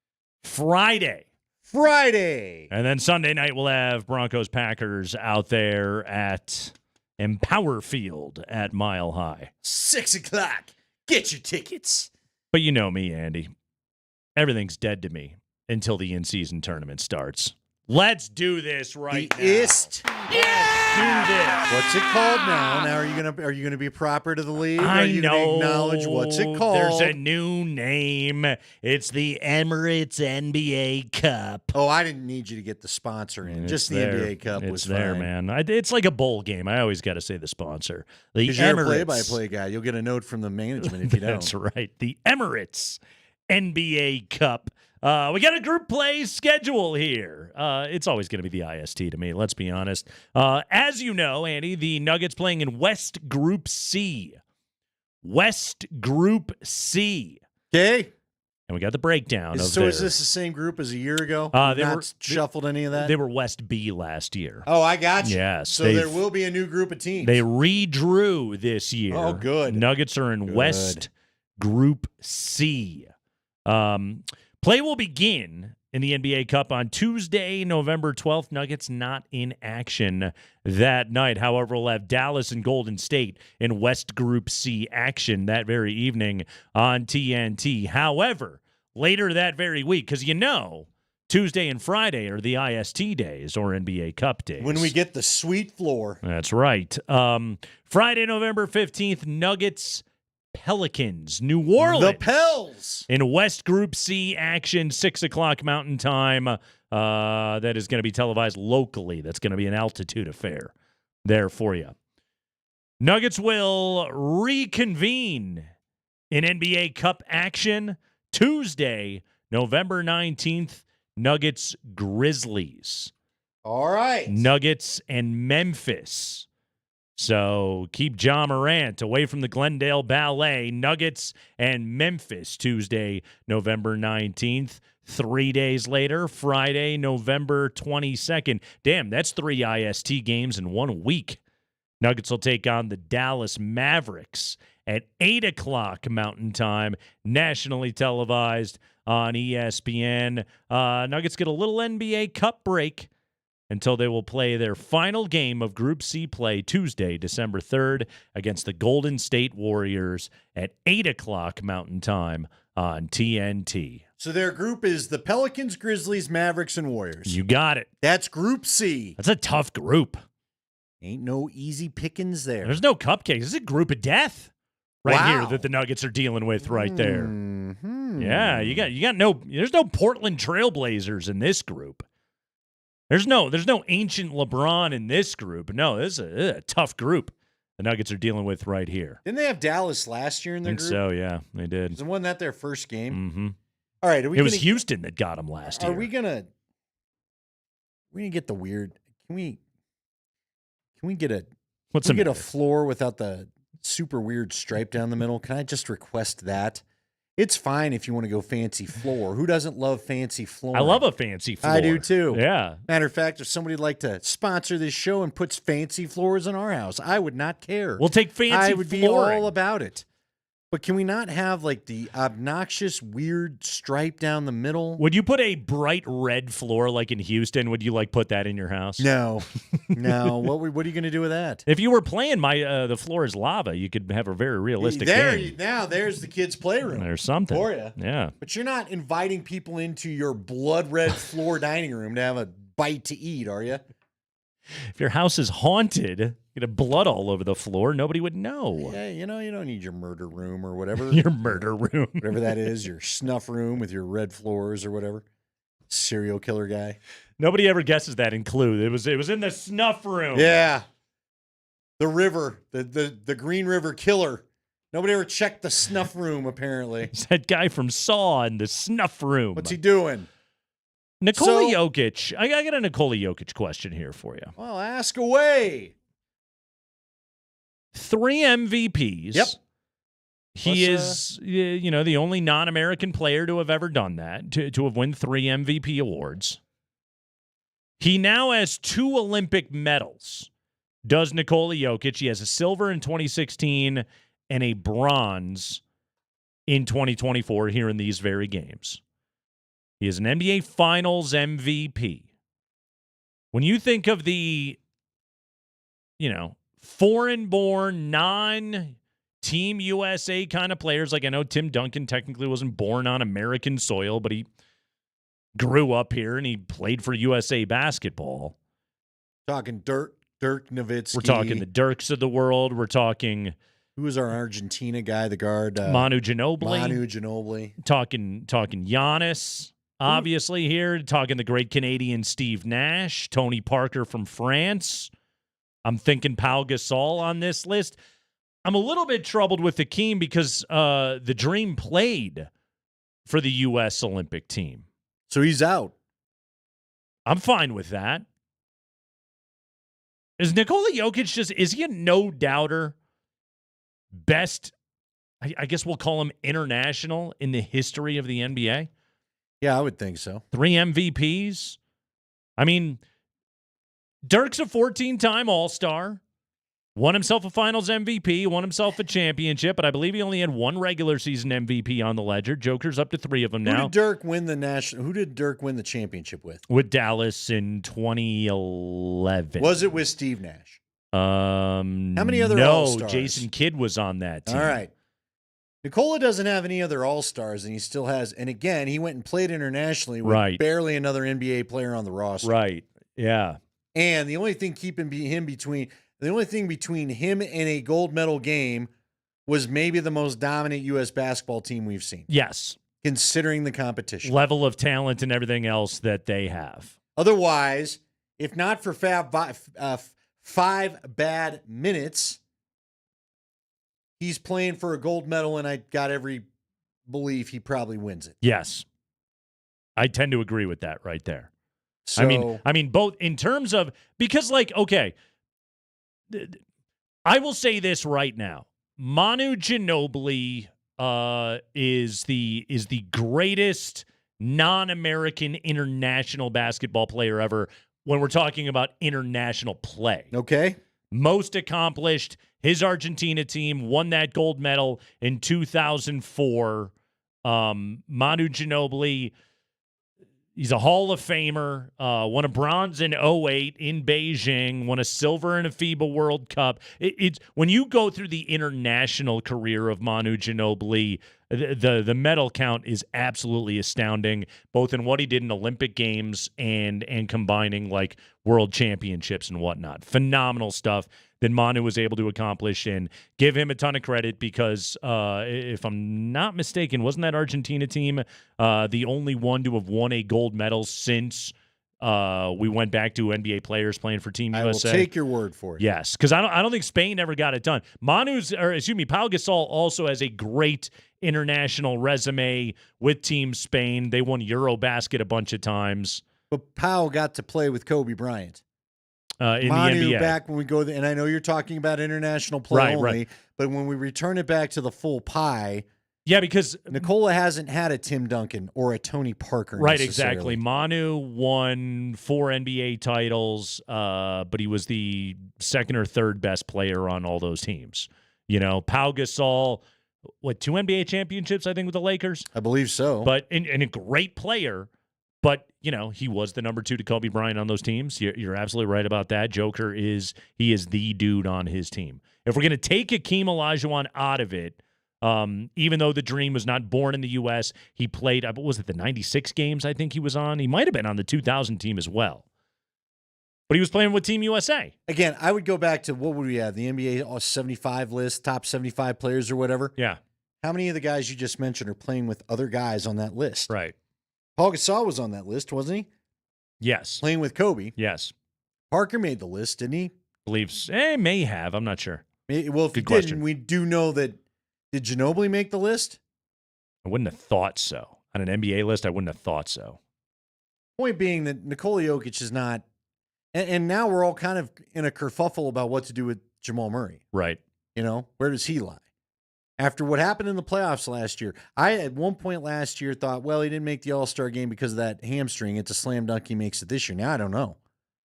Friday. And then Sunday night we'll have Broncos-Packers out there at Empower Field at Mile High. 6 o'clock. Get your tickets. But you know me, Andy. Everything's dead to me until the in-season tournament starts. Let's do this right now. Let's do this. What's it called now? Now are you gonna be proper to the league? I are you know. gonna acknowledge what's it called? There's a new name. It's the Emirates NBA Cup. Oh, I didn't need you to get the sponsor in. Just the NBA Cup was there, fine. man. It's like a bowl game. I always got to say the sponsor. The Because you're a Emirates. play-by-play guy. You'll get a note from the management if you don't. That's right. The Emirates NBA Cup. We got a group play schedule here. It's always going to be the IST to me, let's be honest. As you know, Andy, the Nuggets playing in West Group C. West Group C. Okay. And we got the breakdown of So is this the same group as a year ago? They Not shuffled any of that? They were West B last year. Oh, I got you. Yes. So there will be a new group of teams. They redrew this year. Oh, good. Nuggets are in West Group C. Play will begin in the NBA Cup on Tuesday, November 12th. Nuggets not in action that night. However, we'll have Dallas and Golden State in West Group C action that very evening on TNT. However, later that very week, because Tuesday and Friday are the IST days or NBA Cup days. When we get the sweet floor. That's right. Friday, November 15th, Nuggets Pelicans, New Orleans. The Pels. In West Group C action, 6 o'clock Mountain Time. That is going to be televised locally. That's going to be an altitude affair there for you. Nuggets will reconvene in NBA Cup action Tuesday, November 19th. Nuggets Grizzlies. All right. Nuggets and Memphis. So keep Ja Morant away from the Glendale Ballet. Nuggets and Memphis Tuesday, November 19th. 3 days later, Friday, November 22nd. Damn, that's 3 IST games in 1 week. Nuggets will take on the Dallas Mavericks at 8 o'clock Mountain Time, nationally televised on ESPN. Nuggets get a little NBA Cup break until they will play their final game of Group C play Tuesday, December 3rd, against the Golden State Warriors at 8 o'clock Mountain Time on TNT. So their group is the Pelicans, Grizzlies, Mavericks, and Warriors. You got it. That's Group C. That's a tough group. Ain't no easy pickings there. There's no cupcakes. This is a group of death here that the Nuggets are dealing with right there. Mm-hmm. Yeah, there's no Portland Trailblazers in this group. There's no ancient LeBron in this group. No, this is a tough group the Nuggets are dealing with right here. Didn't they have Dallas last year in their group? So, yeah, they did. Wasn't that their first game? Mm-hmm. All right. It was Houston that got them last year. Are we gonna get the weird? Can we get a floor without the super weird stripe down the middle? Can I just request that? It's fine if you want to go fancy floor. Who doesn't love fancy floor? I love a fancy floor. I do too. Yeah. Matter of fact, if somebody'd like to sponsor this show and puts fancy floors in our house, I would not care. We'll take fancy I would flooring. be all about it. But can we not have like the obnoxious weird stripe down the middle? Would you put a bright red floor like in Houston? Would you put that in your house? No. No. What are you going to do with that? If you were playing the floor is lava, you could have a very realistic game. Now there's the kids' playroom. There's something for you. Yeah. But you're not inviting people into your blood red floor dining room to have a bite to eat, are you? If your house is haunted, you have blood all over the floor, nobody would know. Yeah, you don't need your murder room or whatever. Your murder room. Whatever that is, your snuff room with your red floors or whatever. Serial killer guy. Nobody ever guesses that in Clue. It was in the snuff room. Yeah. The river, the Green River Killer. Nobody ever checked the snuff room, apparently. It's that guy from Saw in the snuff room. What's he doing? Nikola Jokic. I got a Nikola Jokic question here for you. Well, ask away. 3 MVPs. Yep. He is, the only non-American player to have ever done that, to have won 3 MVP awards. He now has 2 Olympic medals. does Nikola Jokic. He has a silver in 2016 and a bronze in 2024 here in these very games. He is an NBA Finals MVP. When you think of the, foreign-born, non-Team USA kind of players, like I know Tim Duncan technically wasn't born on American soil, but he grew up here and he played for USA basketball. Talking Dirk Nowitzki. We're talking the Dirks of the world. We're talking... Who was our Argentina guy, the guard? Manu Ginobili. Manu Ginobili. Talking Giannis, obviously here. Talking the great Canadian Steve Nash. Tony Parker from France. I'm thinking Pau Gasol on this list. I'm a little bit troubled with Hakeem because the Dream played for the U.S. Olympic team. So he's out. I'm fine with that. Is Nikola Jokic is he a no-doubter? Best, I guess we'll call him international in the history of the NBA? Yeah, I would think so. 3 MVPs. I mean, Dirk's a 14-time All-Star. Won himself a Finals MVP, won himself a championship, but I believe he only had one regular season MVP on the ledger. Joker's up to 3 of them now. Who did Dirk win the championship with? With Dallas in 2011. Was it with Steve Nash? How many other No, All-Stars? Jason Kidd was on that team. All right. Nikola doesn't have any other All-Stars, and he still has. And again, he went and played internationally with barely another NBA player on the roster. Right. Yeah. And the only thing between him and a gold medal game was maybe the most dominant U.S. basketball team we've seen. Yes. Considering the competition. Level of talent and everything else that they have. Otherwise, if not for 5 bad minutes, he's playing for a gold medal, and I got every belief he probably wins it. Yes. I tend to agree with that right there. So, I mean, both in terms of, because okay, I will say this right now. Manu Ginobili is the greatest non-American international basketball player ever when we're talking about international play. Okay. Most accomplished. His Argentina team won that gold medal in 2004. Manu Ginobili, he's a Hall of Famer, won a bronze in 2008 in Beijing, won a silver in a FIBA World Cup. It's when you go through the international career of Manu Ginobili, the medal count is absolutely astounding, both in what he did in Olympic Games and combining like world championships and whatnot. Phenomenal stuff that Manu was able to accomplish, and give him a ton of credit because if I'm not mistaken, wasn't that Argentina team the only one to have won a gold medal since we went back to NBA players playing for Team USA? I will take your word for it. Yes, because I don't think Spain ever got it done. Pau Gasol also has a great international resume with Team Spain. They won Eurobasket a bunch of times. But Pau got to play with Kobe Bryant. In Manu, the NBA. back when we go there, and I know you're talking about international play only, right. But when we return it back to the full pie, yeah, because Nikola hasn't had a Tim Duncan or a Tony Parker. Right, exactly. Manu won 4 NBA titles, but he was the second or third best player on all those teams. Pau Gasol, 2 NBA championships, I think, with the Lakers? I believe so. But and a great player. But, he was the number 2 to Kobe Bryant on those teams. You're absolutely right about that. Joker is the dude on his team. If we're going to take Hakeem Olajuwon out of it, even though the Dream was not born in the U.S., he played, what was it, the 96 games I think he was on? He might have been on the 2000 team as well. But he was playing with Team USA. Again, I would go back to, what would we have, the NBA 75 list, top 75 players or whatever? Yeah. How many of the guys you just mentioned are playing with other guys on that list? Right. Paul Gasol was on that list, wasn't he? Yes. Playing with Kobe. Yes. Parker made the list, didn't he? Believes may have. I'm not sure. Well, if Good he question. didn't, we do know that. Did Ginobili make the list? I wouldn't have thought so. On an NBA list, I wouldn't have thought so. Point being that Nikola Jokic is not, and now we're all kind of in a kerfuffle about what to do with Jamal Murray. Right. Where does he lie? After what happened in the playoffs last year, I at one point last year thought, well, he didn't make the All-Star game because of that hamstring. It's a slam dunk he makes it this year. Now I don't know.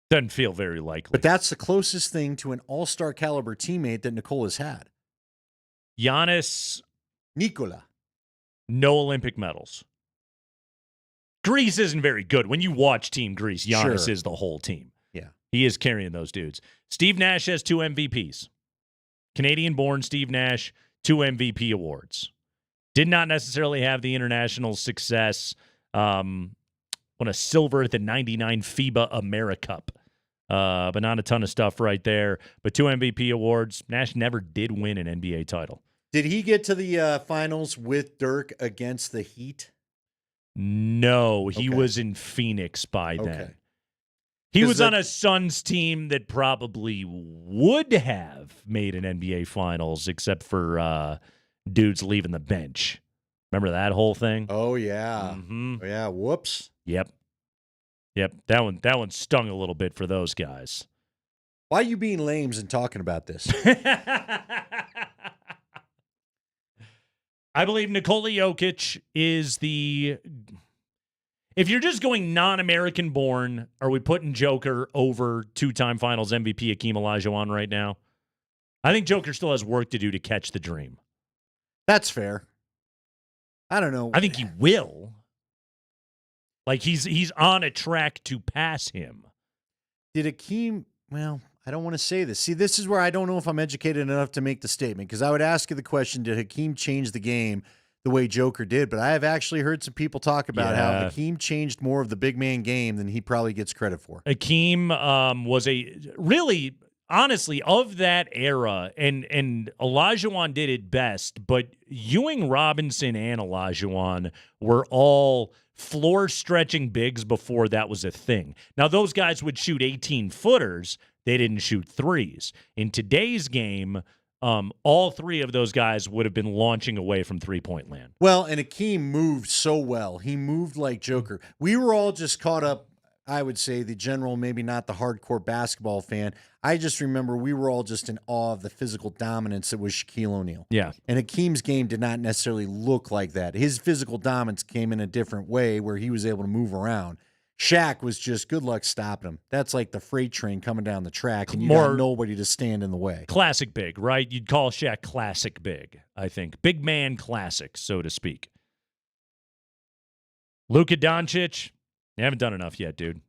Doesn't feel very likely. But that's the closest thing to an all-star caliber teammate that Nikola's had. Giannis, Nikola. no Olympic medals. Greece isn't very good. When you watch Team Greece, Giannis Sure. is the whole team. Yeah. He is carrying those dudes. Steve Nash has 2 MVPs. Canadian-born Steve Nash, 2 MVP awards. Did not necessarily have the international success. Won a silver at the 99 FIBA AmeriCup. But not a ton of stuff right there. But 2 MVP awards. Nash never did win an NBA title. Did he get to the finals with Dirk against the Heat? No, he Okay. was in Phoenix by then. Okay. He 'Cause was on a Suns team that probably would have made an NBA Finals, except for dudes leaving the bench. Remember that whole thing? Oh, yeah. Mhm. Oh, yeah. Whoops. Yep. That one stung a little bit for those guys. Why are you being lames and talking about this? I believe Nikola Jokic is the. If you're just going non-American born, are we putting Joker over 2-time Finals MVP Hakeem Olajuwon right now? I think Joker still has work to do to catch the dream. That's fair. I don't know. I think he will. Like he's on a track to pass him. Did Hakeem, well, I don't want to say this. See, this is where I don't know if I'm educated enough to make the statement, because I would ask you the question, did Hakeem change the game the way Joker did? But I have actually heard some people talk about how Hakeem changed more of the big man game than he probably gets credit for. Hakeem was honestly, of that era, and Olajuwon did it best, but Ewing, Robinson, and Olajuwon were all floor-stretching bigs before that was a thing. Now, those guys would shoot 18-footers. They didn't shoot threes. In today's game, all 3 of those guys would have been launching away from three-point land. Well, and Hakeem moved so well. He moved like Joker. We were all just caught up, I would say, the general, maybe not the hardcore basketball fan. I just remember we were all just in awe of the physical dominance that was Shaquille O'Neal. Yeah. And Hakeem's game did not necessarily look like that. His physical dominance came in a different way where he was able to move around. Shaq was just good luck stopping him. That's like the freight train coming down the track, and you got nobody to stand in the way. Classic big, right? You'd call Shaq classic big, I think. Big man classic, so to speak. Luka Doncic, you haven't done enough yet, dude.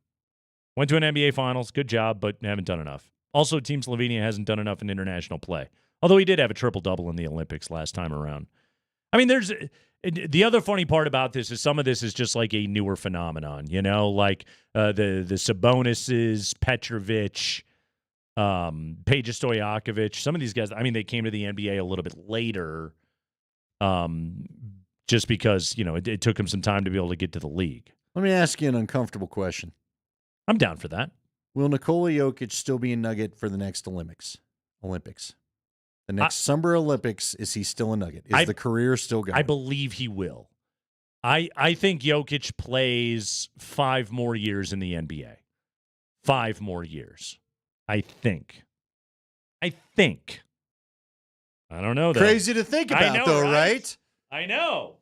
Went to an NBA Finals. Good job, but haven't done enough. Also, Team Slovenia hasn't done enough in international play. Although he did have a triple-double in the Olympics last time around. I mean, there's the other funny part about this is some of this is just like a newer phenomenon, you know, like the Sabonis's, Petrovic, Peja Stojakovic. Some of these guys, I mean, they came to the NBA a little bit later, just because, you know, it took them some time to be able to get to the league. Let me ask you an uncomfortable question. I'm down for that. Will Nikola Jokic still be a Nugget for the next Olympics? The next Summer Olympics, is he still a Nugget? Is the career still going? I believe he will. I think Jokic plays 5 more years in the NBA. 5 more years. I think. I don't know, though. Crazy to think about, though, right? I know.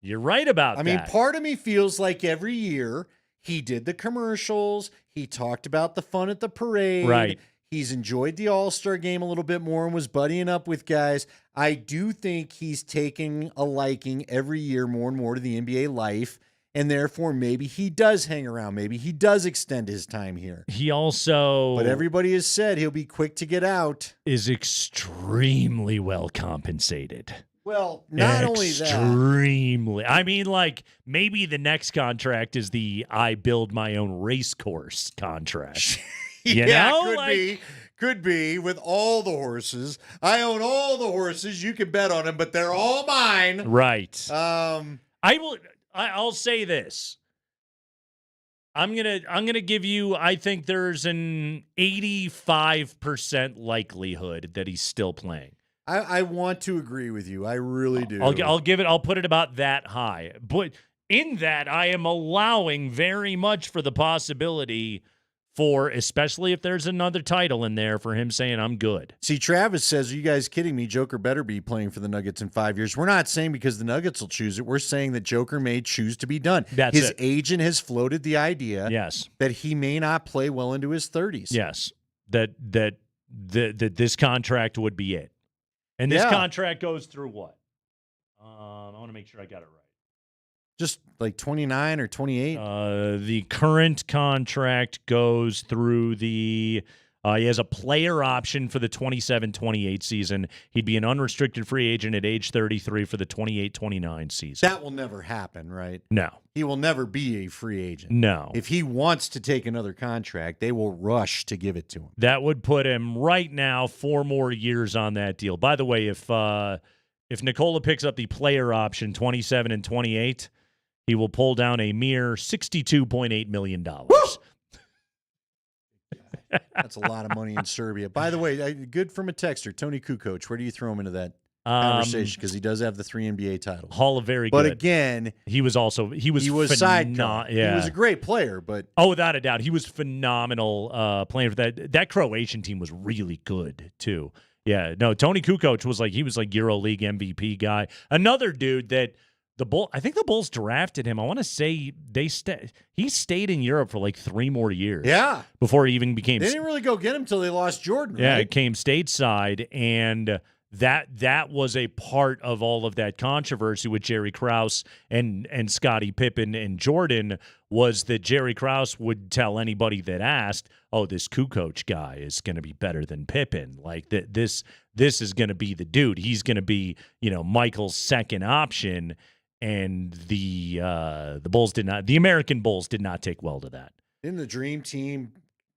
You're right about that. I mean, part of me feels like every year he did the commercials. He talked about the fun at the parade. Right. He's enjoyed the All-Star game a little bit more and was buddying up with guys. I do think he's taking a liking every year more and more to the NBA life, and therefore maybe he does hang around. Maybe he does extend his time here. He also... But everybody has said he'll be quick to get out. Is extremely well compensated. Well, not only that. Extremely. I mean, like, maybe the next contract is the I build my own race course contract. You know? Could be with all the horses. I own all the horses. You can bet on them, but they're all mine. Right. I'll say this. I'm gonna give you, I think there's an 85% likelihood that he's still playing. I want to agree with you. I really do. I'll put it about that high. But in that, I am allowing very much for the possibility for, especially if there's another title in there, for him saying, I'm good. See, Travis says, are you guys kidding me? Joker better be playing for the Nuggets in 5 years. We're not saying because the Nuggets will choose it. We're saying that Joker may choose to be done. His agent has floated the idea that he may not play well into his 30s. Yes, that this contract would be it. And this contract goes through what? I want to make sure I got it right. Just like 29 or 28? The current contract goes through he has a player option for the 27-28 season. He'd be an unrestricted free agent at age 33 for the 28-29 season. That will never happen, right? No. He will never be a free agent. No. If he wants to take another contract, they will rush to give it to him. That would put him right now 4 more years on that deal. By the way, if Nikola picks up the player option 27 and 28, he will pull down a mere $62.8 million. That's a lot of money in Serbia. By the way, good from a texter, Tony Kukoc. Where do you throw him into that conversation? Because he does have the 3 NBA titles. Hall of Very but good. But again, he was sidetracked. Yeah. He was a great player, but without a doubt, he was phenomenal playing for that. That Croatian team was really good too. Yeah, no, Tony Kukoc was like EuroLeague MVP guy. Another dude that I think the Bulls drafted him. I want to say he stayed in Europe for like 3 more years. Yeah. Before he even became. They didn't really go get him until they lost Jordan. Yeah, right? It came stateside, and that was a part of all of that controversy with Jerry Krause and Scottie Pippen and Jordan, was that Jerry Krause would tell anybody that asked, "Oh, this Kukoc guy is going to be better than Pippen. Like this is going to be the dude. He's going to be, Michael's second option." And the Bulls did not. The American Bulls did not take well to that. Didn't the Dream Team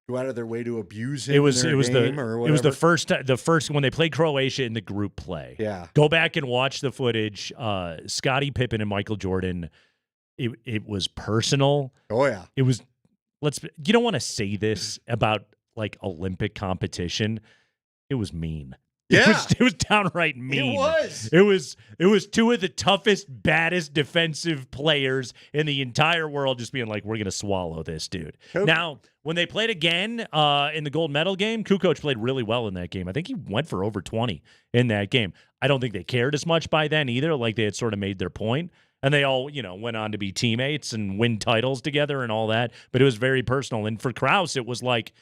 go out of their way to abuse him? It was the first when they played Croatia in the group play. Yeah, go back and watch the footage. Scottie Pippen and Michael Jordan. It was personal. Oh yeah, it was. You don't want to say this about like Olympic competition. It was mean. Yeah. It was downright mean. It was. It was 2 of the toughest, baddest defensive players in the entire world just being like, we're going to swallow this dude. Now, when they played again in the gold medal game, Kukoc played really well in that game. I think he went for over 20 in that game. I don't think they cared as much by then either. Like they had sort of made their point. And they all, went on to be teammates and win titles together and all that. But it was very personal. And for Krause, it was like,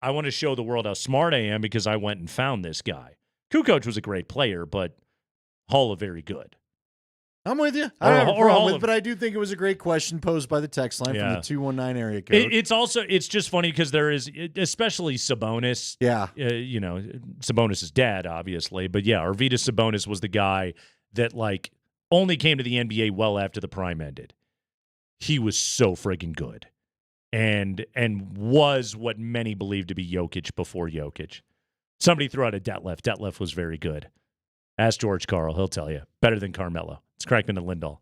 I want to show the world how smart I am because I went and found this guy. Kukoc was a great player, but Hall of Very good. I'm with you. I don't have a problem with it, but I do think it was a great question posed by the text line from the 219 area code. It's just funny because there is, especially Sabonis. Yeah. Sabonis is dead, obviously. But yeah, Arvydas Sabonis was the guy that only came to the NBA well after the prime ended. He was so friggin' good. And was what many believed to be Jokic before Jokic. Somebody threw out a Detlef. Detlef was very good. Ask George Karl. He'll tell you. Better than Carmelo. It's Crackman and Lindahl.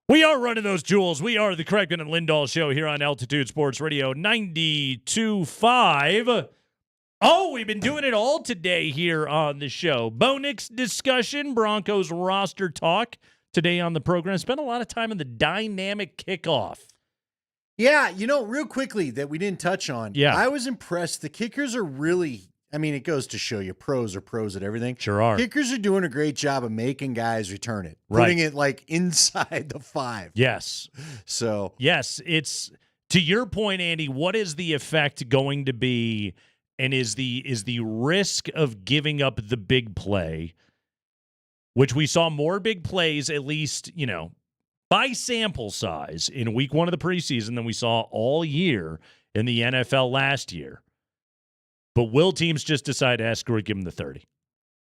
We are running those jewels. We are the Craigman and Lindahl Show here on Altitude Sports Radio 92.5. Oh, we've been doing it all today here on the show. Bo Nix discussion, Broncos roster talk today on the program. Spent a lot of time on the dynamic kickoff. Yeah, real quickly that we didn't touch on. Yeah. I was impressed. The kickers are really, it goes to show you pros are pros at everything. Sure are. Kickers are doing a great job of making guys return it, Right. putting it like inside the 5. Yes. So, yes, it's to your point, Andy, what is the effect going to be, and is the risk of giving up the big play, which we saw more big plays, at least, by sample size in week 1 of the preseason than we saw all year in the NFL last year. But will teams just decide, screw it, give them the 30?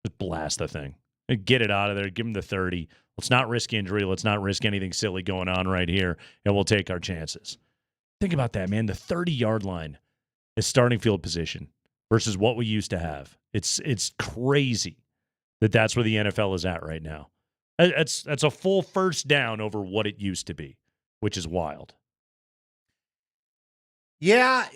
Just blast the thing. Get it out of there. Give them the 30. Let's not risk injury. Let's not risk anything silly going on right here, and we'll take our chances. Think about that, man. The 30-yard line is starting field position versus what we used to have. It's crazy that that's where the NFL is at right now. That's a full first down over what it used to be, which is wild. yeah,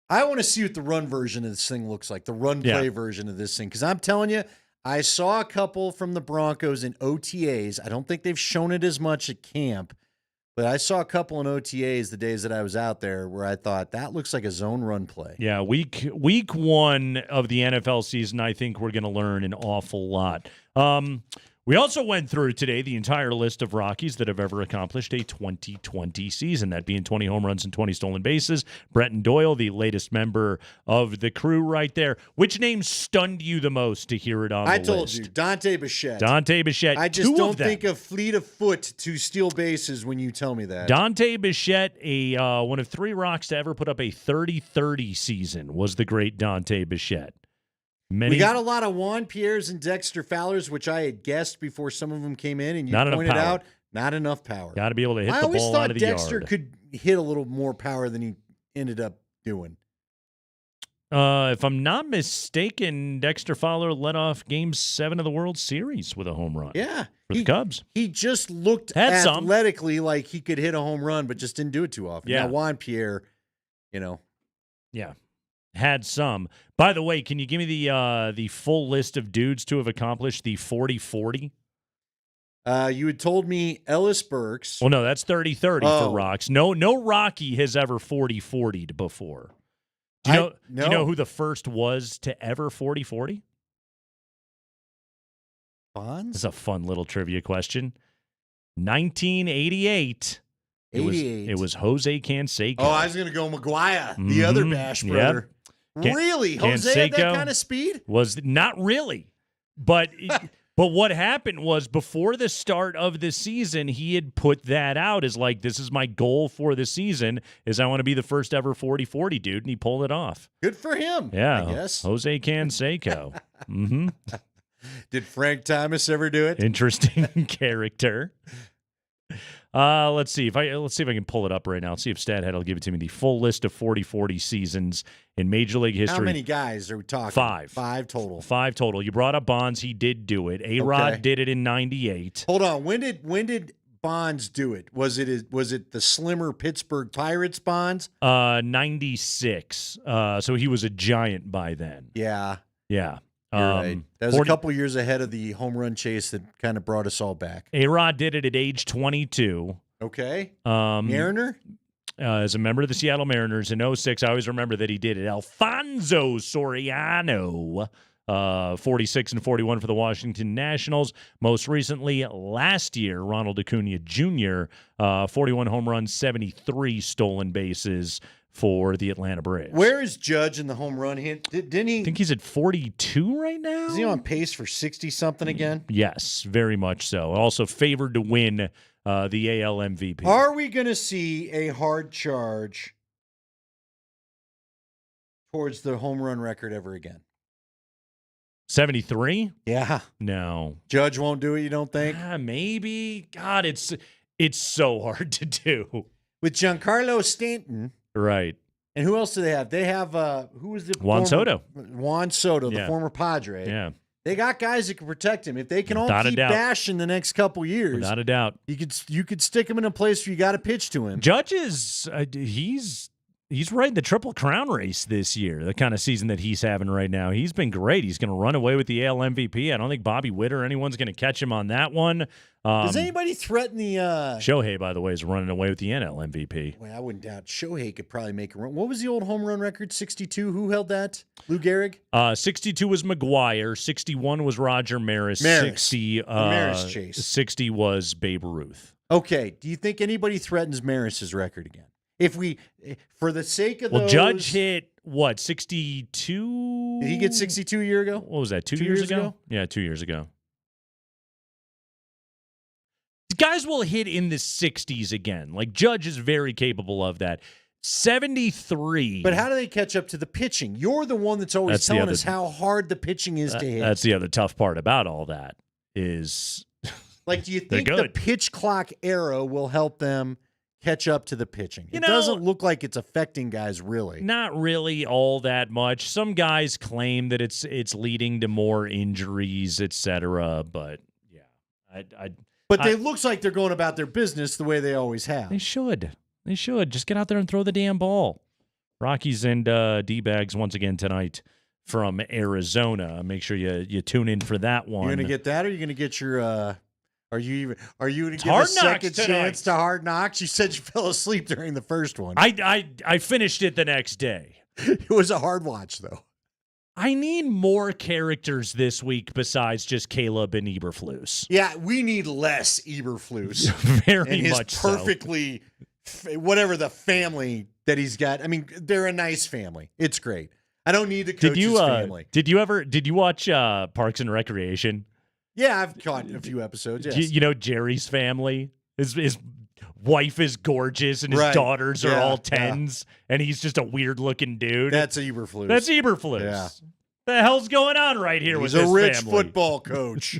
I want to see what the run version of this thing looks like, the run play version of this thing. Because I'm telling you, I saw a couple from the Broncos in OTAs. I don't think they've shown it as much at camp, but I saw a couple in OTAs the days that I was out there where I thought that looks like a zone run play. Yeah, week 1 of the NFL season, I think we're going to learn an awful lot. We also went through today the entire list of Rockies that have ever accomplished a 2020 season, that being 20 home runs and 20 stolen bases. Brenton Doyle, the latest member of the crew right there. Which name stunned you the most to hear it on the list? I told you, Dante Bichette. Dante Bichette. I just 2 don't of them. think of fleet of foot to steal bases when you tell me that. Dante Bichette, one of 3 Rocks to ever put up a 30-30 season, was the great Dante Bichette. We got a lot of Juan Pierre's and Dexter Fowler's, which I had guessed before some of them came in, and you pointed out not enough power. Got to be able to hit the ball out of the yard. I always thought Dexter could hit a little more power than he ended up doing. If I'm not mistaken, Dexter Fowler led off Game 7 of the World Series with a home run. Yeah. For the Cubs. He just looked athletically like he could hit a home run, but just didn't do it too often. Yeah. Now, Juan Pierre, Yeah. Had some. By the way, can you give me the full list of dudes to have accomplished the 40-40? You had told me Ellis Burks. Well, no, that's 30-30 for Rocks. No Rocky has ever 40-40'd before. Do you know who the first was to ever 40-40? Bonds? That's a fun little trivia question. 1988. It was Jose Canseco. Oh, I was going to go McGuire, the other Bash brother. Yep. Really? Jose had that kind of speed? Was not really. But but what happened was before the start of the season, he had put that out as like, this is my goal for the season, is I want to be the first ever 40-40 dude, and he pulled it off. Good for him, yeah, I guess. Jose Canseco. Mm-hmm. Did Frank Thomas ever do it? Interesting character. Let's see if I can pull it up right now. Let's see if StatHead will give it to me. The full list of 40-40 seasons in Major League history. How many guys are we talking? 5. 5 total. 5 total. You brought up Bonds. He did do it. A-Rod did it in 98. Hold on. When did Bonds do it? Was it the slimmer Pittsburgh Pirates Bonds? 96. So he was a giant by then. Yeah. Yeah. You're right. That was a couple years ahead of the home run chase that kind of brought us all back. A-Rod did it at age 22. Okay. Mariner? As a member of the Seattle Mariners in 06, I always remember that he did it. Alfonso Soriano, 46 and 41 for the Washington Nationals. Most recently, last year, Ronald Acuna Jr., 41 home runs, 73 stolen bases for the Atlanta Braves. Where is Judge in the home run hit? Didn't he? I think he's at 42 right now. Is he on pace for 60-something again? Yes, very much so. Also favored to win the AL MVP. Are we going to see a hard charge towards the home run record ever again? 73? Yeah. No. Judge won't do it, you don't think? Maybe. God, it's so hard to do. With Giancarlo Stanton. Right. And who else do they have? They have who was the Juan Soto. Juan Soto, the former Padre. Yeah. They got guys that can protect him. If they can all Without a keep doubt. bashing the next couple years, Without a doubt. you could stick him in a place where you got to pitch to him. Judge is he's right in the Triple Crown race this year, the kind of season that he's having right now. He's been great. He's going to run away with the AL MVP. I don't think Bobby Witt or anyone's going to catch him on that one. Does anybody threaten the Shohei, by the way, is running away with the NL MVP. Well, I wouldn't doubt Shohei could probably make a run. What was the old home run record? 62. Who held that? Lou Gehrig? 62 was McGuire. 61 was Roger Maris. Maris. 60, Maris chase. 60 was Babe Ruth. Okay. Do you think anybody threatens Maris's record again? If we, for the sake of those, Judge hit what, 62? Did he get 62 a year ago? What was that? 2 years ago? Yeah, 2 years ago. Guys will hit in the 60s again. Like Judge is very capable of that. 73. But how do they catch up to the pitching? You're the one that's always telling us how hard the pitching is to hit. That's the other tough part about all that is. Like, do you think the pitch clock era will help them catch up to the pitching? It doesn't look like it's affecting guys really. Not really all that much. Some guys claim that it's leading to more injuries, etc. But yeah, But it looks like they're going about their business the way they always have. They should. They should. Just get out there and throw the damn ball. Rockies and D-Bags once again tonight from Arizona. Make sure you tune in for that one. You're going to get that, or you're going to get your are you going to give Hard a second Knocks chance to Hard Knocks? You said you fell asleep during the first one. I finished it the next day. It was a hard watch, though. I need more characters this week besides just Caleb and Eberflus. Yeah, we need less Eberflus. Very and his much so. perfectly, whatever the family that he's got. I mean, they're a nice family. It's great. I don't need the coach's family. Did you watch Parks and Recreation? Yeah, I've caught a few episodes. Yes. You know Jerry's family? His wife is gorgeous and his daughters are all 10s, and he's just a weird-looking dude. That's Eberflus. That's Eberflus. Yeah. The hell's going on right here with He's this a rich family? football coach.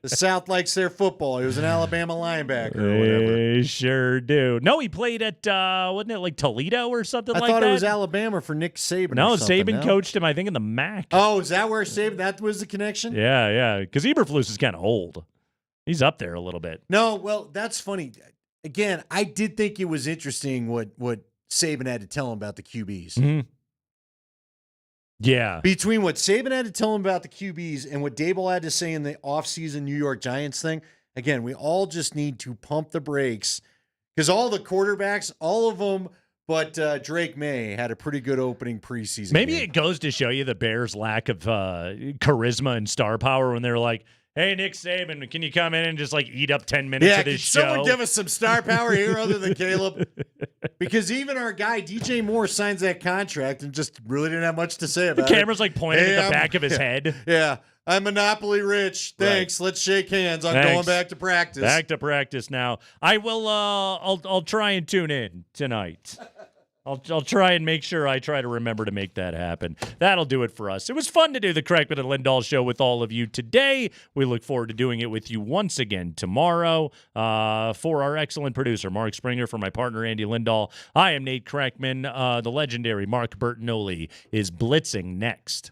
The South likes their football. He was an Alabama linebacker or whatever. They sure do. No, he played at, wasn't it like Toledo or something I like that? thought it was Alabama for Nick Saban. No, or something, Saban coached him, I think, in the MAC. Oh, is that where Saban? That was the connection? Yeah, because Eberflus is kind of old. He's up there a little bit. No, well, that's funny. Again, I did think it was interesting what Saban had to tell him about the QBs. Mm-hmm. Yeah. Between what Saban had to tell him about the QBs and what Daboll had to say in the offseason New York Giants thing, again, we all just need to pump the brakes because all the quarterbacks, all of them, but Drake May had a pretty good opening preseason. Maybe game. it goes to show you the Bears' lack of charisma and star power when they're like, hey, Nick Saban, can you come in and just like eat up 10 minutes of this show? Can someone give us some star power here other than Caleb? Because even our guy, DJ Moore, signs that contract and just really didn't have much to say about it. The camera's like pointing at the back of his head. Yeah. I'm Monopoly rich. Thanks. Let's shake hands. I'm going back to practice. Back to practice now. I will, I'll try and tune in tonight. I'll try and make sure I try to remember to make that happen. That'll do it for us. It was fun to do the Kreckman and Lindahl show with all of you today. We look forward to doing it with you once again tomorrow. For our excellent producer, Mark Springer, for my partner, Andy Lindahl, I am Nate Kreckman. The legendary Mark Bertinoli is blitzing next.